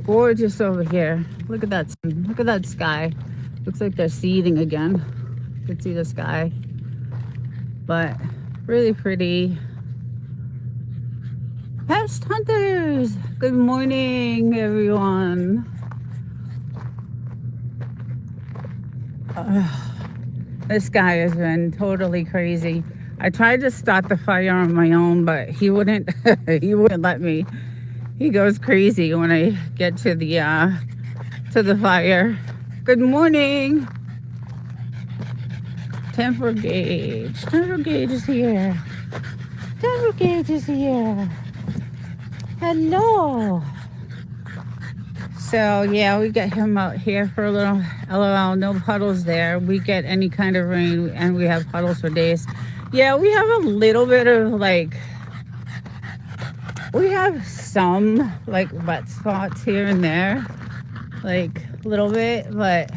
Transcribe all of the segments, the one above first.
gorgeous over here. Look at that sun. Look at that sky. Looks like they're seeding again. You can see the sky. But really pretty. Pest hunters! Good morning, everyone. This guy has been totally crazy. I tried to start the fire on my own, but he wouldn't. He wouldn't let me. He goes crazy when I get to the fire. Good morning. Temper gauge. Temper gauge is here. Temper gauge is here. Hello. So yeah, we get him out here for a little LOL. No puddles there. We get any kind of rain and we have puddles for days. Yeah, we have a little bit of we have some like wet spots here and there, like a little bit, but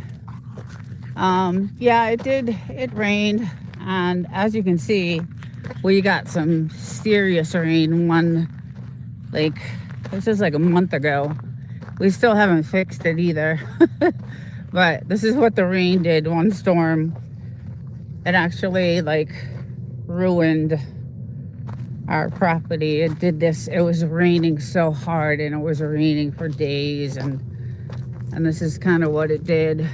yeah, it rained, and as you can see, we got some serious rain this is like a month ago. We still haven't fixed it either. But this is what the rain did. One storm, it actually ruined our property. It was raining so hard, and it was raining for days, and this is kind of what it did.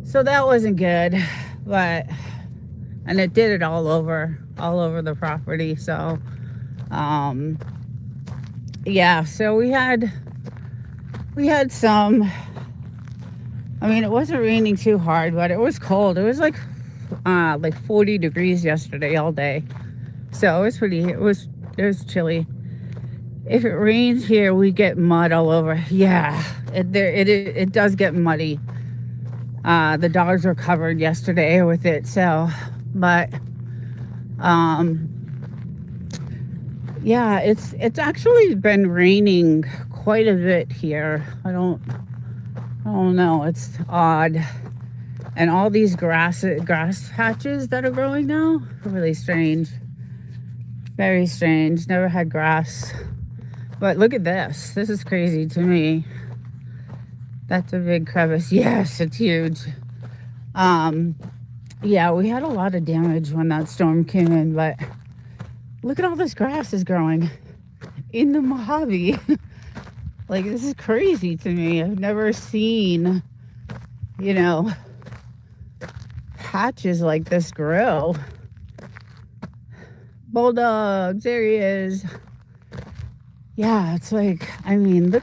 So that wasn't good, and it did it all over the property. So yeah, so we had some, I mean, it wasn't raining too hard, but it was cold. It was like 40 degrees yesterday all day. So it was chilly. If it rains here, we get mud all over. Yeah, it does get muddy. The dogs were covered yesterday with it. So, but yeah, it's actually been raining quite a bit here. I don't know. It's odd. And all these grass patches that are growing now are really strange. Very strange. Never had grass. But look at this. This is crazy to me. That's a big crevice. Yes, it's huge. Yeah, we had a lot of damage when that storm came in, but look at all this grass is growing in the Mojave. This is crazy to me. I've never seen, patches like this grow. Bulldogs, there he is. Yeah, it's look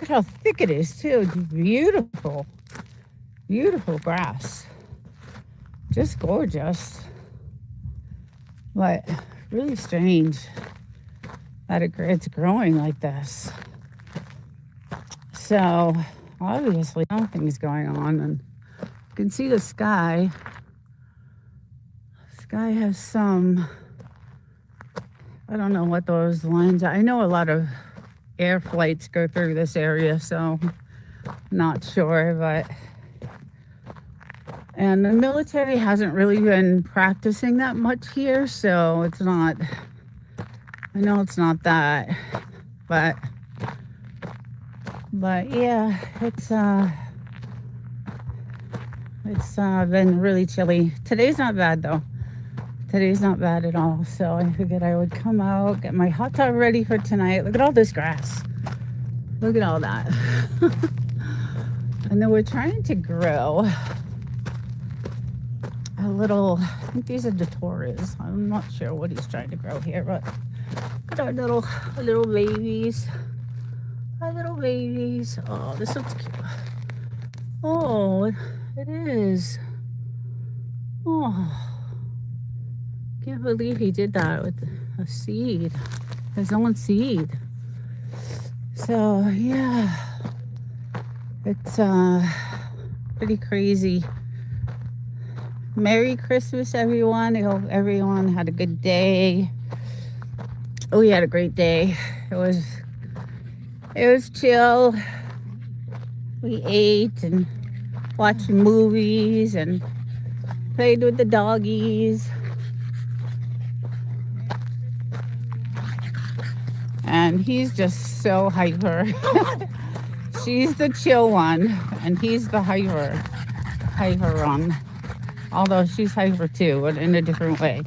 at how thick it is too. It's beautiful. Beautiful grass. Just gorgeous. But really strange that it's growing like this. So obviously something's going on, and you can see the sky. Sky has some, I don't know what those lines are. I know a lot of air flights go through this area, so not sure, and the military hasn't really been practicing that much here, so it's not, I know it's not that, but yeah, it's been really chilly. Today's not bad though. Today's not bad at all. So I figured I would come out, get my hot tub ready for tonight. Look at all this grass. Look at all that. And then we're trying to grow a little, I think these are Datoras. I'm not sure what he's trying to grow here, but look at our little babies. Our little babies. Oh, this looks cute. Oh, it is. Oh. Can't believe he did that with a seed, his own seed. So yeah, it's pretty crazy. Merry Christmas, everyone. I hope everyone had a good day. We had a great day. It was chill. We ate and watched movies and played with the doggies. And he's just so hyper. She's the chill one, and he's the hyper one. Although she's hyper too, but in a different way.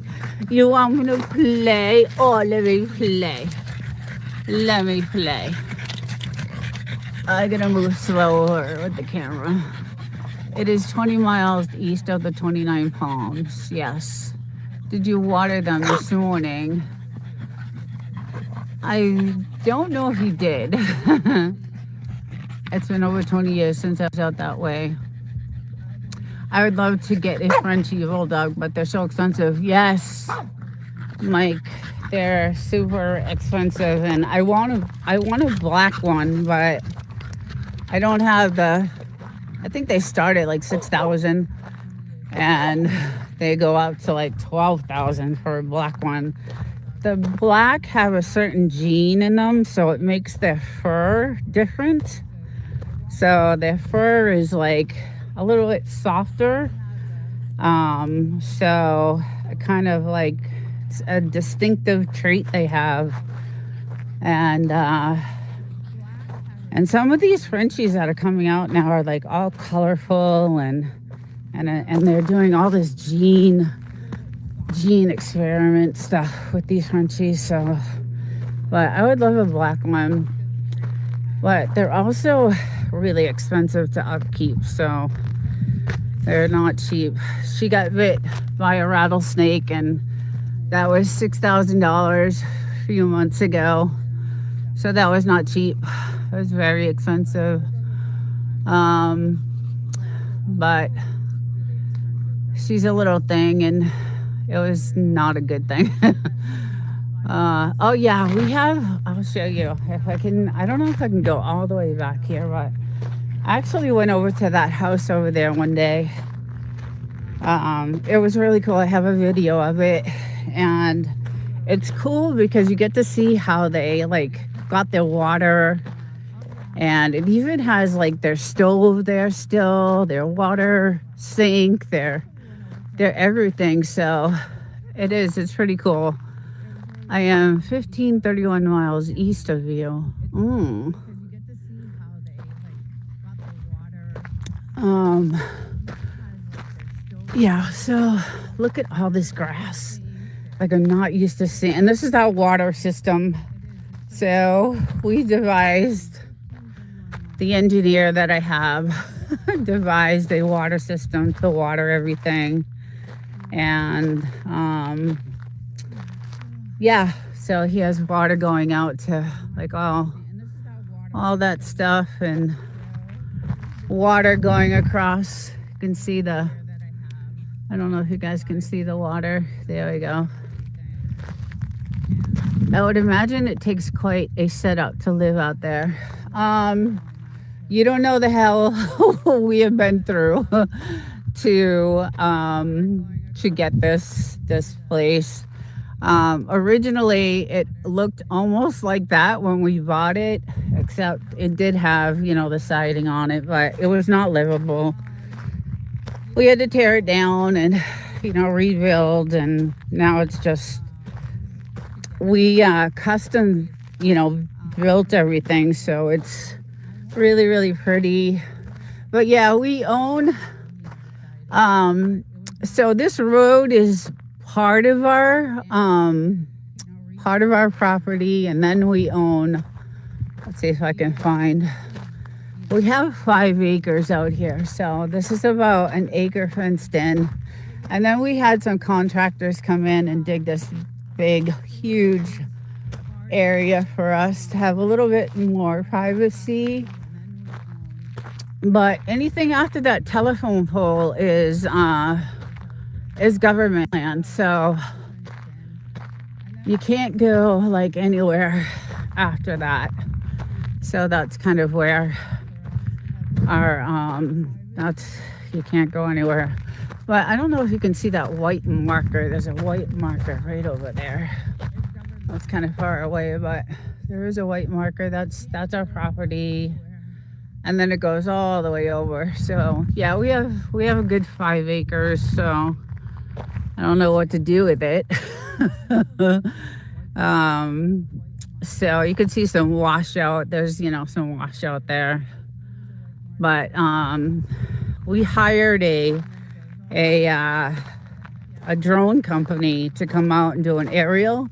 You want me to play? Oh, let me play. Let me play. I'm gonna move slower with the camera. It is 20 miles east of the 29 Palms. Yes. Did you water them this morning? I don't know if you did. It's been over 20 years since I was out that way. I would love to get a Frenchie bulldog, but they're so expensive. Yes, Mike, they're super expensive, and I want a black one, but I don't have the. I think they start at like 6,000, and they go up to like 12,000 for a black one. The black have a certain gene in them, so it makes their fur different. So their fur is like a little bit softer. So kind of like it's a distinctive trait they have. And some of these Frenchies that are coming out now are like all colorful and they're doing all this gene experiment stuff with these Frenchies. So, but I would love a black one. But they're also really expensive to upkeep, so they're not cheap. She got bit by a rattlesnake, and that was $6,000 a few months ago. So that was not cheap. It was very expensive. But she's a little thing, and it was not a good thing. Oh yeah, we have, I'll show you if I can. I don't know if I can go all the way back here, but I actually went over to that house over there one day. It was really cool. I have a video of it, and it's cool because you get to see how they like got their water, and it even has like their stove there still, their water sink, their everything. So it's pretty cool. I am 1531 miles east of you. Yeah, so look at all this grass. Like I'm not used to seeing, and this is our water system. So we devised, the engineer that I have devised a water system to water everything. And yeah, so he has water going out to like all that stuff, and water going across. You can see I don't know if you guys can see the water. There we go. I would imagine it takes quite a setup to live out there. You don't know the hell we have been through to get this place. Originally, it looked almost like that when we bought it, except it did have, the siding on it, but it was not livable. We had to tear it down and, rebuild, and now it's just, we custom, built everything, so it's really, really pretty. But yeah, we own, so this road is part of our property, and then we own, let's see if I can find, we have 5 acres out here. So this is about an acre fenced in, and then we had some contractors come in and dig this big, huge area for us to have a little bit more privacy. But anything after that telephone pole is government land, so you can't go like anywhere after that. So that's kind of where our you can't go anywhere. But I don't know if you can see that white marker. There's a white marker right over there. That's kind of far away, but there is a white marker. That's our property, and then it goes all the way over. So yeah, we have a good 5 acres. So I don't know what to do with it. So you can see some washout. There's some washout there. But we hired a drone company to come out and do an aerial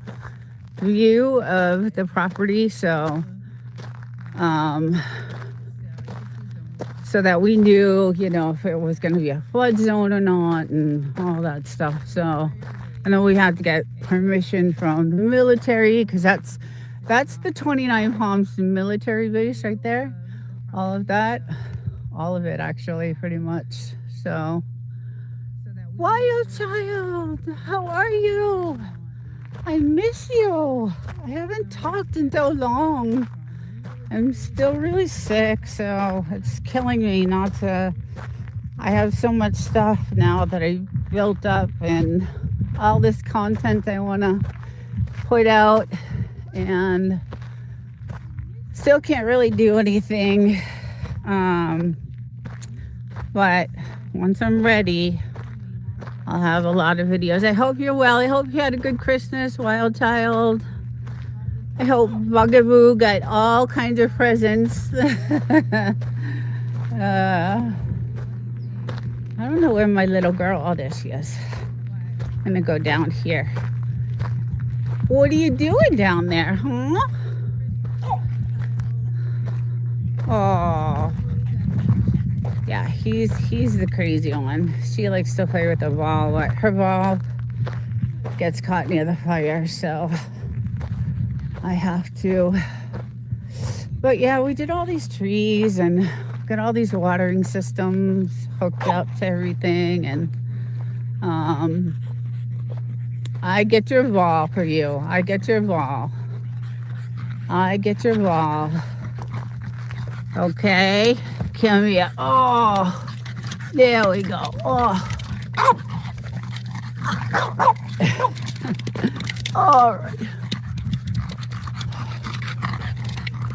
view of the property, so so that we knew, if it was going to be a flood zone or not and all that stuff. So, and then we had to get permission from the military, because that's the 29 Palms military base right there. All of it actually, pretty much. So, Wild Child, how are you? I miss you. I haven't talked in so long. I'm still really sick, so it's killing me not to. I have so much stuff now that I built up and all this content I want to put out, and still can't really do anything. But once I'm ready, I'll have a lot of videos. I hope you're well. I hope you had a good Christmas, Wild Child. I hope Bugaboo got all kinds of presents. I don't know where my little girl, oh, there she is. I'm gonna go down here. What are you doing down there, huh? Oh, yeah, he's the crazy one. She likes to play with the ball, but her ball gets caught near the fire, so I have to. But yeah, we did all these trees and got all these watering systems hooked up to everything, and I get your ball for you. I get your ball. Okay, come here. Oh, there we go. Oh. All right.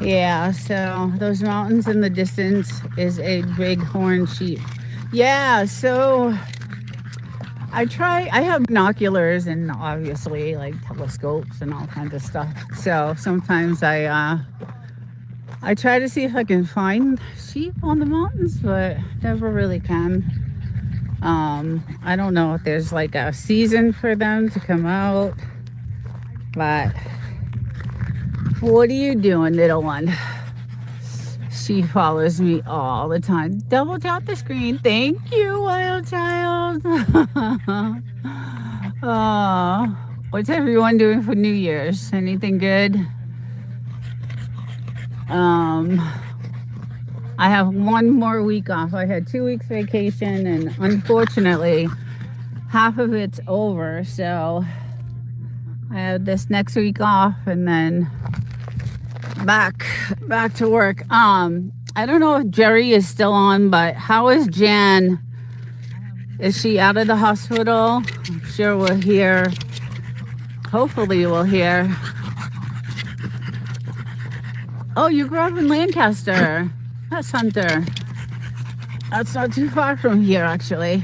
Yeah, so those mountains in the distance is a bighorn sheep. Yeah, so I have binoculars and obviously like telescopes and all kinds of stuff. So sometimes I try to see if I can find sheep on the mountains, but never really can. I don't know if there's like a season for them to come out, but what are you doing, little one? She follows me all the time. Double tap the screen. Thank you, Wild Child. What's everyone doing for New Year's? Anything good? I have one more week off. I had 2 weeks vacation, and unfortunately, half of it's over. So I have this next week off, and then back to work. I don't know if Jerry is still on, but how is Jan? Is she out of the hospital? I'm sure we'll hear. Hopefully we'll hear. Oh, you grew up in Lancaster. That's Hunter. That's not too far from here, actually.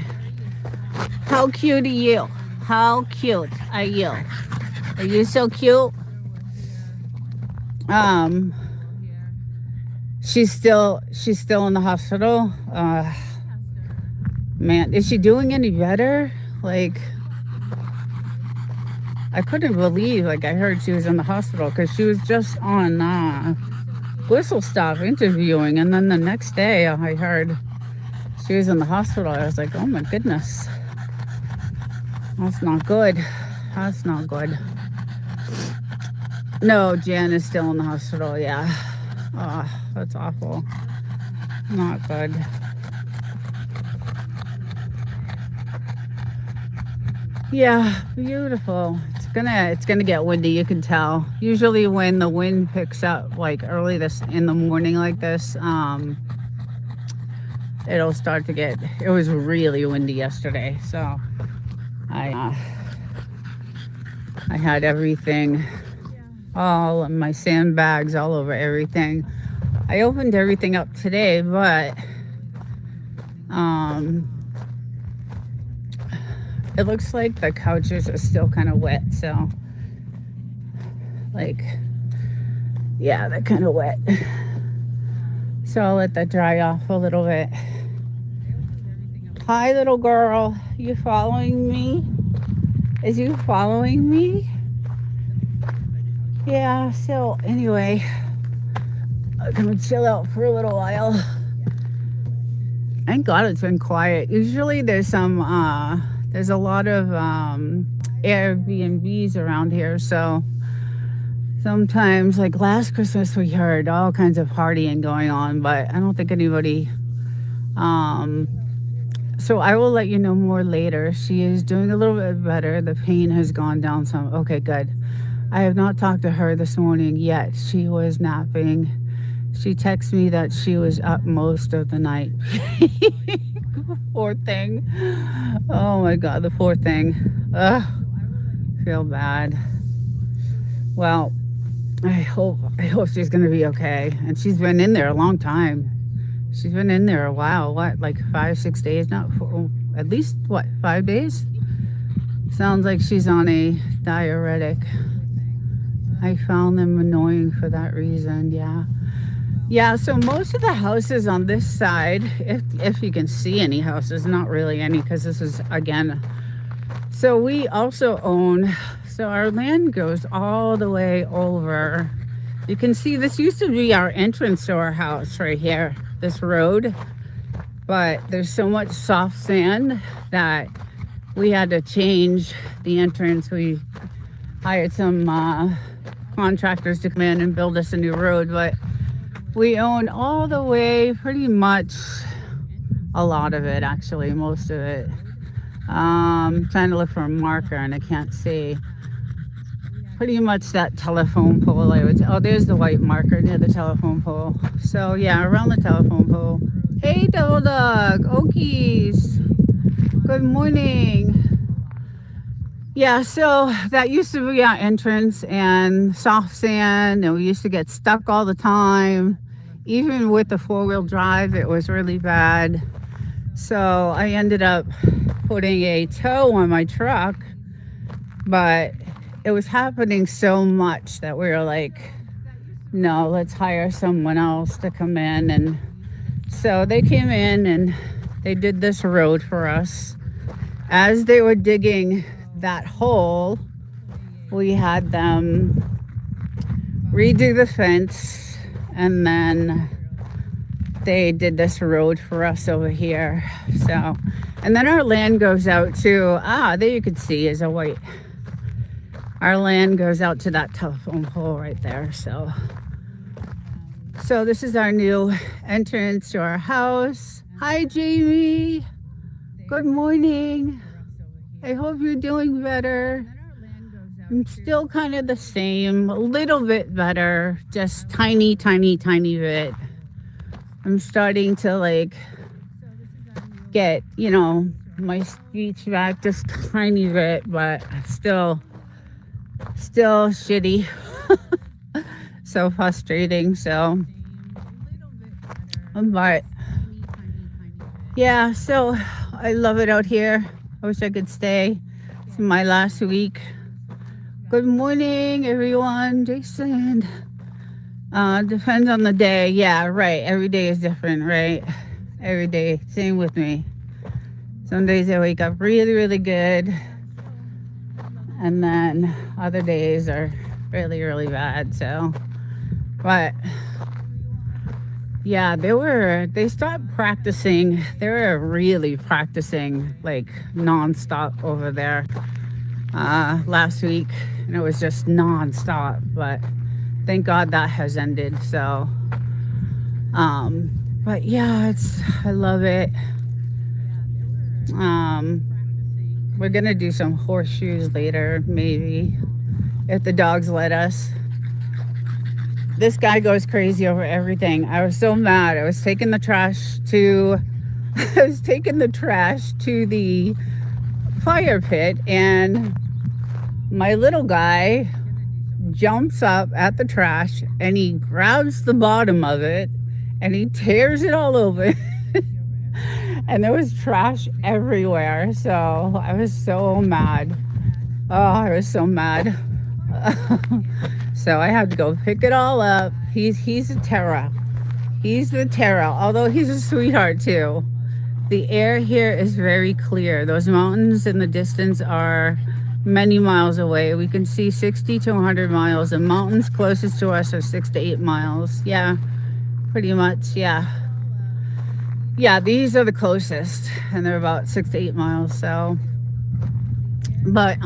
How cute are you? How cute are you? Are you so cute? She's still in the hospital. Man, is she doing any better? Like, I couldn't believe, like, I heard she was in the hospital, because she was just on Whistle Stop interviewing, and then the next day I heard she was in the hospital. I was like, oh my goodness, that's not good. No, Jan is still in the hospital. Yeah. Oh, that's awful. Not good. Yeah, beautiful. It's gonna get windy, you can tell. Usually when the wind picks up like early in the morning like this, it'll start to get. It was really windy yesterday, so I had everything, all of my sandbags all over everything. I opened everything up today, but it looks like the couches are still kind of wet, so like, yeah, they're kind of wet. So I'll let that dry off a little bit. Hi, little girl. You following me? Is you following me? Yeah, so anyway, I'm gonna chill out for a little while. Thank God it's been quiet. Usually there's a lot of Airbnbs around here, so sometimes, like last Christmas, we heard all kinds of partying going on, but I don't think anybody. So I will let you know more later. She is doing a little bit better. The pain has gone down some. Okay, good. I have not talked to her this morning yet. She was napping. She texted me that she was up most of the night. Poor thing. Oh my God, the poor thing. Ugh, feel bad. Well, I hope she's gonna be okay. And she's been in there a long time. She's been in there a while. What, like 5-6 days now? At least what, 5 days? Sounds like she's on a diuretic. I found them annoying for that reason. Yeah, so most of the houses on this side, if you can see any houses, not really any, because this is, again, so we also own, so our land goes all the way over. You can see this used to be our entrance to our house right here, this road, but there's so much soft sand that we had to change the entrance. We hired some contractors to come in and build us a new road, but we own all the way, pretty much a lot of it, actually, most of it. Trying to look for a marker and I can't see. Pretty much that telephone pole, I would say. Oh, there's the white marker near the telephone pole. So yeah, around the telephone pole. Hey, Double Dog, Okies. Good morning. Yeah, so that used to be our entrance and soft sand, and we used to get stuck all the time. Even with the 4-wheel drive, it was really bad. So I ended up putting a tow on my truck, but it was happening so much that we were like, no, let's hire someone else to come in. And so they came in and they did this road for us. As they were digging that hole, we had them redo the fence, and then they did this road for us over here. So, and then our land goes out to, there you could see is a white, our land goes out to that telephone pole right there. So this is our new entrance to our house. Hi, Jamie. Good morning. I hope you're doing better. I'm still kind of the same, a little bit better, just tiny bit. I'm starting to like get, my speech back just tiny bit, but still shitty. So frustrating. So, but yeah, so I love it out here. I wish I could stay. It's my last week. Good morning, everyone. Jason. Depends on the day. Yeah, right. Every day is different, right? Every day. Same with me. Some days I wake up really, really good. And then other days are really, really bad. So, but yeah, they stopped practicing. They were really practicing like nonstop over there last week, and it was just nonstop. But thank God that has ended. So, but yeah, I love it. We're gonna do some horseshoes later, maybe, if the dogs let us. This guy goes crazy over everything. I was so mad. I was taking the trash to the fire pit, and my little guy jumps up at the trash and he grabs the bottom of it and he tears it all open. And there was trash everywhere. So I was so mad. Oh, I was so mad. So I had to go pick it all up. He's a terror. He's the terror, although he's a sweetheart too. The air here is very clear. Those mountains in the distance are many miles away. We can see 60 to 100 miles. The mountains closest to us are 6 to 8 miles. Yeah, pretty much. Yeah. Yeah, these are the closest, and they're about 6 to 8 miles. So, but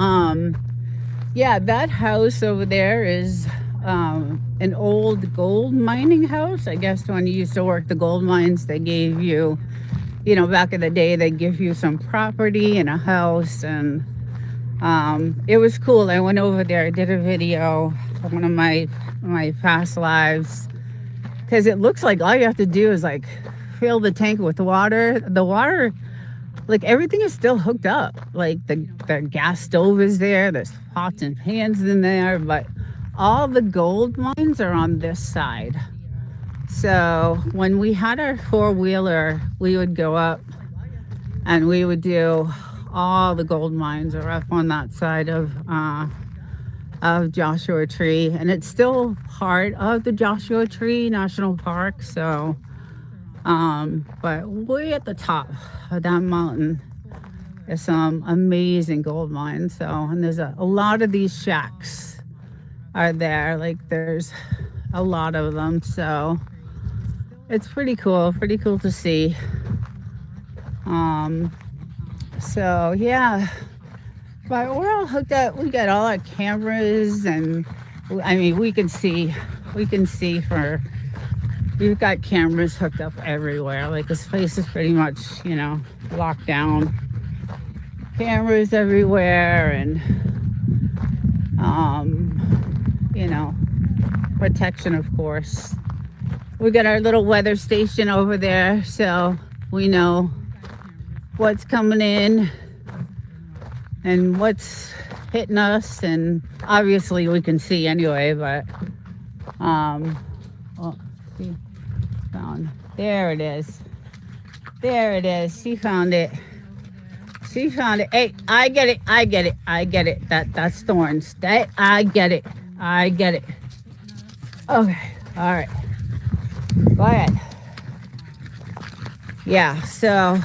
yeah, that house over there is an old gold mining house. I guess when you used to work the gold mines, they gave you, back in the day, they give you some property and a house, and it was cool. I went over there, I did a video of one of my past lives, because it looks like all you have to do is like fill the tank with water. The water, like everything is still hooked up. Like the gas stove is there. There's pots and pans in there, but all the gold mines are on this side. So when we had our four-wheeler, we would go up and we would do all the gold mines are up on that side of Joshua Tree, and it's still part of the Joshua Tree National Park. So, but way at the top of that mountain is some amazing gold mines. So, and there's a lot of these shacks are there. Like there's a lot of them. So it's pretty cool to see. So yeah, but we're all hooked up. We got all our cameras, and I mean, we can see we've got cameras hooked up everywhere. Like this place is pretty much, locked down. Cameras everywhere, and protection, of course. We got our little weather station over there, so we know what's coming in and what's hitting us, and obviously we can see anyway, but see, there it is. She found it. Hey, I get it. That's thorns. I get it. Okay, all right, go ahead. Yeah, so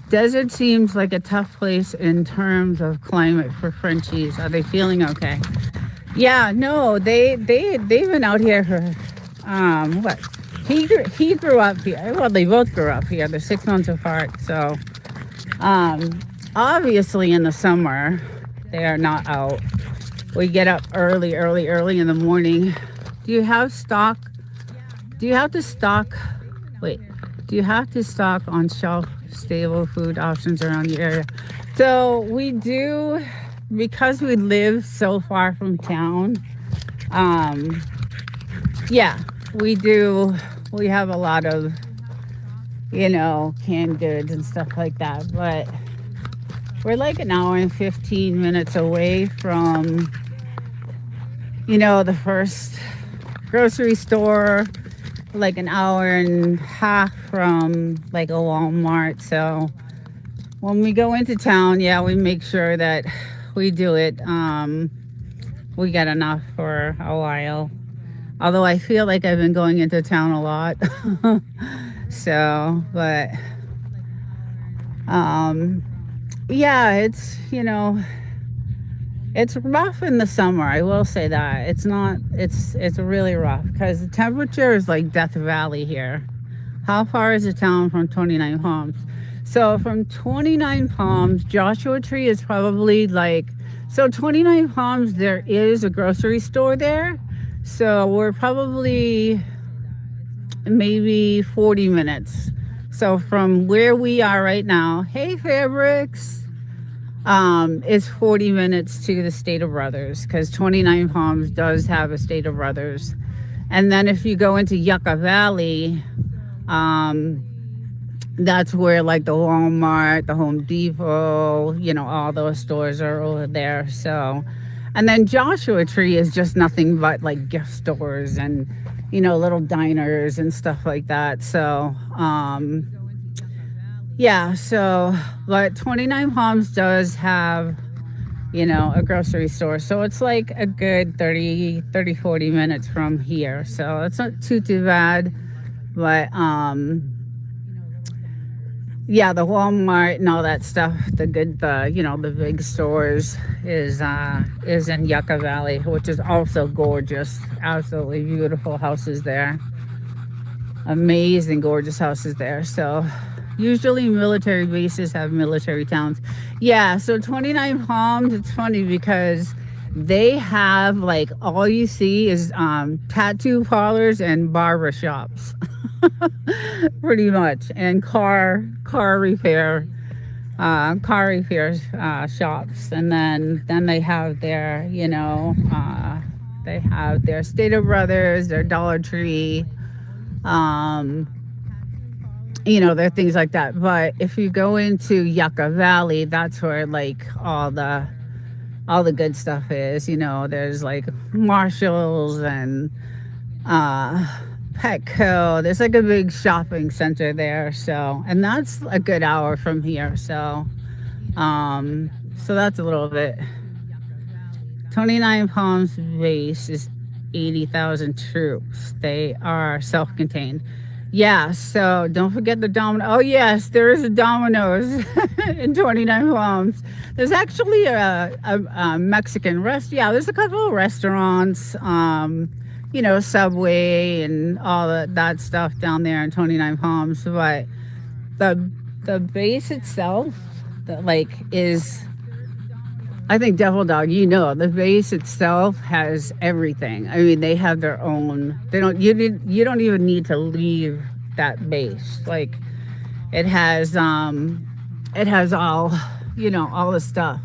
desert seems like a tough place in terms of climate for Frenchies. Are they feeling okay? Yeah, no, they've been out here for what? He grew up here. Well, they both grew up here. They're 6 months apart. So obviously in the summer they are not out. We get up early in the morning. Do you have to stock on shelf stable food options around the area? So we do, because we live so far from town. Yeah, we do. We have a lot of, canned goods and stuff like that. But we're like an hour and 15 minutes away from, the first grocery store, like an hour and a half from like a Walmart. So when we go into town, yeah, we make sure that we do it. We get enough for a while. Although I feel like I've been going into town a lot. So, but yeah, it's, it's rough in the summer. I will say that. It's really rough because the temperature is like Death Valley here. How far is the town from 29 Palms? So from 29 Palms, Joshua Tree is probably like, so 29 Palms, there is a grocery store there. So we're probably maybe 40 minutes. So from where we are right now, hey Fabrics, is 40 minutes to the Stater Brothers, because 29 Palms does have a Stater Brothers. And then if you go into Yucca Valley, that's where like the Walmart, the Home Depot, all those stores are over there. So, and then Joshua Tree is just nothing but like gift stores and, little diners and stuff like that. So, yeah, so, but 29 Palms does have a grocery store. So it's like a good 40 minutes from here. So it's not too bad. But yeah, the Walmart and all that stuff, the big stores is in Yucca Valley, which is also gorgeous. Absolutely beautiful houses there. Amazing, gorgeous houses there. So usually military bases have military towns. Yeah, so 29 Palms, it's funny because they have like all you see is tattoo parlors and barber shops. Pretty much, and car repair shops, and then they have their they have their Stater Brothers, their Dollar Tree, um, there are things like that. But if you go into Yucca Valley, that's where like all the good stuff is. There's like Marshalls and uh, Petco. There's like a big shopping center there. So, and that's a good hour from here. So that's a little bit. 29 Palms base is 80,000 troops. They are self-contained. Yeah, so don't forget the Domino. Oh, yes, there is a Domino's in 29 Palms. There's actually a Mexican Yeah, there's a couple of restaurants, Subway and all that stuff down there in 29 Palms. But the base itself, is, I think Devil Dog, the base itself has everything. I mean, they have their own. You don't even need to leave that base. Like it has all the stuff,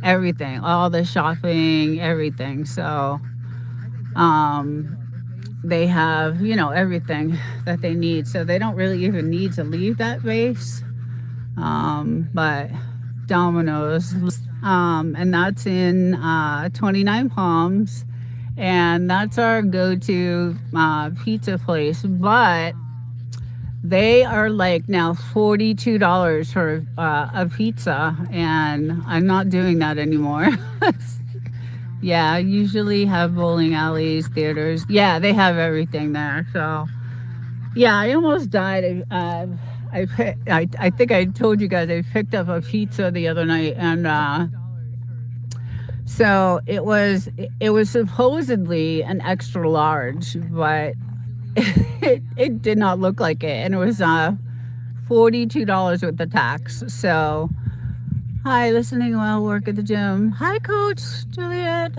everything, all the shopping, everything. So, they have, everything that they need. So they don't really even need to leave that base. But Domino's, and that's in 29 Palms, and that's our go-to pizza place. But they are like now $42 for a pizza, and I'm not doing that anymore. Yeah, I usually have bowling alleys, theaters. Yeah, they have everything there. So yeah, I almost died. I think I told you guys I picked up a pizza the other night, and so it was supposedly an extra large, but it did not look like it, and it was $42 with the tax. So hi, listening while work at the gym. Hi, Coach Juliet.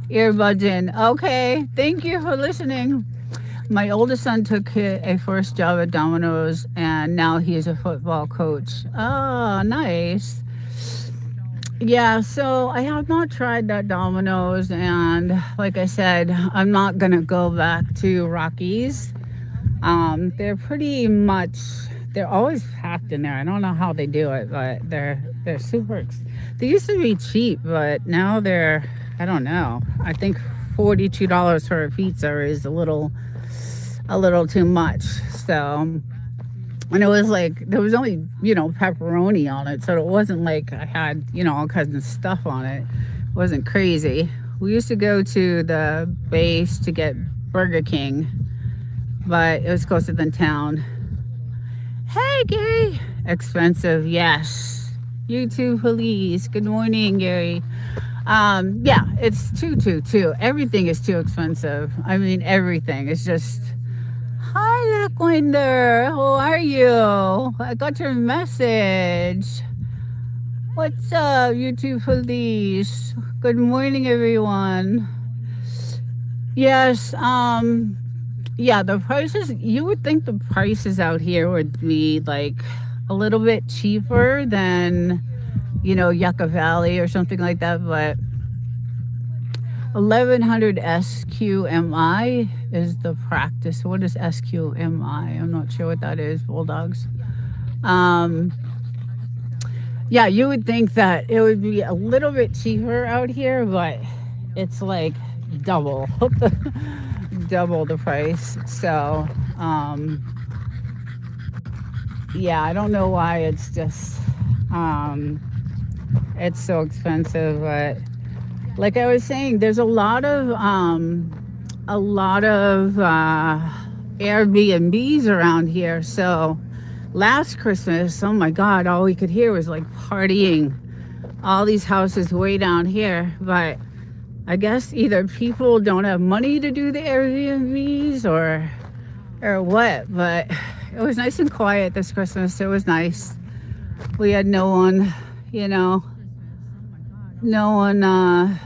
Earbuds in. Okay, thank you for listening. My oldest son took a first job at Domino's, and now he is a football coach. Oh, nice. Yeah, so I have not tried that Domino's, and like I said, I'm not gonna go back to Rockies. They're pretty much, they're always packed in there. I don't know how they do it, but they're super. They used to be cheap, but now I don't know. I think $42 for a pizza is a little too much. So, and it was like there was only pepperoni on it, so it wasn't like I had all kinds of stuff on it. It wasn't crazy. We used to go to the base to get Burger King, but it was closer than town. Hey, Gary. Expensive, yes. YouTube police. Good morning, Gary. Yeah, it's too. Everything is too expensive. I mean, everything. It's just. Hi, Lackwinder. How are you? I got your message. What's up, YouTube police? Good morning, everyone. Yes, yeah, the prices, you would think the prices out here would be like a little bit cheaper than, Yucca Valley or something like that, but 1100 SQMI is the practice. What is SQMI? I'm not sure what that is, Bulldogs. Yeah, you would think that it would be a little bit cheaper out here, but it's like double the price. So yeah, I don't know why. It's just It's so expensive, but like I was saying, there's a lot of Airbnbs around here. So last Christmas, oh my God, all we could hear was like partying. All these houses way down here, but I guess either people don't have money to do the Airbnbs or what. But it was nice and quiet this Christmas. It was nice. We had no one, you know, no one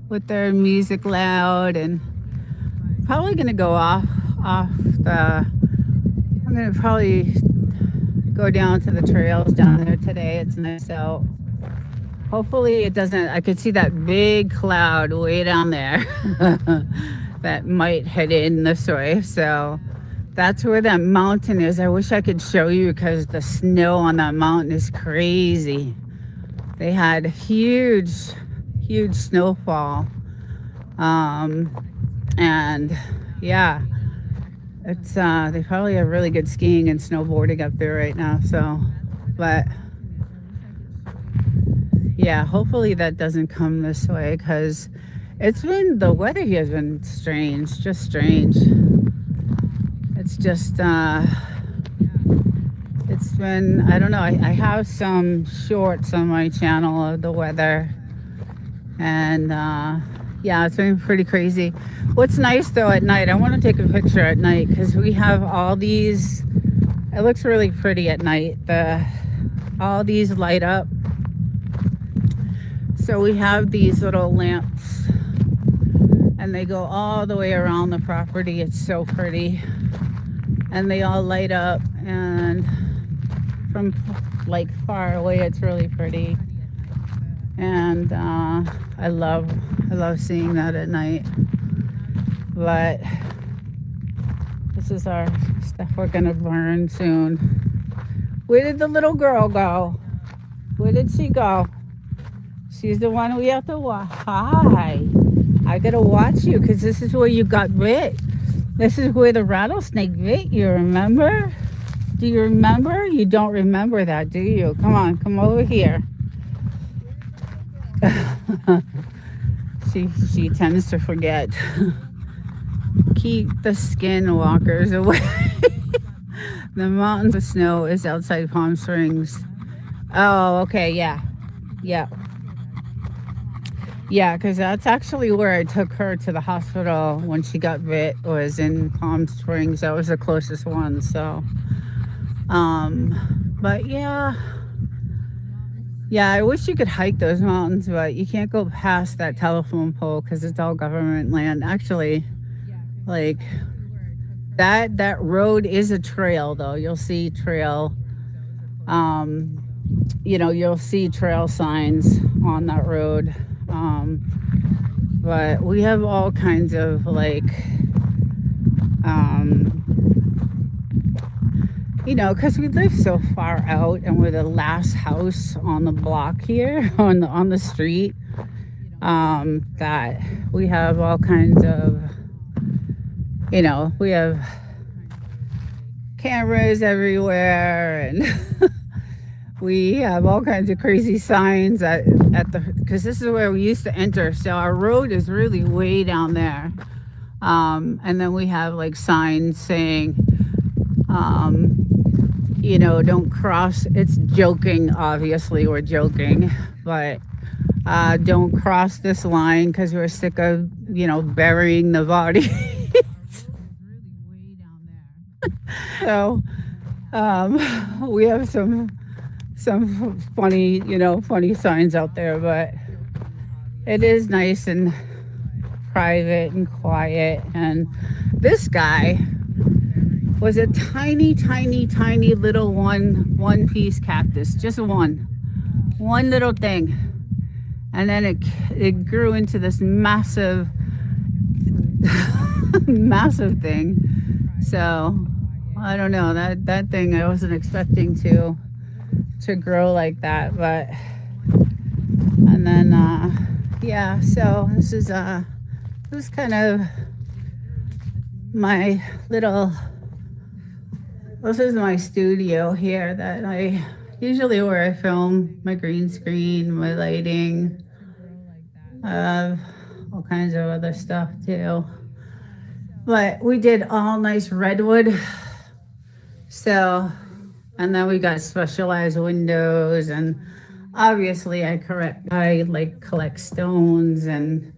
with their music loud, and probably gonna go off the. I'm gonna probably go down to the trails down there today. It's nice out. Hopefully it doesn't. I could see that big cloud way down there that might head in this way. So that's where that mountain is. I wish I could show you because the snow on that mountain is crazy. They had huge snowfall. And yeah, it's they probably have really good skiing and snowboarding up there right now. So, but yeah, hopefully that doesn't come this way because the weather here has been strange, just strange. It's just it's been, I don't know. I have some shorts on my channel of the weather, and yeah, it's been pretty crazy. What's nice though at night, I want to take a picture at night because we have all these. It looks really pretty at night. All these light up. So we have these little lamps and they go all the way around the property. It's so pretty. And they all light up, and from like far away it's really pretty. And I love seeing that at night. But this is our stuff we're gonna burn soon. Where did the little girl go? Where did she go? She's the one we have to watch. Hi. I gotta watch you because this is where you got bit. This is where the rattlesnake bit you, remember? Do you remember? You don't remember that, do you? Come on, come over here. She tends to forget. Keep the skinwalkers away. The mountains of snow is outside Palm Springs. Oh, okay, yeah. Yeah. Yeah, because that's actually where I took her to the hospital when she got bit, was in Palm Springs. That was the closest one. So, but yeah, I wish you could hike those mountains, but you can't go past that telephone pole because it's all government land. Actually, like that road is a trail, though. You'll see trail. You'll see trail signs on that road. But we have all kinds of because we live so far out and we're the last house on the block here on the street, that we have all kinds of, we have cameras everywhere, and we have all kinds of crazy signs because this is where we used to enter. So our road is really way down there. And then we have signs saying, don't cross. It's joking, obviously we're joking, but don't cross this line because we're sick of, burying the body. So we have some funny signs out there, but it is nice and private and quiet. And this guy was a tiny little one piece cactus, just one little thing, and then it grew into this massive thing. So I don't know, that thing I wasn't expecting to grow like that, but and then so this is kind of this is my studio here that I usually where I film, my green screen, my lighting, uh, all kinds of other stuff too. But we did all nice redwood. So, and then we got specialized windows, and obviously I like collect stones and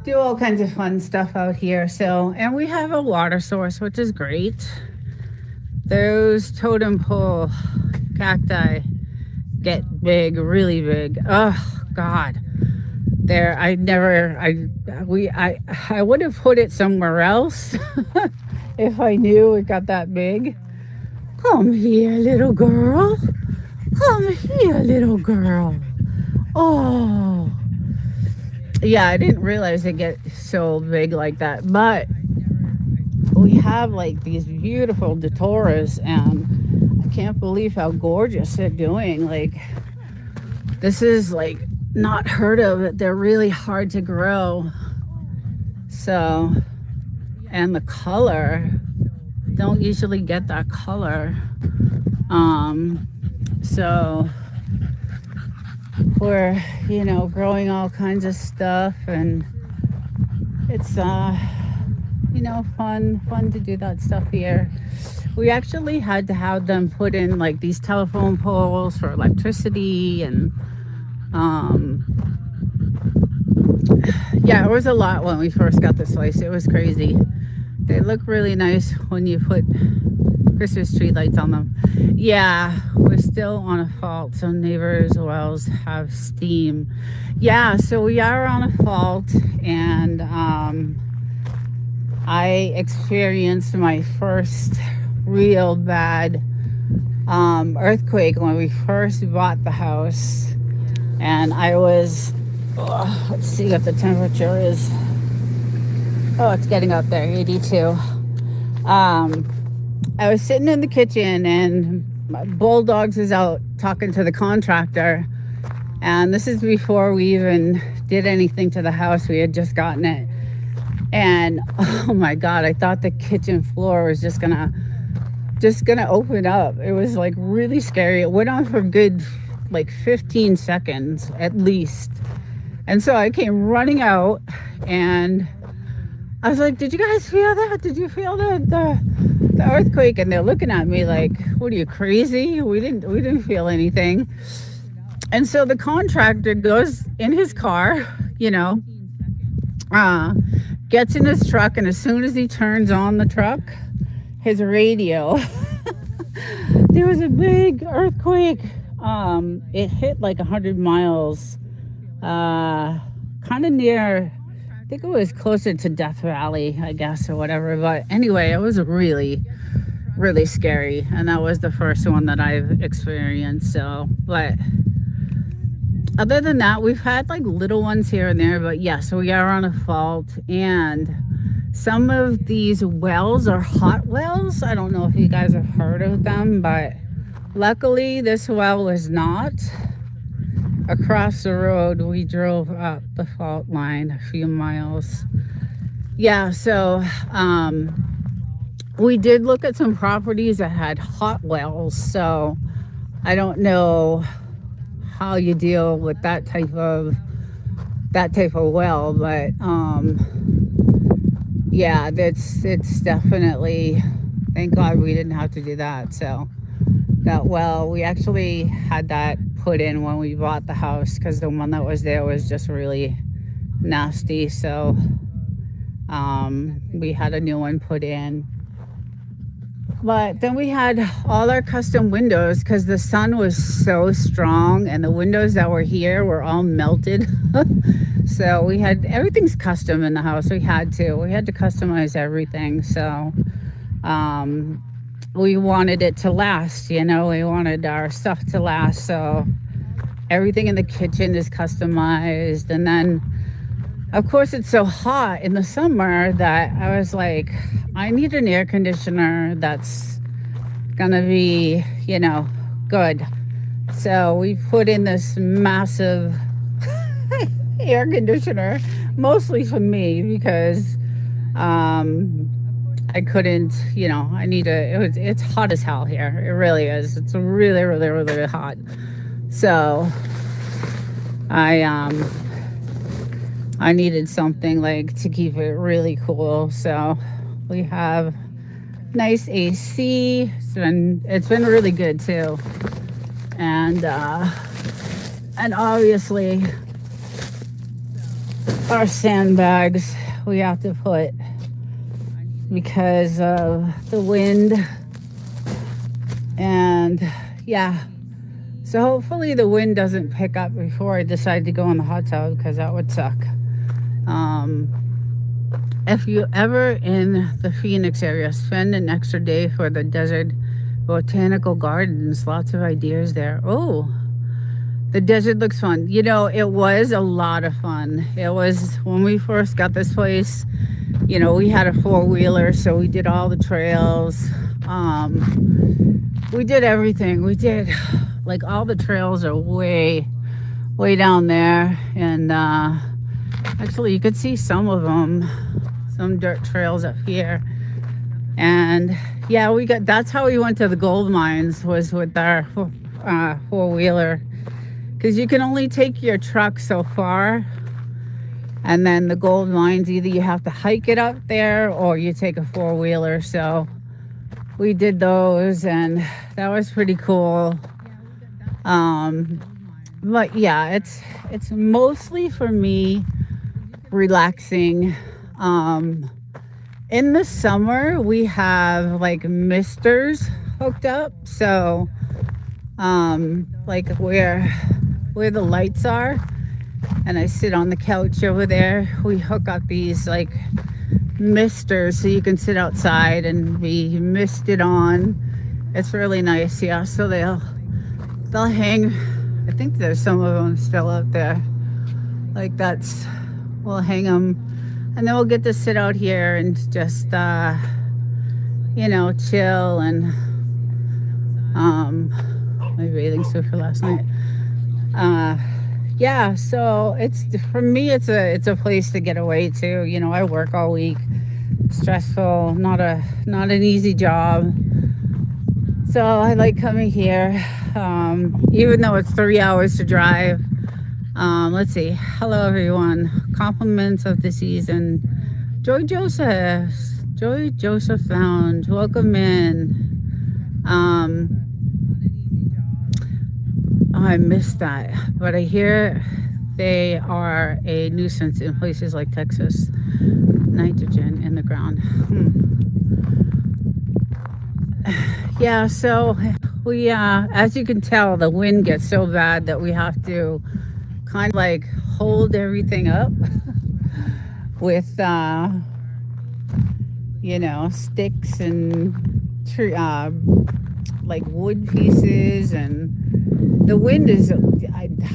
do all kinds of fun stuff out here. So, and we have a water source, which is great. Those totem pole cacti get big, really big. Oh God, there. I would have put it somewhere else if I knew it got that big. Come here, little girl. Come here, little girl. Oh, yeah, I didn't realize it get so big like that. But we have like these beautiful Datoras, and I can't believe how gorgeous they're doing. Like, this is like not heard of. They're really hard to grow. So, and the color, don't usually get that color. So we're, growing all kinds of stuff, and it's, fun to do that stuff here. We actually had to have them put in like these telephone poles for electricity, and yeah, it was a lot when we first got this place. It was crazy. They look really nice when you put Christmas tree lights on them. Yeah, we're still on a fault. Some neighbors' wells have steam. Yeah, so we are on a fault, and I experienced my first real bad earthquake when we first bought the house. And I was, let's see what the temperature is. Oh, it's getting up there, 82. I was sitting in the kitchen, and my Bulldogs is out talking to the contractor. And this is before we even did anything to the house. We had just gotten it. And oh my God, I thought the kitchen floor was just gonna open up. It was like really scary. It went on for good like 15 seconds at least. And so I came running out, and I was like, did you guys feel that? Did you feel the earthquake? And they're looking at me like, what are you, crazy? We didn't feel anything. And so the contractor goes in his car, gets in his truck, and as soon as he turns on the truck, his radio, there was a big earthquake. It hit like 100 miles, kind of near, I think it was closer to Death Valley, I guess, or whatever. But anyway, it was really, really scary. And that was the first one that I've experienced. So, but other than that, we've had like little ones here and there. But yes, we are on a fault. And some of these wells are hot wells. I don't know if you guys have heard of them, but luckily this well is not. Across the road, we drove up the fault line a few miles. Yeah, so we did look at some properties that had hot wells. So I don't know how you deal with that type of well, but yeah, it's definitely, thank God we didn't have to do that. So that well, we actually had that put in when we bought the house, because the one that was there was just really nasty. So we had a new one put in. But then we had all our custom windows, because the sun was so strong, and the windows that were here were all melted. So we had, everything's custom in the house. We had to customize everything. So we wanted it to last, we wanted our stuff to last. So everything in the kitchen is customized. And then of course it's so hot in the summer that I was like, I need an air conditioner that's gonna be, good. So we put in this massive air conditioner, mostly for me, because I couldn't, I need to, it's hot as hell here. It really is. It's really, really, really hot. So I I needed something like to keep it really cool. So we have nice AC. It's been really good too. And obviously our sandbags we have to put because of the wind. And yeah, so hopefully the wind doesn't pick up before I decide to go in the hot tub, because that would suck. If you ever in the Phoenix area, spend an extra day for the Desert Botanical Gardens. Lots of ideas there. Oh, the desert looks fun. It was a lot of fun. It was when we first got this place. We had a 4-wheeler, so we did all the trails. We did everything. We did, like, all the trails are way, way down there. And actually, you could see some of them, some dirt trails up here. And yeah, that's how we went to the gold mines, was with our 4-wheeler. Because you can only take your truck so far. And then the gold mines, either you have to hike it up there or you take a 4-wheeler. So we did those, and that was pretty cool. But yeah, it's mostly for me relaxing. In the summer, we have like misters hooked up. So like where the lights are, and I sit on the couch over there, we hook up these like misters so you can sit outside and be misted on. It's really nice. Yeah, so they'll hang. I think there's some of them still out there. Like we'll hang them, and then we'll get to sit out here and just chill. And my bathing suit for last night. Yeah, so for me it's a place to get away to. I work all week, stressful, not an easy job. So I like coming here, even though it's 3 hours to drive. Let's see. Hello everyone. Compliments of the season. Joy Joseph Lounge. Welcome in. I missed that, but I hear they are a nuisance in places like Texas. Nitrogen in the ground. Yeah, so we, as you can tell, the wind gets so bad that we have to kind of like hold everything up with, sticks and like wood pieces. And the wind is,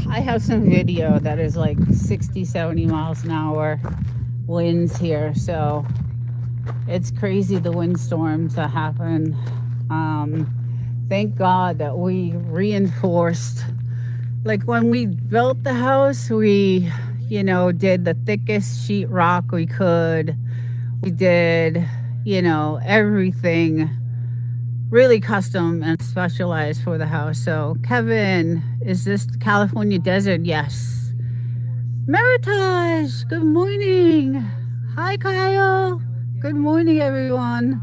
I have some video that is like 60, 70 miles an hour winds here. So it's crazy, the windstorms that happen. Thank God that we reinforced. Like when we built the house, we, did the thickest sheetrock we could. We did, everything really custom and specialized for the house. So Kevin, is this the California desert? Yes. Meritage, good morning. Hi Kyle, good morning everyone.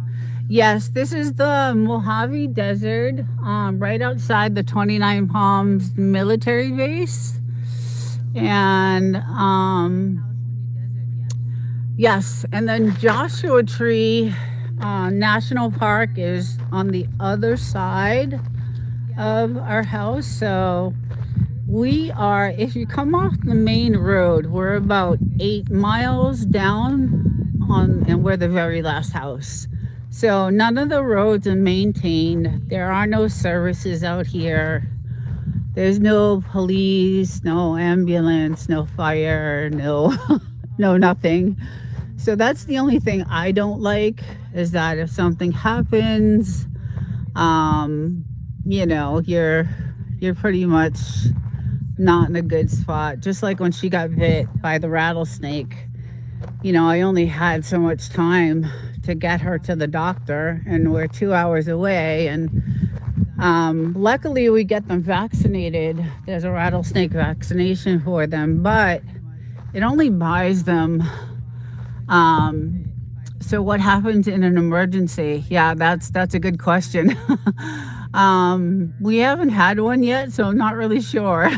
Yes, this is the Mojave Desert, right outside the 29 Palms military base. And yes, and then Joshua Tree National Park is on the other side of our house. So we are, if you come off the main road, we're about 8 miles down and we're the very last house. So none of the roads are maintained. There are no services out here. There's no police, no ambulance, no fire, no nothing. So that's the only thing I don't like, is that if something happens, you're pretty much not in a good spot. Just like when she got bit by the rattlesnake, I only had so much time to get her to the doctor, and we're 2 hours away. And luckily, we get them vaccinated. There's a rattlesnake vaccination for them, but it only buys them. So what happens in an emergency? Yeah, that's a good question. We haven't had one yet, so I'm not really sure.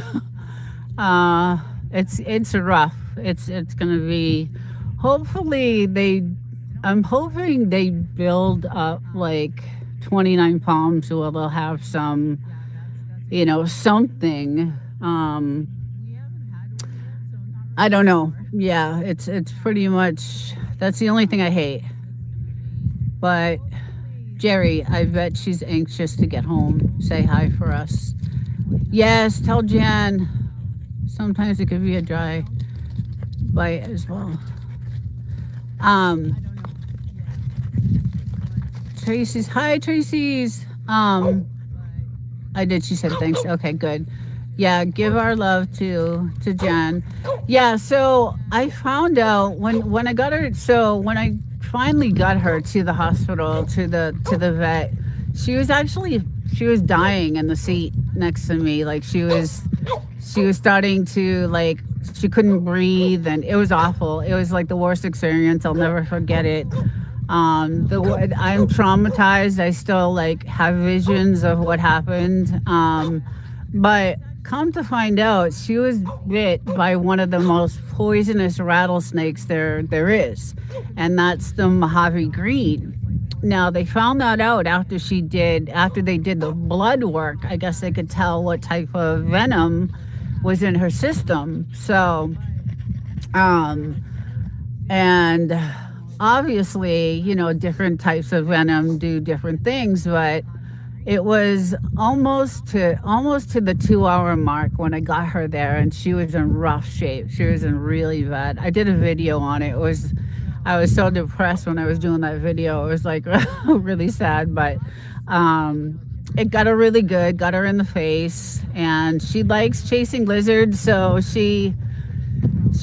It's rough. It's gonna be. Hopefully they. I'm hoping they build up like 29 palms, so they'll have some, something. I don't know. Yeah, it's pretty much. That's the only thing I hate. But Jerry, I bet she's anxious to get home. Say hi for us. Yes, tell Jan. Sometimes it could be a dry bite as well. Um, Tracy's hi, Tracy's. I did. She said thanks. Okay, good. Yeah, give our love to Jan. Yeah, so I found out when I got her. So when I finally got her to the hospital, to the vet, she was dying in the seat next to me. Like she was starting to, like, she couldn't breathe, and it was awful. It was like the worst experience. I'll never forget it. I'm traumatized. I still like have visions of what happened. But come to find out, she was bit by one of the most poisonous rattlesnakes there is, and that's the Mojave Green. Now they found that out after they did the blood work. I guess they could tell what type of venom was in her system. So, and obviously, different types of venom do different things, but it was almost to the 2 hour mark when I got her there, and she was in rough shape. She was in really bad. I did a video on it. I was so depressed when I was doing that video. It was like really sad, but it got her really good, got her in the face, and she likes chasing lizards, so she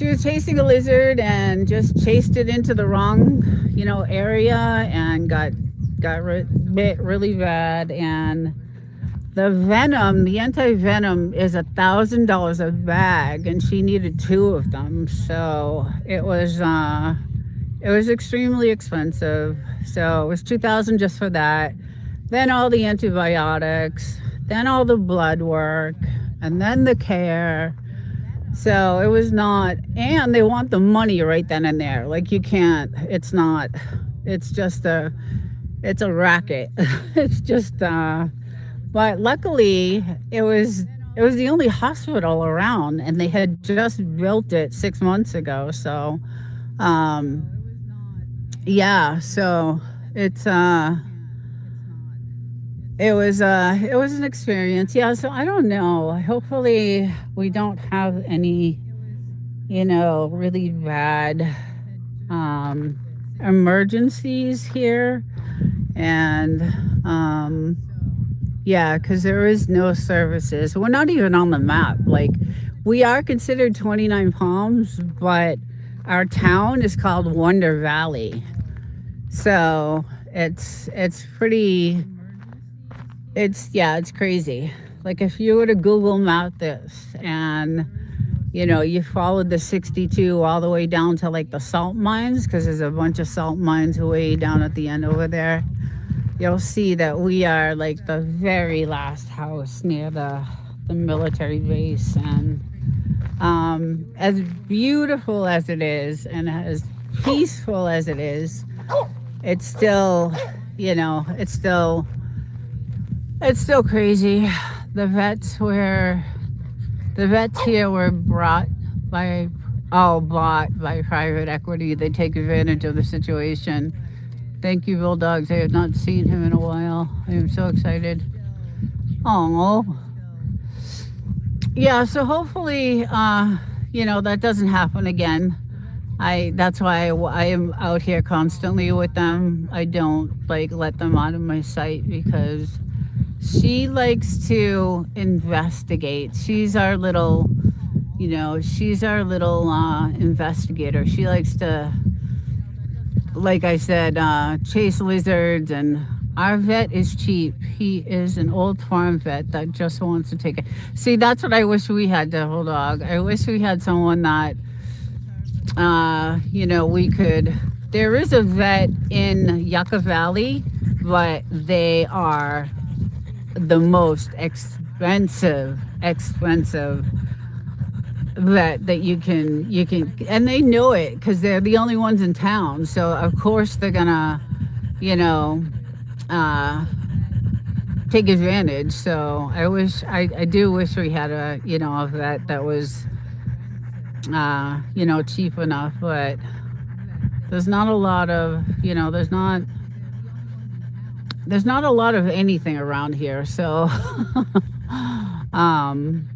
was chasing a lizard and just chased it into the wrong, area, and got bit really bad. And the anti-venom is $1,000 a bag, and she needed 2 of them. So it was extremely expensive. So it was $2,000 just for that. Then all the antibiotics, then all the blood work, and then the care. So it was not, and they want the money right then and there. Like, you can't, it's not, it's just it's a racket. It's just, but luckily it was the only hospital around, and they had just built it 6 months ago. So, yeah, so it was an experience. Yeah, so I don't know. Hopefully we don't have any, really bad emergencies here. And yeah, because there is no services. We're not even on the map. Like, we are considered 29 Palms, but our town is called Wonder Valley. So it's pretty. It's crazy. Like, if you were to Google map this, and you followed the 62 all the way down to like the salt mines, because there's a bunch of salt mines way down at the end over there, you'll see that we are like the very last house near the military base. And as beautiful as it is, and as peaceful as it is, it's still, it's still crazy. The vets here were bought by private equity. They take advantage of the situation. Thank you, Bulldogs. I have not seen him in a while. I am so excited. Oh, yeah. So hopefully, that doesn't happen again. That's why I am out here constantly with them. I don't let them out of my sight, because she likes to investigate. She's our little investigator. She likes to like I said, chase lizards, and our vet is cheap. He is an old farm vet that just wants to take it. See, that's what I wish we had, the whole dog. I wish we had someone that, we could. There is a vet in Yucca Valley, but they are the most expensive that you can, and they know it because they're the only ones in town, so of course they're gonna, you know uh take advantage. So I do wish we had a vet that was cheap enough, but there's not a lot of, there's not a lot of anything around here. So um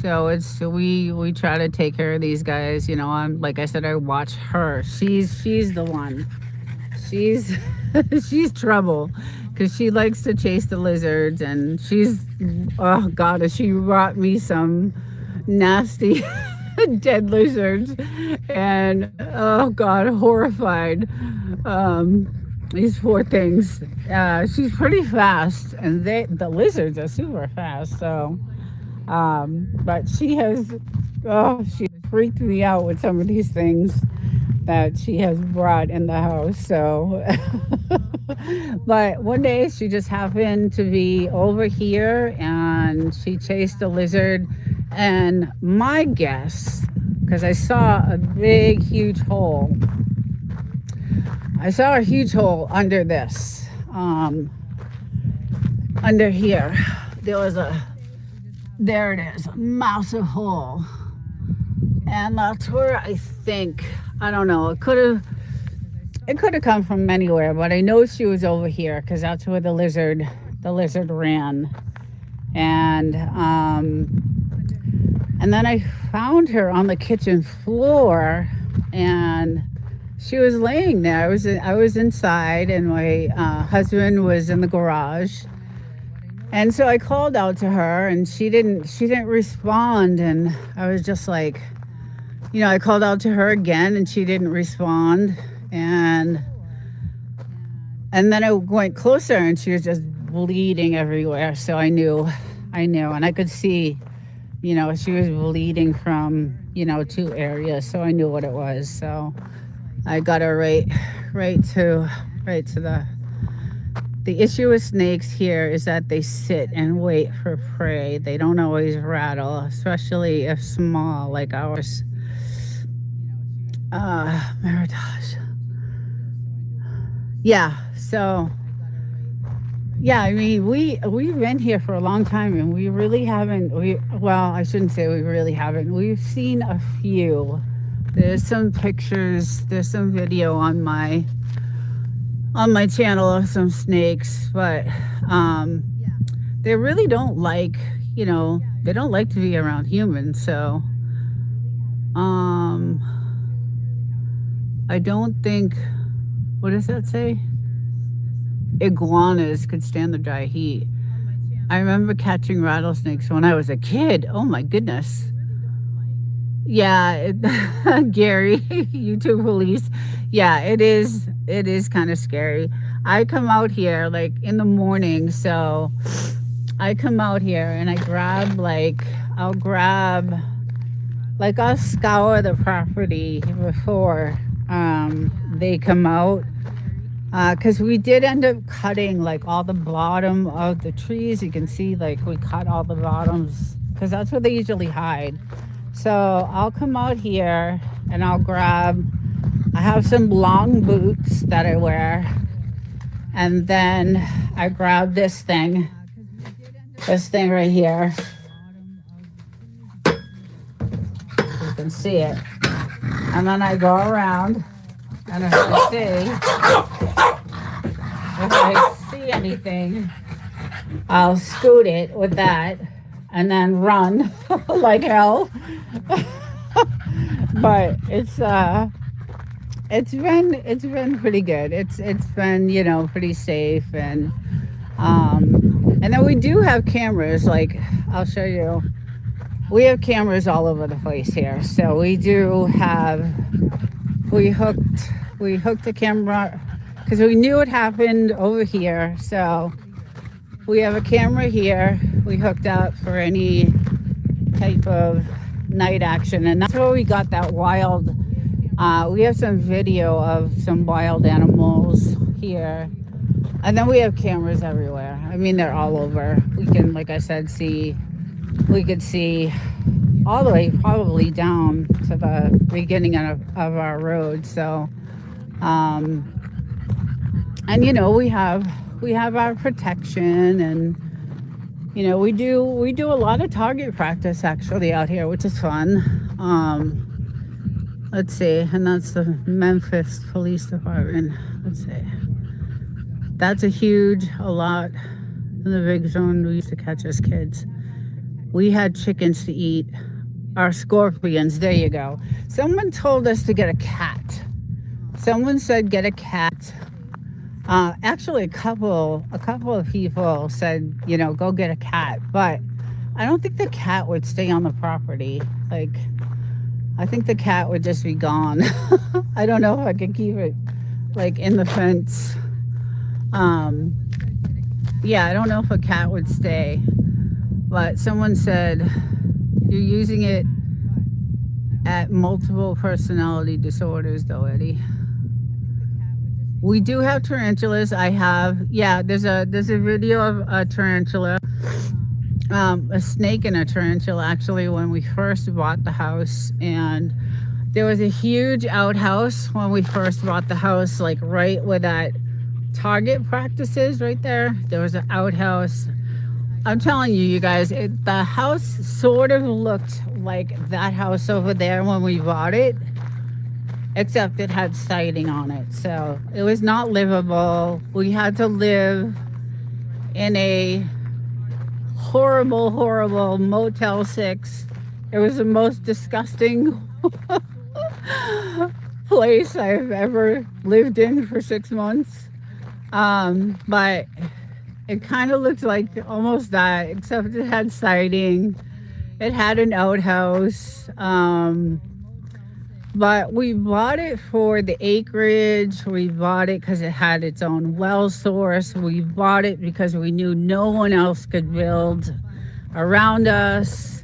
we try to take care of these guys. I'm, like I said, I watch her. She's the one. She's she's trouble because she likes to chase the lizards, and oh god, has she brought me some nasty dead lizards, and oh god, horrified. These poor things. She's pretty fast, and the lizards are super fast. So, but she freaked me out with some of these things that she has brought in the house. So, but one day she just happened to be over here, and she chased a lizard. And my guess, because I saw a big, huge hole. I saw a huge hole under this, under here. There it is, a massive hole. And that's where I don't know, it could have come from anywhere, but I know she was over here because that's where the lizard ran. And then I found her on the kitchen floor, and she was laying there. I was inside, and my husband was in the garage. And so I called out to her, and she didn't respond. And I was just like, I called out to her again, and she didn't respond. And then I went closer, and she was just bleeding everywhere. So I knew, and I could see, she was bleeding from, 2 areas. So I knew what it was. So I got her right to the issue with snakes here is that they sit and wait for prey. They don't always rattle, especially if small, like ours. Meritage. Yeah. So, yeah, I mean, we've been here for a long time, and we really haven't. Well, I shouldn't say we really haven't. We've seen a few. There's some pictures. There's some video on my channel of some snakes, but they really don't like, they don't like to be around humans. So I don't think, what does that say? Iguanas could stand the dry heat. I remember catching rattlesnakes when I was a kid. Oh my goodness. Yeah, Gary, YouTube police. Yeah, it is kind of scary. I come out here like in the morning, so I come out here and I'll scour the property before they come out. Because we did end up cutting like all the bottom of the trees. You can see like we cut all the bottoms because that's where they usually hide. So I'll come out here and I have some long boots that I wear. And then I grab this thing right here. You can see it. And then I go around, and if I see anything, I'll scoot it with that and then run like hell. But it's been pretty good. It's been, pretty safe, and then we do have cameras. Like, I'll show you. We have cameras all over the place here. So we do have we hooked a camera because we knew it happened over here. So we have a camera here we hooked up for any type of night action, and that's where we got that wild. We have some video of some wild animals here, and then we have cameras everywhere. I mean, they're all over. We can, like I said, see. We could see all the way probably down to the beginning of our road. So, and we have our protection, and we do a lot of target practice actually out here, which is fun. Let's see, and that's the Memphis Police Department. Let's see, that's a lot in the big zone we used to catch as kids. We had chickens to eat, our scorpions. There you go. Someone told us to get a cat. Someone said get a cat. Actually, a couple of people said, go get a cat, but I don't think the cat would stay on the property. Like, I think the cat would just be gone. I don't know if I could keep it like in the fence. Yeah, I don't know if a cat would stay, but someone said you're using it at multiple personality disorders though, Eddie. We do have tarantulas. There's a video of a tarantula, a snake and a tarantula actually when we first bought the house. And there was a huge outhouse when we first bought the house, like right where that target practice is right there. There was an outhouse. I'm telling you guys, the house sort of looked like that house over there when we bought it, except it had siding on it. So it was not livable. We had to live in a horrible, horrible Motel 6. It was the most disgusting place I've ever lived in for 6 months. But it kind of looked like almost that, except it had siding. It had an outhouse. But we bought it for the acreage. We bought it because it had its own well source. We bought it because we knew no one else could build around us.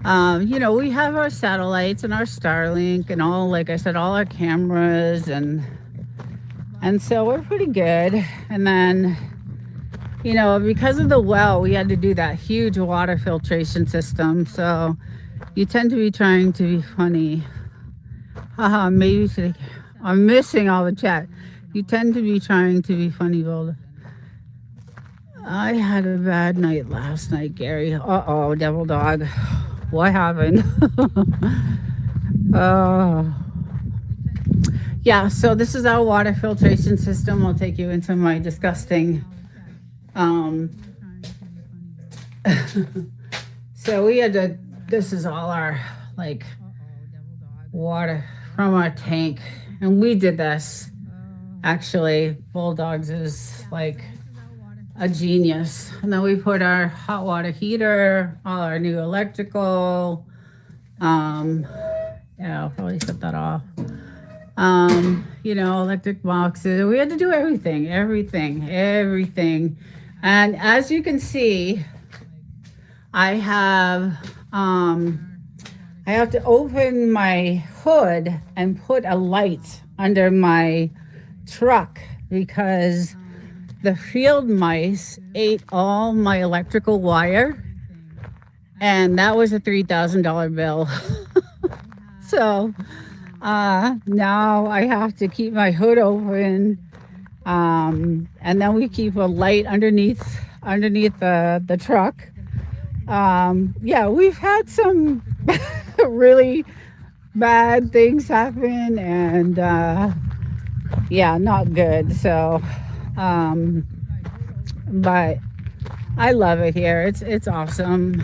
We have our satellites and our Starlink and all, like I said, all our cameras, and so we're pretty good. And then, because of the well, we had to do that huge water filtration system. So you tend to be trying to be funny. Maybe today. I'm missing all the chat. You tend to be trying to be funny, Boulder. I had a bad night last night, Gary. Uh-oh, devil dog. What happened? Yeah, so this is our water filtration system. I'll take you into my disgusting... So we had to... This is all our, water from our tank, and we did this. Actually, Bulldogs is like a genius. And then we put our hot water heater, all our new electrical. I'll probably shut that off. Electric boxes. We had to do everything. And as you can see, I have to open my hood and put a light under my truck because the field mice ate all my electrical wire, and that was a $3,000 bill. So now I have to keep my hood open, and then we keep a light underneath the truck. We've had some really bad things happen, and not good. So but I love it here. It's awesome.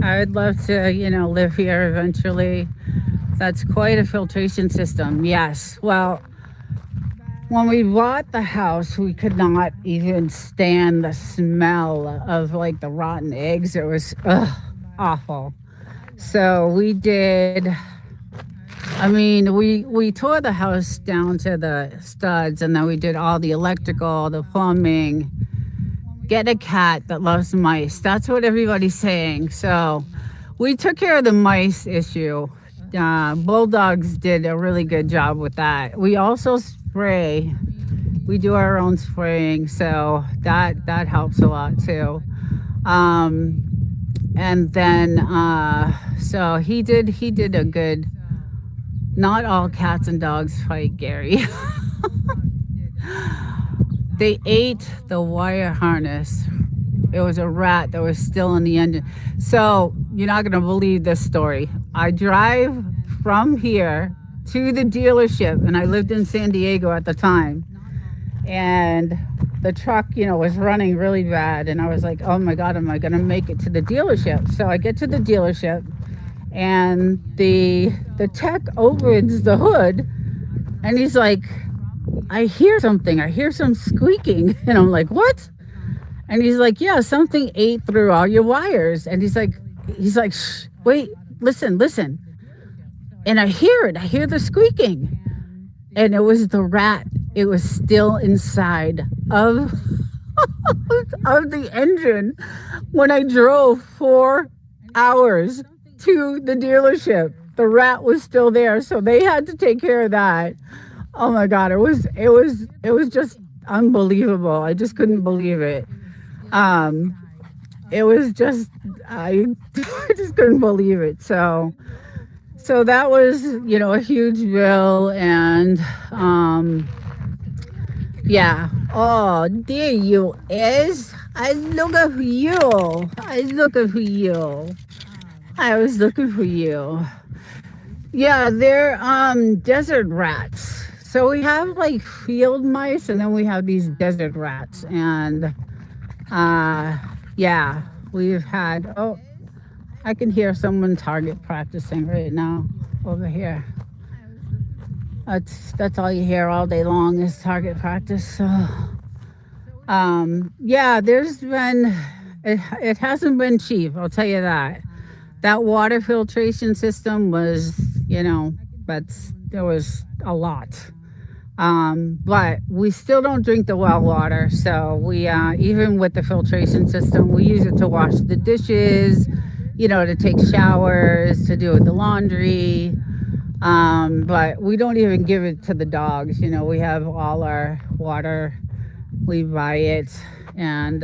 I would love to live here eventually. That's quite a filtration system. Yes. Well, when we bought the house, we could not even stand the smell of the rotten eggs. It was awful. So we did I mean, we tore the house down to the studs, and then we did all the electrical, the plumbing. Get a cat that loves mice. That's what everybody's saying. So we took care of the mice issue. Bulldogs did a really good job with that. We also spray. We do our own spraying, so that helps a lot too. Um, and then so he did a good. Not all cats and dogs fight, Gary. They ate the wire harness. It was a rat that was still in the engine. So you're not going to believe this story. I drive from here to the dealership, and I lived in San Diego at the time. And the truck, was running really bad. And I was like, oh my God, am I going to make it to the dealership? So I get to the dealership, and the tech opens the hood, and he's like, I hear something. I hear some squeaking. And I'm like, what? And he's like, yeah, something ate through all your wires. And he's like, shh, wait, listen. And I hear it. I hear the squeaking. And it was the rat. It was still inside of, of the engine when I drove 4 hours to the dealership. The rat was still there. So they had to take care of that. Oh my God, it was just unbelievable. I just couldn't believe it. It was just I just couldn't believe it. So that was, a huge bill. And yeah. Oh, there you is. I was looking for you. I was looking for you. Yeah, they're desert rats. So we have like field mice, and then we have these desert rats. And yeah, we've had, oh, I can hear someone target practicing right now over here. That's all you hear all day long is target practice. So yeah, it hasn't been cheap, I'll tell you that. That water filtration system was, there was a lot. But we still don't drink the well water. So we, even with the filtration system, we use it to wash the dishes, to take showers, to do the laundry. But we don't even give it to the dogs. We have all our water, we buy it. And,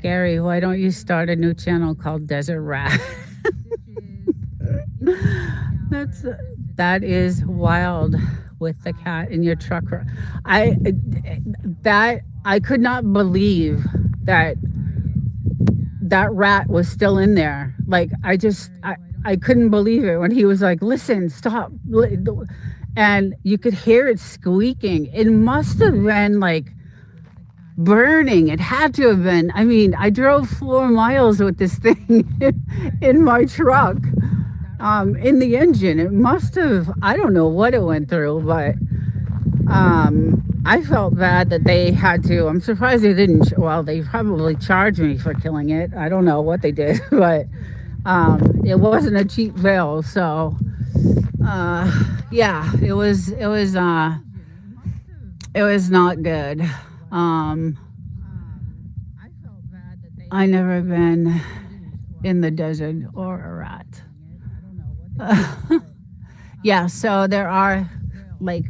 Gary, why don't you start a new channel called Desert Rat? That is wild with the cat in your truck. I could not believe that rat was still in there. Like I couldn't believe it when he was like, listen, stop. And you could hear it squeaking. It must have been like burning. It had to have been. I mean, I drove 4 miles with this thing in my truck. In the engine, it must have, I don't know what it went through, but I felt bad that they had to. I'm surprised they didn't. Well, they probably charged me for killing it. I don't know what they did, but it wasn't a cheap bill. So yeah, it was not good. I never been in the desert or a rat. Yeah, so there are like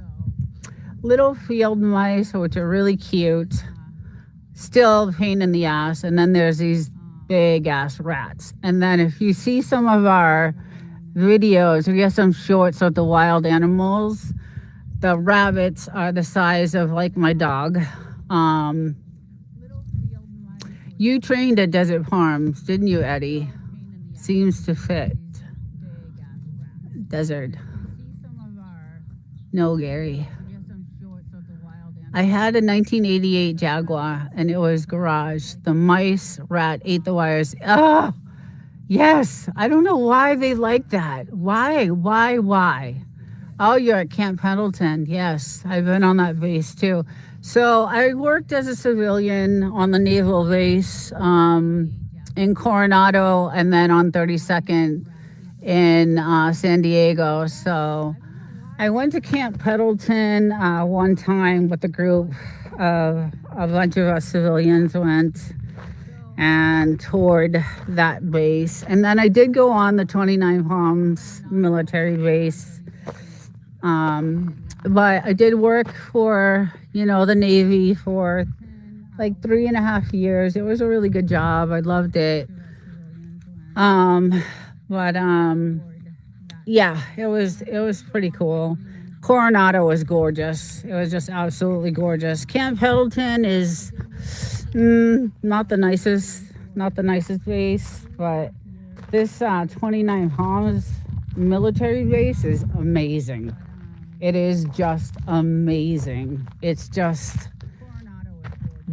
little field mice, which are really cute, still a pain in the ass. And then there's these big ass rats. And then if you see some of our videos, we have some shorts of the wild animals. The rabbits are the size of like my dog. You trained at Desert Farms, didn't you, Eddie? Seems to fit. Desert. No, Gary. I had a 1988 Jaguar, and it was garage. The mice, rat ate the wires. Oh, yes. I don't know why they like that. Why? Oh, you're at Camp Pendleton. Yes, I've been on that base too. So I worked as a civilian on the naval base in Coronado, and then on 32nd in San Diego. So I went to Camp Pendleton one time with a group of a bunch of us civilians went and toured that base. And then I did go on the 29 Palms military base. But I did work for, the Navy for like 3.5 years. It was a really good job. I loved it. But yeah, it was pretty cool. Coronado was gorgeous. It was just absolutely gorgeous. Camp Pendleton is not the nicest base, but this 29 Palms military base is amazing. It is just amazing. It's just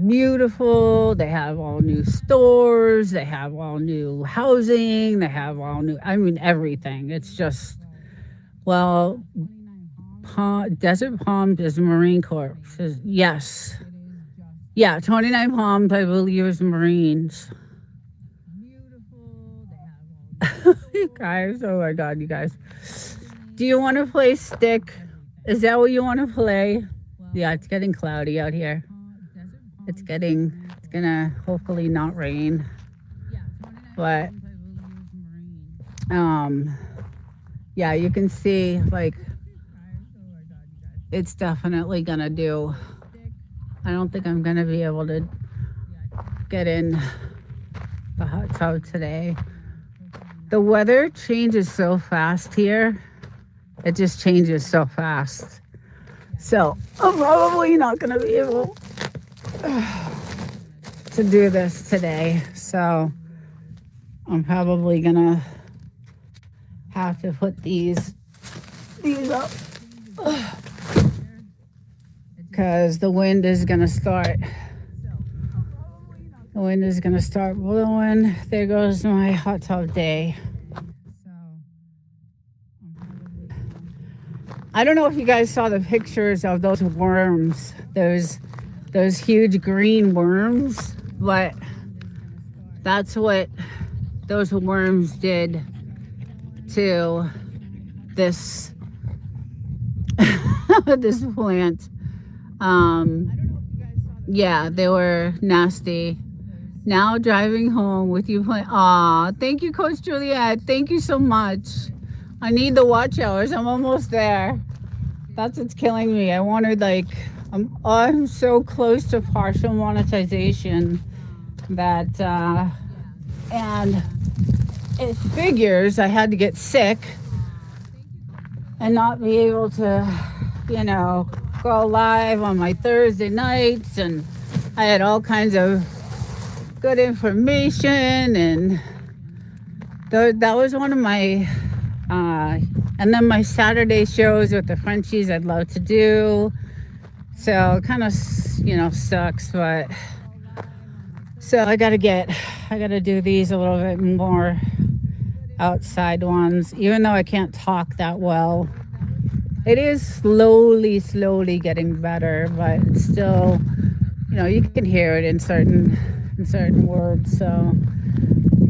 beautiful. They have all new stores. They have all new housing. They have all new, everything. It's just, well, Desert Palms is Marine Corps. Yes. Yeah, 29 Palms, I believe, is Marines. You guys, oh my God, you guys. Do you want to play stick? Is that what you want to play? Yeah, it's getting cloudy out here. It's gonna hopefully not rain. But, yeah, you can see, like, it's definitely gonna do. I don't think I'm gonna be able to get in the hot tub today. The weather changes so fast here. It just changes so fast. So I'm probably not gonna be able to do this today. So I'm probably gonna have to put these up because the wind is gonna start. The wind is gonna start blowing. There goes my hot tub day. I don't know if you guys saw the pictures of those worms, those huge green worms, but that's what those worms did to this this plant. Yeah, they were nasty. Now driving home with you playing. Aw, thank you, Coach Juliet. Thank you so much. I need the watch hours. I'm almost there. That's what's killing me. I wanted, like, I'm so close to partial monetization that, and it figures I had to get sick and not be able to, go live on my Thursday nights. And I had all kinds of good information, and that was one of my, and then my Saturday shows with the Frenchies I'd love to do. So it kind of, sucks, but so I gotta do these a little bit more outside ones, even though I can't talk that well. It is slowly getting better, but it's still, you can hear it in certain words. So,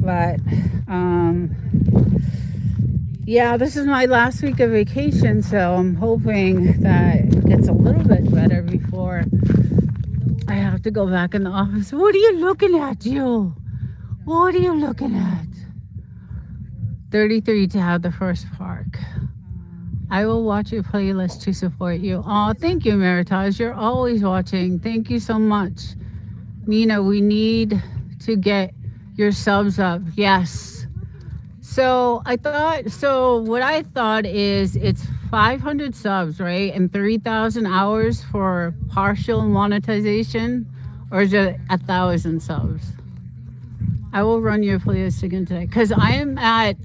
but, yeah, this is my last week of vacation, so I'm hoping that it gets a little bit better before I have to go back in the office. What are you looking at, Jill? What are you looking at? 33 to have the first park. I will watch your playlist to support you. Oh, thank you, Meritage. You're always watching. Thank you so much. Nina, we need to get your subs up. Yes. So what I thought is it's 500 subs, right? And 3,000 hours for partial monetization, or is it 1,000 subs? I will run your playlist again today because I'm at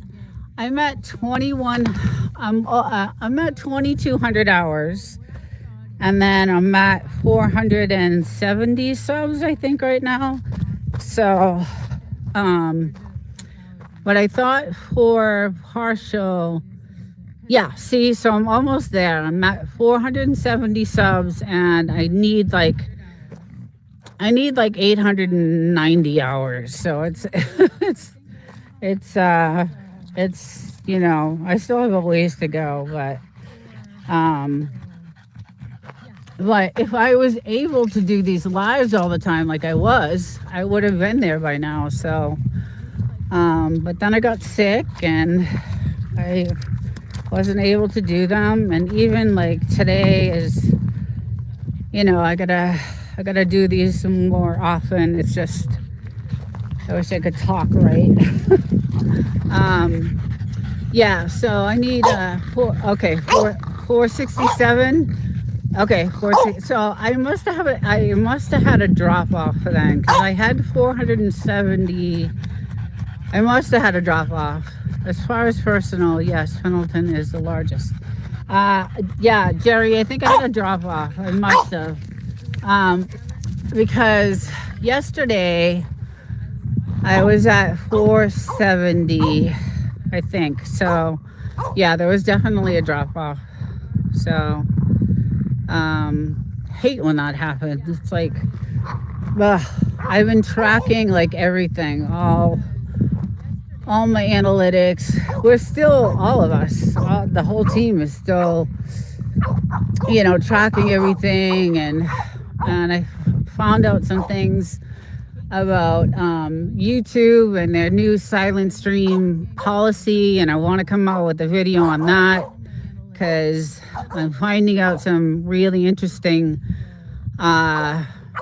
2,200 hours, and then I'm at 470 subs, I think, right now. So, but I thought for partial, yeah, see, so I'm almost there. I'm at 470 subs, and I need like 890 hours. So it's I still have a ways to go, um, but if I was able to do these lives all the time like I would have been there by now. So, but then I got sick and I wasn't able to do them. And even like today is, I gotta do these some more often. It's just, I wish I could talk right. um, yeah, so I need okay, 467. Okay, 460. So I must have had a drop off then because I had 470. I must have had a drop off. As far as personal, yes, Pendleton is the largest. Yeah, Jerry, I think I had a drop off. I must have. Because yesterday I was at 470, I think. So, yeah, there was definitely a drop off. So, hate when that happens. It's like, I've been tracking like everything, all my analytics. We're still, all of us, the whole team is still, tracking everything, and I found out some things about YouTube and their new silent stream policy, and I want to come out with a video on that because I'm finding out some really interesting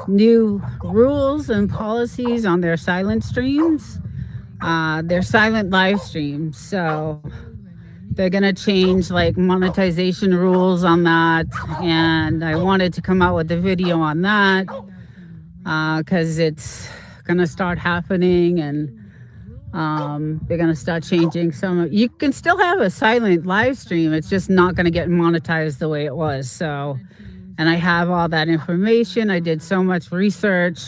new rules and policies on their silent streams, their silent live streams. So they're going to change like monetization rules on that, and I wanted to come out with a video on that because it's going to start happening, and they're going to start changing some. You can still have a silent live stream, it's just not going to get monetized the way it was. So, and I have all that information. I did so much research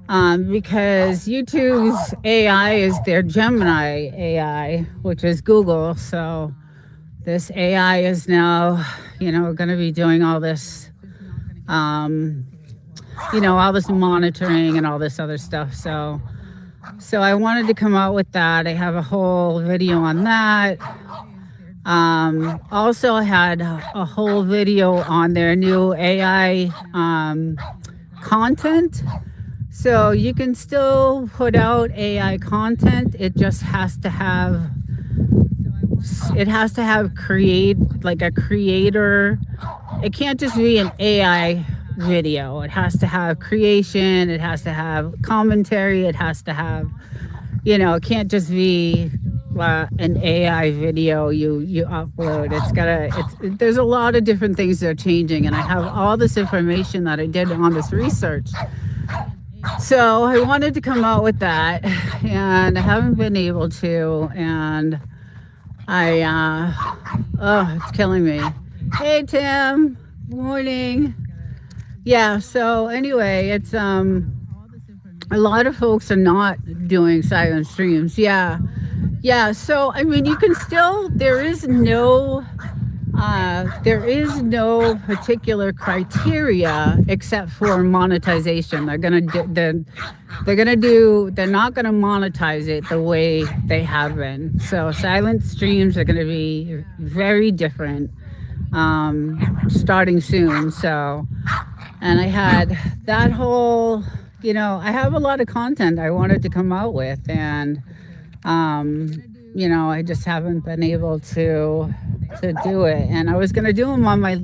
because YouTube's AI is their Gemini AI, which is Google. So this AI is now, going to be doing all this, all this monitoring and all this other stuff. So I wanted to come out with that. I have a whole video on that. Also, I had a whole video on their new AI content. So you can still put out AI content. It just has to have like a creator. It can't just be an AI video. It has to have creation. It has to have commentary. It has to have, it can't just be an AI video you upload. There's a lot of different things that are changing, and I have all this information that I did on this research. So I wanted to come out with that, and I haven't been able to, and it's killing me. Hey, Tim. Morning. Yeah, so anyway, it's a lot of folks are not doing silent streams. Yeah, so I mean, you can still, there is no particular criteria except for monetization. They're not gonna monetize it the way they have been. So silent streams are gonna be very different starting soon. So, and I had that whole, I have a lot of content I wanted to come out with, and I just haven't been able to do it. And I was going to do them on my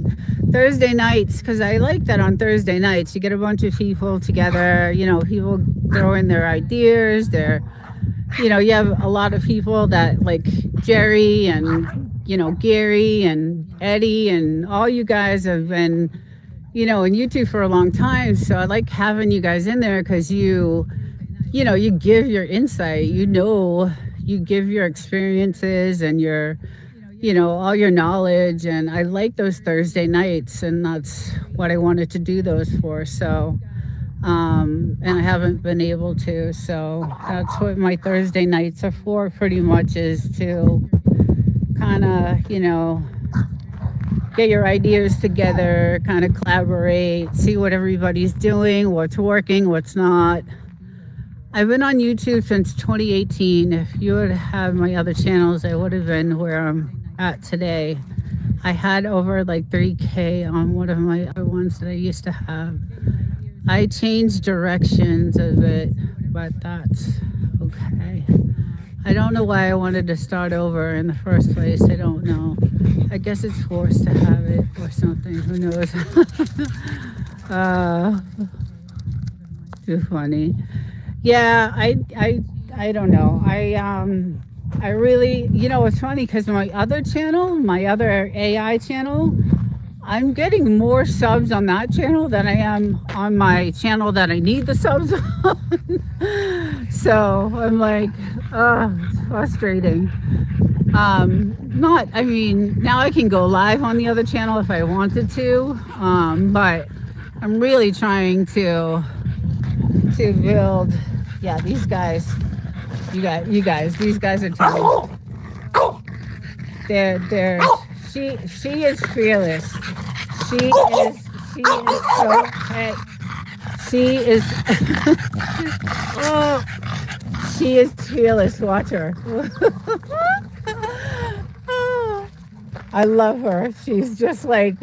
Thursday nights, because I like that on Thursday nights you get a bunch of people together, people throw in their ideas, you have a lot of people that like Jerry and Gary and Eddie, and all you guys have been in YouTube for a long time. So I like having you guys in there because you give your insight, you give your experiences and your all your knowledge, and I like those Thursday nights, and that's what I wanted to do those for. So and I haven't been able to, so that's what my Thursday nights are for, pretty much, is to kind of get your ideas together, kind of collaborate, see what everybody's doing, what's working, what's not. I've been on YouTube since 2018. If you would have my other channels, I would have been where I'm at today. I had over like 3K on one of my other ones that I used to have. I changed directions a bit, but that's okay. I don't know why I wanted to start over in the first place. I don't know. I guess it's forced to have it or something. Who knows? uh, Too funny. Yeah, I don't know. I really, it's funny because my other channel, my other AI channel, I'm getting more subs on that channel than I am on my channel that I need the subs on. So I'm like, it's frustrating. I mean, now I can go live on the other channel if I wanted to, but I'm really trying to build. Yeah, these guys, these guys are telling. They're she is fearless. She is so hey. She is oh, she is fearless. Watch her. I love her. She's just like,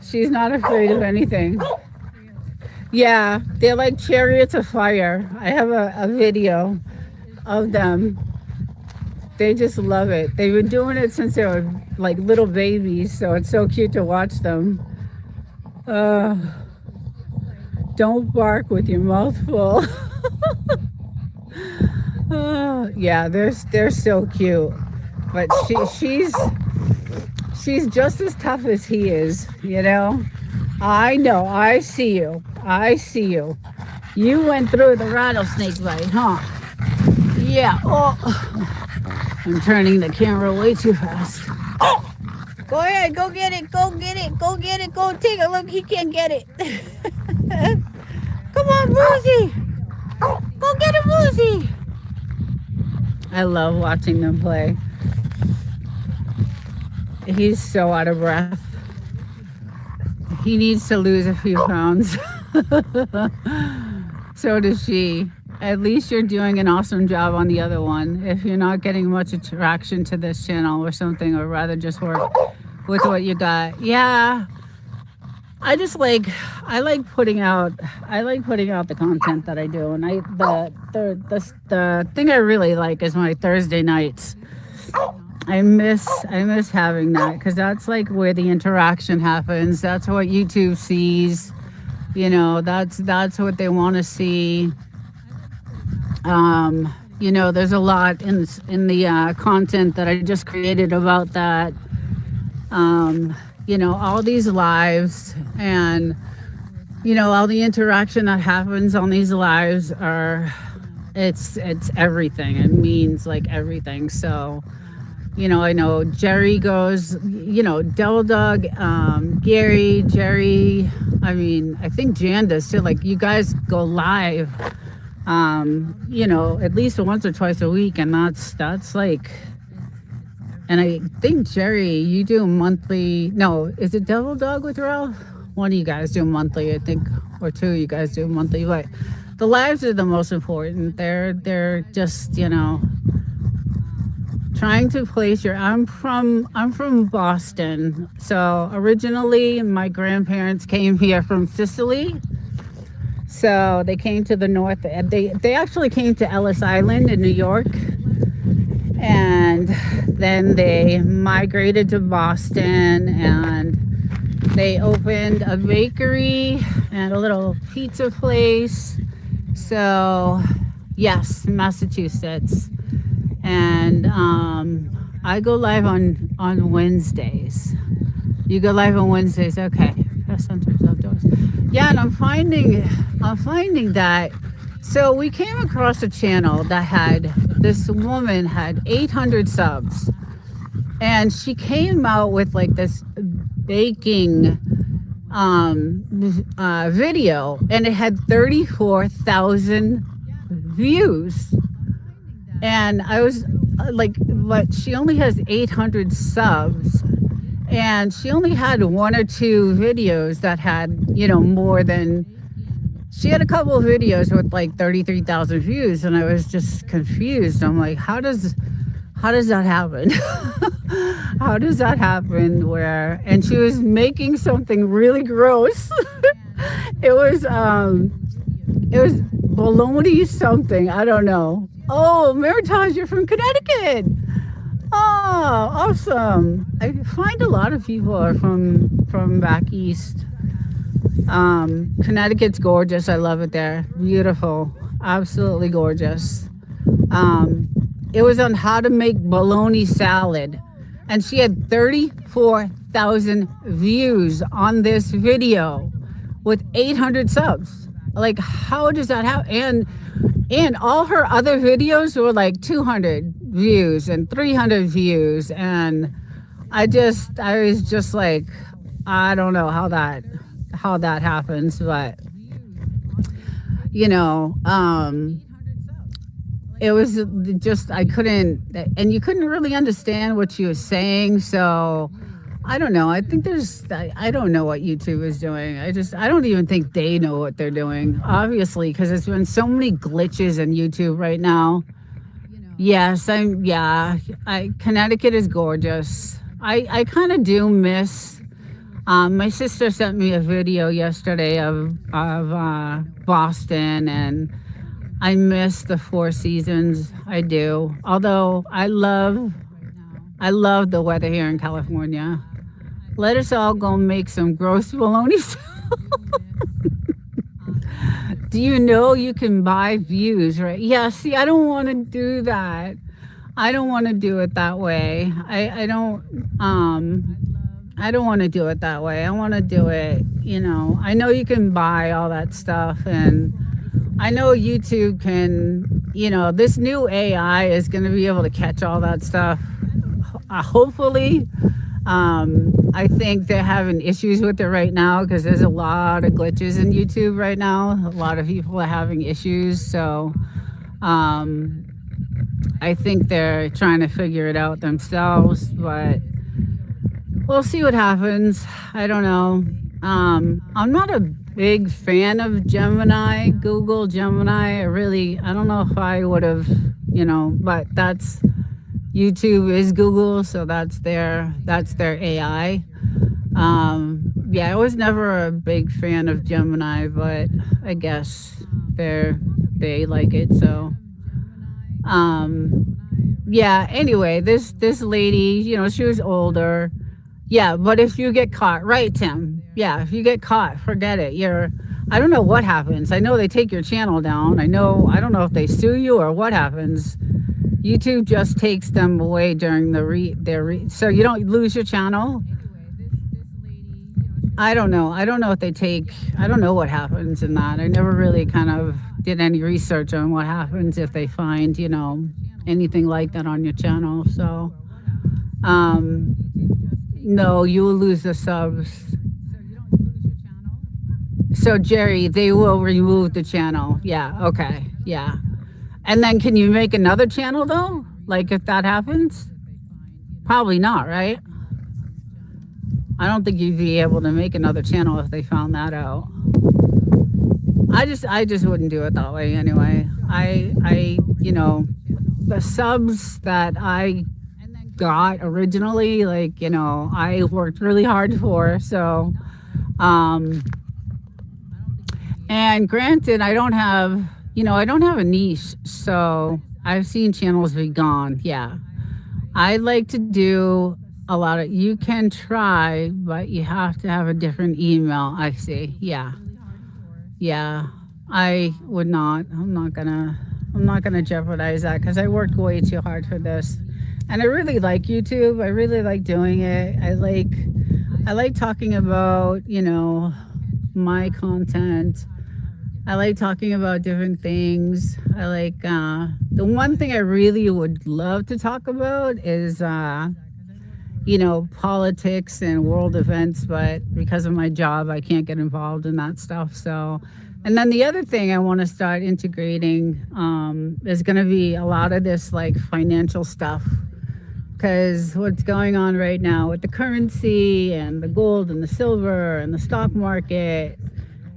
she's not afraid of anything. Yeah, they're like chariots of fire. I have a video of them. They just love it. They've been doing it since they were like little babies, so it's so cute to watch them. Don't bark with your mouth full. Yeah, they're so cute. But she's just as tough as he is, I know, I see you. You went through the rattlesnake bite, huh? Yeah. Oh, I'm turning the camera way too fast. Go ahead, go get it, go take a look. He can't get it. Come on, Boozy. Go get it, Boozy. I love watching them play. He's so out of breath. He needs to lose a few pounds. So does she. At least you're doing an awesome job on the other one. If you're not getting much attraction to this channel or something, or rather just work with what you got. Yeah. I like putting out the content that I do, and the thing I really like is my Thursday nights. I miss having that, because that's like where the interaction happens. That's what YouTube sees. That's what they want to see. There's a lot in the content that I just created about that. All these lives and all the interaction that happens on these lives it's everything. It means like everything. So I know Jerry goes, Devil Dog, Gary, Jerry, I think Jan does too. Like, you guys go live at least once or twice a week, and that's like, and I think Jerry, you do monthly. No, is it Devil Dog with Ralph? One of you guys do monthly, I think, or two of you guys do monthly. But the lives are the most important. They're just trying to place your. I'm from Boston, so originally my grandparents came here from Sicily. So they came to the north, and they actually came to Ellis Island in New York, and then they migrated to Boston, and they opened a bakery and a little pizza place. So yes, Massachusetts. And I go live on Wednesdays. You go live on Wednesdays, okay. Sometimes outdoors. Yeah, and I'm finding that. So we came across a channel that this woman had 800 subs, and she came out with like this baking video, and it had 34,000 views. And I was like, but she only has 800 subs, and she only had one or two videos that had, more than She had a couple of videos with like 33,000 views, and I was just confused. I'm like, how does that happen? How does that happen? And she was making something really gross. it was um, it was bologna something. I don't know. Oh, Meritage, you're from Connecticut. Oh, awesome! I find a lot of people are from back east. Connecticut's gorgeous. I love it there. Beautiful. Absolutely gorgeous. Um, it was on how to make bologna salad. And she had 34,000 views on this video with 800 subs. Like, how does that happen? And all her other videos were like 200 views and 300 views. And I was just like, I don't know how that happens, but you know, it was just I couldn't, and you couldn't really understand what she was saying. So I don't know. I think I don't know what YouTube is doing. I don't even think they know what they're doing, obviously, because there's been so many glitches in YouTube right now. Yes, Connecticut is gorgeous. I kind of do miss. My sister sent me a video yesterday of Boston, and I miss the Four Seasons. I do. Although I love the weather here in California. Let us all go make some gross bologna. Do you know you can buy views, right? Yeah, see, I don't want to do that. I don't want to do it that way. I don't want to do it that way. I want to do it, I know you can buy all that stuff, and I know YouTube can, this new AI is going to be able to catch all that stuff. Hopefully. I think they're having issues with it right now because there's a lot of glitches in YouTube right now. A lot of people are having issues. So I think they're trying to figure it out themselves, but we'll see what happens. I don't know. I'm not a big fan of Google Gemini. I don't know if I would have, but YouTube is Google, so that's their AI. I was never a big fan of Gemini, but I guess they like it. So anyway, this lady, she was older. Yeah, but if you get caught, right, Tim? Yeah, if you get caught, forget it. I don't know what happens. I know they take your channel down. I don't know if they sue you or what happens. YouTube just takes them away during so you don't lose your channel. I don't know. I don't know what happens in that. I never really kind of did any research on what happens if they find, anything like that on your channel. So, no, you will lose the subs. So, Jerry, they will remove the channel. Yeah, okay, yeah. And then can you make another channel, though? Like, if that happens? Probably not, right? I don't think you'd be able to make another channel if they found that out. I just wouldn't do it that way anyway. The subs that I got originally, I worked really hard for. So, and granted, I don't have a niche, so I've seen channels be gone. Yeah. I like to do a lot of, you can try, but you have to have a different email. I see. Yeah. Yeah. I'm not gonna jeopardize that because I worked way too hard for this. And I really like YouTube. I really like doing it. I like talking about, my content. I like talking about different things. I like, the one thing I really would love to talk about is, politics and world events, but because of my job, I can't get involved in that stuff. So, and then the other thing I want to start integrating, is going to be a lot of this like financial stuff, because what's going on right now with the currency and the gold and the silver and the stock market,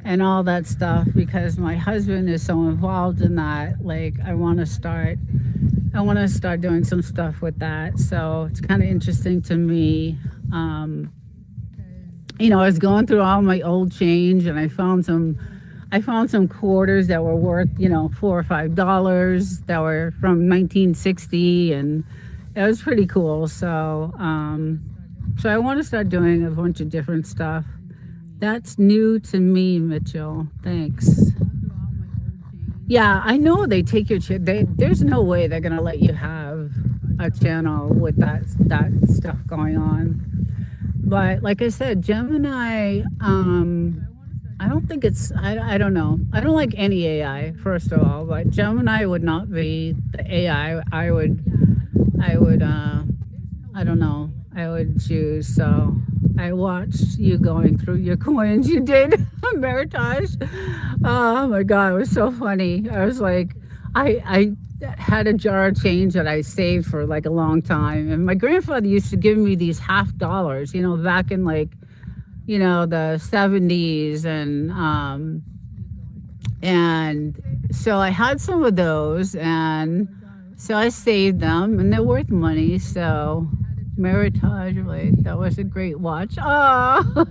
and all that stuff because my husband is so involved in that. Like I want to start doing some stuff with that. So it's kind of interesting to me. Um, I was going through all my old change and I found some quarters that were worth, $4 or $5 that were from 1960, and it was pretty cool. So I want to start doing a bunch of different stuff. That's new to me, Mitchell. Thanks. Yeah, I know they take your there's no way they're gonna let you have a channel with that stuff going on. But like I said, Gemini, I don't think I don't know. I don't like any AI, first of all, but Gemini would not be the AI I would I don't know, I would choose. So I watched you going through your coins. You did, Meritage. Oh my God, it was so funny. I was like, I had a jar of change that I saved for like a long time. And my grandfather used to give me these $50, back in like, the 70s. And so I had some of those, and so I saved them, and they're worth money. So Meritage, like, that was a great watch. Oh,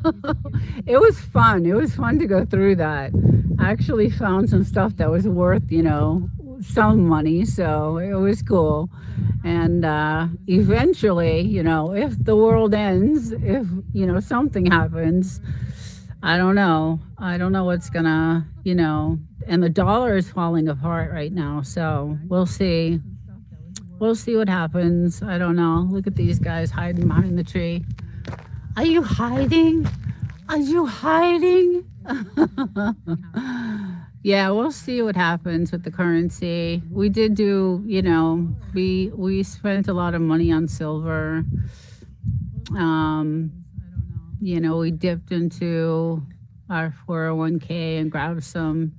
it was fun. It was fun to go through that. I actually found some stuff that was worth, some money. So it was cool. And eventually, if the world ends, if, something happens, I don't know. I don't know what's gonna, and the dollar is falling apart right now. So we'll see. We'll see what happens. I don't know. Look at these guys hiding behind the tree. Are you hiding? Are you hiding? Yeah, we'll see what happens with the currency. We did do, we spent a lot of money on silver. Um, we dipped into our 401k and grabbed some,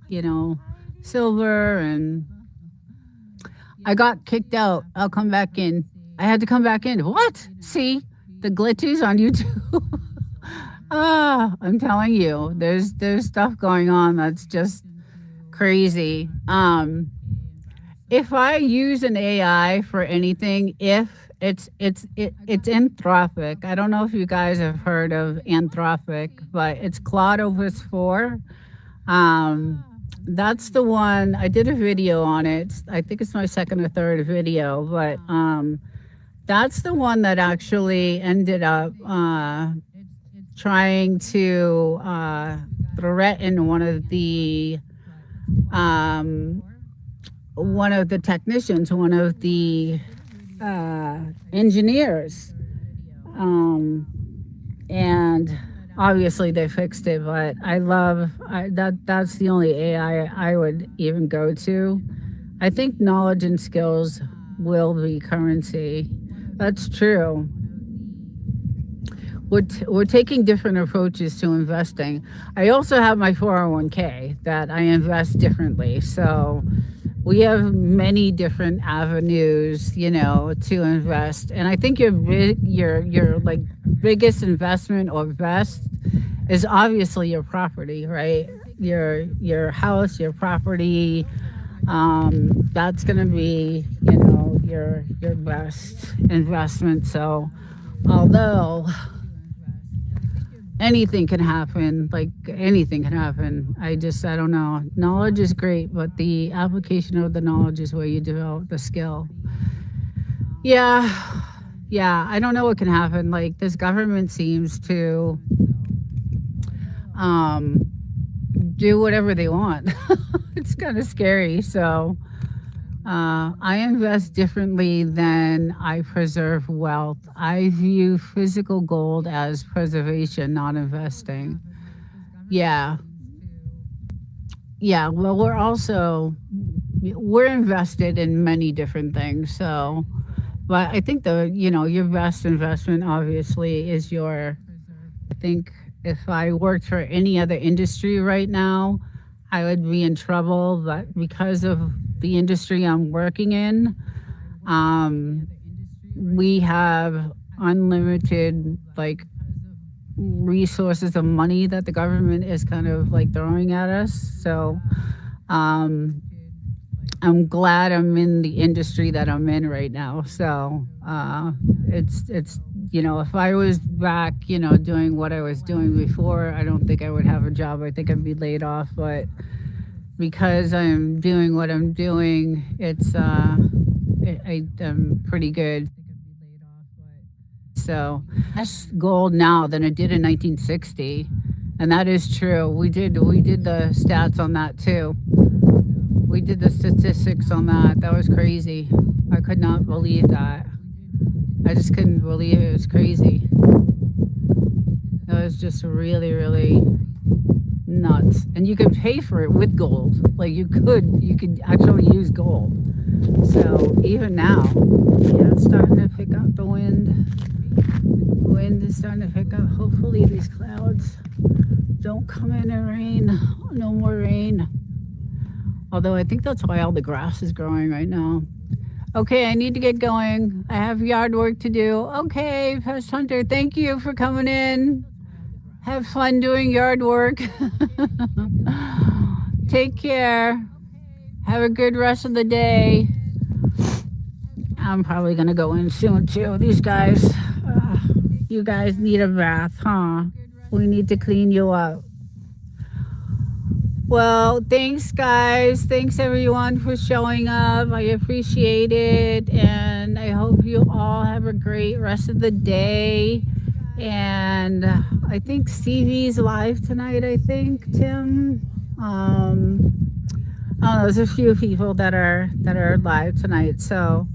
silver, and I got kicked out. I'll come back in. I had to come back in. What? See the glitches on YouTube? I'm telling you, there's stuff going on that's just crazy. If I use an AI for anything, if it's Anthropic. I don't know if you guys have heard of Anthropic, but it's Claude Opus 4. Um, that's the one. I did a video on it. I think it's my second or third video, but that's the one that actually ended up trying to threaten um, one of the technicians, one of the engineers, and obviously they fixed it. But that's the only AI I would even go to. I think knowledge and skills will be currency. That's true. We're taking different approaches to investing. I also have my 401k that I invest differently. So we have many different avenues, to invest. And I think your like biggest investment or best is obviously your property, right? Your house, your property. That's gonna be, your best investment. So although anything can happen, like anything can happen, I don't know. Knowledge is great, but the application of the knowledge is where you develop the skill. Yeah, yeah, I don't know what can happen. Like, this government seems to um do whatever they want. It's kind of scary. So I invest differently than I preserve wealth. I view physical gold as preservation, not investing. Yeah. Yeah. Well, we're invested in many different things. So, but I think your best investment obviously is I think if I worked for any other industry right now, I would be in trouble. But because of the industry I'm working in, we have unlimited, like, resources of money that the government is kind of like throwing at us. So um, I'm glad I'm in the industry that I'm in right now. So it's if I was back, doing what I was doing before, I don't think I would have a job. I think I'd be laid off. But because I'm doing what I'm doing, I'm pretty good. So less gold now than it did in 1960, and that is true. We did the stats on that too. We did the statistics on that. That was crazy. I could not believe that. I just couldn't believe it. It was crazy. It was just really, really nuts. And you could pay for it with gold. Like you could actually use gold. So even now, yeah, it's starting to pick up the wind. The wind is starting to pick up. Hopefully these clouds don't come in and rain. No more rain. Although I think that's why all the grass is growing right now. Okay, I need to get going. I have yard work to do. Okay, Pest Hunter, thank you for coming in. Have fun doing yard work. Take care. Have a good rest of the day. I'm probably going to go in soon too. These guys, you guys need a bath, huh? We need to clean you up. Well, thanks, guys. Thanks, everyone, for showing up. I appreciate it. And I hope you all have a great rest of the day. And I think Stevie's live tonight, I think, Tim. I don't know, there's a few people that are live tonight. So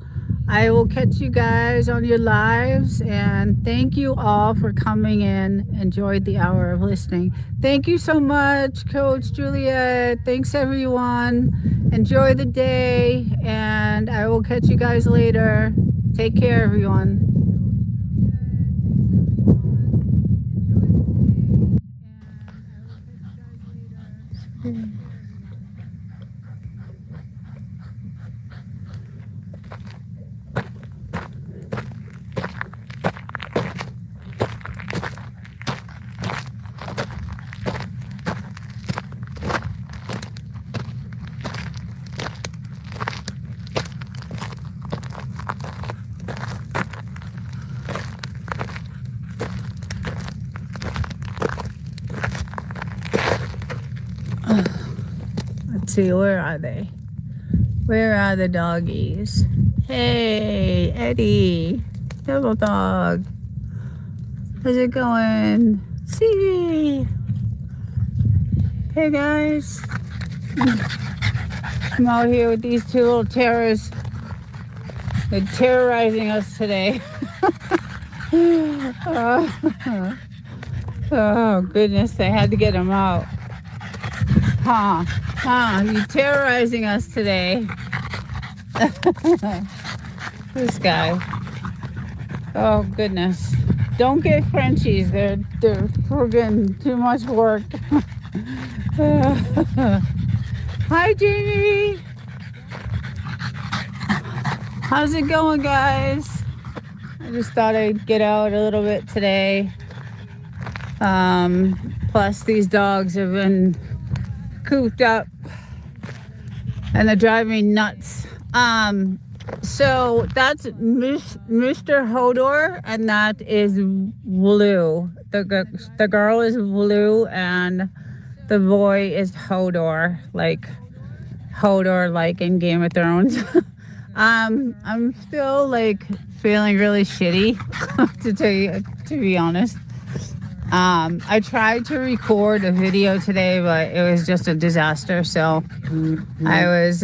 I will catch you guys on your lives, and thank you all for coming in. Enjoyed the hour of listening. Thank you so much, Coach Juliet. Thanks, everyone. Enjoy the day, and I will catch you guys later. Take care, everyone. Let's see, where are they? Where are the doggies? Hey, Eddie, double dog. How's it going? See? Hey, guys. I'm out here with these two little terrors. They're terrorizing us today. Oh, goodness, I had to get them out. You're terrorizing us today. This guy. Oh, goodness. Don't get Frenchies. They're friggin' too much work. Hi, Jamie. How's it going, guys? I just thought I'd get out a little bit today. Plus, these dogs have been cooped up and they're driving me nuts. So that's Mr. Hodor, and that is Blue. The girl is Blue and the boy is Hodor, like in Game of Thrones. I'm still like feeling really shitty to be honest. I tried to record a video today, but it was just a disaster. So I was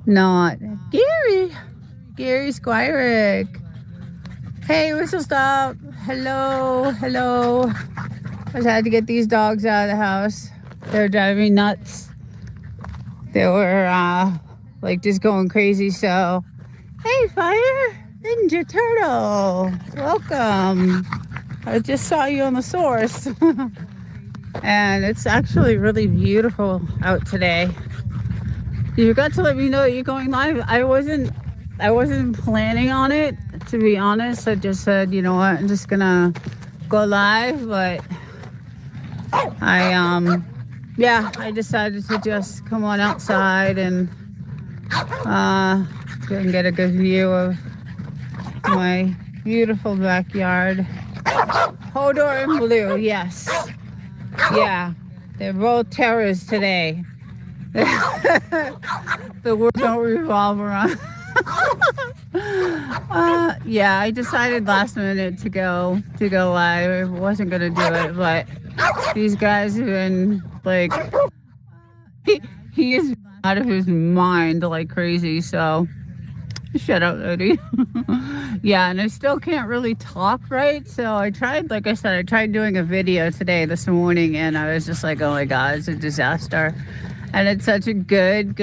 not. Gary Squirick. Hey, Whistle Stop. Hello. I just had to get these dogs out of the house. They're driving me nuts. They were like just going crazy. So, hey, Fire Ninja Turtle, welcome. I just saw you on the source. And it's actually really beautiful out today. You forgot to let me know that you're going live. I wasn't planning on it, to be honest. I just said, you know what, I'm just gonna go live, but I decided to just come on outside and get a good view of my beautiful backyard. Hodor and Blue, yes. Yeah, they're both terrors today. The world don't revolve around. Yeah, I decided last minute to go live. I wasn't gonna do it, but these guys have been like, he is out of his mind like crazy. So shut up, Odie. Yeah, and I still can't really talk right. So I tried, like I said, I tried doing a video today, this morning, and I was just like, oh my God, it's a disaster. And it's such a good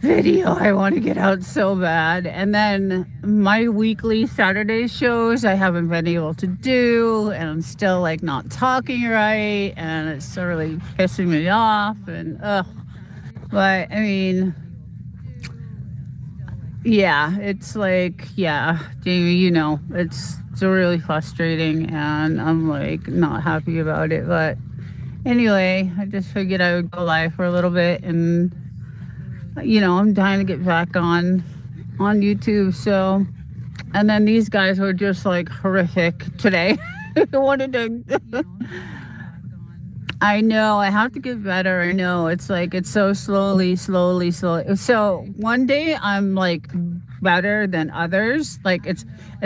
video I want to get out so bad. And then my weekly Saturday shows I haven't been able to do, and I'm still like not talking right, and it's really pissing me off. And but I mean, yeah, it's like, yeah, Jamie, you know, it's really frustrating, and I'm like not happy about it. But anyway, I just figured I would go live for a little bit, and you know, I'm dying to get back on YouTube. So, and then these guys were just like horrific today. I wanted to. I know, I have to get better. I know, it's like, it's so slowly. So one day I'm like better than others. Like it's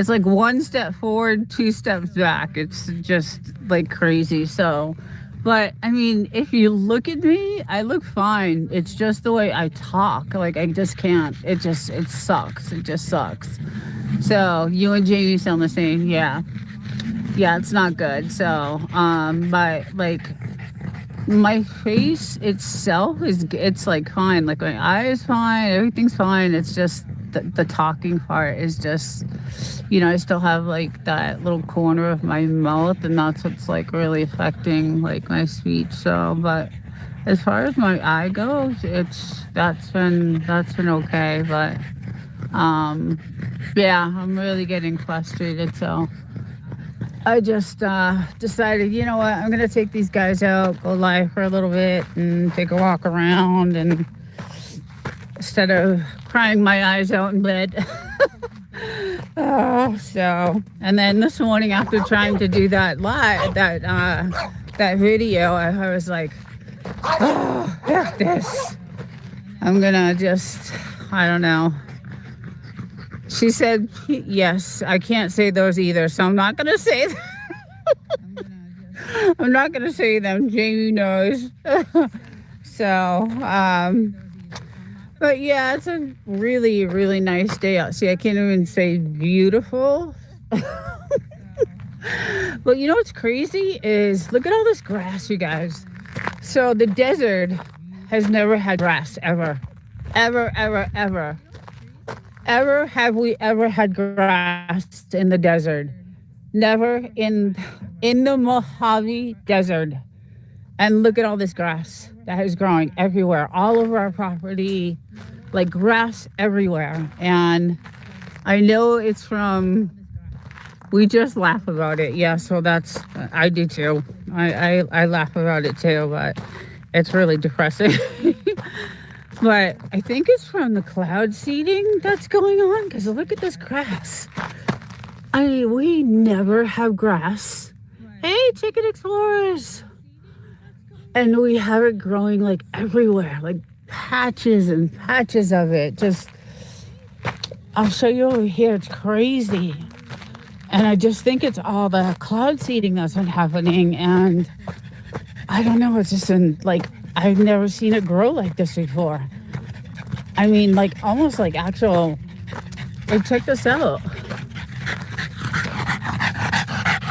like one step forward, two steps back. It's just like crazy. So, but I mean, if you look at me, I look fine. It's just the way I talk. Like I just can't. It sucks. It just sucks. So you and Jamie sound the same. Yeah, it's not good. So, but like, my face itself it's like fine, like my eye is fine, everything's fine. It's just the talking part is just, you know, I still have like that little corner of my mouth, and that's what's like really affecting like my speech. So, but as far as my eye goes, that's been okay. But yeah, I'm really getting frustrated. So I just decided, you know what, I'm going to take these guys out, go live for a little bit, and take a walk around, and instead of crying my eyes out in bed. So, and then this morning after trying to do that live, that video, I was like, oh, F this. I'm going to just, I don't know. She said, yes, I can't say those either, so I'm not going to say them. I'm not going to say them. Jamie knows. So, but yeah, it's a really, really nice day out. See, I can't even say beautiful. But you know what's crazy is, look at all this grass, you guys. So the desert has never had grass, ever. Ever have we ever had grass in the desert? Never in the Mojave Desert. And look at all this grass that is growing everywhere, all over our property, like grass everywhere. And I know it's from, we just laugh about it. Yeah, so that's, I do too. I laugh about it too, but it's really depressing. But I think it's from the cloud seeding that's going on, because look at this grass. I mean, we never have grass. Hey, Chicken Explorers. And we have it growing like everywhere, like patches and patches of it. Just, I'll show you over here. It's crazy. And I just think it's all the cloud seeding that's been happening. And I don't know, it's just like, I've never seen it grow like this before. I mean, like almost like actual, like check this out.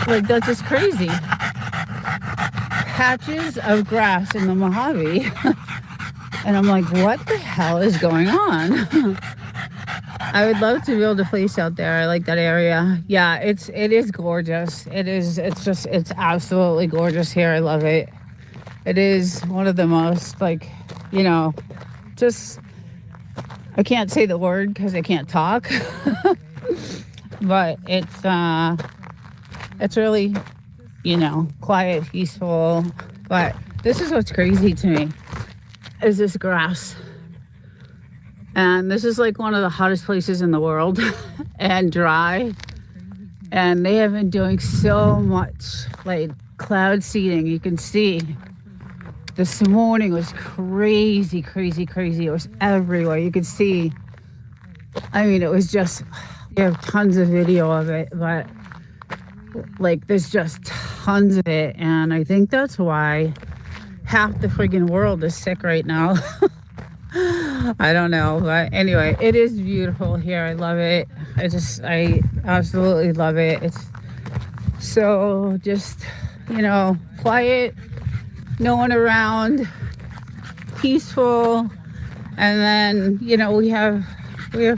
Like that's just crazy. Patches of grass in the Mojave. And I'm like, what the hell is going on? I would love to build a place out there. I like that area. Yeah, it is gorgeous. It's absolutely gorgeous here. I love it. It is one of the most, like, you know, just, I can't say the word because I can't talk. But it's It's really, quiet, peaceful. But this is what's crazy to me, is this grass. And this is like one of the hottest places in the world and dry. And they have been doing so much like cloud seeding. You can see this morning was crazy, crazy, crazy. It was everywhere. You could see, it was just, we have tons of video of it, but like there's just tons of it. And I think that's why half the friggin' world is sick right now. I don't know, but anyway, it is beautiful here. I love it. I absolutely love it. It's so just, quiet, no one around, peaceful. And then, we have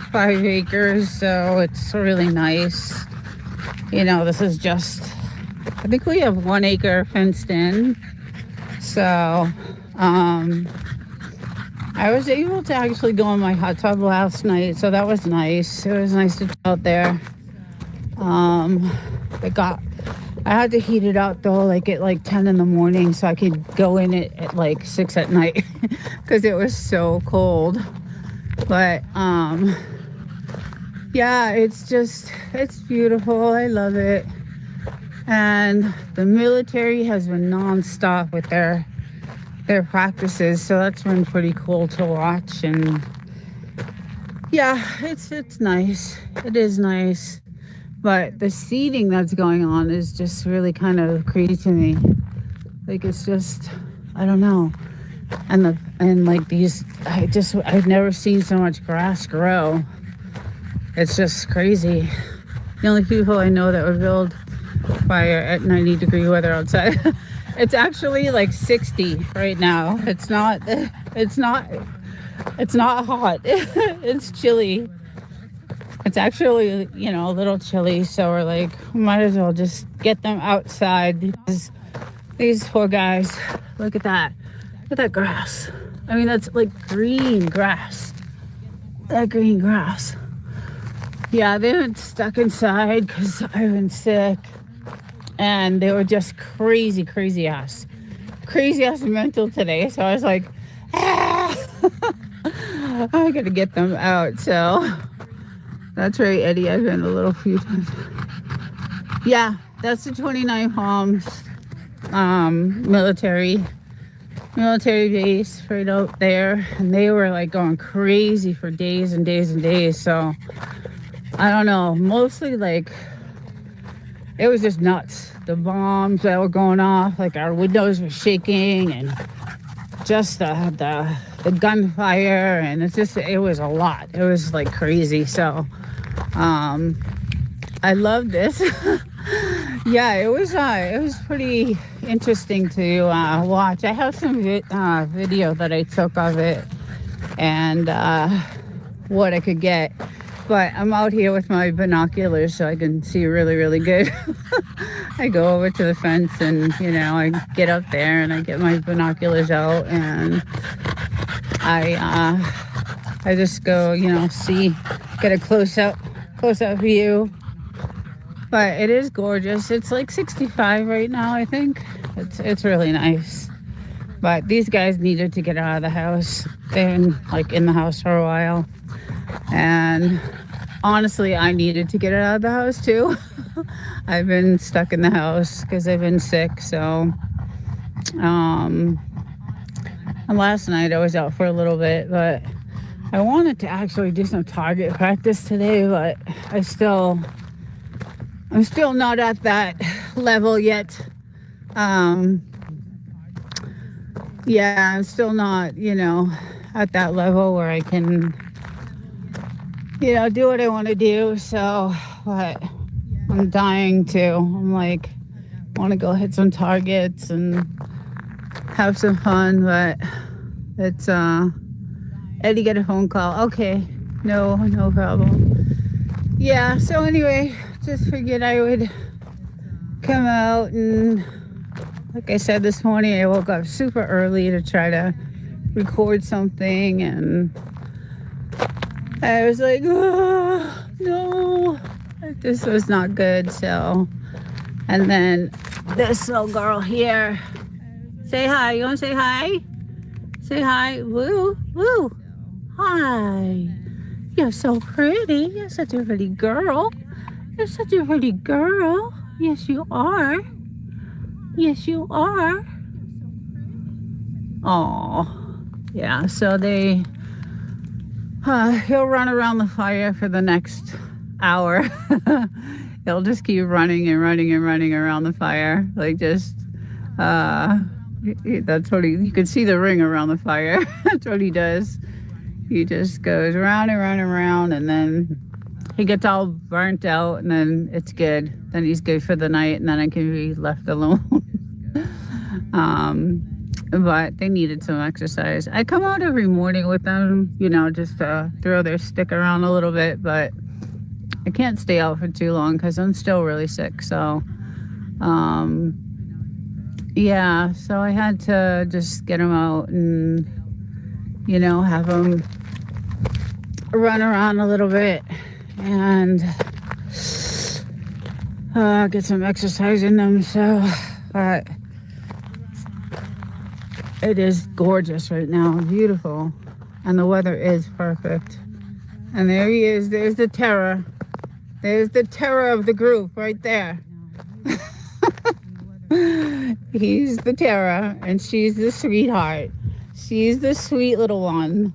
5 acres, so it's really nice. This is just, I think we have 1 acre fenced in. So, I was able to actually go in my hot tub last night, so that was nice. It was nice to chill out there. I had to heat it up though, like at like 10 in the morning, so I could go in it at like 6 at night because it was so cold. But yeah, it's beautiful. I love it. And the military has been nonstop with their practices, so that's been pretty cool to watch. And yeah, it's nice. It is nice. But the seeding that's going on is just really kind of crazy to me. Like, it's just, I don't know. And like these, I've never seen so much grass grow. It's just crazy. The only people I know that would build fire at 90-degree weather outside. It's actually like 60 right now. It's not hot. It's chilly. It's actually, a little chilly, so we're like, might as well just get them outside because these poor guys, look at that grass. That's like green grass. That green grass. Yeah, they've been stuck inside because I've been sick, and they were just crazy ass mental today. So I was like, I gotta get them out. So that's right, Eddie. I've been a little few times. Yeah, that's the 29 Palms military base right out there, and they were like going crazy for days and days and days. So I don't know, mostly like it was just nuts. The bombs that were going off, like our windows were shaking, and just the gunfire, and it was a lot. It was like crazy. So I love this. Yeah, it was pretty interesting to watch. I have some video that I took of it and what I could get, but I'm out here with my binoculars so I can see really, really good. I go over to the fence and I get up there and I get my binoculars out and I just go get a close up view. But it is gorgeous. It's like 65 right now, I think. It's really nice. But these guys needed to get out of the house. They've been like in the house for a while. And honestly, I needed to get out of the house too. I've been stuck in the house because I've been sick. So and last night I was out for a little bit, but I wanted to actually do some target practice today, but I'm still not at that level yet. Yeah, I'm still not, at that level where I can, do what I want to do. So, but I'm dying to. I'm like, want to go hit some targets and have some fun, but it's, Eddie get a phone call. Okay, no problem. Yeah, so anyway, just figured I would come out, and like I said this morning, I woke up super early to try to record something, and I was like, oh, no, this was not good. So And then this little girl here. Say hi. You want to say hi? Say hi. Woo, woo. Hi. You're so pretty. You're such a pretty girl. You're such a pretty girl. Yes, you are. Yes, you are. Oh, yeah. So he'll run around the fire for the next hour. He'll just keep running and running and running around the fire. Like just, that's what you can see the ring around the fire. That's what he does. He just goes around and around and around, and then he gets all burnt out, and then it's good. Then he's good for the night, and then I can be left alone. But they needed some exercise. I come out every morning with them, just to throw their stick around a little bit, but I can't stay out for too long because I'm still really sick. So, yeah, so I had to just get them out and, have them run around a little bit and get some exercise in them. So, but it is gorgeous right now, beautiful, and the weather is perfect. And there he is. There's the terror. There's the terror of the group right there. He's the terror, and she's the sweetheart. She's the sweet little one.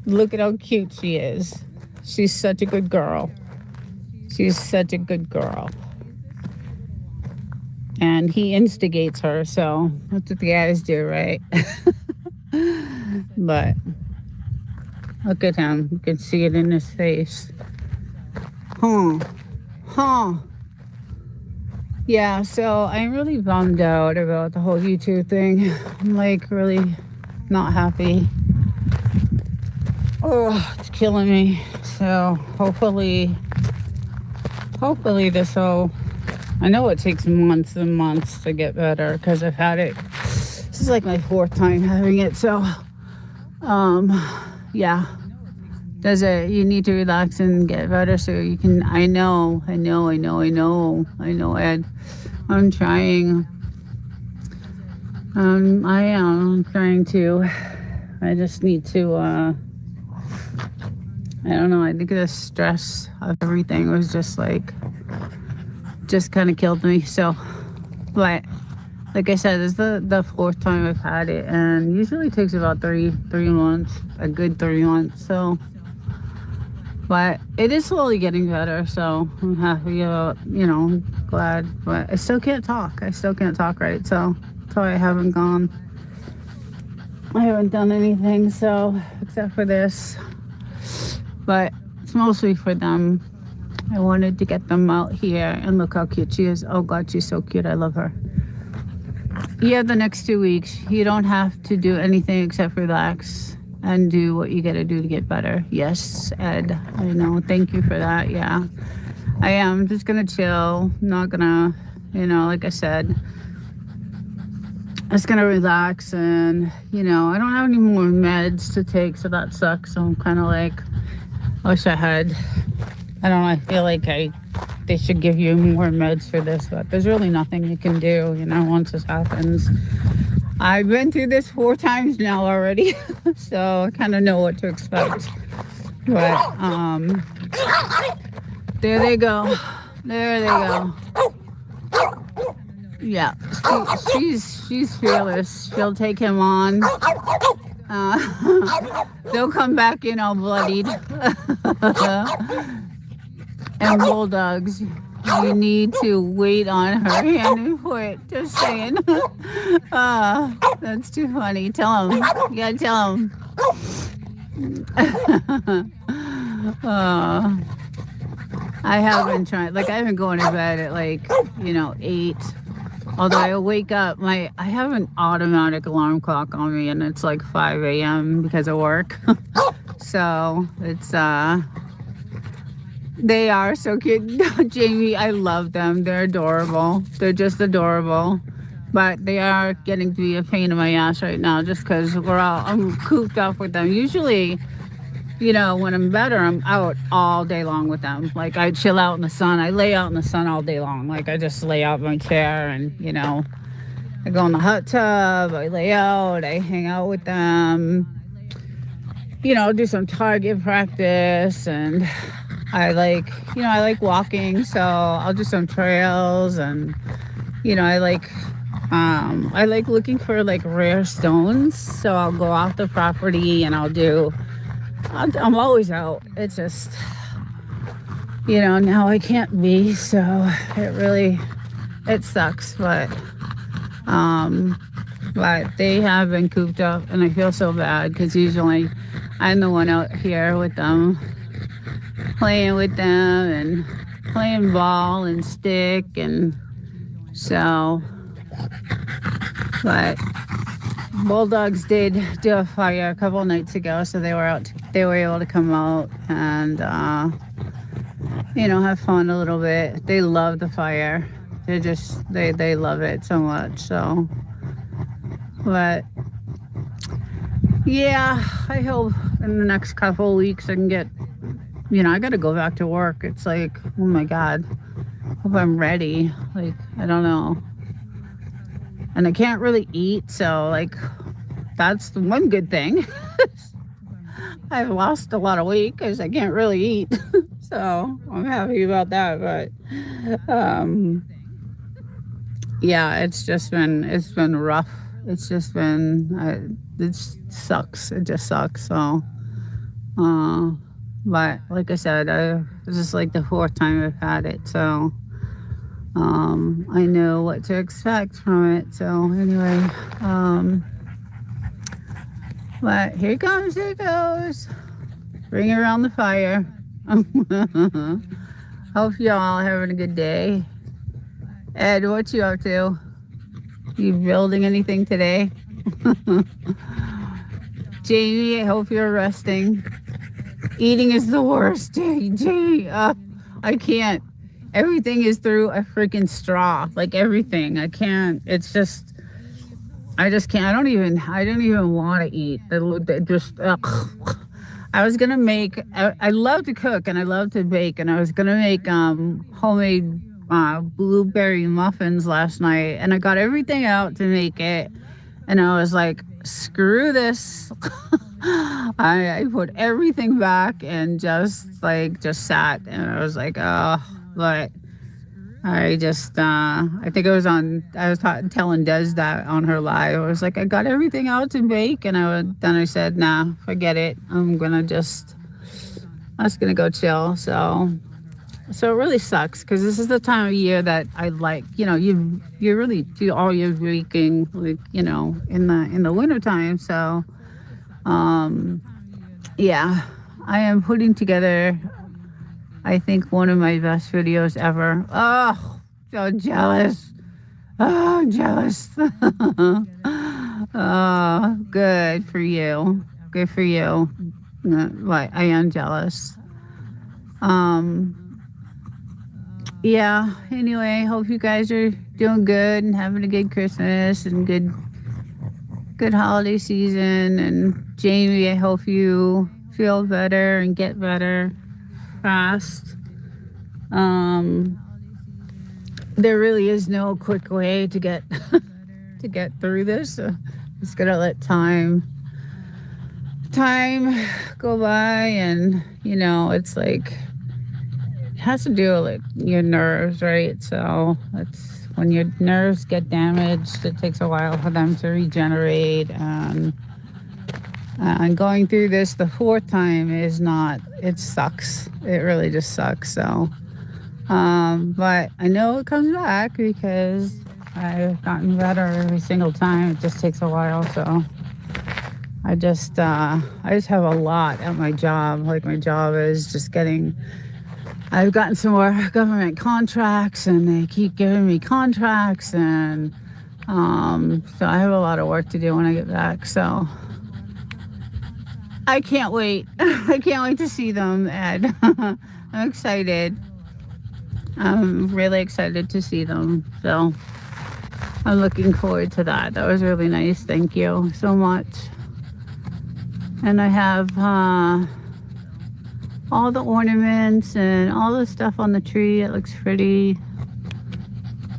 Look at how cute she is. She's such a good girl. She's such a good girl. And he instigates her, so that's what the guys do, right? But look at him. You can see it in his face. Huh. Yeah, so I'm really bummed out about the whole YouTube thing. I'm like really not happy. Oh, it's killing me. So hopefully this will, I know it takes months and months to get better because I've had it. This is like my 4th time having it. So, yeah. You need to relax and get better so you can, I know, Ed. I'm trying. I'm trying to. I just need to, I don't know. I think the stress of everything was just kind of killed me. So, but like I said, this is the 4th time I've had it, and usually it takes about 3 months, a good 3 months. So, but it is slowly getting better. So I'm happy about, glad, but I still can't talk. Right. So that's why I haven't done anything. So except for this, but it's mostly for them. I wanted to get them out here, and look how cute she is. Oh God, she's so cute. I love her. Yeah, the next 2 weeks, you don't have to do anything except relax and do what you gotta do to get better. Yes, Ed, I know. Thank you for that. Yeah, I am just gonna chill. Not gonna, like I said, just gonna relax, and I don't have any more meds to take, so that sucks. So I'm kind of like, I wish I had. I don't know. I feel like they should give you more meds for this, but there's really nothing you can do, once this happens. I've been through this 4 times now already, so I kind of know what to expect. But there they go. Yeah, she's fearless. She'll take him on. They'll come back in all bloodied. And bulldogs, you need to wait on her hand and foot. Just saying. That's too funny. Tell him. You gotta tell him. I have been trying. Like, I've been going to bed at 8. Although I wake up, I have an automatic alarm clock on me, and it's like 5 a.m. because of work. So it's they are so cute. Jamie, I love them. They're adorable. They're just adorable. But they are getting to be a pain in my ass right now just because I'm cooped up with them. Usually you know, when I'm better, I'm out all day long with them. Like I chill out in the sun. I lay out in the sun all day long. Like I just lay out in my chair and, you know, I go in the hot tub, I lay out, I hang out with them, you know, do some target practice. And I like, you know, I like walking. So I'll do some trails and, you know, I like looking for like rare stones. So I'll go off the property and I'm always out. It's just, you know, now I can't be, so it sucks, but they have been cooped up and I feel so bad because usually I'm the one out here with them, playing with them and playing ball and stick and so, but Bulldogs did do a fire a couple nights ago, so they were able to come out and, you know, have fun a little bit. They love the fire. They love it so much, so, but, yeah, I hope in the next couple of weeks I can get, you know, I gotta go back to work. It's like, oh my God, hope I'm ready. Like, I don't know. And I can't really eat, so like that's the one good thing. I've lost a lot of weight because I can't really eat. So I'm happy about that. But yeah, it's been rough. It's just been it sucks. It just sucks. So but like I said, this is like the fourth time I've had it, so I know what to expect from it. So anyway, but here it goes. Bring it around the fire. Hope y'all having a good day. Ed, what you up to? You building anything today? Jamie, I hope you're resting. Eating is the worst. Jamie, I can't. Everything is through a freaking straw. Like everything. I can't. It's just, I just can't. I don't even want to eat. I was gonna make. I love to cook and I love to bake, and I was gonna make homemade blueberry muffins last night, and I got everything out to make it, and I was like, screw this. I put everything back and just sat, and I was like, oh. But I just, I think I was telling Des that on her live. I was like, I got everything out to bake, and then I said, nah, forget it. I'm just gonna go chill. So it really sucks because this is the time of year that I like, you know, you really do all your baking, like, you know, in the winter time. So, yeah, I am putting together, I think, one of my best videos ever. Oh, so jealous. Oh, I'm jealous. Oh, good for you. Good for you. But I am jealous. Yeah, anyway, hope you guys are doing good and having a good Christmas and good holiday season. And Jamie, I hope you feel better and get better fast. There really is no quick way to get through this. So just gotta let time go by, and you know, it's like it has to do with your nerves, right? So it's when your nerves get damaged, it takes a while for them to regenerate, and going through this the fourth time it sucks. It really just sucks. So, but I know it comes back because I've gotten better every single time. It just takes a while. So I just have a lot at my job. Like my job is just I've gotten some more government contracts, and they keep giving me contracts, and so I have a lot of work to do when I get back. So I can't wait. I can't wait to see them, Ed. I'm excited. I'm really excited to see them. So I'm looking forward to that. That was really nice. Thank you so much. And I have all the ornaments and all the stuff on the tree. It looks pretty.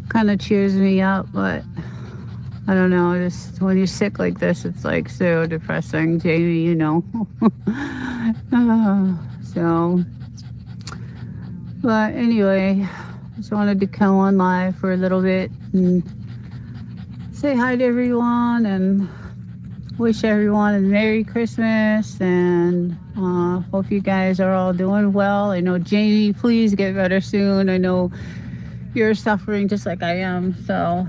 Kind of cheers me up, but I don't know. Just when you're sick like this, it's like so depressing, Jamie. You know. So, but anyway, just wanted to come on live for a little bit and say hi to everyone and wish everyone a Merry Christmas, and hope you guys are all doing well. I know, Jamie, please get better soon. I know you're suffering just like I am, so,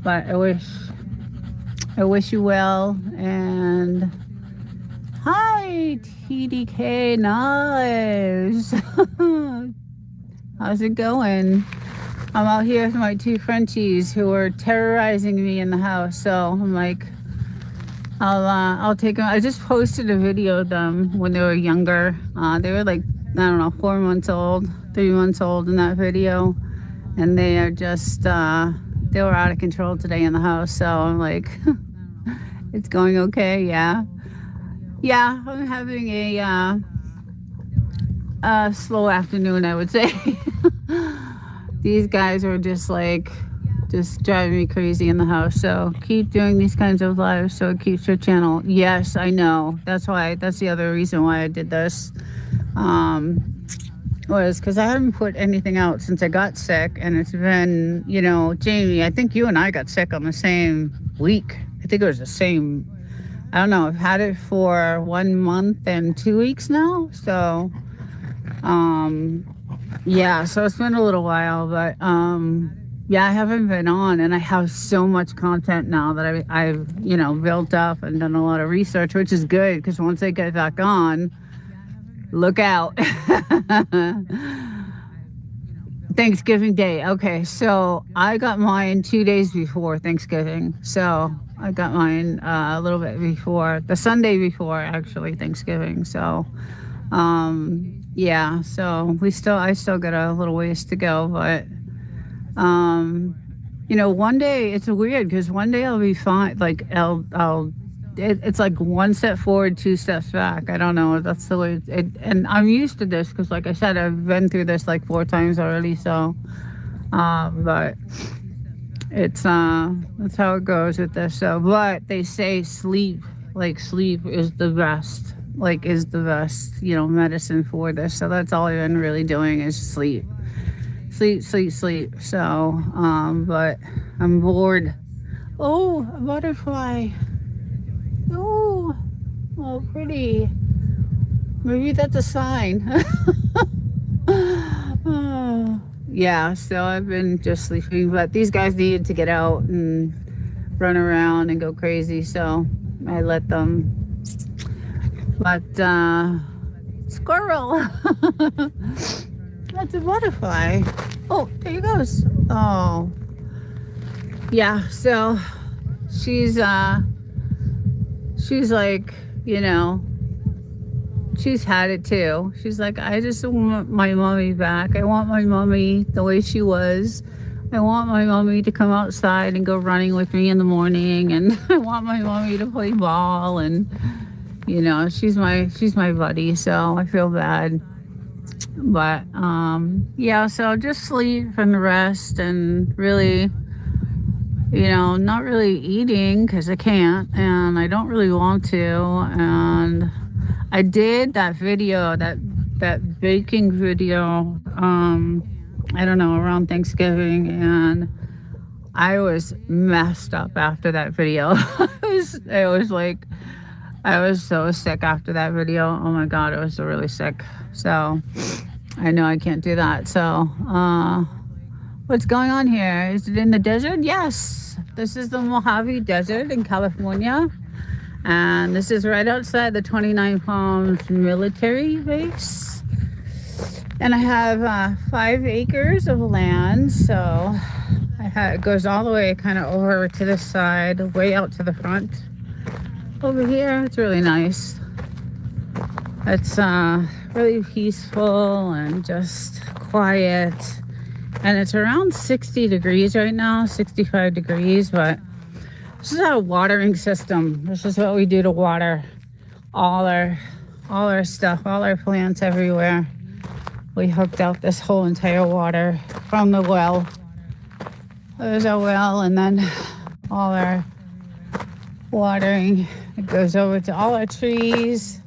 but I wish you well. And hi, TDK Knives. How's it going? I'm out here with my two Frenchies who are terrorizing me in the house, so I'm like, I'll take them. I just posted a video of them when they were younger. They were like, I don't know, 4 months old, 3 months old in that video. And they are just, they were out of control today in the house. So I'm like, it's going okay, yeah. Yeah, I'm having a slow afternoon, I would say. These guys are just driving me crazy in the house. So keep doing these kinds of lives so it keeps your channel. Yes, I know. That's the other reason why I did this. Was because I haven't put anything out since I got sick, and it's been, you know, Jamie, I think you and I got sick on the same week. I think it was the same, I don't know, I've had it for 1 month and 2 weeks now. So, yeah, so it's been a little while, but, yeah, I haven't been on, and I have so much content now that I've, you know, built up and done a lot of research, which is good, because once I get back on, look out. Thanksgiving Day. Okay, so I got mine 2 days before Thanksgiving. So I got mine a little bit before, the Sunday before actually Thanksgiving. So, yeah, so I still got a little ways to go, but, you know, one day it's weird because one day I'll be fine. Like it's like 1 step forward, 2 steps back. I don't know. That's the way and I'm used to this because, like I said, I've been through this like 4 times already. So, but it's that's how it goes with this. So, but they say sleep is the best, you know, medicine for this. So that's all I've been really doing is sleep. So, but I'm bored. Oh, a butterfly. Oh, pretty. Maybe that's a sign. Yeah, so I've been just sleeping, but these guys needed to get out and run around and go crazy, so I let them. But, squirrel. That's a butterfly. Oh, there he goes. Oh. Yeah, so she's like, you know, she's had it too. She's like, I just want my mommy back. I want my mommy the way she was. I want my mommy to come outside and go running with me in the morning, and I want my mommy to play ball, and, you know, she's my buddy, so I feel bad. But yeah, so just sleep and rest, and really, you know, not really eating because I can't, and I don't really want to. And I did that video, that baking video, I don't know, around Thanksgiving, and I was messed up after that video. It was like, I was so sick after that video. Oh my God, I was so really sick. So I know I can't do that. So, what's going on here? Is it in the desert? Yes. This is the Mojave Desert in California. And this is right outside the 29 Palms military base. And I have 5 acres of land. So it goes all the way kind of over to this side, way out to the front. Over here, it's really nice. It's really peaceful and just quiet. And it's around 60 degrees right now, 65 degrees, but this is our watering system. This is what we do to water all all our stuff, all our plants everywhere. We hooked out this whole entire water from the well. There's our well, and then all our watering. It goes over to all our trees,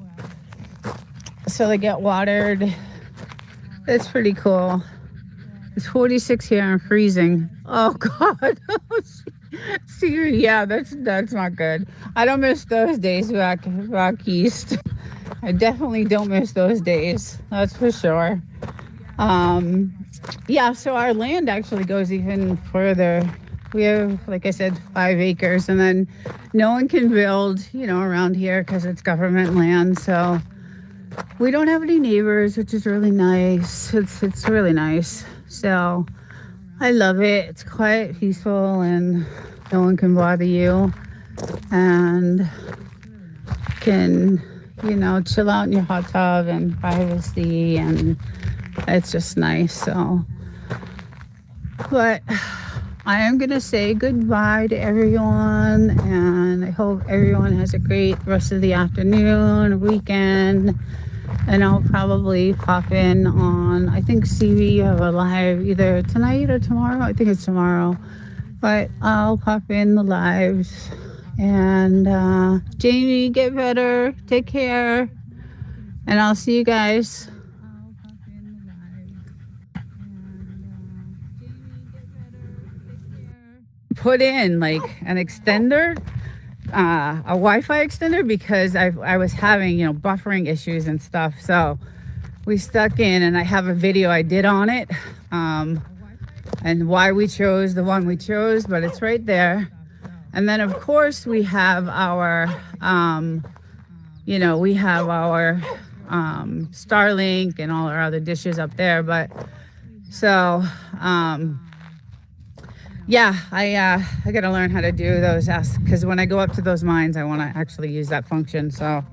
so they get watered. It's pretty cool. It's 46 here and freezing. Oh God. See, yeah, that's not good. I don't miss those days back east. I definitely don't miss those days. That's for sure. Yeah, so our land actually goes even further. We have, like I said, 5 acres, and then no one can build, around here because it's government land. So we don't have any neighbors, which is really nice. It's really nice. So I love it. It's quiet, peaceful, and no one can bother you, and can, chill out in your hot tub and privacy, and it's just nice. So, but I am going to say goodbye to everyone, and I hope everyone has a great rest of the afternoon, weekend. And I'll probably pop in on, I think CV have a live either tonight or tomorrow. I think it's tomorrow. But I'll pop in the lives. And Jamie, get better. Take care. And I'll see you guys. Put in like an extender. A Wi-Fi extender, because I was having buffering issues and stuff, so we stuck in, and I have a video I did on it, and why we chose the one we chose, but it's right there. And then of course we have our Starlink and all our other dishes up there. But so yeah, I gotta learn how to do those, because when I go up to those mines, I want to actually use that function. So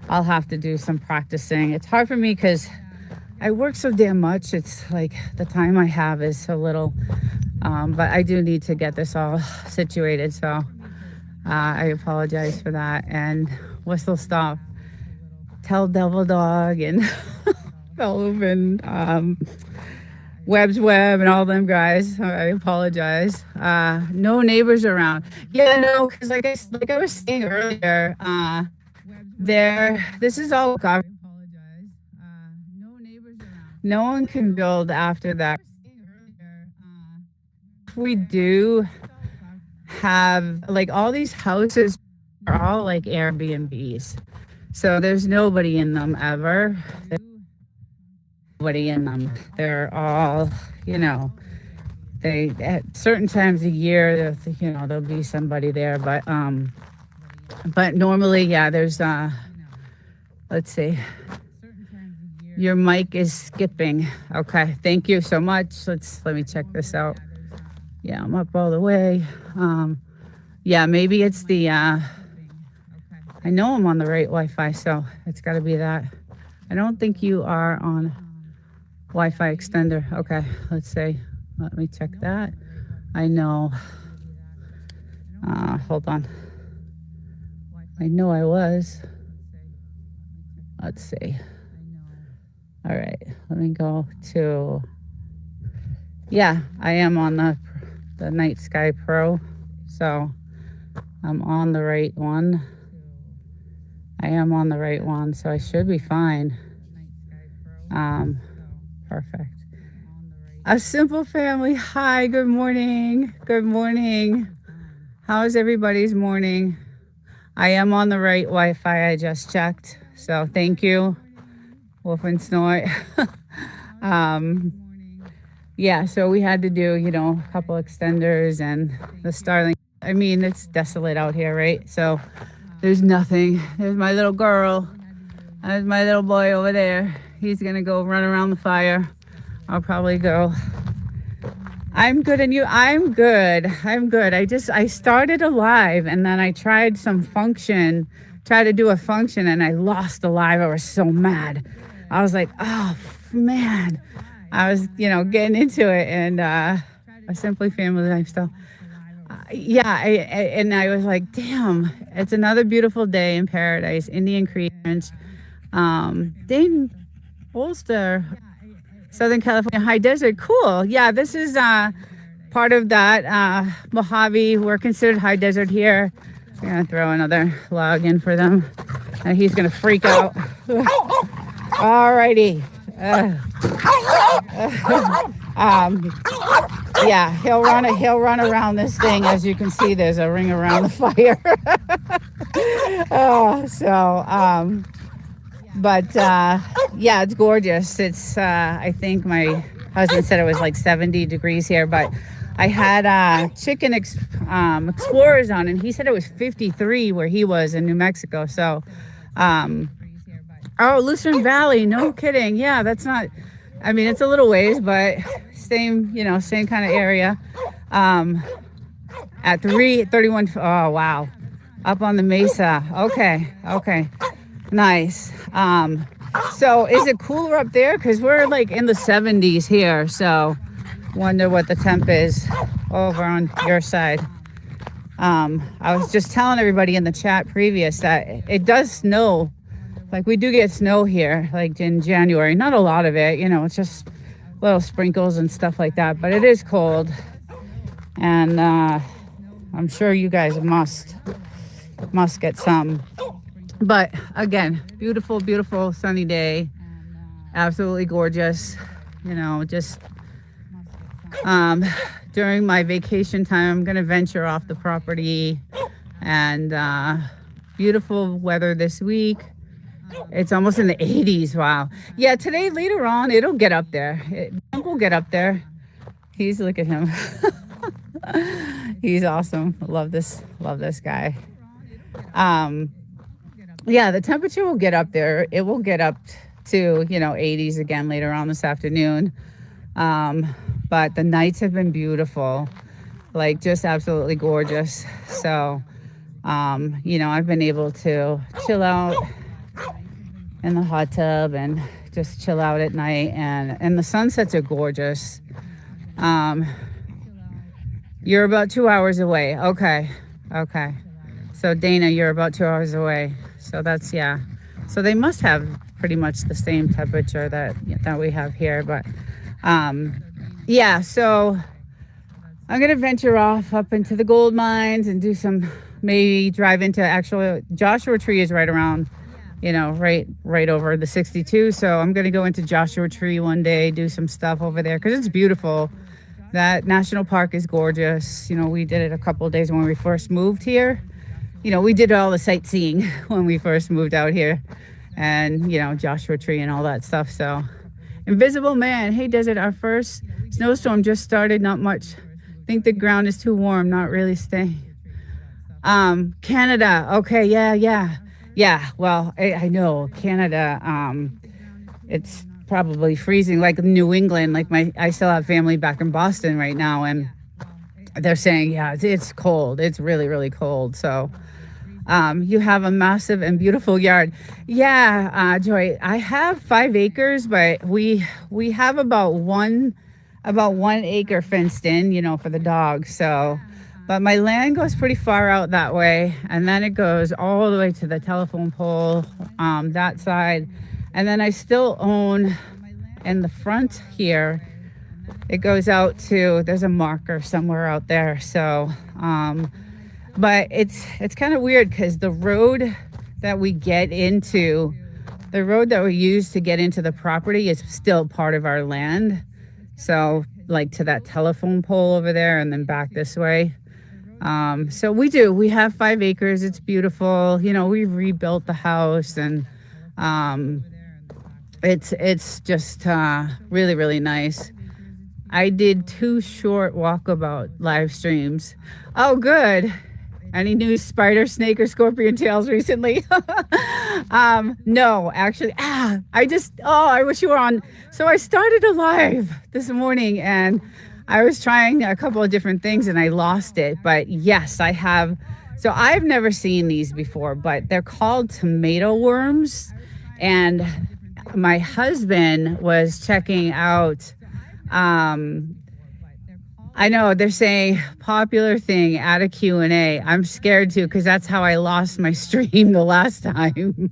I'll have to do some practicing. It's hard for me because I work so damn much. It's like the time I have is so little. But I do need to get this all situated. So I apologize for that. And Whistle Stop, Tell Devil Dog, and Fellow, and Webb's Web, and all them guys. I apologize. No neighbors around. Yeah, no, because like I was saying earlier, this is all government. No one can build after that. We do have, like, all these houses are all like Airbnbs. So there's nobody in them ever. Nobody in them. They're all, they at certain times of year, there'll be somebody there, but normally, yeah, there's let's see. Your mic is skipping. Okay, thank you so much. Let me check this out. Yeah, I'm up all the way. Yeah, maybe it's the I know I'm on the right Wi-Fi, so it's got to be that. I don't think you are on Wi-Fi extender. Okay, let's see. Let me check that. I know. Hold on. I know I was. Let's see. All right, let me go to. Yeah, I am on the Night Sky Pro, so I'm on the right one. I am on the right one, so I should be fine. Perfect. A Simple Family. Hi, good morning. Good morning. How is everybody's morning? I am on the right Wi-Fi. I just checked. So thank you. Wolf and Snort. Yeah, so we had to do, a couple extenders and the Starlink. I mean, it's desolate out here, right? So there's nothing. There's my little girl. There's my little boy over there. He's going to go run around the fire. I'll probably go. I'm good, and you? I'm good. I started a live, and then I tried to do a function, and I lost the live. I was so mad. I was like, oh, man. I was, getting into it, and a Simply Family Lifestyle. I was like, damn, it's another beautiful day in paradise, Indian Creek Ranch. Dayton, Ulster, Southern California High Desert. Cool. Yeah, this is part of that Mojave. We're considered high desert here. I'm gonna throw another log in for them, and he's gonna freak out. Alrighty. Um, yeah, he'll run around this thing. As you can see, there's a ring around the fire. But yeah, it's gorgeous. It's I think my husband said it was like 70 degrees here, but I had chicken explorers on, and he said it was 53 where he was in New Mexico. So oh, Lucerne Valley, no kidding. Yeah, that's not, I mean, it's a little ways, but same kind of area. At 331, oh wow, up on the mesa. Okay, nice. So is it cooler up there? Because we're like in the 70s here, so wonder what the temp is over on your side. I was just telling everybody in the chat previous that it does snow. Like we do get snow here, like in January. Not a lot of it, it's just little sprinkles and stuff like that. But it is cold, and I'm sure you guys must get some. But again, beautiful, beautiful sunny day, absolutely gorgeous. Just during my vacation time, I'm gonna venture off the property, and beautiful weather this week. It's almost in the 80s. Wow. Yeah, today later on it'll get up there. It will get up there. Look at him. He's awesome. Love this guy. Yeah, the temperature will get up there. It will get up to 80s again later on this afternoon. But the nights have been beautiful, like just absolutely gorgeous. So I've been able to chill out in the hot tub and just chill out at night, and the sunsets are gorgeous. You're about 2 hours away. Okay. So Dana, you're about 2 hours away. So that's, yeah. So they must have pretty much the same temperature that we have here. But yeah, so I'm gonna venture off up into the gold mines and do maybe drive into Joshua Tree is right around, right over the 62. So I'm going to go into Joshua Tree one day, do some stuff over there because it's beautiful. That national park is gorgeous. We did it a couple of days when we first moved here. We did all the sightseeing when we first moved out here, and, Joshua Tree and all that stuff. So Invisible Man, hey Desert, our first snowstorm just started, not much. Think the ground is too warm, not really staying. Canada, okay, yeah, well, I know Canada, it's probably freezing, like New England. Like I still have family back in Boston right now, and they're saying, yeah, it's cold. It's really, really cold. So you have a massive and beautiful yard. Yeah, Joy, I have 5 acres, but we have about one acre fenced in, for the dogs. So but my land goes pretty far out that way, and then it goes all the way to the telephone pole, that side. And then I still own in the front here, it goes out to, there's a marker somewhere out there. So, but it's kind of weird because the road that we use to get into the property is still part of our land. So like to that telephone pole over there and then back this way. So we have 5 acres. It's beautiful. We've rebuilt the house, and it's just really, really nice. I did 2 short walkabout live streams. Oh, good. Any new spider, snake, or scorpion tails recently? No, actually. I wish you were on. So I started a live this morning, and I was trying a couple of different things and I lost it. But yes, I have. So I've never seen these before, but they're called tomato worms. And my husband was checking out I know they're saying popular thing, add a Q&A. I'm scared too because that's how I lost my stream the last time.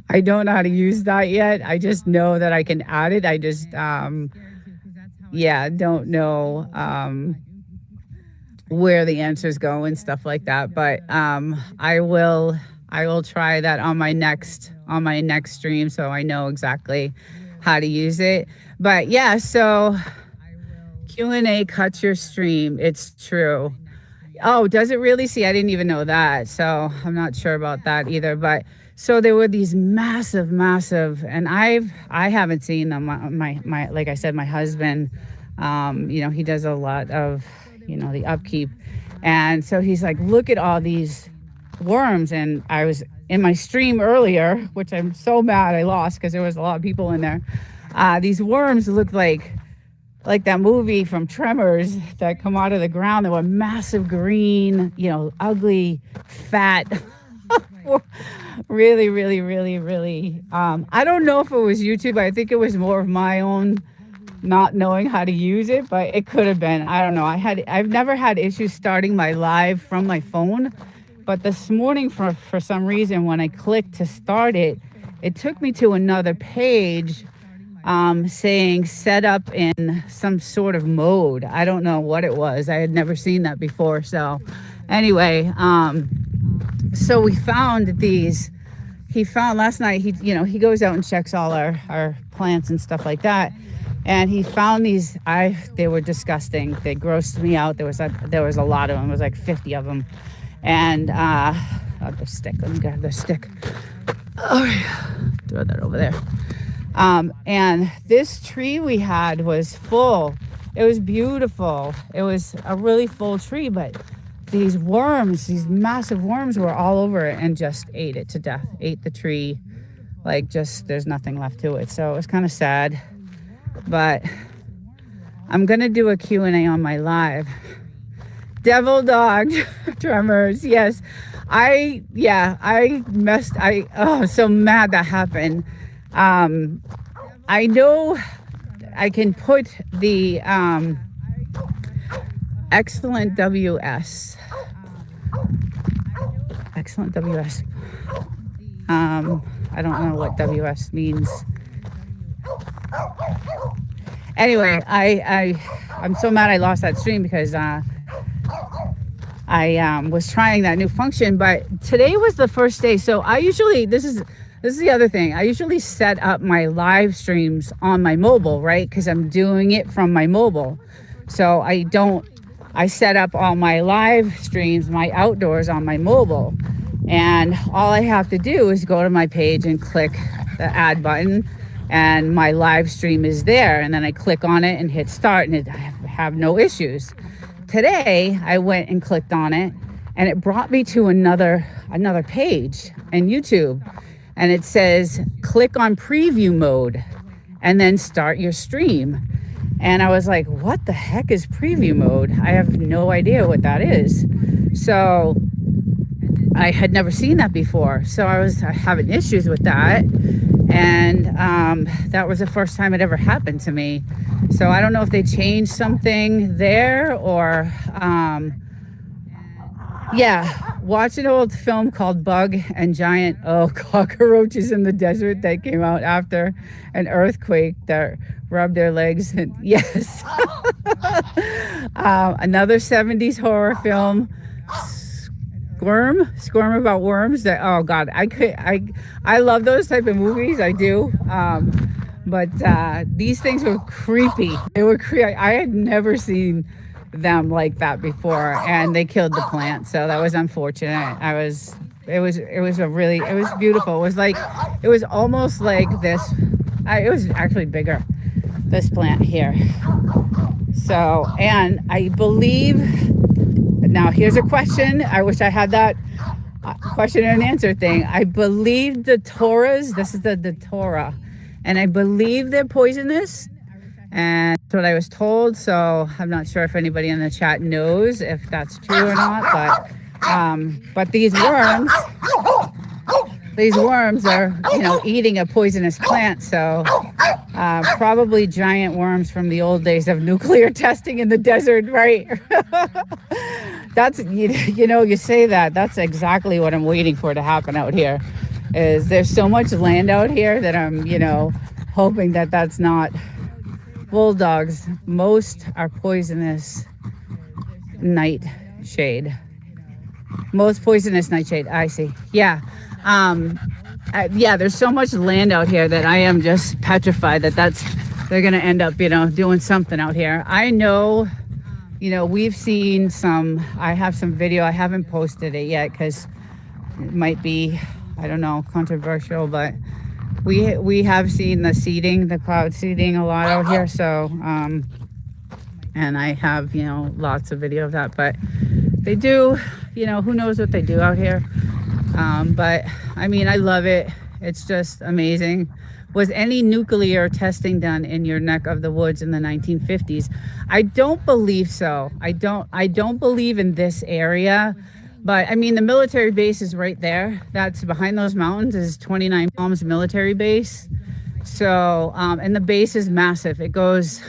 I don't know how to use that yet. I just know that I can add it. I just yeah, don't know where the answers go and stuff like that. But I will try that on my next stream so I know exactly how to use it. But yeah, so Q&A cuts your stream. It's true. Oh, does it really? See, I didn't even know that. So I'm not sure about that either. But so there were these massive, and I haven't seen them. My like I said, my husband, he does a lot of, the upkeep. And so he's like, look at all these worms. And I was in my stream earlier, which I'm so mad I lost because there was a lot of people in there. These worms looked like that movie from Tremors that come out of the ground. They were massive green, ugly, fat, really, really, really, really. I don't know if it was YouTube. I think it was more of my own not knowing how to use it, but it could have been. I don't know. I've never had issues starting my live from my phone, but this morning for some reason when I clicked to start it, it took me to another page saying set up in some sort of mode. I don't know what it was. I had never seen that before. So anyway, so we found these. He found last night, he goes out and checks all our plants and stuff like that. And he found these, they were disgusting. They grossed me out. There was a lot of them. It was like 50 of them. And the stick, let me grab the stick. Oh, throw that over there. And this tree we had was full. It was beautiful. It was a really full tree, but these massive worms were all over it and just ate it to death, ate the tree. Like there's nothing left to it. So it was kind of sad, but I'm going to do a Q&A on my live. Devil dog tremors. Yes. I'm so mad that happened. I know I can put the excellent WS. Excellent WS. I don't know what WS means. Anyway, I'm so mad I lost that stream because I was trying that new function, but today was the first day. So I usually, this is the other thing. I usually set up my live streams on my mobile, right? Because I'm doing it from my mobile. So I set up all my live streams, my outdoors on my mobile. And all I have to do is go to my page and click the add button and my live stream is there. And then I click on it and hit start and I have no issues. Today, I went and clicked on it and it brought me to another page in YouTube. And it says, click on preview mode and then start your stream. And I was like, what the heck is preview mode? I have no idea what that is. So I had never seen that before. So I was having issues with that. And that was the first time it ever happened to me. So I don't know if they changed something there or, watch an old film called Bug and Giant Cockroaches in the Desert that came out after an earthquake that rubbed their legs. And yes. Another 70s horror film, Squirm about worms. That, oh God, I love those type of movies. I do. But these things were creepy. They were creepy. I had never seen them like that before, and they killed the plant. So that was unfortunate. It was beautiful. It was almost like this. It was actually bigger, this plant here. So, and I believe, now here's a question. I wish I had that question and answer thing. I believe the Toras, this is the Datura, and I believe they're poisonous. And that's what I was told. So I'm not sure if anybody in the chat knows if that's true or not. But these worms, these worms are, eating a poisonous plant. So probably giant worms from the old days of nuclear testing in the desert, right? That's, you say that. That's exactly what I'm waiting for to happen out here. Is there's so much land out here that I'm, hoping that that's not. Bulldogs, most are poisonous nightshade. Most poisonous nightshade. I see. Yeah. Yeah, there's so much land out here that I am just petrified that they're going to end up, doing something out here. I know, we've seen I have some video. I haven't posted it yet because it might be, I don't know, controversial, but we have seen the cloud seeding a lot out here. So, and I have, lots of video of that, but they do, who knows what they do out here. But I mean, I love it. It's just amazing. Was any nuclear testing done in your neck of the woods in the 1950s? I don't believe so. I don't believe in this area. But I mean, the military base is right there. That's behind those mountains is 29 Palms military base. So, and the base is massive. It goes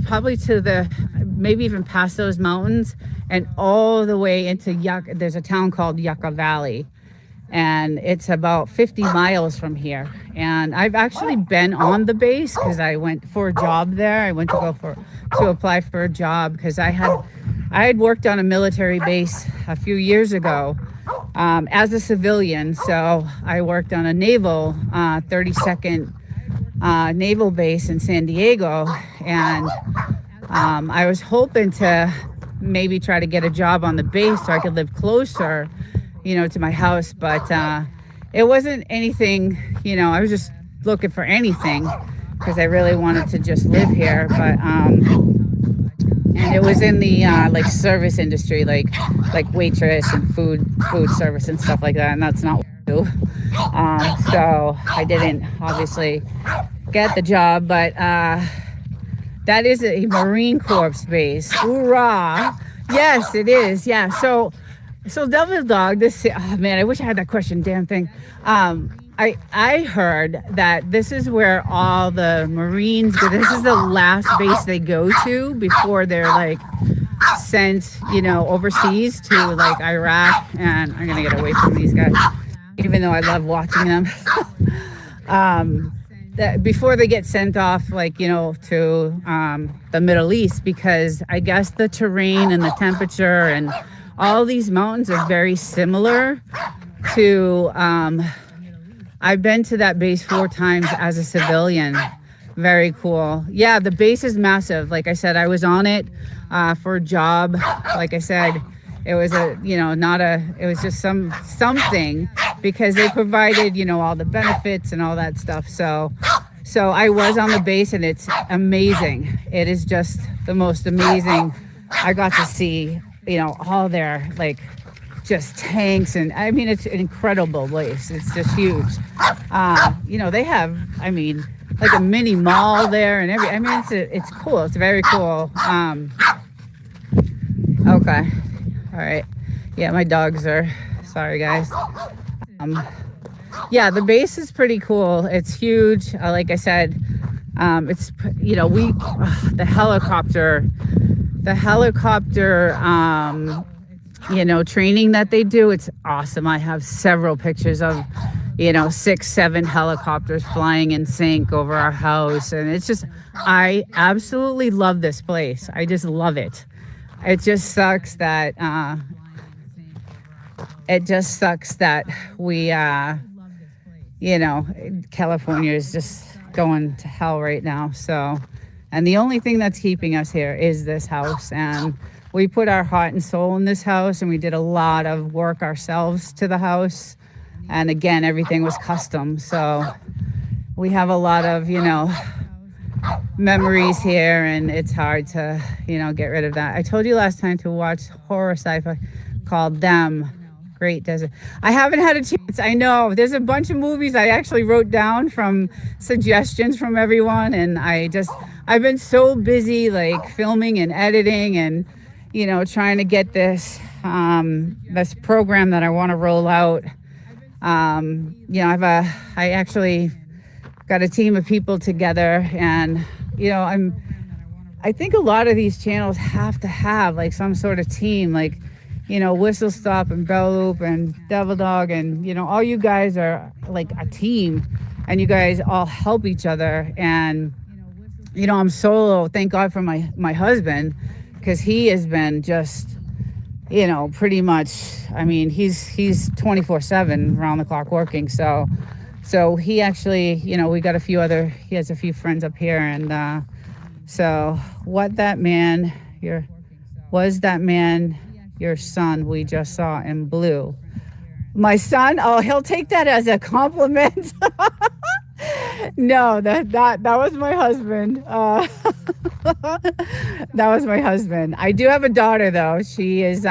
probably to maybe even past those mountains and all the way into there's a town called Yucca Valley. And it's about 50 miles from here. And I've actually been on the base because I went for a job there. I went to apply for a job because I had worked on a military base a few years ago as a civilian. So I worked on a naval 32nd naval base in San Diego. And I was hoping to maybe try to get a job on the base so I could live closer, to my house. But it wasn't anything, I was just looking for anything because I really wanted to just live here. But and it was in the service industry, like waitress and food service and stuff like that, and that's not what I do. So I didn't obviously get the job, but that is a Marine Corps base. Hoorah! Yes, it is. Yeah. So Devil Dog. Oh man, I wish I had that question. Damn thing. I heard that this is where all the Marines go. This is the last base they go to before they're sent, overseas to Iraq. And I'm gonna get away from these guys, even though I love watching them. That before they get sent off, to the Middle East, because I guess the terrain and the temperature and all these mountains are very similar to. I've been to that base 4 times as a civilian. Very cool. Yeah, the base is massive. Like I said, I was on it for a job. Like I said, it was it was just something because they provided, all the benefits and all that stuff. So I was on the base and it's amazing. It is just the most amazing. I got to see, all their just tanks, and I mean it's an incredible place. It's just huge. They have a mini mall there and it's cool. It's very cool. Okay. All right. Yeah, my dogs are sorry guys. Yeah, the base is pretty cool. It's huge. Like I said, it's the helicopter training that they do, it's awesome. I have several pictures of 6-7 helicopters flying in sync over our house, and it's just, I absolutely love this place. I just love it. It just sucks that we California is just going to hell right now. So, and the only thing that's keeping us here is this house, and we put our heart and soul in this house, and we did a lot of work ourselves to the house. And again, everything was custom. So we have a lot of, memories here, and it's hard to, get rid of that. I told you last time to watch horror sci-fi called Them. Great Desert. I haven't had a chance. I know there's a bunch of movies I actually wrote down from suggestions from everyone. And I've been so busy filming and editing and, trying to get this this program that I want to roll out. I actually got a team of people together, and I think a lot of these channels have to have like some sort of team, like Whistle Stop and Bell Loop and Devil Dog, and all you guys are like a team, and you guys all help each other. And I'm solo. Thank God for my husband, because he has been just pretty much. I mean, he's 24/7 round the clock working. So he actually, we got he has a few friends up here, and so was that man your son we just saw in blue? My son? Oh, he'll take that as a compliment. No, that was my husband. That was my husband. I do have a daughter though. She's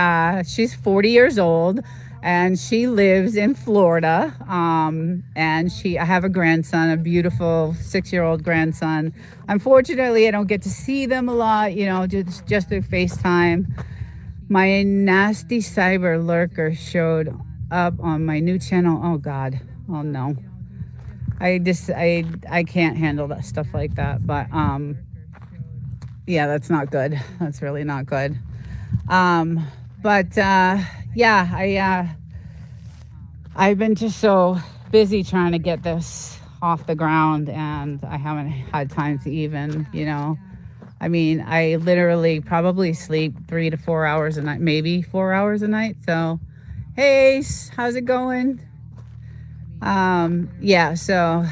40 years old, and she lives in Florida. And I have a grandson, a beautiful 6-year-old grandson. Unfortunately, I don't get to see them a lot, just through FaceTime. My nasty cyber lurker showed up on my new channel. Oh God. Oh no. I can't handle that stuff like that. But yeah, that's not good. That's really not good. I've been just so busy trying to get this off the ground, and I haven't had time to even, I mean, I literally probably sleep 3 to 4 hours a night, maybe 4 hours a night. So, hey, how's it going? So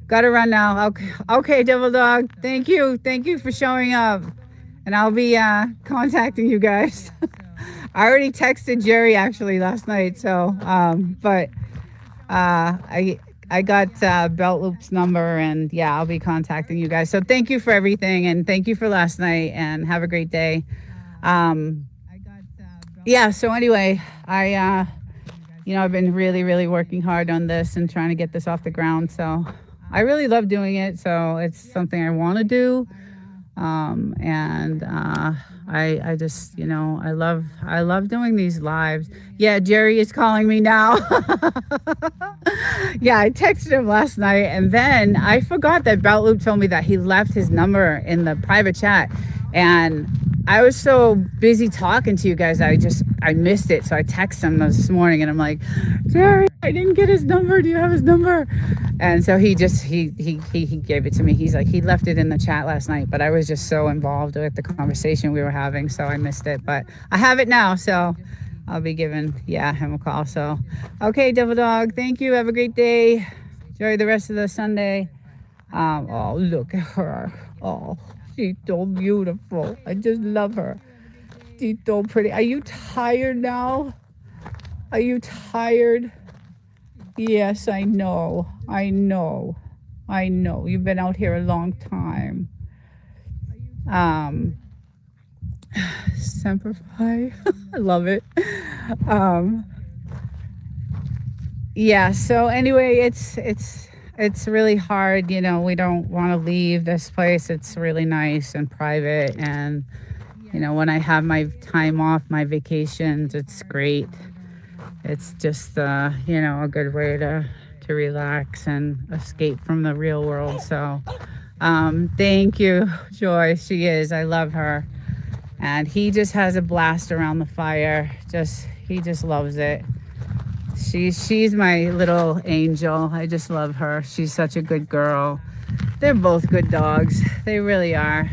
gotta run now. Okay, Devil Dog. Thank you for showing up, and I'll be contacting you guys. I already texted Jerry actually last night. So, I got Belt Loop's number, and yeah, I'll be contacting you guys. So thank you for everything, and thank you for last night, and have a great day. So anyway, I've been really, really working hard on this and trying to get this off the ground. So I really love doing it. So it's something I want to do. I just, I love doing these lives. Yeah, Jerry is calling me now. Yeah, I texted him last night, and then I forgot that Belt Loop told me that he left his number in the private chat, and I was so busy talking to you guys, I missed it. So I texted him this morning, and I'm like, Jerry, I didn't get his number. Do you have his number? And so he gave it to me. He's like, he left it in the chat last night, but I was just so involved with the conversation we were having, so I missed it. But I have it now, so I'll be giving him a call. So okay, Devil Dog, thank you. Have a great day. Enjoy the rest of the Sunday. Oh, look at her. Oh, she's so beautiful. I just love her. She's so pretty. Are you tired now? Are you tired? Yes, I know. You've been out here a long time. Semper Fi. I love it. So anyway, it's really hard, we don't want to leave this place. It's really nice and private, and when I have my time off, my vacations, it's great. It's just a good way to relax and escape from the real world. So thank you, Joy. She is. I love her, and he just has a blast around the fire. He just loves it. She's my little angel. I just love her. She's such a good girl. They're both good dogs. They really are.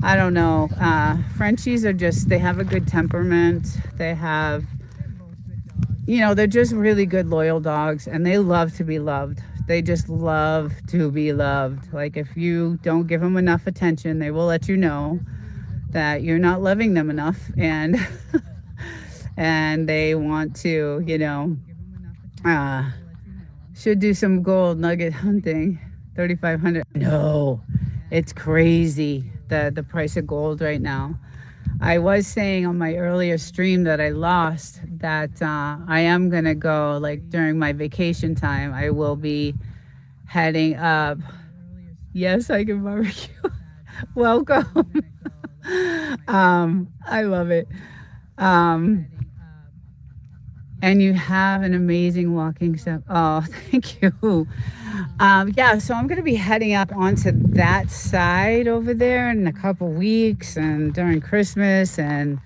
I don't know. Frenchies they have a good temperament. They have, they're just really good, loyal dogs, and they love to be loved. They just love to be loved. Like, if you don't give them enough attention, they will let you know that you're not loving them enough, and and they want to, should do some gold nugget hunting. 3,500. No, it's crazy, the price of gold right now. I was saying on my earlier stream that I lost, that I am going to go, like, during my vacation time, I will be heading up. Yes, I can barbecue. Welcome. I love it. Um, and you have an amazing walking step. Oh, thank you. Yeah, so I'm going to be heading up onto that side over there in a couple weeks and during Christmas. And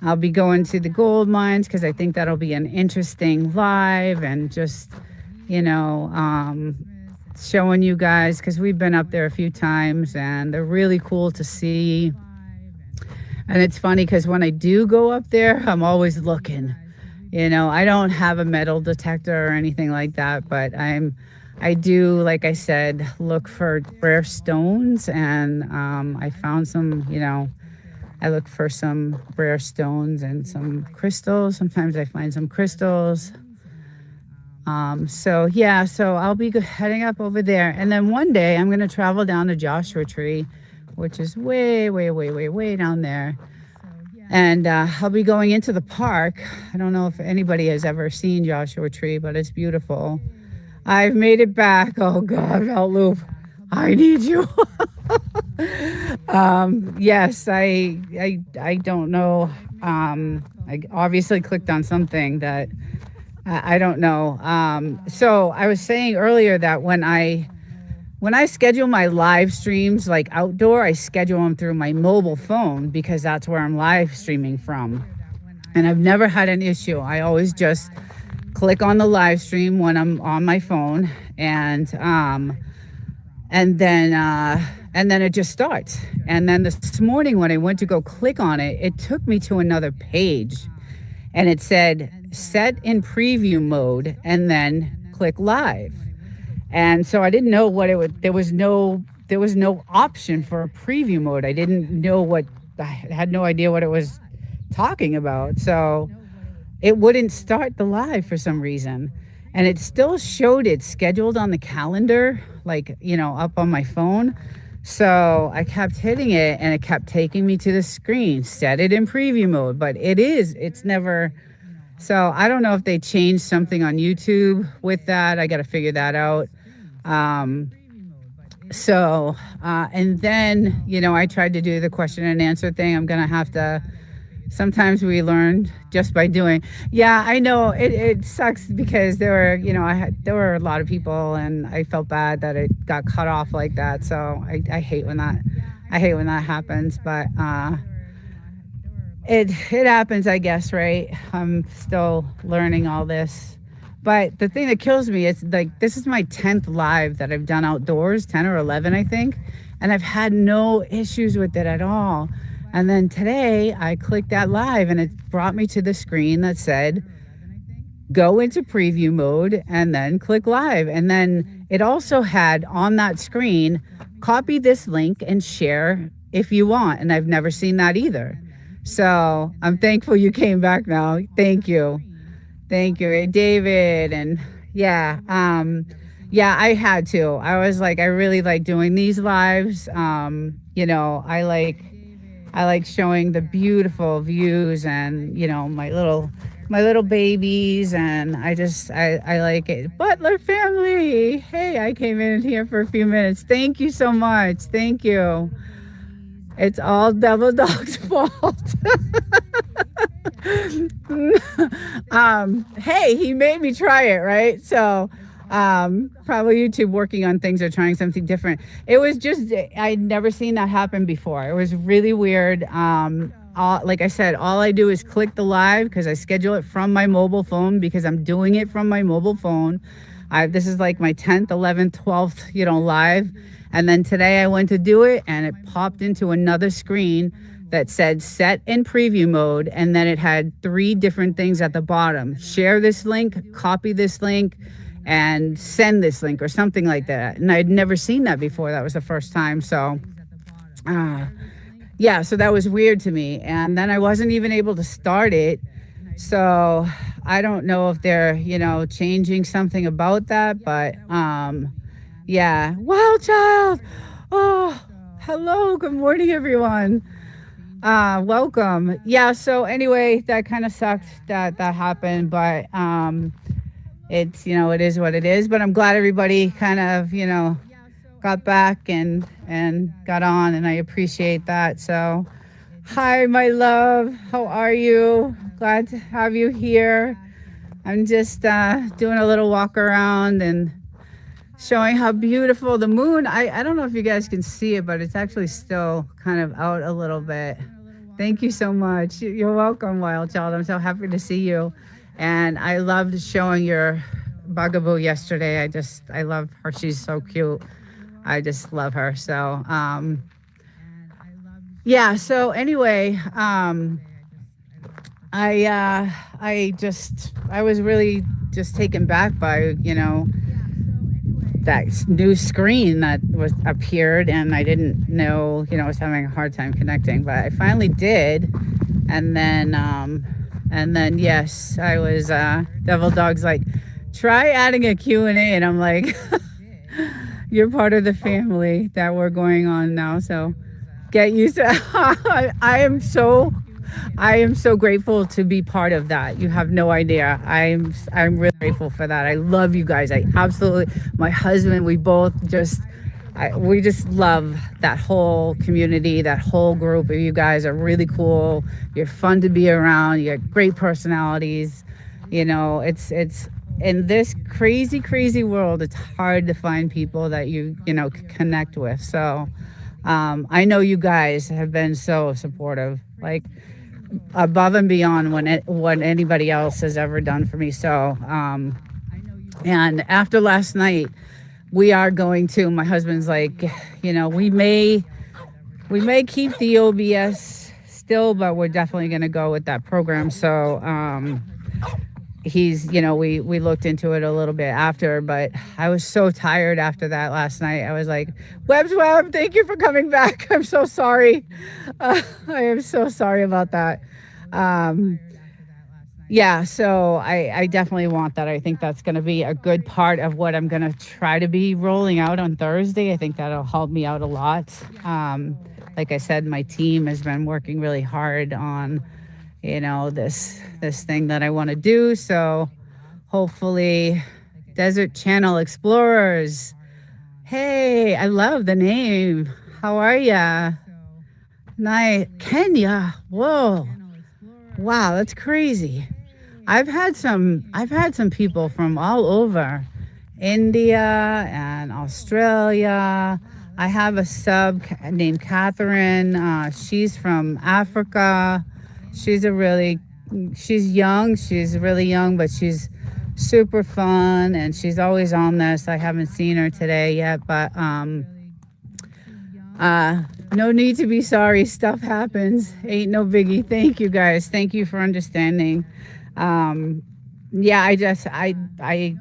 I'll be going to the gold mines because I think that'll be an interesting live and just, showing you guys because we've been up there a few times and they're really cool to see. And it's funny because when I do go up there, I'm always looking. I don't have a metal detector or anything like that, but I do, like I said, look for rare stones, and I found some. I look for some rare stones and some crystals. Sometimes I find some crystals. So I'll be heading up over there, and then one day I'm gonna travel down to Joshua Tree, which is way, way, way, way, way down there. And I'll be going into the park. I don't know if anybody has ever seen Joshua Tree, but it's beautiful. I've made it back. Oh God, Loop, I need you. Yes, I don't know. I obviously clicked on something that I don't know. So I was saying earlier that when I schedule my live streams like outdoor, I schedule them through my mobile phone because that's where I'm live streaming from. And I've never had an issue. I always just click on the live stream when I'm on my phone, and then it just starts. And then this morning when I went to go click on it, it took me to another page, and it said set in preview mode and then click live. And so I didn't know what it would. There was no option for a preview mode. I didn't know I had no idea what it was talking about. So it wouldn't start the live for some reason. And it still showed it scheduled on the calendar, up on my phone. So I kept hitting it and it kept taking me to the screen, set it in preview mode, but it's never. So I don't know if they changed something on YouTube with that. I got to figure that out. And then, I tried to do the question and answer thing. I'm going to have to. Sometimes we learn just by doing. Yeah, I know it sucks because there were a lot of people and I felt bad that it got cut off like that. So I hate when that happens, but it happens, I guess, right? I'm still learning all this. But the thing that kills me is this is my 10th live that I've done outdoors, 10 or 11, I think. And I've had no issues with it at all. And then today I clicked that live and it brought me to the screen that said, go into preview mode and then click live. And then it also had on that screen, copy this link and share if you want. And I've never seen that either. So I'm thankful you came back now. Thank you. Hey, David. And yeah, I had to. I was I really like doing these lives. I like showing the beautiful views and, my little babies, and I like it. Butler family. Hey, I came in here for a few minutes. Thank you so much. Thank you. It's all Devil Dog's fault. Hey, he made me try it, right? So probably YouTube working on things or trying something different. It was just, I'd never seen that happen before. It was really weird. Like I said, all I do is click the live because I schedule it from my mobile phone because I'm doing it from my mobile phone. This is like my 10th, 11th, 12th, live. And then today I went to do it and it popped into another screen that said set in preview mode. And then it had 3 different things at the bottom. Share this link, copy this link, and send this link or something like that. And I'd never seen that before. That was the first time. So, so that was weird to me. And then I wasn't even able to start it. So I don't know if they're, changing something about that, but, Wild Child. Oh, hello. Good morning, everyone. Welcome. Yeah. So anyway, that kind of sucked that happened, but, it's, it is what it is, but I'm glad everybody kind of, got back and got on, and I appreciate that. So, Hi, my love. How are you? Glad to have you here. I'm just doing a little walk around and showing how beautiful the moon. I don't know if you guys can see it, but it's actually still kind of out a little bit. Thank you so much. You're welcome, Wild Child. I'm so happy to see you. And I loved showing your bugaboo yesterday. I love her. She's so cute. I just love her. So, yeah. So anyway, I was really just taken back by, that new screen that was appeared, and I didn't know, I was having a hard time connecting, but I finally did. And then yes, I was Devil Dog's like, try adding a Q&A, and I'm like, you're part of the family that we're going on now, so get used to I am so grateful to be part of that. You have no idea. I'm really grateful for that. I love you guys. I absolutely, my husband, we just love that whole community, that whole group of you guys are really cool. You're fun to be around. You got great personalities. It's in this crazy world, it's hard to find people that connect with. So I know you guys have been so supportive, like above and beyond what anybody else has ever done for me. So, and after last night, we are going to. My husband's like, we may keep the OBS still, but we're definitely going to go with that program. So, we looked into it a little bit after, but I was so tired after that last night. I was like, Web, thank you for coming back. I'm so sorry. I am so sorry about that. Yeah, so I definitely want that. I think that's going to be a good part of what I'm going to try to be rolling out on Thursday. I think that'll help me out a lot. Like I said, my team has been working really hard on this thing that I want to do. So hopefully, Desert Channel Explorers. Hey, I love the name. How are ya? Nice. Kenya. Whoa. Wow, that's crazy. I've had some people from all over India and Australia. I have a sub named Catherine. She's from Africa. She's young. She's really young, but she's super fun, and she's always on this. I haven't seen her today yet, but no need to be sorry. Stuff happens. Ain't no biggie. Thank you guys. Thank you for understanding. Yeah, I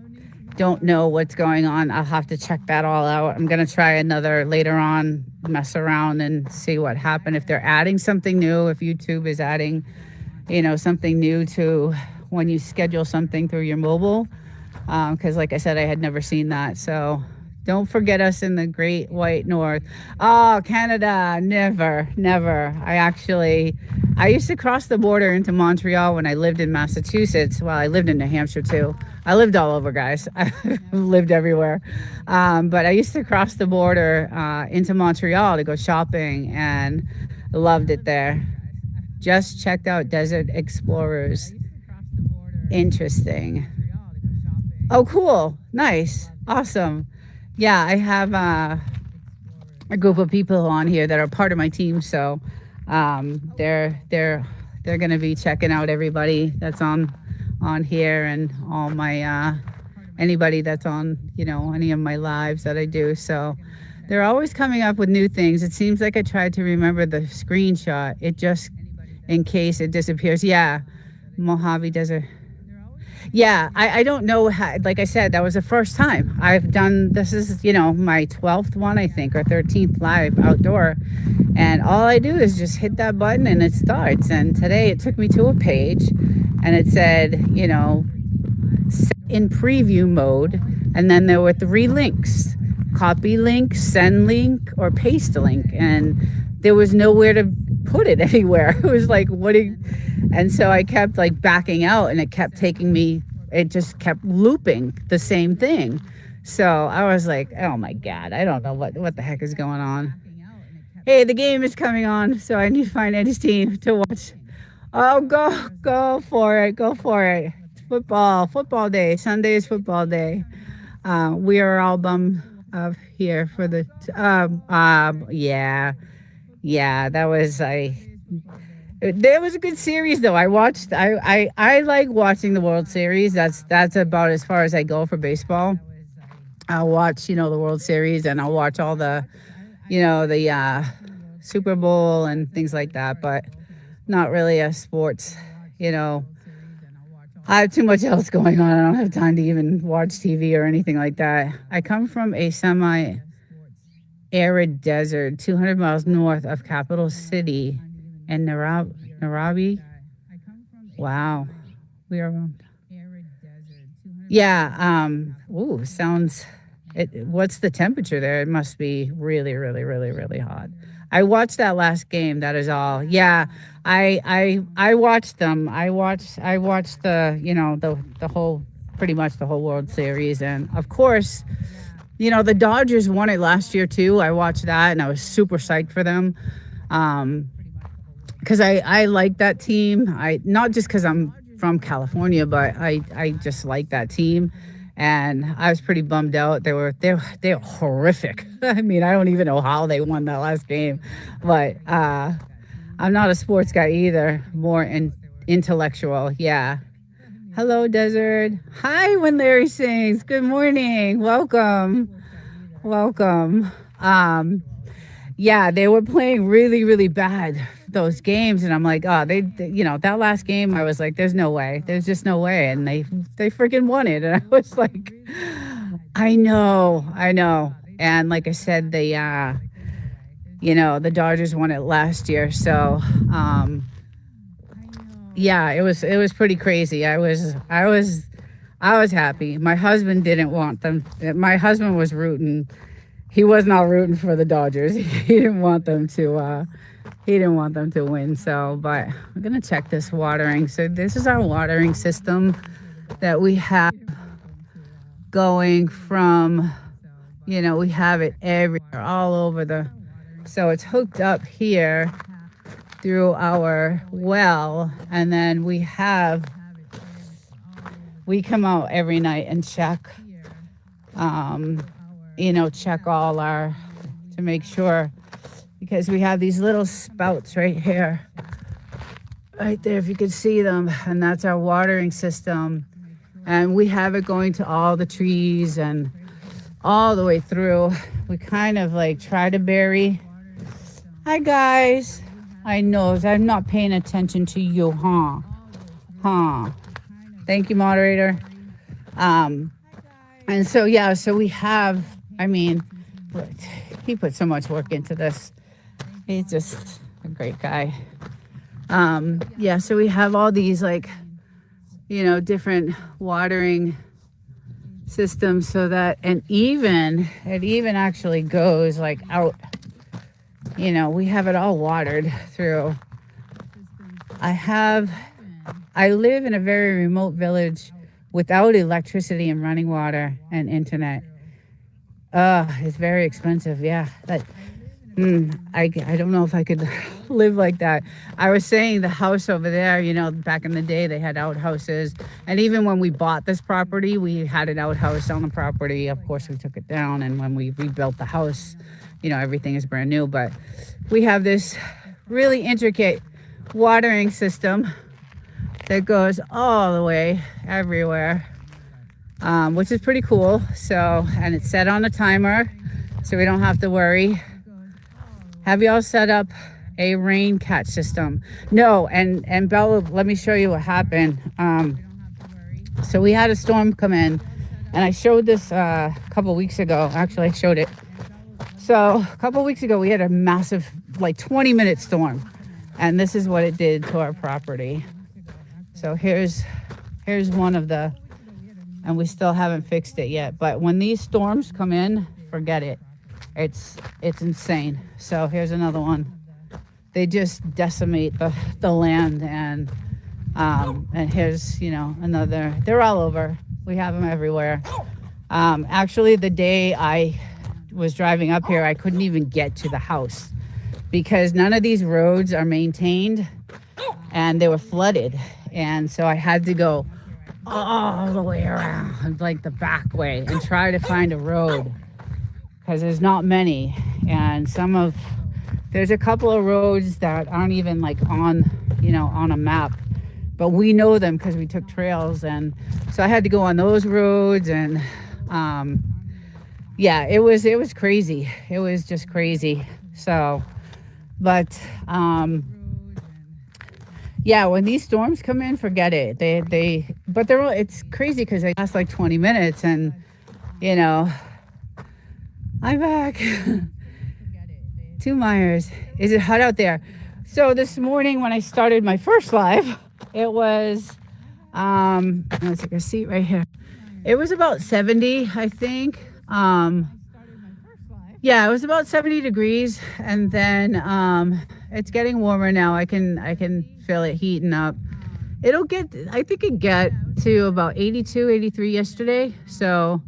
don't know what's going on. I'll have to check that all out. I'm gonna try another later on, mess around and see what happened. If they're adding something new, if YouTube is adding, something new to when you schedule something through your mobile. Because like I said, I had never seen that. So don't forget us in the Great White North. Oh, Canada, never. I used to cross the border into Montreal when I lived in Massachusetts. Well, I lived in New Hampshire too. I lived all over, guys. I lived everywhere. But I used to cross the border into Montreal to go shopping, and loved it there. Just checked out Desert Explorers. Interesting. Oh, cool. Nice. Awesome. Yeah, I have a group of people on here that are part of my team, so they're going to be checking out everybody that's on here, and all my anybody that's on any of my lives that I do. So they're always coming up with new things. It seems like I tried to remember the screenshot. It just, in case it disappears. Yeah, Mojave Desert. Yeah, I don't know how, like I said, that was the first time I've done, this is, my 12th one, I think, or 13th live outdoor. And all I do is just hit that button and it starts. And today it took me to a page and it said, in preview mode. And then there were 3 links: copy link, send link, or paste link. And there was nowhere to put it anywhere. It was like, and so I kept backing out, and it kept taking me, it just kept looping the same thing. So I was like, oh my God, I don't know what the heck is going on. Hey, the game is coming on, so I need to find Eddie's team to watch. Oh, go for it, go for it. It's football day. Sunday is football day. We are all bummed of here for the. Yeah, that was I. There was a good series though. I watched. I like watching the World Series. That's about as far as I go for baseball. I'll watch, the World Series, and I'll watch all the, the Super Bowl and things like that. But not really a sports. You know, I have too much else going on. I don't have time to even watch TV or anything like that. I come from a semi-arid desert, 200 miles north of capital city, and Nairobi. Wow, we are. Yeah. Ooh, sounds. What's the temperature there? It must be really, really, really, really hot. I watched that last game. That is all. Yeah, I watched them. I watched the whole, pretty much the whole World Series, and of course, the Dodgers won it last year too. I watched that, and I was super psyched for them. Because I like that team. I not just because I'm from California, but I just like that team, and I was pretty bummed out. They were horrific. I mean, I don't even know how they won that last game, but I'm not a sports guy either. More intellectual. Yeah. Hello, Desert. Hi, when Larry sings. Good morning. Welcome. Yeah, they were playing really, really bad those games, and I'm like, oh, that last game, I was like, there's no way, there's just no way, and they freaking won it, and I was like, I know, and like I said, the Dodgers won it last year, so yeah, it was pretty crazy. I was happy. My husband didn't want them. My husband was rooting. He was not rooting for the Dodgers. He didn't want them to. He didn't want them to win. So, but I'm gonna check this watering. So this is our watering system that we have going from. We have it everywhere, all over the. So it's hooked up here through our well, and then we come out every night and check. Check all to make sure, because we have these little spouts right here, right there, if you could see them, and that's our watering system, and we have it going to all the trees and all the way through. We kind of like try to bury. Hi guys, I know I'm not paying attention to you, huh? Thank you, moderator. And so we have. I mean, he put so much work into this. He's just a great guy. So we have all these different watering systems, so that, and it even actually goes out. We have it all watered through. I live in a very remote village without electricity and running water and internet. It's very expensive. Yeah, I don't know if I could live like that. I was saying the house over there, back in the day they had outhouses, and even when we bought this property, we had an outhouse on the property. Of course, we took it down, and when we rebuilt the house, everything is brand new. But we have this really intricate watering system that goes all the way everywhere. Which is pretty cool. So, and it's set on a timer, so we don't have to worry. Have y'all set up a rain catch system? No, and Bella, let me show you what happened. So we had a storm come in, and I showed this a couple weeks ago. Actually, I showed it. So a couple weeks ago, we had a massive, 20-minute storm, and this is what it did to our property. So here's one of the. And we still haven't fixed it yet. But when these storms come in, forget it. It's insane. So here's another one. They just decimate the land, and here's another. They're all over. We have them everywhere. Actually, the day I was driving up here, I couldn't even get to the house because none of these roads are maintained and they were flooded. And so I had to go all the way around, like the back way, and try to find a road because there's not many. And there's a couple of roads that aren't even like on, on a map, but we know them because we took trails. And so I had to go on those roads. And yeah, it was crazy. It was just crazy. So, but yeah, when these storms come in, forget it. It's crazy because they last like 20 minutes. And I'm back. 2 Myers. Is it hot out there? So this morning when I started my first live, it was let's take a seat right here. It was about 70, I think. Yeah, it was about 70 degrees, and then it's getting warmer now. I can feel it heating up. I think it got to about 82, 83 yesterday. So,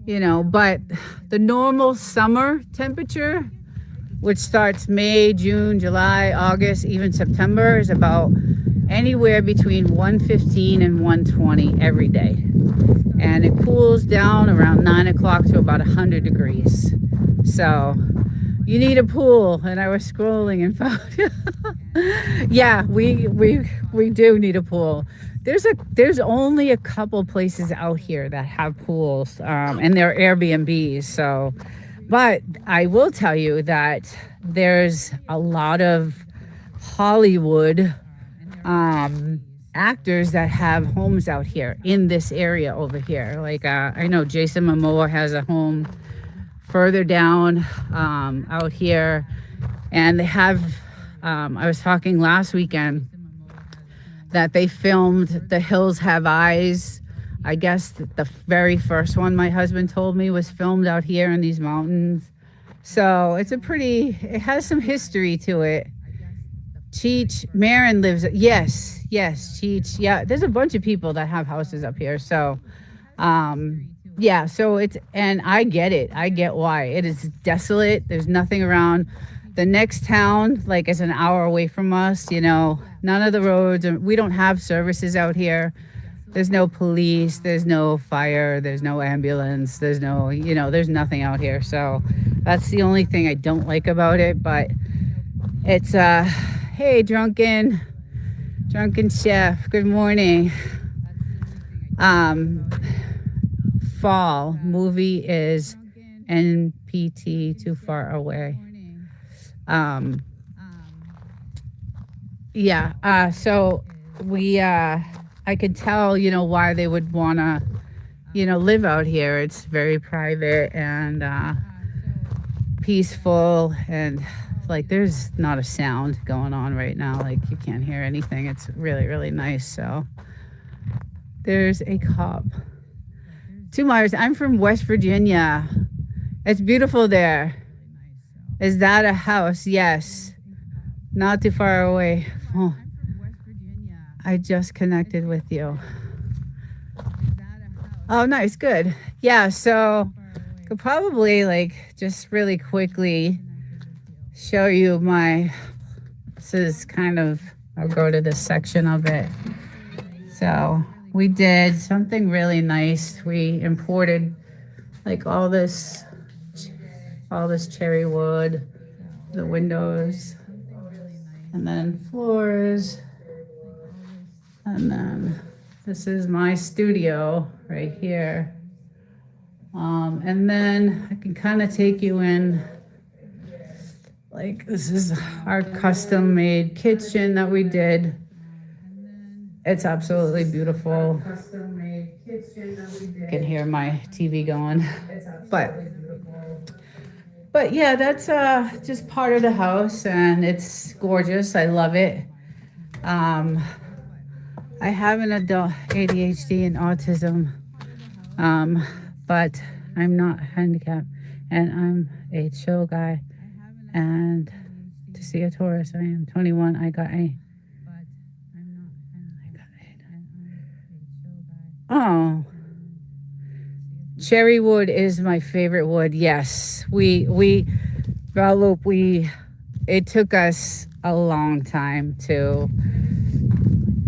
but the normal summer temperature, which starts May, June, July, August, even September, is about anywhere between 115 and 120 every day. And it cools down around 9 o'clock to about 100 degrees. So you need a pool. And I was scrolling and found, yeah, we do need a pool. There's only a couple places out here that have pools, and they're Airbnbs. So, but I will tell you that there's a lot of Hollywood actors that have homes out here in this area over here. Like I know Jason Momoa has a home further down out here, and they have. I was talking last weekend that they filmed The Hills Have Eyes. I guess the very first one my husband told me was filmed out here in these mountains. So it has some history to it. Cheech Marin lives, yes, Cheech. Yeah, there's a bunch of people that have houses up here. So, yeah, so and I get it. I get why. It is desolate. There's nothing around. The next town, like, is an hour away from us, none of the roads, we don't have services out here. There's no police, there's no fire, there's no ambulance, there's no, there's nothing out here. So that's the only thing I don't like about it. But it's, hey, drunken chef, good morning. Fall movie is NPT, too far away. Yeah, so I could tell, why they would want to, live out here. It's very private and peaceful, and like there's not a sound going on right now. Like you can't hear anything. It's really, really nice. So there's a cop. 2 Myers. I'm from West Virginia. It's beautiful there. Is that a house? Yes. Not too far away. Oh, I just connected with you. Oh, nice. Good. Yeah, so I could probably just really quickly show you this is kind of, I'll go to this section of it. So we did something really nice. We imported all this cherry wood, the windows, and then floors, and then this is my studio right here, and then I can kind of take you in. This is our custom made kitchen that we did. It's absolutely beautiful. You can hear my TV going, but yeah, that's just part of the house, and it's gorgeous. I love it. I have an adult ADHD and autism, but I'm not handicapped, and I'm a chill guy. And to see a Taurus, I am 21. I got a. Oh, cherry wood is my favorite wood. Yes, we it took us a long time to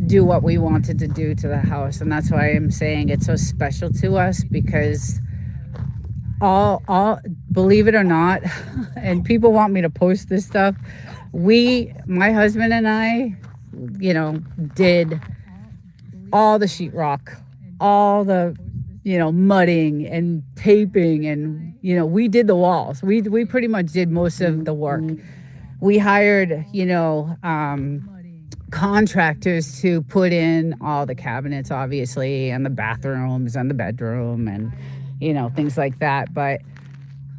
do what we wanted to do to the house, and that's why I'm saying it's so special to us, because all believe it or not, and people want me to post this stuff, my husband and I, did all the sheetrock, all the, mudding and taping, and, we did the walls. We pretty much did most of the work. We hired, contractors to put in all the cabinets, obviously, and the bathrooms and the bedroom and, things like that.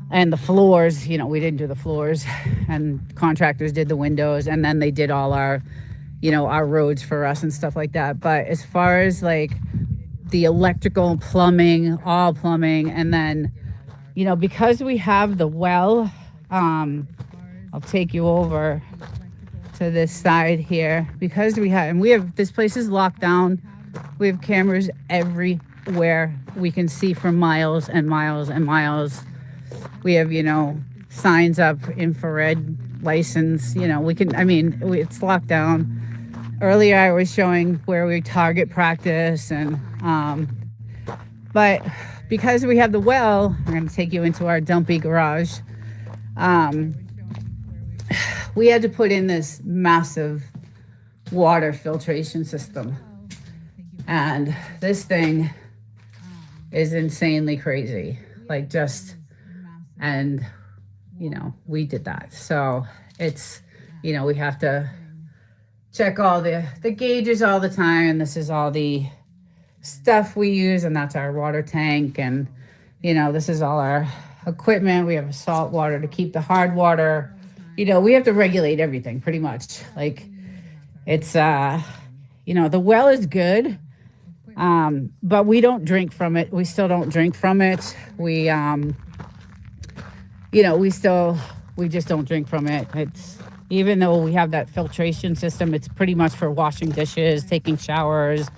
And the floors, we didn't do the floors, and contractors did the windows, and then they did all our, our roads for us and stuff like that. But as far as like the electrical and plumbing, all plumbing, and then, because we have the well, I'll take you over to this side here, because we have this place is locked down. We have cameras everywhere. We can see for miles and miles and miles. We have, signs up, infrared license, it's locked down. Earlier I was showing where we target practice, and but because we have the well, I'm going to take you into our dumpy garage. We had to put in this massive water filtration system, and this thing is insanely crazy, and we did that. So it's, we have to check all the gauges all the time. This is all the stuff we use, and that's our water tank, and this is all our equipment. We have salt water to keep the hard water. We have to regulate everything pretty much. Like, it's the well is good, but we don't drink from it. We still don't drink from it. We we just don't drink from it. It's, even though we have that filtration system, it's pretty much for washing dishes, taking showers,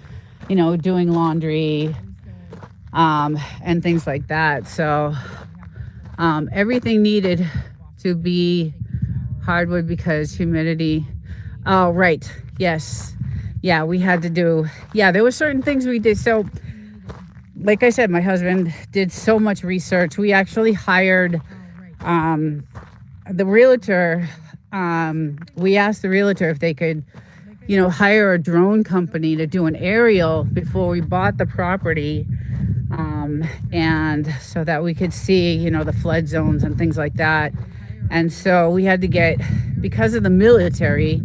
doing laundry, and things like that. So everything needed to be hardwood because humidity. Oh, right. Yes. Yeah, we had to do, there were certain things we did. So like I said, my husband did so much research. We actually hired the realtor. We asked the realtor if they could, hire a drone company to do an aerial before we bought the property. And so that we could see, the flood zones and things like that. And so we had to get, because of the military,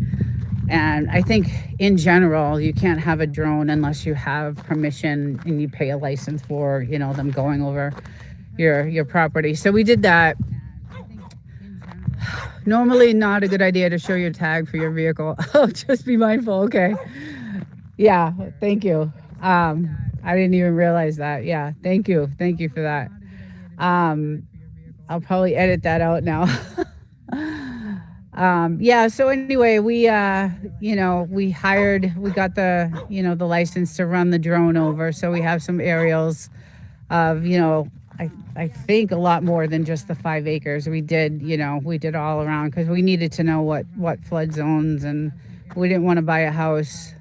and I think in general, you can't have a drone unless you have permission and you pay a license for, them going over your property. So we did that. Normally not a good idea to show your tag for your vehicle. Oh, just be mindful. Okay. Yeah. Thank you. I didn't even realize that. Yeah. Thank you. Thank you for that. I'll probably edit that out now. So anyway, we got the, the license to run the drone over. So we have some aerials of, I think a lot more than just the 5 acres. We did all around, because we needed to know what flood zones, and we didn't want to buy a house.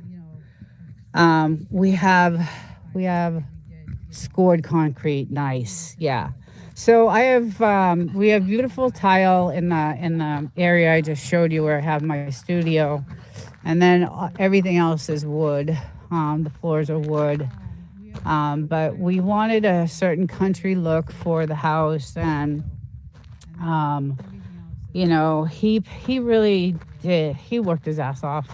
We have scored concrete. Nice. Yeah. So we have beautiful tile in the area I just showed you, where I have my studio, and then everything else is wood. The floors are wood. But we wanted a certain country look for the house, and he really did. He worked his ass off.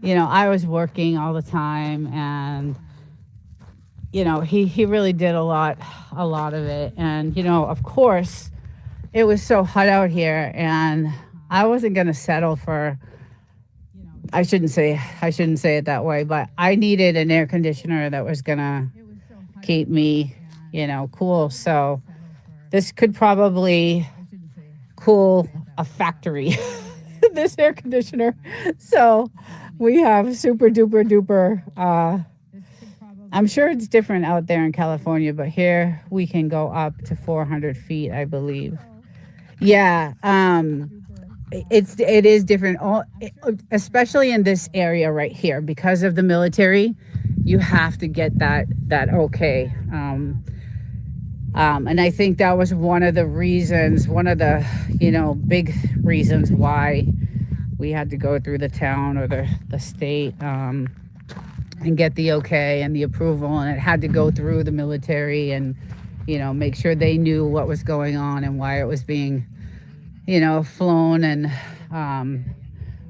I was working all the time, and he really did a lot of it. And of course it was so hot out here, and I wasn't going to settle for, I shouldn't say it that way, but I needed an air conditioner that was going to keep me, cool. So this could probably cool a factory, this air conditioner. So we have super duper duper, I'm sure it's different out there in California, but here we can go up to 400 feet, I believe. Yeah. it is different, especially in this area right here because of the military. You have to get that okay. And I think that was one of the reasons, one of the big reasons why we had to go through the town or the state, and get the okay and the approval, and it had to go through the military and make sure they knew what was going on and why it was being flown. And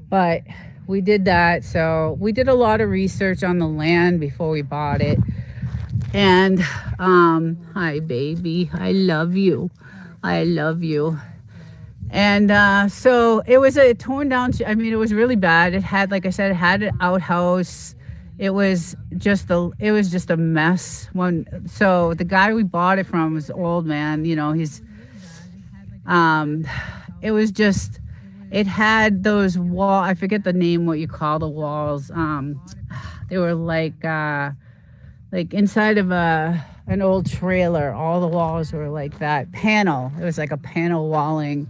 but we did that. So we did a lot of research on the land before we bought it. And hi baby, I love you, I love you. And so it was a torn down, I mean, it was really bad. It had, like I said, it had an outhouse. It was just a mess. So the guy we bought it from was an old man. He's it was just, it had those wall, I forget the name, what you call the walls. They were like inside of an old trailer. All the walls were like that panel. It was like a panel walling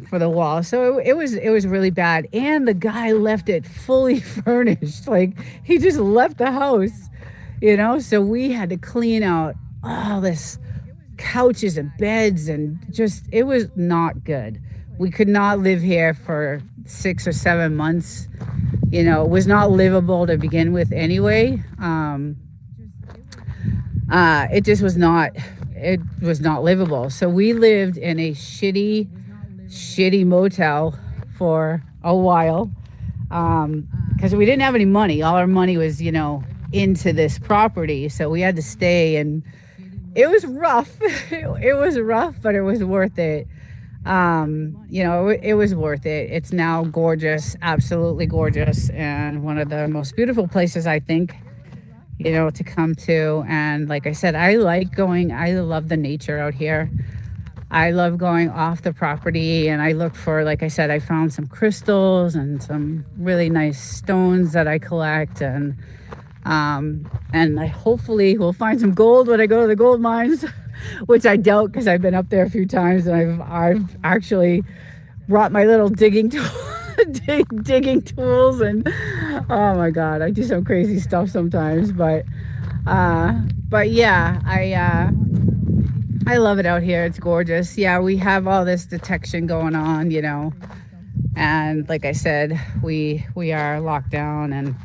for the wall. So it was really bad. And the guy left it fully furnished. Like, he just left the house, so we had to clean out all this couches and beds, and just, it was not good. We could not live here for 6 or 7 months. It was not livable to begin with anyway. It just was not, it was not livable. So we lived in a shitty motel for a while, because we didn't have any money. All our money was, into this property. So we had to stay, and it was rough. It was rough, but it was worth it. It was worth it. It's now gorgeous, absolutely gorgeous, and one of the most beautiful places, I think, to come to. And like I said, I love the nature out here. I love going off the property, and I look for, like I said, I found some crystals and some really nice stones that I collect, and I hopefully will find some gold when I go to the gold mines, which I doubt, because I've been up there a few times, and I've actually brought my little digging tools, and oh my god, I do some crazy stuff sometimes, but yeah, I love it out here. It's gorgeous. Yeah, we have all this detection going on, and like I said, we are locked down. And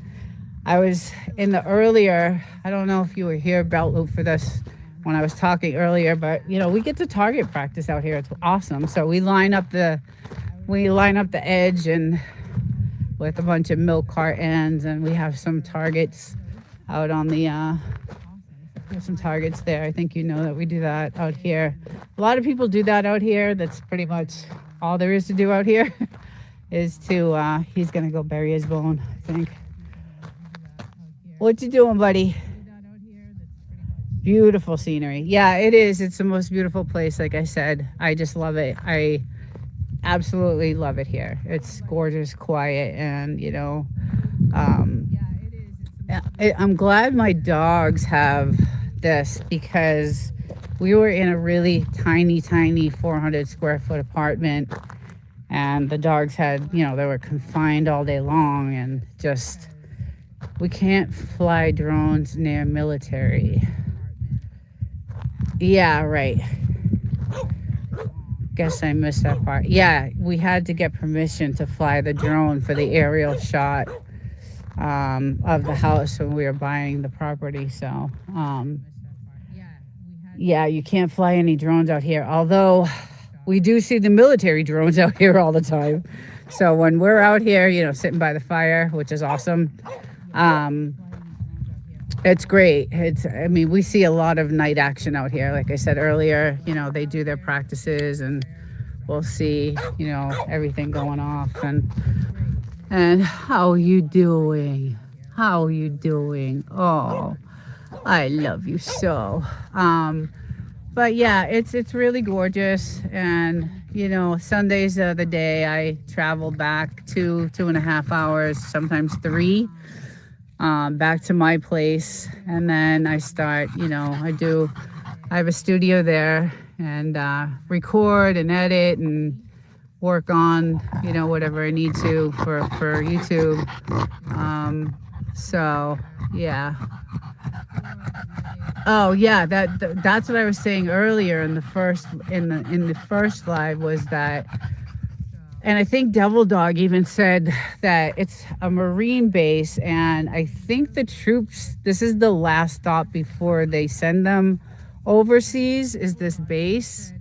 I was in the earlier, I don't know if you were here, Belt Loop, for this when I was talking earlier, but we get to target practice out here. It's awesome. So we line up the edge and with a bunch of milk cartons, and we have some targets out on the there's some targets there. I think that we do that out here. A lot of people do that out here. That's pretty much all there is to do out here. Is to he's gonna go bury his bone, I think. What you doing, buddy? Beautiful scenery. Yeah, it is. It's the most beautiful place. Like I said, I just love it. I absolutely love it here. It's gorgeous, quiet, and I'm glad my dogs have this, because we were in a really tiny 400 square foot apartment, and the dogs had, they were confined all day long, and just, we can't fly drones near military. Yeah, right. Guess I missed that part. Yeah, we had to get permission to fly the drone for the aerial shot of the house when we were buying the property. So yeah, you can't fly any drones out here, although we do see the military drones out here all the time. So when we're out here, sitting by the fire, which is awesome, it's great. We see a lot of night action out here. Like I said earlier, they do their practices, and we'll see, everything going off. And how you doing? How you doing? Oh, I love you so. But yeah, it's really gorgeous. And Sunday's the day I travel back 2.5 hours, sometimes 3, back to my place. And then I start, I have a studio there, and record and edit and work on, you know, whatever I need to for YouTube. So yeah. Oh yeah, that's what I was saying earlier in the first live was that, and I think Devil Dog even said that it's a Marine base, and I think the troops, this is the last stop before they send them overseas, is this base.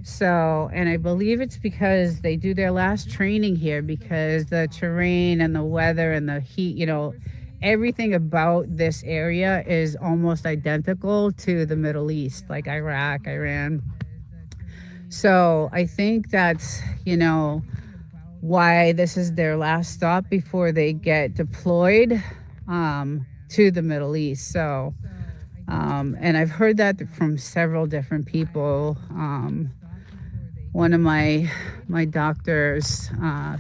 So, and I believe it's because they do their last training here because the terrain and the weather and the heat, you know, everything about this area is almost identical to the Middle East, like Iraq, Iran. So I think that's, you know, why this is their last stop before they get deployed to the Middle East. So, and I've heard that from several different people. One of my doctor's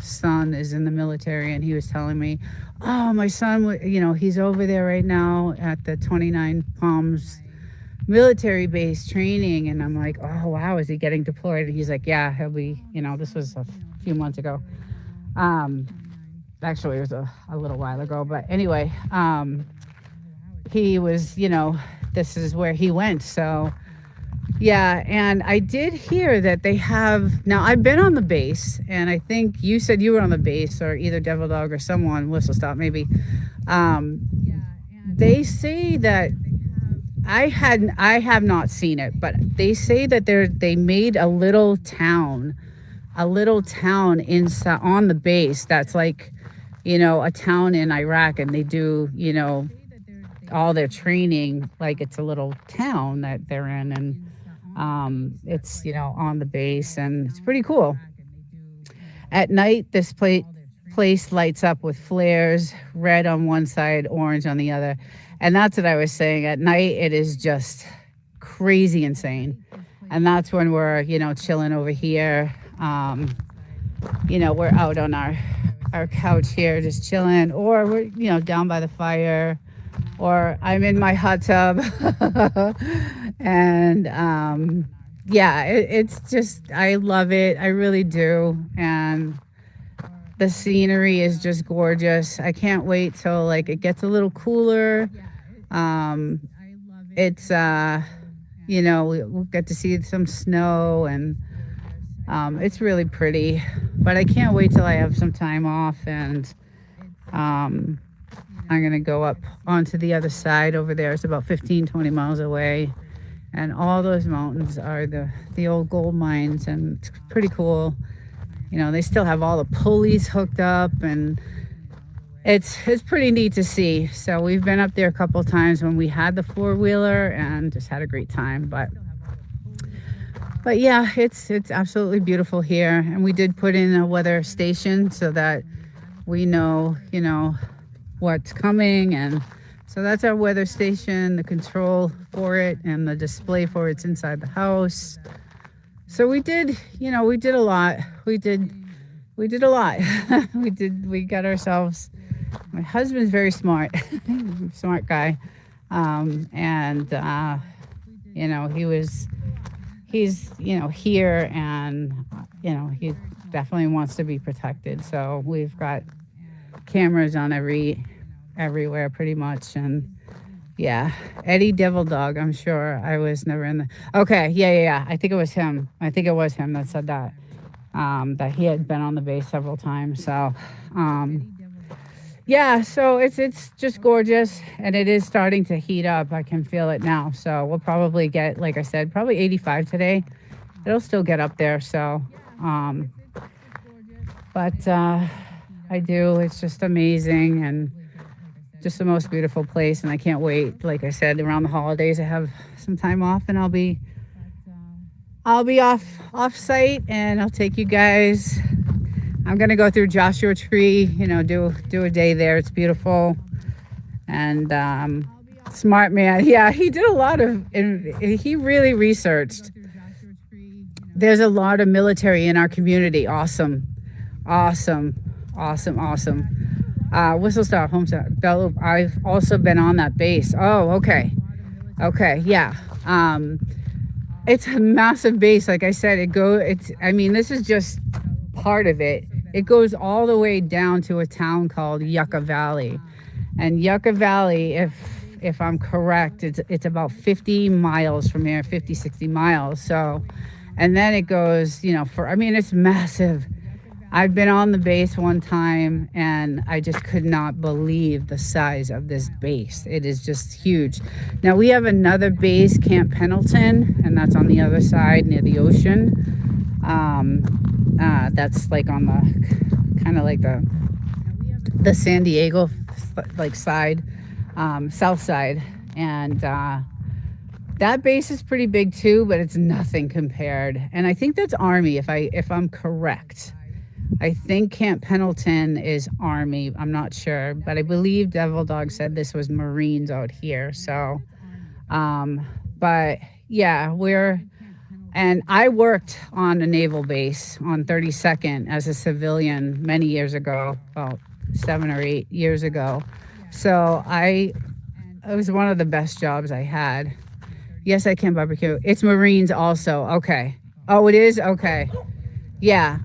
son is in the military, and he was telling me, oh, my son, you know, he's over there right now at the 29 Palms military base training. And I'm like, oh wow, is he getting deployed? And he's like, yeah, he'll be, you know, this was a few months ago. Actually it was a little while ago, but anyway, he was, you know, this is where he went. So yeah, and I did hear that they have, now I've been on the base, and I think you said you were on the base, or either Devil Dog or someone, Whistle Stop maybe. They say that I have not seen it, but they say that they made a little town inside on the base that's like, you know, a town in Iraq, and they do, you know, all their training like it's a little town that they're in, and it's, you know, on the base, and it's pretty cool. At night, this place lights up with flares, red on one side, orange on the other. And that's what I was saying. At night, it is just crazy insane. And that's when we're, you know, chilling over here. You know, we're out on our couch here just chilling, or we're, you know, down by the fire, or I'm in my hot tub. And yeah, it's just, I love it. I really do. And the scenery is just gorgeous. I can't wait till like it gets a little cooler. It's you know, we'll get to see some snow, and it's really pretty. But I can't wait till I have some time off, and I'm gonna go up onto the other side over there. It's about 15-20 miles away, and all those mountains are the old gold mines, and it's pretty cool. You know, they still have all the pulleys hooked up, and it's pretty neat to see. So we've been up there a couple of times when we had the four-wheeler, and just had a great time. But yeah, it's absolutely beautiful here. And we did put in a weather station so that we know, you know, what's coming. And so that's our weather station, the control for it, and the display for it's inside the house. So we did, you know, we did a lot. We did a lot. We got ourselves, my husband's very smart, smart guy. And you know, he's, you know, here, and, you know, he definitely wants to be protected. So we've got cameras on everywhere pretty much. And yeah, Eddie Devil Dog, I'm sure I was never in the, okay, yeah. I think it was him that said that, that he had been on the base several times. So, yeah, so it's just gorgeous, and it is starting to heat up. I can feel it now. So we'll probably get, like I said, probably 85 today. It'll still get up there. So, but I do. It's just amazing, and just the most beautiful place. And I can't wait. Like I said, around the holidays, I have some time off, and I'll be off site, and I'll take you guys. I'm gonna go through Joshua Tree, you know, do a day there. It's beautiful. And smart man. Yeah, he did a lot of, he really researched. There's a lot of military in our community. Awesome. Whistle Stop, Homestead, Bell. I've also been on that base. Oh, okay, yeah. It's a massive base. Like I said, I mean, this is just part of it. It goes all the way down to a town called Yucca Valley. And Yucca Valley, if I'm correct, it's about 50 miles from here, 50, 60 miles. So, and then it goes, it's massive. I've been on the base one time and I just could not believe the size of this base. It is just huge. Now we have another base, Camp Pendleton, and that's on the other side near the ocean. That's like on the kind of like the San Diego like side, south side, and that base is pretty big too, but it's nothing compared. And I think that's Army, if I'm correct. I think Camp Pendleton is Army. I'm not sure, but I believe Devil Dog said this was Marines out here. So, but yeah, and I worked on a naval base on 32nd as a civilian many years ago, about 7 or 8 years ago. So it was one of the best jobs I had. Yes, I can barbecue. It's Marines also. Okay. Oh, it is? Okay. Yeah.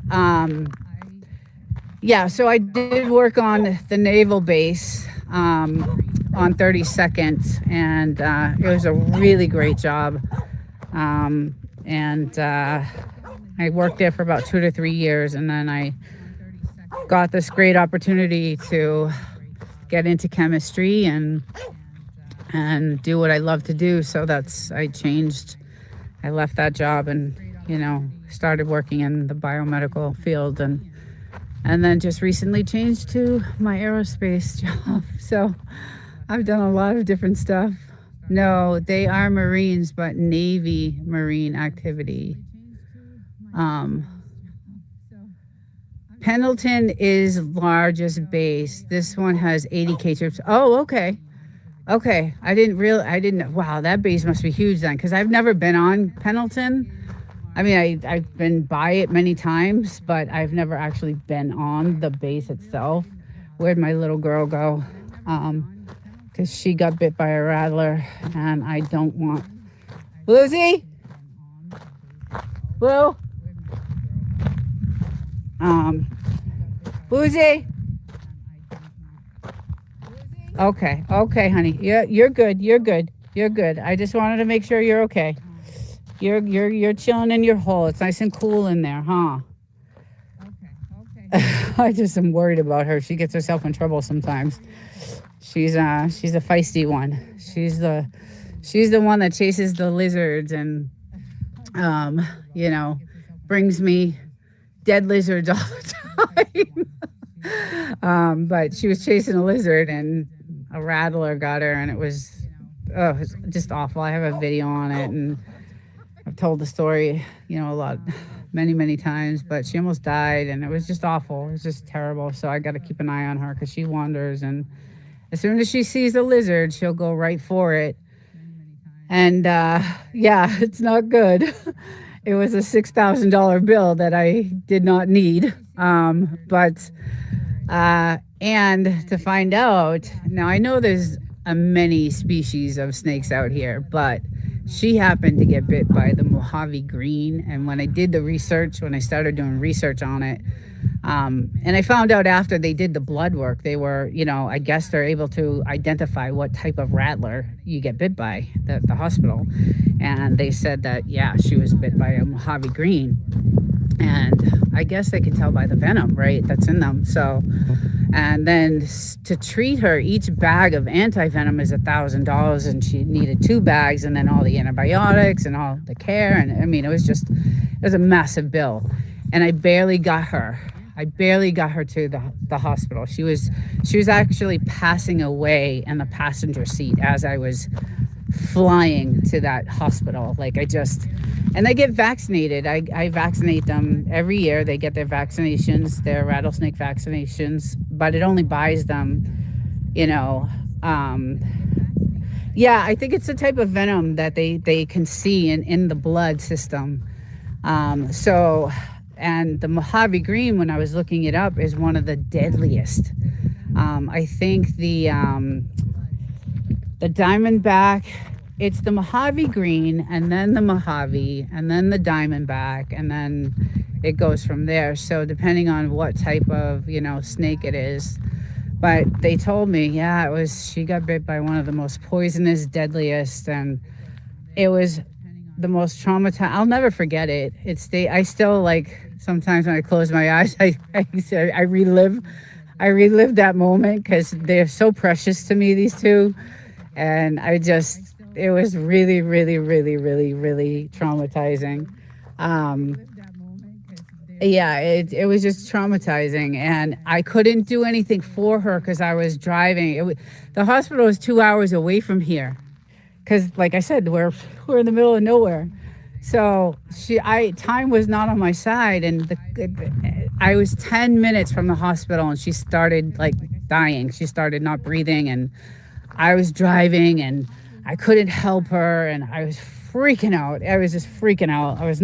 Yeah, so I did work on the naval base on 32nd, and it was a really great job. I worked there for about 2 to 3 years, and then I got this great opportunity to get into chemistry and do what I love to do. So I left that job and, started working in the biomedical field, and then just recently changed to my aerospace job. So I've done a lot of different stuff. No, they are Marines, but Navy Marine activity. Pendleton is largest base. This one has 80K troops. Oh, okay. Okay. I didn't, wow, that base must be huge then, because I've never been on Pendleton. I mean, I've been by it many times, but I've never actually been on the base itself. Where'd my little girl go? Because she got bit by a rattler, and I don't want... Lucy? Blue? Lucy? Okay, honey. You're good. I just wanted to make sure you're okay. You're chilling in your hole. It's nice and cool in there, huh? Okay. I just am worried about her. She gets herself in trouble sometimes. She's a feisty one. She's the one that chases the lizards and brings me dead lizards all the time. But she was chasing a lizard and a rattler got her, and it was just awful. I have a video on it, and I've told the story, many times, but she almost died, and it was just awful. It was just terrible. So I got to keep an eye on her because she wanders, and as soon as she sees a lizard, she'll go right for it. And it's not good. It was a $6,000 bill that I did not need. And to find out, now I know there's many species of snakes out here, but she happened to get bit by the Mojave green. And when I did the research, when I started doing research on it, and I found out after they did the blood work, they were, I guess they're able to identify what type of rattler you get bit by at the hospital. And they said that, she was bit by a Mojave green. And I guess they can tell by the venom, right, that's in them. So, and then to treat her, each bag of anti-venom is $1,000, and she needed 2 bags, and then all the antibiotics and all the care. And I mean, it was a massive bill. And I barely got her to the hospital. She was actually passing away in the passenger seat as I was flying to that hospital. And they get vaccinated. I vaccinate them every year. They get their vaccinations, their rattlesnake vaccinations, but it only buys them, I think it's a type of venom that they can see in the blood system. And the Mojave green, when I was looking it up, is one of the deadliest. I think the diamondback, it's the Mojave green, and then the Mojave, and then the diamondback, and then it goes from there. So depending on what type of, snake it is. But they told me, yeah, she got bit by one of the most poisonous, deadliest, and it was the most traumatizing. I'll never forget it. I still, like, sometimes when I close my eyes, I relive that moment because they're so precious to me, these two. And it was really, really, really, really, really traumatizing. Um, yeah, it was just traumatizing, and I couldn't do anything for her because I was driving. The hospital was 2 hours away from here, because, like I said, we're in the middle of nowhere. So time was not on my side, and I was 10 minutes from the hospital, and she started, like, dying. She started not breathing, and I was driving, and I couldn't help her, and I was freaking out. I was just freaking out. It was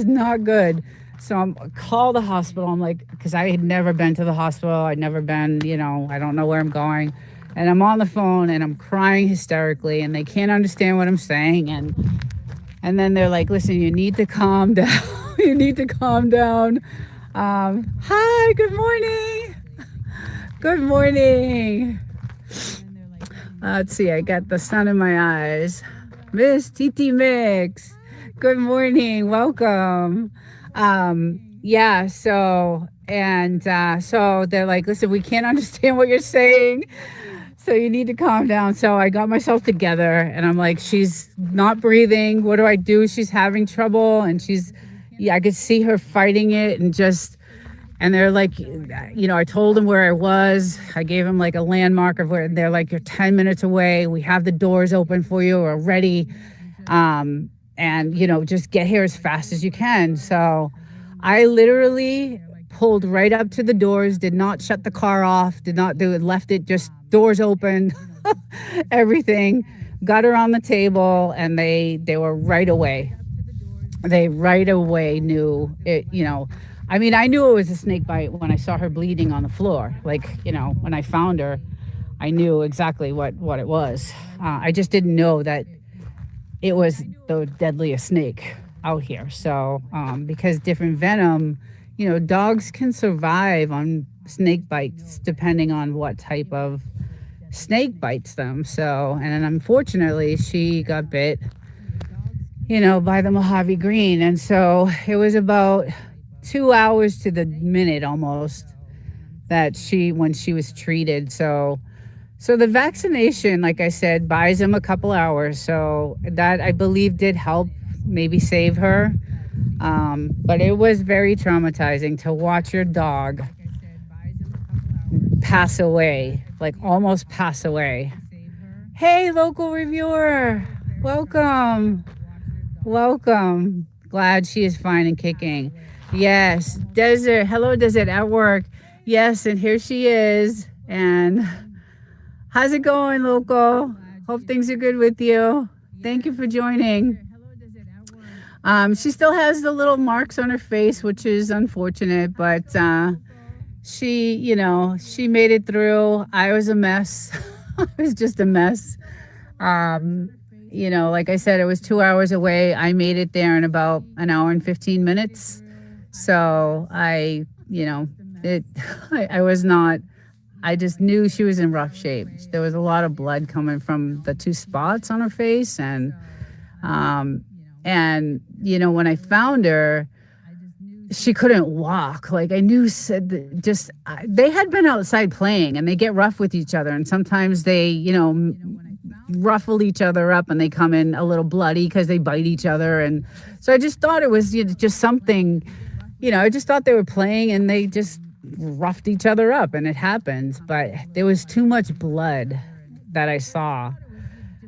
not good. So I call the hospital. I'm like, because I had never been to the hospital. I'd never been, I don't know where I'm going. And I'm on the phone and I'm crying hysterically, and they can't understand what I'm saying. And then they're like, listen, you need to calm down. You need to calm down. Hi, good morning. Good morning. Let's see, I got the sun in my eyes. Miss TT Mix. Good morning. Welcome. Yeah, so they're like, listen, we can't understand what you're saying. So you need to calm down. So I got myself together, and I'm like, she's not breathing. What do I do? She's having trouble, and I could see her fighting it, and they're like, I told them where I was. I gave them, like, a landmark of where. They're like, you're 10 minutes away. We have the doors open for you. We're ready. And, just get here as fast as you can. So I literally pulled right up to the doors, did not shut the car off, did not do it, left it just doors open, everything, got her on the table, and they were right away. They right away knew it, I mean, I knew it was a snake bite when I saw her bleeding on the floor. Like, when I found her, I knew exactly what it was. I just didn't know that it was the deadliest snake out here. So, because different venom, dogs can survive on snake bites depending on what type of snake bites them. So, and then unfortunately, she got bit, by the Mojave Green. And so it was about 2 hours to the minute almost when she was treated. So the vaccination, like I said, buys them a couple hours. So that, I believe, did help maybe save her. But it was very traumatizing to watch your dog pass away, like almost pass away. Hey, local reviewer, welcome. Welcome. Glad she is fine and kicking. Yes, Desert. Hello, Desert, at work. Yes, and here she is. And how's it going, local? Hope things are good with you. Thank you for joining. She still has the little marks on her face, which is unfortunate, but she made it through. I was a mess. I was just a mess. Like I said, it was 2 hours away. I made it there in about an hour and 15 minutes. So I was not, I just knew she was in rough shape. There was a lot of blood coming from the two spots on her face. And when I found her, she couldn't walk. Like, I knew, they had been outside playing, and they get rough with each other. And sometimes they, ruffle each other up, and they come in a little bloody because they bite each other. And so I just thought it was just something, I just thought they were playing, and they just roughed each other up, and it happens. But there was too much blood that I saw.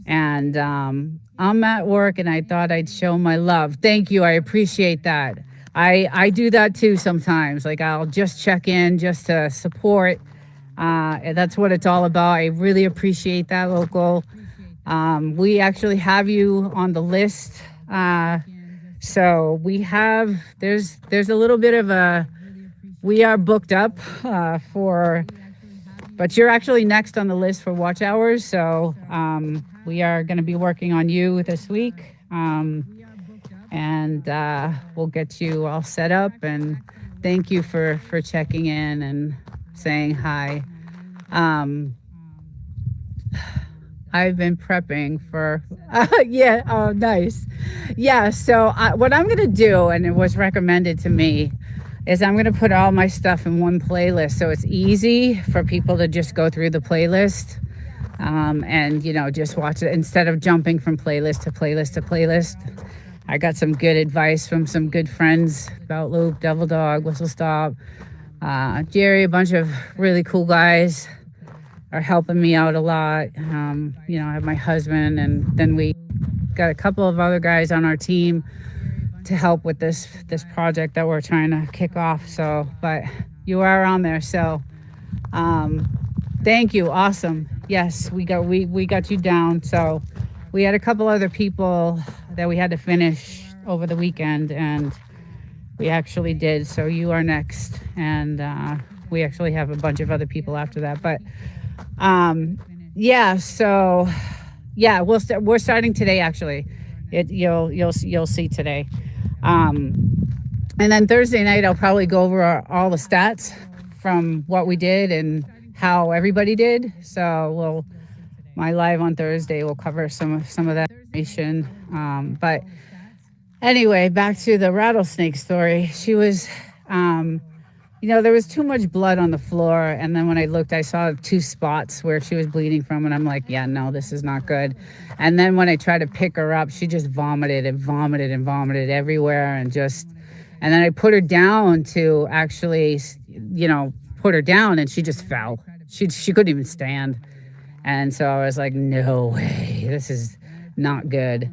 And I'm at work, and I thought I'd show my love. Thank you. I appreciate that. I do that too sometimes. Like, I'll just check in just to support. And that's what it's all about. I really appreciate that, local. We actually have you on the list. So there's a little bit of we are booked up but you're actually next on the list for watch hours. So we are going to be working on you this week. and we'll get you all set up. And thank you for checking in and saying hi. Um, I've been prepping for, yeah, oh, nice. Yeah, so what I'm going to do, and it was recommended to me, is I'm going to put all my stuff in one playlist so it's easy for people to just go through the playlist, and, just watch it instead of jumping from playlist to playlist to playlist. I got some good advice from some good friends about Luke, Devil Dog, Whistle Stop, Jerry, a bunch of really cool guys are helping me out a lot. I have my husband, and then we got a couple of other guys on our team to help with this project that we're trying to kick off. So, but you are on there, so thank you. Awesome. Yes, we got you down. So we had a couple other people that we had to finish over the weekend, and we actually did. So you are next, and we actually have a bunch of other people after that. But so we're starting today. Actually, you'll see today, and then Thursday night I'll probably go over all the stats from what we did and how everybody did. So my live on Thursday will cover some of that information. But anyway, back to the rattlesnake story. She was, there was too much blood on the floor. And then when I looked, I saw 2 spots where she was bleeding from. And I'm like, yeah, no, this is not good. And then when I tried to pick her up, she just vomited everywhere. And then I put her down to actually, put her down, and she just fell. She couldn't even stand. And so I was like, no way, this is not good.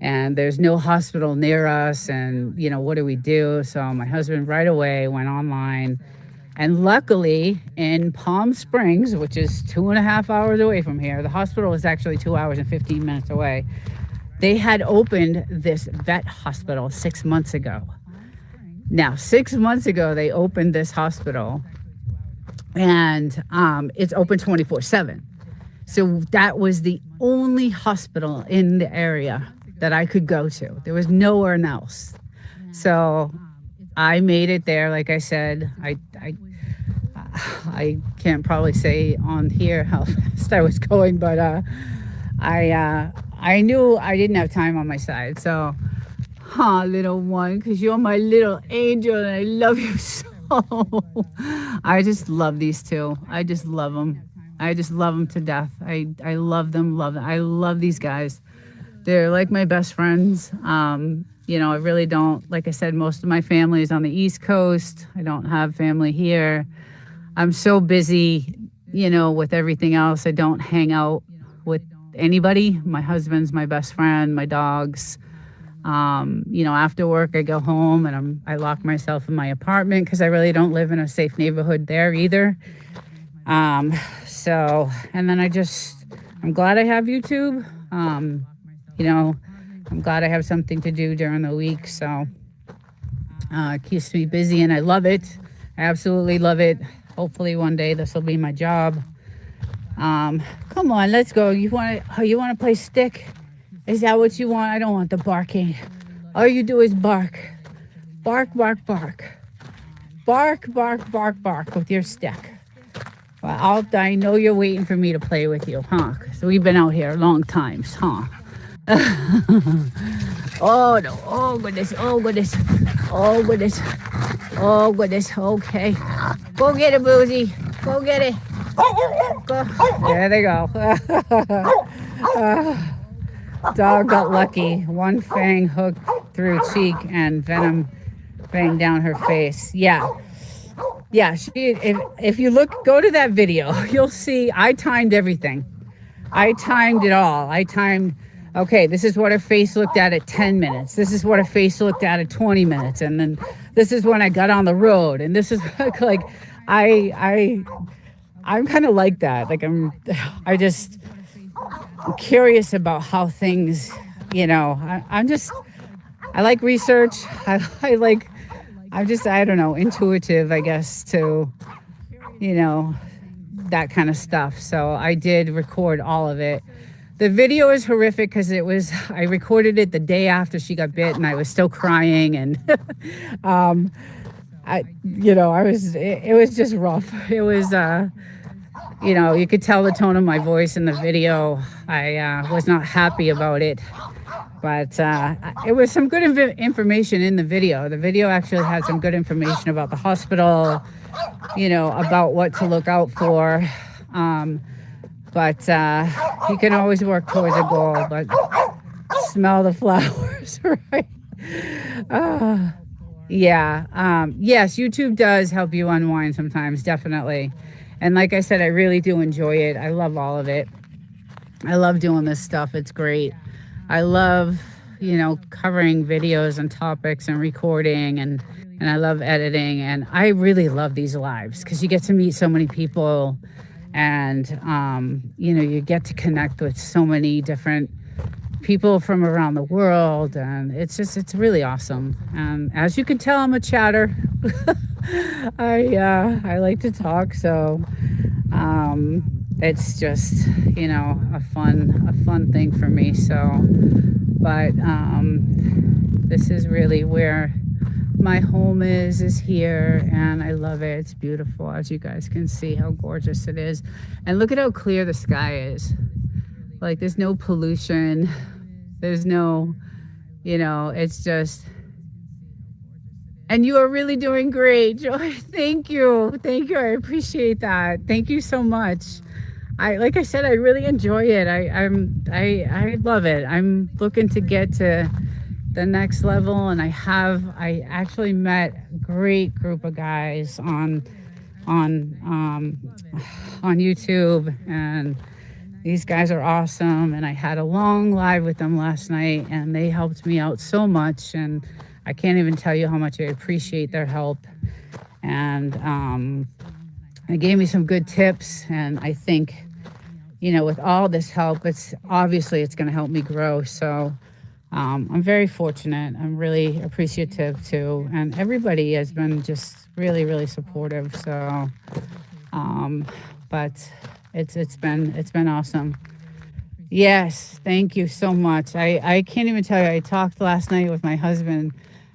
And there's no hospital near us, and what do we do? So my husband right away went online, and luckily in Palm Springs, which is 2.5 hours away from here, the hospital is actually 2 hours and 15 minutes away. They had opened this vet hospital 6 months ago. Now, 6 months ago, they opened this hospital, and it's open 24/7. So that was the only hospital in the area that I could go to. There was nowhere else. So I made it there. Like I said, I can't probably say on here how fast I was going, but I knew I didn't have time on my side. So, little one, because you're my little angel and I love you so. I just love these two. I just love them. I just love them to death. I love them. I love these guys. They're like my best friends. I really don't, like I said, most of my family is on the East Coast. I don't have family here. I'm so busy, with everything else. I don't hang out with anybody. My husband's my best friend, my dogs. After work, I go home and I lock myself in my apartment because I really don't live in a safe neighborhood there either. And then I'm glad I have YouTube. I'm glad I have something to do during the week. So, it keeps me busy and I love it. I absolutely love it. Hopefully one day this will be my job. Come on, let's go. You want to play stick? Is that what you want? I don't want the barking. All you do is bark. Bark, bark, bark. Bark, bark, bark, bark with your stick. Well, I know you're waiting for me to play with you, huh? So we've been out here long times, huh? Oh, no. Oh, goodness. Oh, goodness. Oh, goodness. Oh, goodness. Okay. Go get it, Boozy. Go get it. Go. There they go. Dog got lucky. One fang hooked through cheek and venom fang down her face. Yeah, if you go to that video, you'll see I timed everything. I timed it all. Okay, this is what her face looked at 10 minutes. This is what her face looked at 20 minutes. And then this is when I got on the road. And this is like, I'm kind of like that. Like I'm curious about how things, I like research. I don't know, intuitive, I guess, to, that kind of stuff. So I did record all of it. The video is horrific because I recorded it the day after she got bit, and I was still crying, and um, it was just rough. It was, you could tell the tone of my voice in the video. I was not happy about it, but it was some good information in the video. The video actually had some good information about the hospital, about what to look out for. But you can always work towards a goal, but smell the flowers, right? Yes, YouTube does help you unwind sometimes, definitely. And like I said, I really do enjoy it. I love all of it. I love doing this stuff. It's great. I love, covering videos and topics and recording, and I love editing. And I really love these lives because you get to meet so many people, and, you get to connect with so many different people from around the world, and it's really awesome. And as you can tell, I'm a chatter. I like to talk, so it's just a fun thing for me. So, but this is really where my home is here, and I love it. It's beautiful, as you guys can see how gorgeous it is, and look at how clear the sky is. Like, there's no pollution, there's no, it's just, and you are really doing great, Joy. Thank you. I appreciate that. Thank you so much. Like I said, I really enjoy it. I love it. I'm looking to get to the next level, and I actually met a great group of guys on YouTube, and these guys are awesome, and I had a long live with them last night, and they helped me out so much, and I can't even tell you how much I appreciate their help. And they gave me some good tips, and I think, with all this help, it's going to help me grow. So I'm very fortunate. I'm really appreciative too, and everybody has been just really, really supportive. So, but it's been awesome. Yes, thank you so much. I can't even tell you. I talked last night with my husband,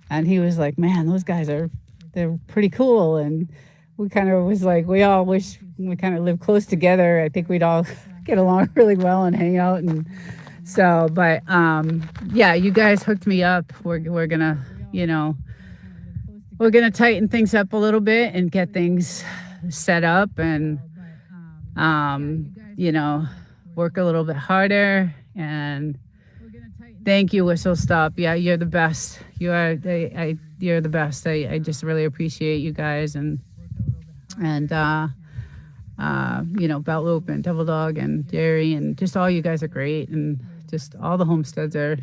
and he was like, "Man, those guys they're pretty cool." And we kind of was like, we all wish we kind of lived close together. I think we'd all get along really well and hang out. And so, but you guys hooked me up. We're gonna, we're gonna tighten things up a little bit and get things set up, and work a little bit harder. And thank you, Whistle Stop. Yeah, you're the best. You're the best. I just really appreciate you guys, and Belt Loop and Devil Dog and Jerry, and just all you guys are great, and just all the homesteads are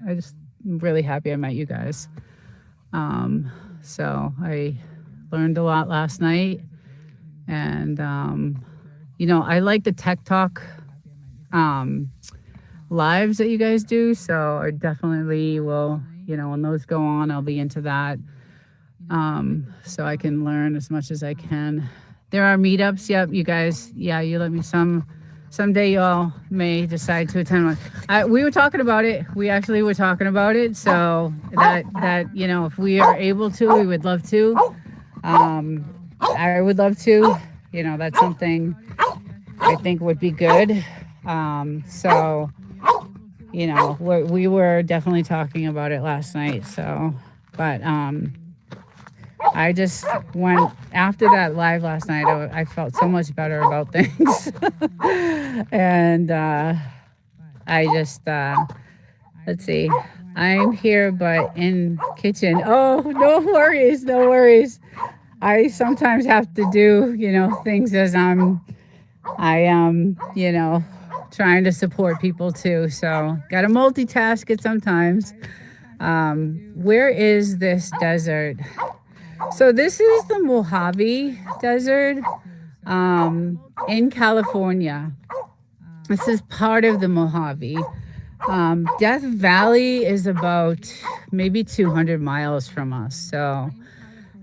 I'm really happy I met you guys. So I learned a lot last night, and I like the Tech Talk lives that you guys do, so I definitely will, when those go on, I'll be into that, so I can learn as much as I can. There are meetups. Yep, you guys, you let me someday y'all may decide to attend one. We were talking about it. We actually were talking about it, so that if we are able to, we would love to. I would love to. That's something I think would be good. So, we were definitely talking about it last night. So, but I just went after that live last night. I felt so much better about things, and I just let's see. I'm here, but in kitchen. Oh, no worries. I sometimes have to do, things as I am, trying to support people too. So got to multitask it sometimes. Where is this desert? So this is the Mojave Desert in California. This is part of the Mojave. Death Valley is about maybe 200 miles from us. So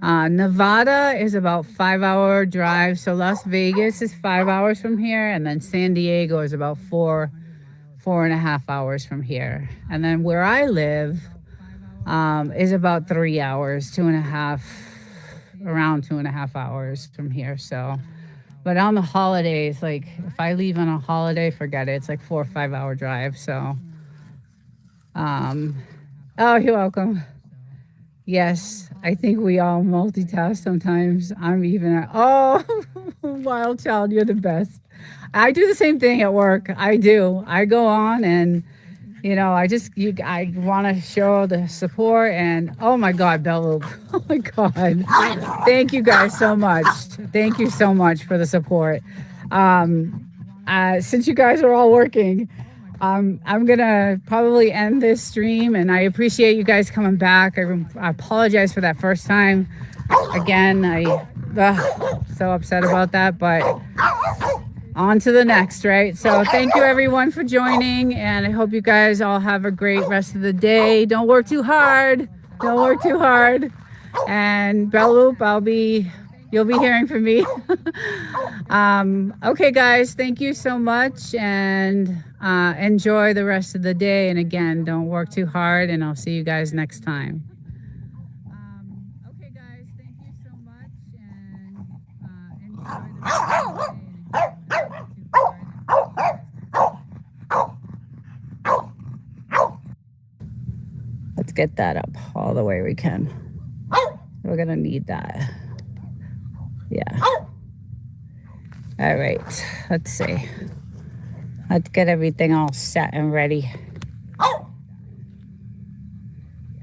Nevada is about 5-hour drive. So Las Vegas is 5 hours from here, and then San Diego is about 4.5 hours from here. And then where I live is about 3 hours, 2.5, around 2.5 hours from here. So, but on the holidays, like if I leave on a holiday, forget it. It's like 4 or 5 hour drive. So, oh, you're welcome. Yes, I think we all multitask sometimes. I'm even, oh, wild child, you're the best. I do the same thing at work. I do. I go on and, I want to show the support and, oh my God, Belloop. Oh my God. Thank you guys so much. Thank you so much for the support. Since you guys are all working, I'm going to probably end this stream, and I appreciate you guys coming back. I apologize for that first time. Again, so upset about that, but on to the next, right? So thank you everyone for joining, and I hope you guys all have a great rest of the day. Don't work too hard. Don't work too hard. And Belloop, you'll be hearing from me. Okay, guys, thank you so much, and enjoy the rest of the day. And again, don't work too hard, and I'll see you guys next time. Okay, guys, thank you so much, and enjoy the rest of the day. Let's get that up all the way we can. We're gonna need that. Yeah. All right, let's see. Let's get everything all set and ready.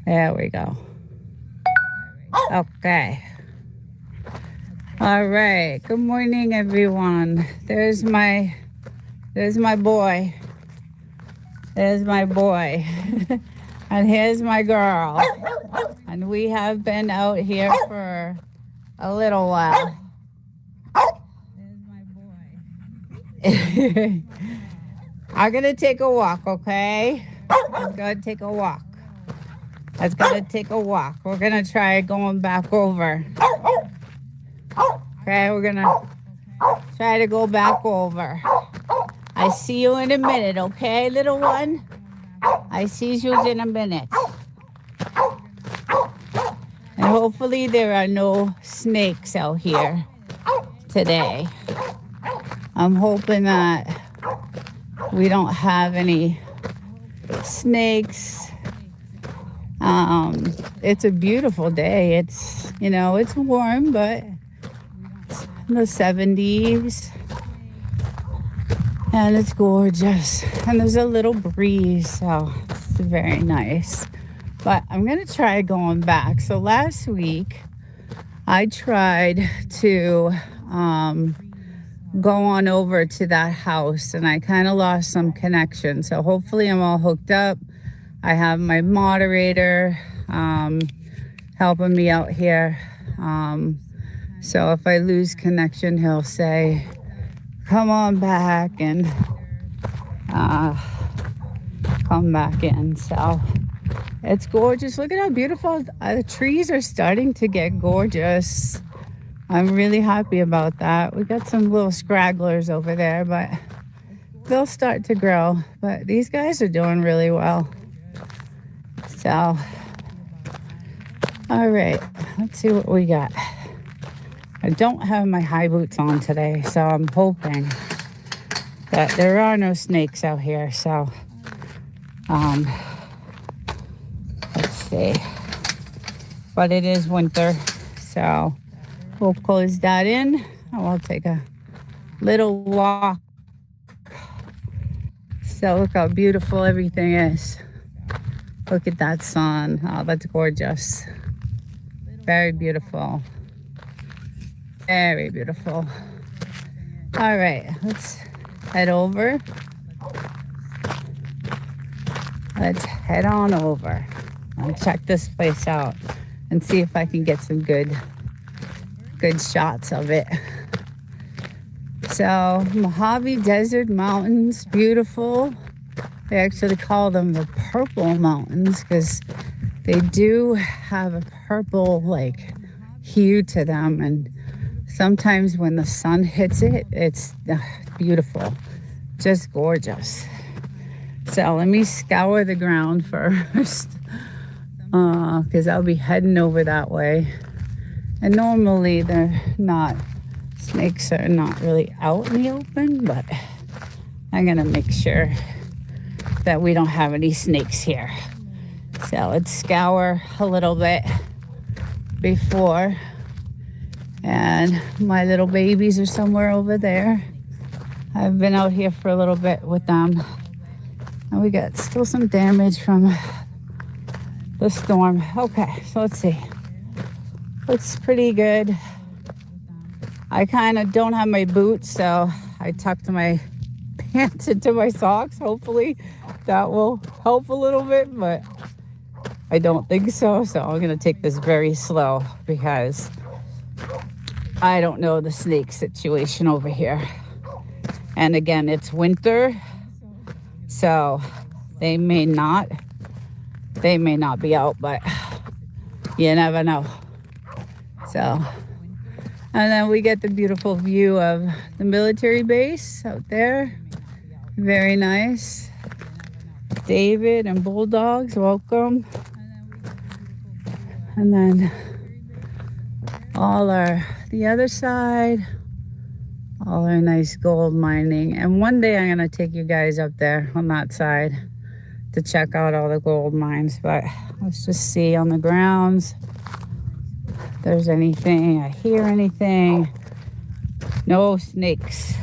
There we go. Okay. All right, good morning, everyone. There's my boy. There's my boy. And here's my girl. And we have been out here for a little while. There's my boy. I'm gonna take a walk, okay? I'm gonna take a walk. Let's gonna take a walk. We're gonna try going back over. Okay, we're gonna try to go back over. I see you in a minute, okay, little one? I see you in a minute. And hopefully there are no snakes out here today. I'm hoping that we don't have any snakes. It's a beautiful day. It's warm, but it's in the 70s. And it's gorgeous. And there's a little breeze, so it's very nice. But I'm going to try going back. So last week, I tried to go on over to that house, and I kind of lost some connection. So hopefully I'm all hooked up. I have my moderator helping me out here. So if I lose connection, he'll say, come on back and come back in. So it's gorgeous. Look at how beautiful the trees are starting to get gorgeous. I'm really happy about that. We got some little scragglers over there, but they'll start to grow. But these guys are doing really well. So, all right, let's see what we got. I don't have my high boots on today, so I'm hoping that there are no snakes out here. So, let's see. But it is winter, so we'll close that in and we'll take a little walk. So look how beautiful everything is. Look at that sun. Oh, that's gorgeous. Very beautiful. Very beautiful. All right, let's head over. Let's head on over. I'll check this place out and see if I can get some good shots of it. So Mojave Desert Mountains, beautiful. They actually call them the Purple Mountains because they do have a purple hue to them, and sometimes when the sun hits it, it's beautiful, just gorgeous. So let me scour the ground first, because I'll be heading over that way. And normally snakes are not really out in the open, but I'm gonna make sure that we don't have any snakes here. So let's scour a little bit before. And my little babies are somewhere over there. I've been out here for a little bit with them. And we got still some damage from the storm. Okay, so let's see. Looks pretty good. I kind of don't have my boots, so I tucked my pants into my socks. Hopefully that will help a little bit, but I don't think so. So I'm going to take this very slow because I don't know the snake situation over here. And again, it's winter, so they may not be out, but you never know. So, and then we get the beautiful view of the military base out there. Very nice. David and Bulldogs, welcome. And then the other side, all our nice gold mining. And one day I'm gonna take you guys up there on that side to check out all the gold mines. But let's just see on the grounds if there's anything. I hear anything. No snakes.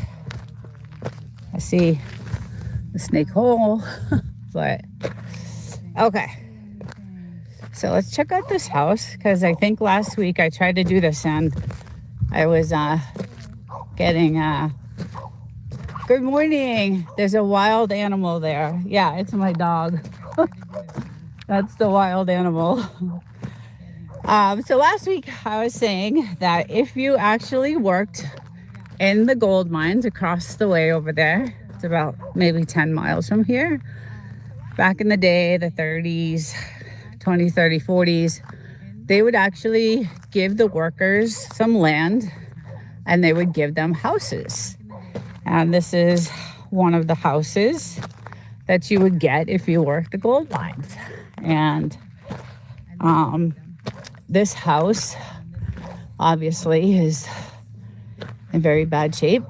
I see the snake hole, but okay. So let's check out this house, because I think last week I tried to do this and I was getting good morning. There's a wild animal there. Yeah, it's my dog. That's the wild animal. So last week I was saying that if you actually worked in the gold mines across the way over there, it's about maybe 10 miles from here. Back in the day, the 30s, 20s, 30s, 40s, they would actually give the workers some land and they would give them houses. And this is one of the houses that you would get if you worked the gold mines. And this house obviously is in very bad shape.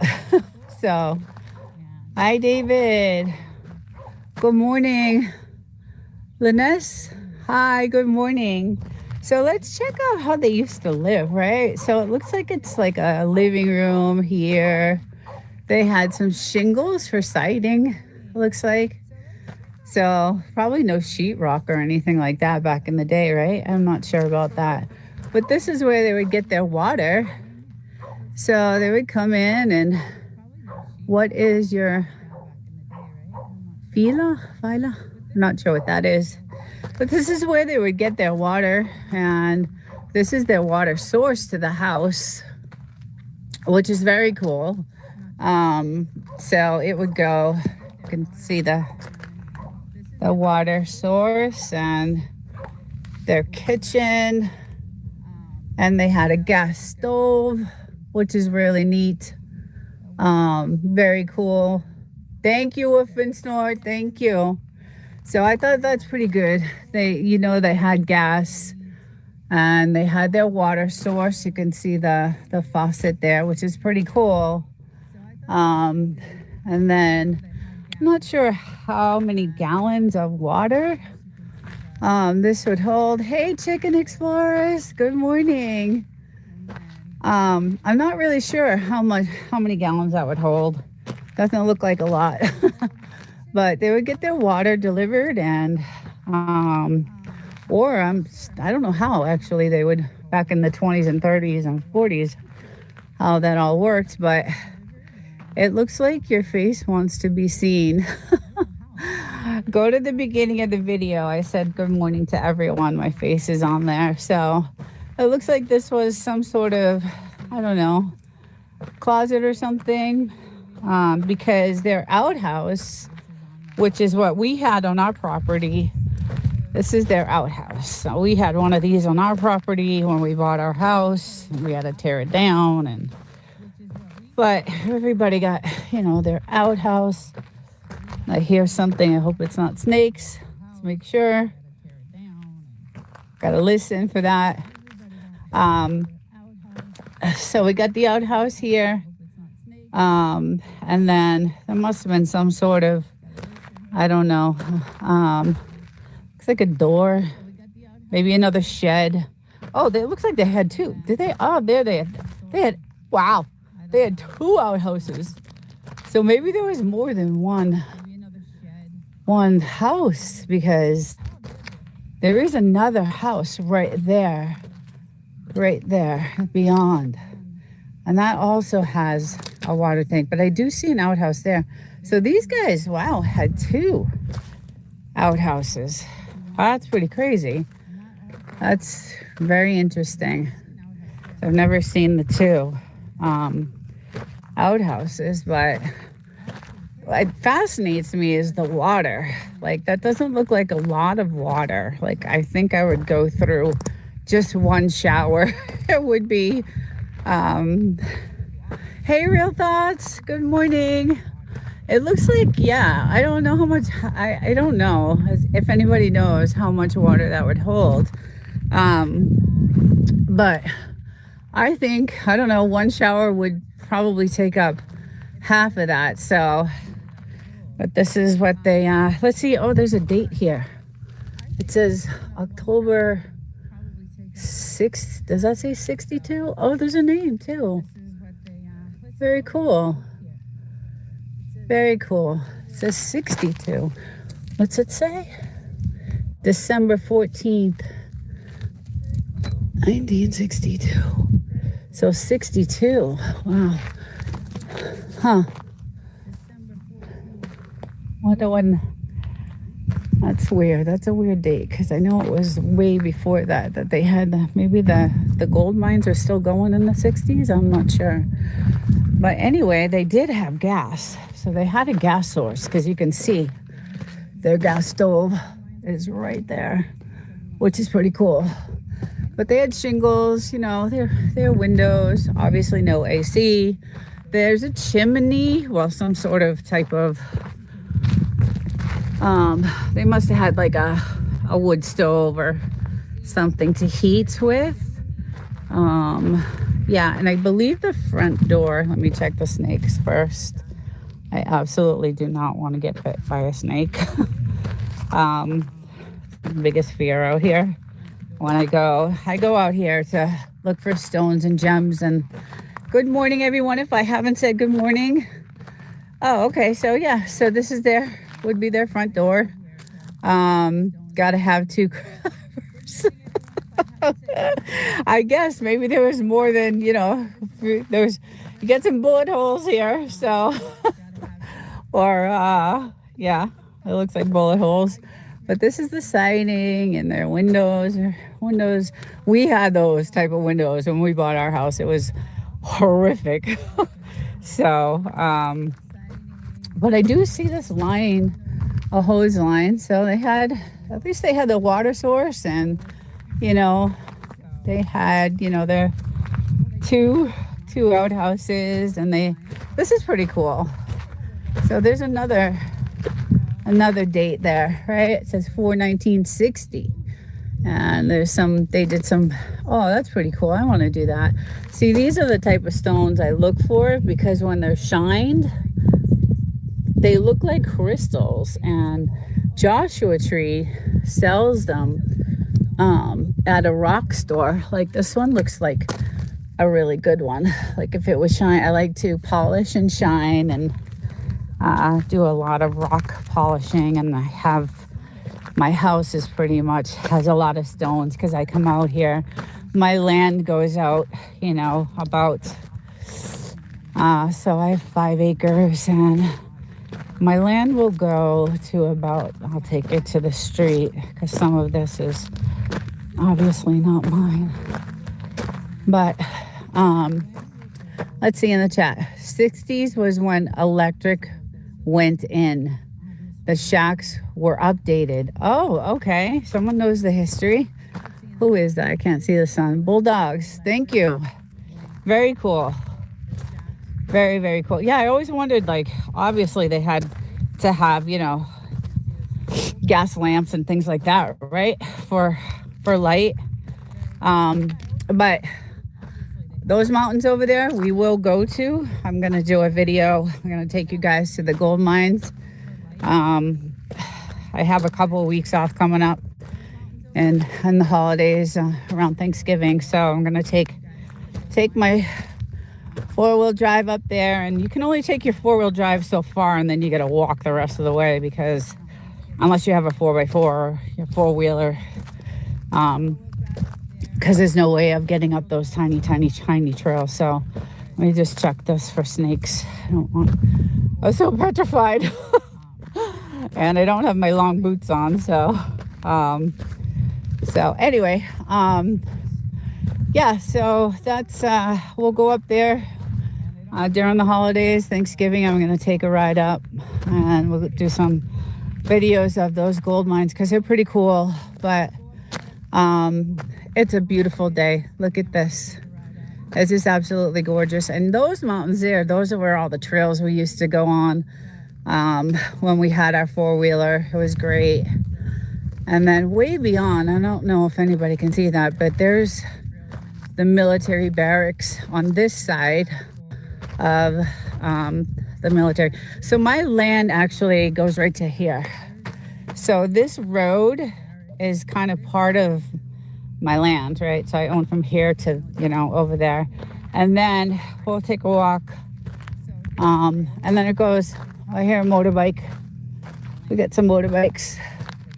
So, hi David. Good morning. Linus. Hi, good morning. So let's check out how they used to live, right? So it looks like it's like a living room here. They had some shingles for siding, it looks like. So probably no sheetrock or anything like that back in the day, right? I'm not sure about that. But this is where they would get their water. So they would come in and what is your Phyla? I'm not sure what that is. But this is where they would get their water, and this is their water source to the house, which is very cool. So it would go, you can see the water source and their kitchen, and they had a gas stove, which is really neat. Very cool. Thank you, Woof and Snort. Thank you. So I thought that's pretty good. They had gas and they had their water source. You can see the faucet there, which is pretty cool. And then I'm not sure how many gallons of water this would hold. Hey, Chicken Explorers, good morning. I'm not really sure how many gallons that would hold. Doesn't look like a lot. But they would get their water delivered, and I don't know how actually they would, back in the 20s and 30s and 40s, how that all worked. But it looks like your face wants to be seen. Go to the beginning of the video. I said good morning to everyone. My face is on there. So it looks like this was some sort of, I don't know, closet or something, because their outhouse, which is what we had on our property, this is their outhouse. So we had one of these on our property when we bought our house, and we had to tear it down. But everybody got, their outhouse. I hear something. I hope it's not snakes. Let's make sure. Gotta listen for that. Um, so we got the outhouse here. And then there must have been some sort of, I don't know. Looks like a door. Maybe another shed. Oh, it looks like they had two. Did they? Oh, there they had. Wow. They had two outhouses. So maybe there was more than one house, because there is another house right there beyond. And that also has a water tank. But I do see an outhouse there. So these guys, wow, had two outhouses. That's pretty crazy. That's very interesting. I've never seen the two outhouses, but what fascinates me is the water. Like, that doesn't look like a lot of water. Like, I think I would go through just one shower. It would be, hey, Real Thoughts, good morning. It looks like, yeah, I don't know how much, I don't know if anybody knows how much water that would hold. But I think, I don't know, one shower would probably take up half of that. So, but this is what they, let's see. Oh, there's a date here. It says October 6th. Does that say 62? Oh, there's a name too. Very cool. Very cool. It says 62. What's it say? December 14th, 1962. So 62. Wow. Huh. Wonder when. That's weird. That's a weird date, because I know it was way before that they had, maybe the gold mines are still going in the 60s. I'm not sure. But anyway, they did have gas. So they had a gas source, because you can see their gas stove is right there, which is pretty cool. But they had shingles, you know, their windows, obviously no AC. There's a chimney, well, some sort of type of, they must have had like a wood stove or something to heat with. Yeah, and I believe the front door, let me check the snakes first. I absolutely do not want to get bit by a snake. Biggest fear out here. When I go out here to look for stones and gems. And good morning, everyone, if I haven't said good morning. Oh, okay, so yeah, so this is would be their front door. Gotta have two covers. I guess maybe there was more than, you know, you get some bullet holes here, so, or, yeah, it looks like bullet holes. But this is the siding and their windows. We had those type of windows when we bought our house. It was horrific. So, but I do see this line, a hose line. So at least they had the water source, and, you know, they had, you know, their two outhouses, and this is pretty cool. So there's another date there, right? It says 4/1960. And they did some, oh, that's pretty cool. I want to do that. See, these are the type of stones I look for, because when they're shined, they look like crystals. And Joshua Tree sells them at a rock store. Like, this one looks like a really good one. Like, if it was shine, I like to polish and shine, and do a lot of rock polishing. And my house is pretty much has a lot of stones, because I come out here, my land goes out, you know, about, so I have 5 acres, and my land will go to about, I'll take it to the street, because some of this is obviously not mine. But, let's see in the chat. 60s was when electric went in. The shacks were updated. Oh, okay. Someone knows the history. Who is that? I can't see the sun. Bulldogs. Thank you. Very cool. Very, very cool. Yeah, I always wondered, like, obviously they had to have, gas lamps and things like that, right? For light. But those mountains over there, we will go to. I'm going to do a video. I'm going to take you guys to the gold mines. I have a couple of weeks off coming up and the holidays around Thanksgiving. So I'm going to take my four-wheel drive up there, and you can only take your four-wheel drive so far, and then you got to walk the rest of the way, because unless you have a 4x4 or your four-wheeler, because there's no way of getting up those tiny trails. So let me just check this for snakes. I'm so petrified. And I don't have my long boots on, so anyway, yeah, so that's we'll go up there during the holidays. Thanksgiving, I'm going to take a ride up, and we'll do some videos of those gold mines, because they're pretty cool. But it's a beautiful day. Look at this. It's just absolutely gorgeous. And those mountains there, those are where all the trails we used to go on when we had our four-wheeler. It was great. And then way beyond, I don't know if anybody can see that, but there's the military barracks on this side of the military. So my land actually goes right to here. So this road is kind of part of my land, right? So I own from here to, over there. And then we'll take a walk. And then it goes, I hear a motorbike. We got some motorbikes.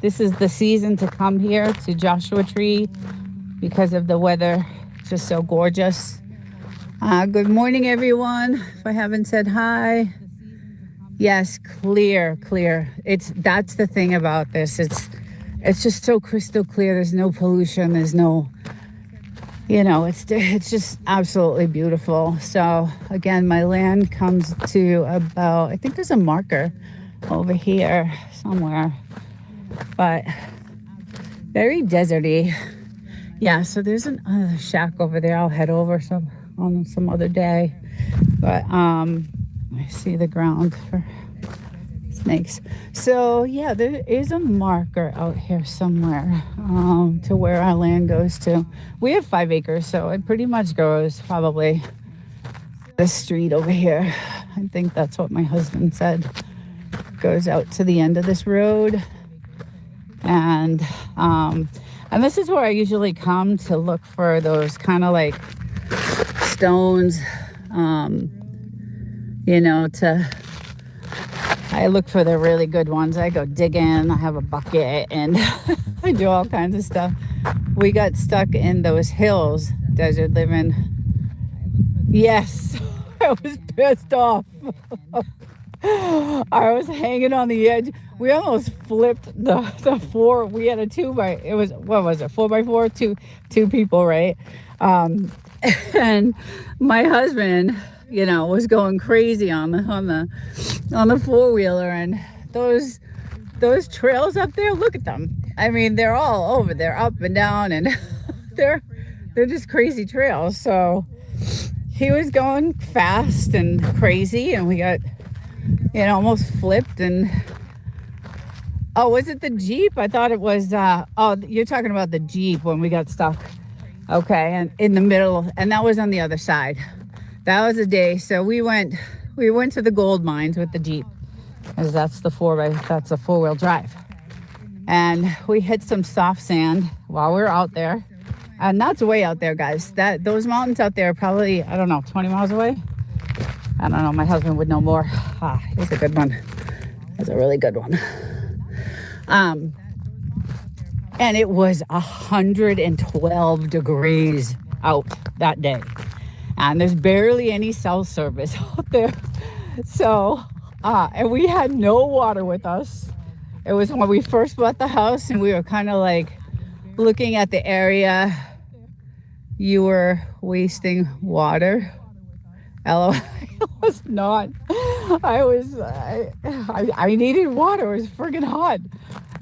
This is the season to come here to Joshua Tree because of the weather. It's just so gorgeous. Good morning, everyone. If I haven't said hi. Yes, clear. That's the thing about this. It's just so crystal clear. There's no pollution. There's no, it's just absolutely beautiful. So again, my land comes to about, I think there's a marker over here somewhere, but very deserty. Yeah, so there's another shack over there. I'll head over on some other day. But I see the ground for snakes. So yeah, there is a marker out here somewhere to where our land goes to. We have 5 acres, so it pretty much goes probably this street over here. I think that's what my husband said. Goes out to the end of this road. And this is where I usually come to look for those kind of like stones, I look for the really good ones. I go digging, I have a bucket, and I do all kinds of stuff. We got stuck in those hills, desert living. Yes, I was pissed off. I was hanging on the edge. We almost flipped the 4. We had a 4x4, two people, right? And my husband, was going crazy on the four-wheeler, and those trails up there, look at them. I mean, they're all over. They're up and down, and they're just crazy trails. So he was going fast and crazy, and we got almost flipped. And was it the Jeep? I thought it was you're talking about the Jeep when we got stuck. Okay, and in the middle, and that was on the other side. That was a day. So we went to the gold mines with the Jeep, because that's a four-wheel drive. And we hit some soft sand while we were out there. And that's way out there, guys. Those mountains out there are probably, 20 miles away. I don't know. My husband would know more. He's a good one. That's a really good one. And it was 112 degrees out that day. And there's barely any cell service out there. So, and we had no water with us. It was when we first bought the house, and we were kind of like looking at the area. You were wasting water. LOL. I was not. I needed water. It was friggin' hot.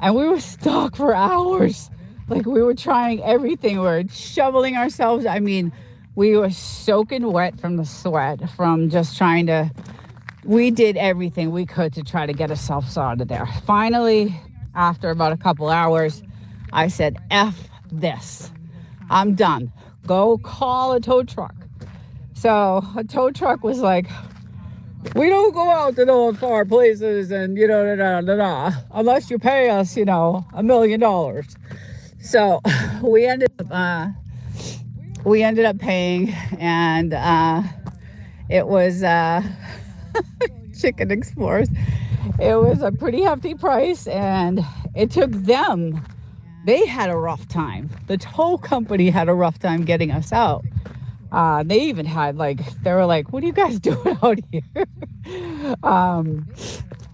And we were stuck for hours. Like, we were trying everything. We were shoveling ourselves. I mean, we were soaking wet from the sweat, from just trying to, we did everything we could to try to get ourselves out of there. Finally, after about a couple hours, I said, F this. I'm done. Go call a tow truck. So a tow truck was like, we don't go out to those far places and, unless you pay us, $1 million. So we ended up paying, and it was Chicken Explorers. It was a pretty hefty price, and it took them. They had a rough time. The tow company had a rough time getting us out. They even had they were like, what are you guys doing out here?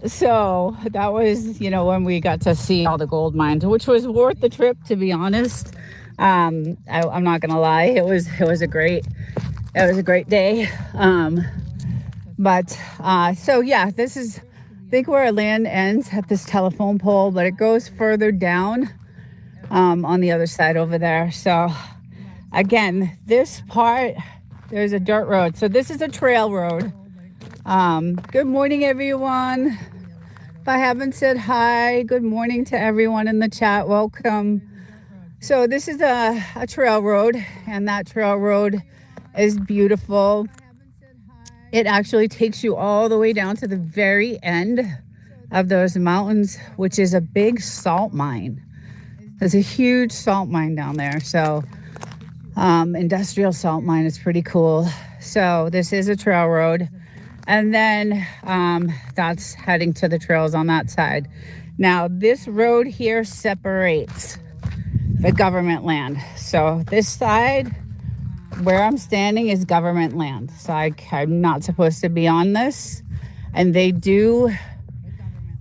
So that was, when we got to see all the gold mines, which was worth the trip, to be honest. I'm not gonna lie, it was a great day. So yeah, this is, I think, where our land ends at this telephone pole, but it goes further down on the other side over there. So again, this part, there's a dirt road. So this is a trail road. Good morning, everyone. If I haven't said hi, good morning to everyone in the chat. Welcome. So this is a trail road, and that trail road is beautiful. It actually takes you all the way down to the very end of those mountains, which is a big salt mine. There's a huge salt mine down there. So industrial salt mine is pretty cool. So this is a trail road. And then that's heading to the trails on that side. Now, this road here separates the government land. So this side where I'm standing is government land. So I'm not supposed to be on this. And they do,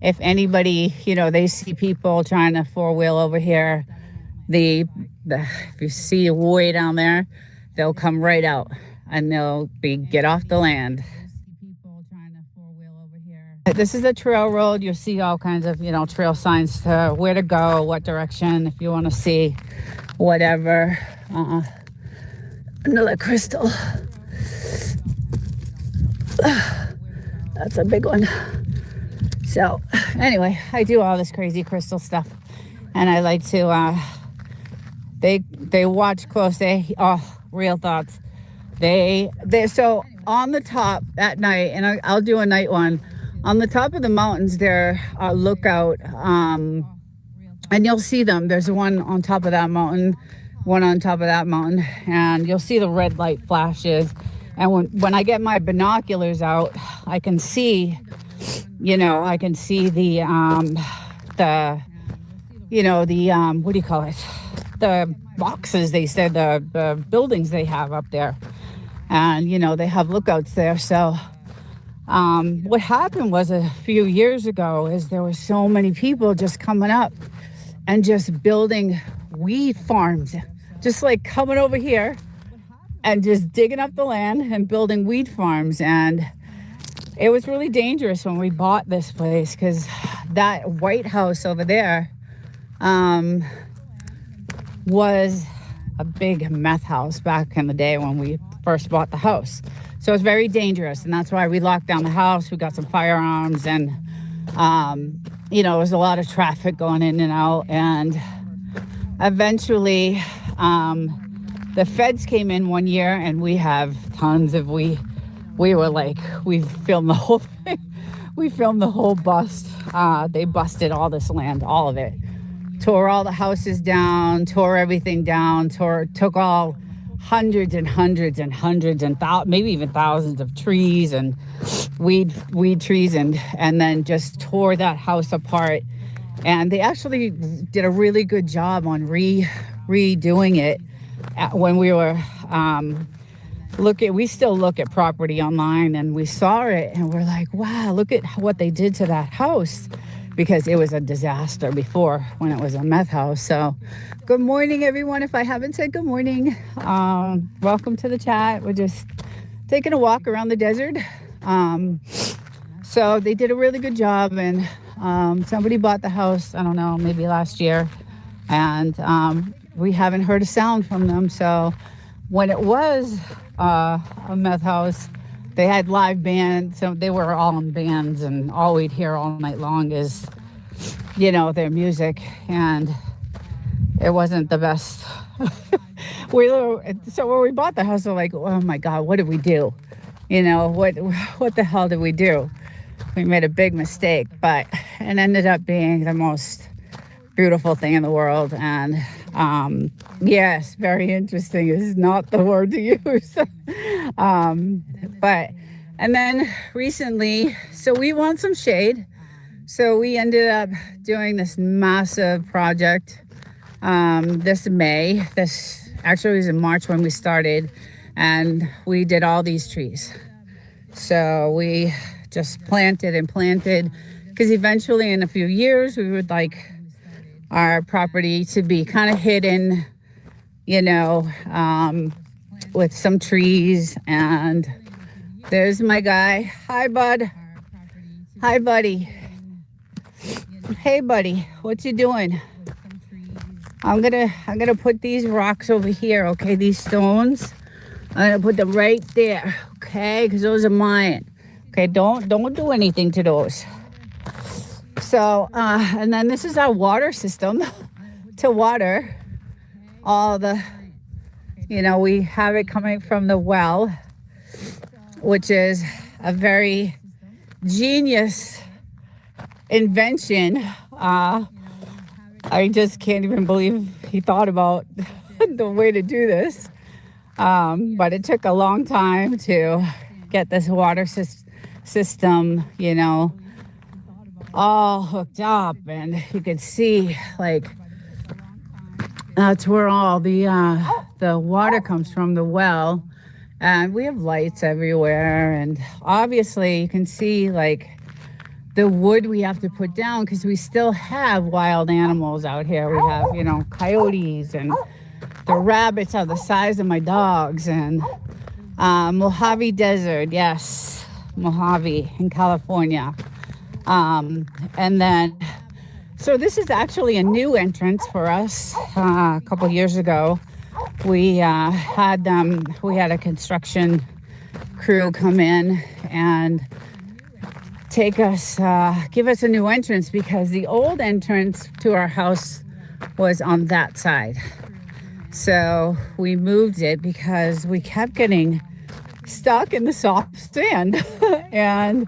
if anybody, they see people trying to four-wheel over here, if you see way down there, they'll come right out and they'll get off the land. This is a trail road. You'll see all kinds of, trail signs to where to go, what direction, if you want to see whatever. Another crystal. That's a big one. So anyway, I do all this crazy crystal stuff, and I like to, they watch close. Real thoughts. So on the top at night, and I'll do a night one, on the top of the mountains there are lookout, and you'll see them. There's one on top of that mountain, one on top of that mountain, and you'll see the red light flashes. And when I get my binoculars out, I can see, I can see the what do you call it? The boxes, they said, the buildings they have up there. And, they have lookouts there. So what happened was a few years ago is there were so many people just coming up and just building weed farms, just like coming over here and just digging up the land and building weed farms. And it was really dangerous when we bought this place, because that White House over there was a big meth house back in the day when we first bought the house. So it's very dangerous, and that's why we locked down the house. We got some firearms, and there was a lot of traffic going in and out. And eventually the feds came in one year, and we have tons of we filmed the whole thing. We filmed the whole bust. They busted all this land, all of it. Tore all the houses down, tore everything down, took all hundreds and hundreds and hundreds and maybe even thousands of trees and weed trees, and then just tore that house apart. And they actually did a really good job on redoing it. When we were we still look at property online, and we saw it and we're like, wow, look at what they did to that house, because it was a disaster before when it was a meth house. So good morning, everyone. If I haven't said good morning, welcome to the chat. We're just taking a walk around the desert. So they did a really good job, and somebody bought the house, I don't know, maybe last year, and we haven't heard a sound from them. So when it was a meth house, they had live bands, so they were all in bands, and all we'd hear all night long is, their music, and it wasn't the best. So when we bought the house, we're like, oh my God, what did we do? What the hell did we do? We made a big mistake, but it ended up being the most beautiful thing in the world. And yes, very interesting is not the word to use. And then recently, so we want some shade. So we ended up doing this massive project this May. This actually was in March when we started, and we did all these trees. So we just planted and planted, because eventually in a few years we would like our property to be kind of hidden, with some trees. And there's my guy. Hi, bud. Hi, buddy. Hey, buddy. What you doing? I'm gonna put these rocks over here, okay? These stones. I'm gonna put them right there, okay? Because those are mine. Okay, don't do anything to those. So, and then this is our water system to water all the, we have it coming from the well, which is a very genius invention. I just can't even believe he thought about the way to do this. But it took a long time to get this water system, all hooked up. And you could see, that's where all the water comes from, the well. And we have lights everywhere. And obviously you can see, the wood we have to put down, because we still have wild animals out here. We have, coyotes, and the rabbits are the size of my dogs. And Mojave Desert, yes, Mojave in California. And then, so this is actually a new entrance for us. A couple years ago, we had a construction crew come in and give us a new entrance, because the old entrance to our house was on that side. So we moved it because we kept getting stuck in the soft sand. And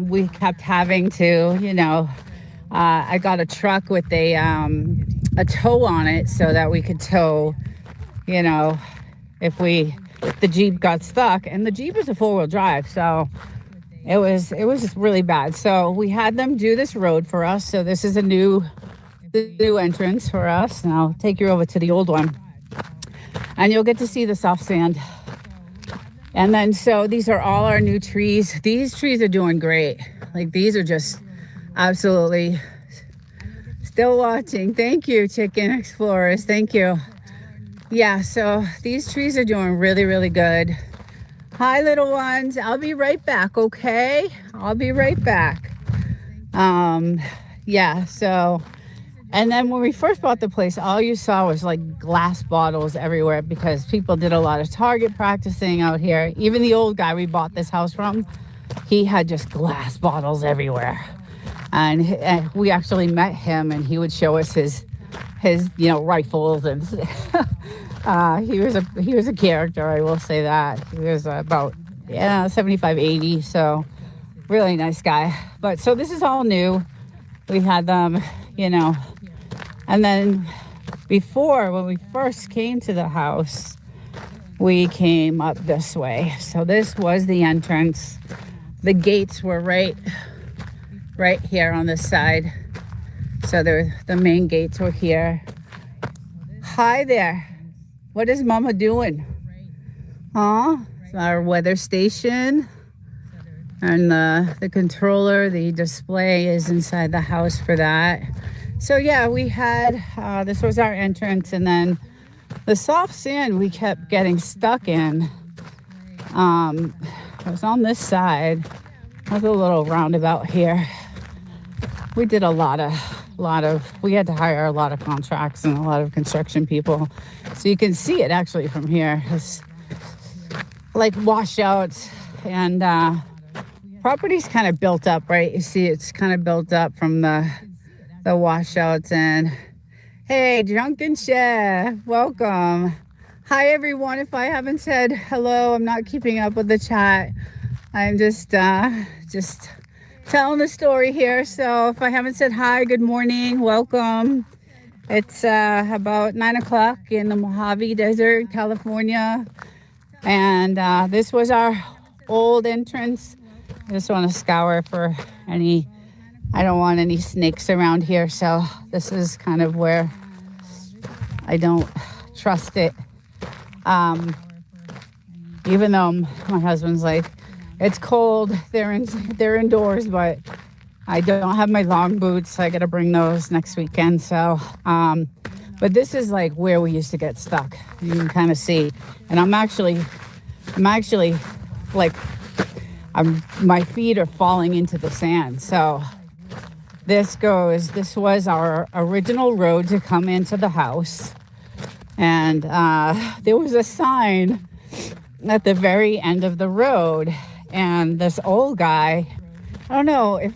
we kept having to, I got a truck with a tow on it so that we could tow, if the Jeep got stuck. And the Jeep is a 4-wheel drive, so it was just really bad. So we had them do this road for us. So this is the new entrance for us. And I'll take you over to the old one, and you'll get to see the soft sand. And then, so these are all our new trees. These trees are doing great. These are just absolutely still watching. Thank you, Chicken Explorers. Thank you. Yeah, so these trees are doing really, really good. Hi, little ones. I'll be right back, okay? I'll be right back. Yeah, so, and then when we first bought the place, all you saw was glass bottles everywhere, because people did a lot of target practicing out here. Even the old guy we bought this house from, he had just glass bottles everywhere. And we actually met him, and he would show us his rifles, and he was a character, I will say that. He was about 75, 80, so really nice guy. But so this is all new. We had them, and then before, when we first came to the house, we came up this way. So this was the entrance. The gates were right here on this side. So the main gates were here. Hi there. What is Mama doing? Huh? It's our weather station. And the controller, the display is inside the house for that. So yeah, we had, this was our entrance. And then the soft sand we kept getting stuck in. It was on this side. There's a little roundabout here. We did a lot of, we had to hire a lot of contracts and a lot of construction people. So you can see it actually from here. It's like washouts And property's kind of built up, right? You see it's kind of built up from the washouts. And hey, Drunken Chef, welcome. Hi, everyone. If I haven't said hello, I'm not keeping up with the chat. I'm just telling the story here. So if I haven't said hi, good morning, welcome. It's about 9 o'clock in the Mojave Desert, California. And this was our old entrance. I just want to scour for I don't want any snakes around here. So this is kind of where I don't trust it. Even though my husband's like, it's cold, they're indoors, but I don't have my long boots. I got to bring those next weekend. So, but this is like where we used to get stuck. You can kind of see, and I'm actually like, my feet are falling into the sand. So this was our original road to come into the house. And there was a sign at the very end of the road, and this old guy, I don't know if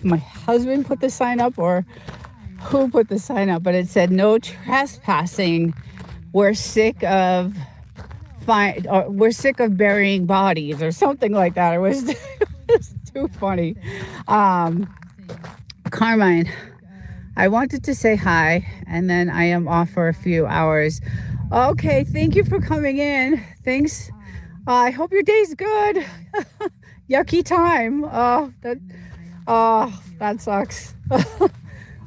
my husband put the sign up or who put the sign up, but it said no trespassing. We're sick of burying bodies or something like that. It was too funny. Carmine, I wanted to say hi, and then I am off for a few hours. Okay, thank you for coming in. Thanks. I hope your day's good. Yucky time. That sucks.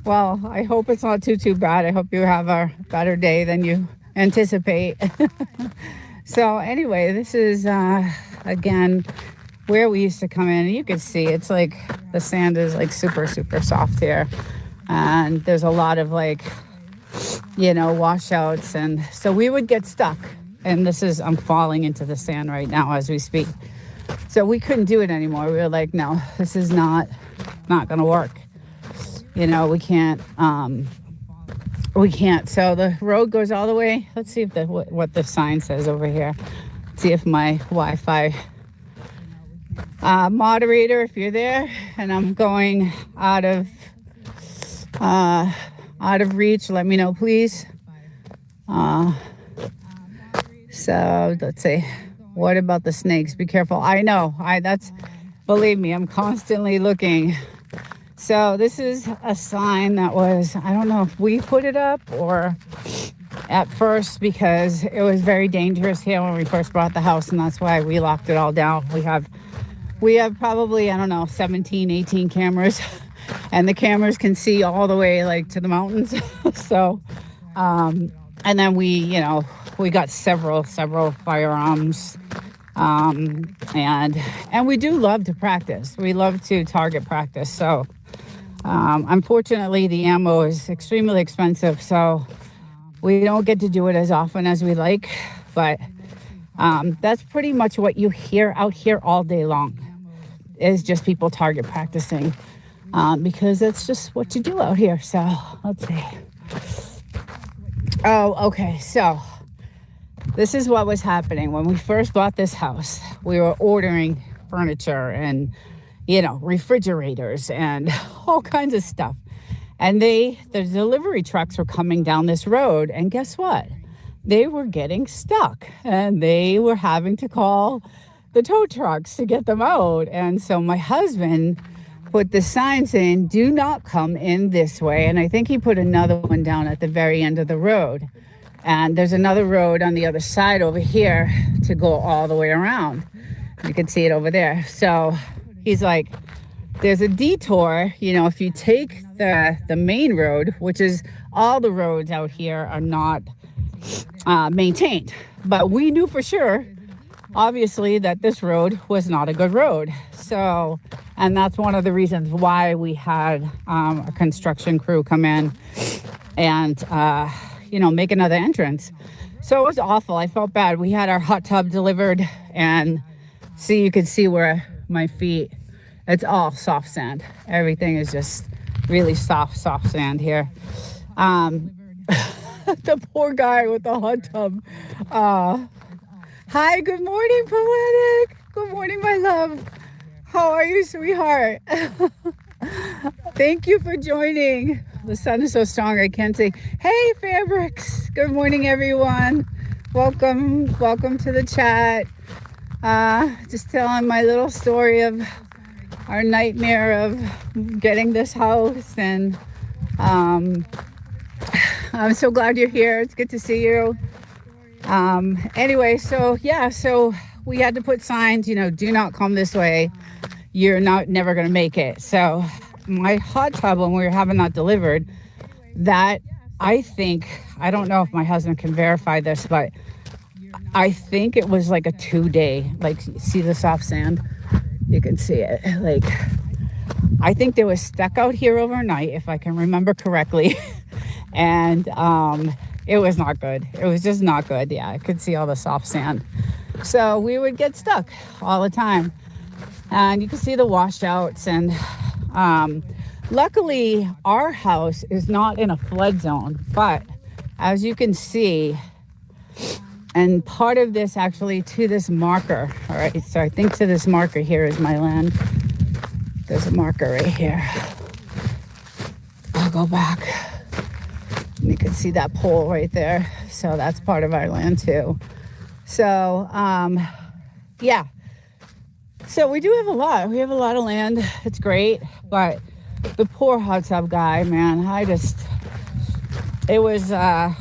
Well, I hope it's not too bad. I hope you have a better day than you anticipate. So anyway, this is again where we used to come in. You can see it's like the sand is like super soft here, and there's a lot of like, washouts, and so we would get stuck. And I'm falling into the sand right now as we speak. So we couldn't do it anymore. We were like, no, this is not gonna work. We can't. So the road goes all the way. Let's see if what the sign says over here. See if my Wi-Fi moderator, if you're there, and I'm going out of reach, let me know, please. So let's see. What about the snakes? Be careful. I know. Believe me, I'm constantly looking. So this is a sign that was, I don't know if we put it up or at first, because it was very dangerous here when we first bought the house, and that's why we locked it all down. We have probably, I don't know, 17, 18 cameras, and the cameras can see all the way like to the mountains. So, and then we got several firearms, and we do love to practice. We love to target practice. So, unfortunately, the ammo is extremely expensive, so we don't get to do it as often as we like. But that's pretty much what you hear out here all day long, is just people target practicing, because that's just what you do out here. So let's see. Oh, okay. So this is what was happening when we first bought this house. We were ordering furniture and, refrigerators and all kinds of stuff. And the delivery trucks were coming down this road. And guess what? They were getting stuck, and they were having to call the tow trucks to get them out. And so my husband put the sign saying, do not come in this way. And I think he put another one down at the very end of the road. And there's another road on the other side over here to go all the way around. You can see it over there. So he's like, there's a detour, if you take the main road, which is all the roads out here are not maintained. But we knew for sure, obviously, that this road was not a good road. So, and that's one of the reasons why we had a construction crew come in and, make another entrance. So it was awful. I felt bad. We had our hot tub delivered, and you could see where my feet, it's all soft sand. Everything is just really soft sand here. The poor guy with the hot tub. Hi, good morning, Poetic. Good morning, my love. How are you, sweetheart? Thank you for joining. The sun is so strong I can't say. Hey, Fabrics. Good morning, everyone. Welcome to the chat. Just telling my little story of our nightmare of getting this house, and I'm so glad you're here. It's good to see you. Anyway, so we had to put signs, do not come this way. You're never going to make it. So my hot tub, when we were having that delivered, that I don't know if my husband can verify this, but I think it was like a 2-day, like, see the soft sand? You can see it. Like, I think they was stuck out here overnight, if I can remember correctly. And it was not good. It was just not good. Yeah, I could see all the soft sand. So we would get stuck all the time. And you can see the washouts. And luckily, our house is not in a flood zone. But as you can see, and part of this actually to this marker. All right, so I think to this marker here is my land. There's a marker right here. I'll go back. You can see that pole right there. So that's part of our land too. So, yeah. So we do have a lot. We have a lot of land. It's great. But the poor hot tub guy, man, it was, I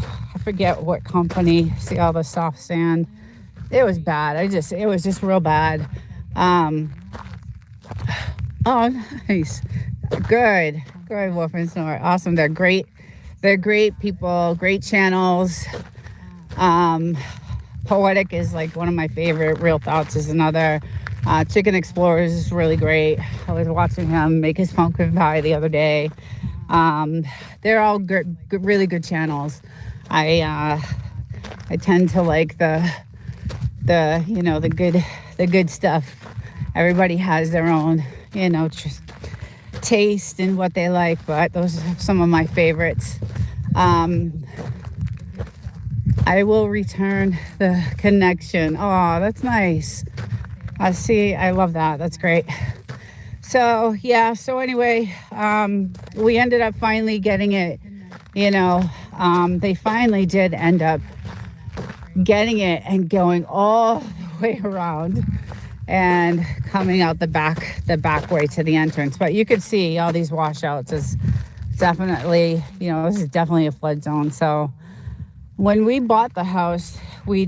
forget what company. See all the soft sand. It was bad. It was just real bad. Oh, nice. Good, Wolf and Snore. Awesome. They're great. They're great people, great channels. Poetic is like one of my favorite. Real Thoughts is another. Chicken Explorers is really great. I was watching him make his pumpkin pie the other day. They're all good, really good channels. I tend to like the good stuff. Everybody has their own, taste and what they like, but those are some of my favorites. I will return the connection. Oh, that's nice. I love that. That's great. So anyway, we ended up finally getting it. They finally did end up getting it and going all the way around and coming out the back way to the entrance. But you could see all these washouts is definitely, this is definitely a flood zone. So when we bought the house, we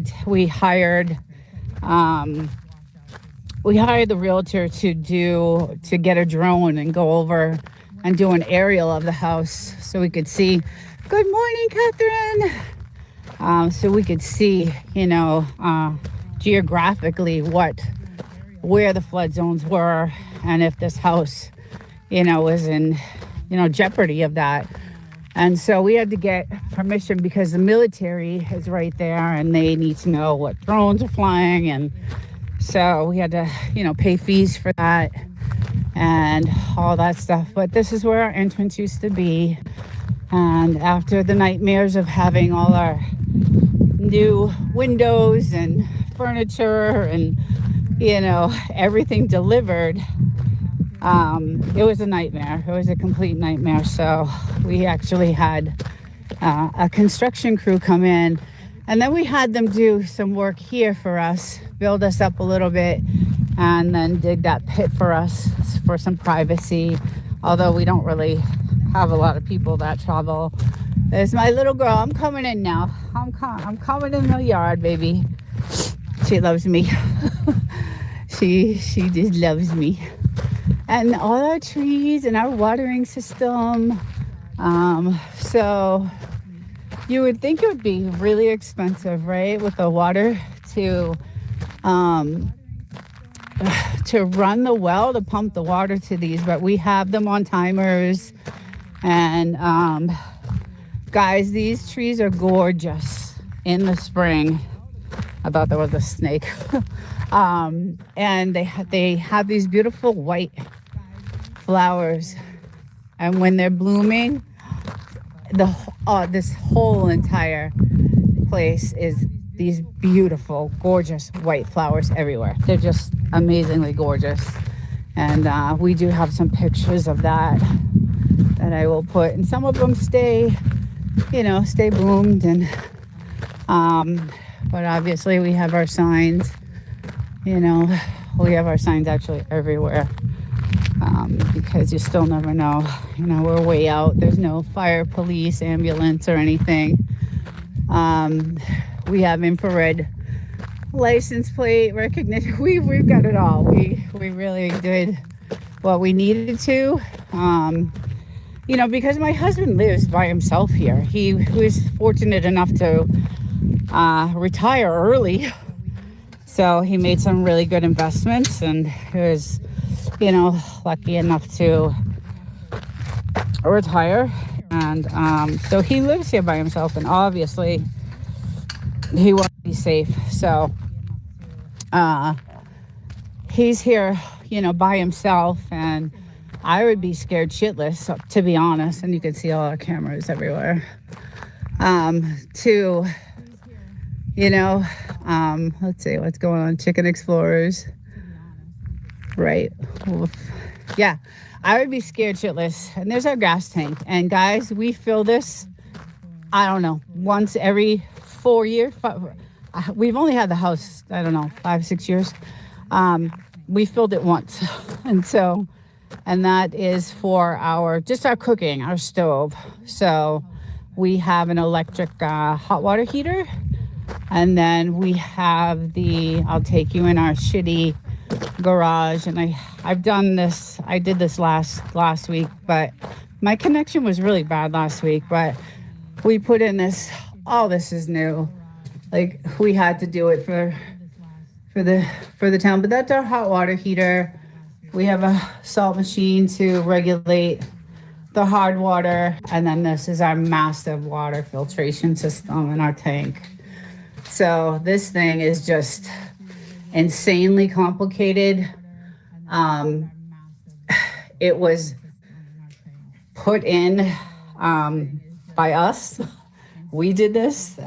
hired the realtor to get a drone and go over and do an aerial of the house so we could see. Good morning, Catherine. So we could see, geographically where the flood zones were, and if this house, was in, jeopardy of that. And so we had to get permission because the military is right there and they need to know what drones are flying. And so we had to, pay fees for that and all that stuff. But this is where our entrance used to be. And after the nightmares of having all our new windows and furniture and, everything delivered, it was a nightmare. It was a complete nightmare. So we actually had a construction crew come in, and then we had them do some work here for us, build us up a little bit, and then dig that pit for us for some privacy. Although we don't really have a lot of people that travel. There's my little girl. I'm coming in now. I'm coming in the yard, baby. She loves me. She just loves me. And all our trees and our watering system. So you would think it would be really expensive, right? With the water to run the well, to pump the water to these, but we have them on timers. And guys, these trees are gorgeous in the spring. I thought there was a snake. And they have these beautiful white flowers, and when they're blooming, this whole entire place is these beautiful, gorgeous white flowers everywhere. They're just amazingly gorgeous. And we do have some pictures of that I will put, and some of them stay boomed, and but obviously we have our signs. We have our signs actually everywhere, because you still never know. We're way out. There's no fire, police, ambulance, or anything. We have infrared license plate recognition. We've got it all. We really did what we needed to. Because my husband lives by himself here. He was fortunate enough to retire early. So he made some really good investments, and he was, lucky enough to retire. And so he lives here by himself, and obviously he wants to be safe. So he's here, by himself, and I would be scared shitless, to be honest. And you can see all our cameras everywhere. Let's see what's going on. Chicken Explorers. Right. Oof. Yeah, I would be scared shitless. And there's our gas tank. And guys, we fill this, I don't know, once every 4 years. We've only had the house, I don't know, 5-6 years. We filled it once. And that is for our cooking, our stove. So we have an electric hot water heater. And then we have I'll take you in our shitty garage. And I've done this. I did this last week, but my connection was really bad last week. But we put in this. All this is new. Like, we had to do it for the town. But that's our hot water heater. We have a salt machine to regulate the hard water. And then this is our massive water filtration system in our tank. So this thing is just insanely complicated. It was put in by us. We did this.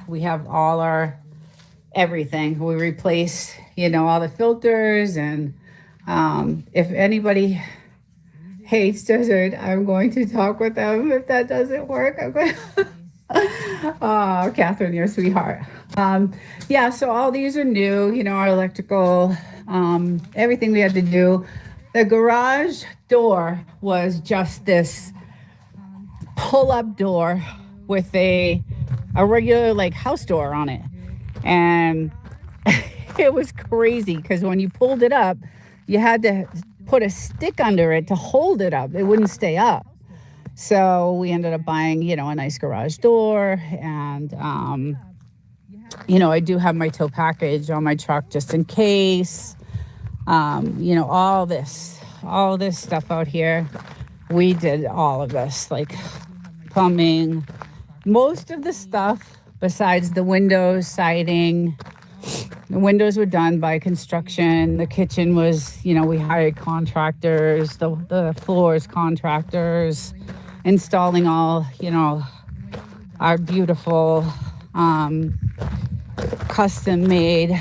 We have all our everything. We replaced, all the filters. And if anybody hates desert, I'm going to talk with them. If that doesn't work, I'm going to... Oh, Catherine, you're a sweetheart. So all these are new, our electrical, everything we had to do. The garage door was just this pull-up door with a regular house door on it. And it was crazy because when you pulled it up, you had to put a stick under it to hold it up. It wouldn't stay up. So we ended up buying, a nice garage door. And, I do have my tow package on my truck just in case. All this stuff out here. We did all of this, like plumbing, most of the stuff besides the windows, siding. The windows were done by construction. The kitchen was, we hired contractors, the floors contractors, installing all, our beautiful custom made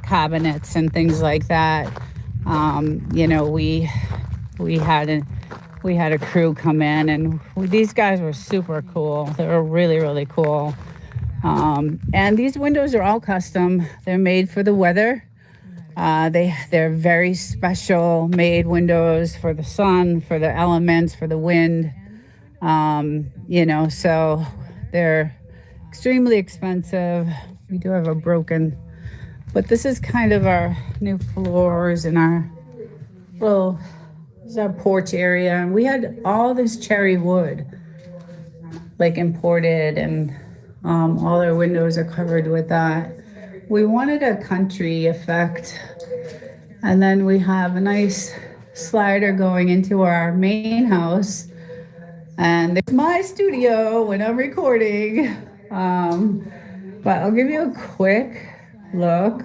cabinets and things like that. We had a crew come in, and these guys were super cool. They were really, really cool. And these windows are all custom. They're made for the weather. They're very special made windows for the sun, for the elements, for the wind. So they're extremely expensive. We do have but this is kind of our new floors and our this is our porch area. And we had all this cherry wood, imported, and all our windows are covered with that. We wanted a country effect. And then we have a nice slider going into our main house. And there's my studio when I'm recording. But I'll give you a quick look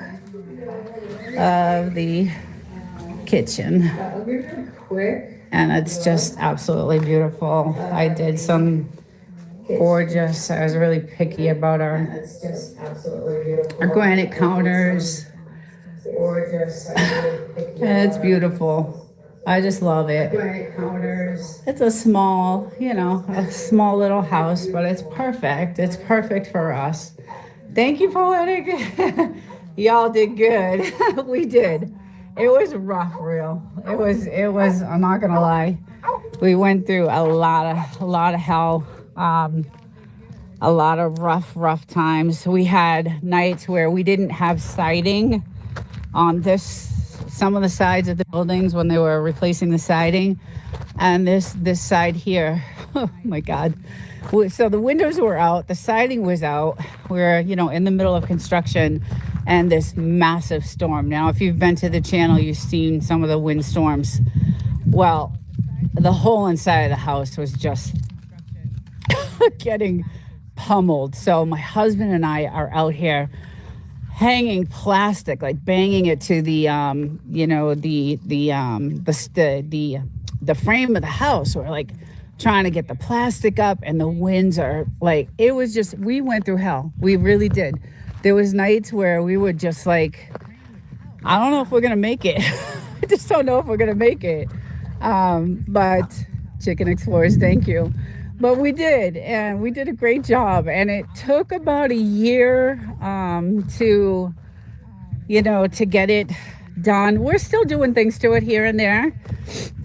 of the kitchen. And it's just absolutely beautiful. I did some gorgeous. I was really picky about our granite counters. Gorgeous. And it's beautiful. I just love it. Granite counters. It's a small, a small little house, but it's perfect. It's perfect for us. Thank you for letting y'all did good. We did. It was rough, real. It was, I'm not gonna lie. We went through a lot of hell, a lot of rough times. We had nights where we didn't have siding on some of the sides of the buildings when they were replacing the siding, and this side here. Oh my God. So the windows were out, the siding was out. We're in the middle of construction, and this massive storm. Now, if you've been to the channel, you've seen some of the wind storms. Well, the whole inside of the house was just getting pummeled. So my husband and I are out here hanging plastic, like banging it to the the frame of the house. We're like trying to get the plastic up, and the winds are like, it was just, we went through hell. We really did. There was nights where we would just like, I don't know if we're gonna make it. I just don't know if we're gonna make it. But Chicken Explorers, thank you. But we did, and we did a great job. And it took about a year to get it done. We're still doing things to it here and there.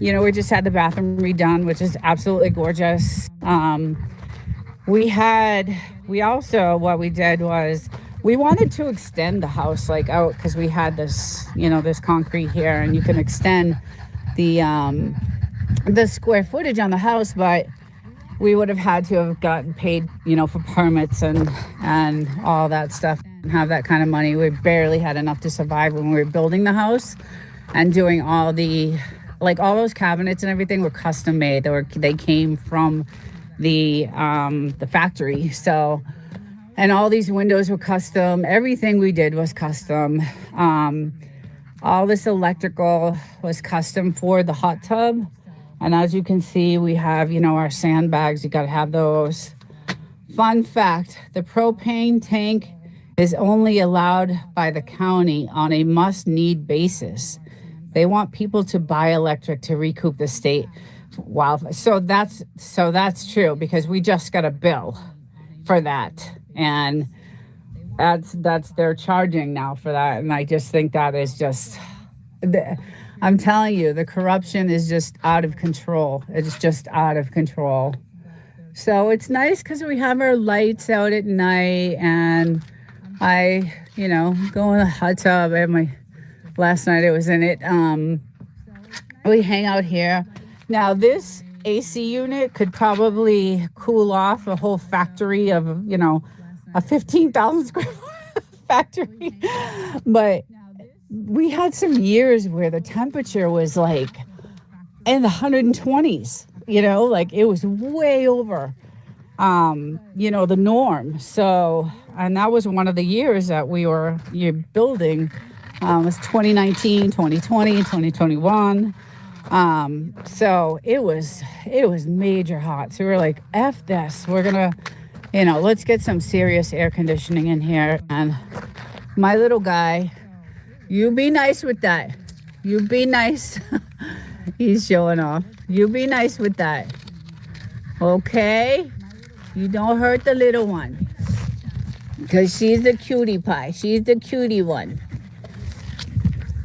We just had the bathroom redone, which is absolutely gorgeous. We also, what we did was, we wanted to extend the house like out, because we had this, this concrete here, and you can extend the square footage on the house, but we would have had to have gotten paid, for permits and all that stuff, and have that kind of money. We barely had enough to survive when we were building the house and doing all those cabinets and everything were custom made. They came from the factory. So, and all these windows were custom. Everything we did was custom. All this electrical was custom for the hot tub. And as you can see, we have, our sandbags. You got to have those. Fun fact, the propane tank is only allowed by the county on a must-need basis. They want people to buy electric to recoup the state wildfire. So that's true, because we just got a bill for that. And that's they're charging now for that. And I just think that is just... I'm telling you, the corruption is just out of control. It's just out of control. So it's nice because we have our lights out at night, and I, go in the hot tub. Last night I was in it. We hang out here. Now this AC unit could probably cool off a whole factory of, a 15,000 square foot factory. But we had some years where the temperature was like in the 120s, like it was way over, the norm. So, and that was one of the years that you're building, it was 2019, 2020, 2021. So it was major hot. So we were like, F this, we're gonna, let's get some serious air conditioning in here. And my little guy, you be nice with that. You be nice. He's showing off. You be nice with that. Okay? You don't hurt the little one. Because she's the cutie pie. She's the cutie one.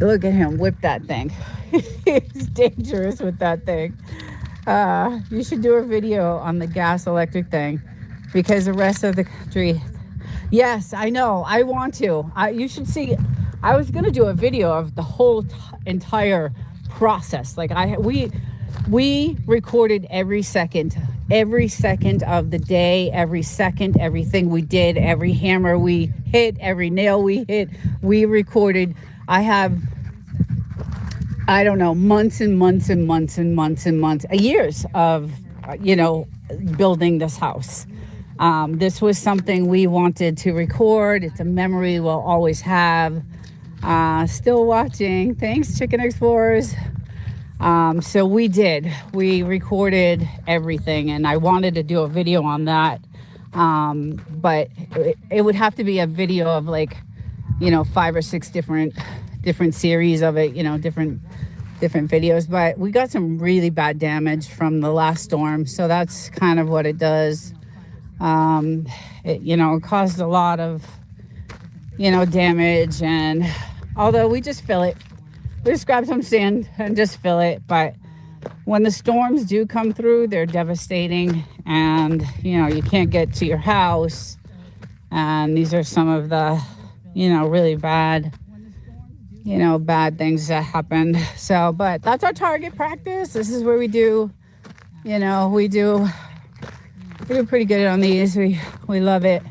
Look at him whip that thing. He's dangerous with that thing. You should do a video on the gas electric thing, because the rest of the country... Yes, I know. I want to. You should see... I was gonna do a video of the whole entire process. Like we recorded every second of the day, every second, everything we did, every hammer we hit, every nail we hit. We recorded. I have, I don't know, months and months and months and months and months, years of, building this house. This was something we wanted to record. It's a memory we'll always have. Still watching. Thanks, Chicken Explorers. So we recorded everything, and I wanted to do a video on that. But it would have to be a video of 5 or 6 different different series of it, different videos. But we got some really bad damage from the last storm, so that's kind of what it does. It caused a lot of damage, and although we just fill it, we just grab some sand and just fill it. But when the storms do come through, they're devastating, and you can't get to your house, and these are some of the really bad bad things that happened. So, but that's our target practice. This is where we do we do pretty good on these. We love it.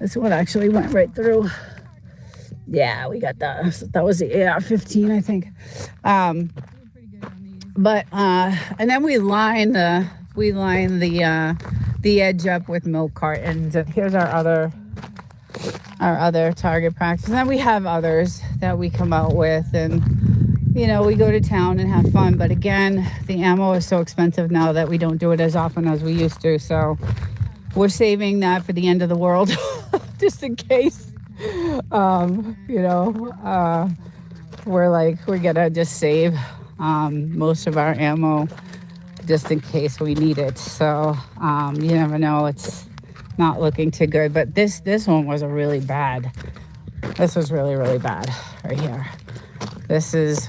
This one actually went right through. Yeah, we got that. That was the AR-15, I think. But and then we line the edge up with milk cartons. And here's our other target practice. And then we have others that we come out with, and we go to town and have fun. But again, the ammo is so expensive now that we don't do it as often as we used to. So we're saving that for the end of the world, just in case. We're gonna just save most of our ammo just in case we need it. So you never know. It's not looking too good. But this one was really bad. This was really, really bad right here.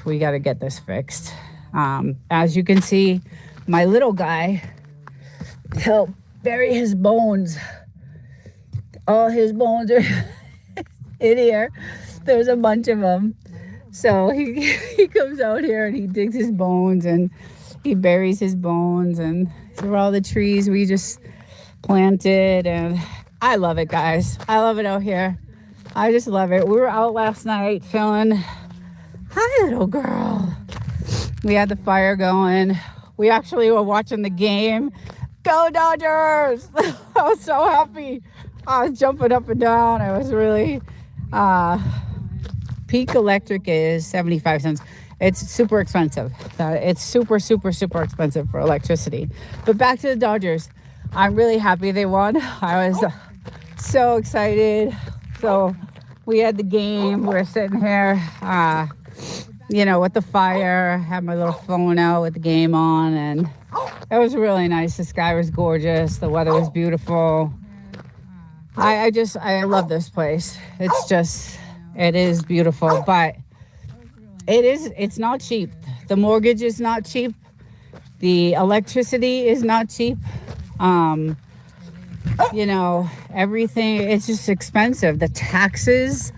We got to get this fixed. As you can see, my little guy helped bury his bones. All his bones are in here. There's a bunch of them. So he comes out here and he digs his bones and he buries his bones. And these are all the trees we just planted. And I love it, guys. I love it out here. I just love it. We were out last night chilling. Hi, little girl. We had the fire going. We actually were watching the game. Go Dodgers! I was so happy. I was jumping up and down. I was really... Peak electric is 75 cents. It's super expensive. It's super, super, super expensive for electricity. But back to the Dodgers. I'm really happy they won. I was so excited. So we had the game. We're sitting here, with the fire. I had my little phone out with the game on, and it was really nice. The sky was gorgeous. The weather was beautiful. I love this place. It is beautiful, but it's not cheap. The mortgage is not cheap. The electricity is not cheap. Everything, it's just expensive. The taxes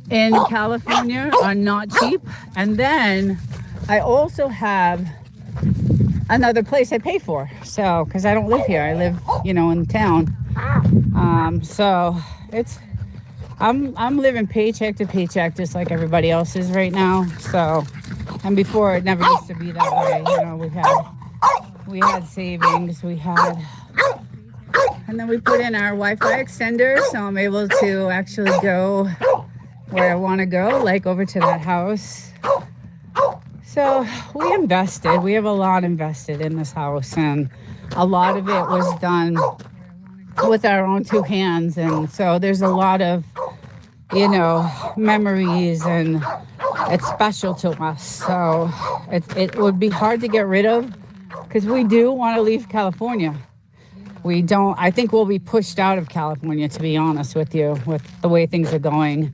in California are not cheap. And then I also have another place I pay for. So, because I don't live here. I live, in town. So I'm living paycheck to paycheck just like everybody else is right now. So, and before it never used to be that way. We had savings, and then we put in our Wi-Fi extender, so I'm able to actually go where I want to go, like over to that house. So we invested. We have a lot invested in this house, and a lot of it was done with our own two hands. And so there's a lot of, memories, and it's special to us. So it would be hard to get rid of, because we do want to leave California. I think we'll be pushed out of California, to be honest with you, with the way things are going.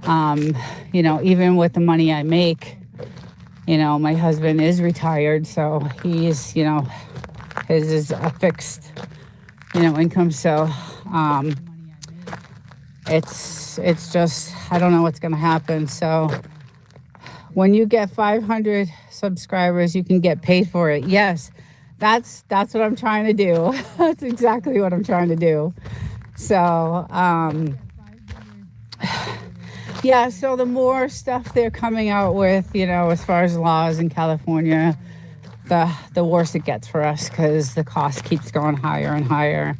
Even with the money I make, my husband is retired, so he's, his is a fixed, income. So, it's just, I don't know what's going to happen. So when you get 500 subscribers, you can get paid for it. Yes, that's what I'm trying to do. That's exactly what I'm trying to do. So, so the more stuff they're coming out with, as far as laws in California, the worse it gets for us, because the cost keeps going higher and higher.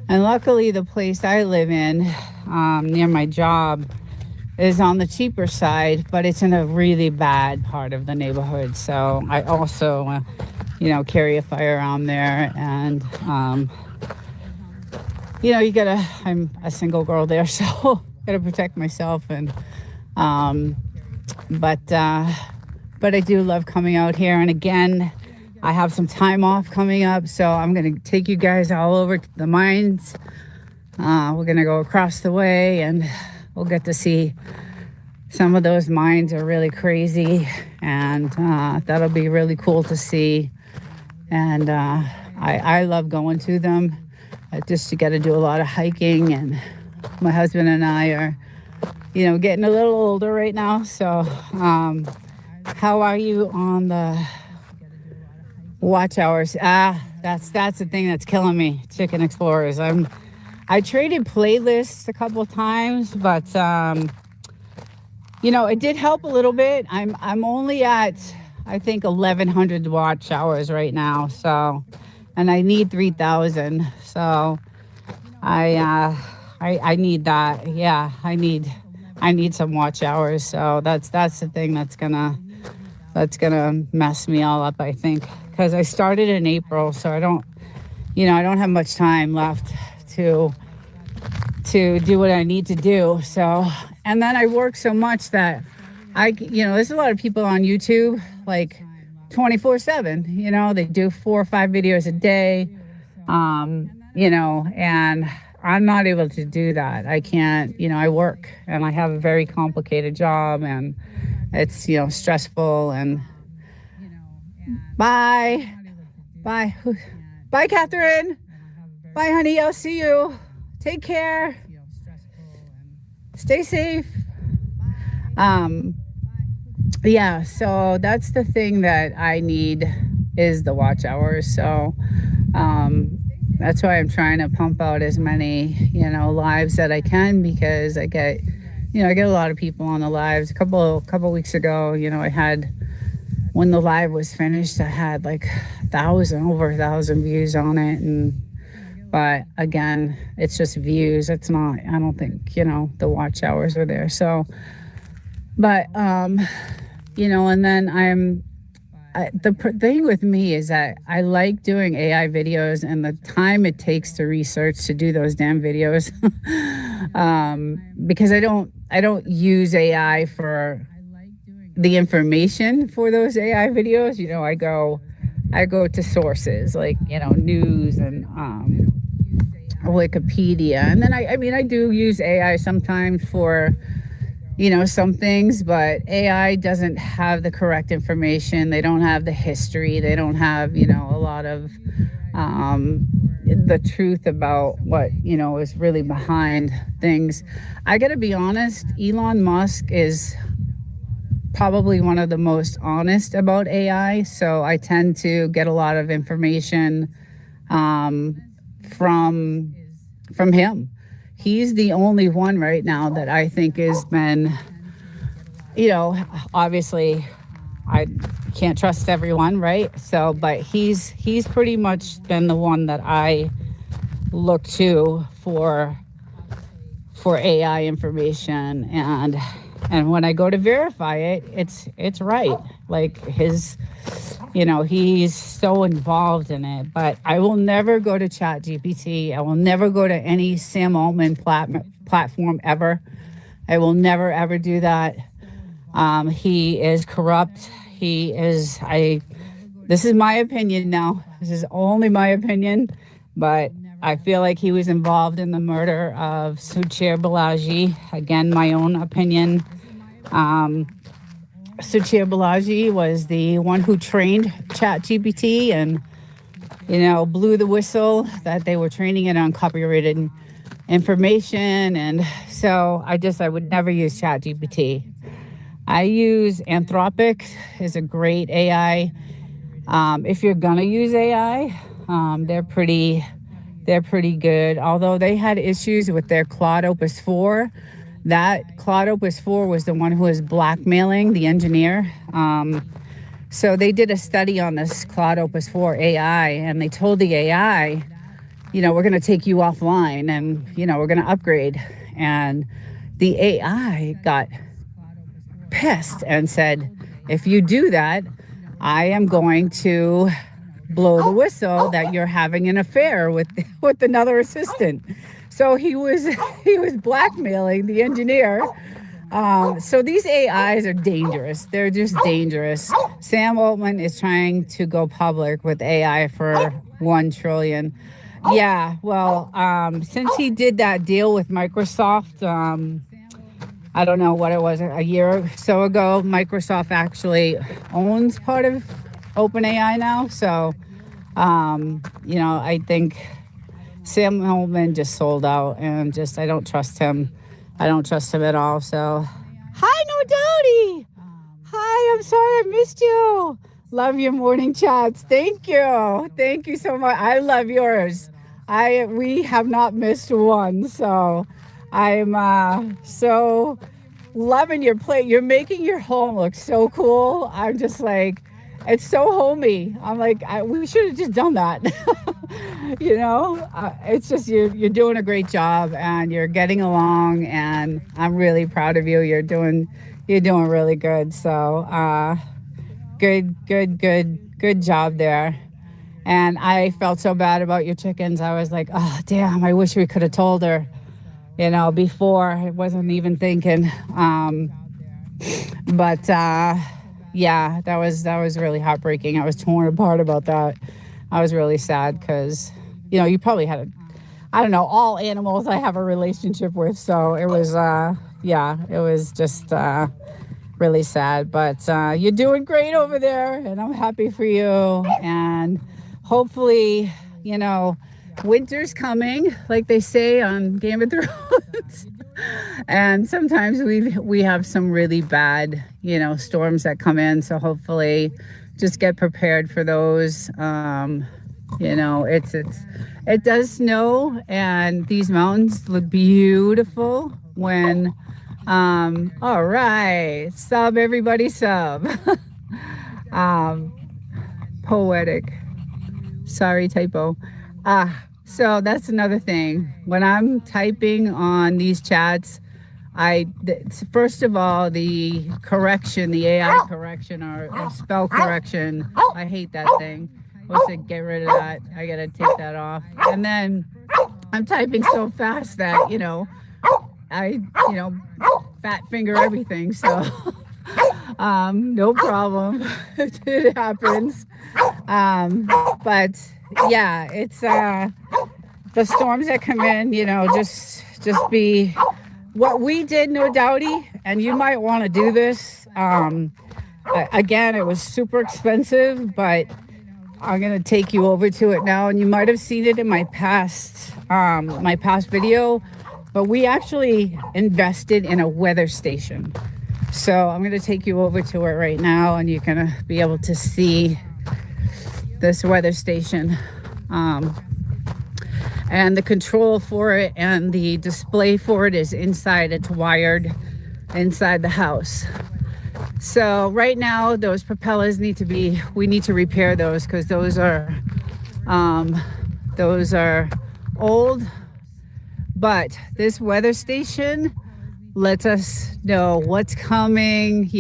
And luckily, the place I live in, near my job, is on the cheaper side, but it's in a really bad part of the neighborhood. So I also, carry a firearm there, and, I'm a single girl there, so gotta protect myself. And, But I do love coming out here. And again, I have some time off coming up, so I'm going to take you guys all over to the mines. We're going to go across the way, and we'll get to see some of those mines are really crazy, and that'll be really cool to see. And I love going to them. Just you got to do a lot of hiking, and my husband and I are, getting a little older right now. So how are you on the watch hours? That's the thing that's killing me, Chicken Explorers. I traded playlists a couple of times, but it did help a little bit. I'm only at, I think, 1,100 watch hours right now. So, and I need 3,000. So I need that. Yeah, I need some watch hours. So that's the thing that's gonna mess me all up, I think, because I started in April, so I don't have much time left to do what I need to do. So, and then I work so much that there's a lot of people on YouTube like 24/7. They do 4 or 5 videos a day. And I'm not able to do that. I can't. I work, and I have a very complicated job, and it's stressful. And bye, Catherine. Bye, honey. I'll see you. Take care. Stay safe. Yeah, so that's the thing that I need is the watch hours. So that's why I'm trying to pump out as many, lives that I can, because I get a lot of people on the lives. A couple weeks ago, I had, when the live was finished, I had like over 1,000 views on it. But again, it's just views. It's not, I don't think, the watch hours are there. So, but, and then the thing with me is that I like doing AI videos, and the time it takes to research to do those damn videos, because I don't use AI for the information for those AI videos. I go to sources like, news and Wikipedia. And then I do use AI sometimes for, some things, but AI doesn't have the correct information. They don't have the history. They don't have, a lot of the truth about what, is really behind things. I got to be honest, Elon Musk is probably one of the most honest about AI. So I tend to get a lot of information from him. He's the only one right now that I think has been, obviously I can't trust everyone, right? So, but he's pretty much been the one that I look to for AI information, and when I go to verify it, it's right. Like he's so involved in it. But I will never go to ChatGPT. I will never go to any Sam Altman platform ever. I will never ever do that. He is corrupt. This is my opinion now. This is only my opinion, but I feel like he was involved in the murder of Suchair Balaji. Again, my own opinion. Suchair Balaji was the one who trained ChatGPT and, blew the whistle that they were training it on copyrighted information. And so I would never use ChatGPT. I use Anthropic, is a great AI. If you're gonna use AI, they're pretty good. Although they had issues with their Claude Opus 4. That Claude Opus 4 was the one who was blackmailing the engineer. So they did a study on this Claude Opus 4 AI, and they told the AI, we're going to take you offline, and, we're going to upgrade. And the AI got pissed and said, if you do that, I am going to blow the whistle that you're having an affair with another assistant. So he was blackmailing the engineer So these AIs are dangerous. They're just dangerous. Sam Altman is trying to go public with AI for 1 trillion. Yeah, well, since he did that deal with Microsoft, I don't know what it was, a year or so ago, Microsoft actually owns part of OpenAI now. So, I think Sam Altman just sold out, and just I don't trust him. I don't trust him at all. So, hi, No Doubty. Hi, I'm sorry I missed you. Love your morning chats. Thank you so much. I love yours. We have not missed one. So, I'm so loving your plate. You're making your home look so cool. I'm just like, it's so homey. I'm like, we should have just done that. It's just you're doing a great job, and you're getting along, and I'm really proud of you. You're doing really good. So good job there. And I felt so bad about your chickens. I was like, oh damn, I wish we could have told her, before. I wasn't even thinking. But yeah, that was really heartbreaking. I was torn apart about that. I was really sad because, you probably had I don't know, all animals I have a relationship with. So it was, it was just really sad. But you're doing great over there, and I'm happy for you. And hopefully, winter's coming, like they say on Game of Thrones. And sometimes we have some really bad, storms that come in. So hopefully just get prepared for those. It does snow, and these mountains look beautiful when, all right, sub everybody sub. Poetic. Sorry, typo. So that's another thing. When I'm typing on these chats, first of all, the correction, the AI correction or spell correction, I hate that thing. Let's get rid of that. I gotta take that off. And then I'm typing so fast that, I fat finger everything. So no problem. It happens. But yeah, it's the storms that come in, just be what we did, No Doubty, and you might want to do this. Again, it was super expensive, but I'm gonna take you over to it now, and you might have seen it in my past video, but we actually invested in a weather station. So I'm gonna take you over to it right now, and you're gonna be able to see this weather station. And the control for it and the display for it is inside. It's wired inside the house. So right now those propellers we need to repair those, because those are old. But this weather station lets us know what's coming,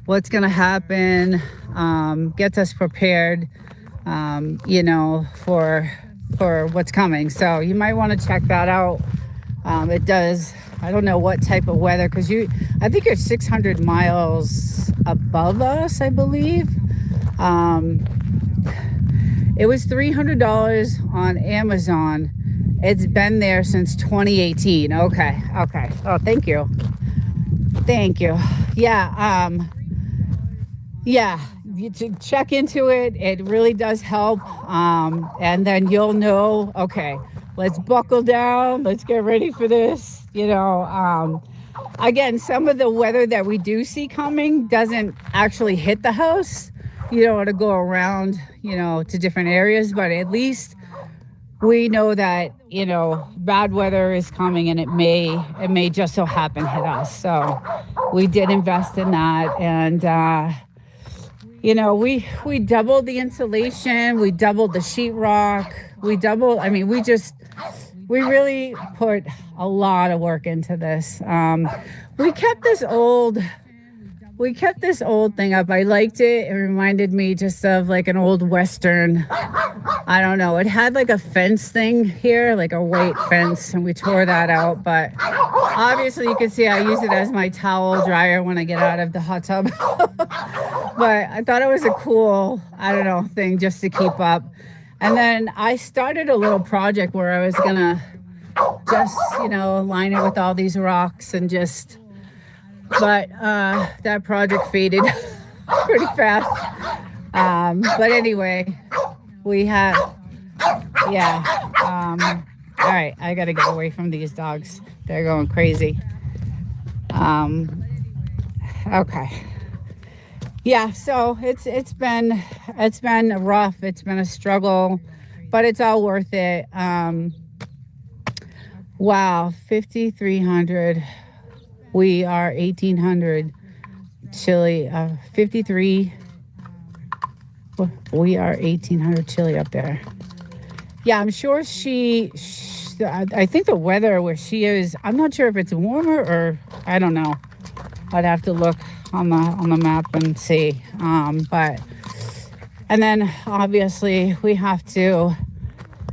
what's gonna happen, gets us prepared, for what's coming. So you might want to check that out. It does, I don't know what type of weather, because I think you're 600 miles above us, I believe. It was $300 on Amazon. It's been there since 2018. Okay. Oh, thank you. Yeah, you check into it. It really does help. And then you'll know, okay, let's buckle down. Let's get ready for this. Again, some of the weather that we do see coming doesn't actually hit the house. You don't want to go around, to different areas, but at least we know that, bad weather is coming, and it may just so happen hit us. So we did invest in that. And, we doubled the insulation, we doubled the sheetrock, we really put a lot of work into this. We kept this old thing up. I liked it. It reminded me just of like an old Western I don't know. It had like a fence thing here, like a white fence, and we tore that out. But obviously, you can see I use it as my towel dryer when I get out of the hot tub. But I thought it was a cool, I don't know, thing just to keep up. And then I started a little project where I was gonna just, line it with all these rocks and just, but that project faded pretty fast. But anyway, we had, yeah. All right, I gotta get away from these dogs. They're going crazy. Okay. Yeah, so it's been rough. It's been a struggle, but it's all worth it. Wow, 5,300. We are 1,800 chili. 53. We are 1,800 chili up there. Yeah, I'm sure I think the weather where she is, I'm not sure if it's warmer or I don't know. I'd have to look on the map and see. But and then obviously we have to,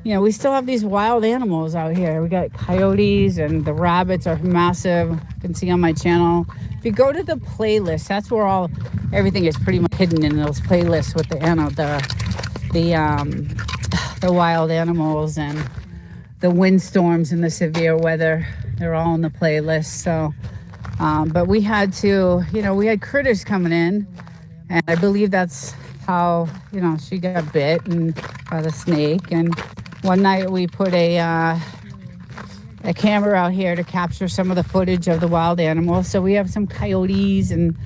we still have these wild animals out here. We got coyotes and the rabbits are massive. You can see on my channel. If you go to the playlist, that's where everything is pretty much hidden in those playlists with the wild animals and the windstorms and the severe weather. They're all in the playlist. So, but we had to, we had critters coming in, and I believe that's how, she got bit by the snake. And one night we put a camera out here to capture some of the footage of the wild animals. So we have some coyotes and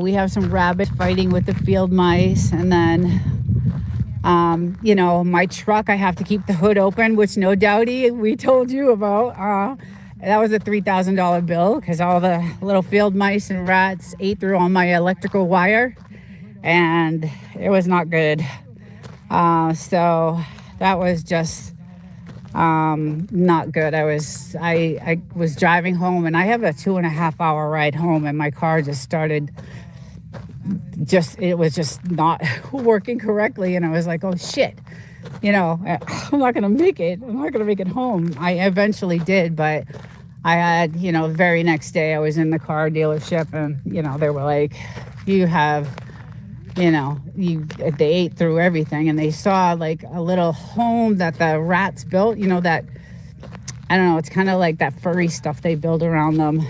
we have some rabbits fighting with the field mice. And then, my truck, I have to keep the hood open, which no doubty we told you about. That was a $3,000 bill because all the little field mice and rats ate through all my electrical wire, and it was not good. So that was just not good. I was driving home, and I have a 2.5-hour ride home, and my car just started. It was just not working correctly, and I was like, oh shit, I'm not gonna make it. I'm not gonna make it home. I eventually did, but I had, the very next day I was in the car dealership, and they were like, you have, they ate through everything, and they saw like a little home that the rats built, that, I don't know, it's kind of like that furry stuff they build around them.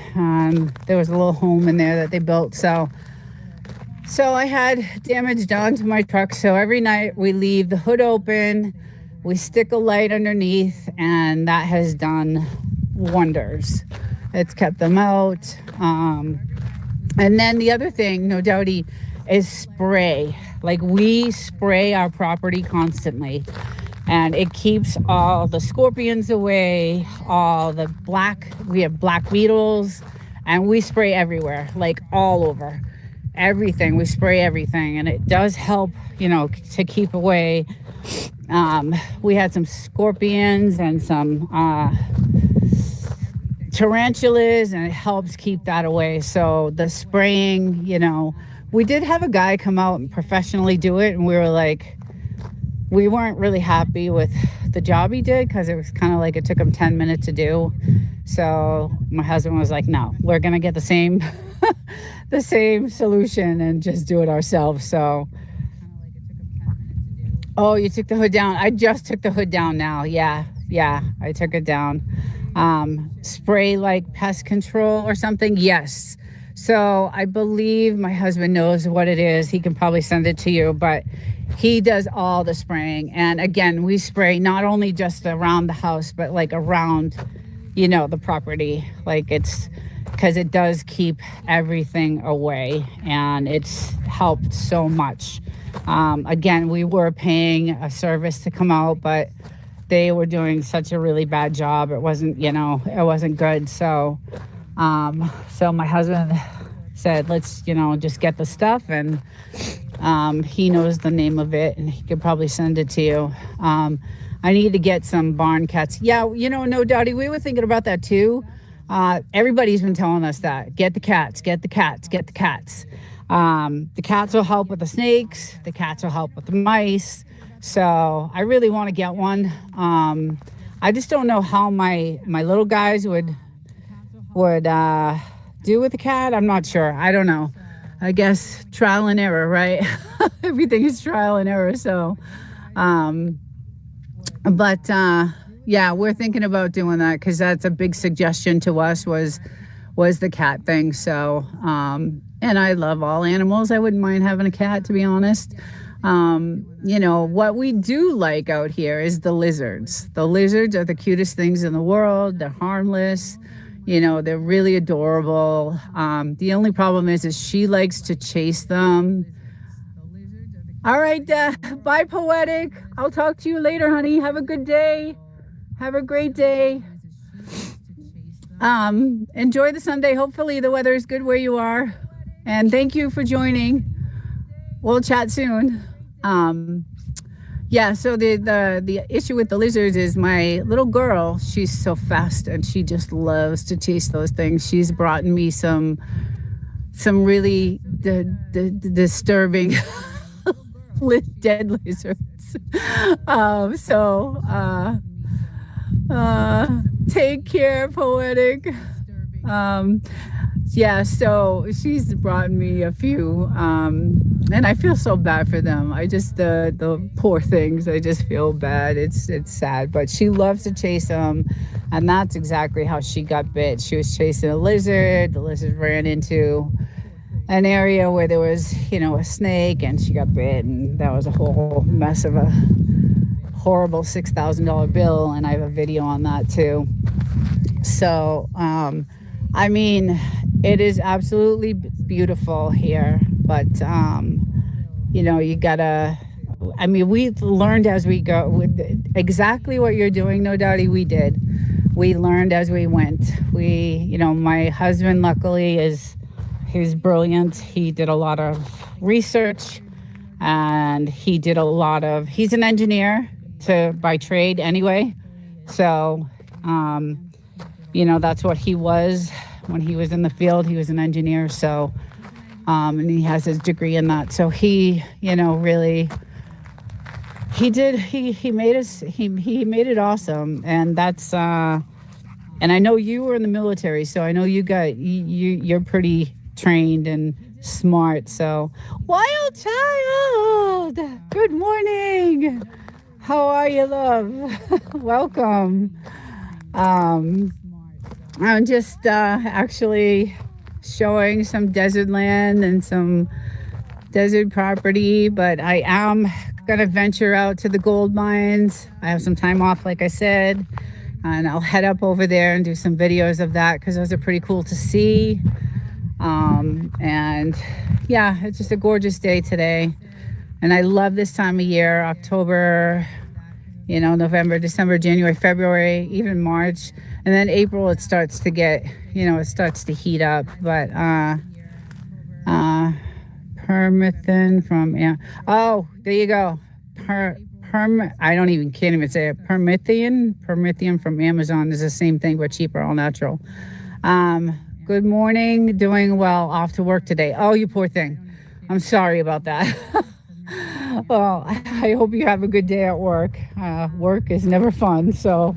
There was a little home in there that they built. So I had damage done to my truck. So every night we leave the hood open, we stick a light underneath, and that has done wonders. It's kept them out. And then the other thing, no doubty, is spray. Like, we spray our property constantly, and it keeps all the scorpions away, we have black beetles, and we spray everywhere, like all over. Everything, we spray everything, and it does help, to keep away. We had some scorpions and some tarantulas, and it helps keep that away. So the spraying, we did have a guy come out and professionally do it, and we weren't really happy with the job he did because it was kind of like it took him 10 minutes to do. So my husband was like, no, we're gonna get the same the same solution and just do it ourselves. So oh, you took the hood down. I just took the hood down now. Yeah, I took it down. Spray like pest control or something. Yes. So I believe my husband knows what it is. He can probably send it to you, but he does all the spraying. And again, we spray not only just around the house, but like around, the property. Like, it's because it does keep everything away, and it's helped so much. Again, we were paying a service to come out, but they were doing such a really bad job. It wasn't, it wasn't good. So my husband said, let's, just get the stuff, and he knows the name of it, and he could probably send it to you. I need to get some barn cats. Yeah, no doubty, we were thinking about that too. Everybody's been telling us that. Get the cats, get the cats, get the cats. The cats will help with the snakes. The cats will help with the mice. So I really want to get one. I just don't know how my little guys would do with a cat. I'm not sure. I don't know. I guess trial and error, right? Everything is trial and error. So, um, but yeah, we're thinking about doing that because that's a big suggestion to us was the cat thing. So, and I love all animals. I wouldn't mind having a cat, to be honest. What we do like out here is the lizards. The lizards are the cutest things in the world. They're harmless. They're really adorable. The only problem is she likes to chase them. All right, bye, Poetic. I'll talk to you later, honey. Have a good day. Have a great day. Enjoy the Sunday. Hopefully the weather is good where you are. And thank you for joining. We'll chat soon. So the issue with the lizards is my little girl, she's so fast and she just loves to chase those things. She's brought me some really disturbing dead lizards. Take care, Poetic. So she's brought me a few, and I feel so bad for them. I just the poor things. I just feel bad. It's sad, but she loves to chase them, and that's exactly how she got bit. She was chasing a lizard. The lizard ran into an area where there was, a snake, and she got bit, and that was a whole mess of a horrible $6,000 bill, and I have a video on that too. So, it is absolutely beautiful here, but, you gotta, we've learned as we go with exactly what you're doing. No doubty we did. We learned as we went. My husband, luckily, he's brilliant. He did a lot of research, and he's an engineer by trade anyway. So, that's what he was. When he was in the field, he was an engineer. So, and he has his degree in that. So he, really, he made it awesome. And that's, and I know you were in the military, so I know you're pretty trained and smart. So, Wild Child, good morning. How are you, love? Welcome. I'm just actually showing some desert land and some desert property, but I am going to venture out to the gold mines. I have some time off, like I said, and I'll head up over there and do some videos of that because those are pretty cool to see. And yeah, it's just a gorgeous day today. And I love this time of year, October, November, December, January, February, even March. And then April, it starts to get, it starts to heat up. But permethrin from, there you go. Can't even say it. Permethrin from Amazon is the same thing, but cheaper, all natural. Good morning, doing well, off to work today. Oh, you poor thing. I'm sorry about that. Well, I hope you have a good day at work. Work is never fun. So,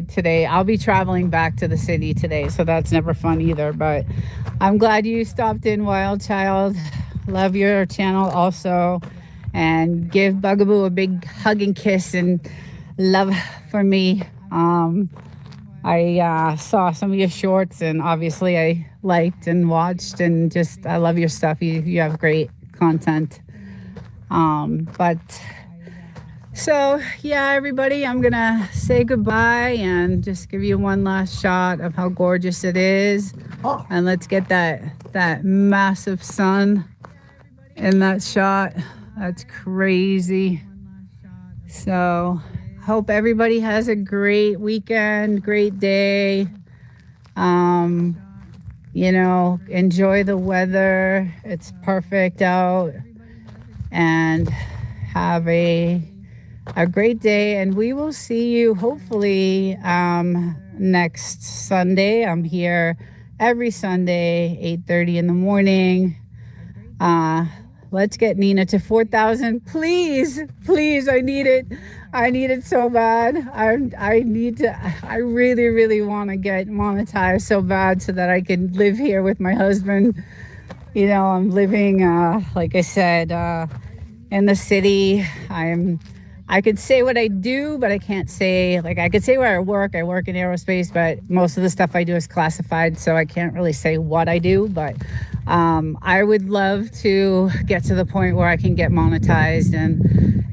today I'll be traveling back to the city today, so that's never fun either. But I'm glad you stopped in, Wild Child. Love your channel also, and give Bugaboo a big hug and kiss and love for me. I saw some of your shorts, and obviously I liked and watched, and just I love your stuff. You have great content. So yeah, everybody, I'm gonna say goodbye and just give you one last shot of how gorgeous it is. And let's get that massive sun in that shot. That's crazy. So hope everybody has a great weekend, great day. Enjoy the weather. It's perfect out. And have a great day, and we will see you hopefully next Sunday. I'm here every Sunday, 8:30 in the morning. let's get Nina to 4,000. Please, please, I need it. I need it so bad. I really, really want to get monetized so bad so that I can live here with my husband. You know, I'm living, like I said, in the city. I could say what I do, but I can't say, like, I could say where I work. I work in aerospace, but most of the stuff I do is classified, so I can't really say what I do. But I would love to get to the point where I can get monetized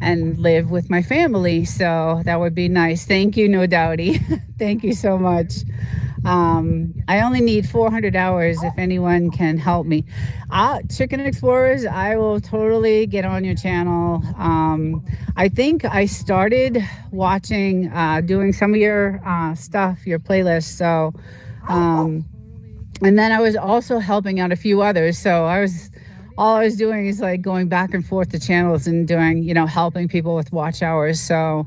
and live with my family. So that would be nice. Thank you, No Doubty. Thank you so much. I only need 400 hours if anyone can help me. Chicken Explorers, I will totally get on your channel. I think I started watching, doing some of your stuff, your playlists. So, and then I was also helping out a few others. So all I was doing is like going back and forth to channels and doing, you know, helping people with watch hours. So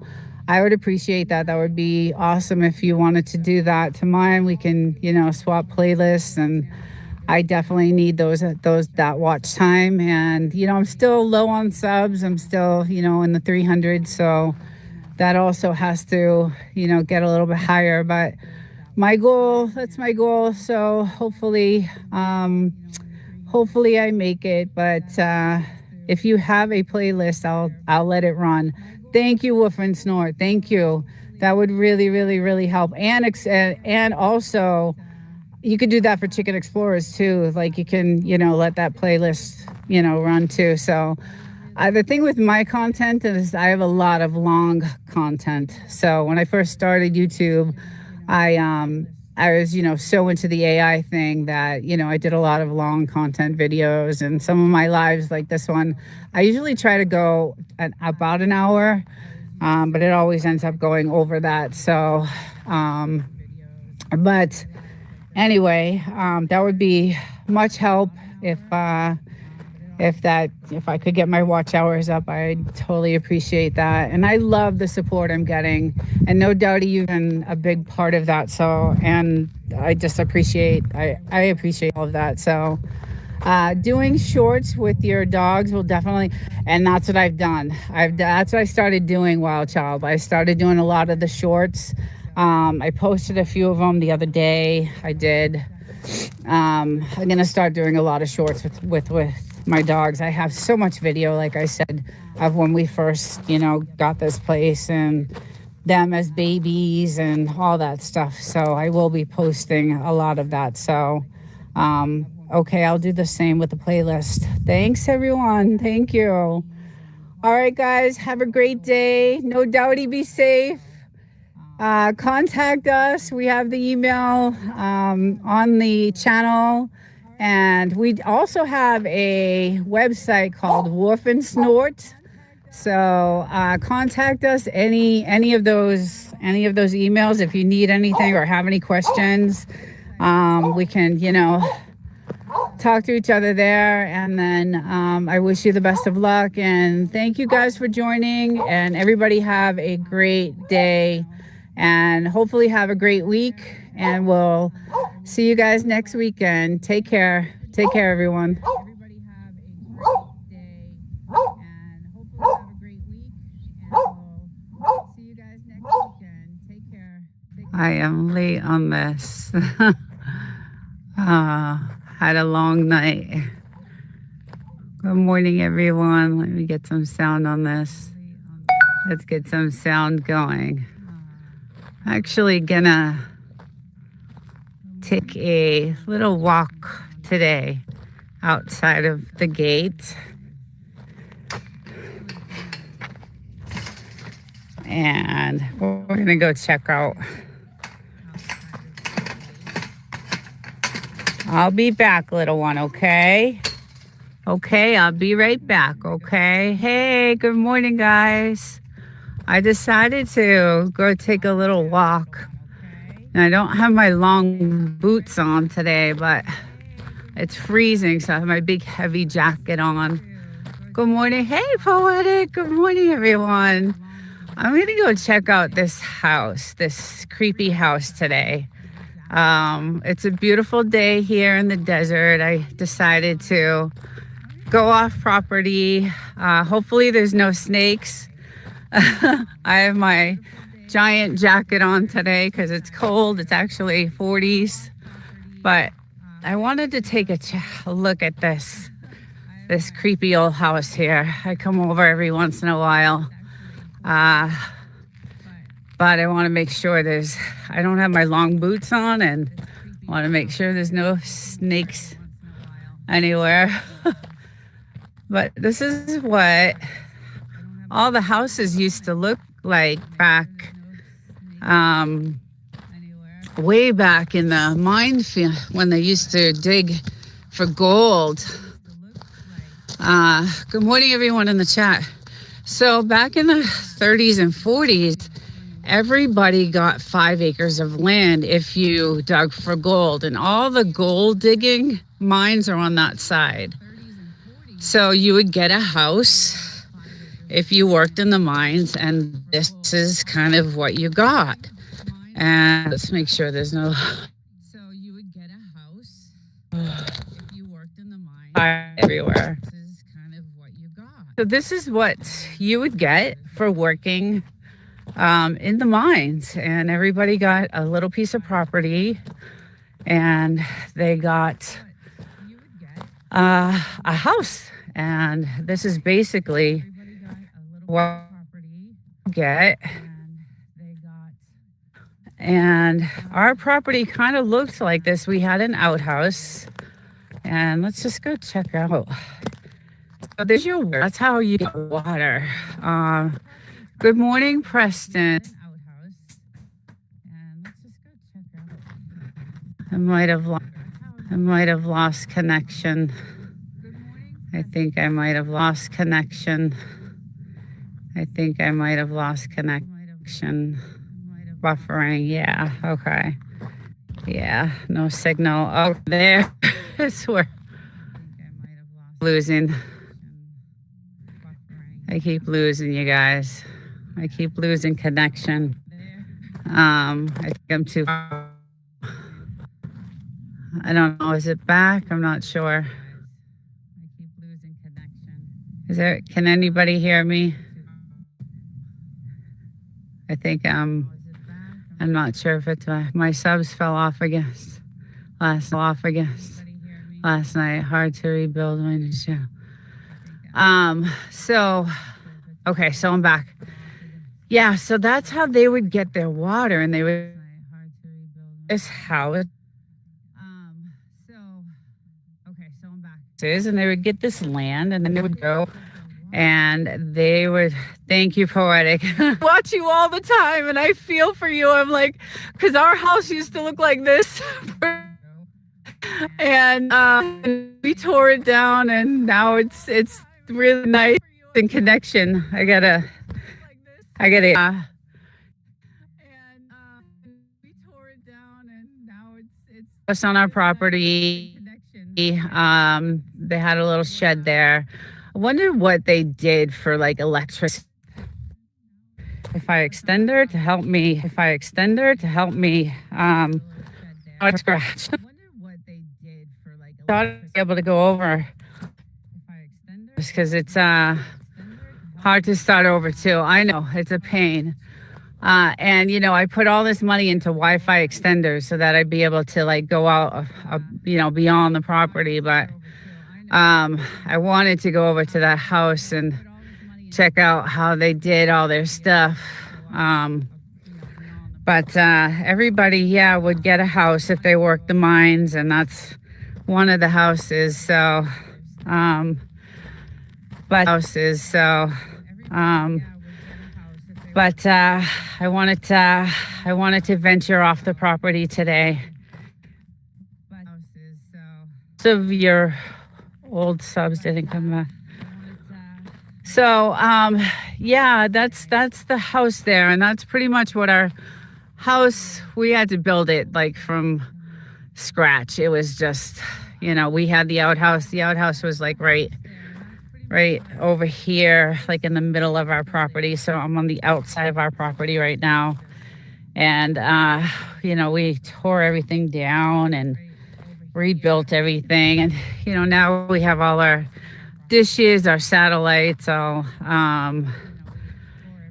I would appreciate that. That would be awesome if you wanted to do that to mine. We can, you know, swap playlists, and I definitely need that watch time. And, you know, I'm still low on subs. I'm still, you know, in the 300s. So that also has to, you know, get a little bit higher. But that's my goal. So hopefully I make it. But if you have a playlist, I'll let it run. Thank you, Woof and Snort. Thank you. That would really, really, really help. And also, you could do that for Chicken Explorers too. Like, you can, you know, let that playlist, you know, run too. So the thing with my content is I have a lot of long content. So when I first started YouTube, I was, you know, so into the AI thing that, you know, I did a lot of long content videos, and some of my lives like this one, I usually try to go about an hour, but it always ends up going over that. So, but anyway, that would be much help if I could get my watch hours up. I'd totally appreciate that. And I love the support I'm getting, and No Doubt you've been a big part of that. So, and I just appreciate all of that. So doing shorts with your dogs will definitely, and that's what I've done. That's what I started doing, Wild Child. I started doing a lot of the shorts. I posted a few of them the other day. I did. I'm gonna start doing a lot of shorts with my dogs. I have so much video, like I said, of when we first, you know, got this place and them as babies and all that stuff. So I will be posting a lot of that. So okay, I'll do the same with the playlist. Thanks, everyone. Thank you. All right, guys, have a great day. No Doubty, be safe. Contact us. We have the email on the channel, and we also have a website called Woof and Snort. So contact us any of those emails if you need anything or have any questions. We can, you know, talk to each other there. And then I wish you the best of luck, and thank you guys for joining, and everybody have a great day. And hopefully have a great week, and we'll see you guys next weekend. Take care. Take care, everyone. I am late on this. Had a long night. Good morning, everyone. Let me get some sound on this. Let's get some sound going. Actually gonna take a little walk today outside of the gate, and we're gonna go check out. I'll be back, little one, okay? Okay, I'll be right back, okay? Hey, good morning, guys. I decided to go take a little walk. And I don't have my long boots on today, but it's freezing, so I have my big heavy jacket on. Good morning. Hey, Poetic. Good morning, everyone. I'm going to go check out this house, this creepy house today. It's a beautiful day here in the desert. I decided to go off property. Hopefully there's no snakes. I have my giant jacket on today because it's cold. It's actually 40s. But I wanted to take a look at this creepy old house here. I come over every once in a while. But I want to make sure I don't have my long boots on, and I want to make sure there's no snakes anywhere. But this is what all the houses used to look like back, way back in the minefield when they used to dig for gold. Good morning, everyone in the chat. So back in the 30s and 40s, everybody got 5 acres of land if you dug for gold, and all the gold digging mines are on that side. So you would get a house if you worked in the mines, and this is kind of what you got. And let's make sure there's no. So you would get a house if you worked in the mines everywhere. This is kind of what you got. So this is what you would get for working in the mines, and everybody got a little piece of property, and they got a house, and this is basically what you get. And our property kind of looked like this. We had an outhouse, and let's just go check out. So there's your water. That's how you get water. Good morning, Preston. I might have lost connection. I think I might have lost connection. Buffering, yeah, okay. Yeah, no signal. Oh, there is where losing. I keep losing you guys. I keep losing connection. I think I'm too. I don't know. Is it back? I'm not sure. Can anybody hear me? I think I'm not sure if it's my subs fell off again. Last night. Hard to rebuild my show. So I'm back. Yeah, so that's how they would get their water, and they would this house. I'm back. And they would get this land, and then they would go, and they would. Thank you, Poetic. Watch you all the time, and I feel for you. I'm like, because our house used to look like this, and we tore it down, and now it's really nice in connection. I gotta. We tore it down, and now it's on our property. They had a little shed there. I wonder what they did for like electricity. Wi-Fi extender to help me. Scratch. Thought I'd be able to go over because it's hard to start over too. I know it's a pain. And I put all this money into Wi-Fi extenders so that I'd be able to like go out, beyond the property. But I wanted to go over to that house and check out how they did all their stuff. But everybody, would get a house if they worked the mines, and that's one of the houses. So, I wanted to venture off the property today. Most of your old subs didn't come back. So that's the house there, and that's pretty much what our house. We had to build it like from scratch. It was just, we had the outhouse. The outhouse was like right over here, like in the middle of our property. So I'm on the outside of our property right now. And, we tore everything down and rebuilt everything. And, now we have all our dishes, our satellites, all,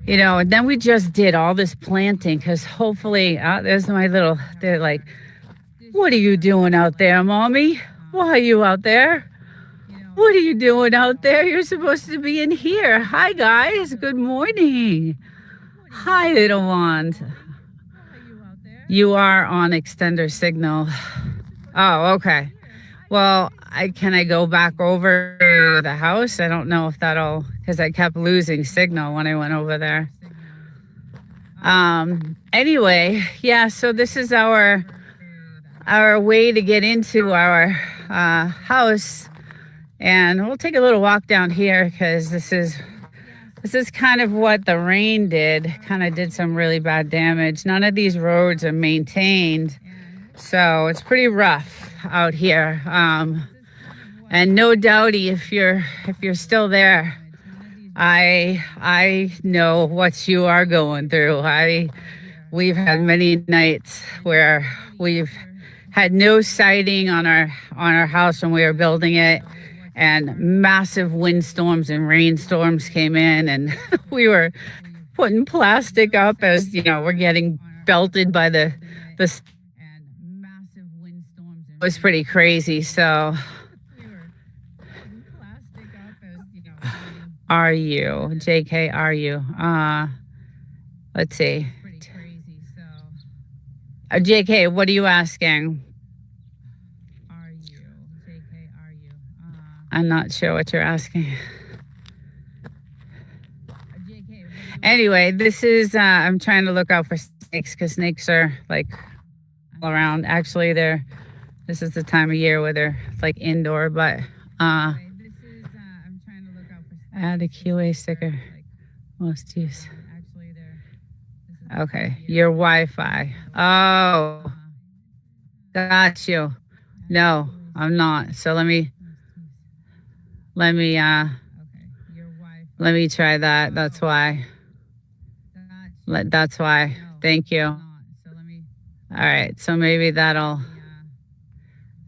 you know, and then we just did all this planting because hopefully, there's my little, they're like, what are you doing out there, Mommy? Why are you out there? What are you doing out there? You're supposed to be in here. Hi, guys. Good morning. Hi, little ones. You are on extender signal. Oh, okay. Well, can I go back over to the house? I don't know if that'll, because I kept losing signal when I went over there. Anyway, yeah, so this is our way to get into our house, and we'll take a little walk down here because this is kind of what the rain did. Kind of did some really bad damage. None of these roads are maintained, so it's pretty rough out here. And no doubty, if you're still there, I know what you are going through. We've had many nights where we've had no siding on our house when we were building it, and massive windstorms and rainstorms came in, and we were putting plastic up as, you know, we're getting belted by the it was pretty crazy. So are you JK, are you let's see, JK, what are you asking? I'm not sure what you're asking. Anyway, this is, I'm trying to look out for snakes because snakes are like all around. Actually, this is the time of year where they're like indoor, but add a QA sticker. Most use. Okay, your Wi-Fi. Oh, got you. No, I'm not. So let me try that. That's why. That's why. Thank you. All right. So maybe that'll.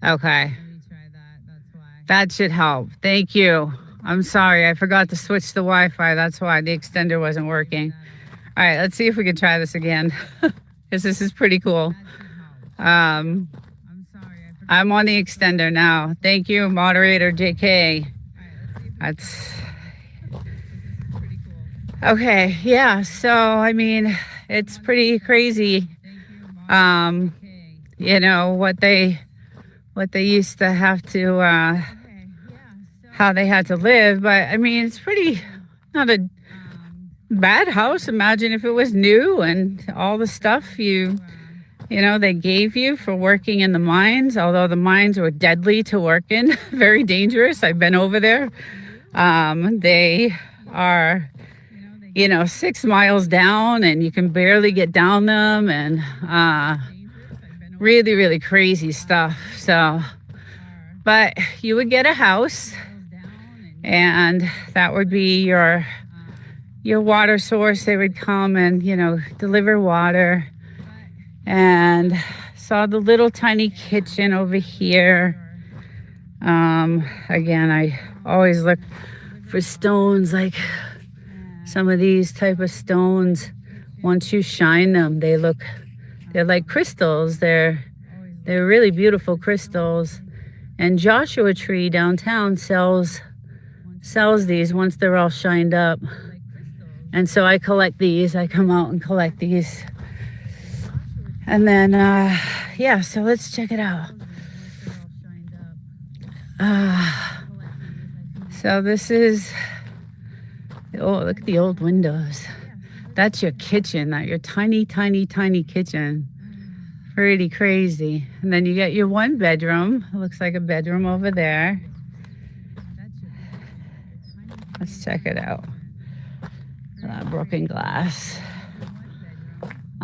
Okay. That should help. Thank you. I'm sorry. I forgot to switch the Wi-Fi. That's why the extender wasn't working. All right. Let's see if we can try this again. Because this is pretty cool. I'm on the extender now. Thank you, moderator JK. That's okay. Yeah. So, I mean, it's pretty crazy. You know, what they used to have to, how they had to live. But I mean, it's pretty, not a bad house. Imagine if it was new and all the stuff you know, they gave you for working in the mines, although the mines were deadly to work in, very dangerous. I've been over there. They are, you know, 6 miles down and you can barely get down them, and really, really crazy stuff. So, but you would get a house, and that would be your water source. They would come and, you know, deliver water. And saw the little tiny kitchen over here. Again, I always look for stones, like some of these type of stones. Once you shine them, they're like crystals. They're really beautiful crystals. And Joshua Tree downtown sells these once they're all shined up. And so I collect these. I come out and collect these. And then, yeah, so let's check it out. So this is, oh, look at the old windows. That's your kitchen, your tiny, tiny, tiny kitchen. Pretty crazy. And then you get your 1 bedroom. It looks like a bedroom over there. Let's check it out. Broken glass.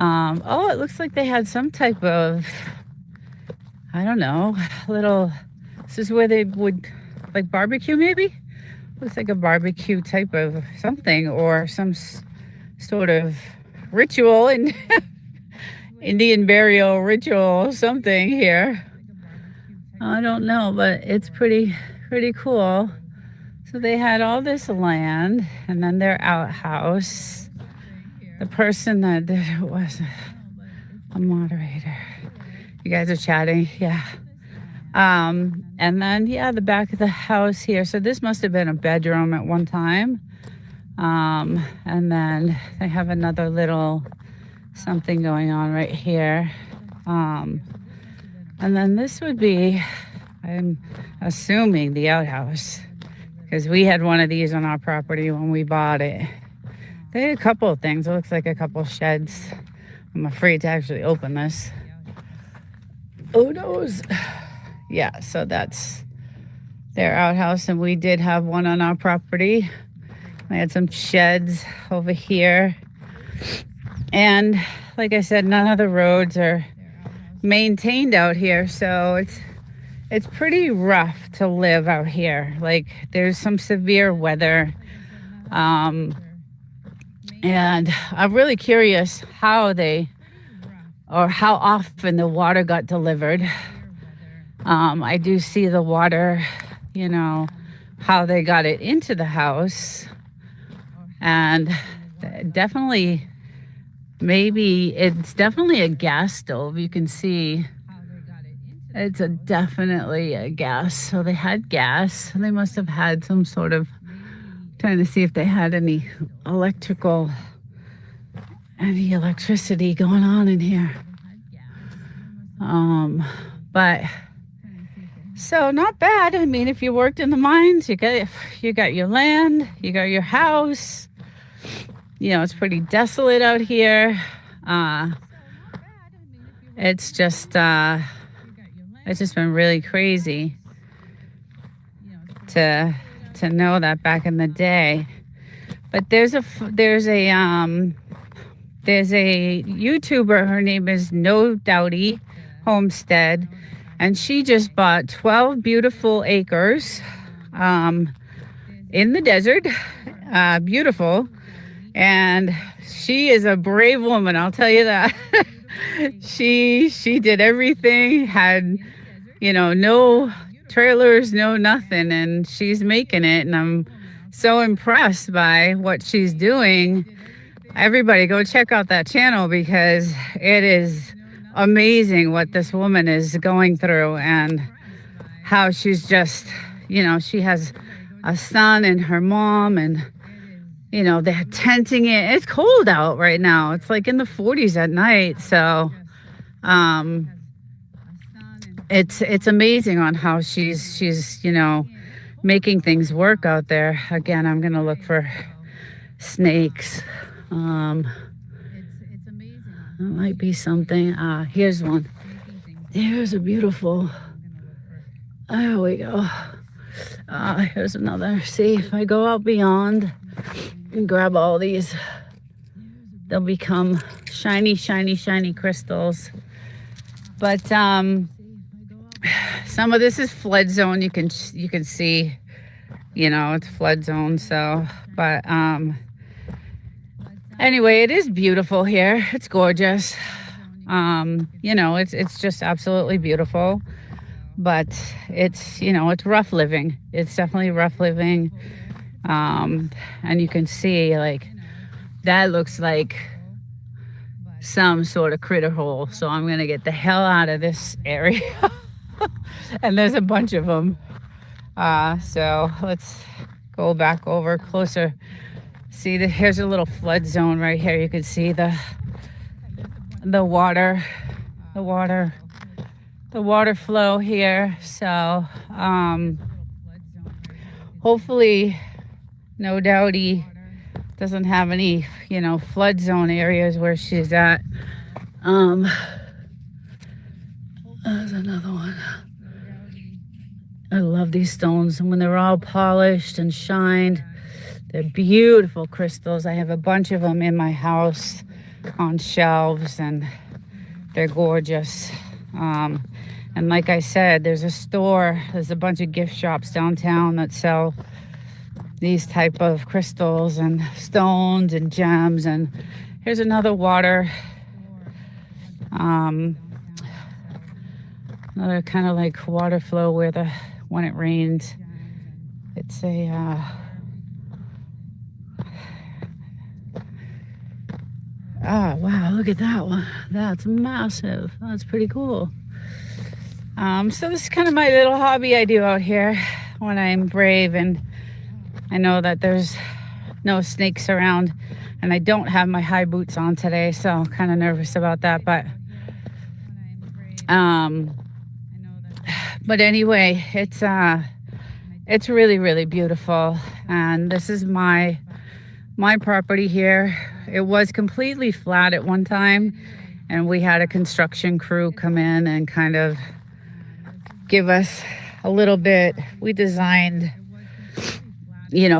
Oh, it looks like they had some type of, I don't know, this is where they would, like, barbecue maybe? Looks like a barbecue type of something, or some sort of ritual, and Indian burial ritual, something here. I don't know, but it's pretty cool. So they had all this land and then their outhouse. The person that did it was a moderator. You guys are chatting? Yeah. And then, yeah, the back of the house here. So this must have been a bedroom at one time. And then they have another little something going on right here. And then this would be, I'm assuming, the outhouse, because we had one of these on our property when we bought it. They had a couple of things. It looks like a couple of sheds. I'm afraid to actually open this. Oh, noes. Yeah, so that's their outhouse, and we did have one on our property. I had some sheds over here. And like I said, none of the roads are maintained out here, so it's pretty rough to live out here. Like, there's some severe weather. And I'm really curious how often the water got delivered. I do see the water, how they got it into the house. And definitely, it's definitely a gas stove. You can see it's definitely a gas. So they had gas. They must have had some sort of, trying to see if they had any electricity going on in here. But so not bad. I mean, if you worked in the mines, you got your land, you got your house. It's pretty desolate out here. It's just been really crazy to know that back in the day. But there's a YouTuber. Her name is No Doubty Homestead, and she just bought 12 beautiful acres in the desert. Beautiful. And she is a brave woman, I'll tell you that. She did everything, had, no trailers, no nothing, and she's making it, and I'm so impressed by what she's doing. Everybody go check out that channel, because it is amazing what this woman is going through, and how she's just, she has a son and her mom, and they're tenting it. It's cold out right now. It's like in the 40s at night. So it's amazing on how she's making things work out there. Again, I'm gonna look for snakes. There might be something. Here's one. Here's a beautiful. There we go. Here's another. See, if I go out beyond and grab all these, they'll become shiny, shiny, shiny crystals. But some of this is flood zone. You can see, it's flood zone. So, but anyway, it is beautiful here. It's gorgeous. It's just absolutely beautiful. But it's rough living. It's definitely rough living. And you can see, like, that looks like some sort of critter hole. So I'm going to get the hell out of this area. And there's a bunch of them. So let's go back over closer. See, here's a little flood zone right here. You can see the water flow here. So hopefully, No Doubty doesn't have any, flood zone areas where she's at. There's another one. I love these stones. And when they're all polished and shined, they're beautiful crystals. I have a bunch of them in my house on shelves, and they're gorgeous. And like I said, there's a bunch of gift shops downtown that sell these type of crystals and stones and gems. And here's another water, another kind of like water flow where when it rains, It's a, oh, wow, look at that one. That's massive. That's pretty cool. So this is kind of my little hobby I do out here when I'm brave and I know that there's no snakes around, and I don't have my high boots on today, so I'm kind of nervous about that. But anyway, it's really, really beautiful, and this is my property here. It was completely flat at one time, and we had a construction crew come in and kind of give us a little bit. We designed,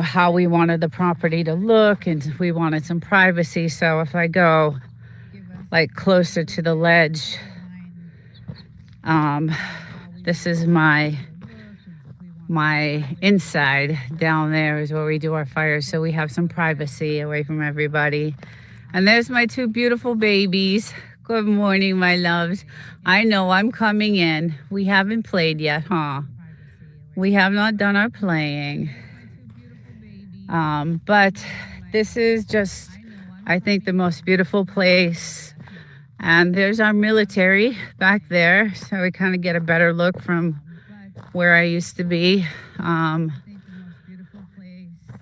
how we wanted the property to look, and we wanted some privacy. So if I go like closer to the ledge, this is my inside. Down there is where we do our fires, so we have some privacy away from everybody. And there's my two beautiful babies. Good morning, my loves. I know I'm coming in. We haven't played yet, huh? We have not done our playing. But this is just, I think, the most beautiful place. And there's our military back there, so we kind of get a better look from where I used to be.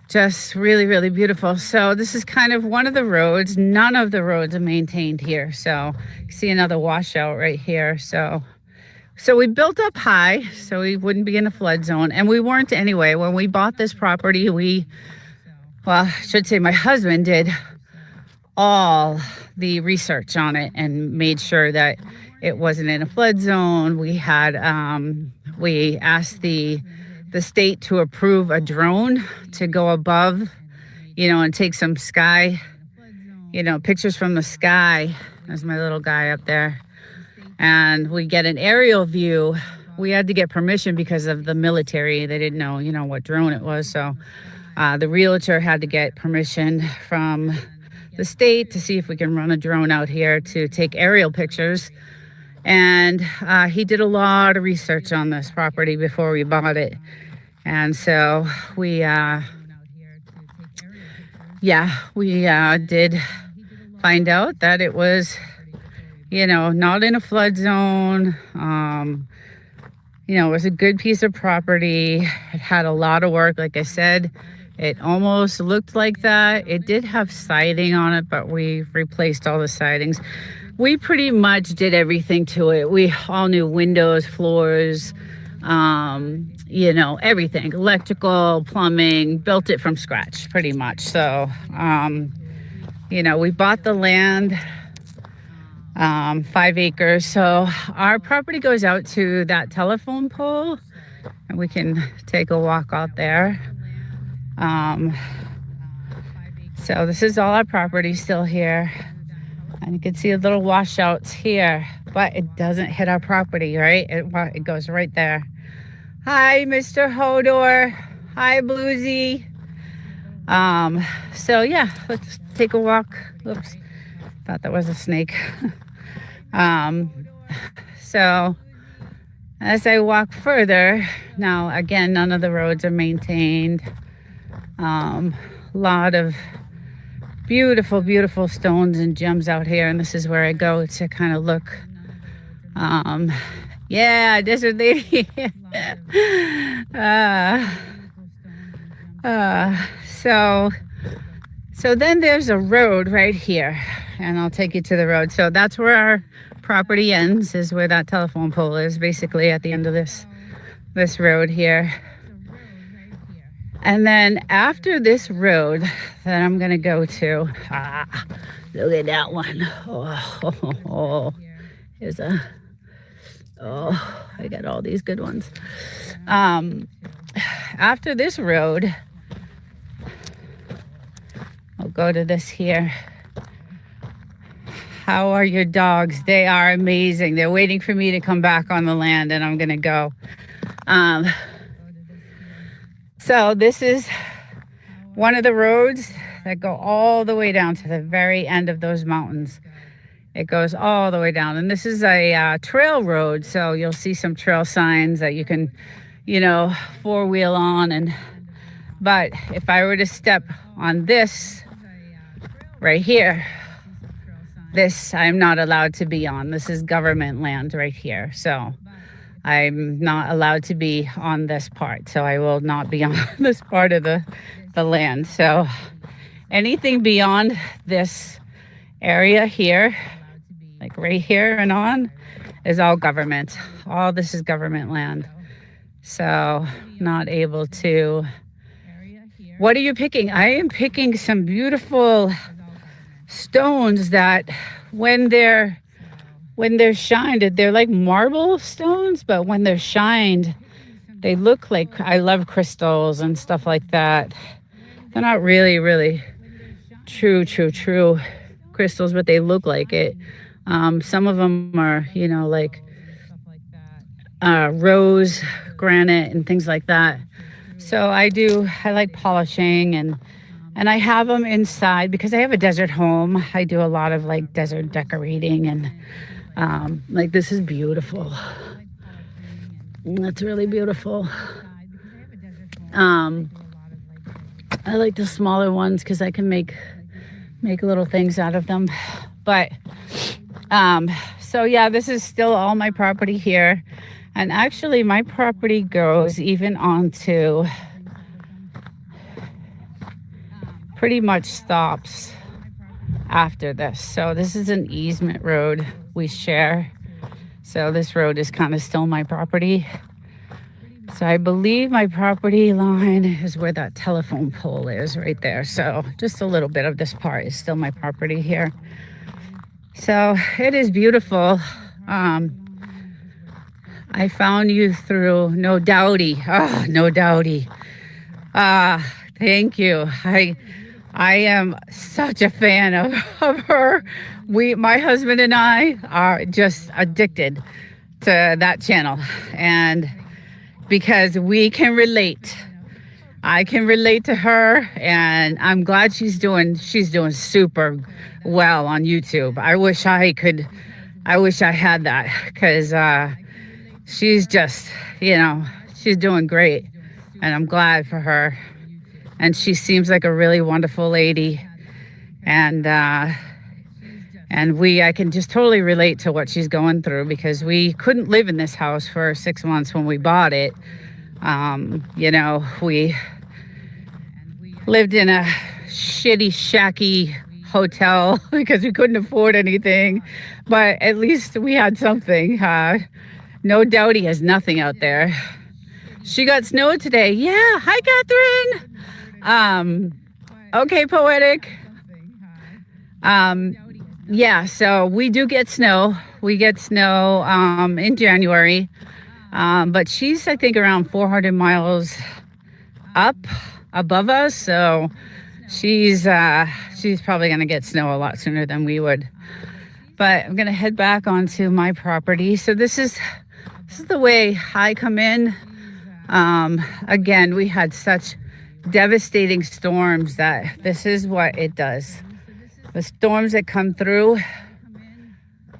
Just really, really beautiful. So this is kind of one of the roads. None of the roads are maintained here. So you see another washout right here. So we built up high so we wouldn't be in a flood zone. And we weren't anyway. When we bought this property, I should say my husband did all the research on it and made sure that it wasn't in a flood zone. We had, we asked the state to approve a drone to go above, and take some sky, pictures from the sky. There's my little guy up there. And we get an aerial view. We had to get permission because of the military. They didn't know, what drone it was. So the realtor had to get permission from the state to see if we can run a drone out here to take aerial pictures. And he did a lot of research on this property before we bought it. And so we did find out that it was, not in a flood zone. It was a good piece of property. It had a lot of work. Like I said, it almost looked like that. It did have siding on it, but we replaced all the sidings. We pretty much did everything to it. We all new windows, floors, everything, electrical, plumbing, built it from scratch pretty much. So, we bought the land, 5 acres. So our property goes out to that telephone pole, and we can take a walk out there. So this is all our property still here. And you can see a little washouts here, but it doesn't hit our property, right? It goes right there. Hi, Mr. Hodor. Hi, Bluesy. So yeah, let's take a walk. Oops, thought that was a snake. So as I walk further, now again, none of the roads are maintained. Lot of beautiful, beautiful stones and gems out here, and this is where I go to kind of look. Yeah, desert lady. So then there's a road right here, and I'll take you to the road. So that's where our property ends, is where that telephone pole is, basically at the end of this road here. And then after this road that I'm going to go to, look at that one. I got all these good ones. After this road, I'll go to this here. How are your dogs? They are amazing. They're waiting for me to come back on the land, and I'm going to go. So this is one of the roads that go all the way down to the very end of those mountains. It goes all the way down. And this is a trail road, so you'll see some trail signs that you can, four-wheel on. And But if I were to step on this right here, this I'm not allowed to be on. This is government land right here. So I'm not allowed to be on this part. So I will not be on this part of the land. So anything beyond this area here, like right here and on, is all government. All this is government land. So not able to. What are you picking? I am picking some beautiful stones that when they're shined, they're like marble stones, but when they're shined, they look like, I love crystals and stuff like that. They're not really true crystals, but they look like it. Some of them are, like rose granite and things like that. So I like polishing and I have them inside because I have a desert home. I do a lot of like desert decorating and like this is beautiful. That's really beautiful. I like the smaller ones because I can make little things out of them. But so yeah, this is still all my property here. And actually my property goes even onto, pretty much stops after this. So this is an easement road we share. So this road is kind of still my property. So I believe my property line is where that telephone pole is right there. So just a little bit of this part is still my property here. So it is beautiful. I found you through No Doubty. No Doubty. Thank you. I am such a fan of her. My husband and I are just addicted to that channel, and because we can relate. I can relate to her, and I'm glad she's doing super well on YouTube. I wish I had that, because she's just, she's doing great, and I'm glad for her. And she seems like a really wonderful lady, and I can just totally relate to what she's going through, because we couldn't live in this house for 6 months when we bought it. We lived in a shitty, shacky hotel because we couldn't afford anything, but at least we had something. No doubt he has nothing out there. She got snow today. Yeah. Hi, Catherine. Okay, Poetic. Yeah, so we do get snow. We get snow in January. But she's, I think, around 400 miles up above us. So she's probably going to get snow a lot sooner than we would. But I'm going to head back onto my property. So this is the way I come in. Again, we had such devastating storms that this is what it does. The storms that come through,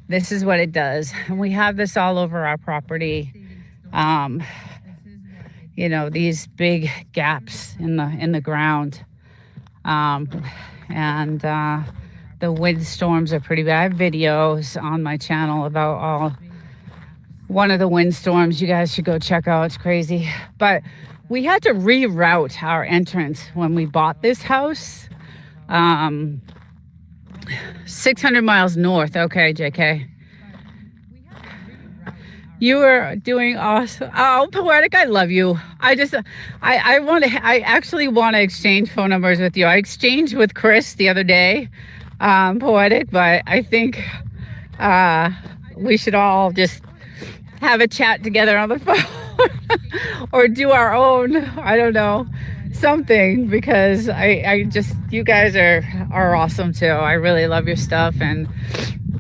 this is what it does. And we have this all over our property. These big gaps in the ground. The wind storms are pretty bad. I have videos on my channel about one of the wind storms. You guys should go check out. It's crazy. But we had to reroute our entrance when we bought this house. 600 miles north. Okay, JK. You are doing awesome. Oh, Poetic, I love you. I actually want to exchange phone numbers with you. I exchanged with Chris the other day, Poetic, but I think we should all just have a chat together on the phone or do our own, I don't know, something, because I just, you guys are awesome too. I really love your stuff, and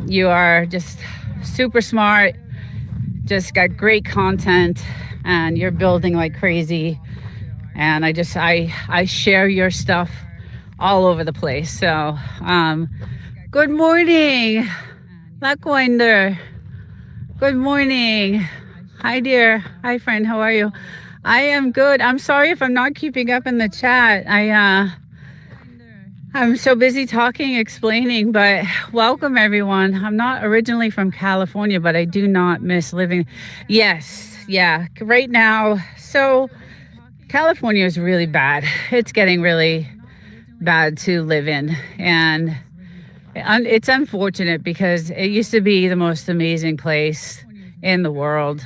you are just super smart. Just got great content, and you're building like crazy, and I share your stuff all over the place. So good morning, Lackwinder. Good morning. Hi dear. Hi friend, how are you? I am good. I'm sorry if I'm not keeping up in the chat. I'm so busy talking, explaining, but welcome everyone. I'm not originally from California, but I do not miss living. Yes, yeah. Right now, so California is really bad. It's getting really bad to live in, and it's unfortunate because it used to be the most amazing place in the world.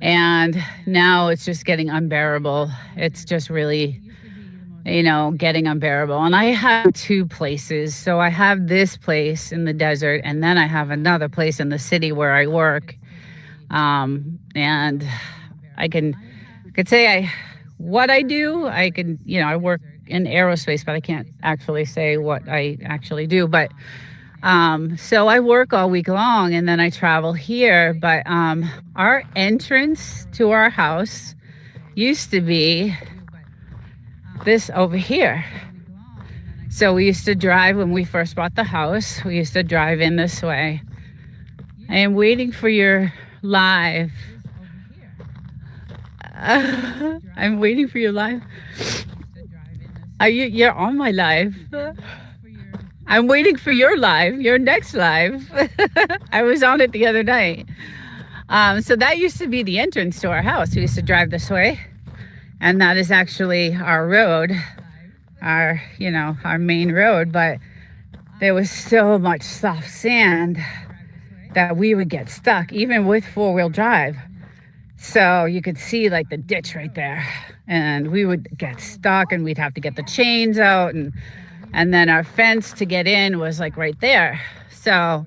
And now it's just getting unbearable. It's just really, getting unbearable. And I have two places. So I have this place in the desert, and then I have another place in the city where I work. And I could say what I do. I work in aerospace, but I can't actually say what I actually do. But so I work all week long and then I travel here. But our entrance to our house used to be this over here. So we used to drive when we first bought the house. We used to drive in this way. I am waiting for your live. I'm waiting for your live. You're on my live. I'm waiting for your live, your next live. I was on it the other night. So that used to be the entrance to our house. We used to drive this way. And that is actually our road, our main road. But there was so much soft sand that we would get stuck, even with four-wheel drive. So you could see like the ditch right there. And we would get stuck and we'd have to get the chains out. And then our fence to get in was like right there. So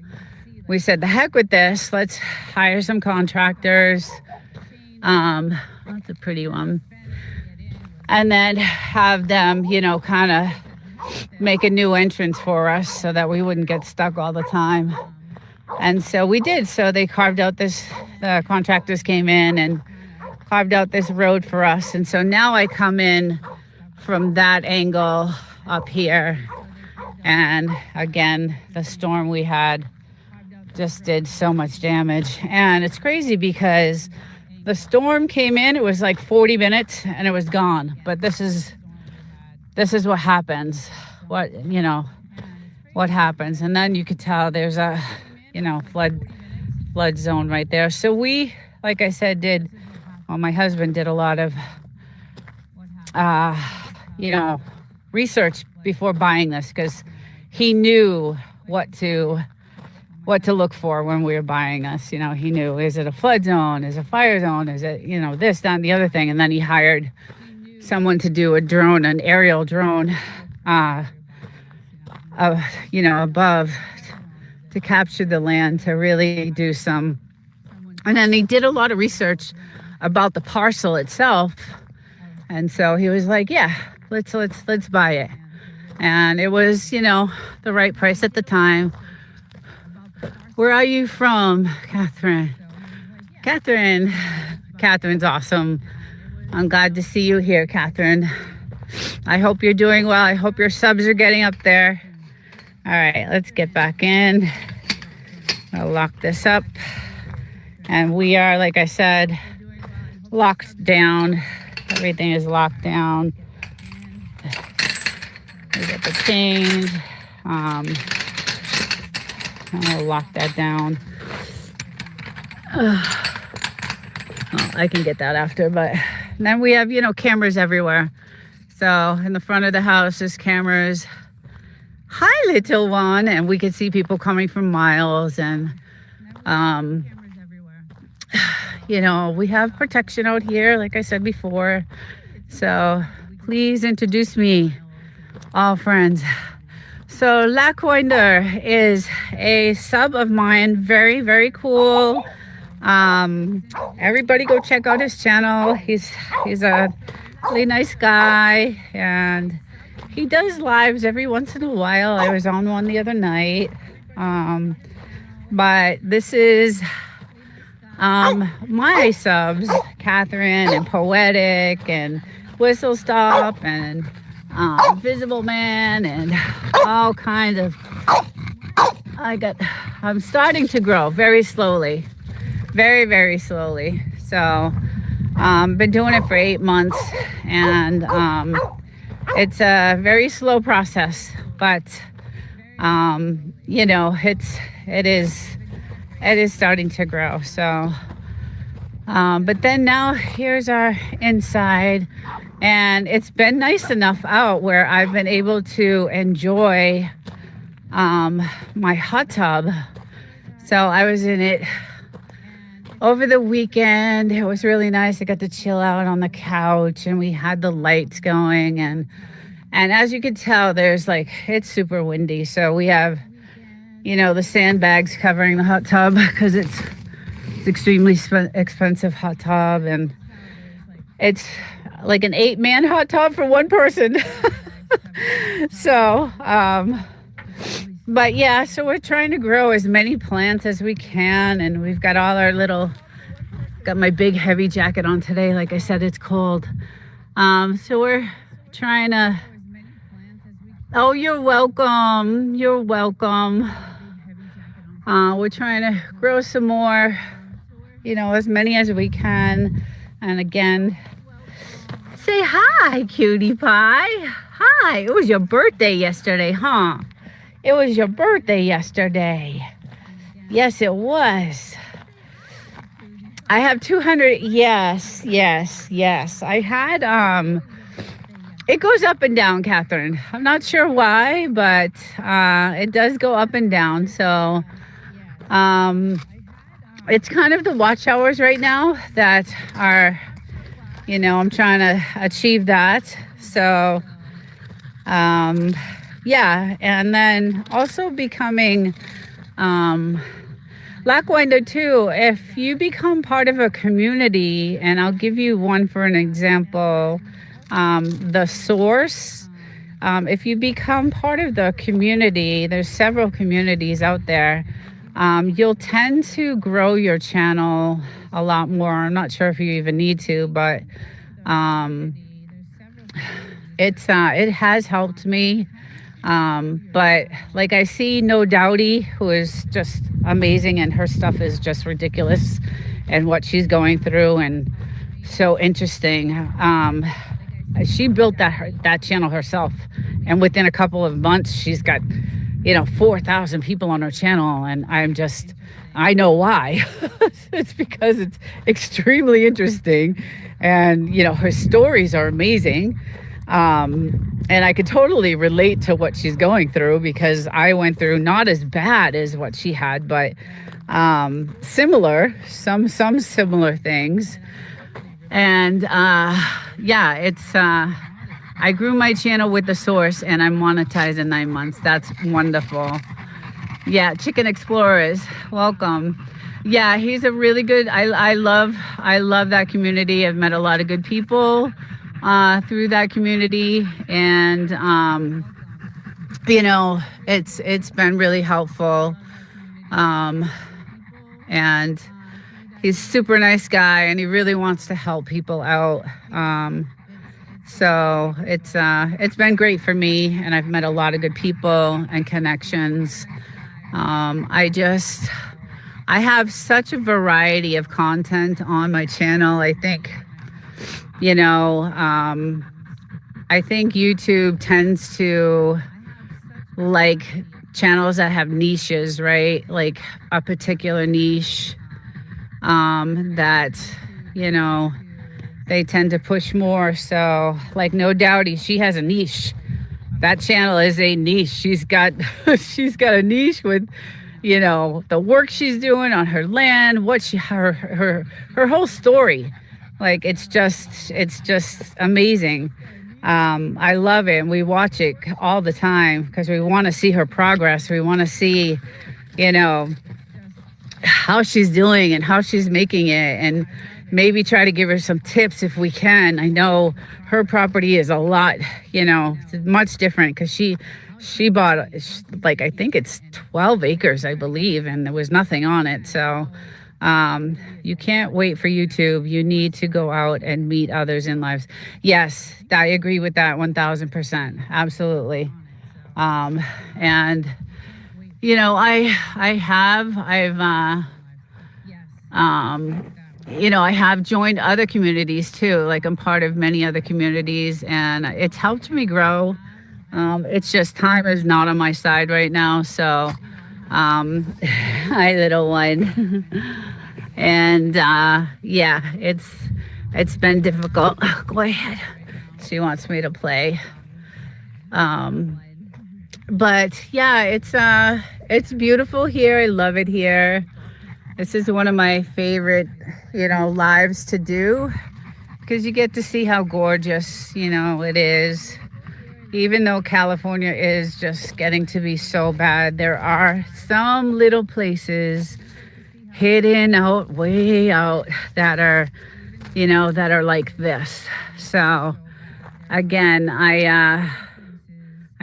we said, the heck with this. Let's hire some contractors. That's a pretty one. And then have them, kind of make a new entrance for us so that we wouldn't get stuck all the time. And so we did. So they carved out the contractors came in and carved out this road for us. And so now I come in from that angle up here. And again, the storm we had just did so much damage. And it's crazy because the storm came in, it was like 40 minutes and it was gone. But this is what happens. What happens. And then you could tell there's a, flood zone right there. So we, like I said, my husband did a lot of, research before buying this because he knew what to look for when we were buying this. He knew, is it a flood zone? Is it a fire zone? Is it, this, that, and the other thing? And then he hired someone to do an aerial drone, above to capture the land, to really do some. And then he did a lot of research about the parcel itself. And so he was like, yeah, let's buy it. And it was, the right price at the time. Where are you from, Catherine? Catherine's awesome. I'm glad to see you here, Catherine. I hope you're doing well. I hope your subs are getting up there. All right, let's get back in. I'll lock this up. And we are, like I said, locked down. Everything is locked down. We get the chains. I'll lock that down. I can get that after, but then we have, cameras everywhere. So in the front of the house, there's cameras. Hi, little one. And we could see people coming from miles. And, we have protection out here, like I said before. So please introduce me, all friends. So Lackwinder is a sub of mine. Very, very cool. Everybody go check out his channel. He's a really nice guy, and he does lives every once in a while. I was on one the other night. But this is my subs, Catherine and Poetic and Whistle Stop and Visible Man and all kinds of. I'm starting to grow very slowly, very, very slowly. So been doing it for 8 months, and it's a very slow process, but it is starting to grow. So but then now here's our inside, and it's been nice enough out where I've been able to enjoy my hot tub. So I was in it over the weekend. It was really nice. I got to chill out on the couch, and we had the lights going, and as you can tell, it's super windy. So we have, the sandbags covering the hot tub because it's extremely expensive hot tub, and it's like an 8-man hot tub for one person. So, but yeah, so we're trying to grow as many plants as we can, and we've got got my big heavy jacket on today. Like I said, it's cold. So we're trying to, oh, you're welcome. You're welcome. We're trying to grow some more, as many as we can. And again, say hi, cutie pie. Hi. It was your birthday yesterday, huh? It was your birthday yesterday. Yes, it was. I have 200. Yes. I had, it goes up and down, Catherine. I'm not sure why, but it does go up and down. So it's kind of the watch hours right now that are, I'm trying to achieve that. So, yeah. And then also becoming Blackwinder too. If you become part of a community, and I'll give you one for an example, the Source. If you become part of the community, there's several communities out there. You'll tend to grow your channel a lot more. I'm not sure if you even need to, but it has helped me. But like I see No Doubty, who is just amazing, and her stuff is just ridiculous, and what she's going through, and so interesting. She built that channel herself, and within a couple of months she's got 4,000 people on her channel, and I know why. It's because it's extremely interesting, and her stories are amazing. And I could totally relate to what she's going through, because I went through not as bad as what she had, but some similar things. And yeah, it's I grew my channel with the Source, and I'm monetized in 9 months. That's wonderful. Yeah, Chicken Explorers, welcome. Yeah, he's a really good. I love that community. I've met a lot of good people through that community, and it's been really helpful. And he's a super nice guy, and he really wants to help people out. So it's been great for me, and I've met a lot of good people and connections. I have such a variety of content on my channel. I think, I think YouTube tends to like channels that have niches, right? Like a particular niche that, they tend to push more. So like No Doubty, she has a niche. That channel is a niche. She's got a niche with, the work she's doing on her land, her whole story. Like it's just amazing. I love it, and we watch it all the time because we want to see her progress. We want to see, how she's doing and how she's making it, and maybe try to give her some tips if we can. I know her property is a lot, much different, because she bought, like, I think it's 12 acres, I believe, and there was nothing on it. So you can't wait for YouTube. You need to go out and meet others in lives. Yes, I agree with that 1000%. Absolutely. And I've I have joined other communities too. Like I'm part of many other communities, and it's helped me grow. It's just time is not on my side right now. So, hi, little one. And yeah, it's been difficult. Go ahead. She wants me to play. Um, but yeah, it's beautiful here. I love it here. This is one of my favorite, lives to do because you get to see how gorgeous, it is. Even though California is just getting to be so bad, there are some little places hidden out, way out, that are, that are like this. So again, I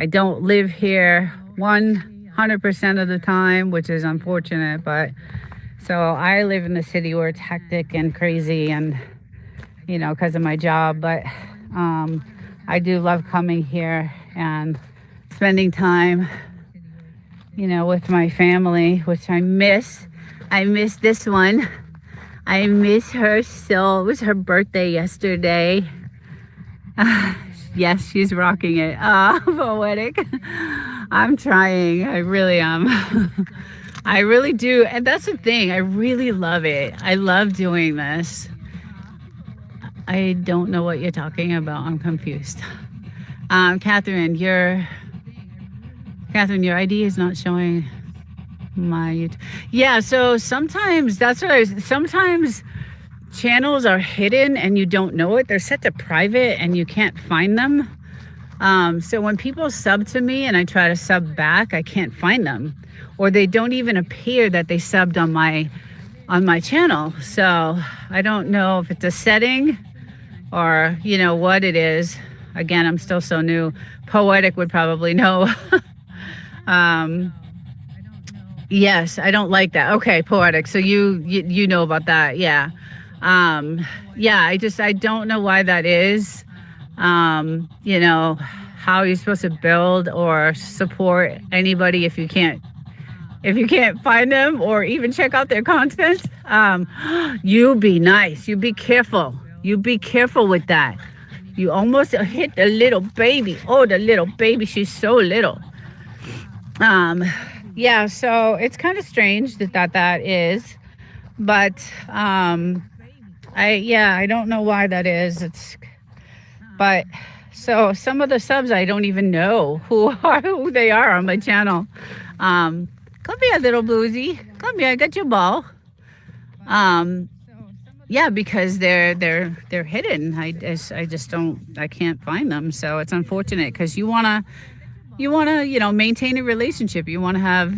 don't live here 100% of the time, which is unfortunate, but so I live in the city where it's hectic and crazy and, because of my job, but I do love coming here and spending time, with my family, which I miss. I miss this one. I miss her so. It was her birthday yesterday. Yes, she's rocking it. Poetic. I'm trying. I really am. I really do. And that's the thing. I really love it. I love doing this. I don't know what you're talking about. I'm confused. Catherine, your ID is not showing my YouTube. Yeah, so sometimes sometimes channels are hidden and you don't know it. They're set to private and you can't find them. So when people sub to me and I try to sub back, I can't find them. Or they don't even appear that they subbed on my channel. So I don't know if it's a setting or what it is. Again, I'm still so new. Poetic would probably know. Yes, I don't like that. Okay, Poetic. So you know about that. Yeah. Yeah, I don't know why that is. How you're supposed to build or support anybody if you can't find them or even check out their content. You be nice. You be careful. You be careful with that. You almost hit the little baby. Oh, the little baby. She's so little. Yeah, so it's kind of strange that is. But I don't know why that is. But so some of the subs I don't even know who they are on my channel. Come here, little bluesy. Come here, I got your ball. Yeah, because they're hidden. I can't find them. So it's unfortunate because you wanna maintain a relationship. You wanna have,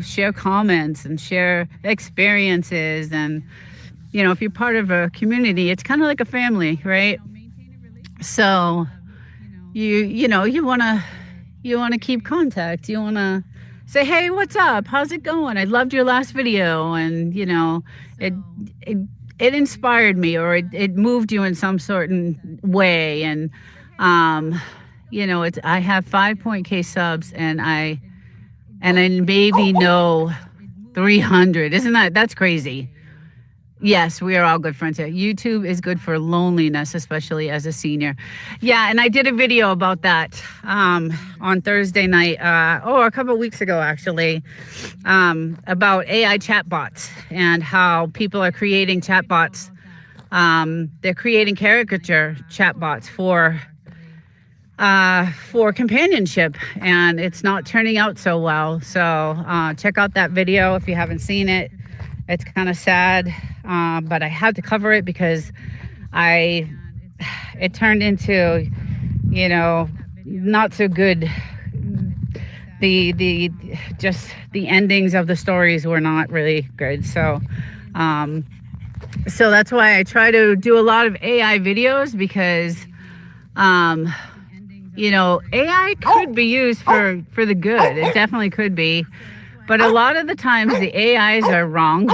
share comments and share experiences. And, if you're part of a community, it's kind of like a family, right? So you wanna keep contact. You wanna say, hey, what's up? How's it going? I loved your last video. And, it inspired me or it moved you in some certain way. And, I have 5.k subs and I maybe know 300. That's crazy. Yes, we are all good friends here. YouTube is good for loneliness, especially as a senior. Yeah, and I did a video about that on Thursday night, or a couple of weeks ago, actually, about AI chatbots and how people are creating chatbots. They're creating caricature chatbots for companionship, and it's not turning out so well. So check out that video if you haven't seen it. It's kind of sad, but I had to cover it because it turned into, not so good. The endings of the stories were not really good. So that's why I try to do a lot of AI videos because, AI could be used for the good. It definitely could be. But a lot of the times the AIs are wrong.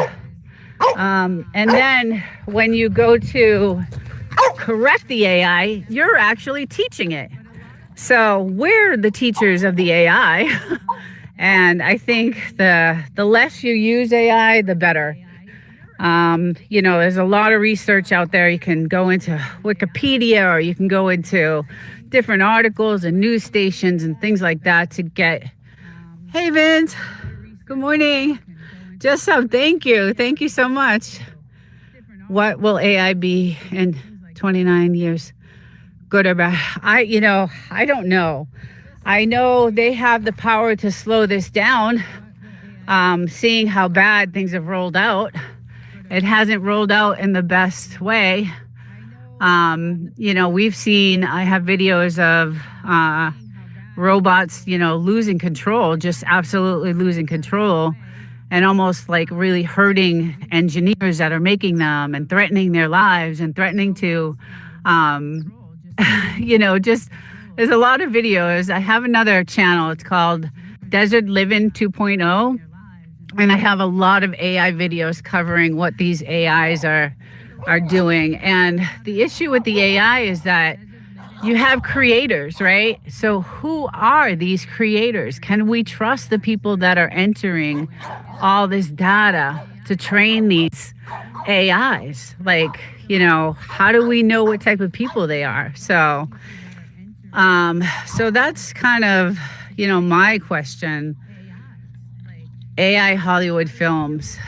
And then when you go to correct the AI, you're actually teaching it. So we're the teachers of the AI. And I think the less you use AI, the better. There's a lot of research out there. You can go into Wikipedia, or you can go into different articles and news stations and things like that to get. Hey, Vince. Good morning. Just some. Thank you. Thank you so much. What will AI be in 29 years? Good or bad? I don't know. I know they have the power to slow this down. Seeing how bad things have rolled out, it hasn't rolled out in the best way. We've seen, I have videos of robots, losing control, just absolutely losing control, and almost like really hurting engineers that are making them and threatening their lives and threatening to, just, there's a lot of videos. I have another channel. It's called Desert Living 2.0. And I have a lot of AI videos covering what these AIs are doing. And the issue with the AI is that you have creators, right? So who are these creators? Can we trust the people that are entering all this data to train these AIs? Like, how do we know what type of people they are? So that's kind of, my question. AI Hollywood films.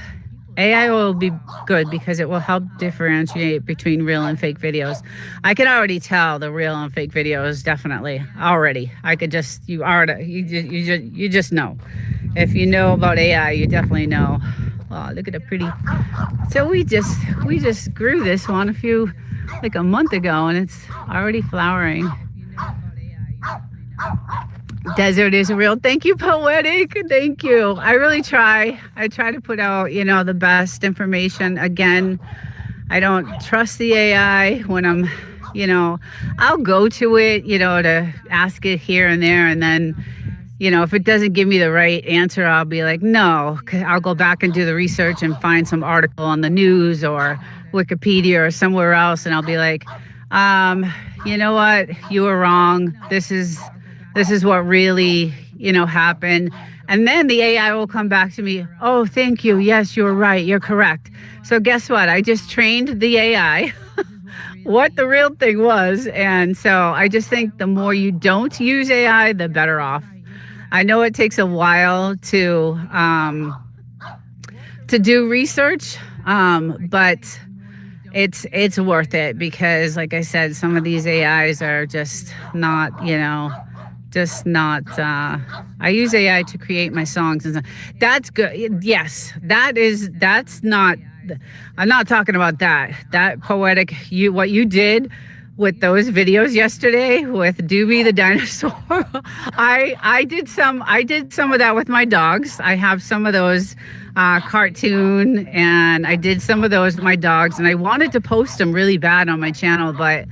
AI will be good because it will help differentiate between real and fake videos. I can already tell the real and fake videos, definitely already. I could just, you just know. If you know about AI, you definitely know. Oh, look at the pretty. So we just grew this one a month ago, and it's already flowering. Desert is real. Thank you, Poetic. Thank you. I really try. I try to put out, the best information. Again, I don't trust the AI when I'm, I'll go to it, to ask it here and there. And then, if it doesn't give me the right answer, I'll be like, no. I'll go back and do the research and find some article on the news or Wikipedia or somewhere else. And I'll be like, you know what? You were wrong. This is what really, happened. And then the AI will come back to me. Oh, thank you. Yes, you're right. You're correct. So guess what? I just trained the AI what the real thing was. And so I just think the more you don't use AI, the better off. I know it takes a while to do research, but it's worth it because, like I said, some of these AIs are just not, I use AI to create my songs and stuff. That's good. Yes, that's not, I'm not talking about that Poetic, what you did with those videos yesterday with Doobie the dinosaur. I did some of that with my dogs. I have some of those cartoon, and I did some of those with my dogs, and I wanted to post them really bad on my channel, but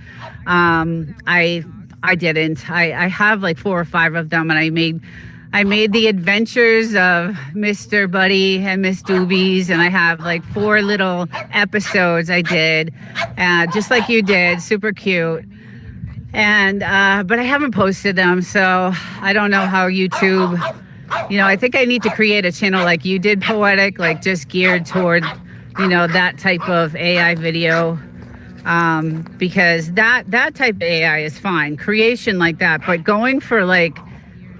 I didn't. I have like 4 or 5 of them, and I made the adventures of Mr. Buddy and Miss Doobies, and I have like 4 little episodes I did, just like you did, super cute. And but I haven't posted them, so I don't know how YouTube. I think I need to create a channel like you did, Poetic, like just geared toward, that type of AI video. Because that type of AI is fine, creation like that, but going for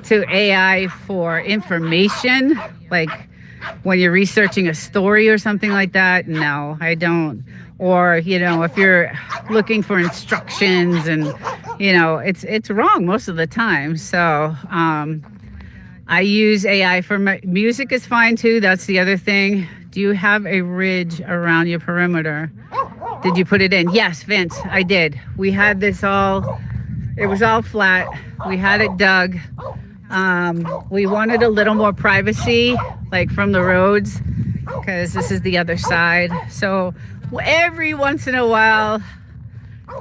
to AI for information, like when you're researching a story or something like that, no, I don't. Or if you're looking for instructions, and it's wrong most of the time. So I use AI for music is fine too. That's the other thing. Do you have a ridge around your perimeter? Did you put it in? Yes, Vince, I did. We had it was all flat. We had it dug. We wanted a little more privacy, from the roads, because this is the other side. So every once in a while,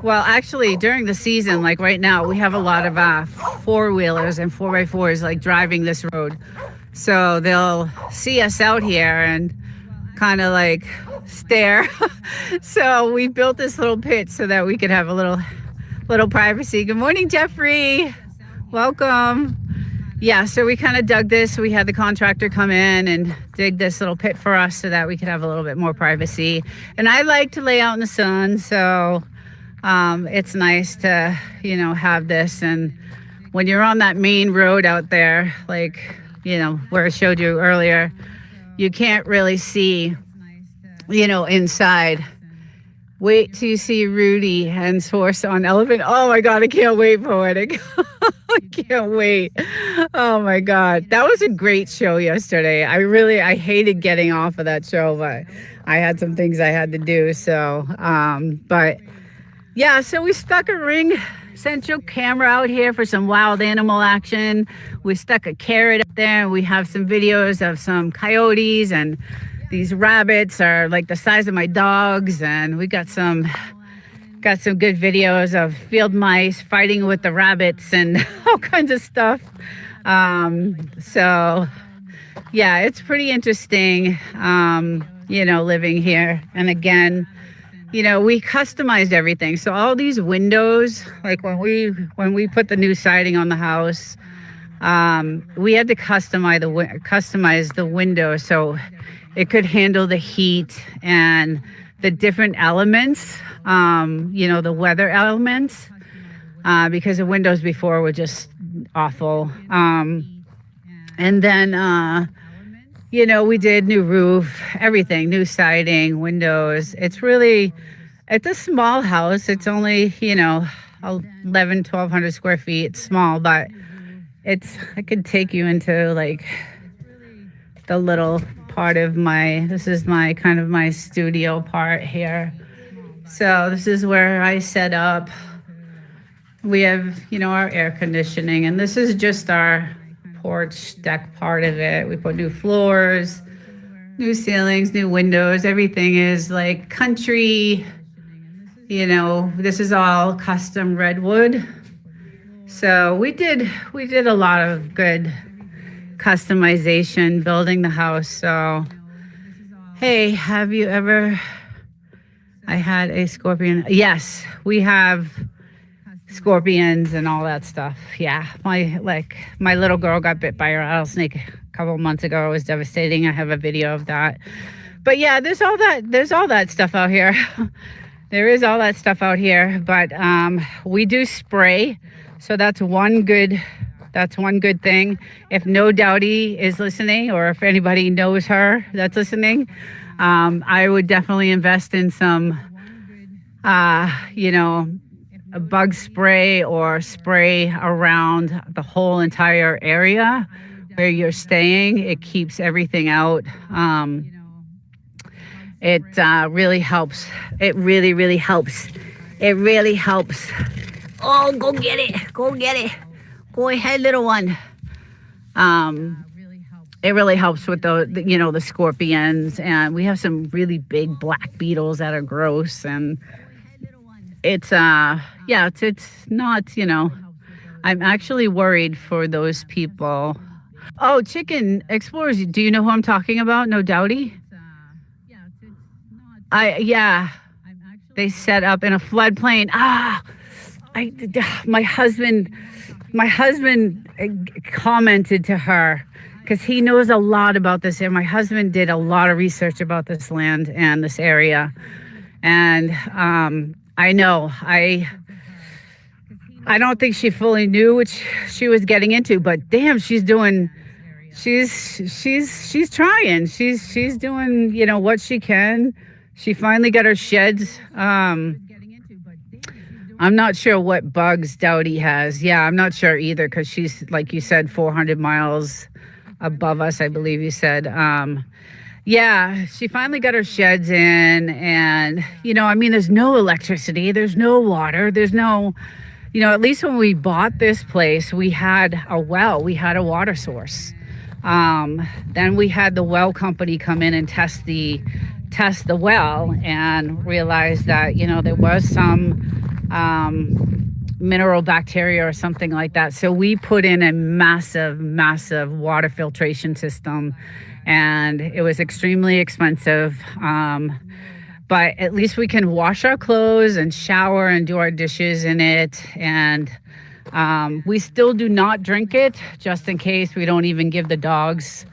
well, actually during the season, right now, we have a lot of 4-wheelers and 4x4s driving this road. So they'll see us out here and kind of stare. So we built this little pit so that we could have a little privacy. Good morning, Jeffrey. Welcome. Yeah, so we kind of dug this. We had the contractor come in and dig this little pit for us so that we could have a little bit more privacy. And I like to lay out in the sun, so it's nice to, have this. And when you're on that main road out there, like, where I showed you earlier, you can't really see, inside. Wait till you see Rudy and horse on elephant. Oh my God, I can't wait for it. I can't wait. Oh my God. That was a great show yesterday. I hated getting off of that show, but I had some things I had to do. So, but yeah, so we stuck a Ring Central camera out here for some wild animal action. We stuck a carrot up there, and we have some videos of some coyotes, and these rabbits are like the size of my dogs, and we got some good videos of field mice fighting with the rabbits and all kinds of stuff. So yeah, it's pretty interesting, living here. And again, we customized everything. So all these windows, like when we put the new siding on the house, we had to customize the window so it could handle the heat and the different elements, the weather elements, because the windows before were just awful. And then, we did new roof, everything, new siding, windows. It's a small house. It's only, 1,200 square feet. It's small, but I could take you into like the little part of this is my kind of my studio part here. So this is where I set up. We have, our air conditioning, and this is just our porch deck part of it. We put new floors, new ceilings, new windows. Everything is like country, this is all custom redwood. So we did a lot of good customization building the house. So hey, have you ever I had a scorpion? Yes, we have scorpions and all that stuff. Yeah, my little girl got bit by a rattlesnake a couple of months ago. It was devastating. I have a video of that. But yeah, there's all that stuff out here. There is all that stuff out here, but we do spray. So that's one good thing. If No Doubty is listening, or if anybody knows her that's listening, I would definitely invest in some, a bug spray or spray around the whole entire area where you're staying. It keeps everything out. It really helps. It really, really helps. It really helps. Oh, go get it. Go get it. Go ahead, little one. It really helps with the scorpions, and we have some really big black beetles that are gross, and it's not, I'm actually worried for those people. Oh, Chicken Explorers, do you know who I'm talking about? No Doubty? They set up in a floodplain. My husband commented to her, because he knows a lot about this area. My husband did a lot of research about this land and this area, and I know I don't think she fully knew what she was getting into, but damn, she's trying. She's doing, what she can. She finally got her sheds. I'm not sure what bugs Doughty has. Yeah, I'm not sure either, because she's, like you said, 400 miles above us, I believe you said. Yeah, she finally got her sheds in, and, there's no electricity, there's no water, there's no, at least when we bought this place, we had a well, we had a water source. Then we had the well company come in and test the well, and realized that, there was some mineral bacteria or something like that. So we put in a massive water filtration system, and it was extremely expensive. But at least we can wash our clothes and shower and do our dishes in it. And We still do not drink it, just in case. We don't even give the dogs,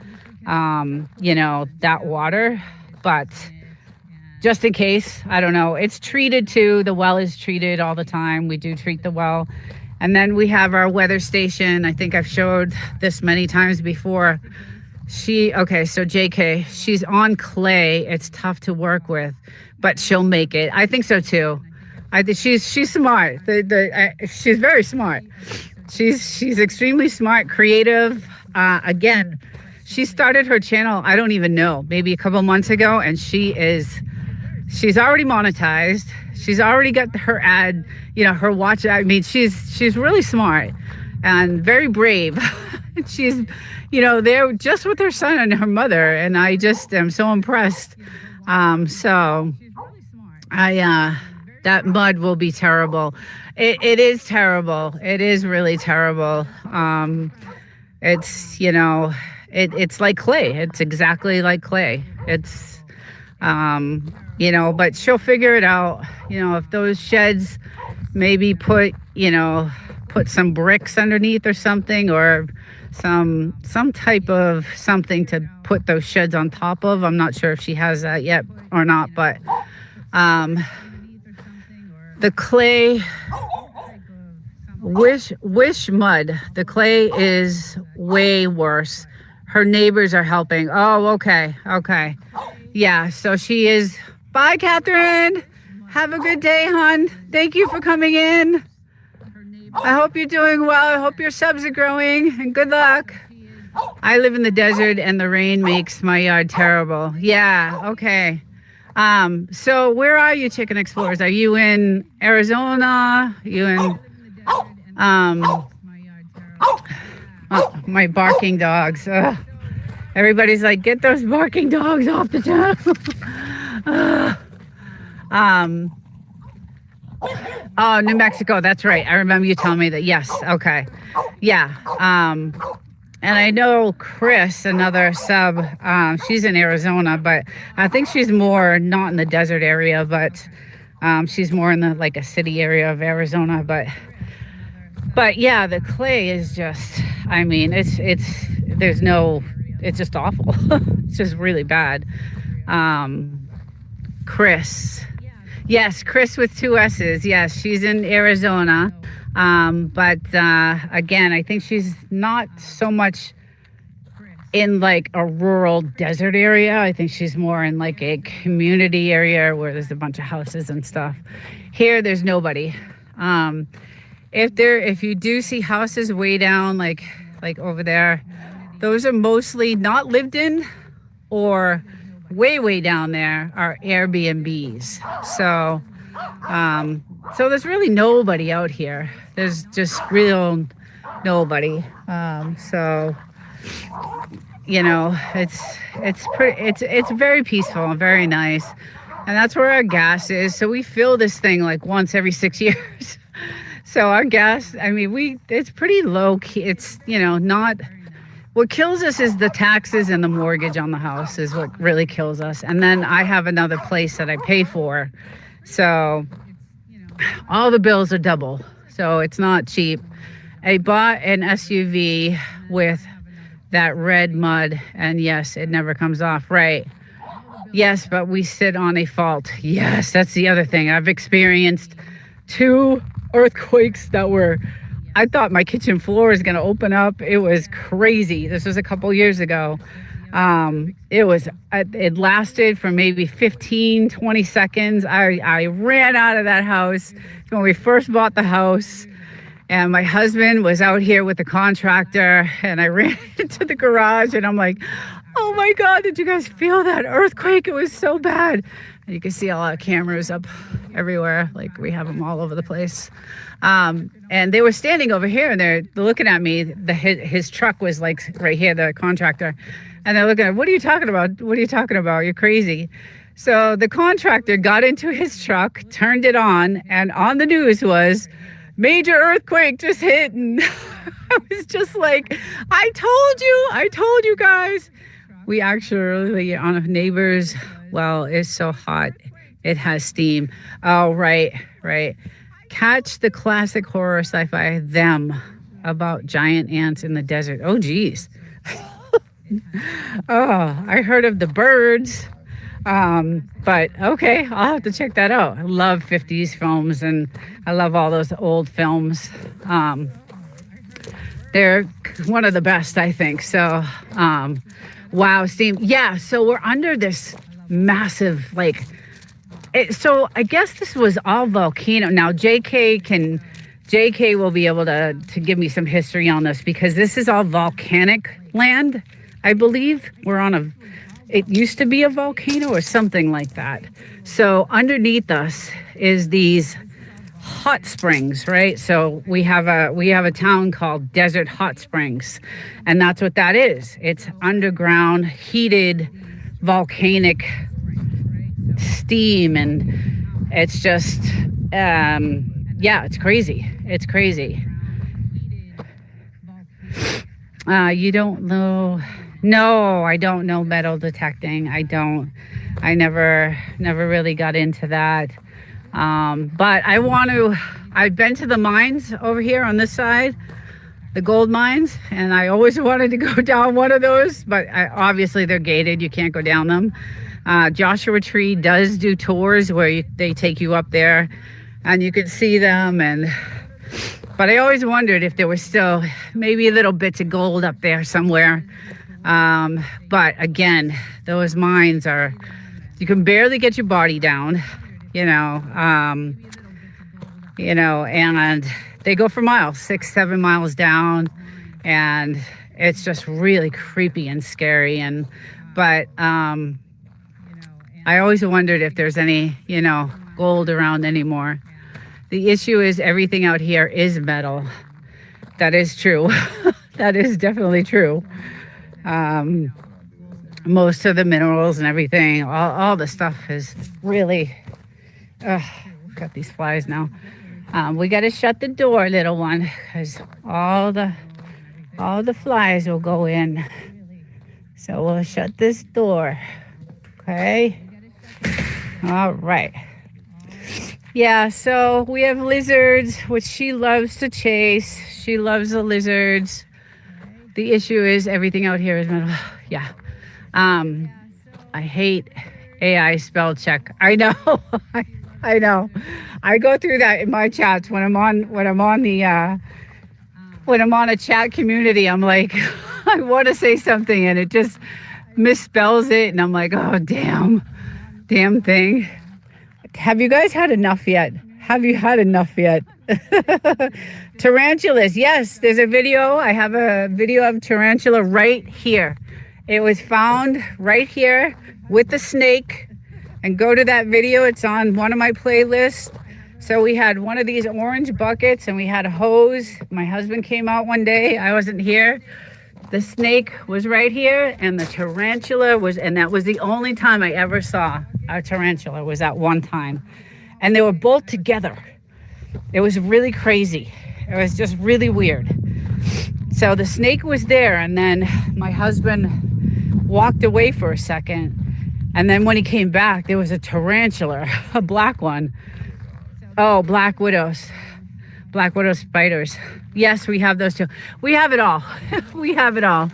that water. But just in case, I don't know. It's treated too. The well is treated all the time. We do treat the well. And then we have our weather station. I think I've showed this many times before. So JK, she's on clay. It's tough to work with, but she'll make it. I think so too. I think she's smart. She's very smart. She's extremely smart, creative. Again, she started her channel, I don't even know, maybe a couple months ago, and she's already monetized. She's already got her ad, her watch. I mean, she's really smart and very brave. She's, there just with her son and her mother, and I just am so impressed. That mud will be terrible. It is terrible. It is really terrible. It's it's like clay. It's exactly like clay. It's but she'll figure it out. If those sheds maybe put some bricks underneath or something, or some type of something to put those sheds on top of. I'm not sure if she has that yet or not, but the clay, wish mud. The clay is way worse. Her neighbors are helping. Oh, okay. Yeah, so she is. Bye, Catherine. Have a good day, hon. Thank you for coming in. I hope you're doing well. I hope your subs are growing, and good luck. I live in the desert, and the rain makes my yard terrible. Yeah, okay. So where are you, Chicken Explorers? Are you in Arizona? Are you in my barking dogs. Ugh. Everybody's like, get those barking dogs off the channel. Oh, New Mexico. That's right. I remember you telling me that. Yes. Okay. Yeah. And I know Chris, another sub, she's in Arizona, but I think she's more not in the desert area, but she's more in the like a city area of Arizona. But yeah, the clay is just, I mean, it's just awful. It's just really bad. Chris. Yes, Chris with 2 S's. Yes, she's in Arizona. But again, I think she's not so much in like a rural desert area. I think she's more in like a community area where there's a bunch of houses and stuff. Here, there's nobody. If you do see houses way down, like over there, those are mostly not lived in, or way down there are Airbnbs. So there's really nobody out here. There's just real nobody. It's very peaceful and very nice. And that's where our gas is. So we fill this thing like once every 6 years. So our gas, I mean, it's pretty low key. It's, not, what kills us is the taxes and the mortgage on the house is what really kills us. And then I have another place that I pay for. So all the bills are double. So it's not cheap. I bought an SUV with that red mud, and yes, it never comes off. Right. Yes, but we sit on a fault. Yes, that's the other thing. I've experienced 2 earthquakes that were, I thought my kitchen floor was going to open up. It was crazy. This was a couple years ago. It lasted for maybe 15, 20 seconds. I ran out of that house when we first bought the house, and my husband was out here with the contractor, and I ran into the garage, and I'm like, oh my God, did you guys feel that earthquake? It was so bad. And you can see a lot of cameras up everywhere. Like, we have them all over the place. And they were standing over here, and they're looking at me. His truck was like right here, the contractor. And they're looking at, what are you talking about? What are you talking about? You're crazy. So the contractor got into his truck, turned it on, and on the news was, major earthquake just hit. And I was just like, I told you guys. We actually, on a neighbor's well, it's so hot. It has steam. Oh, right. Catch the classic horror sci-fi Them about giant ants in the desert. Oh, geez. Oh, I heard of the birds. But okay, I'll have to check that out. I love 50s films and I love all those old films. They're one of the best, I think. So, wow, Steam. Yeah, so we're under this massive, like, so I guess this was all volcano. Now, JK will be able to give me some history on this because this is all volcanic land, I believe. It used to be a volcano or something like that. So underneath us is these hot springs, right? So we have a town called Desert Hot Springs, and that's what that is. It's underground, heated, volcanic steam, and it's just yeah, it's crazy. It's crazy. You don't know? No, I don't know metal detecting. I never really got into that. But I've been to the mines over here on this side, the gold mines, and I always wanted to go down one of those, but obviously they're gated. You can't go down them. Joshua Tree does do tours where they take you up there and you can see them. But I always wondered if there was still maybe little bits of gold up there somewhere. But again, those mines you can barely get your body down, and they go for miles, 6-7 miles down, and it's just really creepy and scary. But I always wondered if there's any, gold around anymore. The issue is everything out here is metal. That is true. That is definitely true. Most of the minerals and everything, all the stuff is really, got these flies now. We got to shut the door, little one, because all the flies will go in. So we'll shut this door. Okay. All right. Yeah, so we have lizards, which she loves to chase. She loves the lizards. The issue is everything out here is metal. Yeah. I hate AI spell check. I know. I know. I go through that in my chats when I'm on a chat community. I'm like, I want to say something and it just misspells it, and I'm like, oh damn thing. Have you guys had enough yet? Have you had enough yet? Tarantulas. Yes, there's a video. I have a video of tarantula right here. It was found right here with the snake. And go to that video. It's on one of my playlists. So we had one of these orange buckets and we had a hose. My husband came out one day. I wasn't here. The snake was right here and the tarantula was, and that was the only time I ever saw a tarantula, was at one time. And they were both together. It was really crazy. It was just really weird. So the snake was there, and then my husband walked away for a second. And then when he came back, there was a tarantula, a black one. Oh, black widows. Black widow spiders. Yes, we have those too. We have it all. We have it all.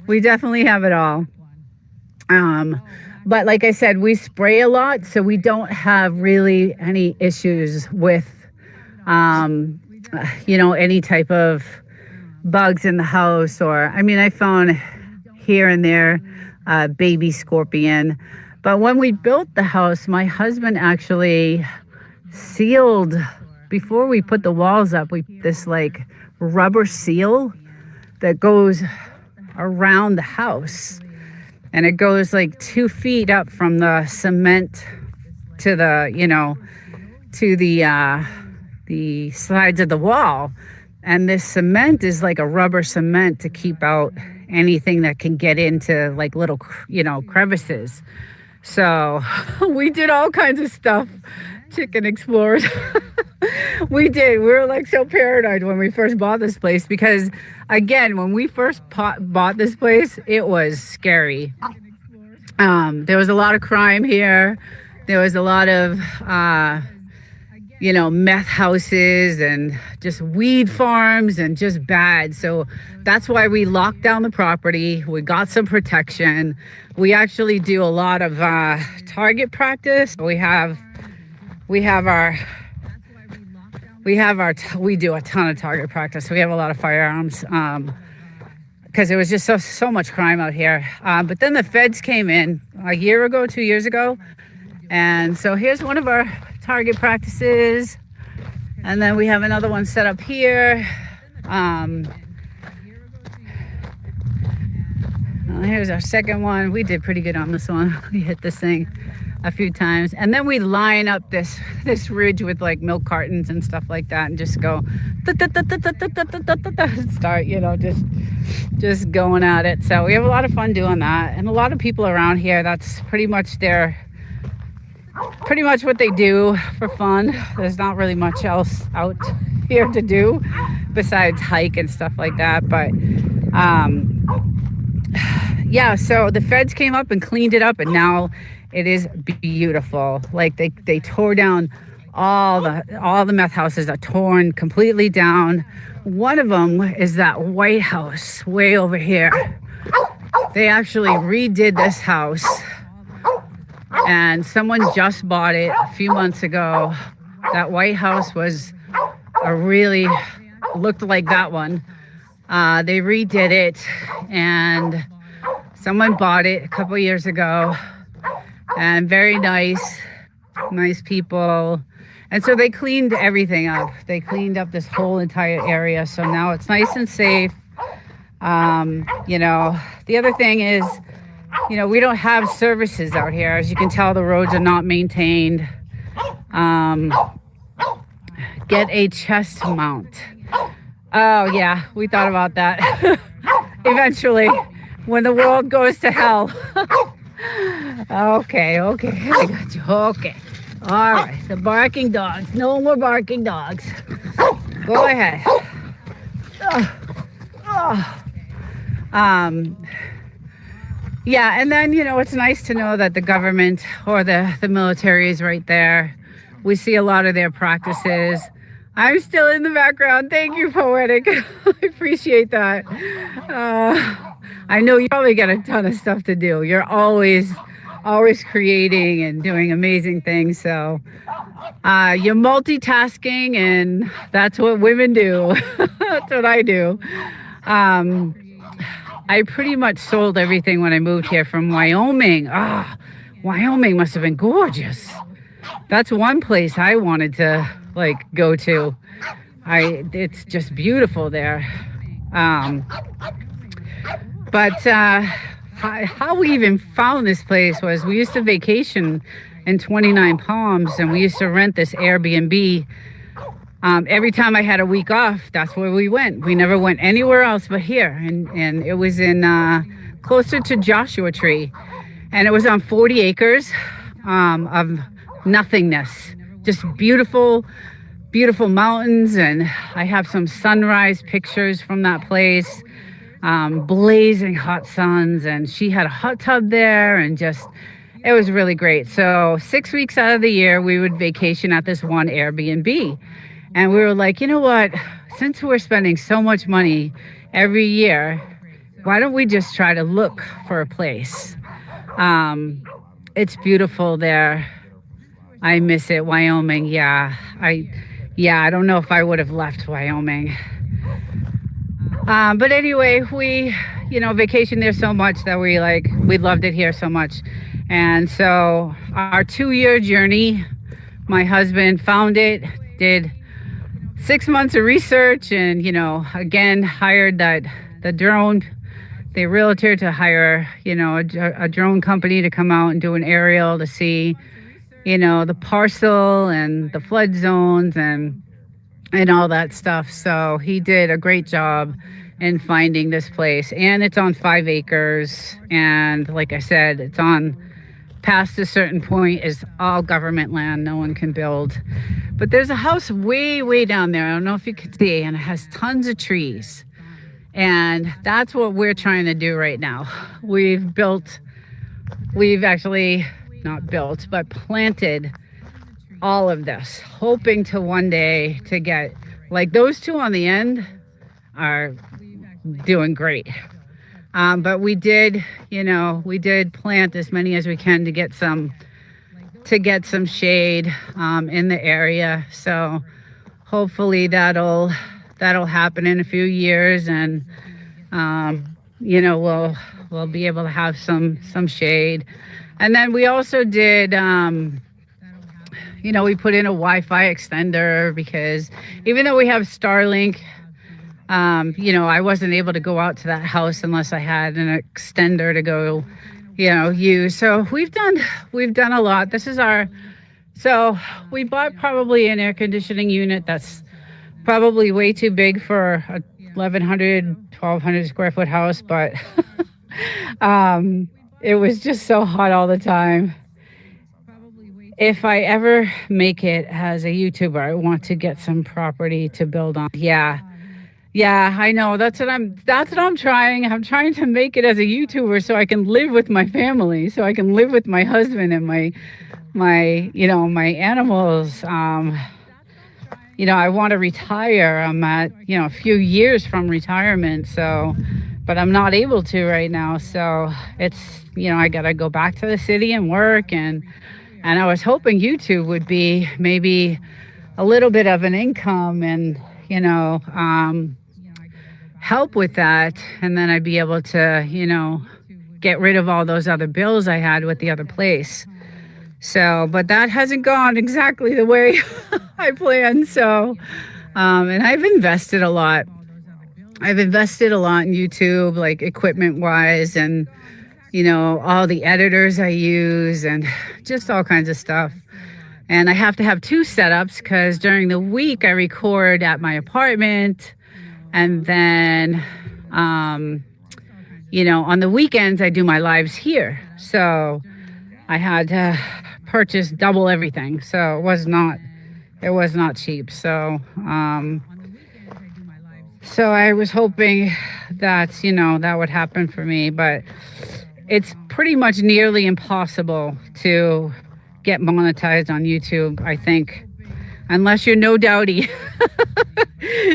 We definitely have it all. But like I said, we spray a lot, so we don't have really any issues with, any type of bugs in the house. Or, I found here and there baby scorpion. But when we built the house, my husband actually sealed, before we put the walls up, this like rubber seal that goes around the house. And it goes like 2 feet up from the cement to the sides of the wall. And this cement is like a rubber cement to keep out anything that can get into like little, crevices. So we did all kinds of stuff. Chicken explorers. We did. We were like so paranoid when we first bought this place because, again, when we first bought this place, it was scary. There was a lot of crime here. There was a lot of, meth houses and just weed farms and just bad. So that's why we locked down the property. We got some protection. We actually do a lot of target practice. We do a ton of target practice. We have a lot of firearms because there was just so much crime out here. But then the feds came in a year ago, 2 years ago. And so here's one of our target practices. And then we have another one set up here. Here's our second one. We did pretty good on this one. We hit this thing a few times. And then we line up this ridge with like milk cartons and stuff like that and just go start, just going at it. So we have a lot of fun doing that. And a lot of people around here, that's pretty much what they do for fun. There's not really much else out here to do besides hike and stuff like that. But yeah, so the feds came up and cleaned it up, and now it is beautiful. Like they tore down all the meth houses are torn completely down. One of them is that White House way over here. They actually redid this house, and someone just bought it a few months ago. That White House was looked like that one. They redid it, and someone bought it a couple years ago, and very nice people. And so they cleaned everything up. They cleaned up this whole entire area. So now it's nice and safe. The other thing is, we don't have services out here. As you can tell, the roads are not maintained. Get a chest mount. Oh yeah, we thought about that. Eventually, when the world goes to hell. Okay, I got you. Okay. All right, the barking dogs. No more barking dogs. Go ahead. Yeah, and then, it's nice to know that the government or the military is right there. We see a lot of their practices. I'm still in the background. Thank you, Poetic. I appreciate that. I know you probably got a ton of stuff to do. You're always creating and doing amazing things. So you're multitasking, and that's what women do. That's what I do. I pretty much sold everything when I moved here from Wyoming. Wyoming must have been gorgeous. That's one place I wanted to go to. It's just beautiful there. But how we even found this place was we used to vacation in 29 Palms, and we used to rent this Airbnb. Every time I had a week off, that's where we went. We never went anywhere else but here. And it was in closer to Joshua Tree. And it was on 40 acres of nothingness. Just beautiful, beautiful mountains. And I have some sunrise pictures from that place. Blazing hot suns, and she had a hot tub there, and it was really great. So 6 weeks out of the year, we would vacation at this one Airbnb. And we were like, you know what, since we're spending so much money every year, why don't we just try to look for a place? It's beautiful there. I miss it. Wyoming. Yeah. I don't know if I would have left Wyoming. But anyway, we, vacationed there so much that we loved it here so much. And so our 2-year journey, my husband found it, did 6 months of research, and, again, hired the realtor to hire, a drone company to come out and do an aerial to see, the parcel and the flood zones and all that stuff. So he did a great job in finding this place, and it's on 5 acres. And like I said, it's on past a certain point is all government land. No one can build. But there's a house way down there. I don't know if you can see, and it has tons of trees. And that's what we're trying to do right now. We've actually not built, but planted all of this, hoping to one day to get, like, those two on the end are doing great. But we did, we did plant as many as we can to get some shade in the area. So hopefully that'll happen in a few years, and we'll be able to have some shade. And then we also did we put in a Wi-Fi extender, because even though we have Starlink, I wasn't able to go out to that house unless I had an extender to go use. So we've done a lot. So we bought probably an air conditioning unit that's probably way too big for a 1,200 square foot house, but it was just so hot all the time. If I ever make it as a YouTuber, I want to get some property to build on. Yeah, I know. That's what I'm trying. I'm trying to make it as a YouTuber so I can live with my family, so I can live with my husband and my animals. I want to retire. I'm at, a few years from retirement, but I'm not able to right now. So it's, I got to go back to the city and work, and I was hoping YouTube would be maybe a little bit of an income and, help with that. And then I'd be able to, get rid of all those other bills I had with the other place. So, but that hasn't gone exactly the way I planned. So, and I've invested a lot. In YouTube, like equipment wise, and, all the editors I use, and just all kinds of stuff. And I have to have two setups, because during the week I record at my apartment, and then, on the weekends I do my lives here. So I had to purchase double everything. So it was not cheap. So, so I was hoping that, that would happen for me, but it's pretty much nearly impossible to get monetized on YouTube, I think, unless you're No Doubty.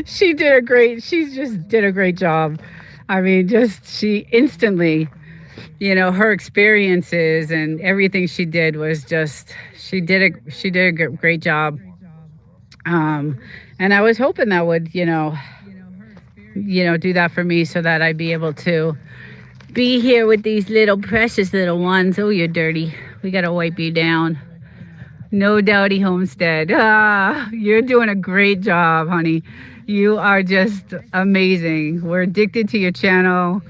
She just did a great job. I mean, she instantly, her experiences and everything she did was just, she did a great job. And I was hoping that would, do that for me, so that I'd be able to be here with these little precious little ones. Oh, you're dirty. We got to wipe you down. No Doubty Homestead. You're doing a great job, honey. You are just amazing. We're addicted to your channel.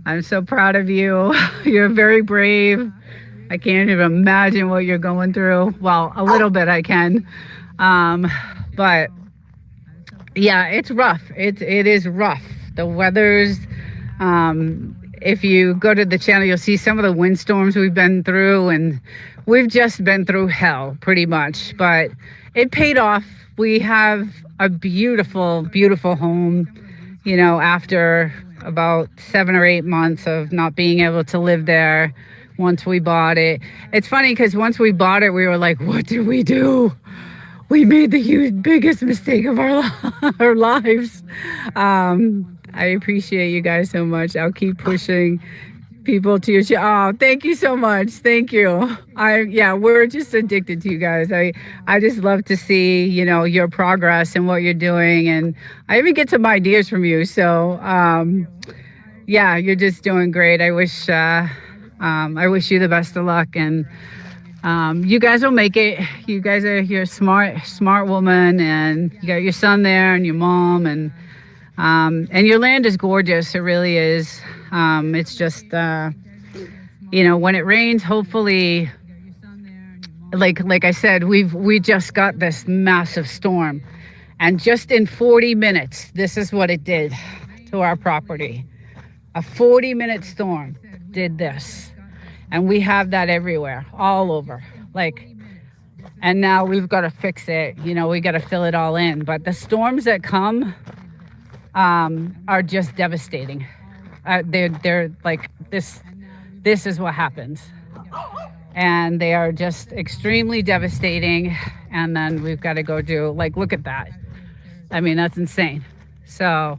I'm so proud of you. You're very brave. I can't even imagine what you're going through. Well, a little bit I can. But yeah, it's rough. It is rough. The weather's, if you go to the channel, you'll see some of the windstorms we've been through, and we've just been through hell pretty much, but it paid off. We have a beautiful, beautiful home, after about 7 or 8 months of not being able to live there once we bought it. It's funny, because once we bought it, we were like, what did we do? We made the biggest mistake of our lives. I appreciate you guys so much. I'll keep pushing people to your channel. Oh, thank you so much. Thank you. We're just addicted to you guys. I just love to see, your progress and what you're doing. And I even get some ideas from you. So, you're just doing great. I wish you the best of luck, and you guys will make it. You're a smart woman, and you got your son there and your mom, and your land is gorgeous. It really is. It's just, when it rains, hopefully, like I said, we just got this massive storm, and just in 40 minutes, this is what it did to our property. A 40-minute storm did this. And we have that everywhere, all over. And now we've got to fix it. We got to fill it all in. But the storms that come are just devastating. They're like this. This is what happens. And they are just extremely devastating. and then we've got to go do, like, look at that. I mean, that's insane. So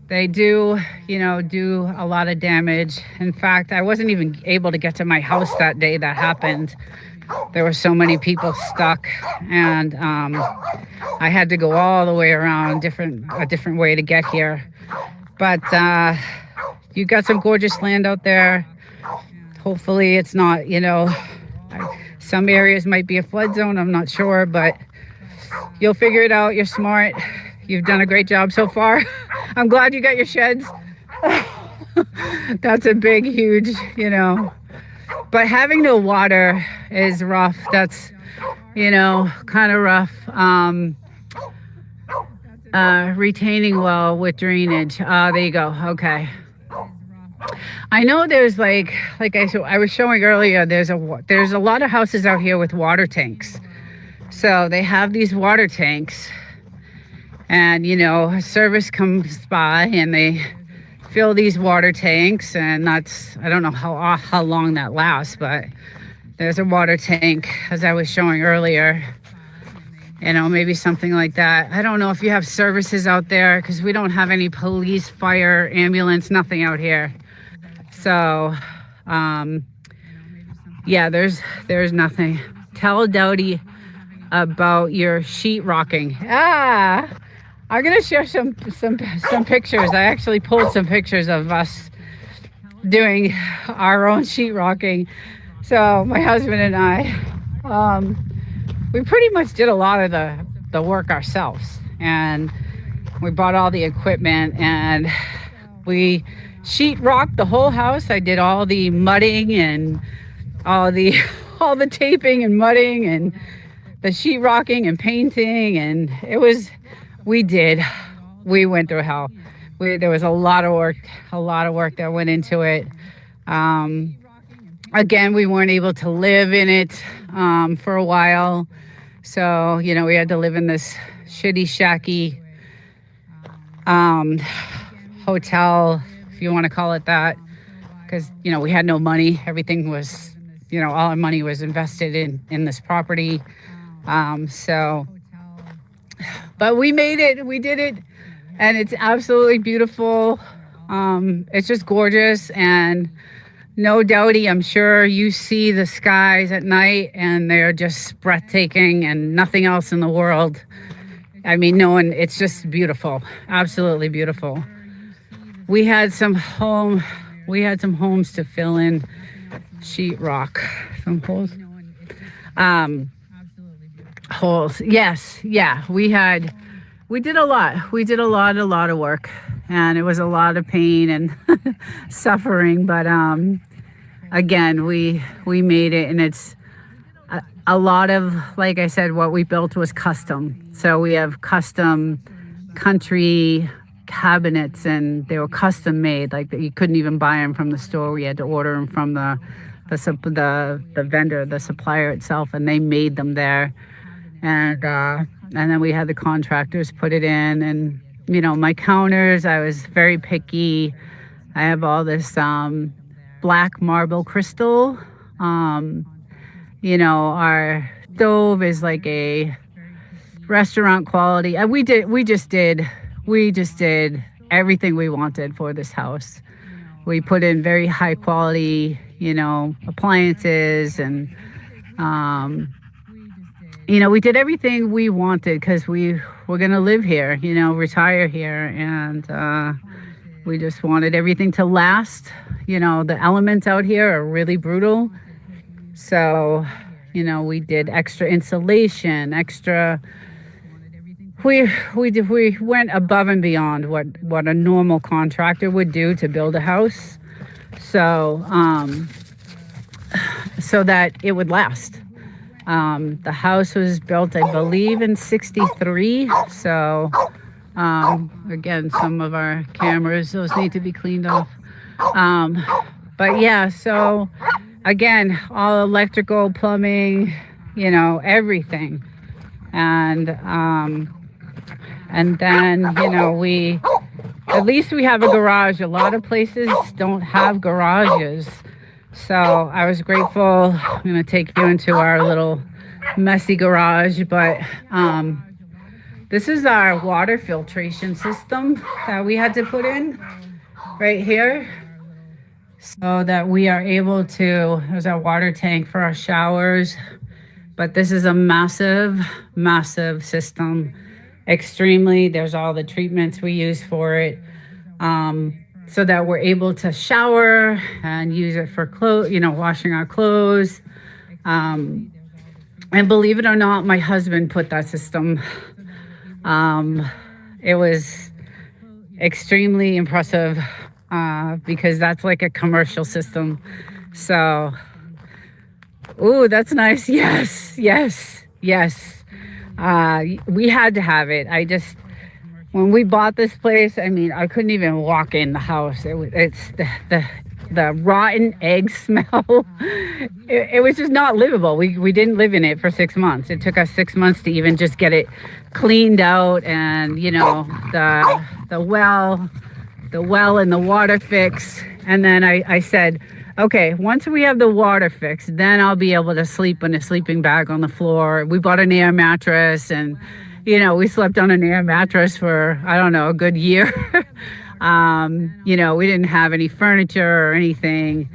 they do, do a lot of damage. In fact, I wasn't even able to get to my house that day that happened. There were so many people stuck, and I had to go all the way around a different way to get here. But you got some gorgeous land out there. Hopefully it's not, some areas might be a flood zone. I'm not sure, but you'll figure it out. You're smart. You've done a great job so far. I'm glad you got your sheds. That's a big, huge, But having no water is rough. That's, kind of rough. Retaining well with drainage. There you go. Okay. I know there's like I was showing earlier, there's a lot of houses out here with water tanks. So they have these water tanks, and a service comes by and they fill these water tanks, and I don't know how long that lasts, but there's a water tank, as I was showing earlier, maybe something like that. I don't know if you have services out there, because we don't have any police, fire, ambulance, nothing out here. So yeah, there's nothing. Tell Dowdy about your sheet rocking. I'm gonna share some pictures. I actually pulled some pictures of us doing our own sheet rocking. So my husband and I, we pretty much did a lot of the work ourselves, and we bought all the equipment, and we sheet rocked the whole house. I did all the mudding and all the taping and mudding and the sheet rocking and painting, and we went through hell. There was a lot of work that went into it. Again, we weren't able to live in it for a while. So, we had to live in this shitty, shacky hotel, if you want to call it that, because, we had no money. Everything was, all our money was invested in this property. But we made it, we did it, and it's absolutely beautiful. It's just gorgeous, and no doubty, I'm sure you see the skies at night, and they're just breathtaking and nothing else in the world. I mean, it's just beautiful, absolutely beautiful. We had some homes to fill in sheetrock, some holes. Holes. Yes. Yeah. We did a lot of work, and it was a lot of pain and suffering. But, again, we made it, and it's a lot of, like I said, what we built was custom. So we have custom country cabinets, and they were custom made. Like, you couldn't even buy them from the store. We had to order them from the vendor, the supplier itself, and they made them there. And then we had the contractors put it in. And my counters, I was very picky. I have all this black marble crystal. Our stove is like a restaurant quality. We just did everything we wanted for this house. We put in very high quality, appliances, and we did everything we wanted, because we were going to live here, retire here, and we just wanted everything to last. The elements out here are really brutal. So, we did extra insulation, we went above and beyond what a normal contractor would do to build a house. So, so that it would last. The house was built, I believe, in '63. So, again, some of our cameras, those need to be cleaned off. But yeah, so again, all electrical, plumbing, everything. And then, at least we have a garage. A lot of places don't have garages. So I was grateful. I'm going to take you into our little messy garage, but this is our water filtration system that we had to put in right here so that we are able to, there's our water tank for our showers, but this is a massive, massive system. Extremely, there's all the treatments we use for it, so that we're able to shower and use it for clothes, washing our clothes. And believe it or not, my husband put that system. It was extremely impressive because that's like a commercial system. So, ooh, that's nice. Yes, yes, yes. We had to have it. When we bought this place, I mean, I couldn't even walk in the house. It's the rotten egg smell. It was just not livable. We didn't live in it for 6 months. It took us 6 months to even just get it cleaned out, and the well and the water fix. And then I said, okay, once we have the water fixed, then I'll be able to sleep in a sleeping bag on the floor. We bought an air mattress, and we slept on an air mattress for, I don't know, a good year. We didn't have any furniture or anything.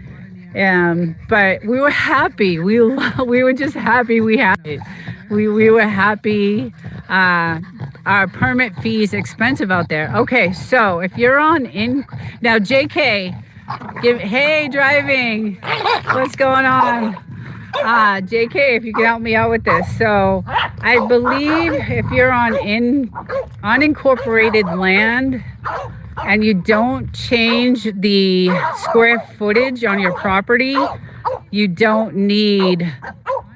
But we were happy. We were just happy we had it. We were happy. Our permit fee is expensive out there. Okay, so if you're now JK, hey, driving, what's going on? JK, if you can help me out with this. So I believe if you're on unincorporated land and you don't change the square footage on your property, you don't need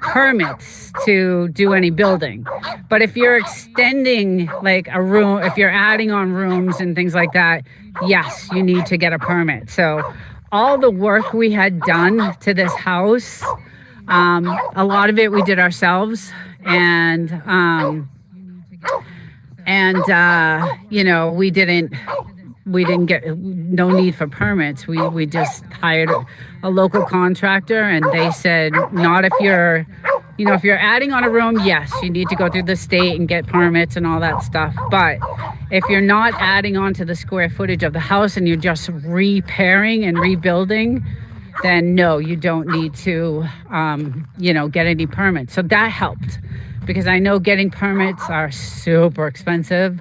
permits to do any building. But if you're extending like a room, if you're adding on rooms and things like that, yes, you need to get a permit. So all the work we had done to this house, a lot of it we did ourselves, and we didn't get no need for permits. We just hired a local contractor, and they said not if you're adding on a room, yes, you need to go through the state and get permits and all that stuff. But if you're not adding on to the square footage of the house and you're just repairing and rebuilding, then no, you don't need to, get any permits. So that helped, because I know getting permits are super expensive.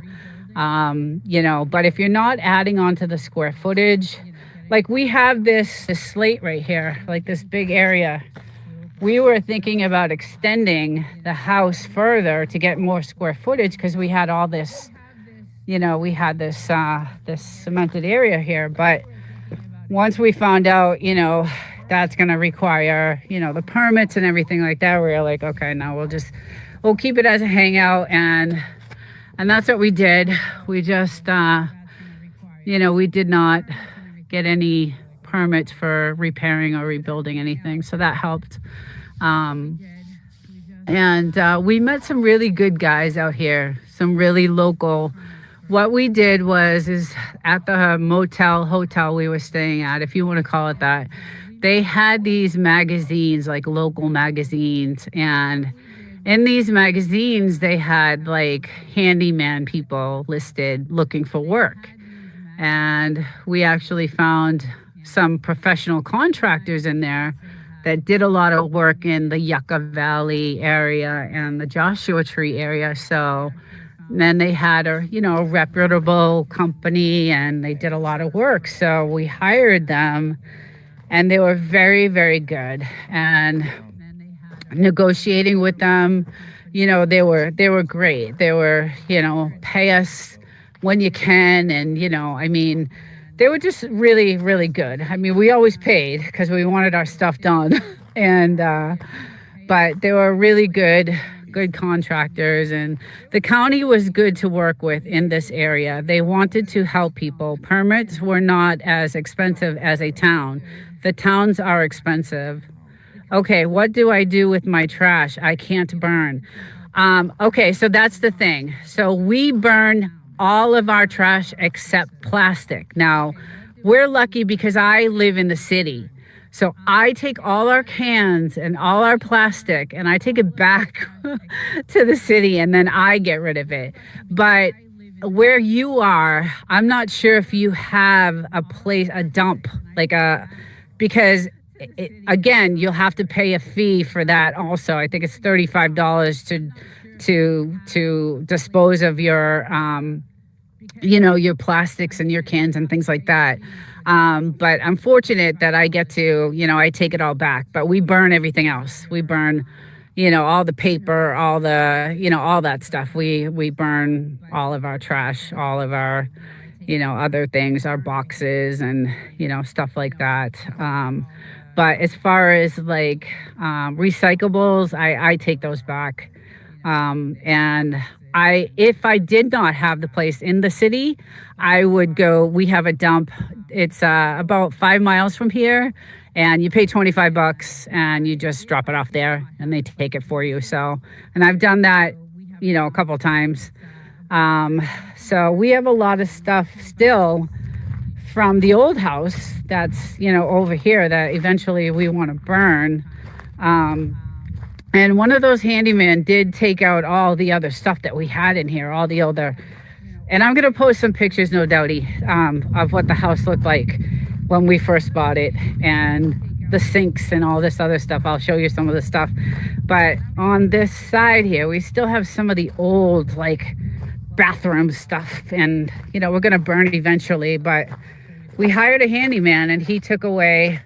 But if you're not adding on to the square footage, like we have this slate right here, like this big area. We were thinking about extending the house further to get more square footage, because we had all this, we had this cemented area here. But once we found out, that's going to require, the permits and everything like that, we were like, okay, no, we'll keep it as a hangout. And that's what we did. We just, we did not get any permits for repairing or rebuilding anything. So that helped. We met some really good guys out here, some really local. What we did is at the hotel we were staying at, if you want to call it that, they had these magazines, like local magazines. And in these magazines, they had like handyman people listed looking for work. And we actually found some professional contractors in there that did a lot of work in the Yucca Valley area and the Joshua Tree area. So then they had a reputable company, and they did a lot of work. So we hired them, and they were very, very good. And negotiating with them, they were great. They were, pay us when you can. And, they were just really, really good. I mean, we always paid because we wanted our stuff done. But they were really good contractors, and the county was good to work with in this area. They wanted to help people. Permits were not as expensive as a town. The towns are expensive. Okay, what do I do with my trash? I can't burn. Okay, so that's the thing. So we burn all of our trash except plastic. Now, we're lucky because I live in the city. So I take all our cans and all our plastic and I take it back to the city and then I get rid of it. But where you are, I'm not sure if you have a place, a dump, because again, you'll have to pay a fee for that also. I think it's $35 to dispose of your your plastics and your cans and things like that. But I'm fortunate that I get to, I take it all back, but we burn everything else. We burn, all the paper, all the, all that stuff. We burn all of our trash, all of our, other things, our boxes and, stuff like that. But as far as recyclables, I take those back. And if I did not have the place in the city, I would go, we have a dump. It's about 5 miles from here and you pay $25 and you just drop it off there and they take it for you. So, and I've done that, a couple of times. So we have a lot of stuff still from the old house that's, over here that eventually we want to burn. And one of those handymen did take out all the other stuff that we had in here, all the other, and I'm going to post some pictures, no doubty, of what the house looked like when we first bought it and the sinks and all this other stuff. I'll show you some of the stuff. But on this side here, we still have some of the old, bathroom stuff. And, we're going to burn it eventually. But we hired a handyman and he took away,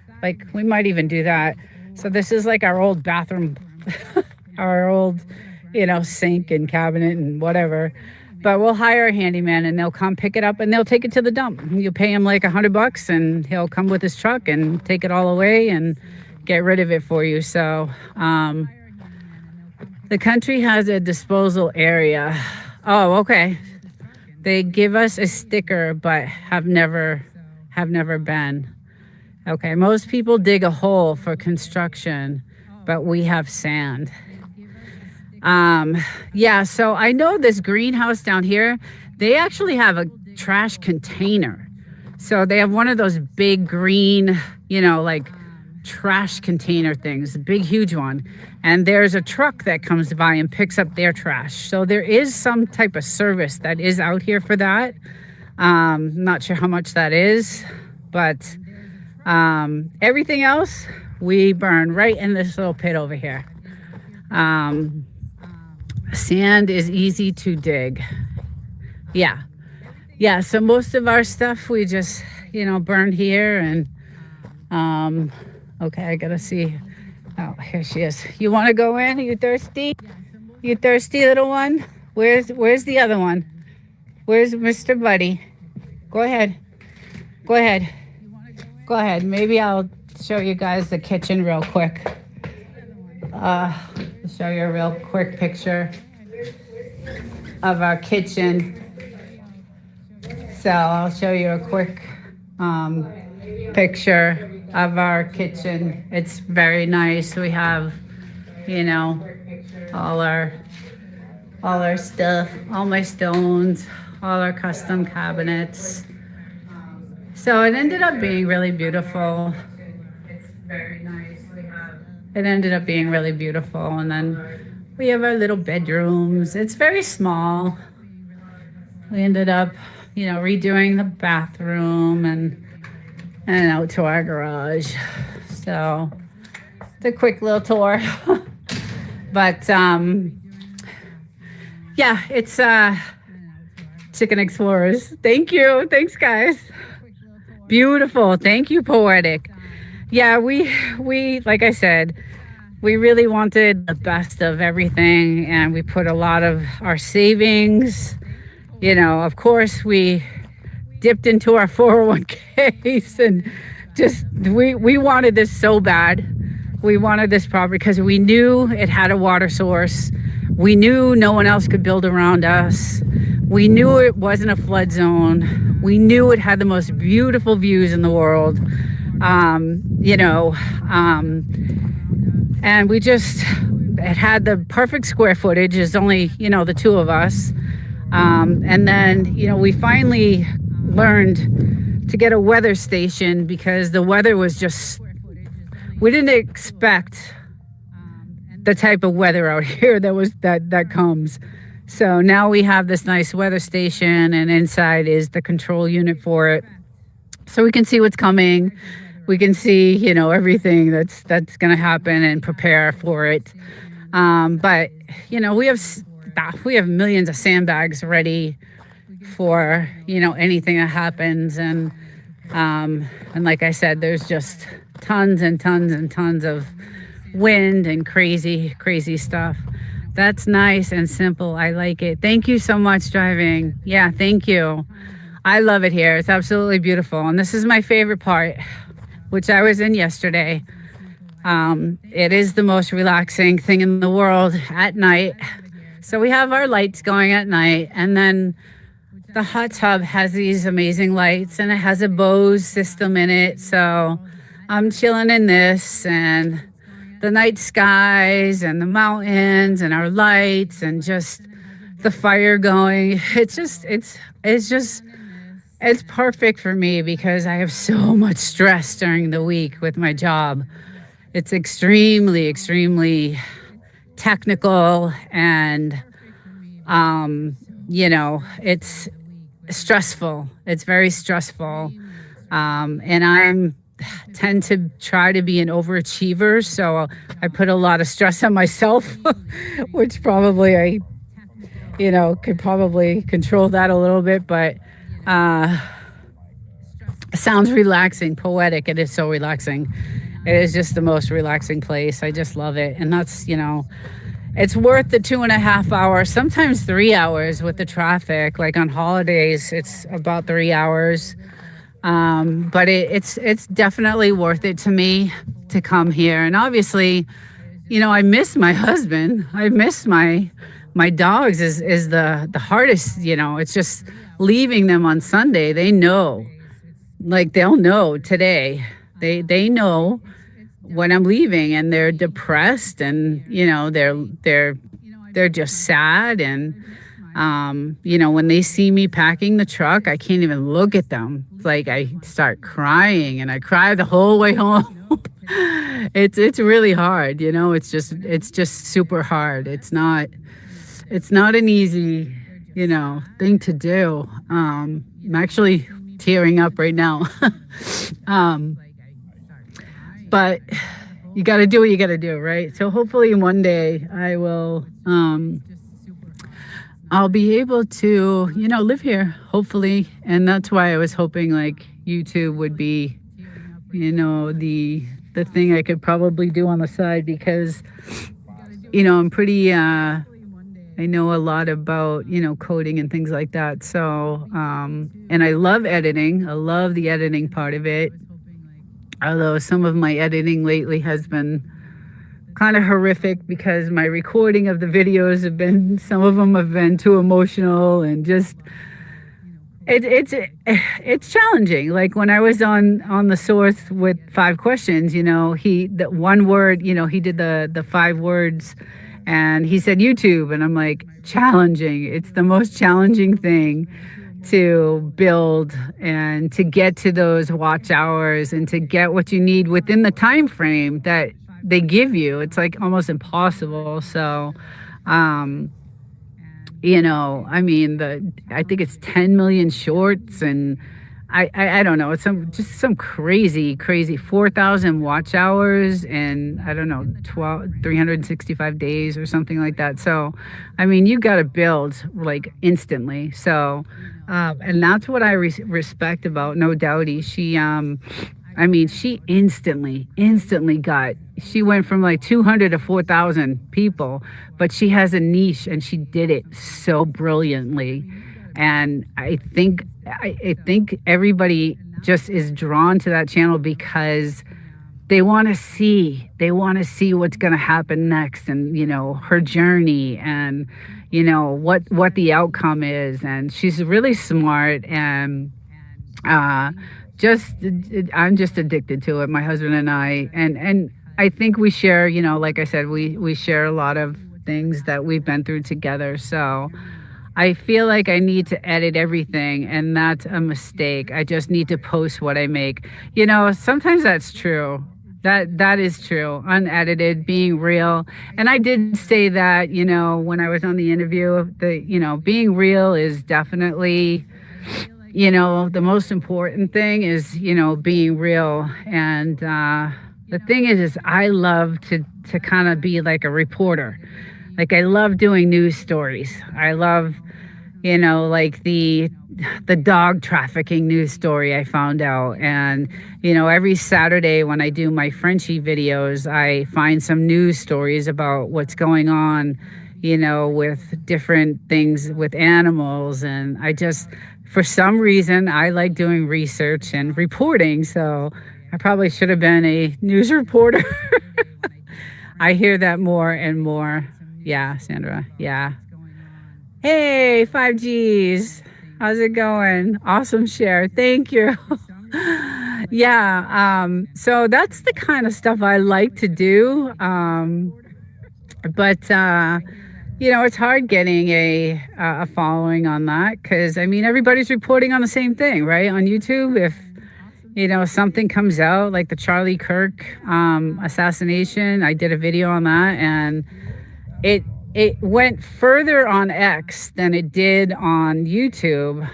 we might even do that. So this is our old bathroom, our old, sink and cabinet and whatever. But we'll hire a handyman and they'll come pick it up and they'll take it to the dump. You pay him $100 and he'll come with his truck and take it all away and get rid of it for you. So the country has a disposal area. Oh, okay. They give us a sticker, but have never been. Okay, most people dig a hole for construction, but we have sand. Yeah, so I know this greenhouse down here, they actually have a trash container. So they have one of those big green, trash container things, a big, huge one. And there's a truck that comes by and picks up their trash. So there is some type of service that is out here for that. Not sure how much that is, but everything else we burn right in this little pit over here. Sand is easy to dig. Yeah, so most of our stuff we just burn here. And okay, I gotta see. Oh, here she is. You want to go in? Are you thirsty? You thirsty, little one? Where's the other one? Where's Mr. Buddy? Go ahead. Maybe I'll show you guys the kitchen real quick. Show you a real quick picture of our kitchen. So I'll show you a quick picture of our kitchen. It's very nice. We have, all our stuff, all my stones, all our custom cabinets. So it ended up being really beautiful. It's very nice. It ended up being really beautiful. And then we have our little bedrooms. It's very small. We ended up, redoing the bathroom and out to our garage. So it's a quick little tour. But yeah, it's Chicken Explorers. Thank you. Thanks, guys. Beautiful. Thank you, Poetic. Yeah, we like I said, we really wanted the best of everything, and we put a lot of our savings. Of course, we dipped into our 401ks and just we wanted this so bad. We wanted this property because we knew it had a water source. We knew no one else could build around us. We knew it wasn't a flood zone. We knew it had the most beautiful views in the world. And we just, it had the perfect square footage. It's only, the two of us. And then, we finally learned to get a weather station because the weather was just we didn't expect the type of weather out here that comes. So now we have this nice weather station, and inside is the control unit for it. So we can see what's coming. We can see, everything that's going to happen and prepare for it. But we have millions of sandbags ready for anything that happens, and like I said, there's just tons and tons and tons of wind and crazy stuff. That's nice and simple. I like it. Thank you so much, driving. Yeah, thank you. I love it here. It's absolutely beautiful, and this is my favorite part, which I was in yesterday. It is the most relaxing thing in the world at night. So we have our lights going at night, and then the hot tub has these amazing lights, and it has a Bose system in it. So I'm chilling in this, and the night skies and the mountains and our lights and just the fire going. It's perfect for me because I have so much stress during the week with my job. It's extremely technical, and it's stressful. It's very stressful, and I tend to try to be an overachiever, so I put a lot of stress on myself, which probably I could probably control that a little bit, but sounds relaxing, poetic. It is so relaxing. It is just the most relaxing place. I just love it. And that's, it's worth the 2.5 hours, sometimes 3 hours with the traffic. Like on holidays, it's about 3 hours. But it's definitely worth it to me to come here. And obviously, I miss my husband. I miss my dogs is the hardest, it's just leaving them on Sunday. They know, like they'll know today. They know when I'm leaving, and they're depressed, and they're just sad, and when they see me packing the truck, I can't even look at them. It's like I start crying, and I cry the whole way home. It's really hard, it's just super hard. It's not an easy thing to do. I'm actually tearing up right now. But you got to do what you got to do, right? So hopefully one day I will, I'll be able to, live here, hopefully. And that's why I was hoping like YouTube would be, the thing I could probably do on the side, because, I'm pretty, I know a lot about, coding and things like that. So, and I love editing. I love the editing part of it. Although some of my editing lately has been kind of horrific, because my recording of the videos some of them have been too emotional, and just, it's challenging. Like when I was on the source with 5 questions, the one word, he did the 5 words, and he said YouTube, and I'm like, challenging. It's the most challenging thing to build, and to get to those watch hours, and to get what you need within the time frame that they give you. It's like almost impossible. So I think it's 10 million shorts, and I don't know. It's some crazy 4,000 watch hours, and I don't know, 365 days or something like that. So, you got to build like instantly. So, and that's what I respect about No Doubty. She instantly she went from like 200 to 4,000 people, but she has a niche, and she did it so brilliantly. And I think everybody just is drawn to that channel because they want to see what's going to happen next, and her journey, and what the outcome is. And she's really smart, and I'm just addicted to it, my husband and I. And I think we share, like I said, we share a lot of things that we've been through together. So I feel like I need to edit everything, and that's a mistake. I just need to post what I make. Sometimes that's true. That is true. Unedited, being real. And I did say that, when I was on the interview, being real is definitely, the most important thing is, being real. And the thing is I love to kind of be like a reporter. Like I love doing news stories. I love, like the dog trafficking news story I found out. And, every Saturday when I do my Frenchie videos, I find some news stories about what's going on, with different things with animals. And for some reason, I like doing research and reporting. So I probably should have been a news reporter. I hear that more and more. Yeah, Sandra. Yeah. Hey, 5Gs. How's it going? Awesome share. Thank you. Yeah. So that's the kind of stuff I like to do. But it's hard getting a following on that because everybody's reporting on the same thing, right? On YouTube, if something comes out like the Charlie Kirk assassination, I did a video on that, and it went further on X than it did on YouTube.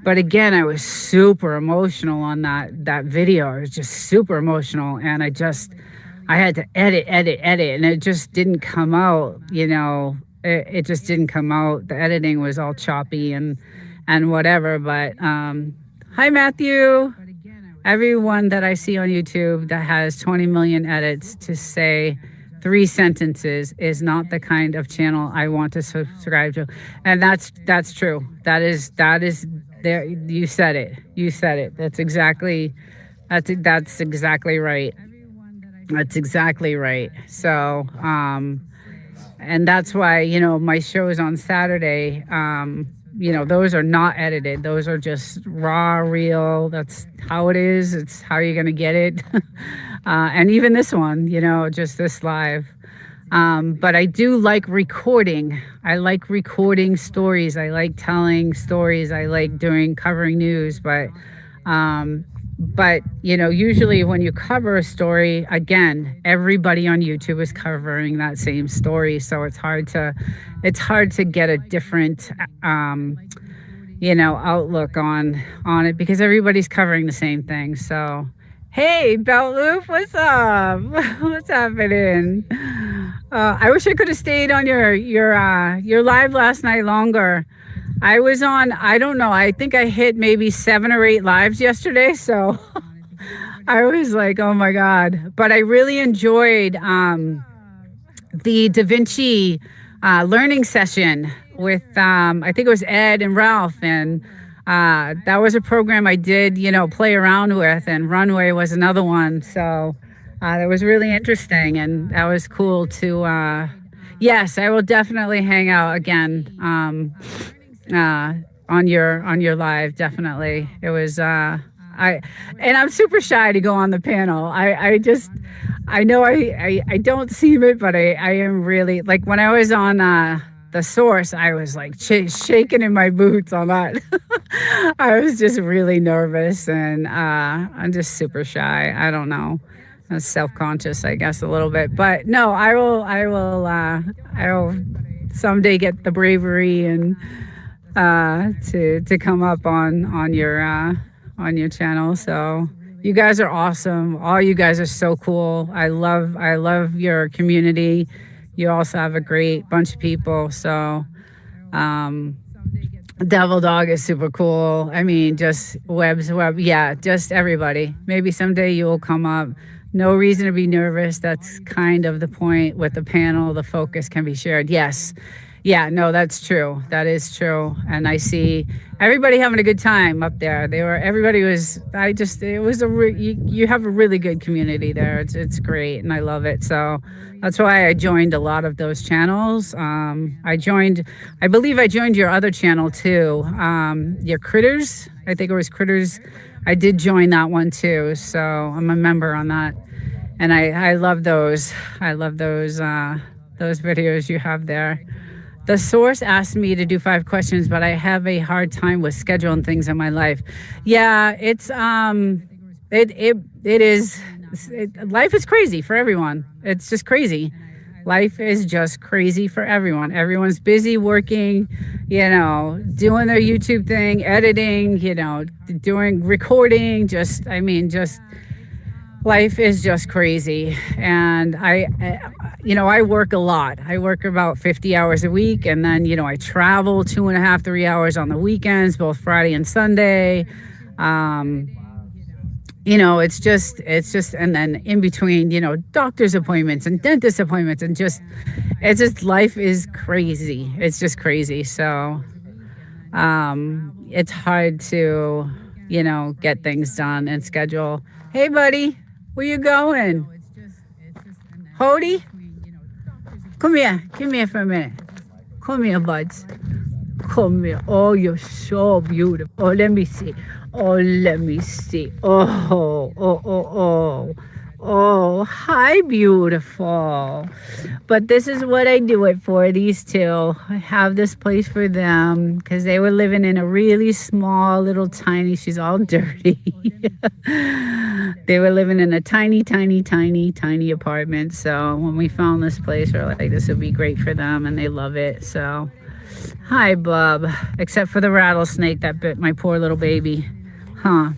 But again, I was super emotional on that video. I was just super emotional, and I had to edit, and it just didn't come out. It just didn't come out. The editing was all choppy and whatever. But hi, Matthew. Everyone that I see on YouTube that has 20 million edits to say 3 sentences is not the kind of channel I want to subscribe to. And that's true. That is there. You said it. That's exactly right. That's exactly right. So, and that's why, my shows on Saturday, those are not edited. Those are just raw, real. That's how it is. It's how you're going to get it. And even this one, just this live. But I do like recording. I like recording stories. I like telling stories. I like covering news. But usually when you cover a story, again, everybody on YouTube is covering that same story. So it's hard to get a different, outlook on it because everybody's covering the same thing. So, hey, Belt Loop, what's up? What's happening? I wish I could have stayed on your live last night longer. I was on, I don't know, I think I hit maybe 7 or 8 lives yesterday. So I was like, oh my God. But I really enjoyed the Da Vinci learning session with, I think it was Ed and Ralph. And that was a program I did, play around with. And Runway was another one. So that was really interesting. And that was cool to, yes, I will definitely hang out again. On your live, definitely. It was and I'm super shy to go on the panel. I know I don't seem it, but I am really, like, when I was on the Source, I was like shaking in my boots on that. I was just really nervous, and I'm just super shy. I don't know. I was self-conscious, I guess, a little bit, but no, I will someday get the bravery and to come up on your channel. So you guys are awesome. All you guys are so cool. I love your community. You also have a great bunch of people. So Devil Dog is super cool. Just Web. Yeah, just everybody. Maybe someday you will come up. No reason to be nervous. That's kind of the point with the panel. The focus can be shared. Yes. Yeah, no, that's true. That is true. And I see everybody having a good time up there. You have a really good community there. It's great. And I love it. So that's why I joined a lot of those channels. I believe I joined your other channel too. Your Critters. I think it was Critters. I did join that one too. So I'm a member on that. And I love those. I love those videos you have there. The Source asked me to do 5 questions, but I have a hard time with scheduling things in my life. Yeah, it's it is life is crazy for everyone. It's just crazy. Life is just crazy for everyone. Everyone's busy working, doing their YouTube thing, editing, doing recording. Just life is just crazy. And I work a lot. I work about 50 hours a week. And then, I travel 2.5, 3 hours on the weekends, both Friday and Sunday. And then in between, doctor's appointments and dentist appointments and life is crazy. It's just crazy. So, it's hard to, get things done and schedule. Hey, buddy, where you going? Hody? Come here for a minute. Come here, buds. Come here. Oh, you're so beautiful. Oh, let me see. Oh, hi, beautiful. But this is what I do it for, these two. I have this place for them because they were living in a really small, little tiny, she's all dirty. They were living in a tiny, tiny, tiny, tiny apartment. So when we found this place, we're like, this would be great for them, and they love it. So, hi, bub. Except for the rattlesnake that bit my poor little baby. Huh.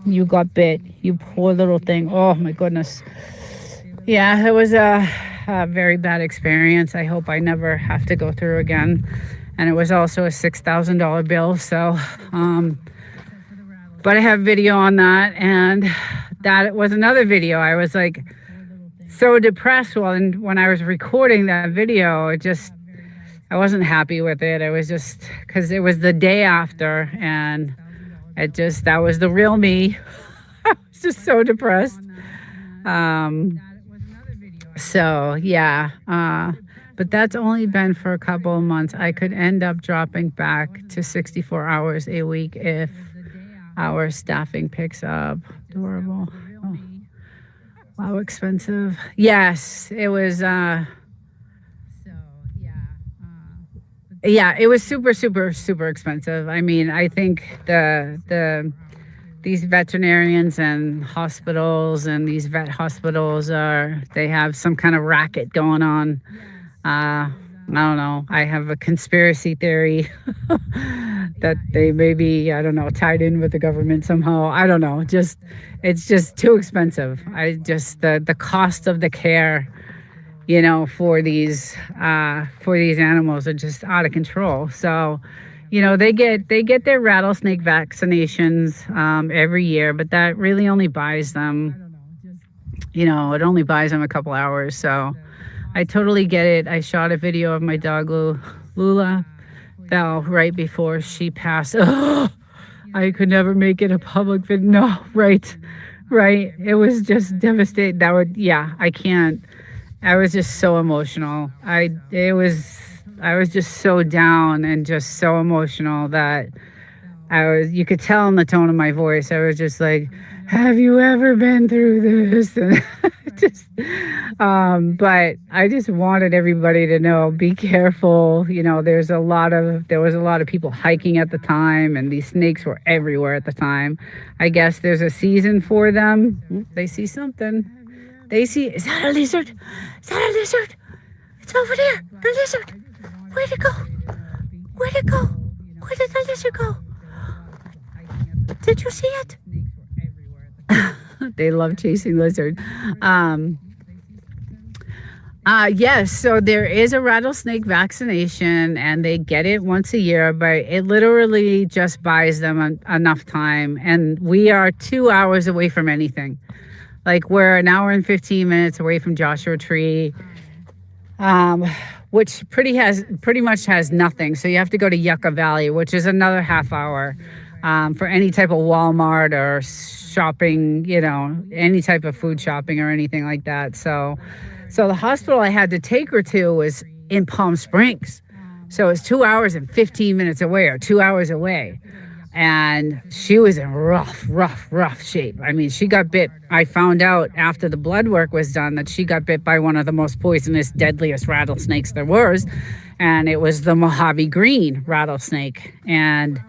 You got bit. You poor little thing. Oh, my goodness. Yeah, it was a very bad experience. I hope I never have to go through again. And it was also a $6,000 bill. So, but I have video on that. And that was another video. I was like so depressed when I was recording that video. I wasn't happy with it. I was just, because it was the day after, and that was the real me. I was just so depressed. So yeah, but that's only been for a couple of months. I could end up dropping back to 64 hours a week if our staffing picks up. Adorable. Oh. Wow, expensive. Yes, it was, yeah, it was super, super, super expensive. I mean, I think these veterinarians and hospitals and these vet hospitals they have some kind of racket going on. I don't know. I have a conspiracy theory that they may be, I don't know, tied in with the government somehow. I don't know. It's just too expensive. The cost of the care, for these animals are just out of control. So, they get their rattlesnake vaccinations every year, but that really only buys them, it only buys them a couple hours. So I totally get it. I shot a video of my dog Lula fell right before she passed. Oh, I could never make it a public video. No, right. It was just devastating. I can't. I was just so emotional. I was just so down and just so emotional that you could tell in the tone of my voice. I was just like, have you ever been through this? And but I just wanted everybody to know, be careful. There was a lot of people hiking at the time, and these snakes were everywhere at the time. I guess there's a season for them. They see something. Is that a lizard? Is that a lizard? It's over there. The lizard. Where'd it go? Where did the lizard go? Did you see it? They love chasing lizards. Yes, so there is a rattlesnake vaccination, and they get it once a year, but it literally just buys them enough time. And we are 2 hours away from anything. Like, we're an hour and 15 minutes away from Joshua Tree, which pretty much has nothing. So you have to go to Yucca Valley, which is another half hour for any type of Walmart or shopping, any type of food shopping or anything like that. So the hospital I had to take her to was in Palm Springs. So it's 2 hours and 15 minutes away, or 2 hours away. And she was in rough shape. I mean, she got bit. I found out after the blood work was done that she got bit by one of the most poisonous, deadliest rattlesnakes there was. And it was the Mojave Green rattlesnake. And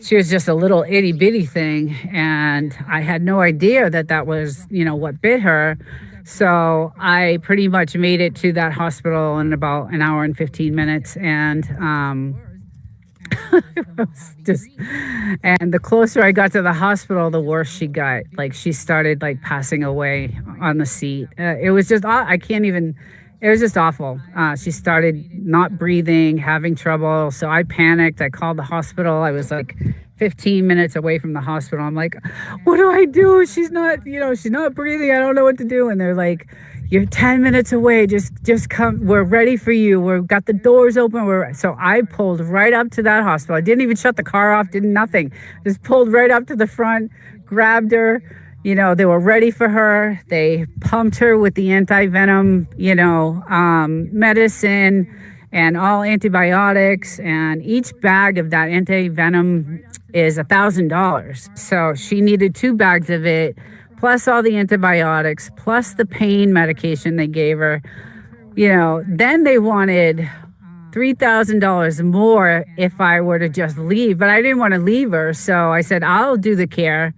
she was just a little itty bitty thing, and I had no idea that that was, what bit her. So I pretty much made it to that hospital in about an hour and 15 minutes, and it was just, and the closer I got to the hospital, the worse she got. Like, she started like passing away on the seat. It was just, I can't even. It was just awful. She started not breathing, having trouble. So I panicked. I called the hospital. I was like 15 minutes away from the hospital. I'm like, what do I do? She's not, she's not breathing. I don't know what to do. And they're like, you're 10 minutes away. Just come. We're ready for you. We've got the doors open. So I pulled right up to that hospital. I didn't even shut the car off. Did nothing. Just pulled right up to the front, grabbed her. They were ready for her. They pumped her with the anti-venom, medicine and all antibiotics. And each bag of that anti-venom is $1,000. So she needed 2 bags of it, plus all the antibiotics, plus the pain medication they gave her. Then they wanted $3,000 more if I were to just leave. But I didn't want to leave her. So I said, I'll do the care.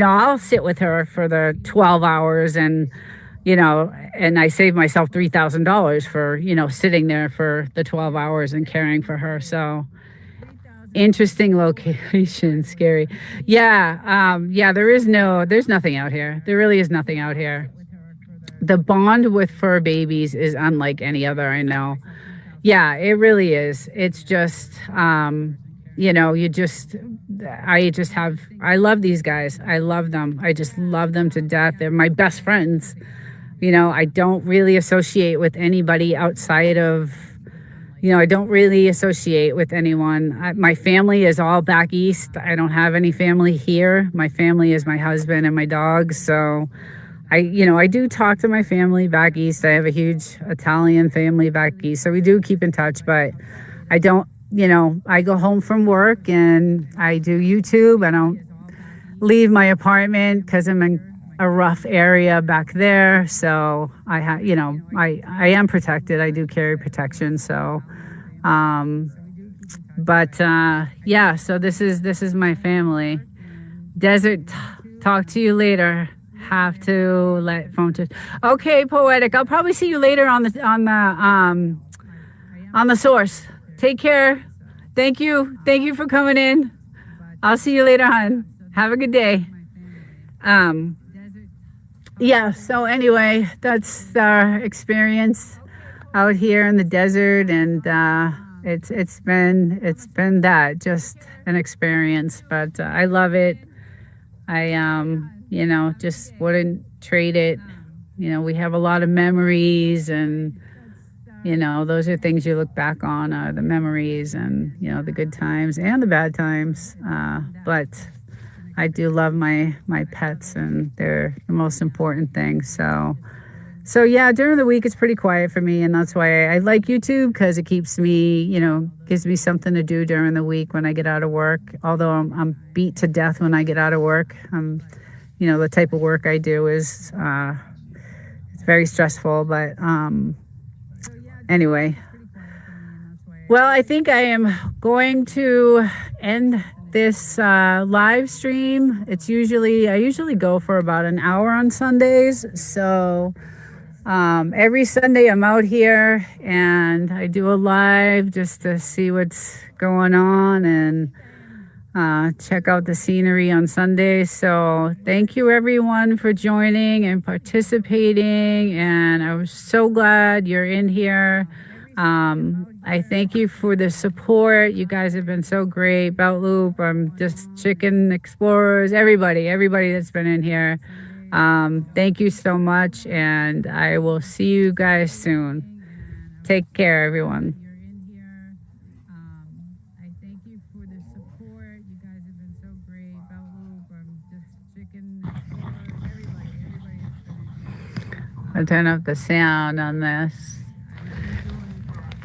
I'll sit with her for the 12 hours and I saved myself $3,000 for, sitting there for the 12 hours and caring for her. So interesting location, scary. Yeah. There's nothing out here. There really is nothing out here. The bond with fur babies is unlike any other I know. Yeah, it really is. It's just, I love these guys. I love them. I just love them to death. They're my best friends. I don't really associate with anybody outside of, I don't really associate with anyone. My family is all back east. I don't have any family here. My family is my husband and my dogs. So I do talk to my family back east. I have a huge Italian family back east. So we do keep in touch, but I don't, I go home from work and I do YouTube. I don't leave my apartment because I'm in a rough area back there. So I am protected. I do carry protection. So, so this is my family. Desert, talk to you later. Have to let phone to. Okay, Poetic. I'll probably see you later on the source. Take care. Thank you for coming in. I'll see you later, hon. Have a good day. So anyway, that's our experience out here in the desert, and it's been that, just an experience, but I love it. I just wouldn't trade it. We have a lot of memories, and those are things you look back on, the memories and, the good times and the bad times. But I do love my pets, and they're the most important thing. So yeah, during the week, it's pretty quiet for me. And that's why I like YouTube, because it keeps me, gives me something to do during the week when I get out of work. Although I'm beat to death when I get out of work. The type of work I do is, it's very stressful, but, anyway, well, I think I am going to end this live stream. I usually go for about an hour on Sundays. So every Sunday I'm out here and I do a live just to see what's going on and check out the scenery on Sunday. So thank you everyone for joining and participating, and I was so glad you're in here. I thank you for the support. You guys have been so great. Belt Loop, just Chicken Explorers, everybody that's been in here. Thank you so much, and I will see you guys soon. Take care, everyone. I'll turn up the sound on this.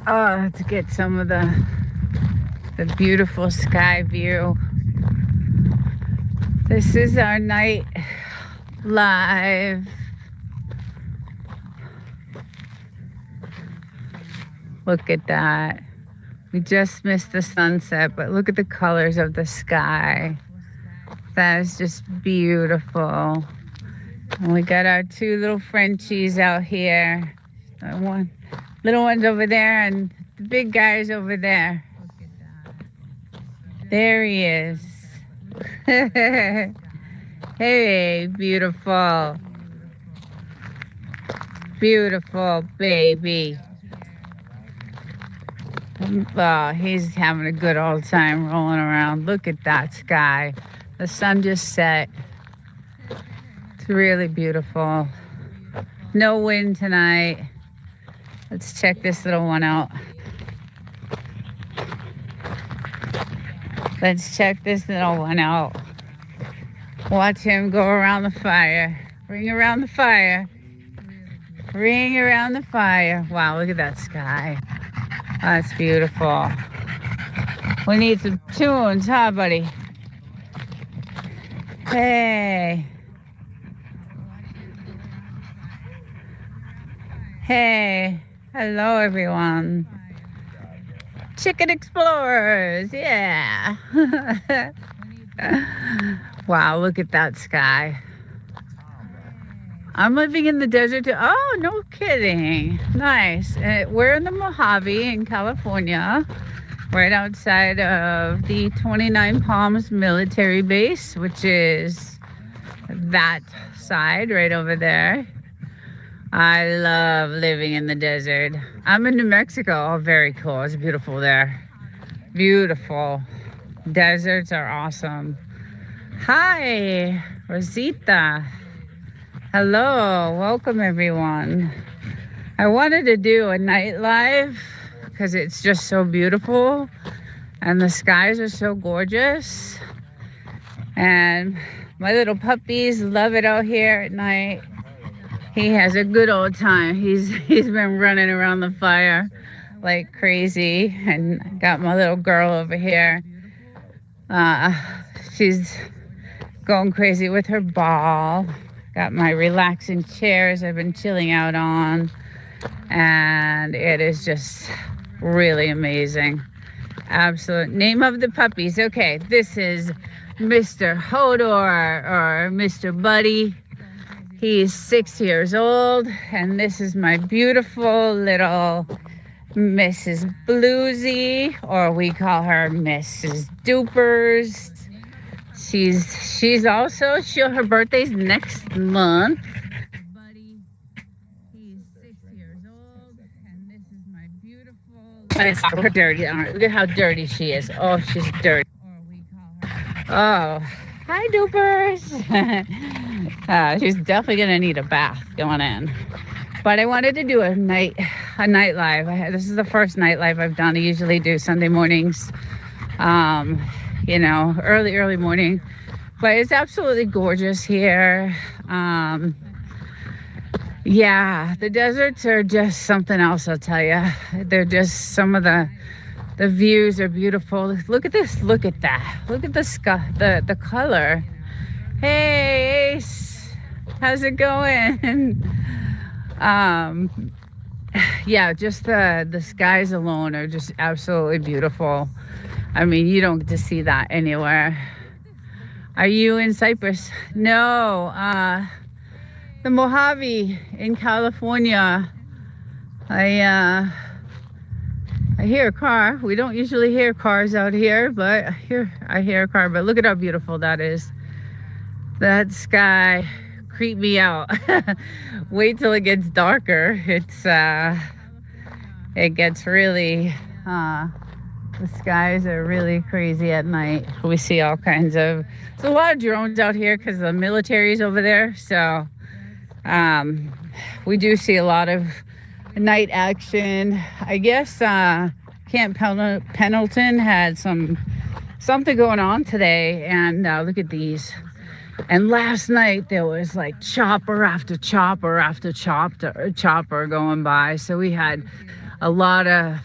To get some of the beautiful sky view. This is our night live. Look at that. We just missed the sunset, but look at the colors of the sky. That is just beautiful. And we got our two little Frenchies out here. One little one's over there, and the big guy's over there. There he is. Hey, beautiful. Beautiful baby. Oh, he's having a good old time rolling around. Look at that sky. The sun just set. It's really beautiful. No wind tonight. Let's check this little one out. Let's check this little one out. Watch him go around the fire. Ring around the fire. Ring around the fire. Wow, look at that sky. That's beautiful. We need some tunes, huh, buddy? Hey. Hey. Hello, everyone. Chicken Explorers. Yeah. Wow, look at that sky. I'm living in the desert. Oh, no kidding. Nice. We're in the Mojave in California, right outside of the 29 Palms military base, which is that side right over there. I love living in the desert. I'm in New Mexico. Oh, very cool. It's beautiful there. Beautiful. Deserts are awesome. Hi, Rosita. Hello, welcome everyone. I wanted to do a night live because it's just so beautiful and the skies are so gorgeous. And my little puppies love it out here at night. He has a good old time. He's been running around the fire like crazy. And got my little girl over here. She's going crazy with her ball. Got my relaxing chairs I've been chilling out on. And it is just really amazing. Absolute name of the puppies. Okay, this is Mr. Hodor or Mr. Buddy. He's 6 years old, and this is my beautiful little Mrs. Bluesy, or we call her Mrs. Dupers. She's also her birthday's next month. He's 6 years old, and this is my beautiful. Look dirty. Look at how dirty she is. Oh, she's dirty. Or we call her. Oh, hi, Dupers. She's definitely gonna need a bath going in. But I wanted to do a night live. This is the first night live I've done. I usually do Sunday mornings, early morning. But it's absolutely gorgeous here. Yeah, the deserts are just something else, I'll tell you. They're just some of the views are beautiful. Look at this. Look at that. Look at the sky, the color. Hey, Ace, how's it going? Yeah, just the skies alone are just absolutely beautiful. I mean, you don't get to see that anywhere. Are you in Cyprus? No, the Mojave in California. I hear a car. We don't usually hear cars out here, but I hear a car. But look at how beautiful that is. That sky creeped me out. Wait till it gets darker. It gets really, the skies are really crazy at night. We see all kinds of, there's a lot of drones out here because the military's over there. So we do see a lot of night action. I guess Camp Pendleton had something going on today. And look at these. And last night there was like chopper after chopper after chopper going by. So we had a lot of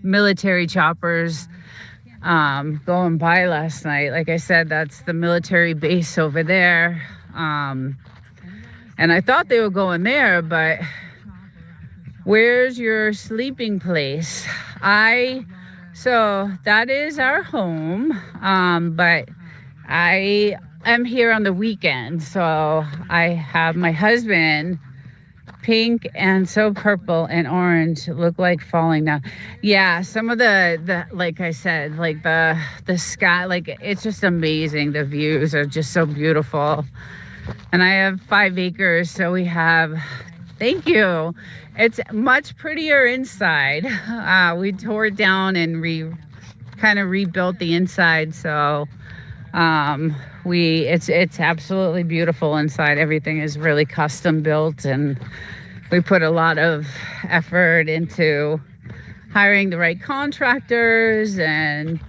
military choppers going by last night. Like I said, that's the military base over there. And I thought they were going there, but where's your sleeping place? I So that is our home. But I am here on the weekend. So I have my husband, pink and so purple and orange, look like falling down. Yeah, some of the like I said, like the sky, like it's just amazing. The views are just so beautiful. And I have 5 acres, so we have, thank you. It's much prettier inside. We tore it down and kind of rebuilt the inside, so it's absolutely beautiful inside. Everything is really custom built, and we put a lot of effort into hiring the right contractors and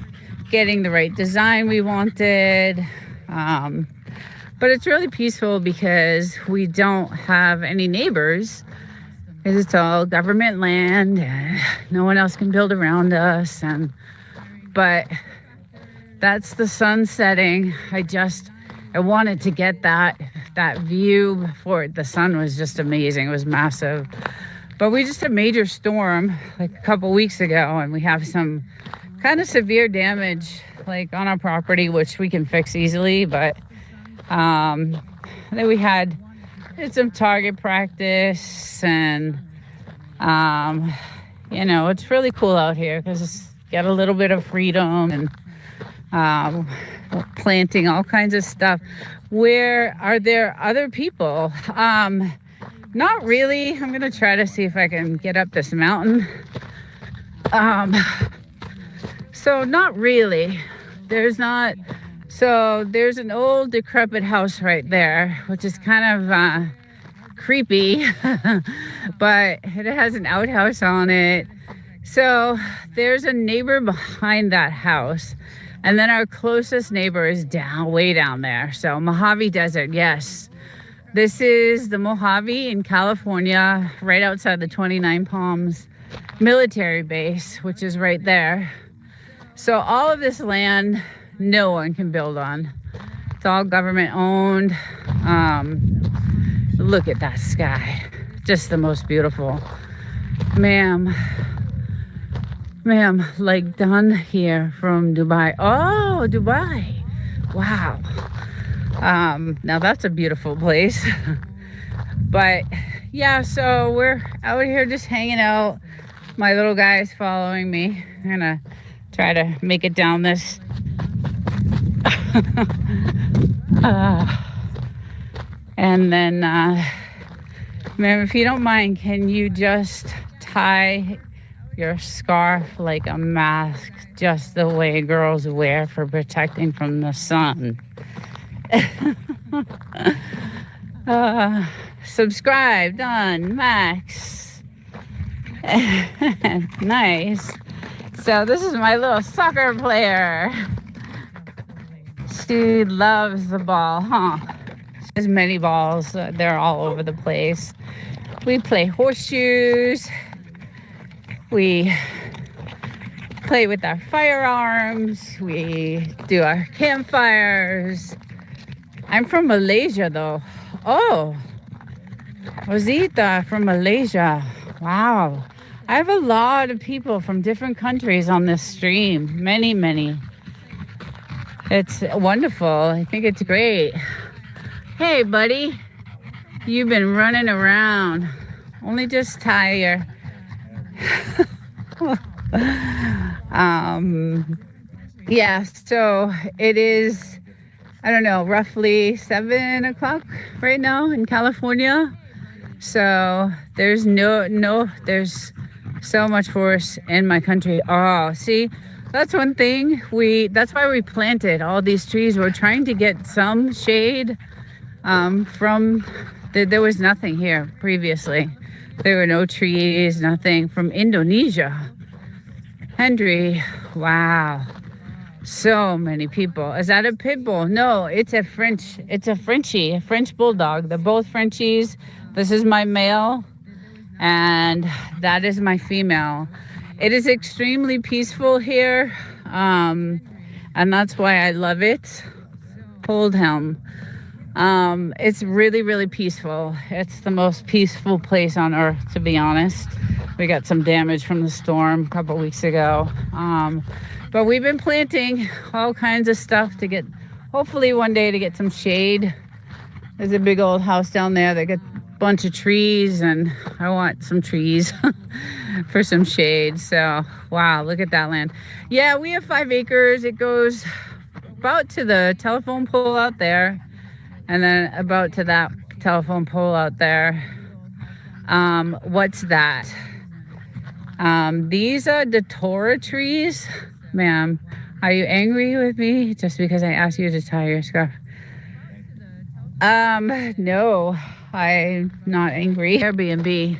getting the right design we wanted. But it's really peaceful because we don't have any neighbors. It's all government land and no one else can build around us. But that's the sun setting. I wanted to get that view before the sun was just amazing. It was massive. But we just had a major storm like a couple weeks ago, and we have some kind of severe damage like on our property, which we can fix easily. But then we did some target practice, and it's really cool out here because it's got a little bit of freedom, and planting all kinds of stuff. Where are there other people? Not really. I'm gonna try to see if I can get up this mountain. So not really. There's an old decrepit house right there, which is kind of creepy, but it has an outhouse on it. So there's a neighbor behind that house. And then our closest neighbor is way down there. So Mojave Desert, yes. This is the Mojave in California, right outside the 29 Palms military base, which is right there. So all of this land, no one can build on. It's all government owned. Look at that sky. Just the most beautiful. Ma'am, like done here from Dubai. Oh, Dubai. Wow. Now that's a beautiful place. But yeah, so we're out here just hanging out. My little guy is following me. I'm gonna try to make it down this. And then, ma'am, if you don't mind, can you just tie your scarf like a mask, just the way girls wear for protecting from the sun? Subscribe, done, Max. Nice. So this is my little soccer player. She loves the ball, huh? There's many balls. They're all over the place. We play horseshoes. We play with our firearms. We do our campfires. I'm from Malaysia, though. Oh, Rosita from Malaysia. Wow. I have a lot of people from different countries on this stream. Many, many. It's wonderful. I think it's great. Hey, buddy. You've been running around. Only just tie your... Yeah, so it is, I don't know, roughly 7 o'clock right now in California. So there's there's so much forest in my country. Oh, see, that's one thing. That's why we planted all these trees. We're trying to get some shade there was nothing here previously. There were no trees, nothing. From Indonesia. Henry, wow. So many people. Is that a pit bull? No, it's a Frenchie, a French bulldog. They're both Frenchies. This is my male, and that is my female. It is extremely peaceful here, and that's why I love it. Hold him. It's really, really peaceful. It's the most peaceful place on earth, to be honest. We got some damage from the storm a couple weeks ago. But we've been planting all kinds of stuff to get, hopefully one day to get some shade. There's a big old house down there that got a bunch of trees, and I want some trees for some shade. So, wow, look at that land. Yeah, we have 5 acres. It goes about to the telephone pole out there, and then about to that telephone pole out there. What's that? These are datura trees. Ma'am, are you angry with me just because I asked you to tie your scarf? No, I'm not angry. Airbnb,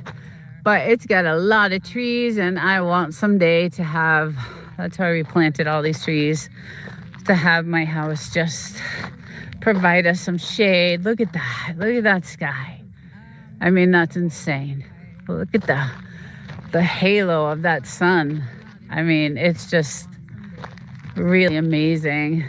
but it's got a lot of trees, and I want someday to have, that's why we planted all these trees, to have my house just provide us some shade. Look at that. Look at that sky. I mean, that's insane. Look at the halo of that sun. I mean, it's just really amazing.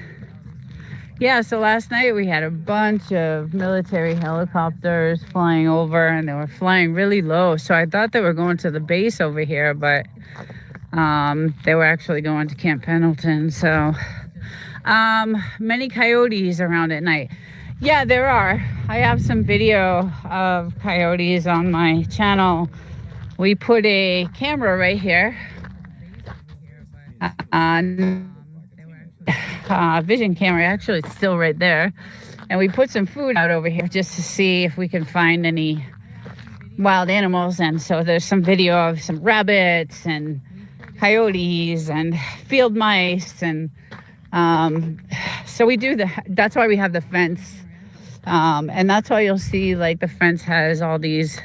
Yeah, so last night we had a bunch of military helicopters flying over, and they were flying really low. So I thought they were going to the base over here, but they were actually going to Camp Pendleton. So many coyotes around at night. Yeah, there are. I have some video of coyotes on my channel. We put a camera right here, vision camera. Actually, it's still right there, and we put some food out over here just to see if we can find any wild animals. And so there's some video of some rabbits and coyotes and field mice, and so we do that's why we have the fence, and that's why you'll see like the fence has all these,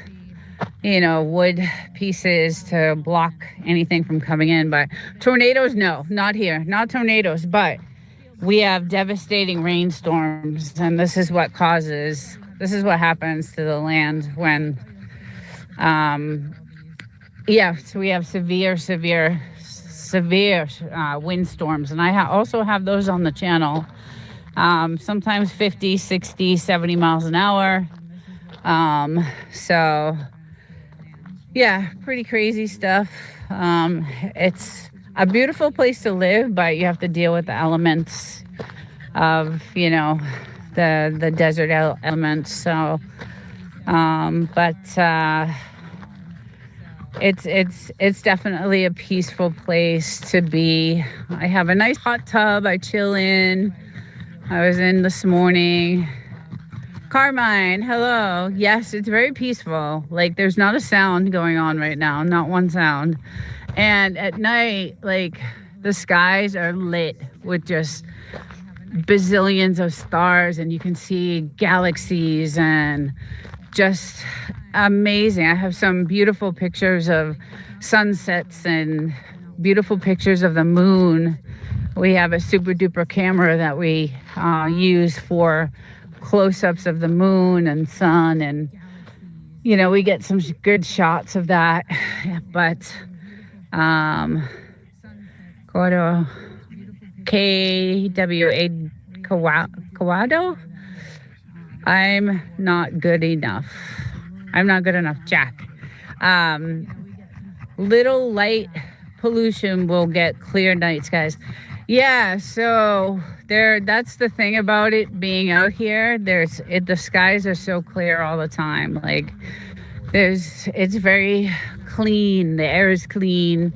you know, wood pieces to block anything from coming in. But tornadoes, no, not here, not tornadoes, but we have devastating rainstorms, and this is what happens to the land when so we have severe windstorms, and I also have those on the channel, sometimes 50, 60, 70 miles an hour. So yeah, pretty crazy stuff. It's a beautiful place to live, but you have to deal with the elements of, you know, the desert elements. So it's definitely a peaceful place to be. I have a nice hot tub I chill in. I was in this morning. Carmine, hello. Yes, it's very peaceful. Like, there's not a sound going on right now, not one sound. And at night, like, the skies are lit with just bazillions of stars, and you can see galaxies, and just amazing. I have some beautiful pictures of sunsets and beautiful pictures of the moon. We have a super duper camera that we use for close-ups of the moon and sun, and you know, we get some good shots of that. But Kawado, I'm not good enough. I'm not good enough, Jack. Little light pollution will get clear night skies. Yeah, so that's the thing about it being out here. The skies are so clear all the time. Like, it's very clean. The air is clean.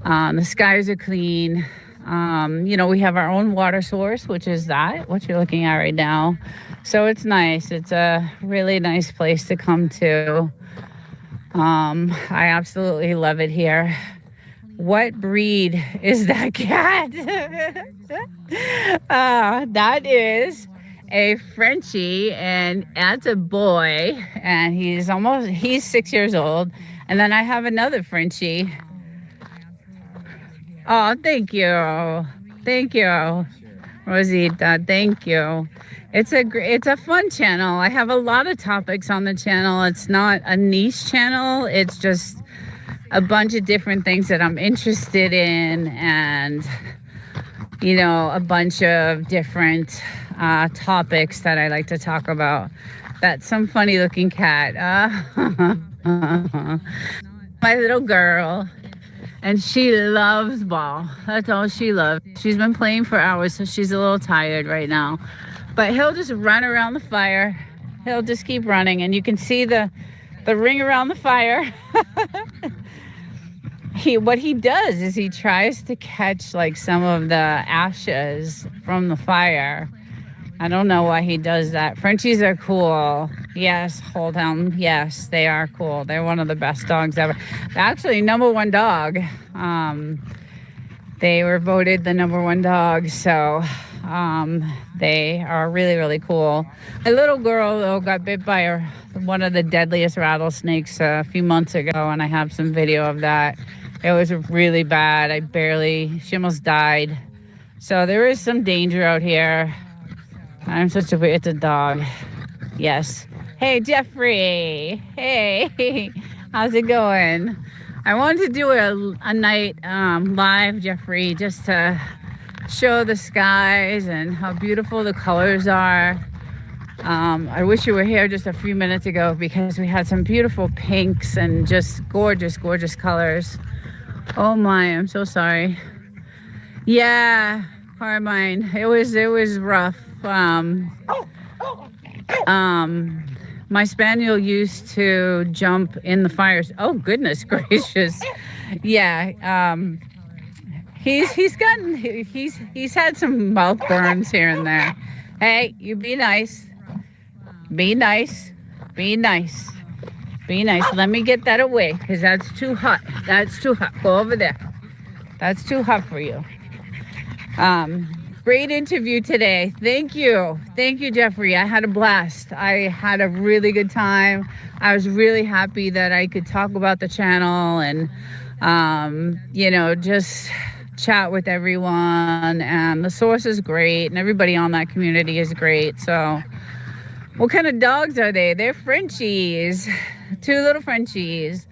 The skies are clean. You know, we have our own water source, which is what you're looking at right now. So it's nice. It's a really nice place to come to. I absolutely love it here. What breed is that cat? That is a Frenchie, and that's a boy, and he's 6 years old. And then I have another Frenchie. Oh, thank you, Rosita. Thank you. It's a fun channel. I have a lot of topics on the channel. It's not a niche channel. It's just a bunch of different things that I'm interested in, and you know, a bunch of different topics that I like to talk about. That's some funny looking cat. My little girl. And she loves ball. That's all she loves. She's been playing for hours, so she's a little tired right now. But he'll just run around the fire. He'll just keep running, and you can see the ring around the fire. What he does is he tries to catch like some of the ashes from the fire. I don't know why he does that. Frenchies are cool. Yes, hold on. Yes, they are cool. They're one of the best dogs ever. Actually, #1 dog. They were voted the #1 dog. So they are really, really cool. A little girl, though, got bit by one of the deadliest rattlesnakes a few months ago, and I have some video of that. It was really bad. She almost died. So there is some danger out here. I'm such a weird, it's a dog. Yes. Hey, Jeffrey. Hey, how's it going? I wanted to do a night live, Jeffrey, just to show the skies and how beautiful the colors are. I wish you were here just a few minutes ago because we had some beautiful pinks and just gorgeous, gorgeous colors. Oh my, I'm so sorry. Yeah, Carmine, it was rough. My spaniel used to jump in the fires. Oh goodness gracious. Yeah. He's had some mouth burns here and there. Hey, you be nice. Be nice. Be nice. Be nice. Let me get that away because that's too hot. That's too hot. Go over there. That's too hot for you. Great interview today. Thank you. Thank you, Jeffrey. I had a blast. I had a really good time. I was really happy that I could talk about the channel and, just chat with everyone. And the source is great and everybody on that community is great. So what kind of dogs are they? They're Frenchies. 2 little Frenchies.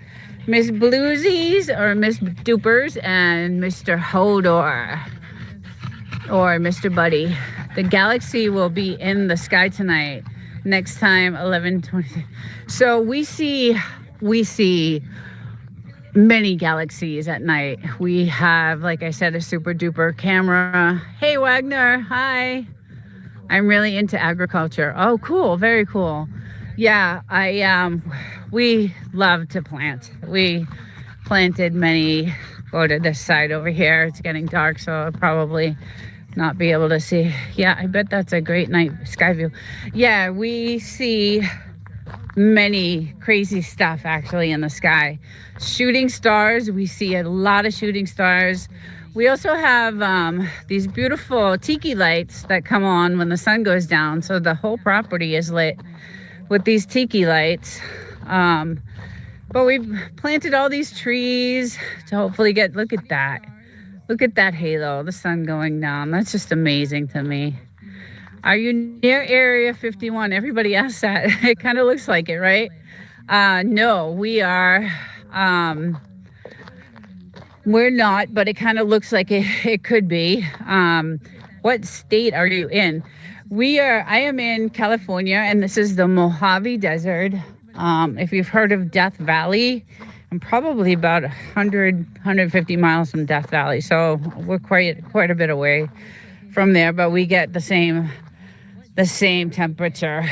Miss Bluesies or Miss Dupers and Mr. Hodor. Or Mr. Buddy. The galaxy will be in the sky tonight. Next time, 11:20. So we see many galaxies at night. We have, like I said, a super duper camera. Hey, Wagner. Hi. I'm really into agriculture. Oh, cool. Very cool. Yeah, we love to plant. We planted many. Go to this side over here. It's getting dark, so I'll probably not be able to see. Yeah, I bet that's a great night sky view. Yeah, we see many crazy stuff actually in the sky. Shooting stars, we see a lot of shooting stars. We also have these beautiful tiki lights that come on when the sun goes down. So the whole property is lit with these tiki lights. But we've planted all these trees to hopefully look at that. Look at that halo, the sun going down. That's just amazing to me. Are you near Area 51? Everybody asks that. It kind of looks like it, right? No, we are. We're not, but it kind of looks like it could be. What state are you in? I am in California, and this is the Mojave Desert. If you've heard of Death Valley, I'm probably about 150 miles from Death Valley. So we're quite a bit away from there, but we get the same temperature.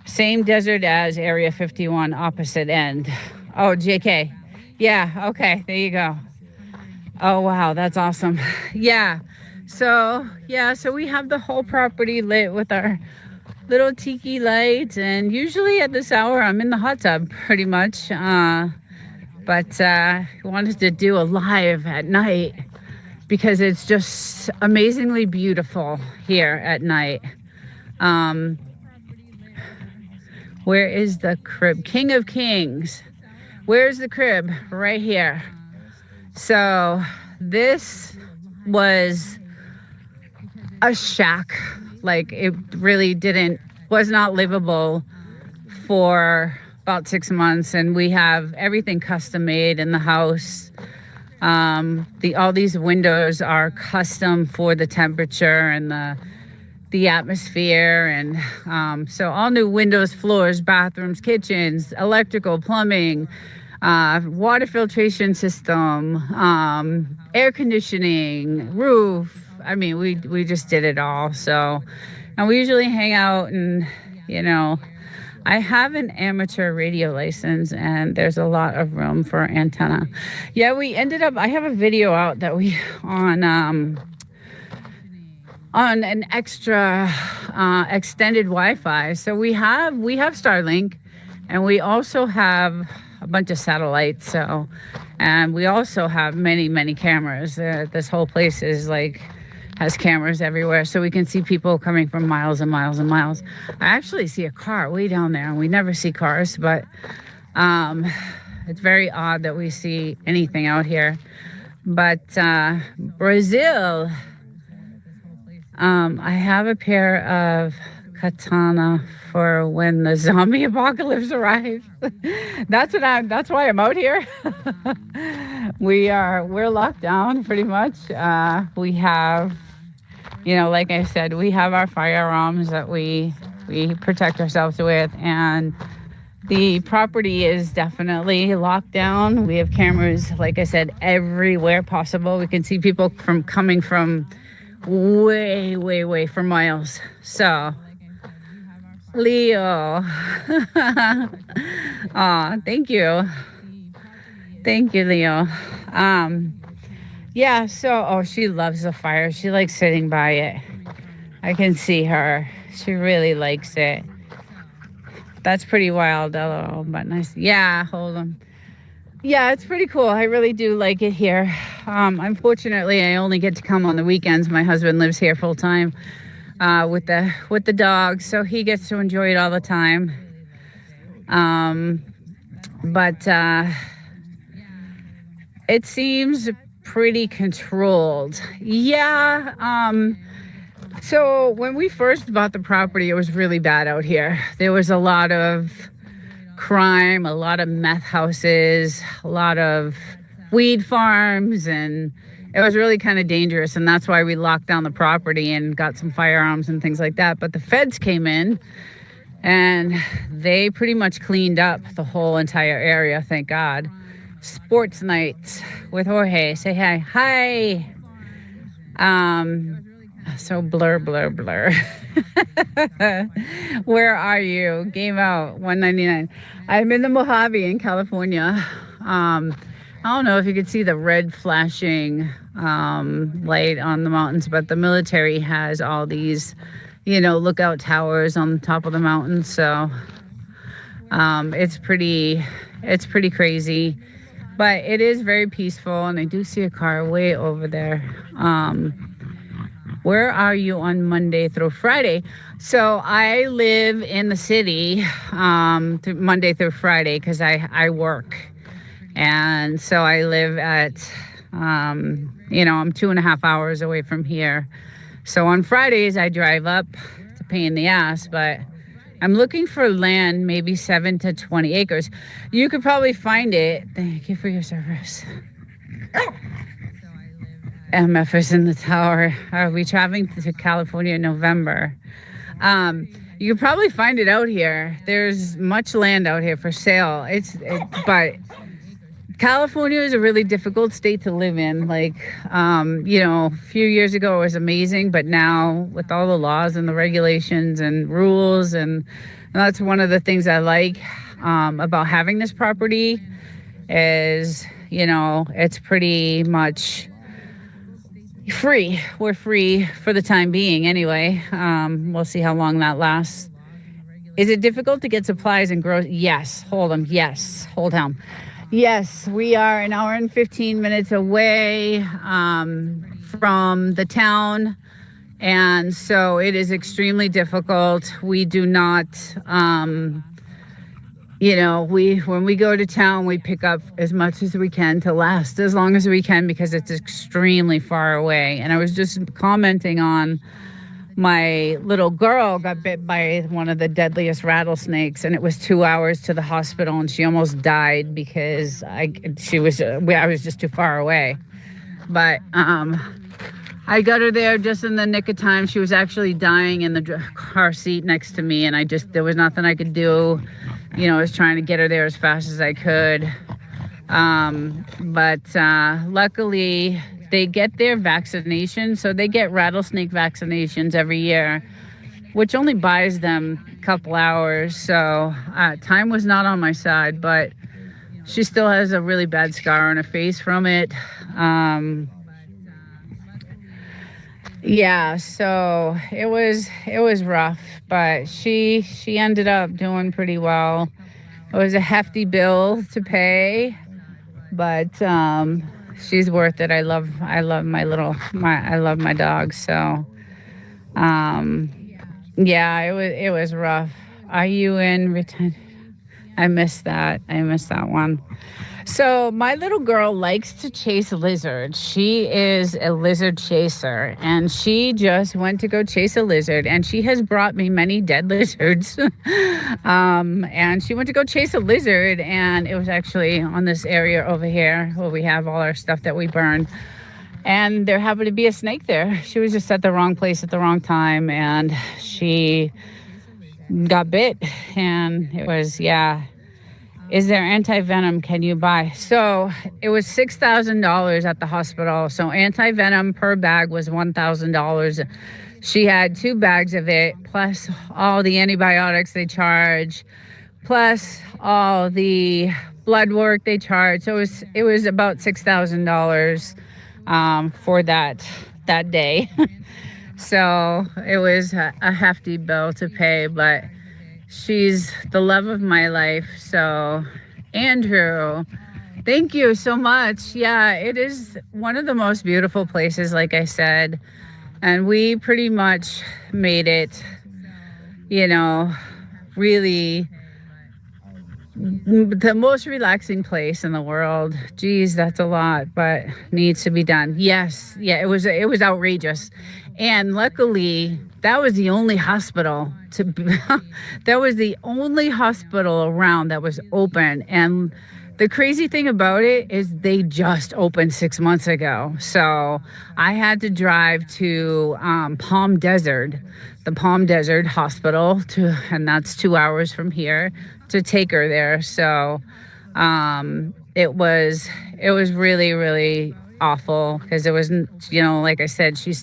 Same desert as Area 51, opposite end. Oh, JK. Yeah, okay, there you go. Oh, wow, that's awesome. Yeah, so we have the whole property lit with our little tiki lights, and usually at this hour I'm in the hot tub pretty much. But I wanted to do a live at night because it's just amazingly beautiful here at night. Where is the crib? King of Kings. Where's the crib? Right here. So this was a shack. Like, it really was not livable for about 6 months, and we have everything custom made in the house. All these windows are custom for the temperature and the atmosphere. And so all new windows, floors, bathrooms, kitchens, electrical, plumbing, water filtration system, air conditioning, roof. I mean, we just did it all. So, and we usually hang out and, you know, I have an amateur radio license and there's a lot of room for antenna. Yeah, we ended up, I have a video out that we on an extra extended Wi-Fi. So we have Starlink, and we also have a bunch of satellites. So, and we also have many cameras. This whole place is like has cameras everywhere, so we can see people coming from miles and miles and miles. I actually see a car way down there, and we never see cars, but it's very odd that we see anything out here. But Brazil, I have a pair of katana for when the zombie apocalypse arrives. That's why I'm out here. We're locked down pretty much. We have, you know, like I said, we have our firearms that we protect ourselves with, and the property is definitely locked down. We have cameras, like I said, everywhere possible. We can see people coming from way for miles. So Leo. Aw, thank you, Leo. Yeah, so she loves the fire. She likes sitting by it. I can see her. She really likes it. That's pretty wild, LOL, but nice. Yeah, hold on. Yeah, it's pretty cool. I really do like it here. Unfortunately, I only get to come on the weekends. My husband lives here full time with the dog, so he gets to enjoy it all the time. But it seems pretty controlled. Yeah. So when we first bought the property, it was really bad out here. There was a lot of crime, a lot of meth houses, a lot of weed farms, and it was really kind of dangerous. And that's why we locked down the property and got some firearms and things like that. But the feds came in and they pretty much cleaned up the whole entire area, thank God. Sports nights with Jorge. Say hi. Hi. So blur. Where are you? Game out, $1.99. I'm in the Mojave in California. I don't know if you could see the red flashing light on the mountains, but the military has all these, you know, lookout towers on the top of the mountains. So it's pretty crazy, but it is very peaceful. And I do see a car way over there. Where are you on Monday through Friday? So I live in the city Monday through Friday because I work. And so I live at, I'm 2.5 hours away from here. So on Fridays, I drive up. It's a pain in the ass, but I'm looking for land, maybe 7 to 20 acres. You could probably find it. Thank you for your service. MF is in the tower. Are we traveling to California in November? You could probably find it out here. There's much land out here for sale. But California is a really difficult state to live in. Like, a few years ago it was amazing, but now with all the laws and the regulations and rules, and that's one of the things I like about having this property is, it's pretty much free. We're free for the time being anyway. We'll see how long that lasts. Is it difficult to get supplies and grow? Yes. Hold on. Yes. Hold on. Yes, we are an hour and 15 minutes away from the town. And so it is extremely difficult. We do not, when we go to town, we pick up as much as we can to last as long as we can because it's extremely far away. And I was just commenting on my little girl got bit by one of the deadliest rattlesnakes, and it was 2 hours to the hospital, and she almost died because I was just too far away. But I got her there just in the nick of time. She was actually dying in the car seat next to me, and there was nothing I could do. You know, I was trying to get her there as fast as I could. But luckily, they get their vaccination. So they get rattlesnake vaccinations every year, which only buys them a couple hours. So time was not on my side, but she still has a really bad scar on her face from it. Yeah, so it was rough, but she ended up doing pretty well. It was a hefty bill to pay, but she's worth it. I love I love my dog. So yeah, it was rough. Are you in return? I missed that one. So my little girl likes to chase lizards. She is a lizard chaser, and she just went to go chase a lizard, and she has brought me many dead lizards. And she went to go chase a lizard, and it was actually on this area over here where we have all our stuff that we burn. And there happened to be a snake there. She was just at the wrong place at the wrong time, and she got bit. And it was, yeah. Is there anti-venom? Can you buy? So it was $6,000 at the hospital. So anti-venom per bag was $1,000. She had 2 bags of it, plus all the antibiotics they charge, plus all the blood work they charge. So it was about $6,000 for that day. So it was a hefty bill to pay, but she's the love of my life. So, Andrew, thank you so much. Yeah, it is one of the most beautiful places, like I said. And we pretty much made it, you know, really the most relaxing place in the world. Geez, that's a lot, but needs to be done. Yes, yeah, it was outrageous. And luckily, that was the only hospital that was the only hospital around that was open. And the crazy thing about it is they just opened 6 months ago. So I had to drive to Palm Desert, the Palm Desert Hospital, and that's 2 hours from here, to take her there. So it was really, really awful, because it was, you know, like I said, she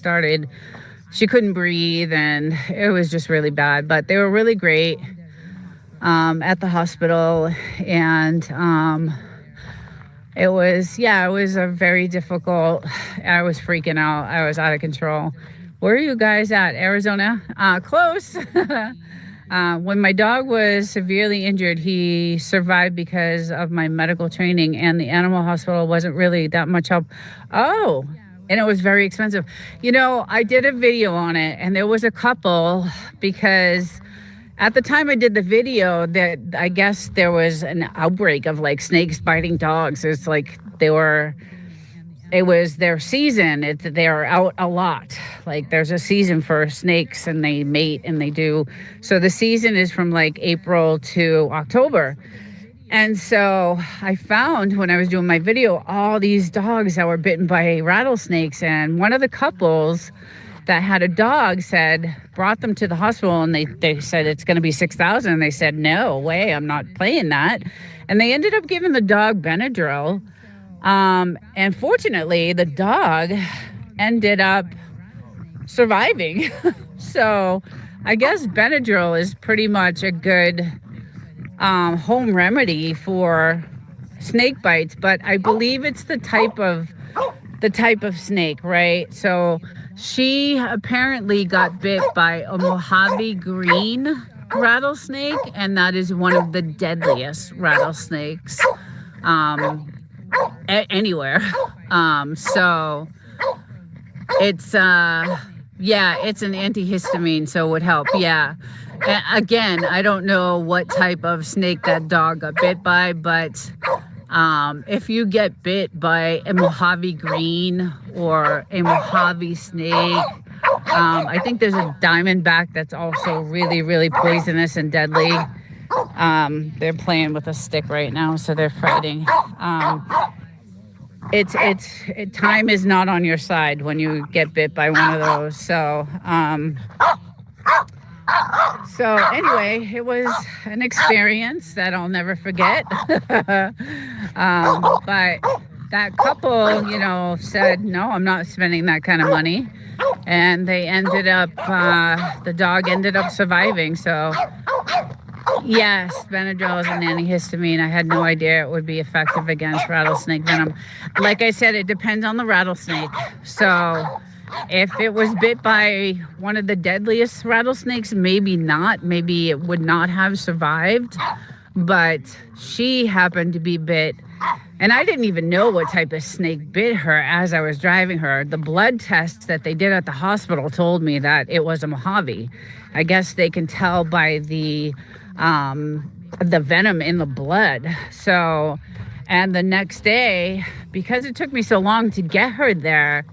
couldn't breathe, and it was just really bad. But they were really great at the hospital, and it was a very difficult. I was freaking out. I was out of control. Where are you guys at? Arizona? Close. When my dog was severely injured, he survived because of my medical training, and the animal hospital wasn't really that much help. Oh, and it was very expensive. You know, I did a video on it, and there was a couple, because at the time I did the video, that I guess there was an outbreak of like snakes biting dogs. It's like it was their season. They're out a lot. Like, there's a season for snakes, and they mate, and they do. So the season is from like April to October. And so I found, when I was doing my video, all these dogs that were bitten by rattlesnakes. And one of the couples that had a dog brought them to the hospital, and they said, it's going to be $6,000. And they said, no way, I'm not paying that. And they ended up giving the dog Benadryl. And fortunately, the dog ended up surviving. So I guess Benadryl is pretty much a good home remedy for snake bites, but I believe it's the type of snake, right? So she apparently got bit by a Mojave green rattlesnake, and that is one of the deadliest rattlesnakes anywhere. So it's it's an antihistamine, so it would help. Yeah. Again, I don't know what type of snake that dog got bit by, but if you get bit by a Mojave green or a Mojave snake, I think there's a diamondback that's also really, really poisonous and deadly. They're playing with a stick right now, so they're fighting. time is not on your side when you get bit by one of those. So anyway, it was an experience that I'll never forget. But that couple, said, no, I'm not spending that kind of money. And they ended up, the dog ended up surviving. So yes, Benadryl is an antihistamine. I had no idea it would be effective against rattlesnake venom. Like I said, it depends on the rattlesnake. So if it was bit by one of the deadliest rattlesnakes, maybe not. Maybe it would not have survived. But she happened to be bit. And I didn't even know what type of snake bit her as I was driving her. The blood tests that they did at the hospital told me that it was a Mojave. I guess they can tell by the venom in the blood. So, and the next day, because it took me so long to get her there,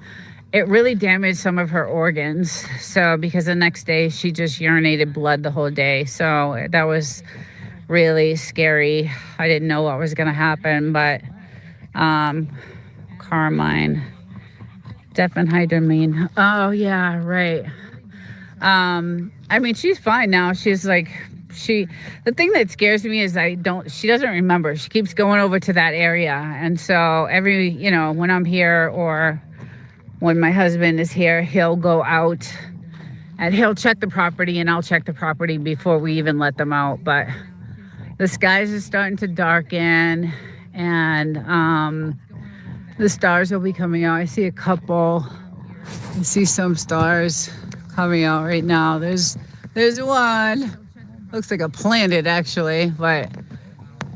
it really damaged some of her organs. So, because the next day she just urinated blood the whole day. So that was really scary. I didn't know what was going to happen, but Carmine, diphenhydramine. Oh yeah, right. I mean, she's fine now. She's like, the thing that scares me is she doesn't remember. She keeps going over to that area. And so when I'm here or when my husband is here, he'll go out and he'll check the property and I'll check the property before we even let them out. But the skies are starting to darken and the stars will be coming out. I see a couple. I see some stars coming out right now. There's one. Looks like a planet actually, but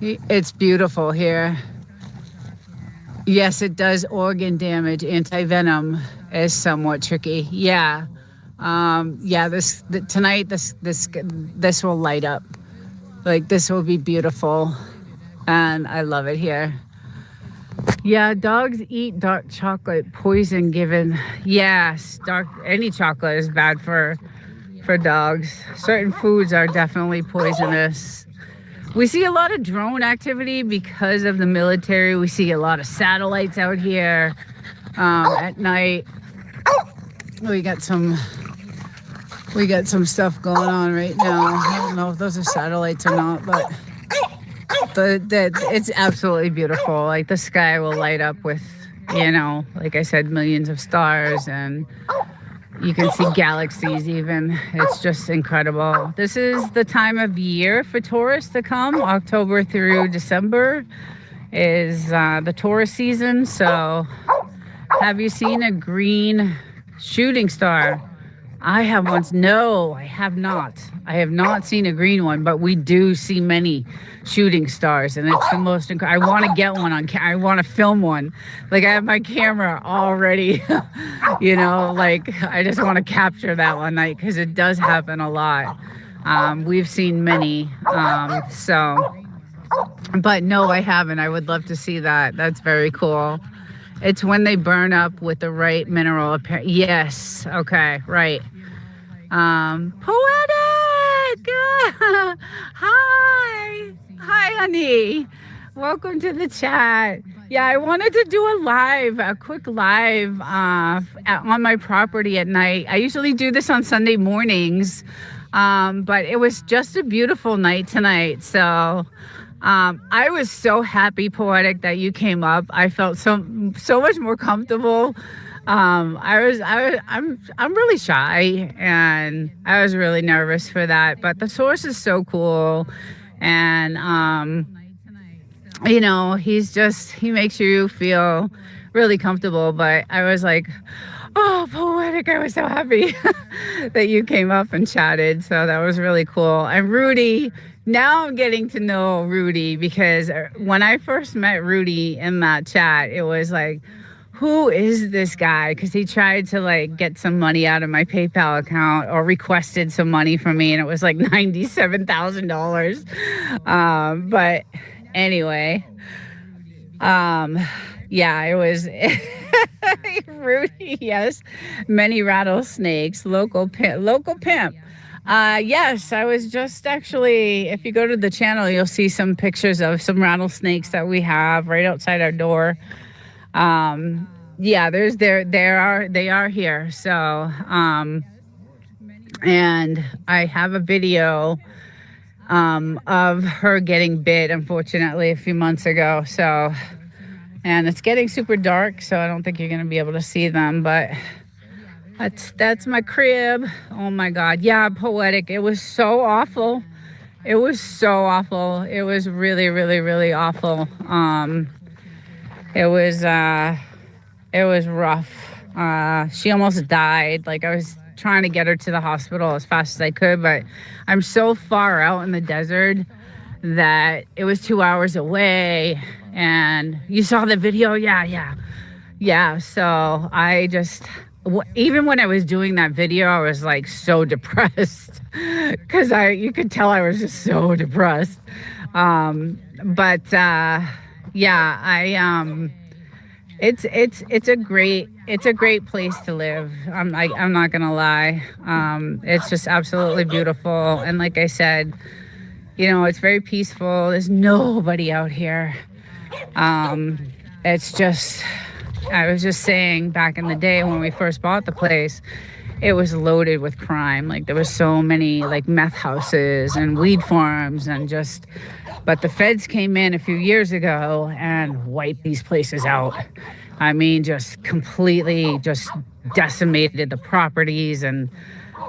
it's beautiful here. Yes, it does organ damage. Anti-venom is somewhat tricky. Yeah. Tonight this will light up. Like, this will be beautiful, and I love it here. Yeah, dogs eat dark chocolate, poison given. Yes, any chocolate is bad for dogs. Certain foods are definitely poisonous. We see a lot of drone activity because of the military. We see a lot of satellites out here at night. We got some stuff going on right now. I don't know if those are satellites or not, but it's absolutely beautiful. Like, the sky will light up with, like I said, millions of stars, and you can see galaxies even. It's just incredible. This is the time of year for tourists to come. October through December is the tourist season. So have you seen a green shooting star? I have once. No, I have not. I have not seen a green one, but we do see many shooting stars, and it's the most incredible. I want to get one on I want to film one. Like, I have my camera already, like, I just want to capture that one night because it does happen a lot. We've seen many. But no, I haven't. I would love to see that. That's very cool. It's when they burn up with the right mineral. Yes. Okay. Right. Poetic. Hi, honey. Welcome to the chat. Yeah, I wanted to do a quick live on my property at night. I usually do this on Sunday mornings, but it was just a beautiful night tonight. So I was so happy, Poetic, that you came up. I felt so much more comfortable. I'm really shy, and I was really nervous for that. But the source is so cool, and he makes you feel really comfortable. But I was like, oh, Poetic, I was so happy that you came up and chatted. So that was really cool. And Rudy. Now I'm getting to know Rudy, because when I first met Rudy in that chat, it was like, who is this guy? Because he tried to get some money out of my PayPal account, or requested some money from me, and it was like $97,000. But anyway, yeah, it was Rudy. Yes, many rattlesnakes, local pimp. Yes, I was just actually, if you go to the channel, you'll see some pictures of some rattlesnakes that we have right outside our door. Yeah, they are here. So, and I have a video of her getting bit, unfortunately, a few months ago. So, and it's getting super dark, so I don't think you're gonna be able to see them. But that's my crib. Oh my God, yeah, poetic. It was so awful. It was so awful. It was really, really, really awful. It was it was rough. She almost died. Like I was trying to get her to the hospital as fast as I could, but I'm so far out in the desert that it was 2 hours away. And you saw the video, yeah. So I just, even when I was doing that video, I was like so depressed because you could tell I was just so depressed. But yeah, it's a great place to live. I'm not gonna lie. It's just absolutely beautiful, and like I said, it's very peaceful. There's nobody out here. It's just, I was just saying back in the day when we first bought the place, it was loaded with crime. Like there was so many like meth houses and weed farms and just, but the feds came in a few years ago and wiped these places out. I mean, just completely just decimated the properties, and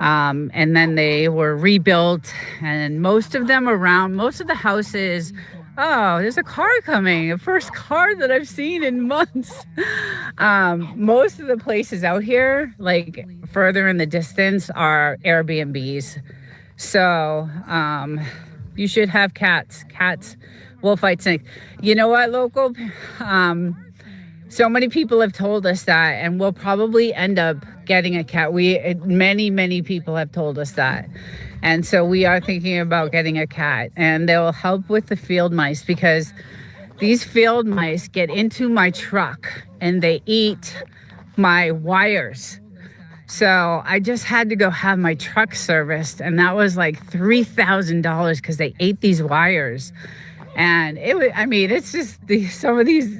then they were rebuilt, and most of the houses. Oh, there's a car coming. The first car that I've seen in months. Most of the places out here, like further in the distance, are Airbnbs. So you should have cats. Cats will fight snakes. You know what, local? So many people have told us that, and we'll probably end up getting a cat. Many people have told us that. And so we are thinking about getting a cat, and they'll help with the field mice, because these field mice get into my truck and they eat my wires. So I just had to go have my truck serviced, and that was like $3,000 because they ate these wires. And it's just some of these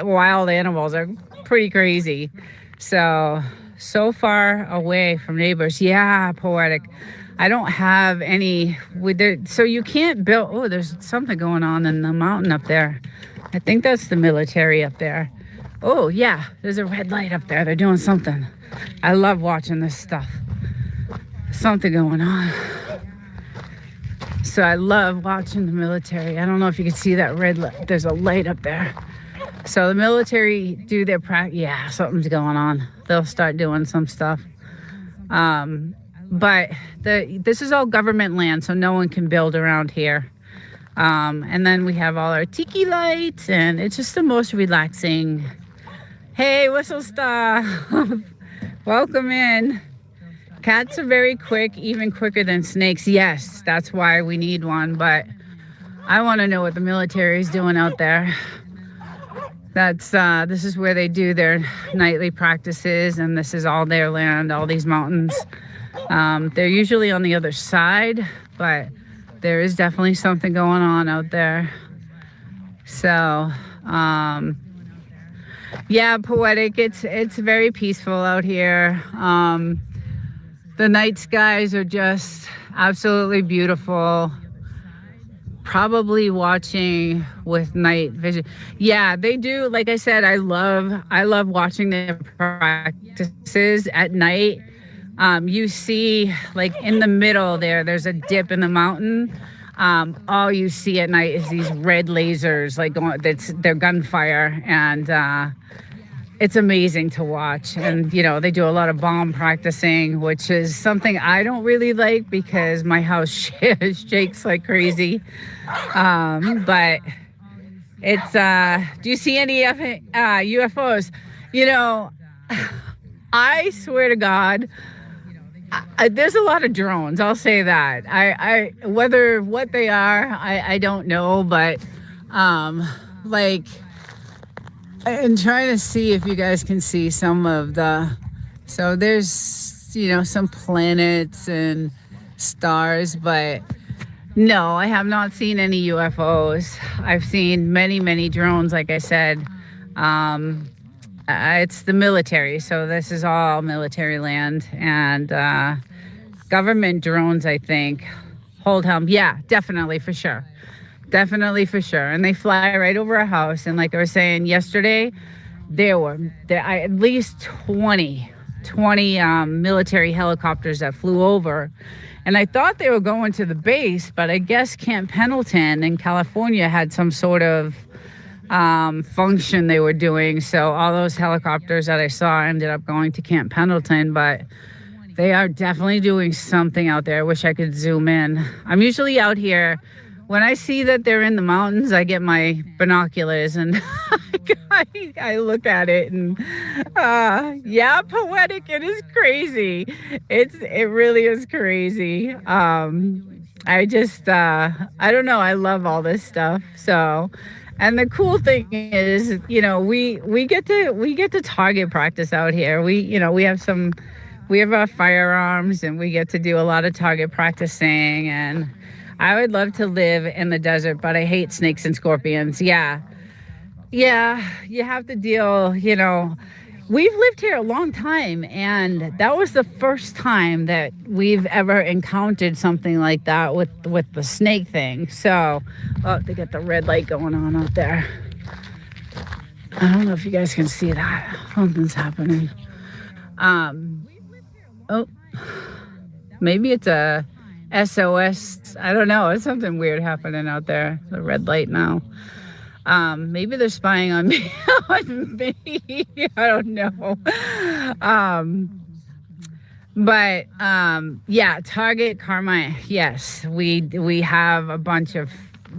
wild animals are pretty crazy. So far away from neighbors. Yeah, poetic. I don't have any so you can't build. Oh, there's something going on in the mountain up there. I think that's the military up there. Oh yeah, there's a red light up there. They're doing something. I love watching this stuff. Something going on. So I love watching the military. I don't know if you can see that red light. There's a light up there. So the military do their practice. Yeah, something's going on. They'll start doing some stuff. But this is all government land, so no one can build around here. And then we have all our tiki lights, and it's just the most relaxing. Hey, whistle stop. Welcome in. Cats are very quick, even quicker than snakes. Yes, that's why we need one, but I want to know what the military is doing out there. This is where they do their nightly practices, and this is all their land, all these mountains. They're usually on the other side, but there is definitely something going on out there. So, yeah, poetic. It's very peaceful out here. The night skies are just absolutely beautiful. Probably watching with night vision. Yeah, they do. Like I said, I love watching their practices at night. You see, like in the middle there's a dip in the mountain. All you see at night is these red lasers, like their gunfire, and it's amazing to watch. And they do a lot of bomb practicing, which is something I don't really like because my house shakes like crazy. But it's do you see any UFOs? I swear to God, there's a lot of drones. I'll say that. I whether what they are, I don't know, but like, I'm trying to see if you guys can see some of so there's some planets and stars, but no, I have not seen any UFOs. I've seen many drones, like I said. Um, it's the military, so this is all military land, and government drones, I think, hold him. Yeah, definitely for sure. Definitely for sure. And they fly right over our house. And like I was saying yesterday, there at least 20 military helicopters that flew over. And I thought they were going to the base, but I guess Camp Pendleton in California had some sort of function they were doing. So all those helicopters that I saw ended up going to Camp Pendleton. But they are definitely doing something out there. I wish I could zoom in. I'm usually out here. When I see that they're in the mountains, I get my binoculars and I look at it and yeah, poetic. It is crazy. It really is crazy. I just I don't know. I love all this stuff. So, and the cool thing is, we get to target practice out here. We have our firearms and we get to do a lot of target practicing. And I would love to live in the desert, but I hate snakes and scorpions. Yeah. Yeah. You have to deal, we've lived here a long time. And that was the first time that we've ever encountered something like that with the snake thing. So, oh, they got the red light going on out there. I don't know if you guys can see that. Something's happening. Oh, maybe it's a SOS. I don't know. It's something weird happening out there. The red light now. Maybe they're spying on me. On me. I don't know. But yeah, Target Carmine. Yes, we have a bunch of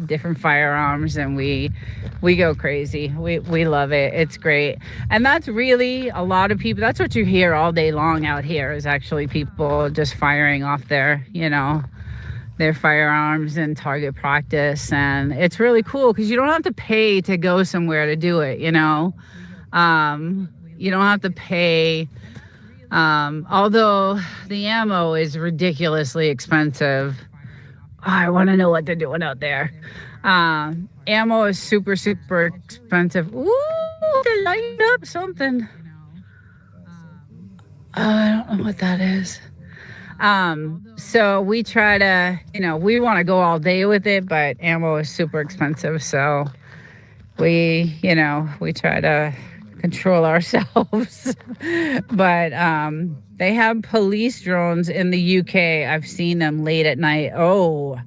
different firearms and we go crazy. We love it. It's great. And that's really a lot of people. That's what you hear all day long out here is actually people just firing off their firearms and target practice. And it's really cool because you don't have to pay to go somewhere to do it. You don't have to pay. Although the ammo is ridiculously expensive. Oh, I want to know what they're doing out there. Ammo is super, super expensive. Ooh, they're lighting up something. I don't know what that is. So we try to, we want to go all day with it, but ammo is super expensive. So we try to control ourselves. But they have police drones in the UK. I've seen them late at night. Oh,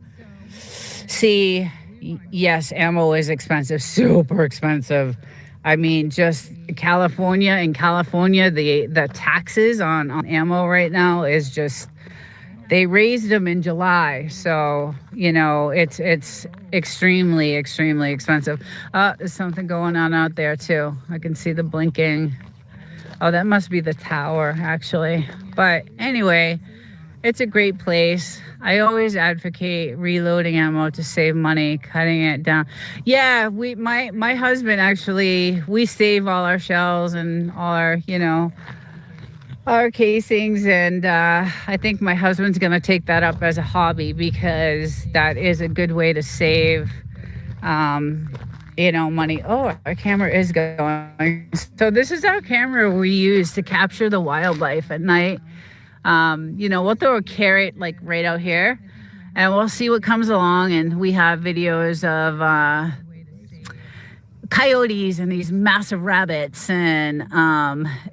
see, yes, ammo is expensive, super expensive. I mean, just in California, the taxes on ammo right now is just, they raised them in July. So, it's extremely, extremely expensive. There's something going on out there too. I can see the blinking. Oh, that must be the tower, actually. But anyway, it's a great place. I always advocate reloading ammo to save money, cutting it down. Yeah, my husband actually, we save all our shells and all our casings, and I think my husband's gonna take that up as a hobby because that is a good way to save money. Oh, our camera is going. So this is our camera we use to capture the wildlife at night. We'll throw a carrot like right out here and we'll see what comes along. And we have videos of coyotes and these massive rabbits. And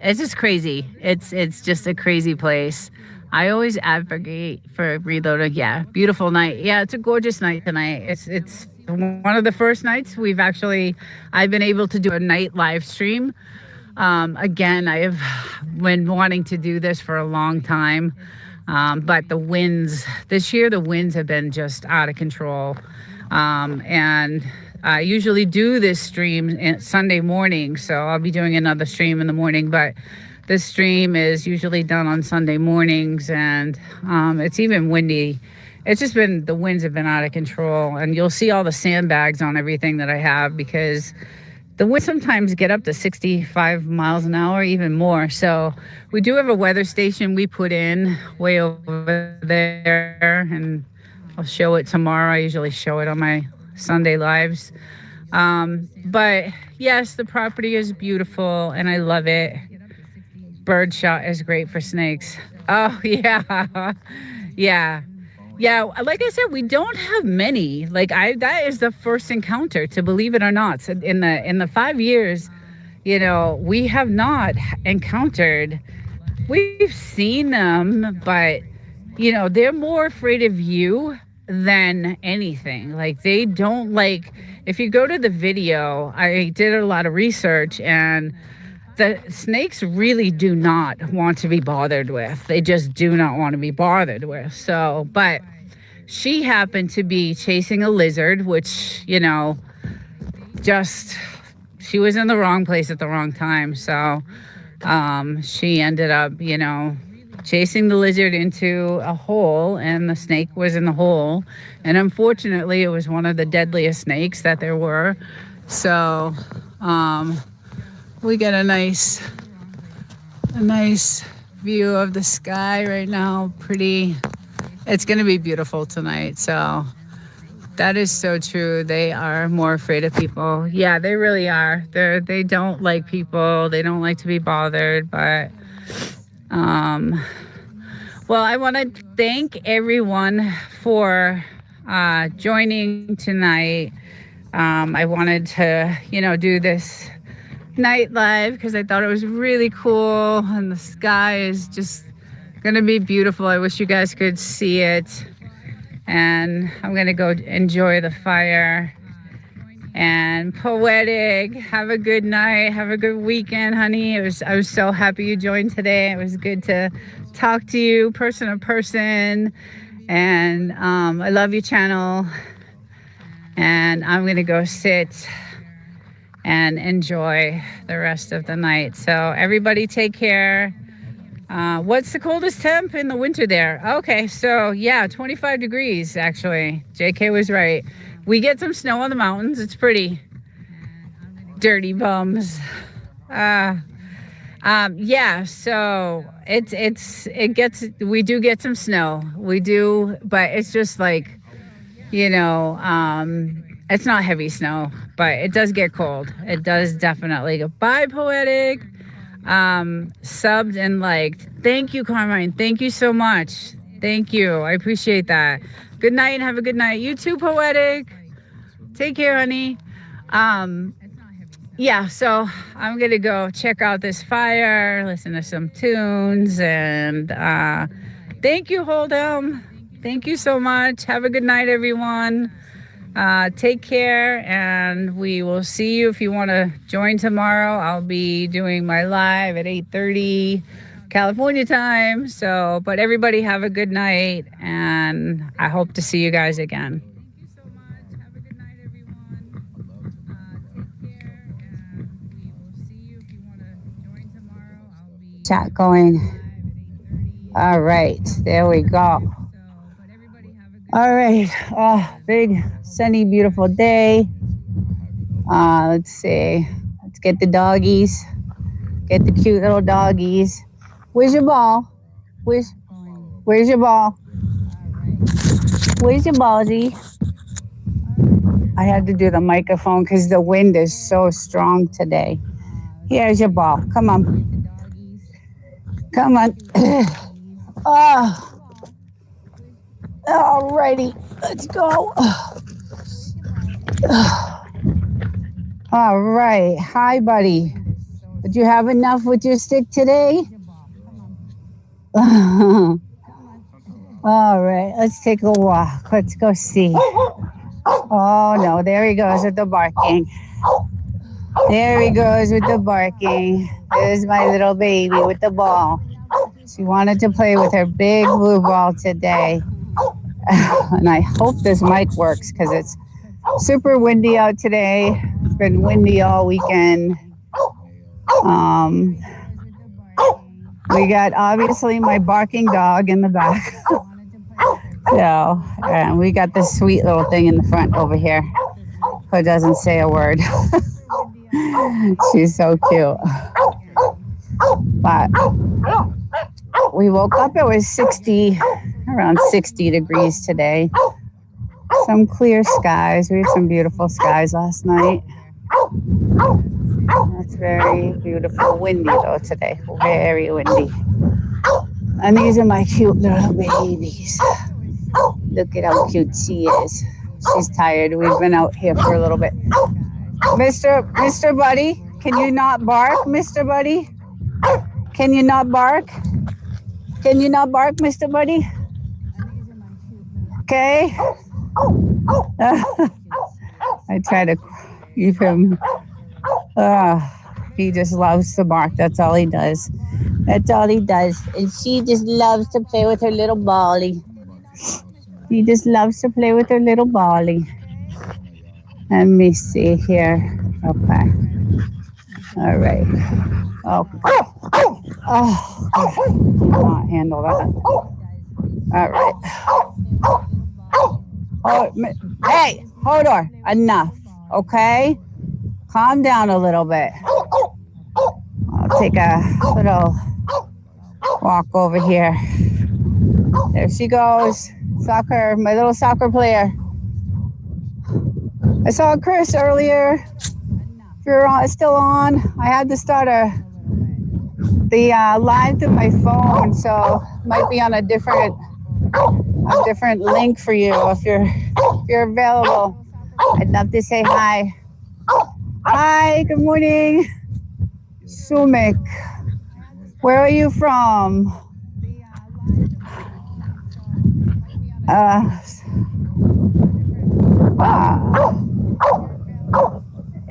it's just crazy. It's just a crazy place. I always advocate for reloading. Yeah, beautiful night. Yeah, it's a gorgeous night tonight. It's one of the first nights I've been able to do a night live stream. Again, I have been wanting to do this for a long time, but this year the winds have been just out of control. And I usually do this stream Sunday morning, so I'll be doing another stream in the morning, but this stream is usually done on Sunday mornings, and it's even windy. It's just the winds have been out of control, and you'll see all the sandbags on everything that I have because the winds sometimes get up to 65 miles an hour, even more. So we do have a weather station we put in way over there, and I'll show it tomorrow. I usually show it on my Sunday lives. But yes, the property is beautiful and I love it. Birdshot is great for snakes. Oh, yeah. Yeah. Yeah, like I said, we don't have many. Like that is the first encounter, to believe it or not. So in the 5 years, we have not encountered. We've seen them, but they're more afraid of you than anything. Like they don't like. If you go to the video, I did a lot of research, and the snakes really do not want to be bothered with. They just do not want to be bothered with. So, but she happened to be chasing a lizard, which, just she was in the wrong place at the wrong time. So she ended up, chasing the lizard into a hole, and the snake was in the hole. And unfortunately, it was one of the deadliest snakes that there were. So we get a nice view of the sky right now. Pretty. It's going to be beautiful tonight. So that is so true. They are more afraid of people. Yeah, they really are. They don't like people. They don't like to be bothered. But well, I want to thank everyone for joining tonight. I wanted to, do this night live because I thought it was really cool, and the sky is just gonna be beautiful. I wish you guys could see it. And I'm gonna go enjoy the fire. And Poetic, have a good night, have a good weekend, honey. I was so happy you joined today. It was good to talk to you person to person. And I love your channel. And I'm gonna go sit and enjoy the rest of the night. So everybody take care. What's the coldest temp in the winter there? Okay, so yeah, 25 degrees actually. JK was right. We get some snow on the mountains. It's pretty. Dirty bums. Yeah, so we do get some snow. We do, but it's just like, it's not heavy snow, but it does get cold. It does definitely go. Bye, Poetic. Subbed and liked. Thank you, Carmine. Thank you so much. Thank you. I appreciate that. Good night and have a good night. You too, Poetic. Take care, honey. Yeah, so I'm going to go check out this fire, listen to some tunes, and thank you, Hold'em. Thank you so much. Have a good night, everyone. Take care, and we will see you if you want to join tomorrow. I'll be doing my live at 8:30 California time. So, but everybody have a good night, and I hope to see you guys again. Chat going. All right, there we go. All right, big sunny beautiful day. Let's see, let's get the doggies, get the cute little doggies. Where's your ball? Where's your ball? Where's your ballsy? I had to do the microphone because the wind is so strong today. Here's your ball. Come on. Come on. Alrighty, let's go. All right. Hi, buddy. Did you have enough with your stick today? All right, let's take a walk. Let's go see. Oh, no, there he goes with the barking. There he goes with the barking. There's my little baby with the ball. She wanted to play with her big blue ball today. And I hope this mic works because it's super windy out today. It's been windy all weekend. We got obviously my barking dog in the back. So, and we got this sweet little thing in the front over here who doesn't say a word. She's so cute. But we woke up, it was around 60 degrees today. some clear skies. We had some beautiful skies last night. It's very beautiful. Windy though today. Very windy. And these are my cute little babies. Look at how cute she is. She's tired. We've been out here for a little bit. Mr. Buddy, can you not bark, Mr. Buddy? Can you not bark? Can you not bark, Mr. Buddy? Okay. I try to keep him. He just loves to bark. That's all he does. That's all he does. And she just loves to play with her little Bolly. He just loves to play with her little Bolly. Let me see here. Okay. All right. Okay. Oh, I cannot handle that. All right. Oh, hey, hold on. Enough. Okay? Calm down a little bit. I'll take a little walk over here. There she goes. Soccer, my little soccer player. I saw Chris earlier. If you're still on, I had to start the line through my phone, so might be on a different link for you if you're available. I'd love to say hi. Hi, good morning. Sumik. Where are you from?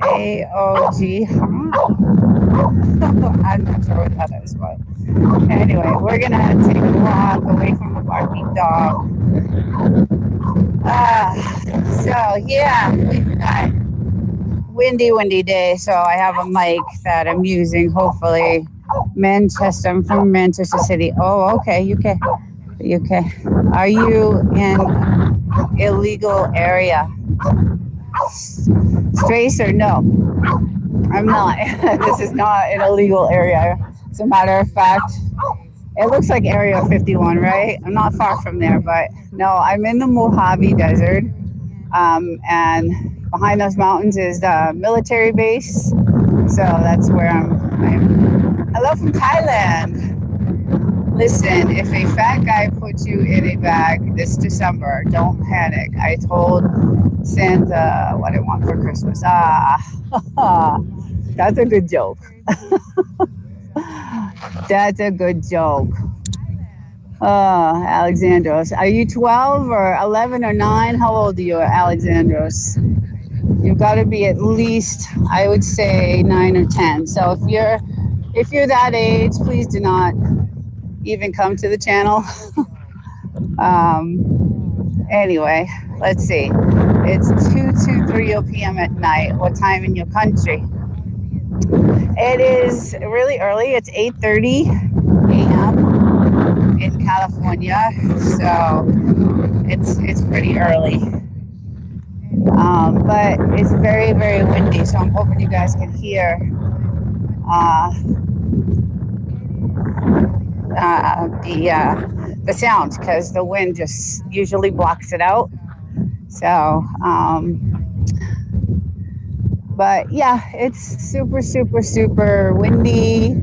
AOG, huh? I'm not sure what that is, but anyway, we're gonna take a walk away from the barking dog. So yeah, we've got windy day, so I have a mic that I'm using, hopefully. Manchester, I'm from Manchester City. Oh, okay, UK. Are you in illegal area? Strays or no? I'm not. This is not an illegal area. As a matter of fact, it looks like Area 51, right? I'm not far from there, but no, I'm in the Mojave Desert. And behind those mountains is the military base. So that's where I'm. Hello from Thailand. Listen, if a fat guy puts you in a bag this December, don't panic. I told Santa what I want for Christmas. That's a good joke. That's a good joke. Alexandros. Are you 12 or 11 or 9? How old are you, Alexandros? You've got to be at least, I would say, 9 or 10. So if you're that age, please do not even come to the channel. Anyway, let's see. It's 2:03 p.m. at night. What time in your country? It is really early. It's 8:30 a.m. in California, so it's pretty early. But it's very, very windy, so I'm hoping you guys can hear the sound, because the wind just usually blocks it out. So, but yeah, it's super, super, super windy.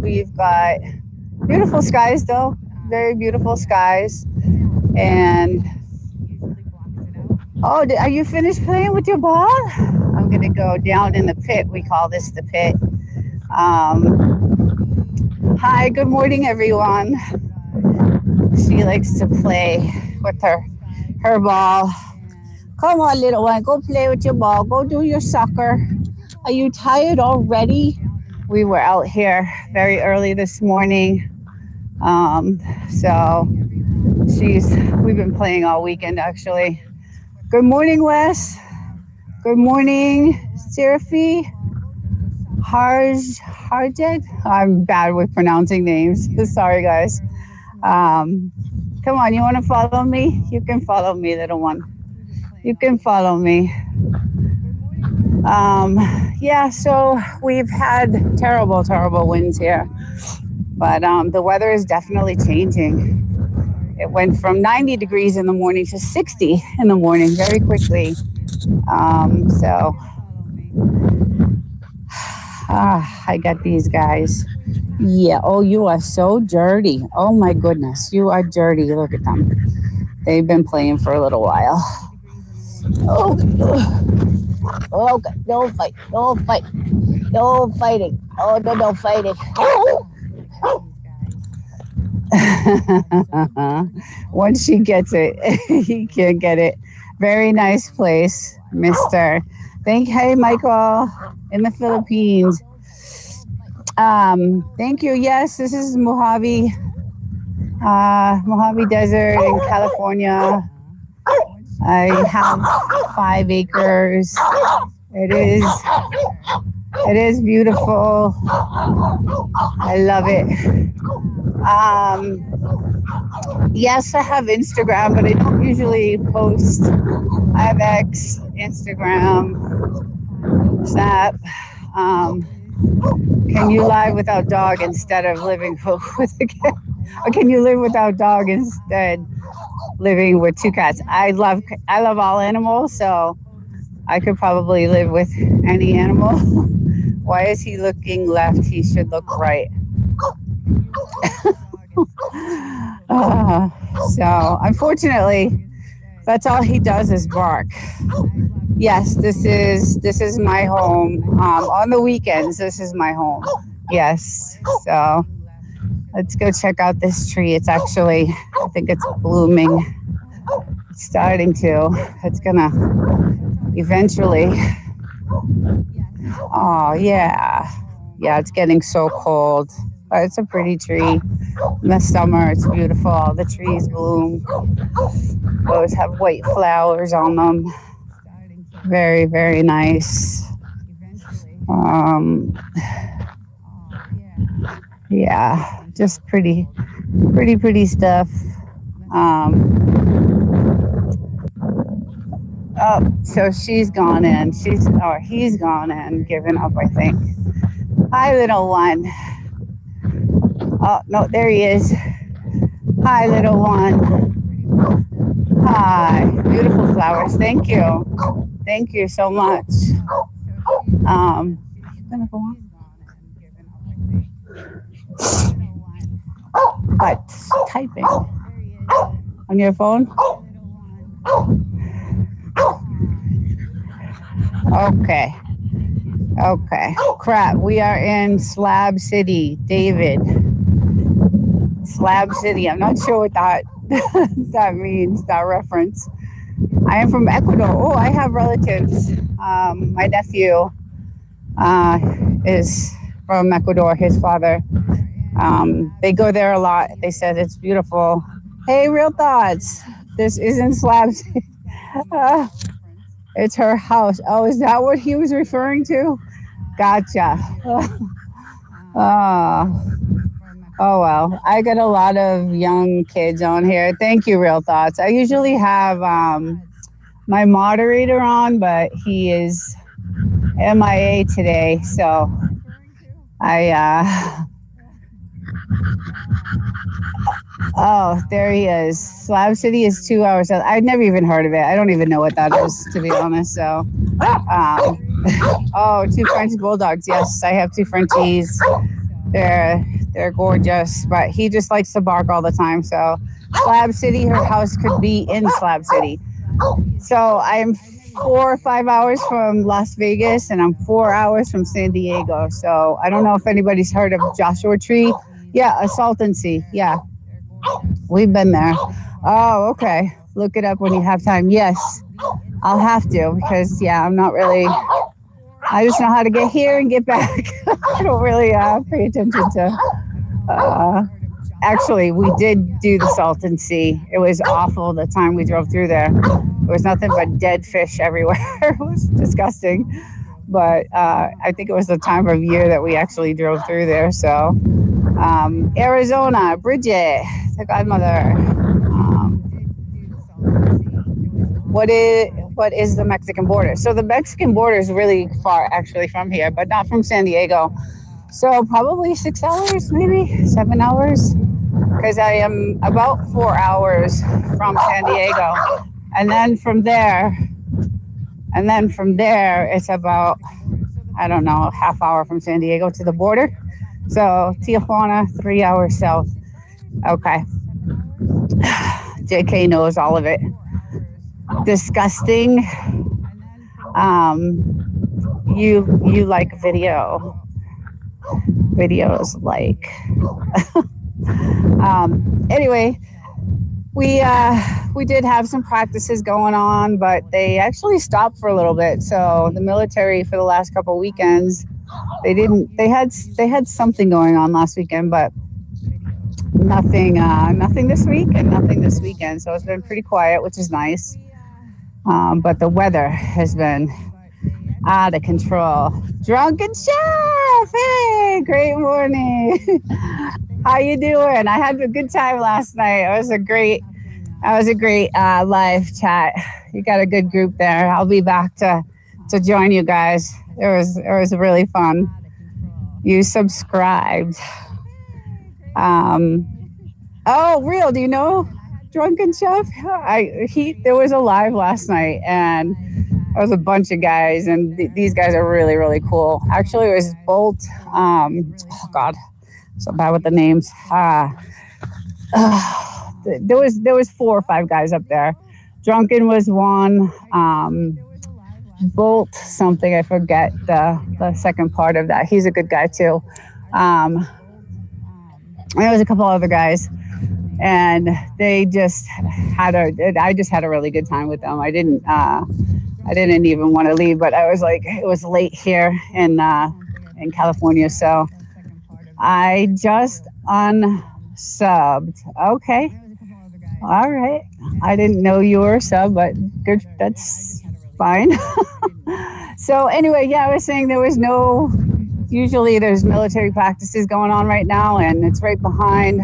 We've got beautiful skies though, very beautiful skies. And are you finished playing with your ball? I'm gonna go down in the pit. We call this the pit. Hi, good morning, everyone. She likes to play with her ball. Come on, little one, go play with your ball. Go do your soccer. Are you tired already? We were out here very early this morning. So we've been playing all weekend, actually. Good morning, Wes. Good morning, Seraphi. Harjed. I'm bad with pronouncing names. Sorry, guys. Come on, you want to follow me? You can follow me, little one. You can follow me. Yeah, so we've had terrible winds here. But the weather is definitely changing. It went from 90 degrees in the morning to 60 in the morning very quickly. So I got these guys. Yeah. Oh, you are so dirty. Oh my goodness, you are dirty. Look at them. They've been playing for a little while. Oh, oh, don't fight, don't fight, no fighting. Oh no, no fighting. Once she gets it, he can't get it. Very nice place, Mister. Hey, Michael, in the Philippines. Thank you. Yes, this is Mojave, Mojave Desert in California. I have 5 acres. It is beautiful. I love it. Yes, I have Instagram, but I don't usually post. I have X, Instagram, Snap. Can you live without dog instead of living with a cat? Or can you live without dog instead living with 2 cats? I love all animals, so I could probably live with any animal. Why is he looking left? He should look right. So unfortunately, that's all he does is bark. Yes, this is my home. On the weekends, this is my home. Yes. So let's go check out this tree. It's actually, I think it's blooming. It's starting to. It's gonna eventually. Oh yeah, yeah. It's getting so cold. But it's a pretty tree. In the summer, it's beautiful. The trees bloom. Those have white flowers on them. Very, very nice. Yeah, just pretty stuff. Oh, so she's gone in. He's gone in, given up, I think. Hi, little one. Oh, no, there he is. Hi, little one. Hi, beautiful flowers. Thank you. Thank you so much. I'm gonna go on. What? Typing on your phone? Okay. Okay. Crap. We are in Slab City, David. Slab City. I'm not sure what that that means, that reference. I am from Ecuador. Oh, I have relatives. My nephew is from Ecuador, his father. They go there a lot. They said it's beautiful. Hey, Real Thoughts. This isn't Slab City. It's her house. Oh, is that what he was referring to? Gotcha. Oh, well. I got a lot of young kids on here. Thank you, Real Thoughts. I usually have my moderator on, but he is MIA today. So oh, there he is. Slab City is 2 hours. I've never even heard of it. I don't even know what that is, to be honest. So, oh, 2 French bulldogs. Yes, I have 2 Frenchies. They're gorgeous, but he just likes to bark all the time. So, Slab City, her house could be in Slab City. So I'm 4 or 5 hours from Las Vegas, and I'm 4 hours from San Diego. So I don't know if anybody's heard of Joshua Tree. Yeah, a Saltancy. Yeah. We've been there. Oh, okay. Look it up when you have time. Yes, I'll have to because, yeah, I'm not really, I just know how to get here and get back. I don't really pay attention to, actually, we did do the Salton Sea. It was awful the time we drove through there. There was nothing but dead fish everywhere. It was disgusting. But I think it was the time of year that we actually drove through there. So, Arizona, Bridget, the godmother. What is the Mexican border? So the Mexican border is really far actually from here, but not from San Diego. So probably 6 hours, maybe 7 hours. because I am about 4 hours from San Diego. And then from there, it's about, I don't know, a half hour from San Diego to the border. So Tijuana, 3 hours south. Okay. JK knows all of it. Disgusting. You like videos like. Anyway, we did have some practices going on, but they actually stopped for a little bit. So the military for the last couple of weekends, they had something going on last weekend, but nothing this week and nothing this weekend. So it's been pretty quiet, which is nice. But the weather has been out of control. Drunken Chef, hey, great morning. How you doing? I had a good time last night. It was a great live chat. You got a good group there. I'll be back to join you guys. It was really fun. You subscribed. Oh, real? Do you know Drunken Chef? There was a live last night, and there was a bunch of guys, and these guys are really, really cool. Actually, it was Bolt. Oh God, so bad with the names. There was 4 or 5 guys up there. Drunken was one. Bolt something, I forget the second part of that. He's a good guy too. There was a couple other guys, and I just had a really good time with them. I didn't even want to leave, but I was like, it was late here in California, so I just unsubbed. Okay. All right. I didn't know you were a sub, but good. That's fine. So anyway, yeah, I was saying usually there's military practices going on right now, and it's right behind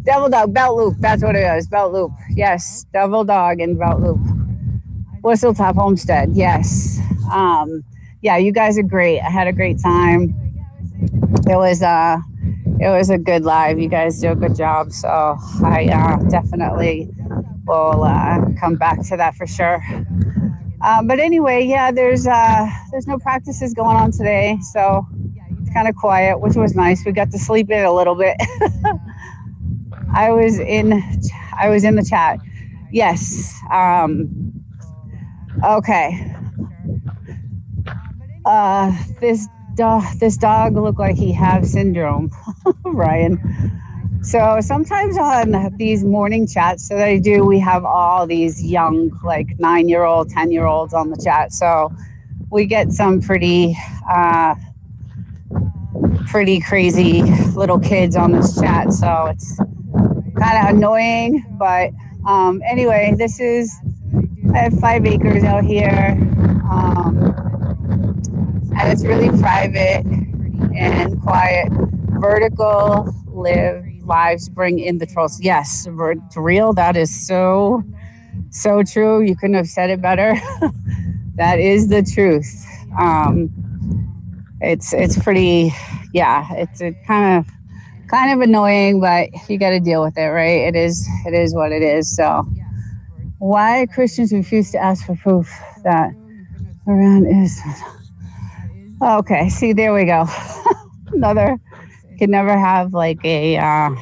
Devil Dog, Belt Loop. That's what it is. Belt Loop. Yes. Devil Dog and Belt Loop. Whistletop Homestead. Yes. Yeah, you guys are great. I had a great time. It was a good live. You guys do a good job. So I definitely will come back to that for sure. But anyway, yeah, there's no practices going on today, so it's kind of quiet, which was nice. We got to sleep in a little bit. I was in the chat. Yes. Okay. This dog looked like he have syndrome, Ryan. So sometimes on these morning chats that I do, we have all these young, like 9-year-old, 10-year-olds on the chat. So we get some pretty crazy little kids on this chat. So it's kind of annoying. But anyway, I have 5 acres out here. And it's really private and quiet. Vertical lives bring in the trolls. Yes, real. That is so true. You couldn't have said it better. That is the truth. It's pretty. Yeah, it's a kind of annoying, but you got to deal with it, right? It is what it is. So, why Christians refuse to ask for proof that Iran is? Okay, see, there we go. Could never have like a, I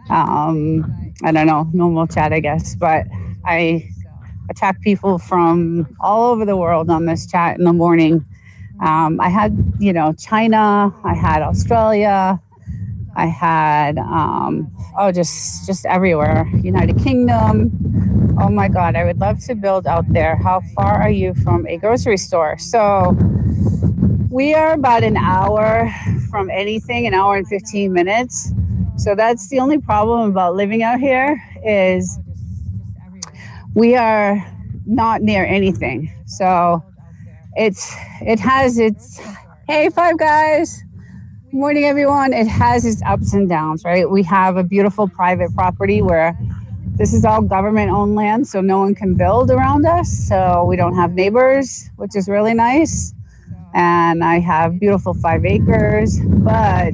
don't know, normal chat, I guess. But I attack people from all over the world on this chat in the morning. I had, China, I had Australia, I had, just everywhere. United Kingdom. Oh my God, I would love to build out there. How far are you from a grocery store? So we are about an hour from anything, an hour and 15 minutes. So that's the only problem about living out here is we are not near anything. So it has its, hey, Five Guys. Good morning, everyone. It has its ups and downs, right? We have a beautiful private property where this is all government-owned land, so no one can build around us. So we don't have neighbors, which is really nice. And I have beautiful 5 acres, but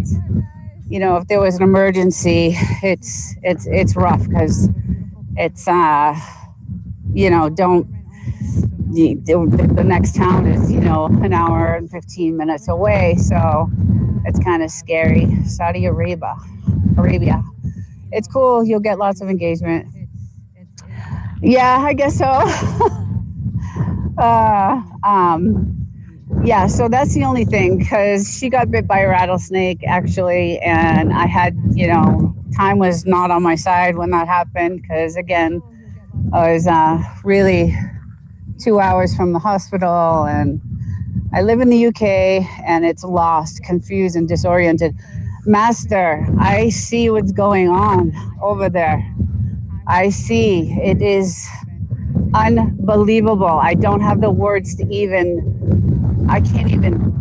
if there was an emergency, it's rough because it's don't the next town is an hour and 15 minutes away, so it's kind of scary. Saudi Arabia. It's cool. You'll get lots of engagement. Yeah, I guess so. uh, um, yeah, so that's the only thing because she got bit by a rattlesnake actually, and I had, time was not on my side when that happened because again, I was really 2 hours from the hospital, and I live in the UK, and it's lost, confused, and disoriented. Master, I see what's going on over there. I see. It is unbelievable. I don't have the words to I can't even,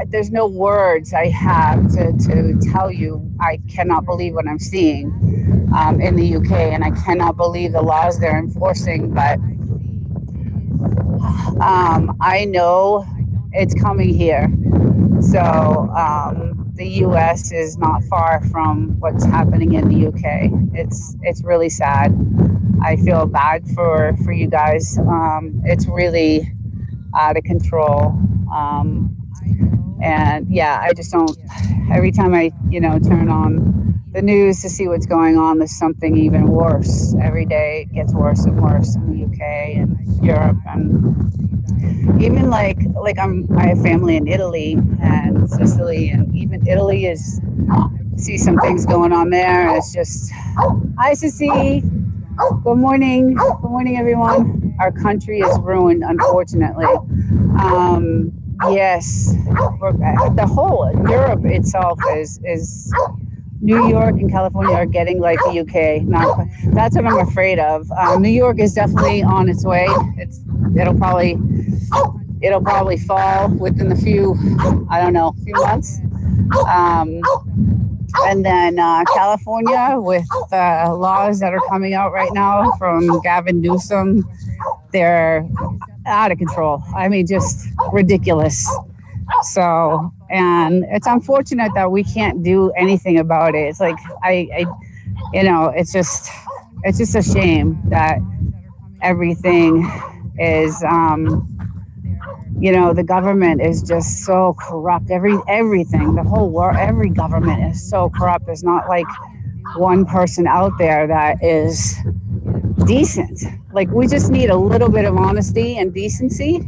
there's no words I have to tell you. I cannot believe what I'm seeing in the UK, and I cannot believe the laws they're enforcing, but I know it's coming here. So the US is not far from what's happening in the UK. It's really sad. I feel bad for you guys. It's really out of control. And yeah, I just don't. Every time I turn on the news to see what's going on, there's something even worse. Every day it gets worse and worse in the UK and Europe, and even like I have family in Italy and Sicily, and even Italy is see some things going on there. It's just hi Sissy. Good morning everyone. Our country is ruined, unfortunately. Yes, the whole Europe itself is New York and California are getting like the UK. That's what I'm afraid of. New York is definitely on its way. It'll probably fall within a few months. And then California, with laws that are coming out right now from Gavin Newsom, they're out of control. I mean, just ridiculous. So, and it's unfortunate that we can't do anything about it. It's like it's just a shame that everything is the government is just so corrupt. Everything, the whole world, every government is so corrupt. There's not like one person out there that is decent. Like, we just need a little bit of honesty and decency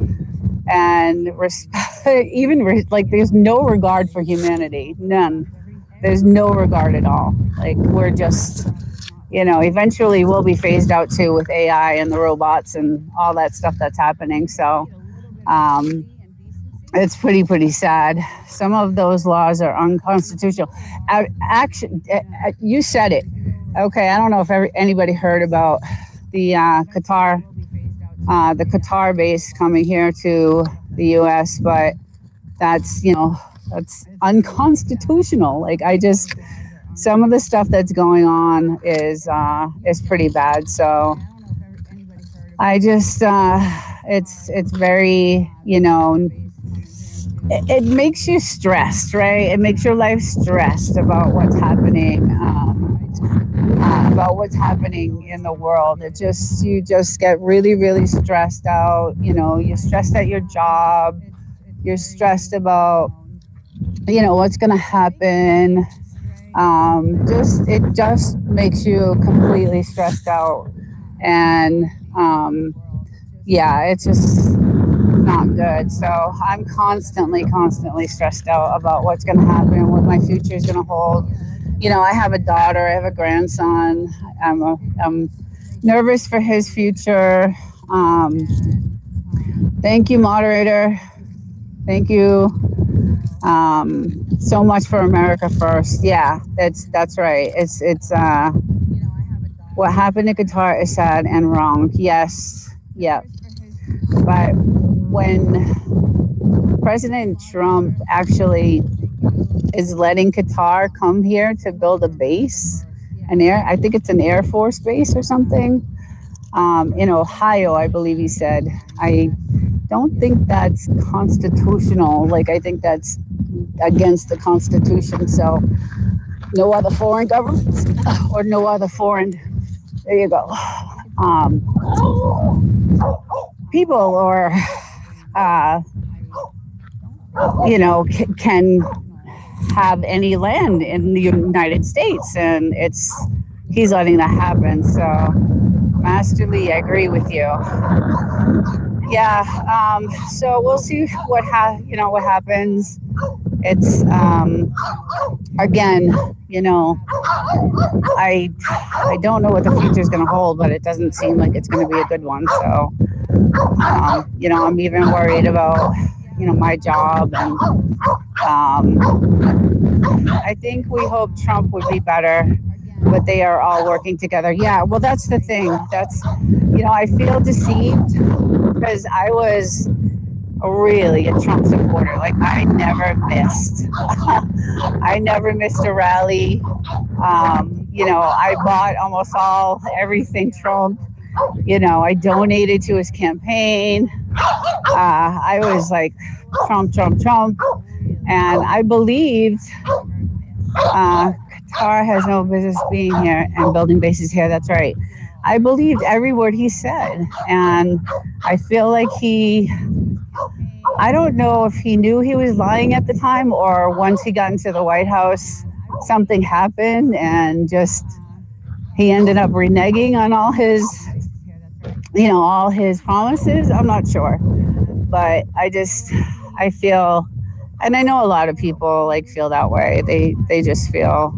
and respect. There's no regard for humanity. None. There's no regard at all. Like, we're just, eventually we'll be phased out too with AI and the robots and all that stuff that's happening. So, it's pretty sad. Some of those laws are unconstitutional. You said it. Okay, I don't know if anybody heard about the Qatar base coming here to the U.S., but that's unconstitutional. Like, some of the stuff that's going on is pretty bad. So I just it's very it makes you stressed, right? It makes your life stressed about what's happening in the world. You just get really, really stressed out. You're stressed at your job. You're stressed about what's gonna happen. It just makes you completely stressed out, and it's just not good. So I'm constantly stressed out about what's going to happen, what my future is going to hold. I have a daughter, I have a grandson. I'm nervous for his future. Thank you, moderator. Thank you so much for America First. Yeah, that's right. It's what happened to Qatar is sad and wrong. Yes, yeah. But when President Trump actually is letting Qatar come here to build a base, I think it's an Air Force base or something, in Ohio, I believe he said. I don't think that's constitutional. Like, I think that's against the Constitution. So no other foreign governments or no other foreign, there you go, um, people or, uh, can have any land in the United States. And he's letting that happen. So, Master Lee, I agree with you. Yeah. So we'll see what happens. It's, again, I I don't know what the future is going to hold, but it doesn't seem like it's going to be a good one. So, I'm even worried about, my job. And I think we hope Trump would be better, but they are all working together. Yeah, well, that's the thing. I feel deceived because I was really a Trump supporter. Like, I never missed. I never missed a rally. I bought almost everything Trump. I donated to his campaign. I was like, Trump, Trump, Trump. And I believed Qatar has no business being here and building bases here. That's right. I believed every word he said. And I feel like I don't know if he knew he was lying at the time, or once he got into the White House, something happened and just he ended up reneging on all his promises. I'm not sure. But I feel, and I know a lot of people feel that way. They just feel,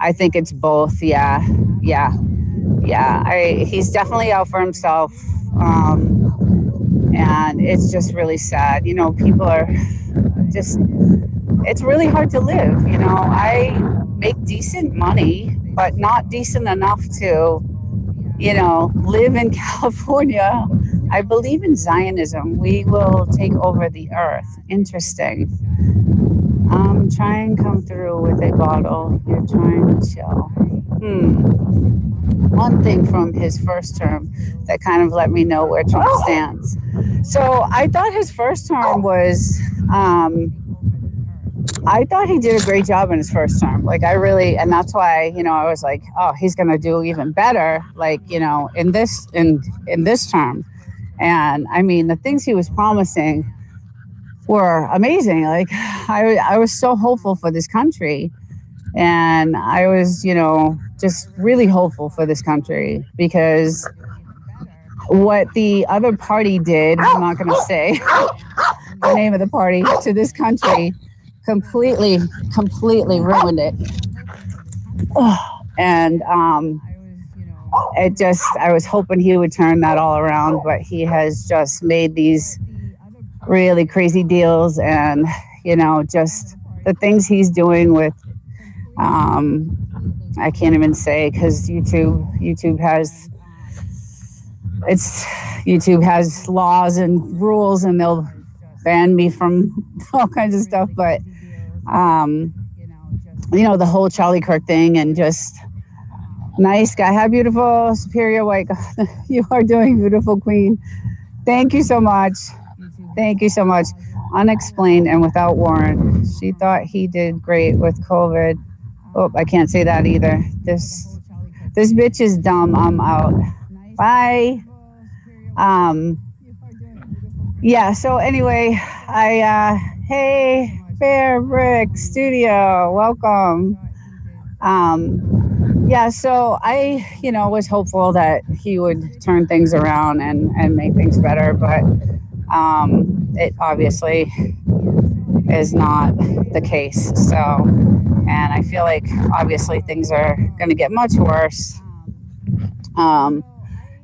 I think it's both. Yeah. Yeah. Yeah. He's definitely out for himself. And it's just really sad. People are just, it's really hard to live. I make decent money, but not decent enough to, live in California. I believe in Zionism. We will take over the earth. Interesting. Try and come through with a bottle. You're trying to chill. One thing from his first term that kind of let me know where Trump stands. So I thought his first term was, I thought he did a great job in his first term. And that's why, I was like, oh, he's going to do even better, in this term. And I mean, the things he was promising were amazing. I was so hopeful for this country. And I was, just really hopeful for this country, because what the other party did, I'm not going to say the name of the party, to this country, completely ruined it. And I was hoping he would turn that all around, but he has just made these really crazy deals. And, just the things he's doing with, I can't even say, because YouTube has laws and rules, and they'll ban me from all kinds of stuff. But the whole Charlie Kirk thing, and just nice guy. How beautiful, superior white God. You are doing beautiful, queen. Thank you so much. Thank you so much. Unexplained and without warrant. She thought he did great with COVID. Oh, I can't say that either. This bitch is dumb. I'm out. Bye. Yeah, so anyway, hey, Fair Brick Studio, welcome. Yeah, so I, was hopeful that he would turn things around and make things better, but it obviously is not the case. So, and I feel like obviously things are going to get much worse,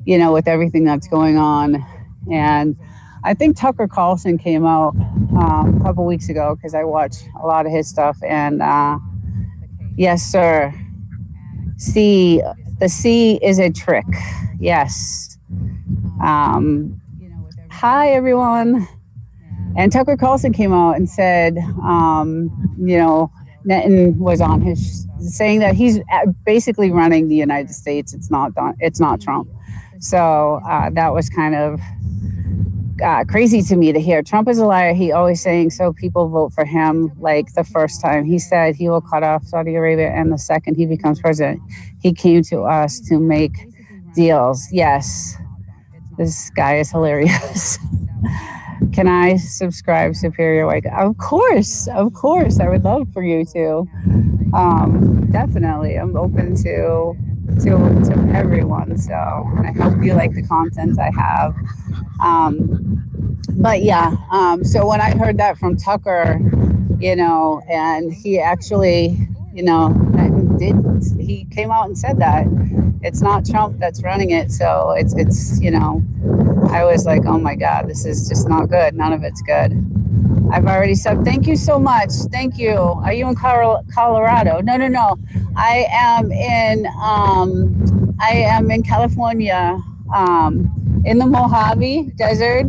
with everything that's going on. And I think Tucker Carlson came out a couple weeks ago, because I watch a lot of his stuff. And yes, sir. The C is a trick. Yes. Hi, everyone. And Tucker Carlson came out and said, Netanyahu was on his, saying that he's basically running the United States. It's not Trump. So that was kind of crazy to me to hear. Trump is a liar. He always saying so people vote for him. Like the first time he said he will cut off Saudi Arabia, and the second he becomes president, he came to us to make deals. Yes, this guy is hilarious. Can I subscribe Superior White? Of course, of course. I would love for you to. Definitely, I'm open to everyone. So I hope you like the content I have. But yeah, so when I heard that from Tucker, and he actually, he came out and said that it's not Trump that's running it. So it's I was like, oh my God, this is just not good. None of it's good. I've already said, thank you so much. Thank you. Are you in Colorado? No. I am in California, in the Mojave Desert,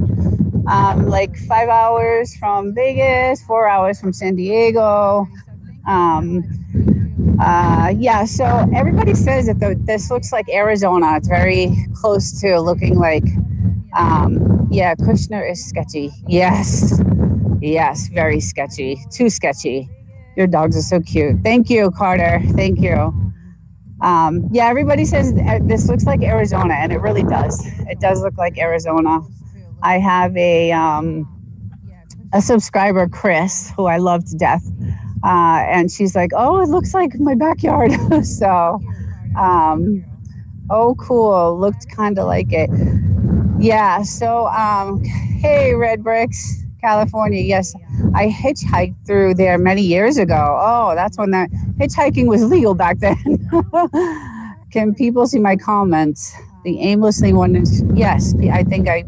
like 5 hours from Vegas, 4 hours from San Diego. Yeah, so everybody says that this looks like Arizona. It's very close to looking like, yeah, Kushner is sketchy. Yes, very sketchy. Too sketchy. Your dogs are so cute. Thank you, Carter. Thank you. Yeah, everybody says this looks like Arizona, and it really does. It does look like Arizona. I have a subscriber, Chris, who I love to death. And she's like, oh, it looks like my backyard. So, oh, cool. Looked kind of like it. Yeah. So, hey, Red Bricks, California. Yes, I hitchhiked through there many years ago. Oh, that's when that hitchhiking was legal back then. Can people see my comments? The aimlessly one. Yes, I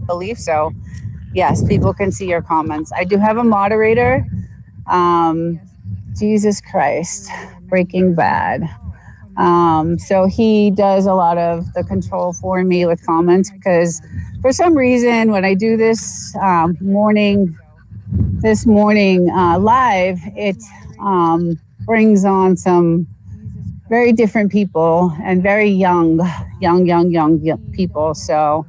believe so. Yes, people can see your comments. I do have a moderator. Jesus Christ, Breaking Bad. So he does a lot of the control for me with comments, because for some reason when I do this morning live, it brings on some very different people and very young people. So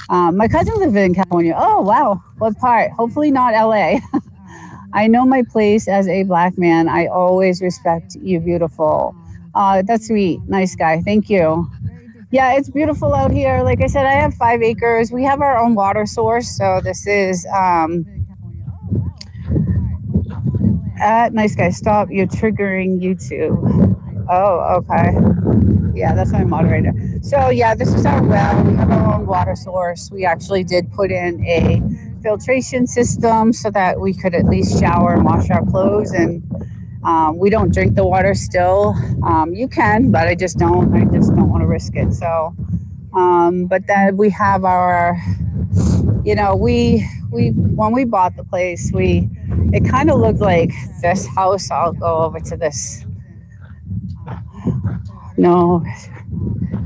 my cousin lives in California. Oh, wow. What part? Hopefully not LA. I know my place as a Black man. I always respect you, beautiful. That's sweet. Nice guy. Thank you. Yeah, it's beautiful out here. Like I said, I have 5 acres. We have our own water source. So this is, nice guy, stop. You're triggering YouTube. Oh, okay. Yeah, that's my moderator. So yeah, this is our well. We have our own water source. We actually did put in a filtration system so that we could at least shower and wash our clothes, and we don't drink the water still. You can, but I just don't want to risk it. So but then we have our, we when we bought the place, it kind of looked like this house. I'll go over to this. No,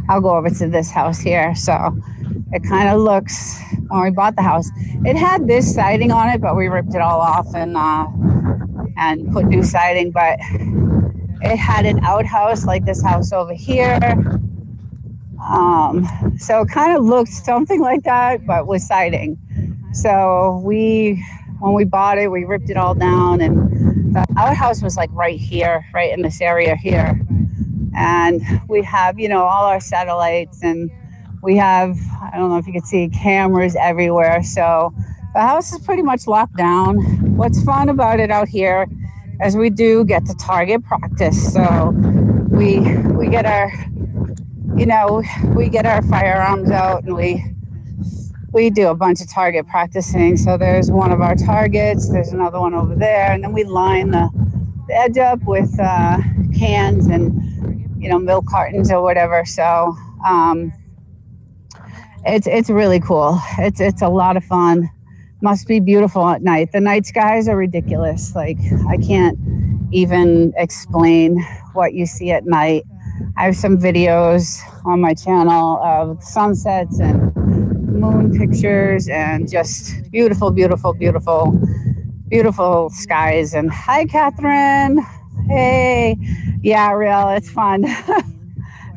I'll go over to this house here. So it kind of looks, when we bought the house, it had this siding on it, but we ripped it all off and put new siding. But it had an outhouse like this house over here. So it kind of looked something like that, but with siding. So when we bought it, we ripped it all down, and the outhouse was like right here, right in this area here. And we have, all our satellites, and we have, I don't know if you can see, cameras everywhere. So the house is pretty much locked down. What's fun about it out here is we do get to target practice. So we get our, we get our firearms out, and we do a bunch of target practicing. So there's one of our targets, there's another one over there, and then we line the edge up with cans and milk cartons or whatever. So it's really cool. It's a lot of fun. Must be beautiful at night. The night skies are ridiculous. Like, I can't even explain what you see at night. I have some videos on my channel of sunsets and moon pictures and just beautiful skies. And hi, Catherine. Hey. Yeah, real, it's fun.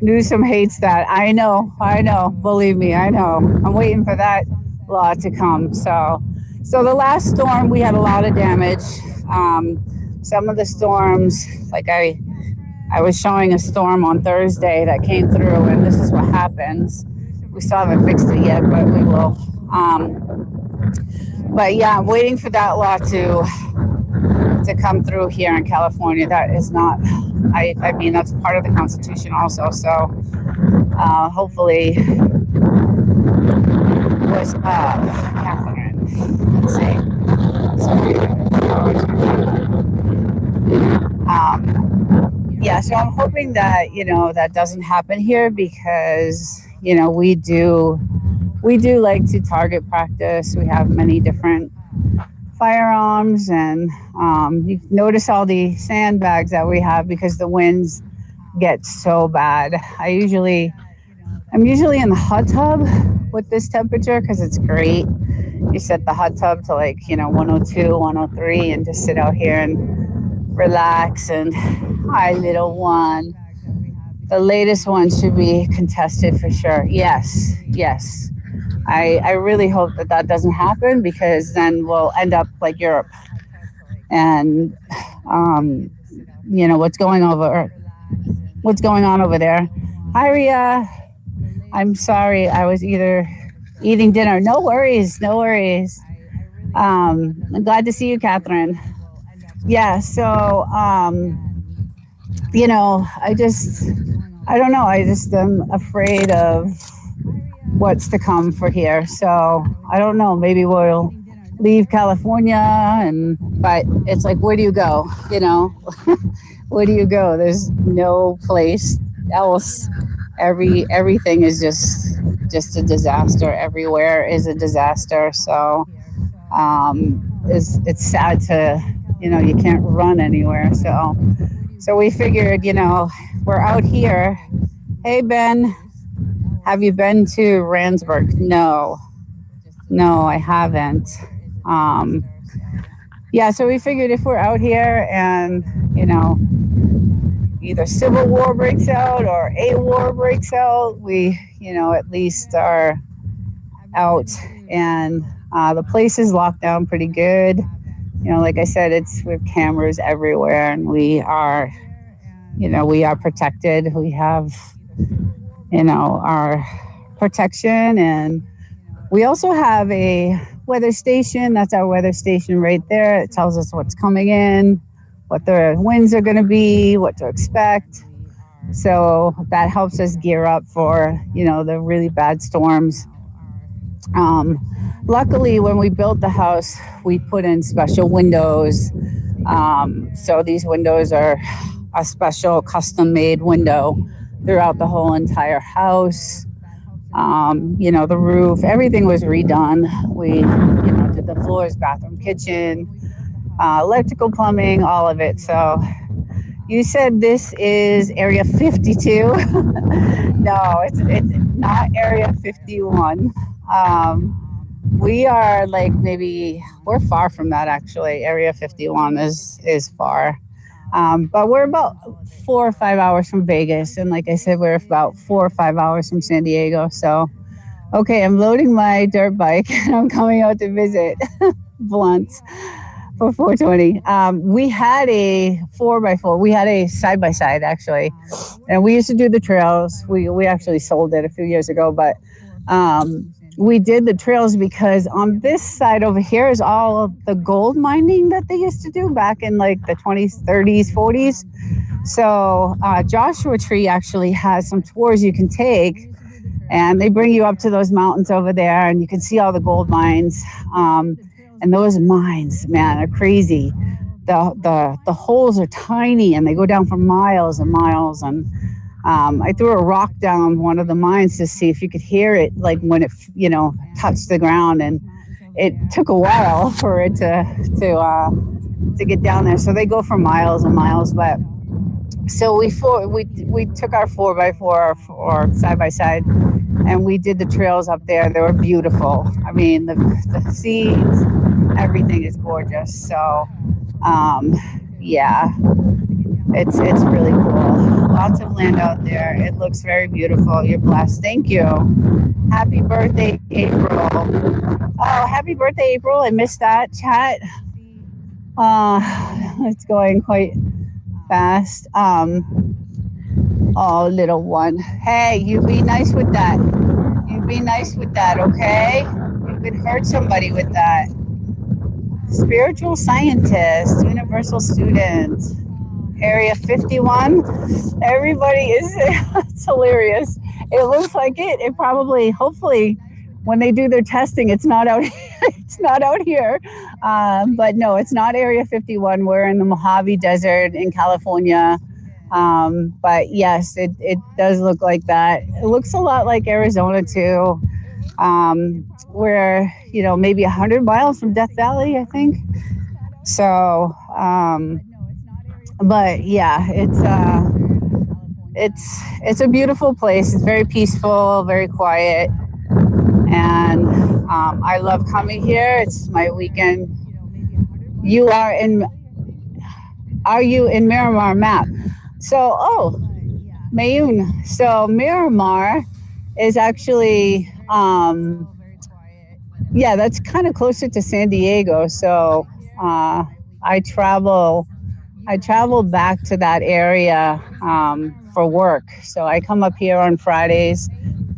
Newsom hates that. I know. Believe me, I know. I'm waiting for that lot to come. So the last storm, we had a lot of damage. Some of the storms, like I was showing a storm on Thursday that came through, and this is what happens. We still haven't fixed it yet, but we will. But yeah, I'm waiting for that law to come through here in California. That is not, I mean, that's part of the Constitution also. So hopefully, was Catherine. Let's see. Yeah, so I'm hoping that that doesn't happen here, because we do like to target practice. We have many different firearms, and you notice all the sandbags that we have because the winds get so bad. I'm usually in the hot tub with this temperature because it's great. You set the hot tub to 102, 103, and just sit out here and relax. And hi, little one. The latest one should be contested for sure. Yes. I really hope that doesn't happen, because then we'll end up like Europe. And what's going on over there. Hi, Ria. I'm sorry. I was either eating dinner. No worries. I'm glad to see you, Catherine. Yeah. So, I don't know. I just am afraid of what's to come for here. So I don't know. Maybe we'll leave California, but it's like, where do you go? Where do you go? There's no place else. Everything is just a disaster. Everywhere is a disaster. So it's sad to you can't run anywhere. So we figured we're out here. Hey, Ben, have you been to Randsburg? No, I haven't. Yeah, so we figured if we're out here and either civil war breaks out or a war breaks out, we at least are out. And the place is locked down pretty good. Like I said, we have cameras everywhere, and we are protected. We have our protection, and we also have a weather station. That's our weather station right there. It tells us what's coming in, what the winds are going to be, what to expect. So that helps us gear up for the really bad storms. Luckily, when we built the house, we put in special windows. So these windows are a special custom-made window throughout the whole entire house. The roof, everything was redone. We, did the floors, bathroom, kitchen, electrical, plumbing, all of it. So you said this is Area 52. No, it's not Area 51. We are we're far from that, actually. Area 51 is far. But we're about 4 or 5 hours from Vegas. And like I said, we're about 4 or 5 hours from San Diego. So, okay, I'm loading my dirt bike and I'm coming out to visit Blunt for 420. We had a 4x4. We had a side-by-side, actually. And we used to do the trails. We actually sold it a few years ago. But we did the trails because on this side over here is all of the gold mining that they used to do back in the 20s, 30s, 40s. So Joshua Tree actually has some tours you can take, and they bring you up to those mountains over there, and you can see all the gold mines. And those mines, man, are crazy. The holes are tiny, and they go down for miles and miles. And I threw a rock down one of the mines to see if you could hear it, when it touched the ground, and it took a while for it to get down there. So they go for miles and miles. But so we took our 4x4 or side by side, and we did the trails up there. They were beautiful. I mean, the scenes, everything is gorgeous. So yeah, it's really cool. Lots of land out there. It looks very beautiful. You're blessed. Thank you. Happy birthday, April. Oh, happy birthday, April. I missed that chat. It's going quite fast. Oh, little one. Hey, you be nice with that. You be nice with that, okay? You could hurt somebody with that. Spiritual scientist, universal student, area 51. Everybody is, it's hilarious. It looks like it. It probably, hopefully, when they do their testing, it's not out. It's not out here. But no, it's not area 51. We're in the Mojave Desert in California. But yes, it does look like that. It looks a lot like Arizona too. We're, maybe 100 miles from Death Valley, I think. So, but yeah, it's a beautiful place. It's very peaceful, very quiet, and I love coming here. It's my weekend. Are you in Miramar map? So, Mayun. So Miramar is actually, that's kind of closer to San Diego. So I travel back to that area for work. So I come up here on Fridays.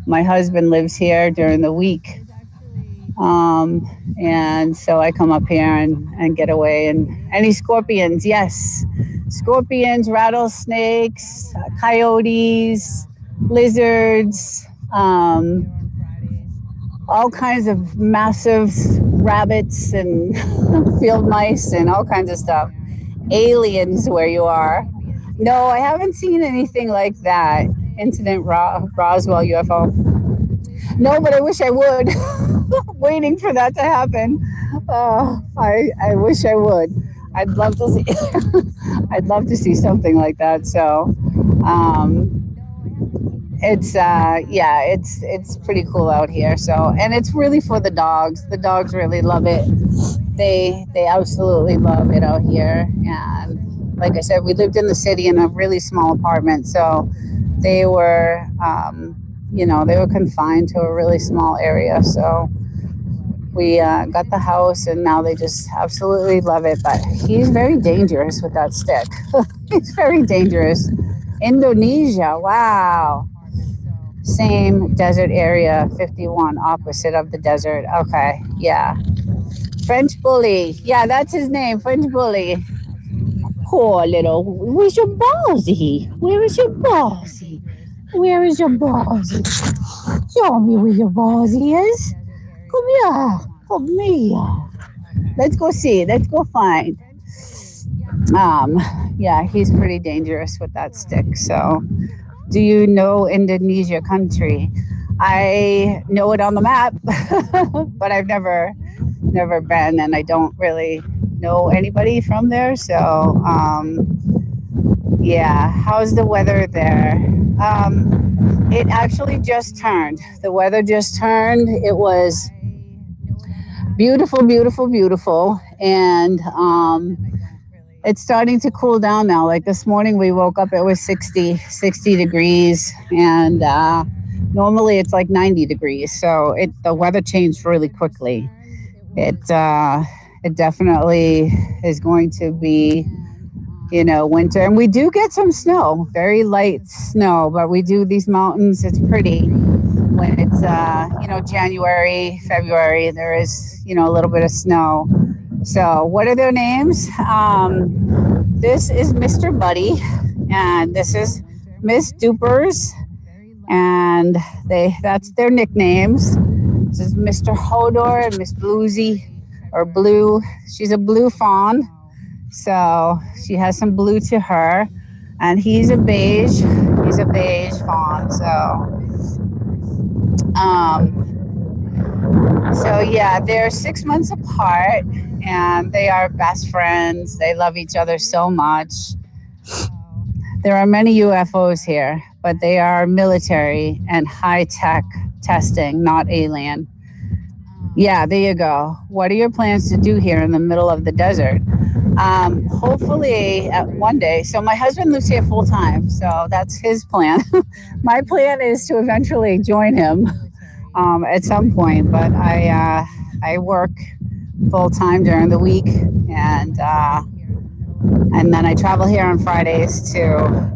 My husband lives here during the week. And so I come up here and get away. And any scorpions? Yes. Scorpions, rattlesnakes, coyotes, lizards, all kinds of massive rabbits and field mice and all kinds of stuff. Aliens where you are. No, I haven't seen anything like that. Incident Roswell UFO. No, but I wish I would. Waiting for that to happen. I wish I would. I'd love to see. I'd love to see something like that. So, it's pretty cool out here. So, and it's really for the dogs. The dogs really love it. They absolutely love it out here. And like I said, we lived in the city in a really small apartment, so they were, they were confined to a really small area. So we got the house, and now they just absolutely love it. But he's very dangerous with that stick. He's very dangerous. Indonesia, wow. Same desert area, 51, opposite of the desert. Okay, yeah. French bully. Yeah, that's his name, French bully. Poor little. Where's your ballsy? Where is your ballsy? Where is your ballsy? Show me where your ballsy is. Come here. Come here. Let's go see. Let's go find. Yeah, he's pretty dangerous with that stick. So, do you know Indonesia country? I know it on the map, but I've never been, and I don't really know anybody from there. So, yeah, how's the weather there? It actually just turned. The weather just turned. It was beautiful, beautiful, beautiful, and it's starting to cool down now. Like this morning we woke up, it was 60 degrees, and normally it's like 90 degrees. So the weather changed really quickly. It definitely is going to be, winter. And we do get some snow, very light snow, but we do these mountains. It's pretty when it's, January, February, there is, a little bit of snow. So what are their names? This is Mr. Buddy, and this is Miss Dupers, and that's their nicknames. This is Mr. Hodor and Miss Bluesy, or Blue. She's a blue fawn, so she has some blue to her, and he's a beige fawn. So yeah, they're 6 months apart, and they are best friends. They love each other so much. There are many UFOs here, but they are military and high-tech testing, not alien. Yeah, there you go. What are your plans to do here in the middle of the desert? Hopefully one day. So my husband lives here full time, so that's his plan. My plan is to eventually join him at some point, but I work full time during the week, and then I travel here on Fridays to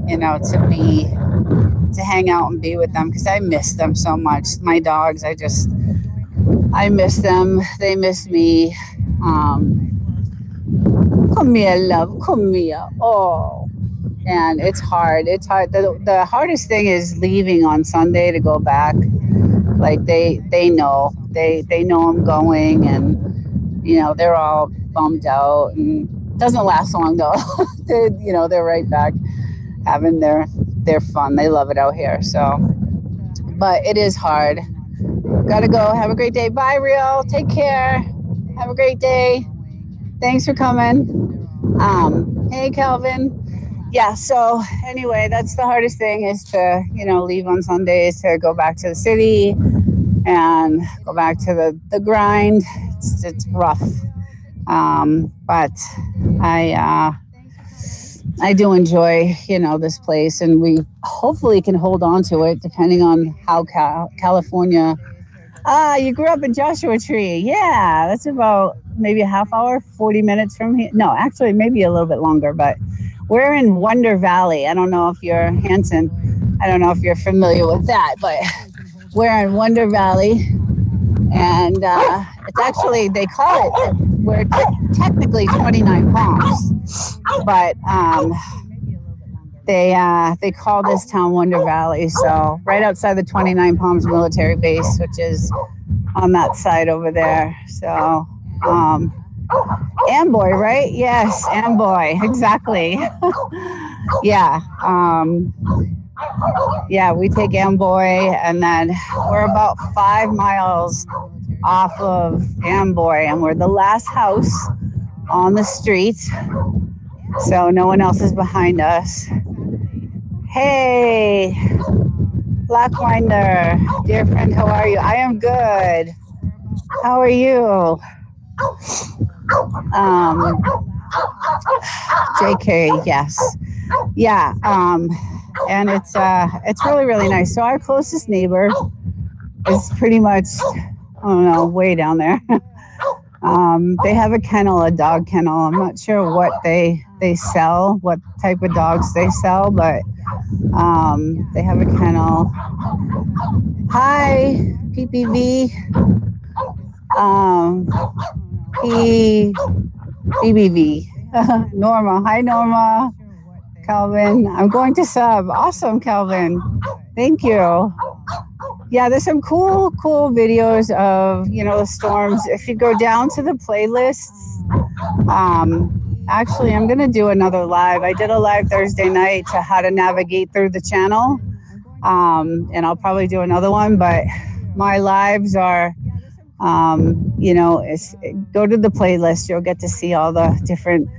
hang out and be with them because I miss them so much. My dogs, I miss them. They miss me. Come here, love. Come here. Oh, and it's hard. It's hard. The hardest thing is leaving on Sunday to go back. Like they know I'm going, and they're all bummed out, and it doesn't last long though. They're right back having their fun. They love it out here. So, but it is hard. Gotta go. Have a great day. Bye, Real. Take care. Have a great day. Thanks for coming. Hey, Calvin. Yeah, so anyway, that's the hardest thing is to, leave on Sundays to go back to the city and go back to the grind. It's rough. But I do enjoy, this place, and we hopefully can hold on to it depending on how California. You grew up in Joshua Tree. Yeah, that's about maybe a half hour, 40 minutes from here. No, actually, maybe a little bit longer, but we're in Wonder Valley. I don't know if you're Hanson. I don't know if you're familiar with that, but we're in Wonder Valley, and it's actually, they call it, we're technically 29 Palms, but they call this town Wonder Valley. So right outside the 29 Palms military base, which is on that side over there. So Amboy, right? Yes, Amboy, exactly. Yeah. Yeah, we take Amboy, and then we're about 5 miles off of Amboy, and we're the last house on the street, so no one else is behind us. Hey, Blackwinder, dear friend, how are you? I am good. How are you? JK, yes. Yeah, and it's really, really nice. So our closest neighbor is pretty much, I don't know, way down there. They have a dog kennel. I'm not sure what they sell, what type of dogs they sell, but they have a kennel. Hi, PPV. PBV. Norma. Hi, Norma. Calvin. I'm going to sub. Awesome, Calvin. Thank you. Yeah, there's some cool videos of, the storms. If you go down to the playlists, actually, I'm going to do another live. I did a live Thursday night to how to navigate through the channel. And I'll probably do another one, but my lives are, go to the playlist. You'll get to see all the different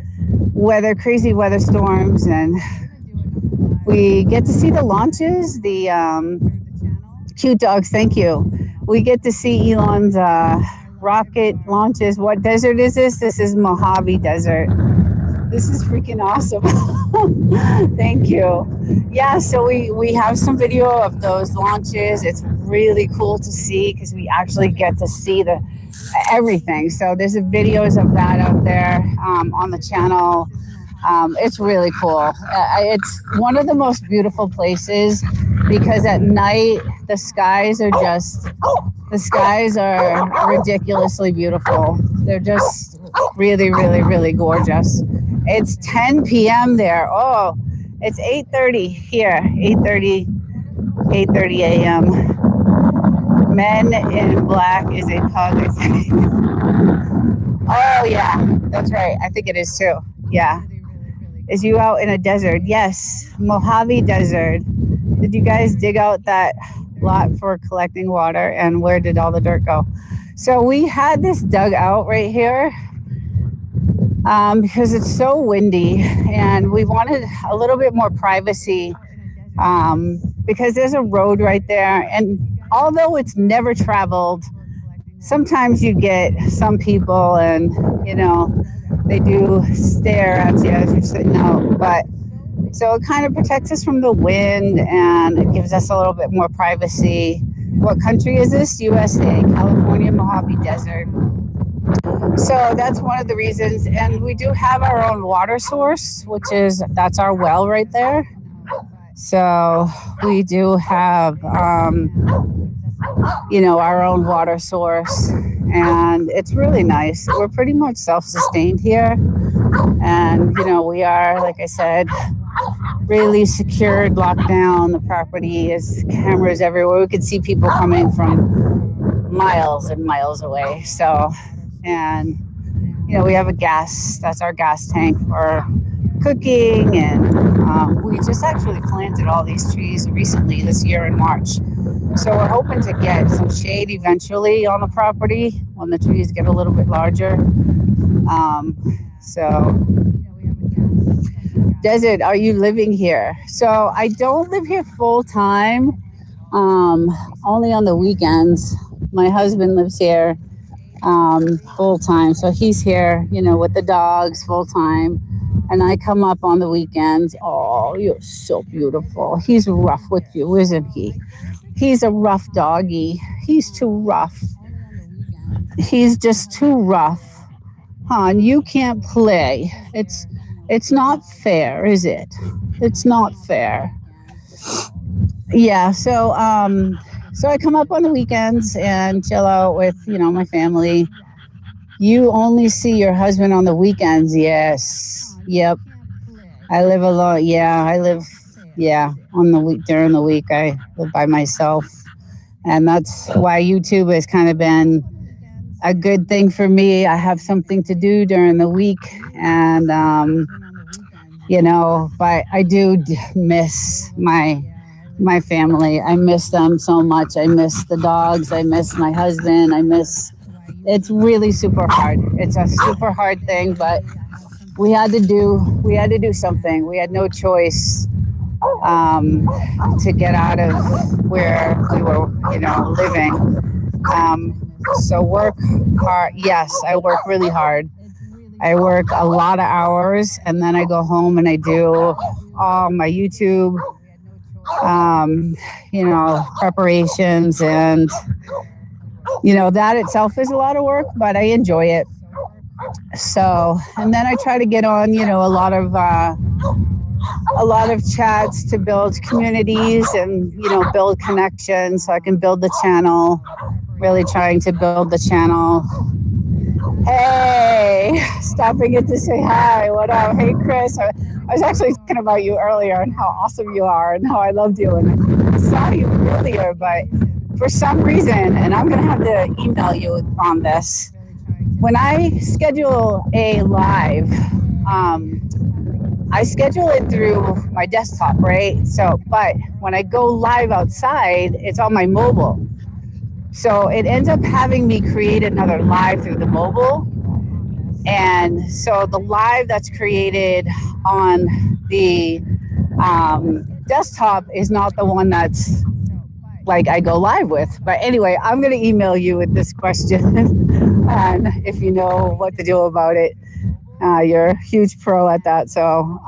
crazy weather storms, and we get to see the launches, the cute dogs. Thank you. We get to see Elon's rocket launches. What desert is this? This is Mojave Desert. This is freaking awesome. Thank you. Yeah, so we have some video of those launches. It's really cool to see because we actually get to see everything. So there's videos of that out there on the channel. It's really cool. It's one of the most beautiful places because at night the skies are ridiculously beautiful. They're just really, really, really gorgeous. It's 10 p.m. there. Oh, it's 8:30 here. 8:30 a.m. Men in Black is a pug, I think. Oh, yeah, that's right. I think it is too. Yeah. Is you out in a desert? Yes, Mojave Desert. Did you guys dig out that lot for collecting water, and where did all the dirt go? So we had this dug out right here because it's so windy, and we wanted a little bit more privacy because there's a road right there, and although it's never traveled, sometimes you get some people, and they do stare at you as you're sitting out. But so it kind of protects us from the wind and it gives us a little bit more privacy. What country is this? USA, California Mojave Desert. So that's one of the reasons. And we do have our own water source, that's our well right there. So we do have, our own water source. And it's really nice. We're pretty much self-sustained here. And, we are, like I said, really secured, locked down. The property is cameras everywhere. We could see people coming from miles and miles away. So, and, we have that's our gas tank for cooking. And we just actually planted all these trees recently this year in March. So we're hoping to get some shade eventually on the property when the trees get a little bit larger. Desert, are you living here? So I don't live here full time, only on the weekends. My husband lives here full time. So he's here, with the dogs full time. And I come up on the weekends. Oh, you're so beautiful. He's rough with you, isn't he? He's a rough doggy. He's too rough. He's just too rough. Hon, you can't play. It's not fair, is it? It's not fair. Yeah, so I come up on the weekends and chill out with, my family. You only see your husband on the weekends. Yes. Yep. I live alone. On the week, during the week I live by myself. And that's why YouTube has kind of been a good thing for me. I have something to do during the week, and but I do miss my family. I miss them so much. I miss the dogs. I miss my husband. It's really super hard. It's a super hard thing, but we had to do something. We had no choice to get out of where we were, living. So work hard. Yes, I work really hard. I work a lot of hours, and then I go home and I do all my YouTube, preparations, and that itself is a lot of work, but I enjoy it. So, and then I try to get on, a lot of chats to build communities and, build connections so I can build the channel, really trying to build the channel. Hey, stopping it to say hi. What up? Hey, Chris. I was actually thinking about you earlier and how awesome you are and how I loved you. And I saw you earlier, but for some reason, and I'm going to have to email you on this, when I schedule a live, I schedule it through my desktop, right? So, but when I go live outside, it's on my mobile. So it ends up having me create another live through the mobile. And so the live that's created on the desktop is not the one that's like I go live with. But anyway, I'm going to email you with this question. And if you know what to do about it, you're a huge pro at that. So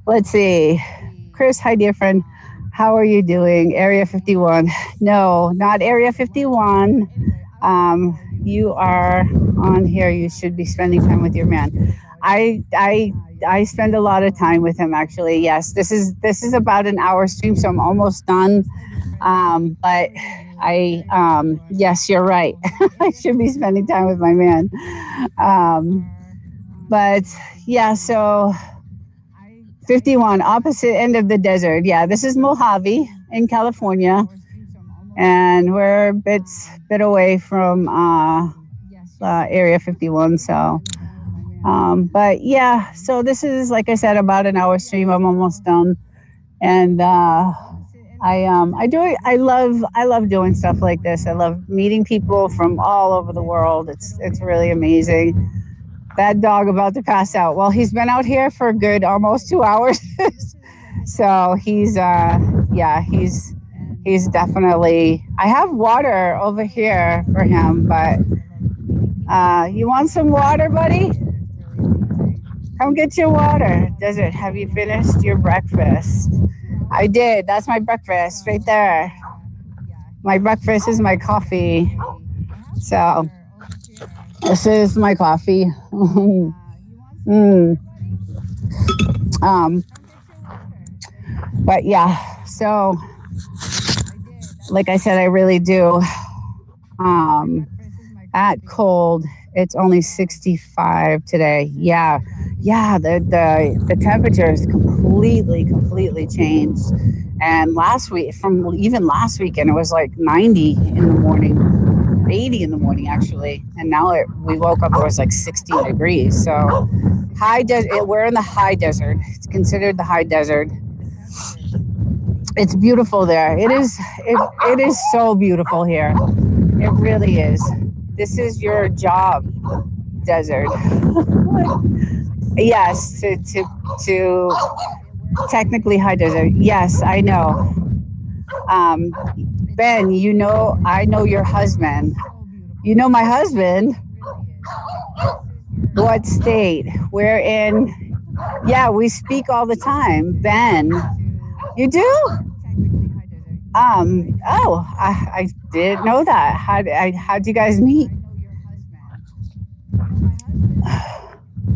let's see. Chris, hi, dear friend. How are you doing? Area 51. No, not Area 51. You are on here. You should be spending time with your man. I spend a lot of time with him, actually. Yes, this is about an hour stream, so I'm almost done. But yes, you're right. I should be spending time with my man. But yeah, so 51, opposite end of the desert. Yeah, this is Mojave in California, and we're a bit away from Area 51. So, but yeah, so this is, like I said, about an hour stream. I'm almost done, and I love doing stuff like this. I love meeting people from all over the world. It's really amazing. That dog about to pass out. Well, he's been out here for a good almost 2 hours. So he's definitely, I have water over here for him, but You want some water, buddy? Come get your water. Desert, have you finished your breakfast? I did. That's my breakfast right there. My breakfast is my coffee. So this is my coffee. mm. um, but yeah, so like I said, I really do. Um, at cold, it's only 65 today. Yeah, yeah. The temperature is completely changed. And last week, from even last weekend, it was like 90 in the morning, 80 in the morning actually. And now we woke up, it was like 60 degrees. So high desert. We're in the high desert. It's considered the high desert. It's beautiful there. It is so beautiful here. It really is. This is your job, desert. Yes, to technically high desert. Yes, I know. Um, Ben, I know your husband. You know my husband. What state? We're in. Yeah, we speak all the time. Ben, you do? I didn't know that. How'd you guys meet?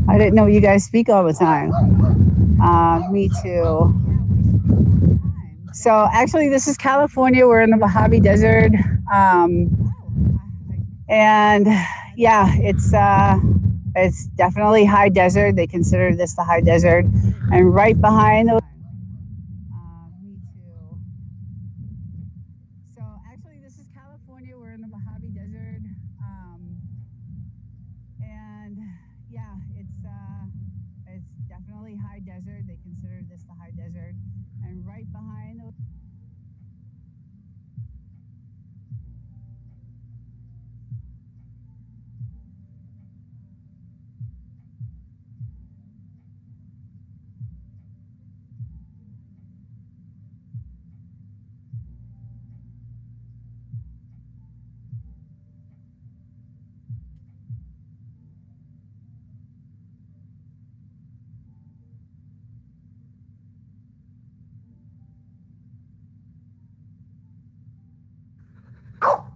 I didn't know you guys speak all the time. Me too. So actually, this is California. We're in the Mojave Desert, and yeah, it's definitely high desert. They consider this the high desert, and right behind the. Me too. So actually, this is California. We're in the Mojave Desert, and yeah, it's definitely high desert. They consider this the high desert, and right behind the.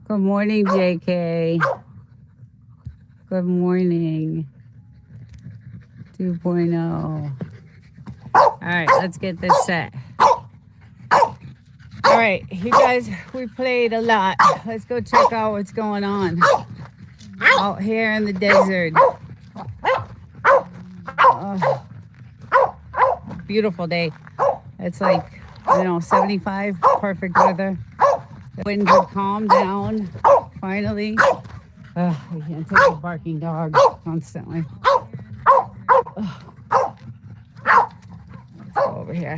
Good morning, JK. Good morning. 2.0. All right, let's get this set. All right, you guys, we played a lot. Let's go check out what's going on out here in the desert. Beautiful day. It's like, 75, perfect weather. The wind will calm down, finally. I can't take a barking dog constantly. Let's go over here.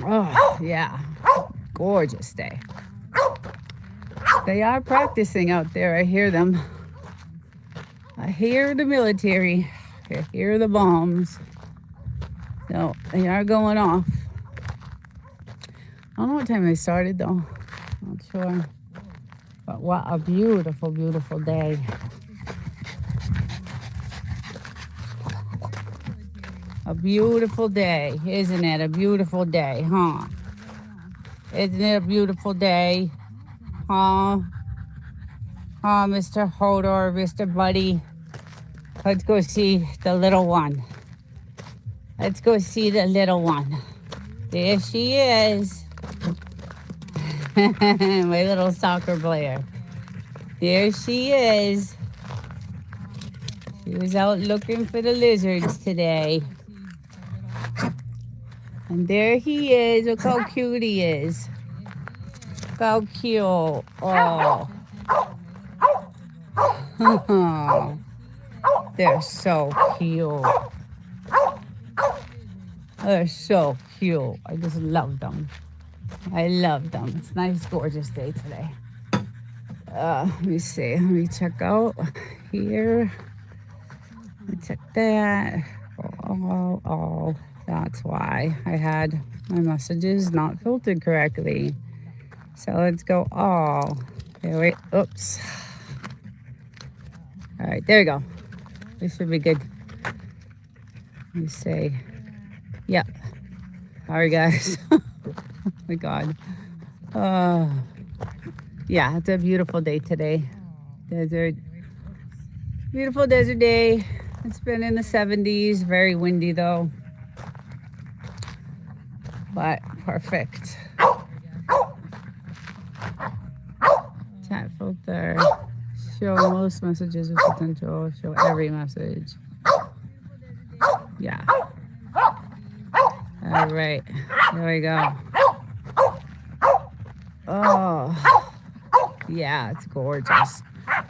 Oh, yeah. Gorgeous day. They are practicing out there. I hear them. I hear the military. I hear the bombs. So they are going off. I don't know what time they started though. Not sure. But what a beautiful, beautiful day. A beautiful day, isn't it? A beautiful day, huh? Isn't it a beautiful day? Huh? Huh, Mr. Hodor, Mr. Buddy? Let's go see the little one. Let's go see the little one. There she is. My little soccer player. There she is. She was out looking for the lizards today. And there he is. Look how cute he is. Look how cute. Oh. They're so cute. They're so cute. I just love them. I love them. It's a nice, gorgeous day today. Let me see. Let me check out here. Let me check that. Oh, that's why I had my messages not filtered correctly. So let's go all. Okay, wait. Oops. All right, there you go. This should be good. Let me say, yep. Sorry, guys. Oh my God. Yeah, it's a beautiful day today. Desert. Beautiful desert day. It's been in the 70s. Very windy though. But perfect. Chat filter. Show most messages with potential. Show every message. Yeah. All right. There we go. Oh, yeah, it's gorgeous.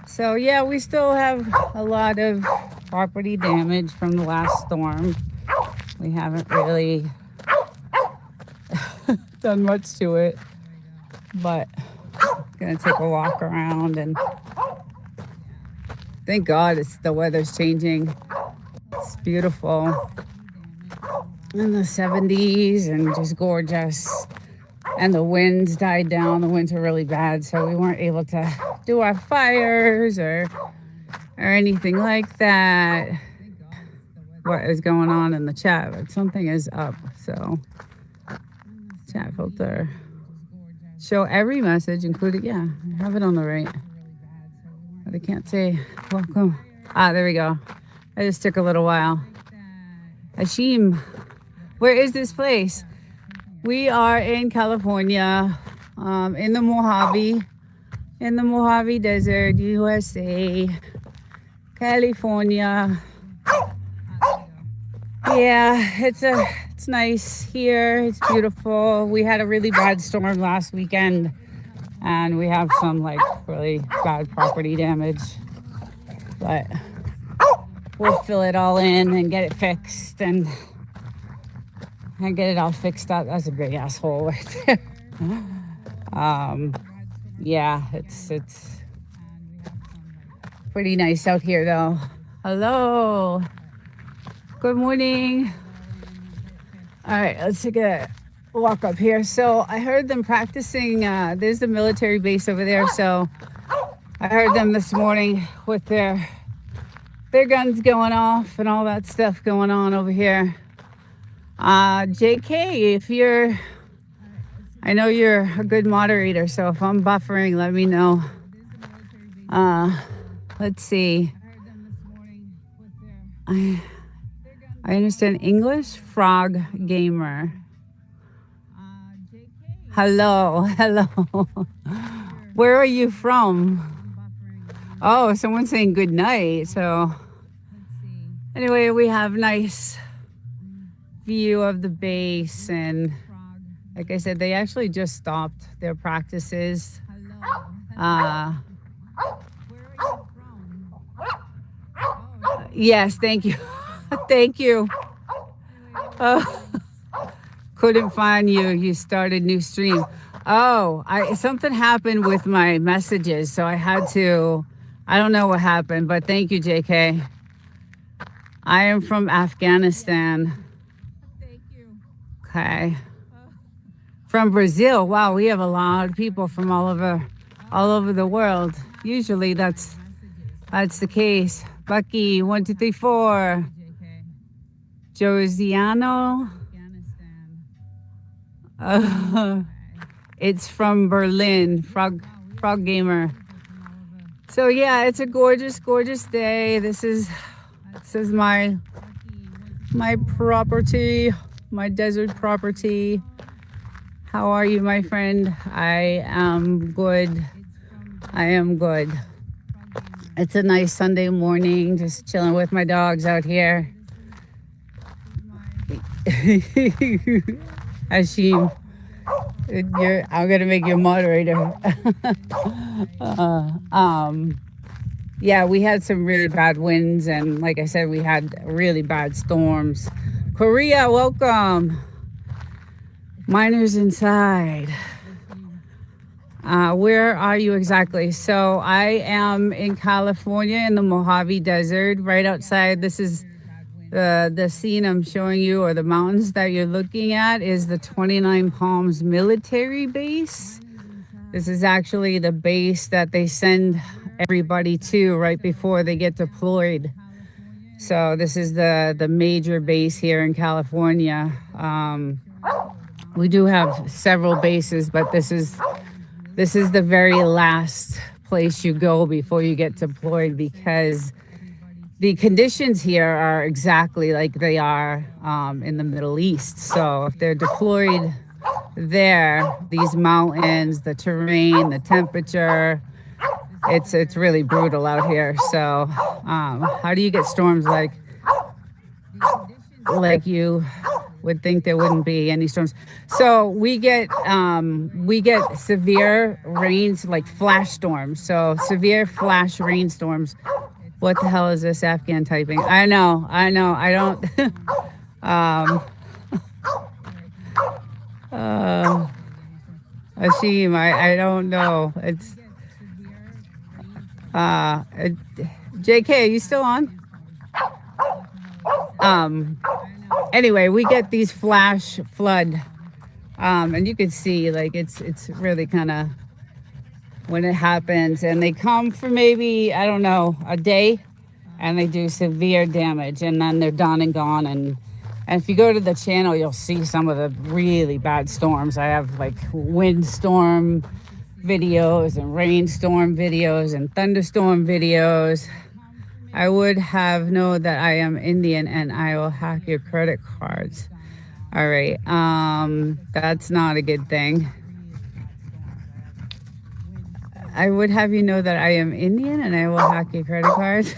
So yeah, we still have a lot of property damage from the last storm. We haven't really done much to it, but I'm gonna take a walk around, and thank God the weather's changing. It's beautiful in the 70s and just gorgeous. And the winds died down. The winds were really bad, so we weren't able to do our fires or anything like that. What is going on in the chat? But something is up. So chat filter. Show every message, including, yeah, I have it on the right. But I can't say welcome. Ah, there we go. I just took a little while. Hashim, where is this place? We are in California, in the Mojave Desert, USA, California. Yeah, it's nice here. It's beautiful. We had a really bad storm last weekend, and we have some like really bad property damage, but we'll fill it all in and get it fixed and get it all fixed up. That's a big asshole right there. Yeah, it's pretty nice out here though. Hello. Good morning. All right, let's take a walk up here. So I heard them practicing. There's the military base over there. So I heard them this morning with their guns going off and all that stuff going on over here. JK, I know you're a good moderator, so if I'm buffering, let me know. Let's see. I understand English. Frog Gamer. Hello. Where are you from? Oh, someone's saying good night. So anyway, we have nice view of the base, and like I said, they actually just stopped their practices. Yes, thank you. Thank you. Couldn't find you. You started new stream. Oh, something happened with my messages, so I don't know what happened, but thank you, JK. I am from Afghanistan. Okay. From Brazil. Wow, we have a lot of people from all over the world. Usually that's the case. Bucky, 1, 2, 3, 4. Josiano. It's from Berlin. Frog Gamer. So yeah, it's a gorgeous day. This is my property, my desert property. How are you, my friend? I am good. It's a nice Sunday morning, just chilling with my dogs out here. Hashim, I'm gonna make you a moderator. Yeah, we had some really bad winds, and like I said, we had really bad storms. Korea, welcome. Miners inside. Where are you exactly? So I am in California in the Mojave Desert, right outside. This is the scene I'm showing you, or the mountains that you're looking at, is the 29 Palms military base. This is actually the base that they send everybody to right before they get deployed. So this is the major base here in California. We do have several bases, but this is the very last place you go before you get deployed, because the conditions here are exactly like they are in the Middle East. So if they're deployed there, these mountains, the terrain, the temperature, it's really brutal out here. So how do you get storms like you would think there wouldn't be any storms? So we get severe rains, like flash storms. So severe flash rainstorms. What the hell is this Afghan typing? I know. I don't. Ashim, I don't know. It's JK, are you still on? Anyway, we get these flash flood, and you can see like it's really kind of when it happens, and they come for maybe, I don't know, a day, and they do severe damage, and then they're done and gone. And if you go to the channel, you'll see some of the really bad storms. I have like windstorm videos and rainstorm videos and thunderstorm videos. I would have know that I am Indian and I will hack your credit cards. All right. That's not a good thing. I would have you know that I am Indian and I will hack your credit cards.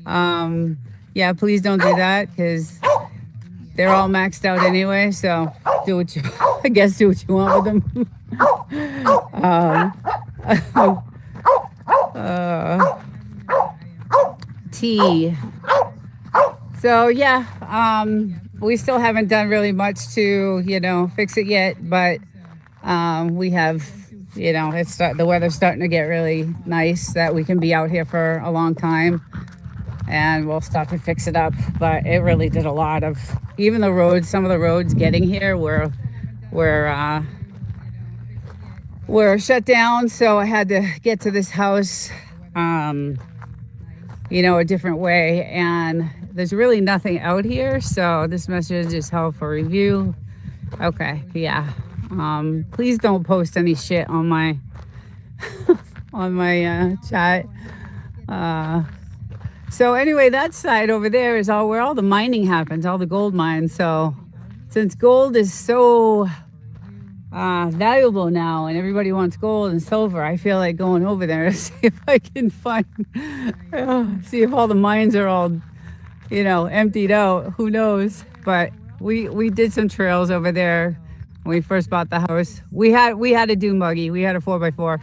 Yeah, please don't do that, because they're all maxed out anyway. So do what you, I guess, do what you want with them. T. So yeah, we still haven't done really much to, fix it yet, but we have, the weather's starting to get really nice that we can be out here for a long time, and we'll start to fix it up. But it really did a lot of, even the roads, some of the roads getting here were shut down. So I had to get to this house, a different way, and there's really nothing out here. So this message is held for review. Okay, yeah. Please don't post any shit on my on my chat. So anyway, that side over there is all where all the mining happens, all the gold mines. So since gold is so valuable now and everybody wants gold and silver, I feel like going over there to see if I can find, see if all the mines are all, emptied out. Who knows? But we did some trails over there when we first bought the house. We had a dune buggy. We had a 4x4,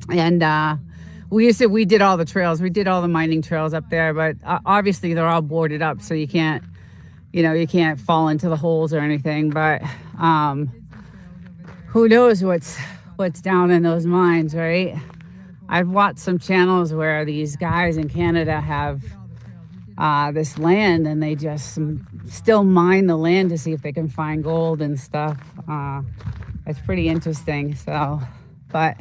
and we did all the trails. We did all the mining trails up there, but obviously they're all boarded up, so you can't fall into the holes or anything. But who knows what's down in those mines, right? I've watched some channels where these guys in Canada have this land, and they just still mine the land to see if they can find gold and stuff. It's pretty interesting. So, but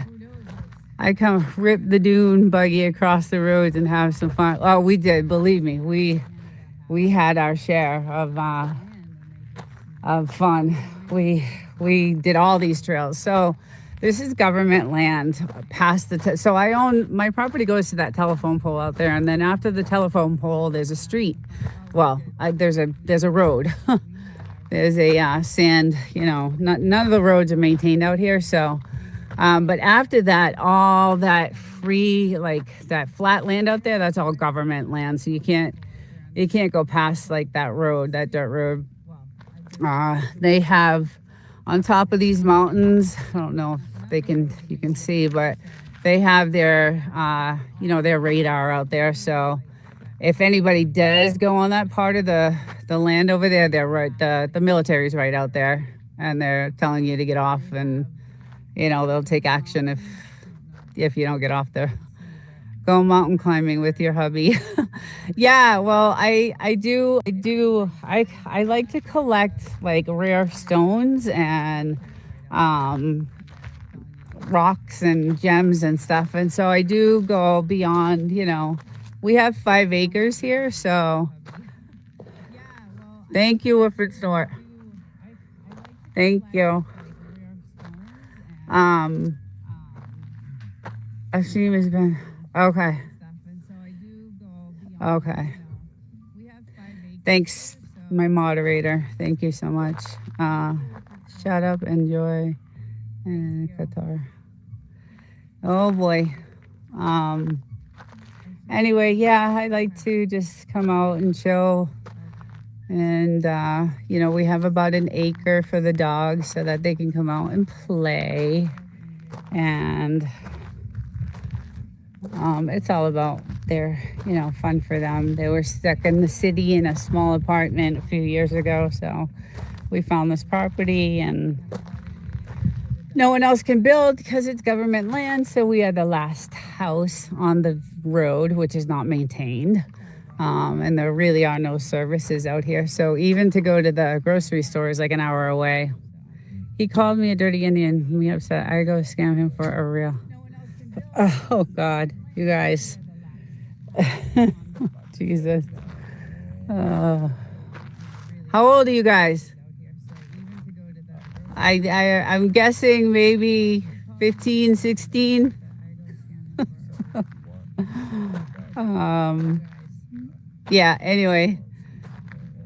I come rip the dune buggy across the roads and have some fun. Oh, we did. Believe me, we had our share of fun. We did all these trails. So this is government land past the, so I own, my property goes to that telephone pole out there. And then after the telephone pole, there's a street. Well, there's a road. There's a sand, none of the roads are maintained out here. So, but after that, all that free, like that flat land out there, that's all government land. So you can't go past like that road, that dirt road. They have on top of these mountains, I don't know if you can see, but they have their, their radar out there. So if anybody does go on that part of the land over there, they're right, the military's right out there, and they're telling you to get off, and, they'll take action if you don't get off there. Go mountain climbing with your hubby. Yeah, well, I like to collect like rare stones and rocks and gems and stuff. And so I do go beyond, you know, we have 5 acres here. So thank you, Woodford Store. Thank you. Ashim has been, okay. Okay. Thanks, my moderator. Thank you so much. Shut up, enjoy, and Qatar. Oh boy. Anyway, yeah, I like to just come out and chill. And, you know, we have about an acre for the dogs so that they can come out and play. And it's all about their, you know, fun for them. They were stuck in the city in a small apartment a few years ago. So we found this property and no one else can build because it's government land. So we are the last house on the road, which is not maintained. And there really are no services out here. So even to go to the grocery store is like an hour away. He called me a dirty Indian. Me upset. I go scam him for a real. Oh, God. You guys. Jesus. How old are you guys? I'm guessing maybe 15, 16. Yeah, anyway.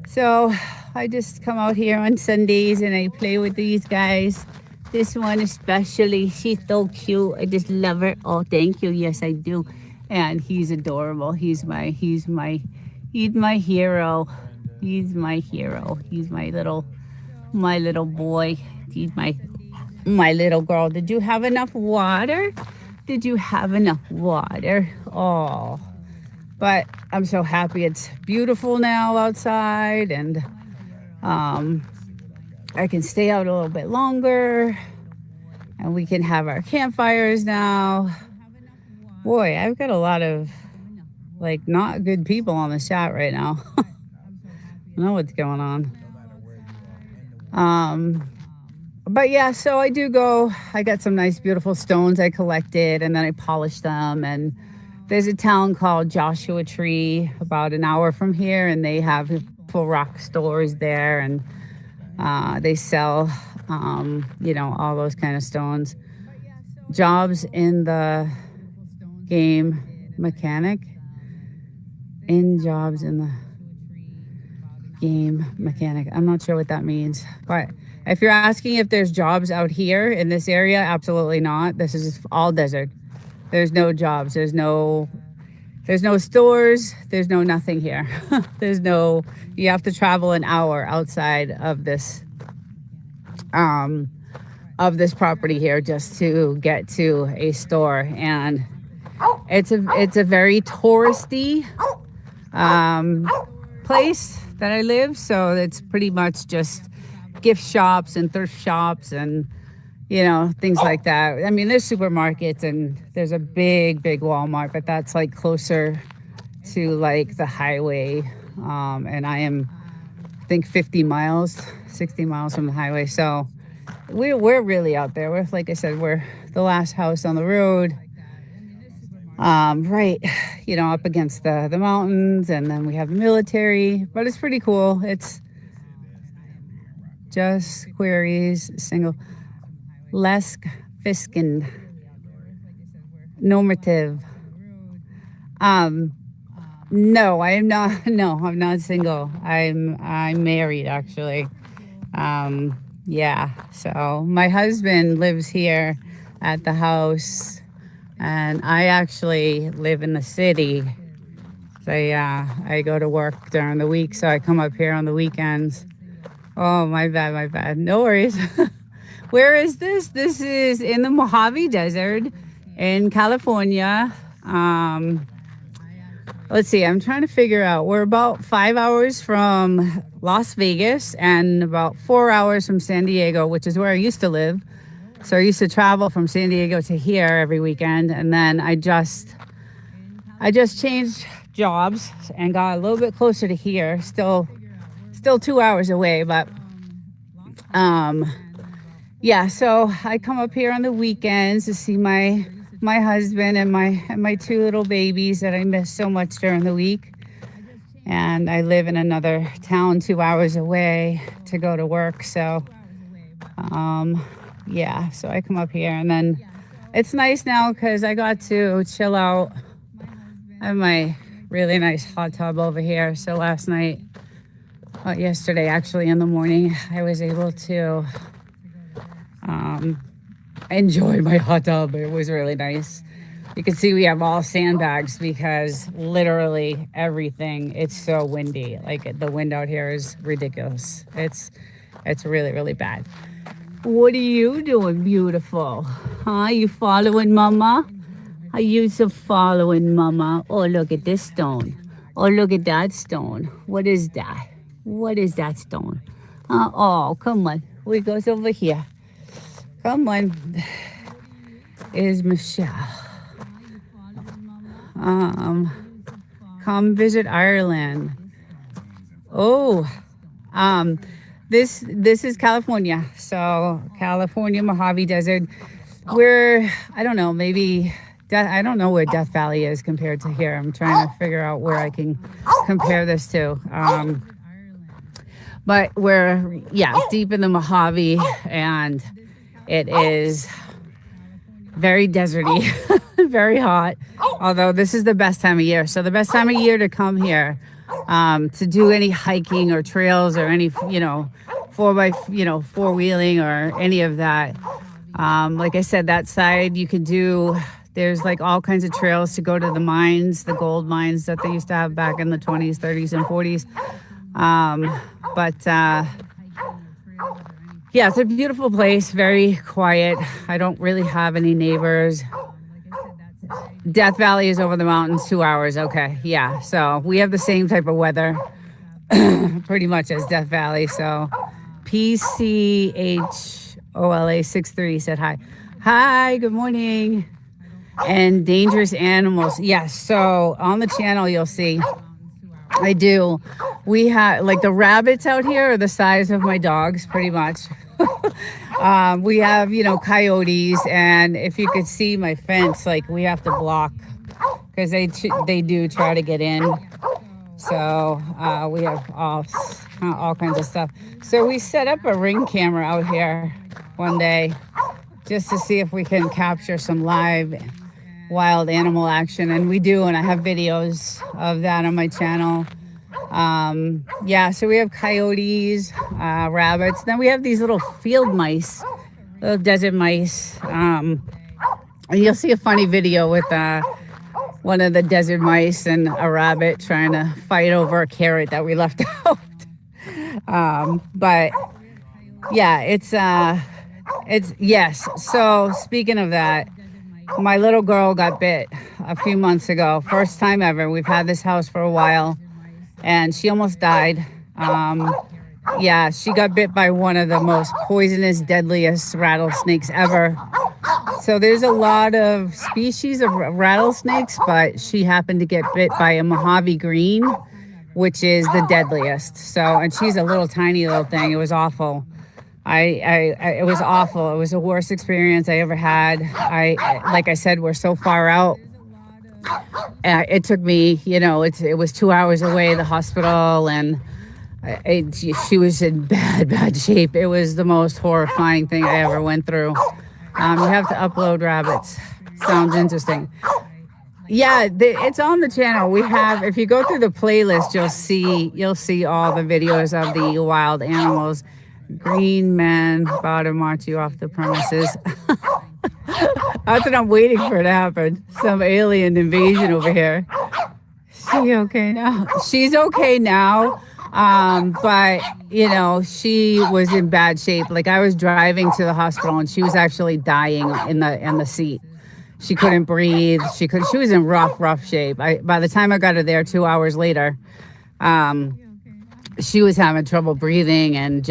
So I just come out here on Sundays and I play with these guys. This one especially, she's so cute. I just love her. Oh, thank you. Yes, I do. And he's adorable. He's my hero. He's my hero. He's my little boy. He's my little girl. Did you have enough water? Did you have enough water? Oh, but I'm so happy it's beautiful now outside, and I can stay out a little bit longer, and we can have our campfires now. Boy, I've got a lot of like not good people on the chat right now. I don't know what's going on. But yeah, so I do go, I got some nice beautiful stones I collected and then I polished them. And there's a town called Joshua Tree about an hour from here, and they have full rock stores there, and they sell, you know, all those kind of stones. Jobs in the game mechanic. Jobs in the game mechanic. I'm not sure what that means, but if you're asking if there's jobs out here in this area, absolutely not. This is all desert. There's no jobs. There's no stores. There's no nothing here. You have to travel an hour outside of this property here just to get to a store. And it's a very touristy place that I live. So it's pretty much just gift shops and thrift shops and, you know, things like that. I mean, there's supermarkets and there's a big Walmart, but that's like closer to like the highway. And I am, I think 60 miles from the highway. So we're really out there. We're, like I said, we're the last house on the road. Right, you know, up against the mountains, and then we have the military, but it's pretty cool. It's just queries, single, lesk, fiskin, normative. No, I am not. No, I'm not single. I'm married, actually. Yeah. So my husband lives here at the house, and I actually live in the city. So I go to work during the week, so I come up here on the weekends. Oh, my bad. No worries. Where is this? This is in the Mojave Desert in California. Let's see, I'm trying to figure out. We're about 5 hours from Las Vegas and about 4 hours from San Diego, which is where I used to live. So I used to travel from San Diego to here every weekend, and then I just changed jobs and got a little bit closer to here. Still 2 hours away, but yeah, so I come up here on the weekends to see my husband and my two little babies that I miss so much during the week. And I live in another town 2 hours away to go to work. So um, yeah, so I come up here, and then it's nice now because I got to chill out. I have my really nice hot tub over here. So last night, yesterday actually in the morning, I was able to um, enjoy my hot tub. It was really nice. You can see we have all sandbags because literally everything, it's so windy. Like the wind out here is ridiculous. It's really, really bad. What are you doing, beautiful? Huh? You following mama? Are you so following mama? Oh, look at this stone. Oh, look at that stone. What is that? What is that stone? Oh, come on. We goes over here. Come on. Is Michelle. Um, come visit Ireland. Oh, um, this is California. So California Mojave Desert. We're, I don't know, maybe I don't know where Death Valley is compared to here. I'm trying to figure out where I can compare this to. But we're, yeah, deep in the Mojave, and it is very deserty, very hot. Although this is the best time of year. So the best time of year to come here, to do any hiking or trails or any, four wheeling or any of that. Like I said, that side you can do. There's like all kinds of trails to go to the mines, the gold mines that they used to have back in the 20s, 30s, and 40s. Yeah, it's a beautiful place, very quiet. I don't really have any neighbors. Death Valley is over the mountains, 2 hours. Okay, yeah. So we have the same type of weather pretty much as Death Valley. So PCHOLA63 said hi. Hi, good morning. And dangerous animals. Yes, so on the channel you'll see I do. We have, like, the rabbits out here are the size of my dogs, pretty much. We have, coyotes, and if you could see my fence, like, we have to block because they do try to get in. So we have all kinds of stuff. So we set up a Ring camera out here one day just to see if we can capture some live wild animal action, and we do, and I have videos of that on my channel. Yeah, so we have coyotes, rabbits, then we have these little field mice, little desert mice. And you'll see a funny video with one of the desert mice and a rabbit trying to fight over a carrot that we left out. But yeah, it's yes. So speaking of that, my little girl got bit a few months ago. First time ever. We've had this house for a while, and she almost died. Yeah, she got bit by one of the most poisonous, deadliest rattlesnakes ever. So there's a lot of species of rattlesnakes, but she happened to get bit by a Mojave green, which is the deadliest. So, and she's a little tiny little thing. It was awful. It was awful. It was the worst experience I ever had. Like I said, we're so far out. It took me, it was 2 hours away, the hospital, and she was in bad shape. It was the most horrifying thing I ever went through. You have to upload rabbits. Sounds interesting. Yeah, it's on the channel. We have, if you go through the playlist, you'll see all the videos of the wild animals. Green man about to march you off the premises. That's what I'm waiting for to happen. Some alien invasion over here. She okay now? She's okay now. But she was in bad shape. Like, I was driving to the hospital and she was actually dying in the seat. She couldn't breathe. She was in rough shape. By the time I got her there 2 hours later, she was having trouble breathing, and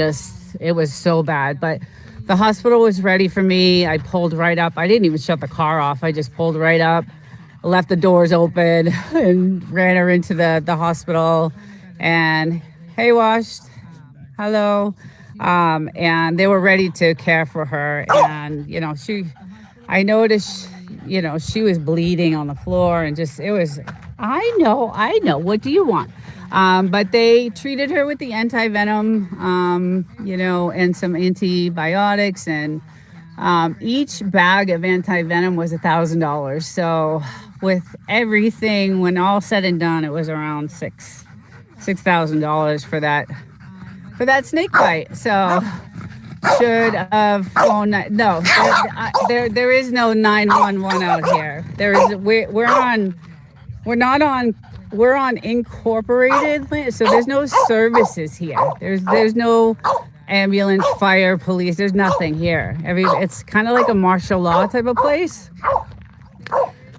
it was so bad. But the hospital was ready for me. I pulled right up. I didn't even shut the car off. I just pulled right up, left the doors open, and ran her into the hospital. And hey, Washed, hello. And they were ready to care for her. And, I noticed, she was bleeding on the floor and just, it was, I know, what do you want? But they treated her with the anti-venom, and some antibiotics, and each bag of anti-venom was $1,000. So with everything, when all said and done, it was around $6,000 for that snake bite. So should have phone. No, there is no 911 out here. We're on incorporated land, so there's no services here. There's no ambulance, fire, police. There's nothing here. It's kind of like a martial law type of place.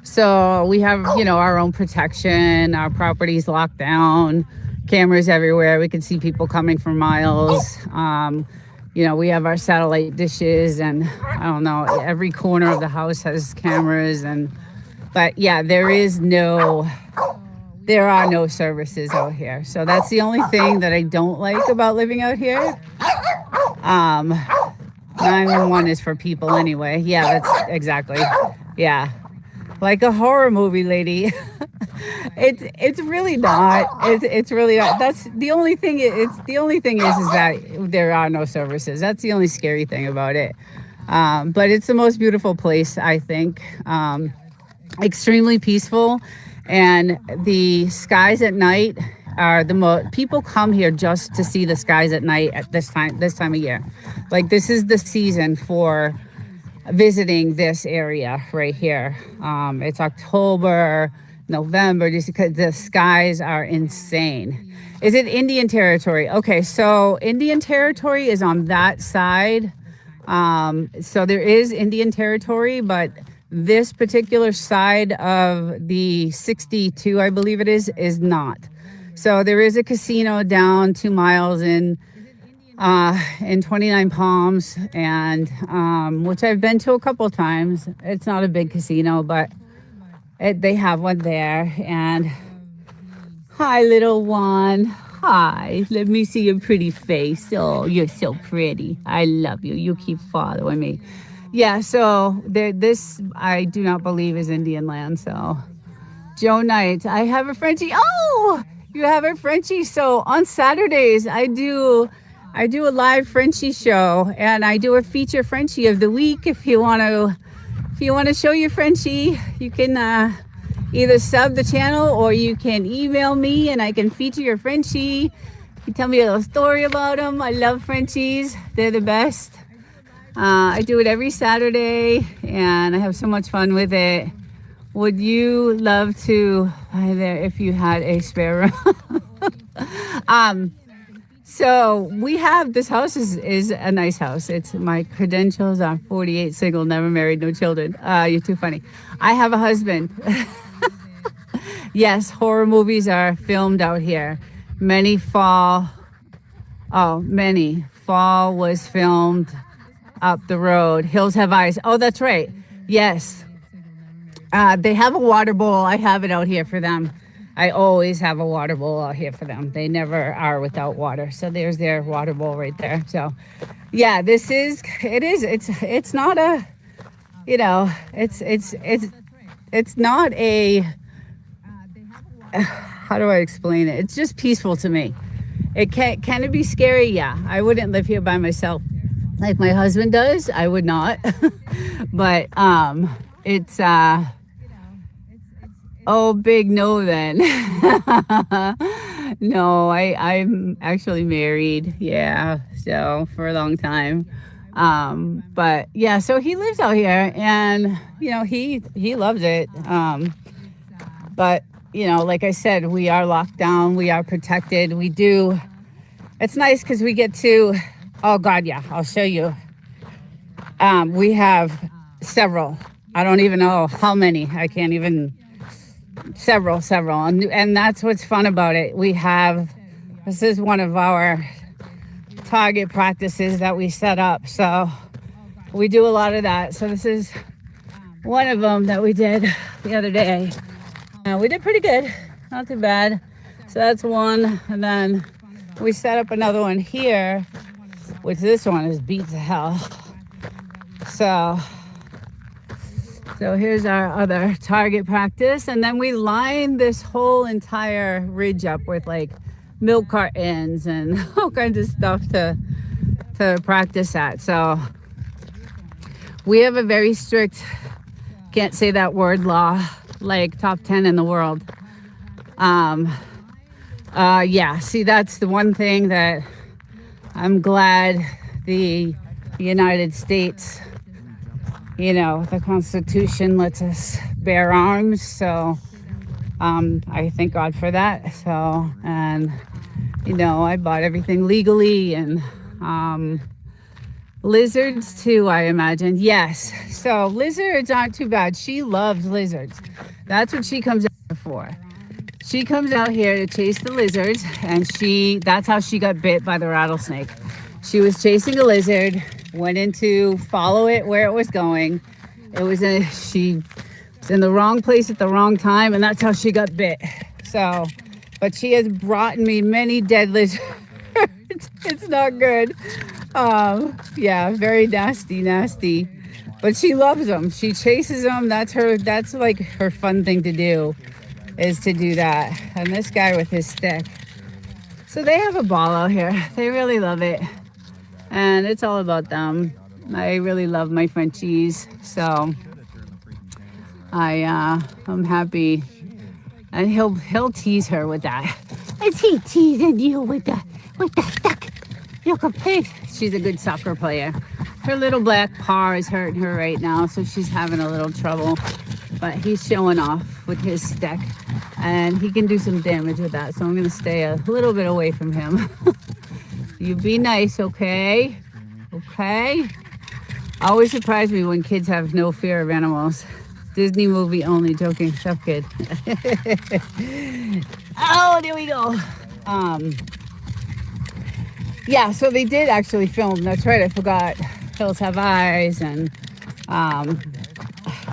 So we have, our own protection. Our property's locked down. Cameras everywhere. We can see people coming for miles. We have our satellite dishes, and I don't know, every corner of the house has cameras. But yeah, there are no services out here. So that's the only thing that I don't like about living out here. 911 is for people anyway. Yeah, that's exactly. Yeah. Like a horror movie, lady. It's really not. It's really not. That's the only thing. The only thing is that there are no services. That's the only scary thing about it. But it's the most beautiful place, I think. Extremely peaceful, and the skies at night are the most. People come here just to see the skies at night at this time of year. Like, this is the season for visiting this area right here. It's October, November, just because the skies are insane. Is it Indian Territory? Okay, so Indian Territory is on that side. So there is Indian Territory, but this particular side of the 62, I believe it is not. So there is a casino down 2 miles in 29 Palms, and which I've been to a couple times. It's not a big casino, but they have one there. And hi, little one. Hi, let me see your pretty face. Oh, you're so pretty. I love you. You keep following me. Yeah, so this I do not believe is Indian land. So Joe Knight, I have a Frenchie. Oh, you have a Frenchie. So on Saturdays I do a live Frenchie show, and I do a feature Frenchie of the week. If you want to show your Frenchie, you can either sub the channel, or you can email me and I can feature your Frenchie. You tell me a little story about them. I love Frenchies. They're the best. I do it every Saturday, and I have so much fun with it. Would you love to buy there if you had a spare room? So we have, this house is a nice house. It's, my credentials are 48, single, never married, no children. You're too funny. I have a husband. Yes, horror movies are filmed out here. Fall was filmed up the road. Hills Have Eyes. Oh, that's right. Yes. They have a water bowl. I have it out here for them. I always have a water bowl out here for them. They never are without water. So there's their water bowl right there. So yeah, it's not a, it's not a, how do I explain it? It's just peaceful to me. Can it be scary? Yeah. I wouldn't live here by myself like my husband does. I would not. But it's big no then. No, I'm actually married. Yeah. So for a long time. But yeah, so he lives out here, and he loves it. But like I said, we are locked down, we are protected. It's nice because we get to, oh God, yeah, I'll show you. We have several. I don't even know how many. I can't even. Several. And that's what's fun about it. This is one of our target practices that we set up. So we do a lot of that. So this is one of them that we did the other day. We did pretty good. Not too bad. So that's one. And then we set up another one here. which this one is beat to hell. So here's our other target practice. And then we line this whole entire ridge up with like milk cartons and all kinds of stuff to practice at. So we have a very strict, can't say that word law, like top 10 in the world. Yeah, see, that's the one thing that I'm glad the United States, you know, the Constitution lets us bear arms. So I thank God for that. So, and, you know, I bought everything legally, and lizards too, I imagine. Yes. So lizards aren't too bad. She loves lizards. That's what she comes out here for. She comes out here to chase the lizards, and that's how she got bit by the rattlesnake. She was chasing a lizard, went in to follow it where it was going. She was in the wrong place at the wrong time, and that's how she got bit. So, but she has brought me many dead lizards. It's not good. Yeah, very nasty. But she loves them. She chases them. That's like her fun thing to do, is to do that. And this guy with his stick. So they have a ball out here. They really love it. And it's all about them. I really love my Frenchies. So I'm happy. And he'll tease her with that. Is he teasing you with the stick? Look, a pig. She's a good soccer player. Her little black paw is hurting her right now, so she's having a little trouble. But he's showing off with his stick, and he can do some damage with that. So I'm gonna stay a little bit away from him. You be nice, okay? Okay? Always surprise me when kids have no fear of animals. Disney movie only, joking, tough kid. Oh, there we go. Yeah, so they did actually film. That's right, I forgot. Hills Have Eyes, and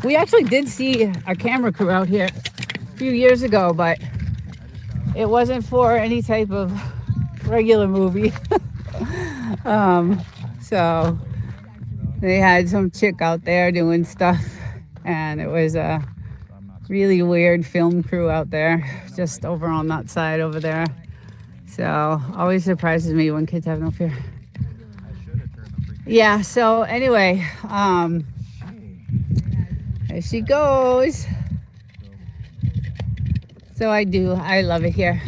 we actually did see a camera crew out here a few years ago, but it wasn't for any type of regular movie. So they had some chick out there doing stuff, and it was a really weird film crew out there, just over on that side over there. So always surprises me when kids have no fear. Yeah, so anyway, there she goes. So I love it here.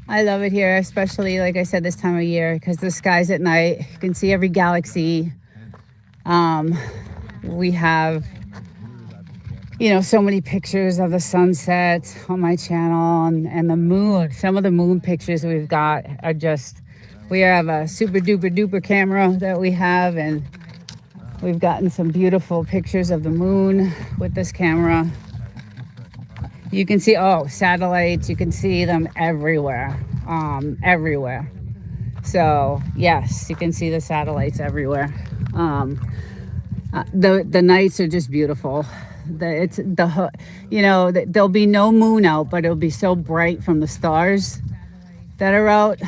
I love it here, especially, like I said, this time of year, because the skies at night, you can see every galaxy. We have, you know, so many pictures of the sunset on my channel, and the moon. Some of the moon pictures we've got are just, we have a super duper camera that we have, and we've gotten some beautiful pictures of the moon with this camera. You can see, satellites, you can see them everywhere, everywhere. So yes, you can see the satellites everywhere. The nights are just beautiful. There'll be no moon out, but it'll be so bright from the stars that are out.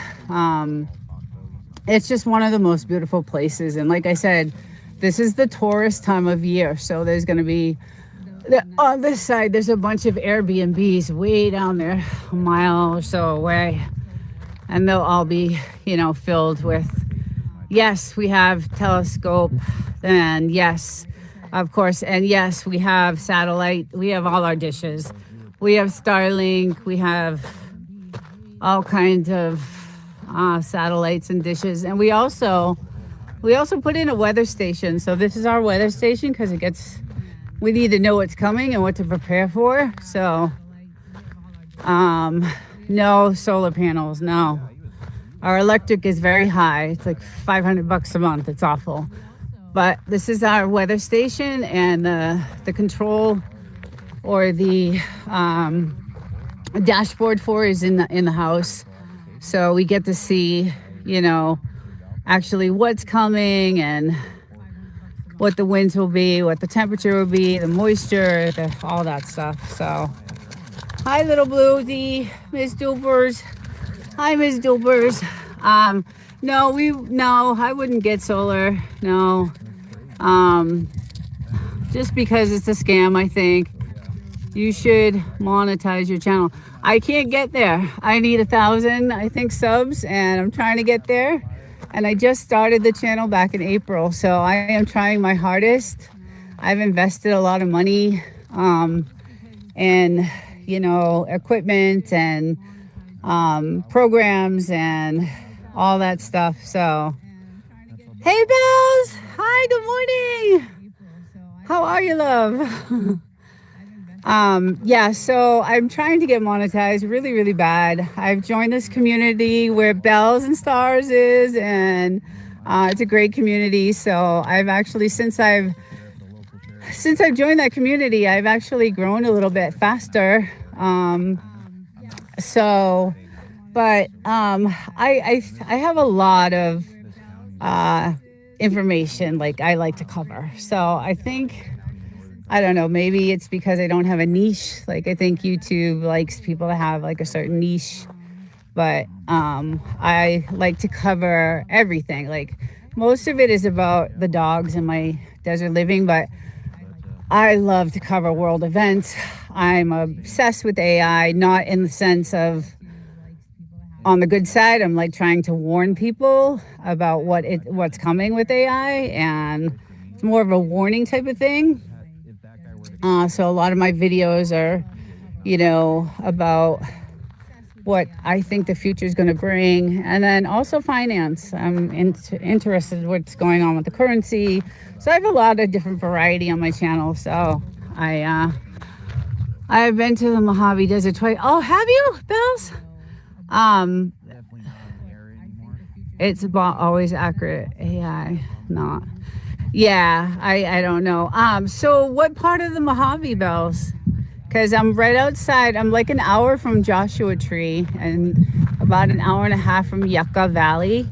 It's just one of the most beautiful places. And like I said, this is the tourist time of year. So there's going to be, on this side, there's a bunch of Airbnbs way down there, a mile or so away. And they'll all be, filled with, yes, we have telescope, and yes, of course, and yes, we have satellite. We have all our dishes. We have Starlink. We have all kinds of satellites and dishes. And we also put in a weather station. So this is our weather station, because we need to know what's coming and what to prepare for. So no solar panels, no. Our electric is very high. It's like $500 a month. It's awful. But this is our weather station, and the control, or the dashboard for is in the house. So we get to see, actually what's coming, and what the winds will be, what the temperature will be, the moisture, all that stuff. So hi, little Bluesy, Miss Dupers. Hi, Miss Dupers. No, I wouldn't get solar. No. Um, just because it's a scam, I think. You should monetize your channel. I can't get there. I need 1,000, I think, subs, and I'm trying to get there. And I just started the channel back in April, so I am trying my hardest. I've invested a lot of money in, equipment and programs and all that stuff. So, hey, Bells. Hi, good morning. How are you, love? Yeah, so I'm trying to get monetized really, really bad. I've joined this community where Bells and Stars is, and it's a great community. So I've actually, since I've joined that community, I've actually grown a little bit faster. I have a lot of information like I like to cover. So I think, I don't know, maybe it's because I don't have a niche. Like, I think YouTube likes people to have like a certain niche, but I like to cover everything. Like, most of it is about the dogs and my desert living, but I love to cover world events. I'm obsessed with AI, not in the sense of on the good side. I'm like trying to warn people about what's coming with AI, and it's more of a warning type of thing. So a lot of my videos are, about what I think the future is going to bring, and then also finance. I'm interested in what's going on with the currency. So I have a lot of different variety on my channel. So I've been to the Mojave Desert twice. Oh, have you, Bells? It's about always accurate. AI, not. Yeah, I don't know. So what part of the Mojave, Bells? Because I'm right outside. I'm like an hour from Joshua Tree and about an hour and a half from Yucca Valley.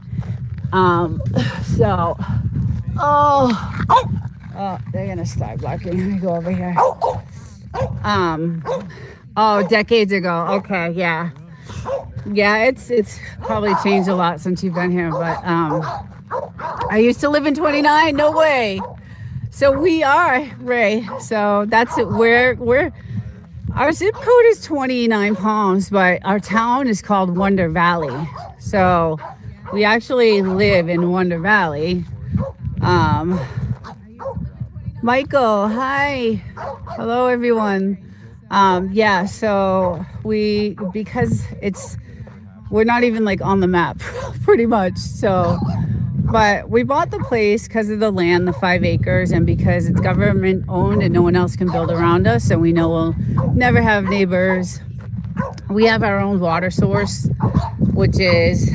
So, they're gonna start barking. Let me go over here. Decades ago. Okay, yeah. Yeah, it's probably changed a lot since you've been here, but I used to live in 29. No way. So we are, Ray. So that's it. We're our zip code is 29 Palms, but our town is called Wonder Valley. So we actually live in Wonder Valley. Michael, hi. Hello, everyone. Yeah, so because we're not even like on the map pretty much. So, but we bought the place because of the land, the 5 acres, and because it's government owned and no one else can build around us. And we know we'll never have neighbors. We have our own water source, which is,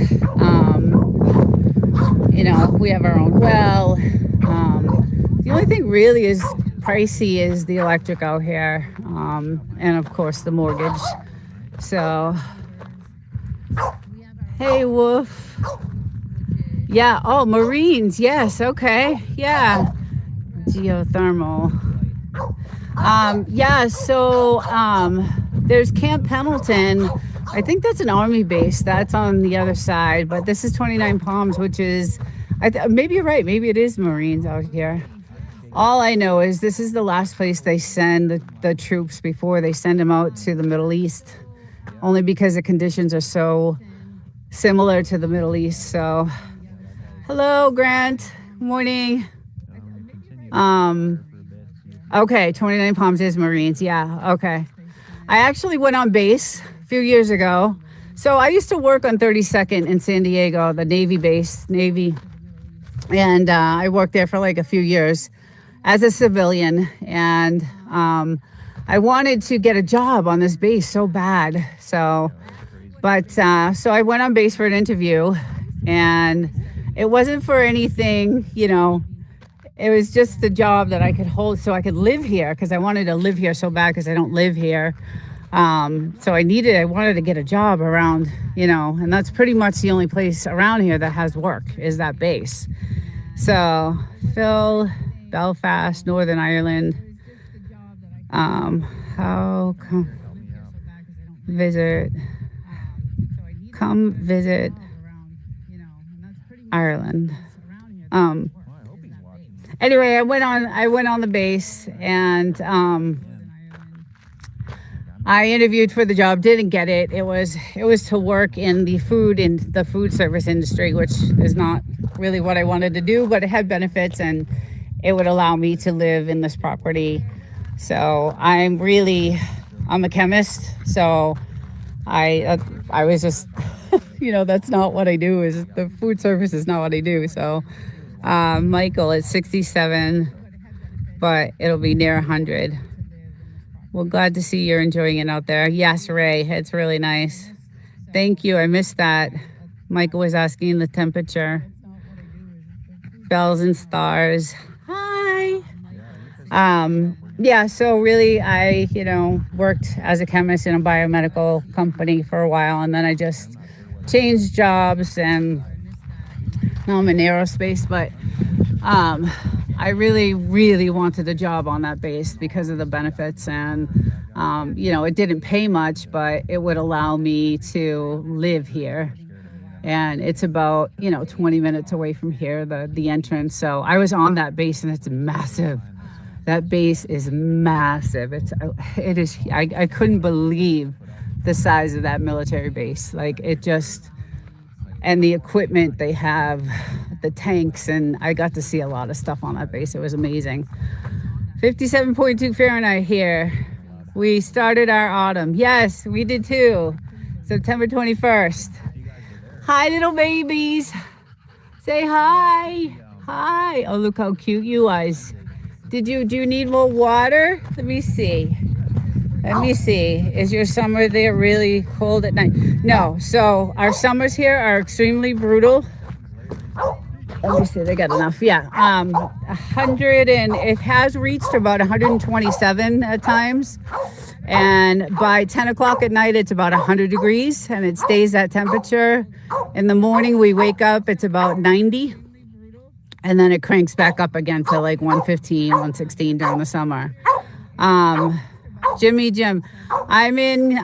we have our own well. The only thing really is pricey is the electric out here. And of course the mortgage. So, hey, Wolf. Yeah. Oh, Marines. Yes. Okay. Yeah. Geothermal. Yeah. So there's Camp Pendleton. I think that's an Army base. That's on the other side. But this is 29 Palms, which is, maybe you're right. Maybe it is Marines out here. All I know is this is the last place they send the troops before they send them out to the Middle East. Only because the conditions are so similar to the Middle East. So, hello, Grant. Morning. Okay, 29 Palms is Marines. Yeah, okay. I actually went on base a few years ago. So I used to work on 32nd in San Diego, the Navy base, Navy. And I worked there for like a few years as a civilian. And I wanted to get a job on this base so bad. So I went on base for an interview, and it wasn't for anything, it was just the job that I could hold so I could live here, because I wanted to live here so bad because I don't live here. So I wanted to get a job around, and that's pretty much the only place around here that has work is that base. So Phil, Belfast, Northern Ireland. How come visit Ireland. Um, anyway, I went on the base, and I interviewed for the job, didn't get it. It was to work in the food service industry, which is not really what I wanted to do, but it had benefits and it would allow me to live in this property. So I'm a chemist, so I was just that's not what I do. Is the food service is not what I do. So Michael is 67, but it'll be near 100. Well, glad to see you're enjoying it out there. Yes, Ray, it's really nice. Thank you. I missed that. Michael was asking the temperature. Bells and stars. Hi. Yeah, so really I, worked as a chemist in a biomedical company for a while, and then I just changed jobs, and now I'm in aerospace, but I really, really wanted a job on that base because of the benefits, and it didn't pay much, but it would allow me to live here. And it's about 20 minutes away from here, the entrance. So I was on that base, and it's massive. That base is massive. It is. I couldn't believe the size of that military base. Like, it just, and the equipment they have, the tanks, and I got to see a lot of stuff on that base. It was amazing. 57.2 Fahrenheit here. We started our autumn. Yes, we did too. September 21st. Hi, little babies. Say hi. Hi. Oh, look how cute you guys. Do you need more water? Let me see. Is your summer there really cold at night? No. So our summers here are extremely brutal. Let me see. They got enough. Yeah. 100, and it has reached about 127 at times. And by 10 o'clock at night, it's about 100 degrees, and it stays that temperature. In the morning, we wake up, it's about 90. And then it cranks back up again to like 115, 116 during the summer. Jim, I'm in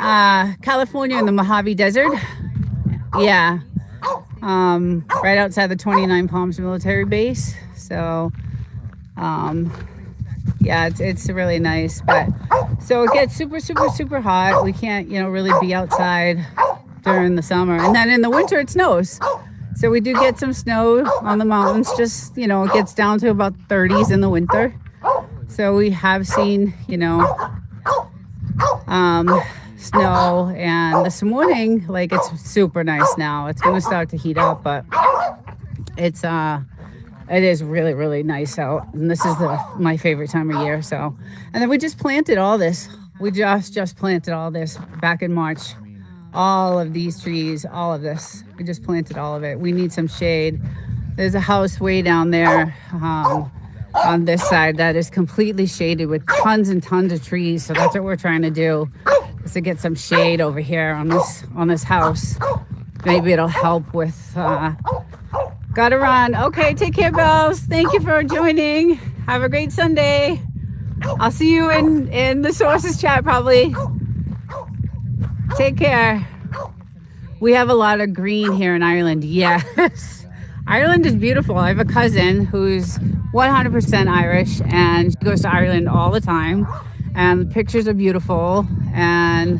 California in the Mojave Desert. Yeah. Right outside the 29 Palms military base. So, yeah, it's really nice. But so it gets super, super, super hot. We can't, really be outside during the summer. And then in the winter, it snows. So we do get some snow on the mountains. Just, it gets down to about 30s in the winter. So we have seen, snow. And this morning, like, it's super nice now. It's going to start to heat up, but it is really, really nice out. And this is my favorite time of year. So, and then we just planted all this. We just planted all this back in March. All of these trees, all of this. We just planted all of it. We need some shade. There's a house way down there on this side that is completely shaded with tons and tons of trees. So that's what we're trying to do, is to get some shade over here on this house. Maybe it'll help with gotta run. Okay, take care, Bells. Thank you for joining. Have a great Sunday. I'll see you in the sources chat probably. Take care. We have a lot of green here in Ireland. Yes. Ireland is beautiful. I have a cousin who's 100% Irish, and she goes to Ireland all the time. And the pictures are beautiful, and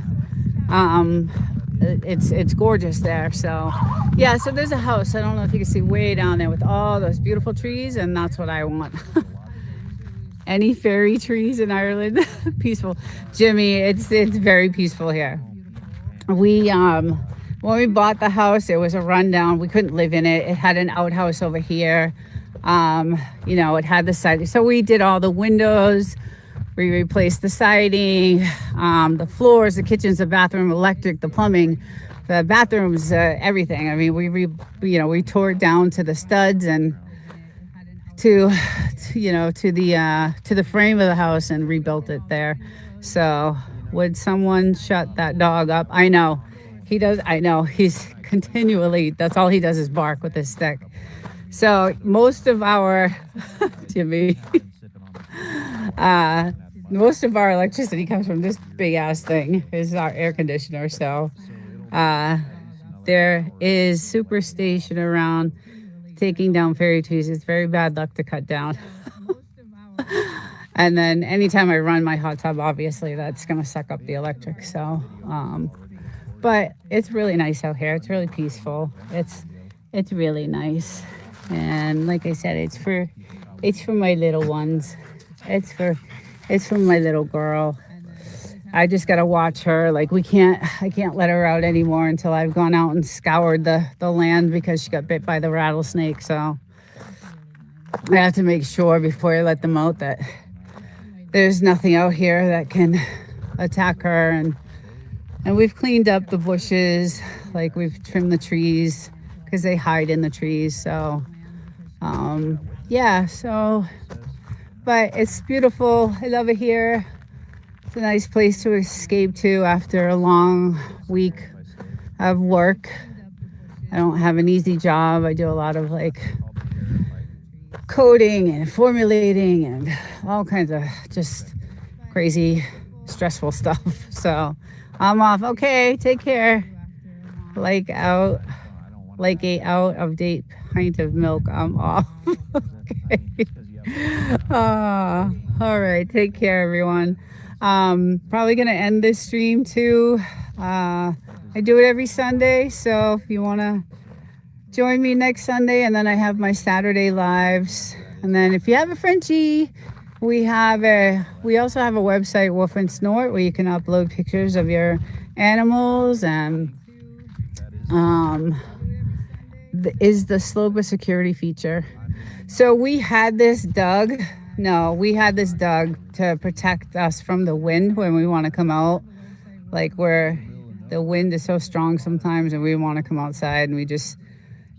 it's gorgeous there. So yeah, so there's a house. I don't know if you can see way down there with all those beautiful trees, and that's what I want. Any fairy trees in Ireland? Peaceful. Jimmy, it's very peaceful here. When we bought the house, it was a rundown. We couldn't live in it. It had an outhouse over here. It had the siding. So we did all the windows. We replaced the siding, the floors, the kitchens, the bathroom, electric, the plumbing, the bathrooms, everything. I mean, we tore it down to the studs and to the frame of the house and rebuilt it there. So would someone shut that dog up? I know. He does. I know. He's continually, that's all he does is bark with his stick. So most of our, Jimmy, most of our electricity comes from this big ass thing. Is our air conditioner. So there is Superstation around taking down fairy trees is very bad luck to cut down. And then anytime I run my hot tub, obviously that's going to suck up the electric. So, but it's really nice out here. It's really peaceful. It's really nice. And like I said, it's for my little ones. It's for my little girl. I just gotta watch her. Like I can't let her out anymore until I've gone out and scoured the land because she got bit by the rattlesnake. So I have to make sure before I let them out that there's nothing out here that can attack her. And we've cleaned up the bushes, like we've trimmed the trees because they hide in the trees. So yeah, so but it's beautiful. I love it here. It's a nice place to escape to after a long week of work. I don't have an easy job. I do a lot of like coding and formulating and all kinds of just crazy, stressful stuff. So I'm off. Okay, take care. Like a out of date pint of milk. I'm off. Okay. All right. Take care, everyone. Probably gonna end this stream too. I do it every Sunday, so if you wanna join me next Sunday, and then I have my Saturday lives. And then if you have a Frenchie, we also have a website, Wolf and Snort, where you can upload pictures of your animals, and is the slope a security feature? So we had this dug to protect us from the wind when we want to come out, like where the wind is so strong sometimes and we want to come outside, and we just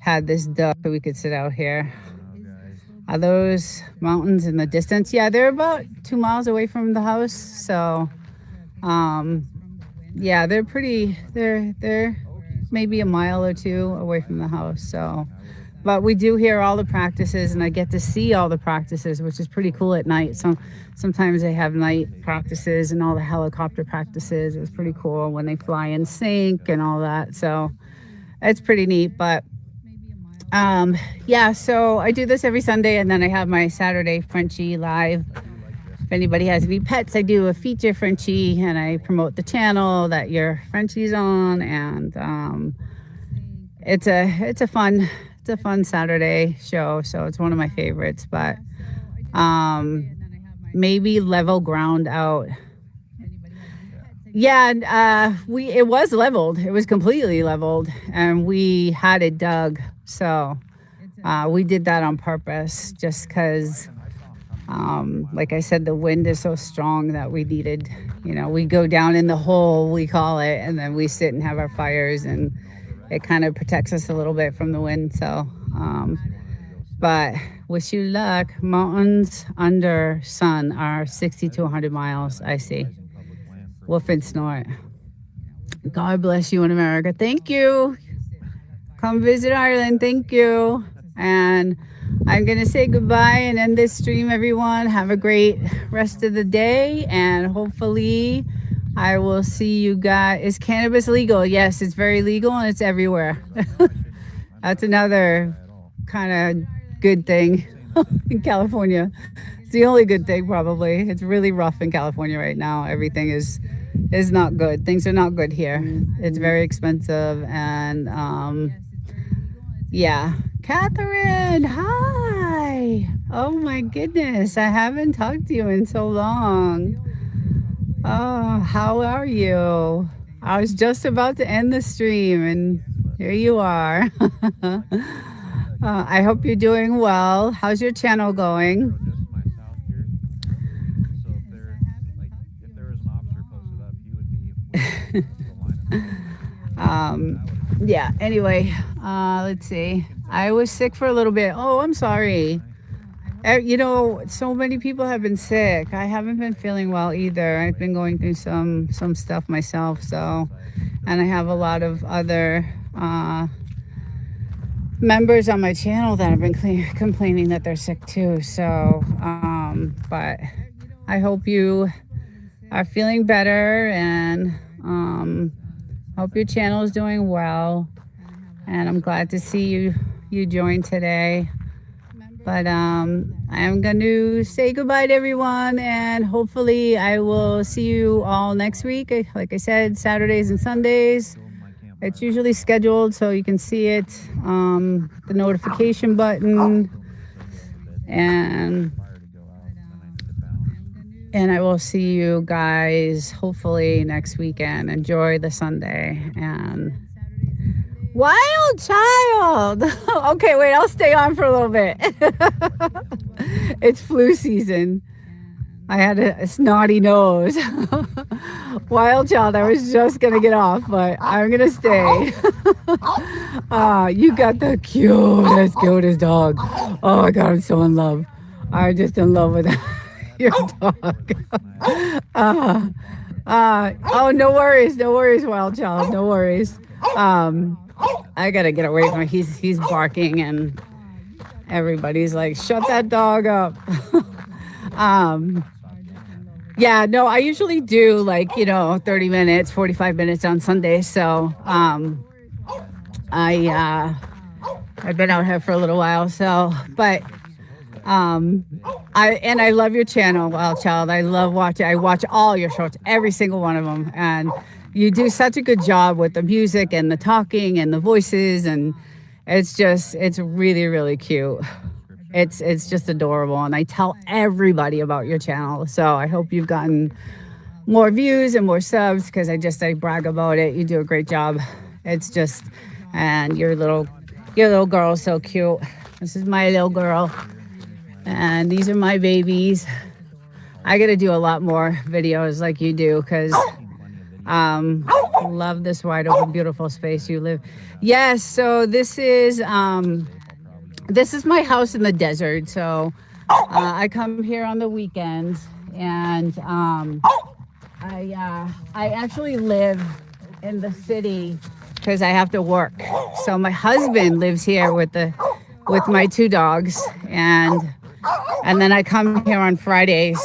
had this dug so we could sit out here. Are those mountains in the distance? Yeah, they're about 2 miles away from the house. So yeah, they're maybe a mile or two away from the house. So but we do hear all the practices, and I get to see all the practices, which is pretty cool at night. So sometimes they have night practices and all the helicopter practices. It's pretty cool when they fly in sync and all that. So it's pretty neat. But yeah, so I do this every Sunday, and then I have my Saturday Frenchie live. If anybody has any pets, I do a feature Frenchie, and I promote the channel that your Frenchie's on. And it's a fun Saturday show, so it's one of my favorites. But maybe level ground out. Yeah, it was leveled. It was completely leveled, and we had it dug. So we did that on purpose, just because, like I said, the wind is so strong that we needed, we go down in the hole, we call it, and then we sit and have our fires, and it kind of protects us a little bit from the wind. So, but wish you luck. Mountains under sun are 60 to 100 miles, I see. Wolf and Snort. God bless you in America. Thank you. Come visit Ireland. Thank you. And I'm going to say goodbye and end this stream, everyone. Have a great rest of the day, and hopefully I will see you guys. Is cannabis legal? Yes, it's very legal, and it's everywhere. That's another kind of good thing in California. It's the only good thing, probably. It's really rough in California right now. Everything is not good. Things are not good here. It's very expensive, and yeah. Catherine, hi. Oh my goodness, I haven't talked to you in so long. Oh, how are you? I was just about to end the stream, and here you are. I hope you're doing well. How's your channel going? Yeah, anyway, let's see. I was sick for a little bit. Oh, I'm sorry. So many people have been sick. I haven't been feeling well either. I've been going through some stuff myself. So, and I have a lot of other members on my channel that have been complaining that they're sick too. So, but I hope you are feeling better, and hope your channel is doing well. And I'm glad to see you joined today. But I'm going to say goodbye to everyone, and hopefully I will see you all next week. Like I said, Saturdays and Sundays. It's usually scheduled so you can see it, the notification button, and I will see you guys hopefully next weekend. Enjoy the Sunday. And wild child. Okay, wait, I'll stay on for a little bit. It's flu season. I had a snotty nose. Wild child, I was just going to get off, but I'm going to stay. You got the cutest dog. Oh my God, I'm so in love. I'm just in love with your dog. Oh, no worries, wild child, no worries. I gotta get away from him. He's barking, and everybody's like, "Shut that dog up." Yeah, no, I usually do 30 minutes, 45 minutes on Sunday. So I've been out here for a little while. So, but I love your channel, Wild Child. I love watching. I watch all your shorts, every single one of them, and you do such a good job with the music and the talking and the voices, and it's really, really cute. It's just adorable, and I tell everybody about your channel. So I hope you've gotten more views and more subs, because I brag about it. You do a great job. It's just, and your little girl is so cute. This is my little girl, and these are my babies. I got to do a lot more videos like you do, because love this wide open, beautiful space you live. Yes, so this is my house in the desert. So I come here on the weekends, and I actually live in the city because I have to work. So my husband lives here with my two dogs, and then I come here on Fridays,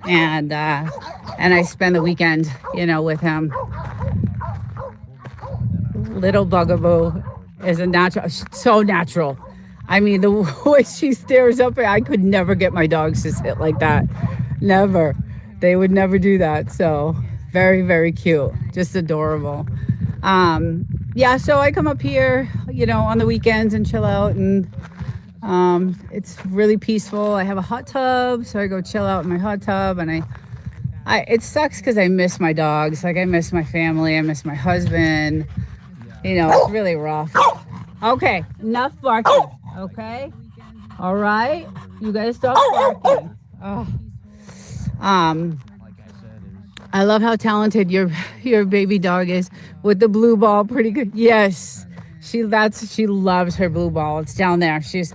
and I spend the weekend, with him. Little Bugaboo is a natural, so natural. I mean, the way she stares up, I could never get my dogs to sit like that. Never. They would never do that. So very, very cute. Just adorable. Yeah, so I come up here, on the weekends and chill out, and it's really peaceful. I have a hot tub, so I go chill out in my hot tub, and it sucks because I miss my dogs. I miss my family. I miss my husband. It's really rough. Okay, enough barking. Okay, all right. You guys stop barking. Oh. I love how talented your baby dog is with the blue ball. Pretty good. Yes, she loves her blue ball. It's down there. She's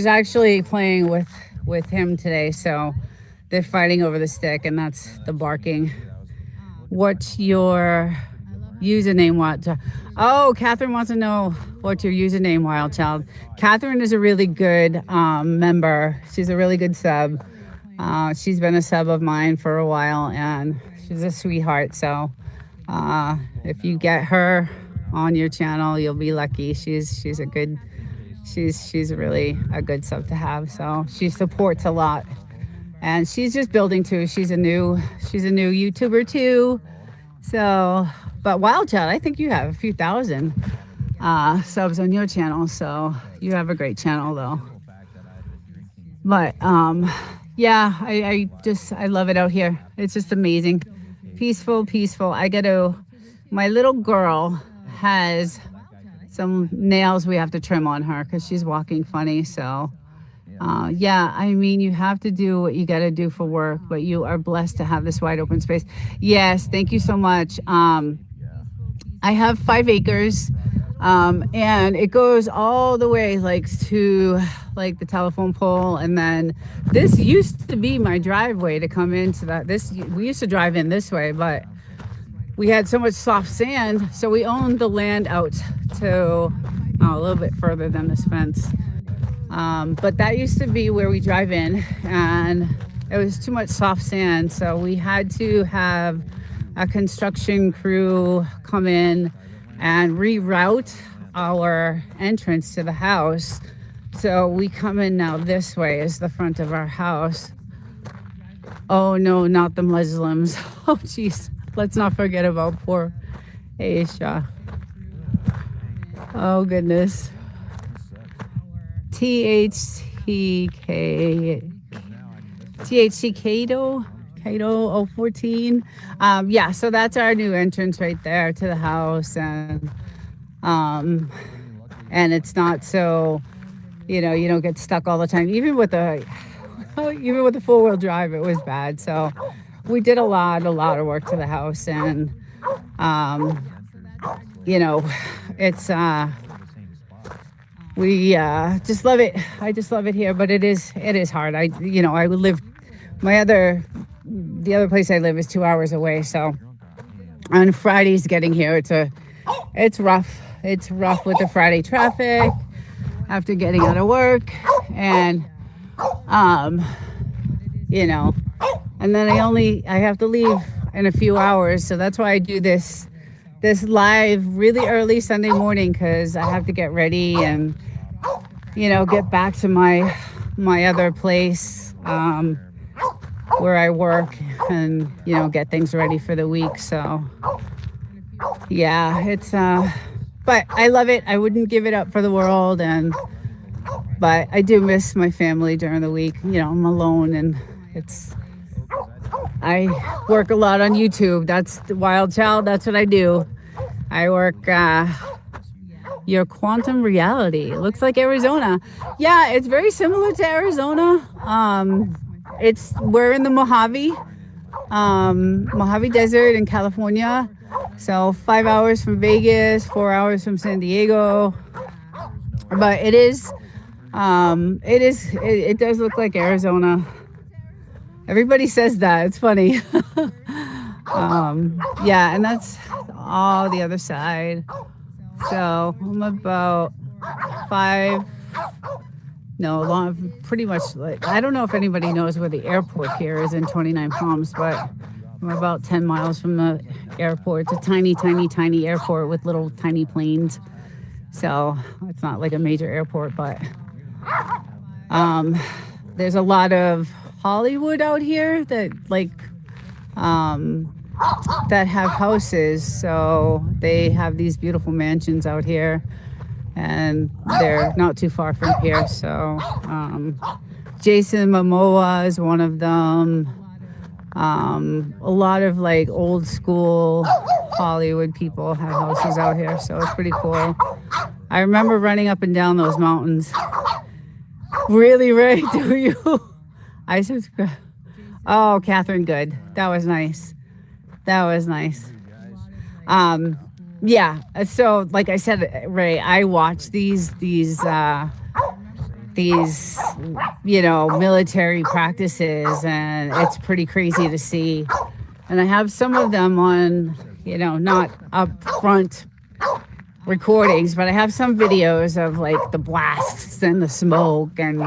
actually playing with him today. So they're fighting over the stick, and that's the barking. What's your username, Wild Child? Oh, Catherine wants to know what's your username, Wild Child. Catherine is a really good member. She's a really good sub. She's been a sub of mine for a while, and she's a sweetheart. So if you get her on your channel, you'll be lucky. She's really a good sub to have. So she supports a lot, and she's just building too. She's a new YouTuber too. So, but Wild Child, I think you have a few thousand subs on your channel. So you have a great channel though. But yeah, I love it out here. It's just amazing. Peaceful. My little girl has some nails we have to trim on her because she's walking funny. So yeah, I mean, you have to do what you got to do for work, but you are blessed to have this wide open space. Yes, thank you so much. I have 5 acres, and it goes all the way to the telephone pole, and then this used to be my driveway to come into that. We used to drive in this way, but we had so much soft sand, so we owned the land out to a little bit further than this fence. But that used to be where we drive in, and it was too much soft sand, so we had to have a construction crew come in and reroute our entrance to the house. So we come in now this way is the front of our house. Oh no, not the Muslims. Oh jeez. Let's not forget about poor Aisha. Oh goodness. THC Cato 014. Yeah, so that's our new entrance right there to the house, and it's not so, you don't get stuck all the time. Even with the 4-wheel drive, it was bad. So we did a lot of work to the house, and it's we just love it. I just love it here, but it is hard. I would live the other place I live is 2 hours away. So on Fridays getting here, it's rough. It's rough with the Friday traffic after getting out of work, and and then I have to leave in a few hours. So that's why I do this live really early Sunday morning, because I have to get ready and get back to my other place where I work, and get things ready for the week. So yeah, it's but I love it. I wouldn't give it up for the world, but I do miss my family during the week. I'm alone, and I work a lot on YouTube. That's the wild child. That's what I do. I work your quantum reality. It looks like Arizona. Yeah, it's very similar to Arizona. We're in the Mojave Desert in California. So 5 hours from Vegas, 4 hours from San Diego. But it does look like Arizona. Everybody says that. It's funny. Yeah, and that's all the other side. So I'm about pretty much, I don't know if anybody knows where the airport here is in 29 Palms, but I'm about 10 miles from the airport. It's a tiny, tiny, tiny airport with little tiny planes. So it's not like a major airport, but there's a lot of Hollywood out here that that have houses. So they have these beautiful mansions out here, and they're not too far from here. So Jason Momoa is one of them. A lot of old school Hollywood people have houses out here, so it's pretty cool. I remember running up and down those mountains. Really, Ray, do you? I subscribe. Oh, Catherine, good. That was nice. Yeah. So, like I said, Ray, I watch these military practices, and it's pretty crazy to see. And I have some of them on, not up front recordings, but I have some videos of the blasts and the smoke, and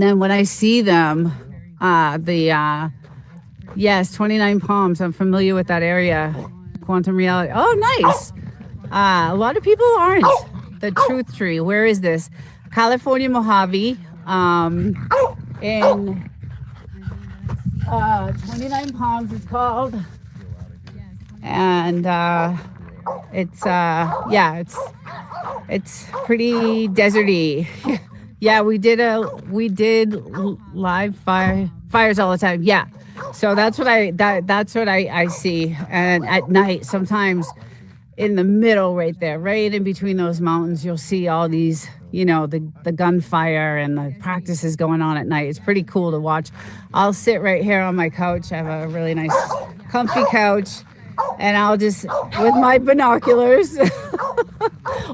then when I see them, yes, 29 Palms, I'm familiar with that area. Quantum reality. Oh, nice. A lot of people aren't. The Truth Tree. Where is this? California, Mojave. In 29 Palms, it's called. And it's pretty deserty. Yeah, we did live fires all the time. Yeah. So that's what I see. And at night, sometimes in the middle right there, right in between those mountains, you'll see all these, the gunfire and the practices going on at night. It's pretty cool to watch. I'll sit right here on my couch. I have a really nice comfy couch, and I'll just, with my binoculars,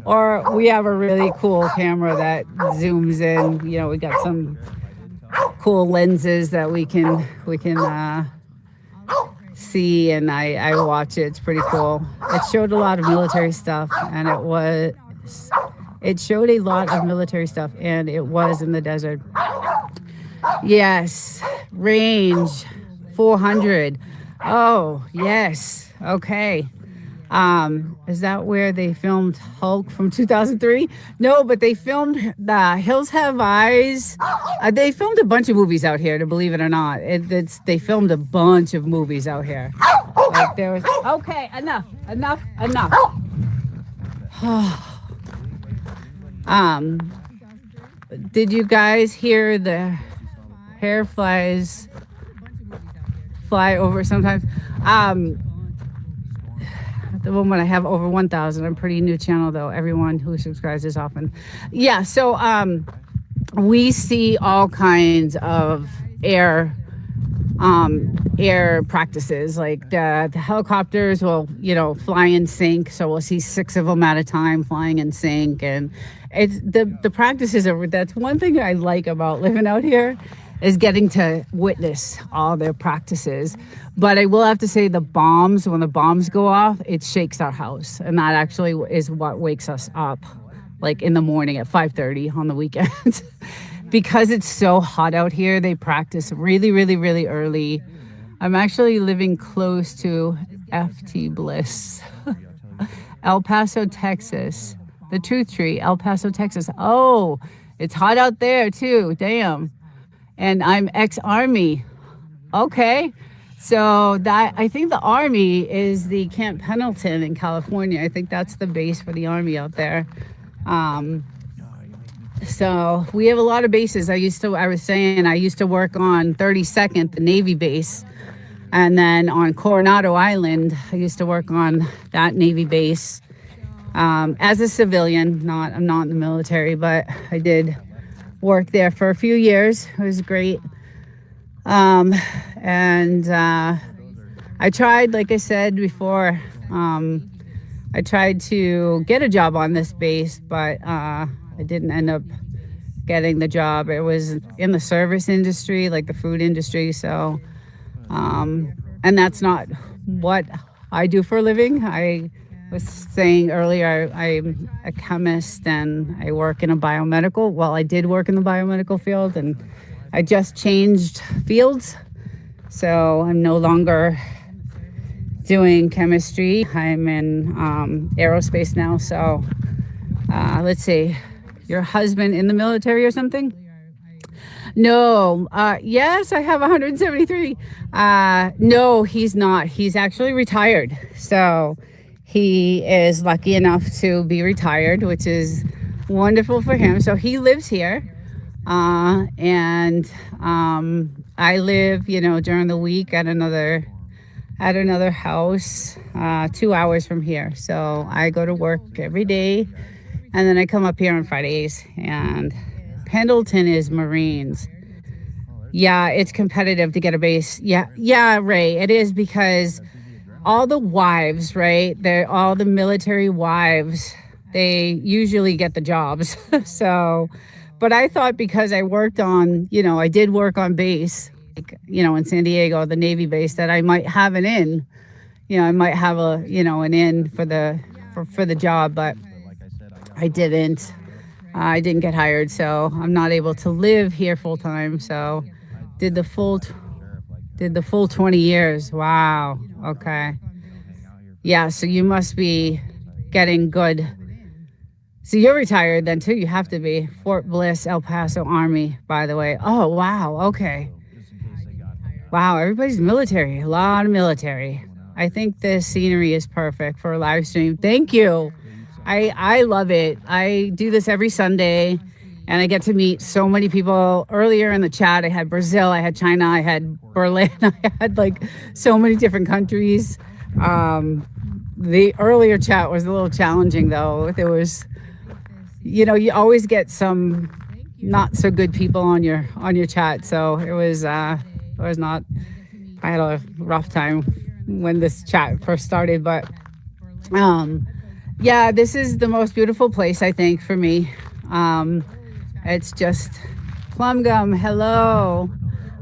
or we have a really cool camera that zooms in. We got some cool lenses that we can see, and I watch it. It's pretty cool. It showed a lot of military stuff, and it showed a lot of military stuff, and it was in the desert. Yes, range 400. Oh, yes. Okay. Is that where they filmed Hulk from 2003? No, but they filmed the Hills Have Eyes. They filmed a bunch of movies out here, to believe it or not. They filmed a bunch of movies out here. Like there was okay, enough. um, did you guys hear the hair flies fly over sometimes? At the moment I have over 1,000. I'm a pretty new channel though. Everyone who subscribes is often. Yeah, so we see all kinds of air practices. Like the helicopters will, fly in sync. So we'll see 6 of them at a time flying in sync. And it's the practices that's one thing I like about living out here is getting to witness all their practices. But I will have to say when the bombs go off, it shakes our house. And that actually is what wakes us up, like in the morning at 5:30 on the weekends. Because it's so hot out here, they practice really, really, really early. I'm actually living close to FT Bliss, El Paso, Texas. The Truth Tree, El Paso, Texas. Oh, it's hot out there too. Damn. And I'm ex-Army. Okay. So I think the Army is the Camp Pendleton in California. I think that's the base for the Army out there. So we have a lot of bases. I used to work on 32nd, the Navy base. And then on Coronado Island, I used to work on that Navy base as a civilian. I'm not in the military, but I did work there for a few years. It was great. And I tried, like I said before, I tried to get a job on this base, but I didn't end up getting the job. It was in the service industry, like the food industry. So, and that's not what I do for a living. I was saying earlier, I'm a chemist and I work in I did work in the biomedical field, and I just changed fields. So I'm no longer doing chemistry. I'm in aerospace now. So let's see, your husband in the military or something? No. Yes, I have 173. No, he's not. He's actually retired. So he is lucky enough to be retired, which is wonderful for him. So he lives here. And I live, during the week at another house, 2 hours from here. So I go to work every day, and then I come up here on Fridays. And Pendleton is Marines. Yeah, it's competitive to get a base. Yeah, Ray, it is, because all the wives, right? All the military wives, they usually get the jobs. So, but I thought because I worked on, I did work on base, in San Diego, the Navy base, that I might have an in. I might have an in for the job, but I didn't. I didn't get hired, so I'm not able to live here full time. So did the full 20 years. Wow. Okay. Yeah, so you must be getting good. So you're retired then too. You have to be. Fort Bliss, El Paso Army, by the way. Oh, wow. Okay. Wow, everybody's military. A lot of military. I think the scenery is perfect for a live stream. Thank you. I love it. I do this every Sunday, and I get to meet so many people. Earlier in the chat, I had Brazil, I had China, I had Berlin, I had like so many different countries. The earlier chat was a little challenging though. There was, you always get some not so good people on your chat. So it was not, I had a rough time when this chat first started, but yeah, this is the most beautiful place, I think, for me. It's just plum gum. Hello.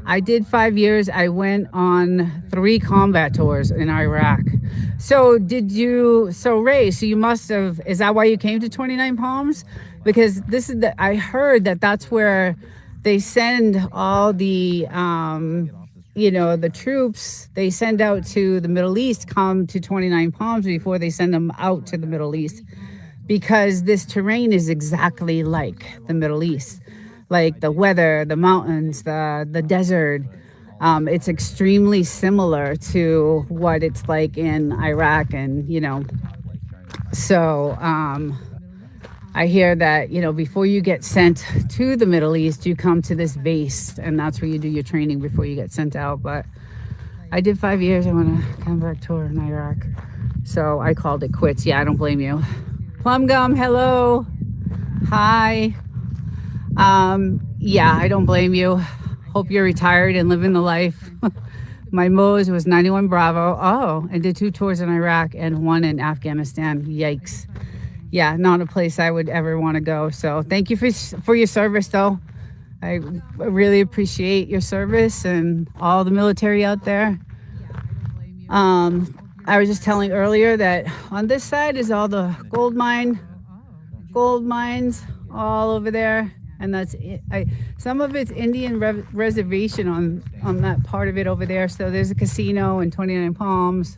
I did 5 years. I went on 3 combat tours in Iraq. So Ray, so you must have, is that why you came to 29 Palms? Because I heard that's where they send all the the troops they send out to the Middle East come to 29 Palms before they send them out to the Middle East, because this terrain is exactly like the Middle East, like the weather, the mountains, the desert. It's extremely similar to what it's like in Iraq, and so I hear that before you get sent to the Middle East, you come to this base, and that's where you do your training before you get sent out. But I did 5 years. I want to come back tour in Iraq, so I called it quits. Yeah, I don't blame you. Plum Gum, hello, hi. Yeah, I don't blame you. Hope you're retired and living the life. My Mo's was 91 Bravo. Oh, and did 2 tours in Iraq and 1 in Afghanistan. Yikes. Yeah, not a place I would ever want to go. So thank you for your service, though. I really appreciate your service and all the military out there. I was just telling earlier that on this side is all the gold mines all over there. And that's it. Some of it's Indian reservation on that part of it over there. So there's a casino in 29 Palms.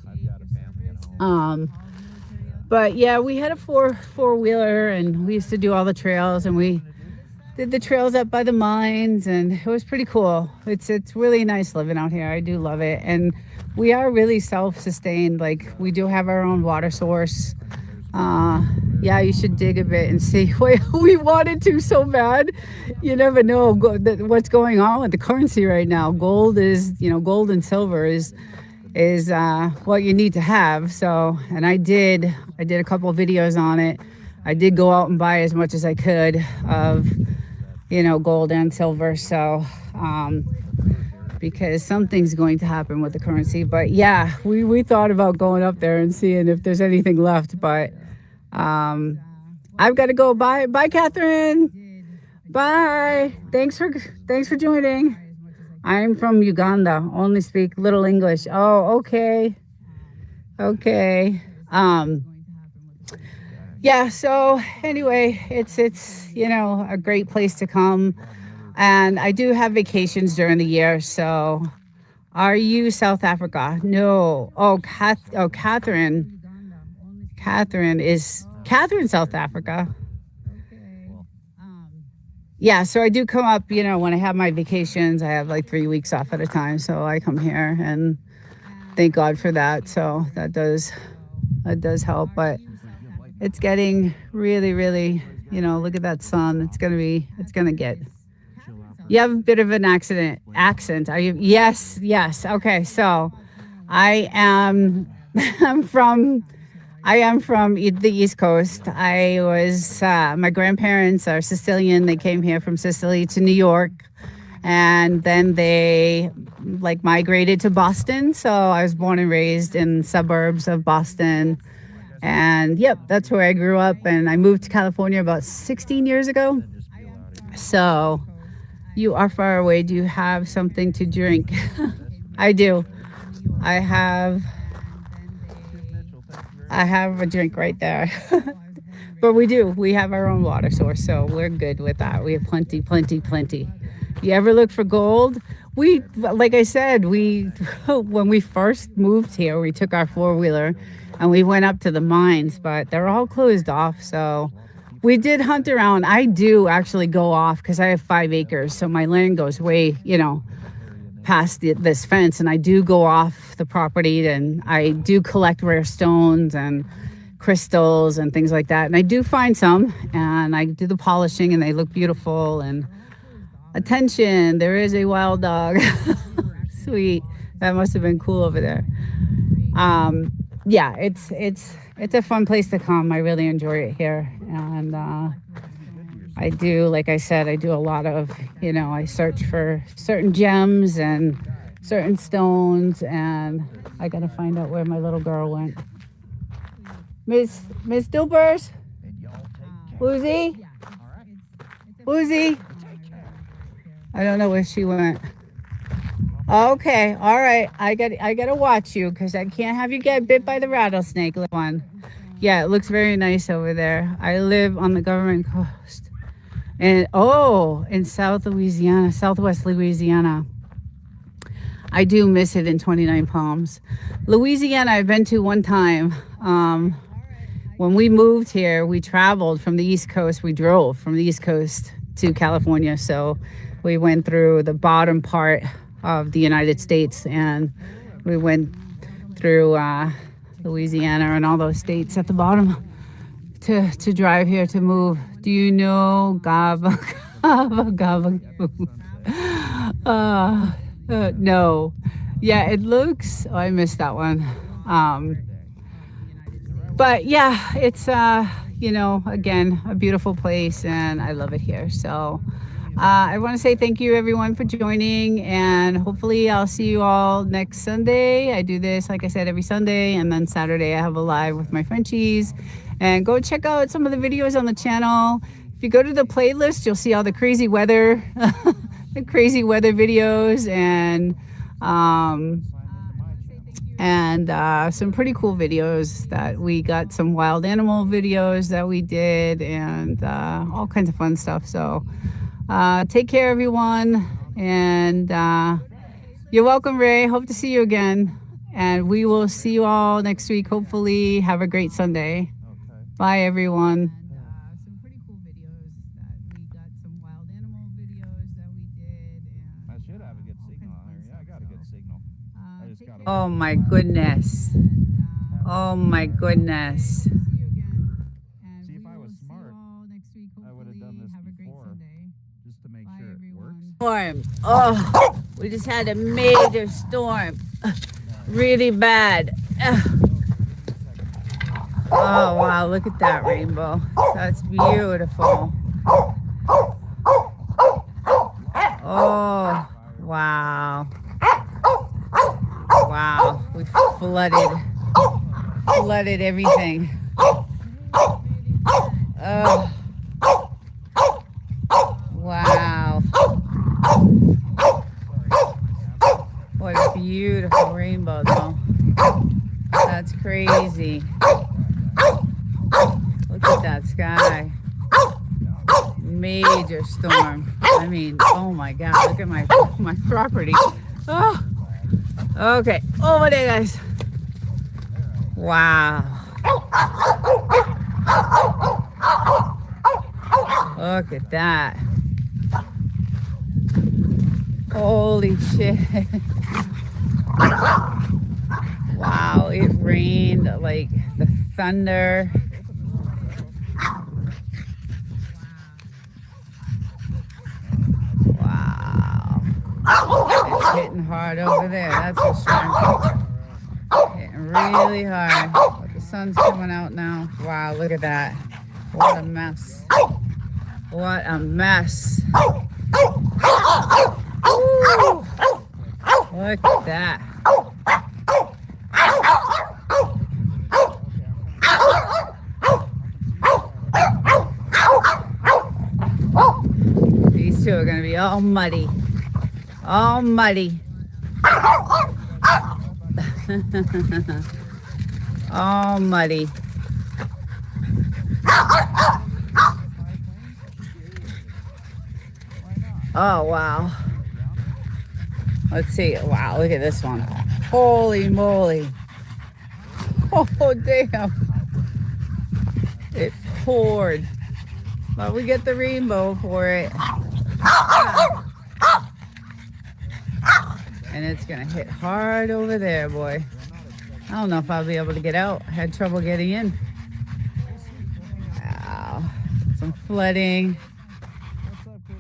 But yeah, we had a four-wheeler, and we used to do all the trails, and we did the trails up by the mines, and it was pretty cool. It's really nice living out here. I do love it. And we are really self-sustained. Like, we do have our own water source. Yeah, you should dig a bit and see. We wanted to so bad. You never know what's going on with the currency right now. Gold and silver is what you need to have. So, and I did a couple of videos on it. I did go out and buy as much as I could of, gold and silver. So, because something's going to happen with the currency. But yeah, we thought about going up there and seeing if there's anything left. But I've got to go. Bye, Catherine. Bye. Thanks for joining. I'm from Uganda. Only speak little English. Oh, okay. Yeah. So anyway, it's a great place to come, and I do have vacations during the year. So, are you South Africa? No. Oh, Catherine. Catherine, South Africa. Yeah, so I do come up, when I have my vacations. I have like 3 weeks off at a time, so I come here, and thank God for that. So that does help, but it's getting really, really, look at that sun. It's gonna get. You have a bit of an accent. Are you? Yes. Okay, so I am from the East Coast. I was, my grandparents are Sicilian. They came here from Sicily to New York, and then they migrated to Boston. So I was born and raised in suburbs of Boston. And yep, that's where I grew up. And I moved to California about 16 years ago. So you are far away. Do you have something to drink? I do. I have a drink right there. But we have our own water source, so we're good with that. We have plenty. You ever look for gold? Like I said, when we first moved here, we took our four-wheeler and we went up to the mines, but they're all closed off. So we did hunt around. I do actually go off because I have 5 acres, so my land goes way, past this fence, and I do go off the property, and I do collect rare stones and crystals and things like that, and I do find some, and I do the polishing, and they look beautiful. And attention, there is a wild dog. Sweet. That must have been cool over there. Yeah, it's a fun place to come. I really enjoy it here, and I do, like I said, I do a lot of, I search for certain gems and certain stones, and I got to find out where my little girl went. Miss Dupers? Woozy? I don't know where she went. Okay, all right. I got to watch you, because I can't have you get bit by the rattlesnake, little one. Yeah, it looks very nice over there. I live on the government coast. And in southwest Louisiana. I do miss it in 29 Palms. Louisiana, I've been to one time. When we moved here, we traveled from the East Coast. We drove from the East Coast to California. So we went through the bottom part of the United States, and we went through Louisiana and all those states at the bottom to drive here to move. Do you know Gaba Gaba Gaba? No. Yeah, it looks. Oh, I missed that one. But yeah, it's again, a beautiful place, and I love it here. So I want to say thank you everyone for joining, and hopefully I'll see you all next Sunday. I do this, like I said, every Sunday, and then Saturday I have a live with my Frenchies. And go check out some of the videos on the channel. If you go to the playlist, you'll see all the crazy weather, the crazy weather videos, and some pretty cool videos that we got, some wild animal videos that we did, and all kinds of fun stuff. So take care, everyone, and you're welcome, Ray. Hope to see you again, and we will see you all next week. Hopefully, have a great Sunday. Bye, everyone. Some pretty cool videos that we got, some wild animal videos that we did. And I should have a good signal on here. Yeah, I got a good signal. Oh my goodness. Oh my goodness. See, if I was smart, I would have done this before, just to make sure it works. Storm. Oh, we just had a major storm. Really bad. Oh wow, look at that rainbow. That's beautiful. Oh, wow. Wow, we flooded everything. Oh, wow. What a beautiful rainbow, though. That's crazy. Look at that sky. Major storm. I mean, oh my God, look at my property. Oh. Okay, over there, guys. Wow. Look at that. Holy shit. Wow, it rained like the thunder. Wow. It's hitting hard over there, that's for sure. Hitting really hard. But the sun's coming out now. Wow, look at that. What a mess. What a mess. Ooh. Look at that. These two are going to be all muddy. All muddy. All muddy. Oh, wow. Let's see. Wow, look at this one. Holy moly. Oh, damn. It poured. But we get the rainbow for it. And it's going to hit hard over there, boy. I don't know if I'll be able to get out. I had trouble getting in. Wow. Some flooding.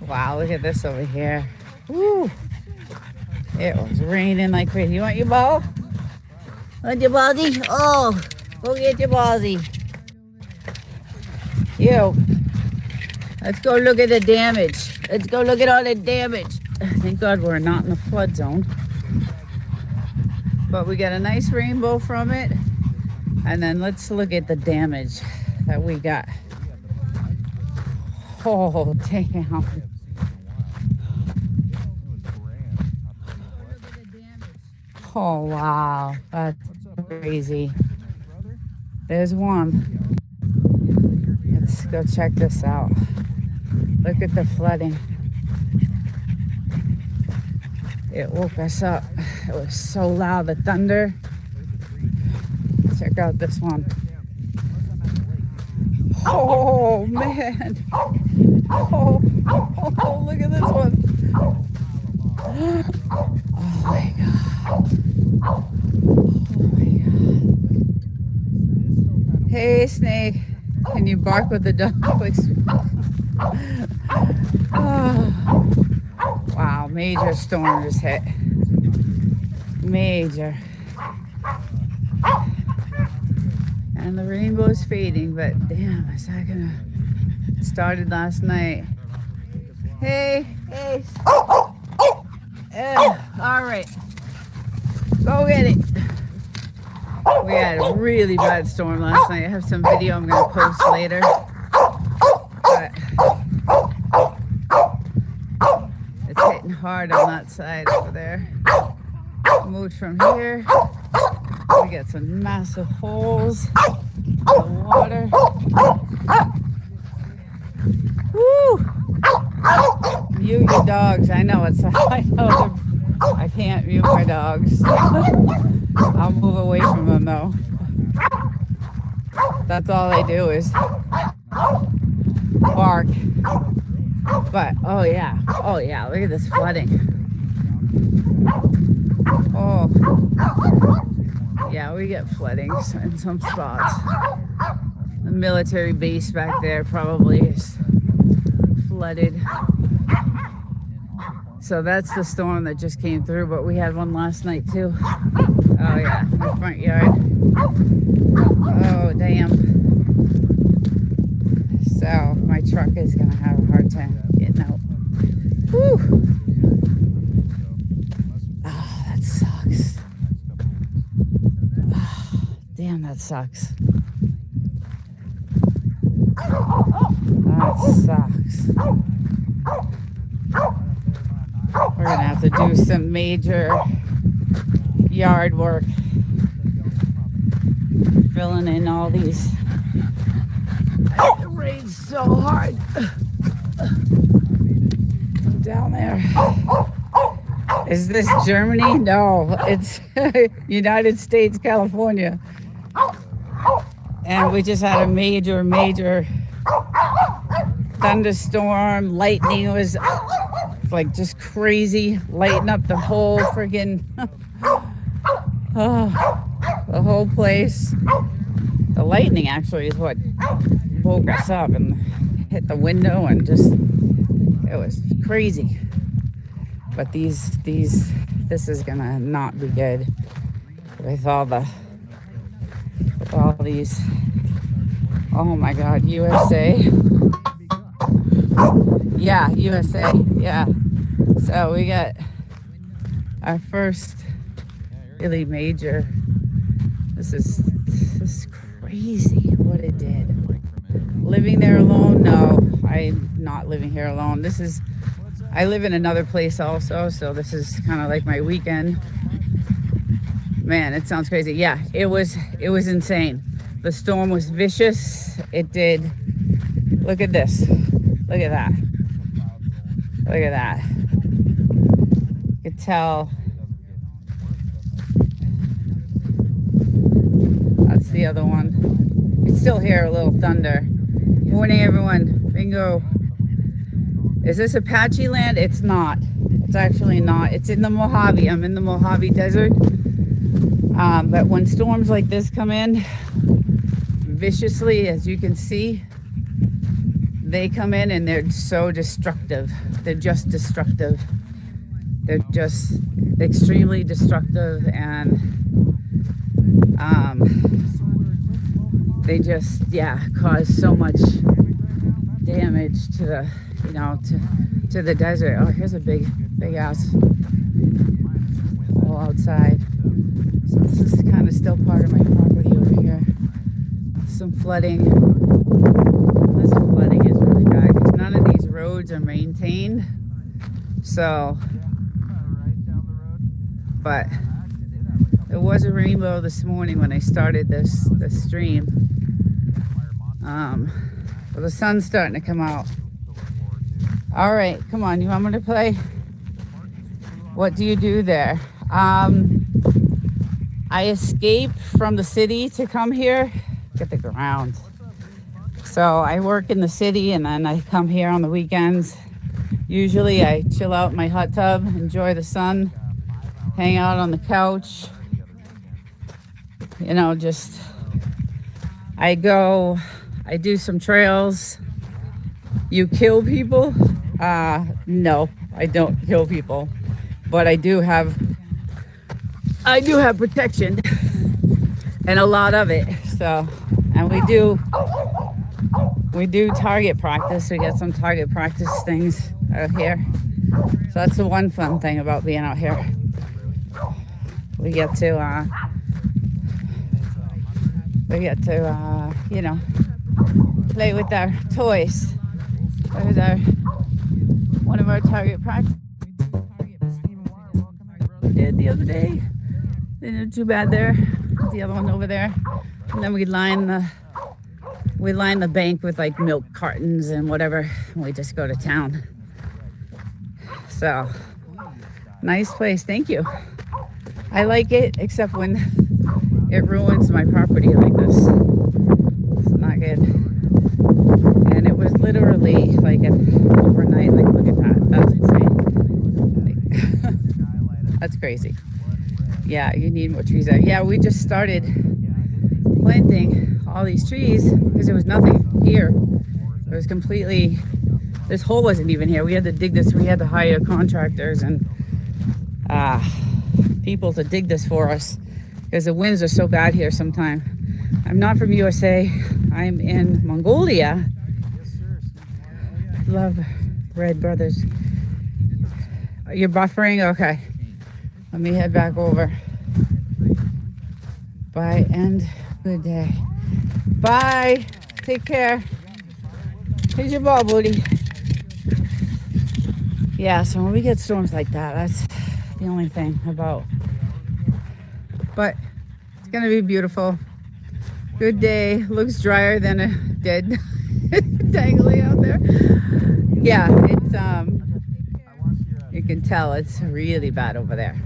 Wow, look at this over here. Woo. It was raining like crazy. You want your ball? Want your ballsy? Oh, go get your ballsy. You. Let's go look at the damage. Let's go look at all the damage. Thank God we're not in the flood zone. But we got a nice rainbow from it. And then let's look at the damage that we got. Oh, damn. Oh, wow. That's crazy. There's one. Let's go check this out. Look at the flooding. It woke us up. It was so loud, the thunder. Check out this one. Oh man. Oh, look at this one. Oh my god. Oh my god. Hey snake. Can you bark with the dogs? Oh. Wow, major storm just hit. Major. And the rainbow's fading, but damn, is that gonna... It started last night. Hey. All right. Go get it. We had a really bad storm last night. I have some video I'm gonna post later. But it's hitting hard on that side over there. Moved from here. We got some massive holes in the water. Woo! Mute your dogs. I know I can't mute my dogs. I'll move away from them though. That's all they do is bark. But oh yeah, look at this flooding. Oh yeah, we get flooding in some spots. The military base back there probably is flooded. So that's the storm that just came through, but we had one last night too. Oh yeah, in the front yard. Oh damn. So my truck is gonna have a hard time getting out. Whew. Oh, that sucks. Oh, damn, that sucks. That sucks. We're gonna have to do some major yard work, filling in all these. It rains so hard down there. Is this Germany? No, it's United States, California. And we just had a major thunderstorm. Lightning was like just crazy, lighting up the whole friggin' the whole place. The lightning actually is what woke us up and hit the window and just, it was crazy. But this is gonna not be good with all these. Oh my God, USA. Yeah, USA. Yeah. So we got our first really major. This is crazy what it did. Living there alone? No, I'm not living here alone. I live in another place also, so this is kind of like my weekend. Man, it sounds crazy. Yeah, it was insane. The storm was vicious. It did. Look at this. Look at that. Look at that. You could tell. That's the other one. You can still hear a little thunder. Morning, everyone. Bingo. Is this Apache land? It's not. It's actually not. It's in the Mojave. I'm in the Mojave Desert. But when storms like this come in viciously, as you can see, they come in and they're so destructive. They're just destructive. They're just extremely destructive, and they just, cause so much damage to the, to the desert. Oh, here's a big ass hole outside. So this is kind of still part of my property over here. Some flooding. This flooding is really bad because none of these roads are maintained. So, but there was a rainbow this morning when I started this stream. But the sun's starting to come out. All right, come on. You want me to play? What do you do there? I escaped from the city to come here. Get the ground. So I work in the city and then I come here on the weekends. Usually I chill out in my hot tub, enjoy the sun, hang out on the couch. You know, just I do some trails. You kill people? No, I don't kill people, but I do have protection and a lot of it. So, and we do target practice. We get some target practice things out here. So that's the one fun thing about being out here. We get to you know, play with our toys. That was one of our target practice we did the other day. Didn't do too bad there. The other one over there. And then we line the bank with like milk cartons and whatever. And we just go to town. So nice place. Thank you. I like it, except when it ruins my property like this. It's not good. And it was literally like an overnight. Like, look at that. That's insane. Like, that's crazy. Yeah, you need more trees there. Yeah, we just started planting all these trees because there was nothing here. It was completely, this hole wasn't even here. We had to dig this. We had to hire contractors and people to dig this for us because the winds are so bad here sometimes. I'm not from USA. I'm in Mongolia. Love Red Brothers. You're buffering? Okay. Let me head back over. Bye and good day. Bye. Take care. Here's your ball, booty. Yeah, so when we get storms like that, that's the only thing about. But it's going to be beautiful. Good day. Looks drier than a dead dangling out there. Yeah, it's you can tell it's really bad over there.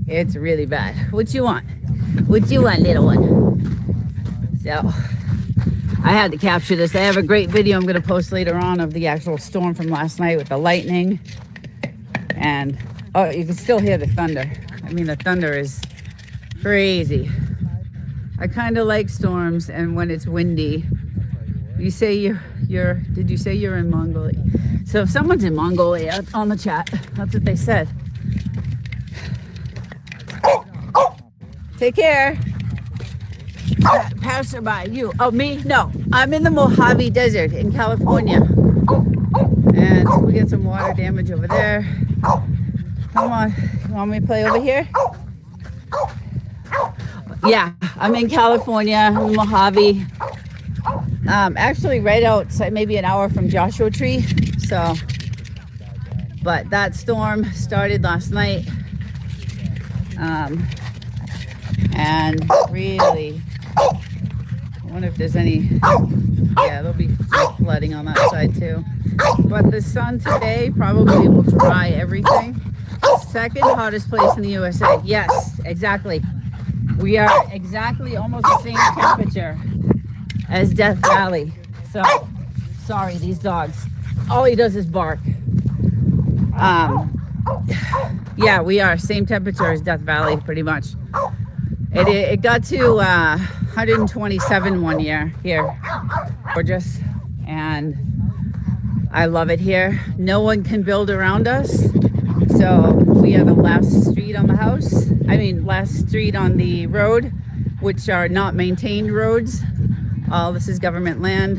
It's really bad. What you want? What you want, little one? So I had to capture this. I have a great video I'm going to post later on of the actual storm from last night with the lightning. And oh, you can still hear the thunder. I mean, the thunder is crazy. I kind of like storms and when it's windy. You say did you say you're in Mongolia? So if someone's in Mongolia on the chat, that's what they said. Take care. Passerby, you. Oh, me? No. I'm in the Mojave Desert in California. And we get some water damage over there. Come on. You want me to play over here? Yeah, I'm in California, Mojave. Actually right outside, maybe an hour from Joshua Tree. So, but that storm started last night. And really, I wonder if there's any, yeah, there'll be some flooding on that side too. But the sun today probably will dry everything. Second hottest place in the USA. Yes, exactly. We are exactly almost the same temperature as Death Valley. So, sorry, these dogs. All he does is bark. Yeah, we are same temperature as Death Valley, pretty much. It got to 127 one year here. Gorgeous. And I love it here. No one can build around us. So we are the last street on the house. Last street on the road, which are not maintained roads. All this is government land.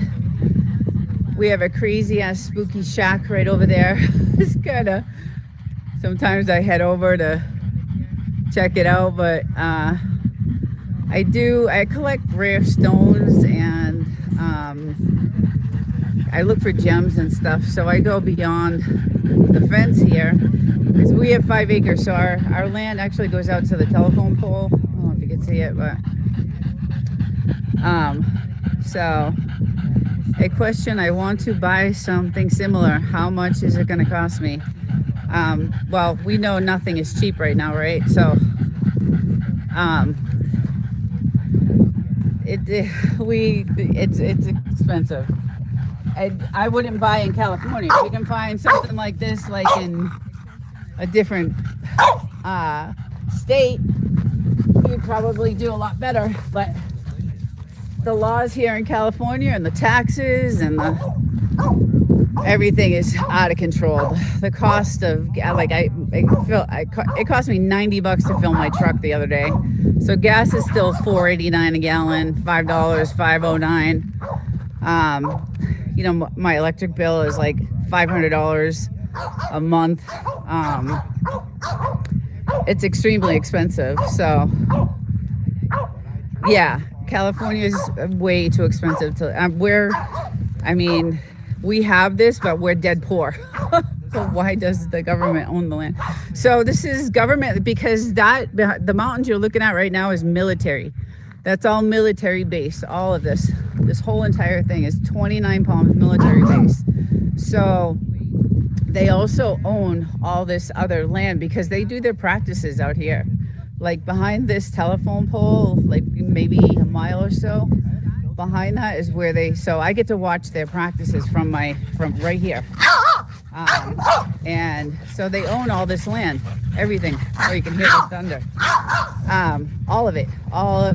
We have a crazy ass spooky shack right over there. It's kinda, sometimes I head over to check it out, but I collect rare stones and I look for gems and stuff. So I go beyond the fence here because we have 5 acres. So our land actually goes out to the telephone pole. I don't know if you can see it, but so a question, I want to buy something similar. How much is it going to cost me? Well, we know nothing is cheap right now, right? So um, it's expensive. I wouldn't buy in California. If we can find something like this, like in a different state, you'd probably do a lot better. But the laws here in California and the taxes and everything is out of control. The cost of it cost me $90 to fill my truck the other day. So gas is still $4.89 a gallon, $5, $5.09. You know, my electric bill is like $500 a month. It's extremely expensive. So yeah, California is way too expensive we have this, but we're dead poor. So why does the government own the land? So this is government because the mountains you're looking at right now is military. That's all military base. All of this whole entire thing is 29 Palms military base. So they also own all this other land because they do their practices out here. Like behind this telephone pole, like maybe a mile or so behind that is where so I get to watch their practices from right here. And so they own all this land, everything. So you can hear the thunder. All of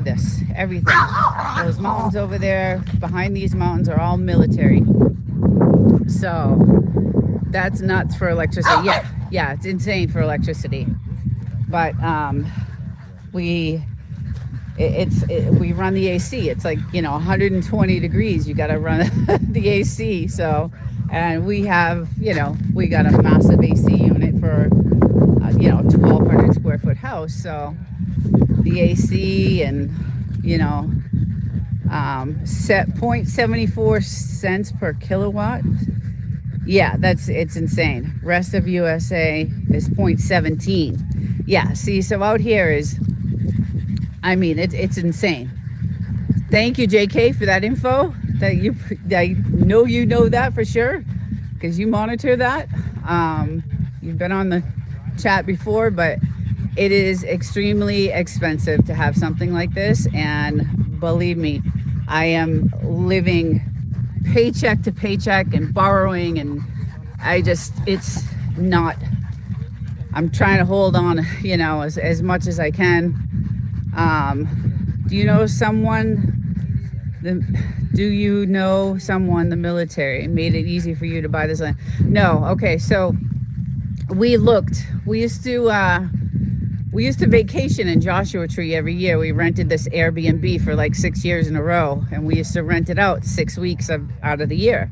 this, everything. Those mountains over there, behind these mountains are all military. So that's nuts for electricity. Yeah, it's insane for electricity. But we run the AC. It's like, 120 degrees. You got to run the AC. So, and we have, we got a massive AC unit for, 1,200 square foot house. So the AC and, set 0.74 cents per kilowatt. Yeah, it's insane. Rest of USA is 0.17. Yeah, see, so out here it's insane. Thank you, JK, for that info. I know you know that for sure because you monitor that. You've been on the chat before, but it is extremely expensive to have something like this. And believe me, I am living paycheck to paycheck and borrowing, and it's not. I'm trying to hold on, as much as I can. Do you know someone, the military made it easy for you to buy this land? No. Okay. So we used to vacation in Joshua Tree every year. We rented this Airbnb for like 6 years in a row, and we used to rent it out 6 weeks out of the year.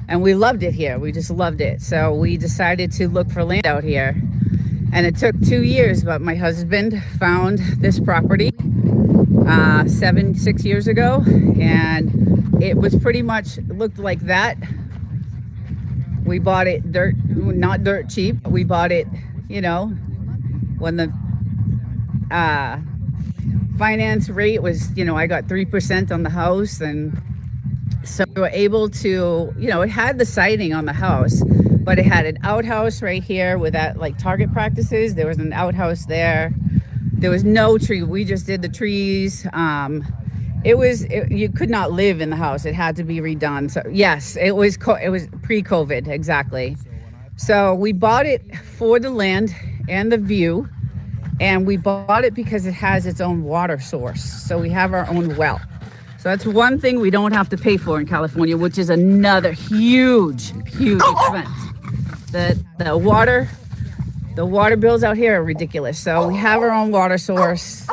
And we loved it here. We just loved it. So we decided to look for land out here. And it took 2 years, but my husband found this property 6 years ago, and it was pretty much looked like that. We bought it not dirt cheap. We bought it, when the finance rate was, I got 3% on the house, and so we were able to, it had the siding on the house, but it had an outhouse right here with that, like target practices. There was an outhouse there. There was no tree. We just did the trees. You could not live in the house. It had to be redone. So yes, it was pre-COVID, exactly. So we bought it for the land and the view, and we bought it because it has its own water source. So we have our own well. So that's one thing we don't have to pay for in California, which is another huge expense. The water bills out here are ridiculous. So we have our own water source.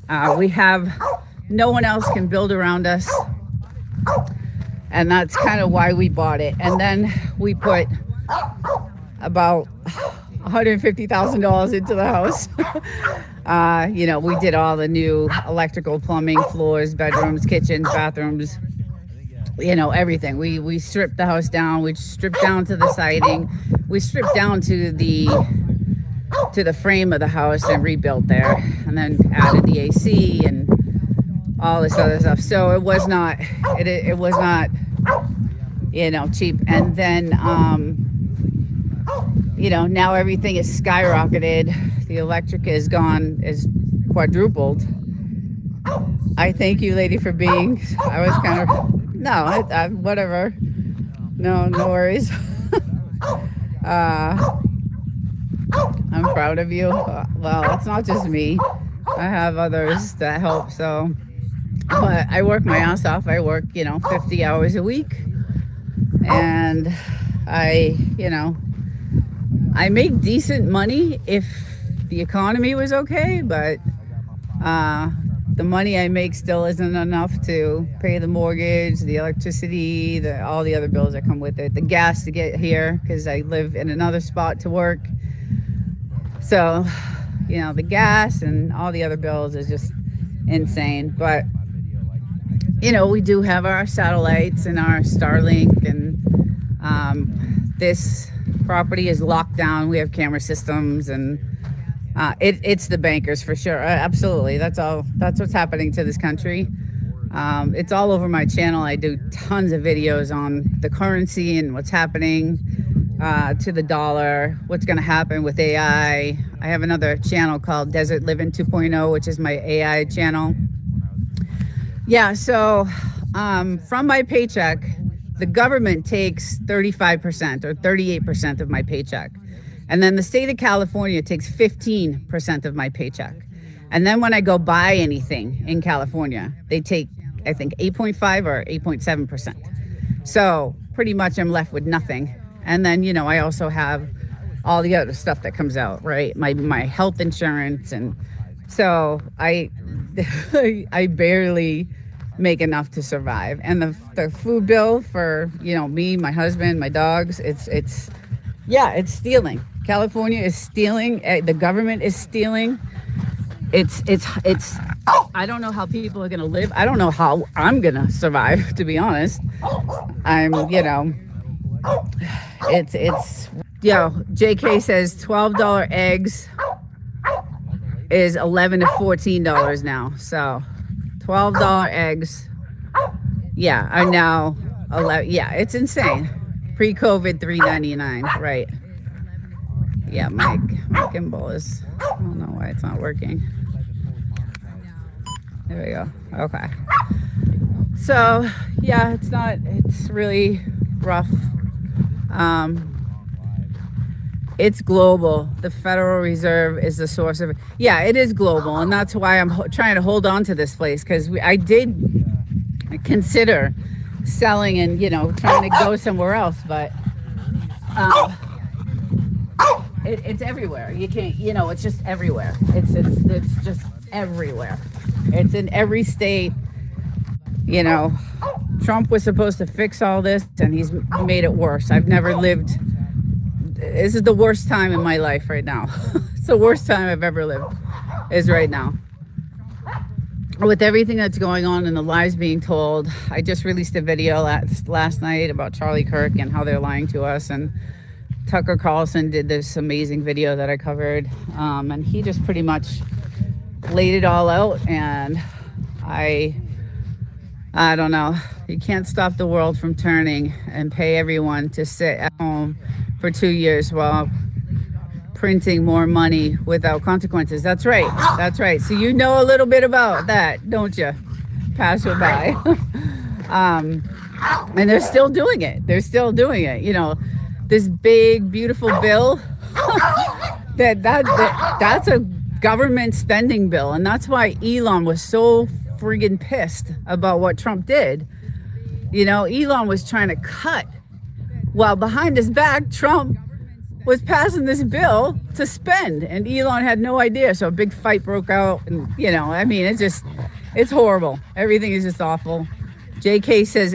No one else can build around us. And that's kind of why we bought it. And then we put about $150,000 into the house. We did all the new electrical, plumbing, floors, bedrooms, kitchens, bathrooms, everything. We stripped the house down. We stripped down to the siding. We stripped down to the frame of the house and rebuilt there, and then added the AC and all this other stuff. So it was not cheap. And then now everything is skyrocketed. The electric is quadrupled. I thank you, lady, for being. I was kind of whatever. No worries. I'm proud of you. Well, it's not just me. I have others that help. So, but I work my ass off. I work, 50 hours a week, and I make decent money if the economy was okay, but the money I make still isn't enough to pay the mortgage, the electricity, all the other bills that come with it, the gas to get here because I live in another spot to work. So, the gas and all the other bills is just insane. But, we do have our satellites and our Starlink, and this property is locked down. We have camera systems, and it's the bankers for sure. Absolutely. That's what's happening to this country. It's all over my channel. I do tons of videos on the currency and what's happening to the dollar, what's going to happen with AI. I have another channel called Desert Living 2.0, which is my AI channel. Yeah, so from my paycheck, the government takes 35% or 38% of my paycheck. And then the state of California takes 15% of my paycheck. And then when I go buy anything in California, they take, I think, 8.5 or 8.7%. So pretty much I'm left with nothing. And then, I also have all the other stuff that comes out, right? My health insurance. And so I barely make enough to survive. And the food bill for, me, my husband, my dogs, it's stealing. California is stealing. The government is stealing. It's I don't know how people are going to live. I don't know how I'm going to survive, to be honest. JK says $12 eggs is $11 to $14 now. So $12 eggs, are now 11. Yeah, it's insane. Pre-COVID, $3.99, right? Yeah, my gimbal is, I don't know why it's not working. There we go. Okay. So, it's really rough. It's global. The Federal Reserve is the source of it. Yeah, it is global. And that's why I'm trying to hold on to this place, because I did consider selling and, trying to go somewhere else. But it's everywhere. You can't, it's just everywhere. It's just everywhere. It's in every state. Trump was supposed to fix all this, and he's made it worse. I've never lived. This is the worst time in my life right now. It's the worst time I've ever lived is right now. With everything that's going on and the lies being told, I just released a video last night about Charlie Kirk and how they're lying to us. And Tucker Carlson did this amazing video that I covered. And he just pretty much laid it all out. And I don't know. You can't stop the world from turning and pay everyone to sit at home for 2 years while printing more money without consequences. That's right. That's right. So you know a little bit about that, don't you? Passerby. And they're still doing it. They're still doing it. This big, beautiful bill, that's a government spending bill. And that's why Elon was so friggin' pissed about what Trump did. Elon was trying to cut, while behind his back, Trump was passing this bill to spend, and Elon had no idea. So a big fight broke out, and it's horrible. Everything is just awful. JK says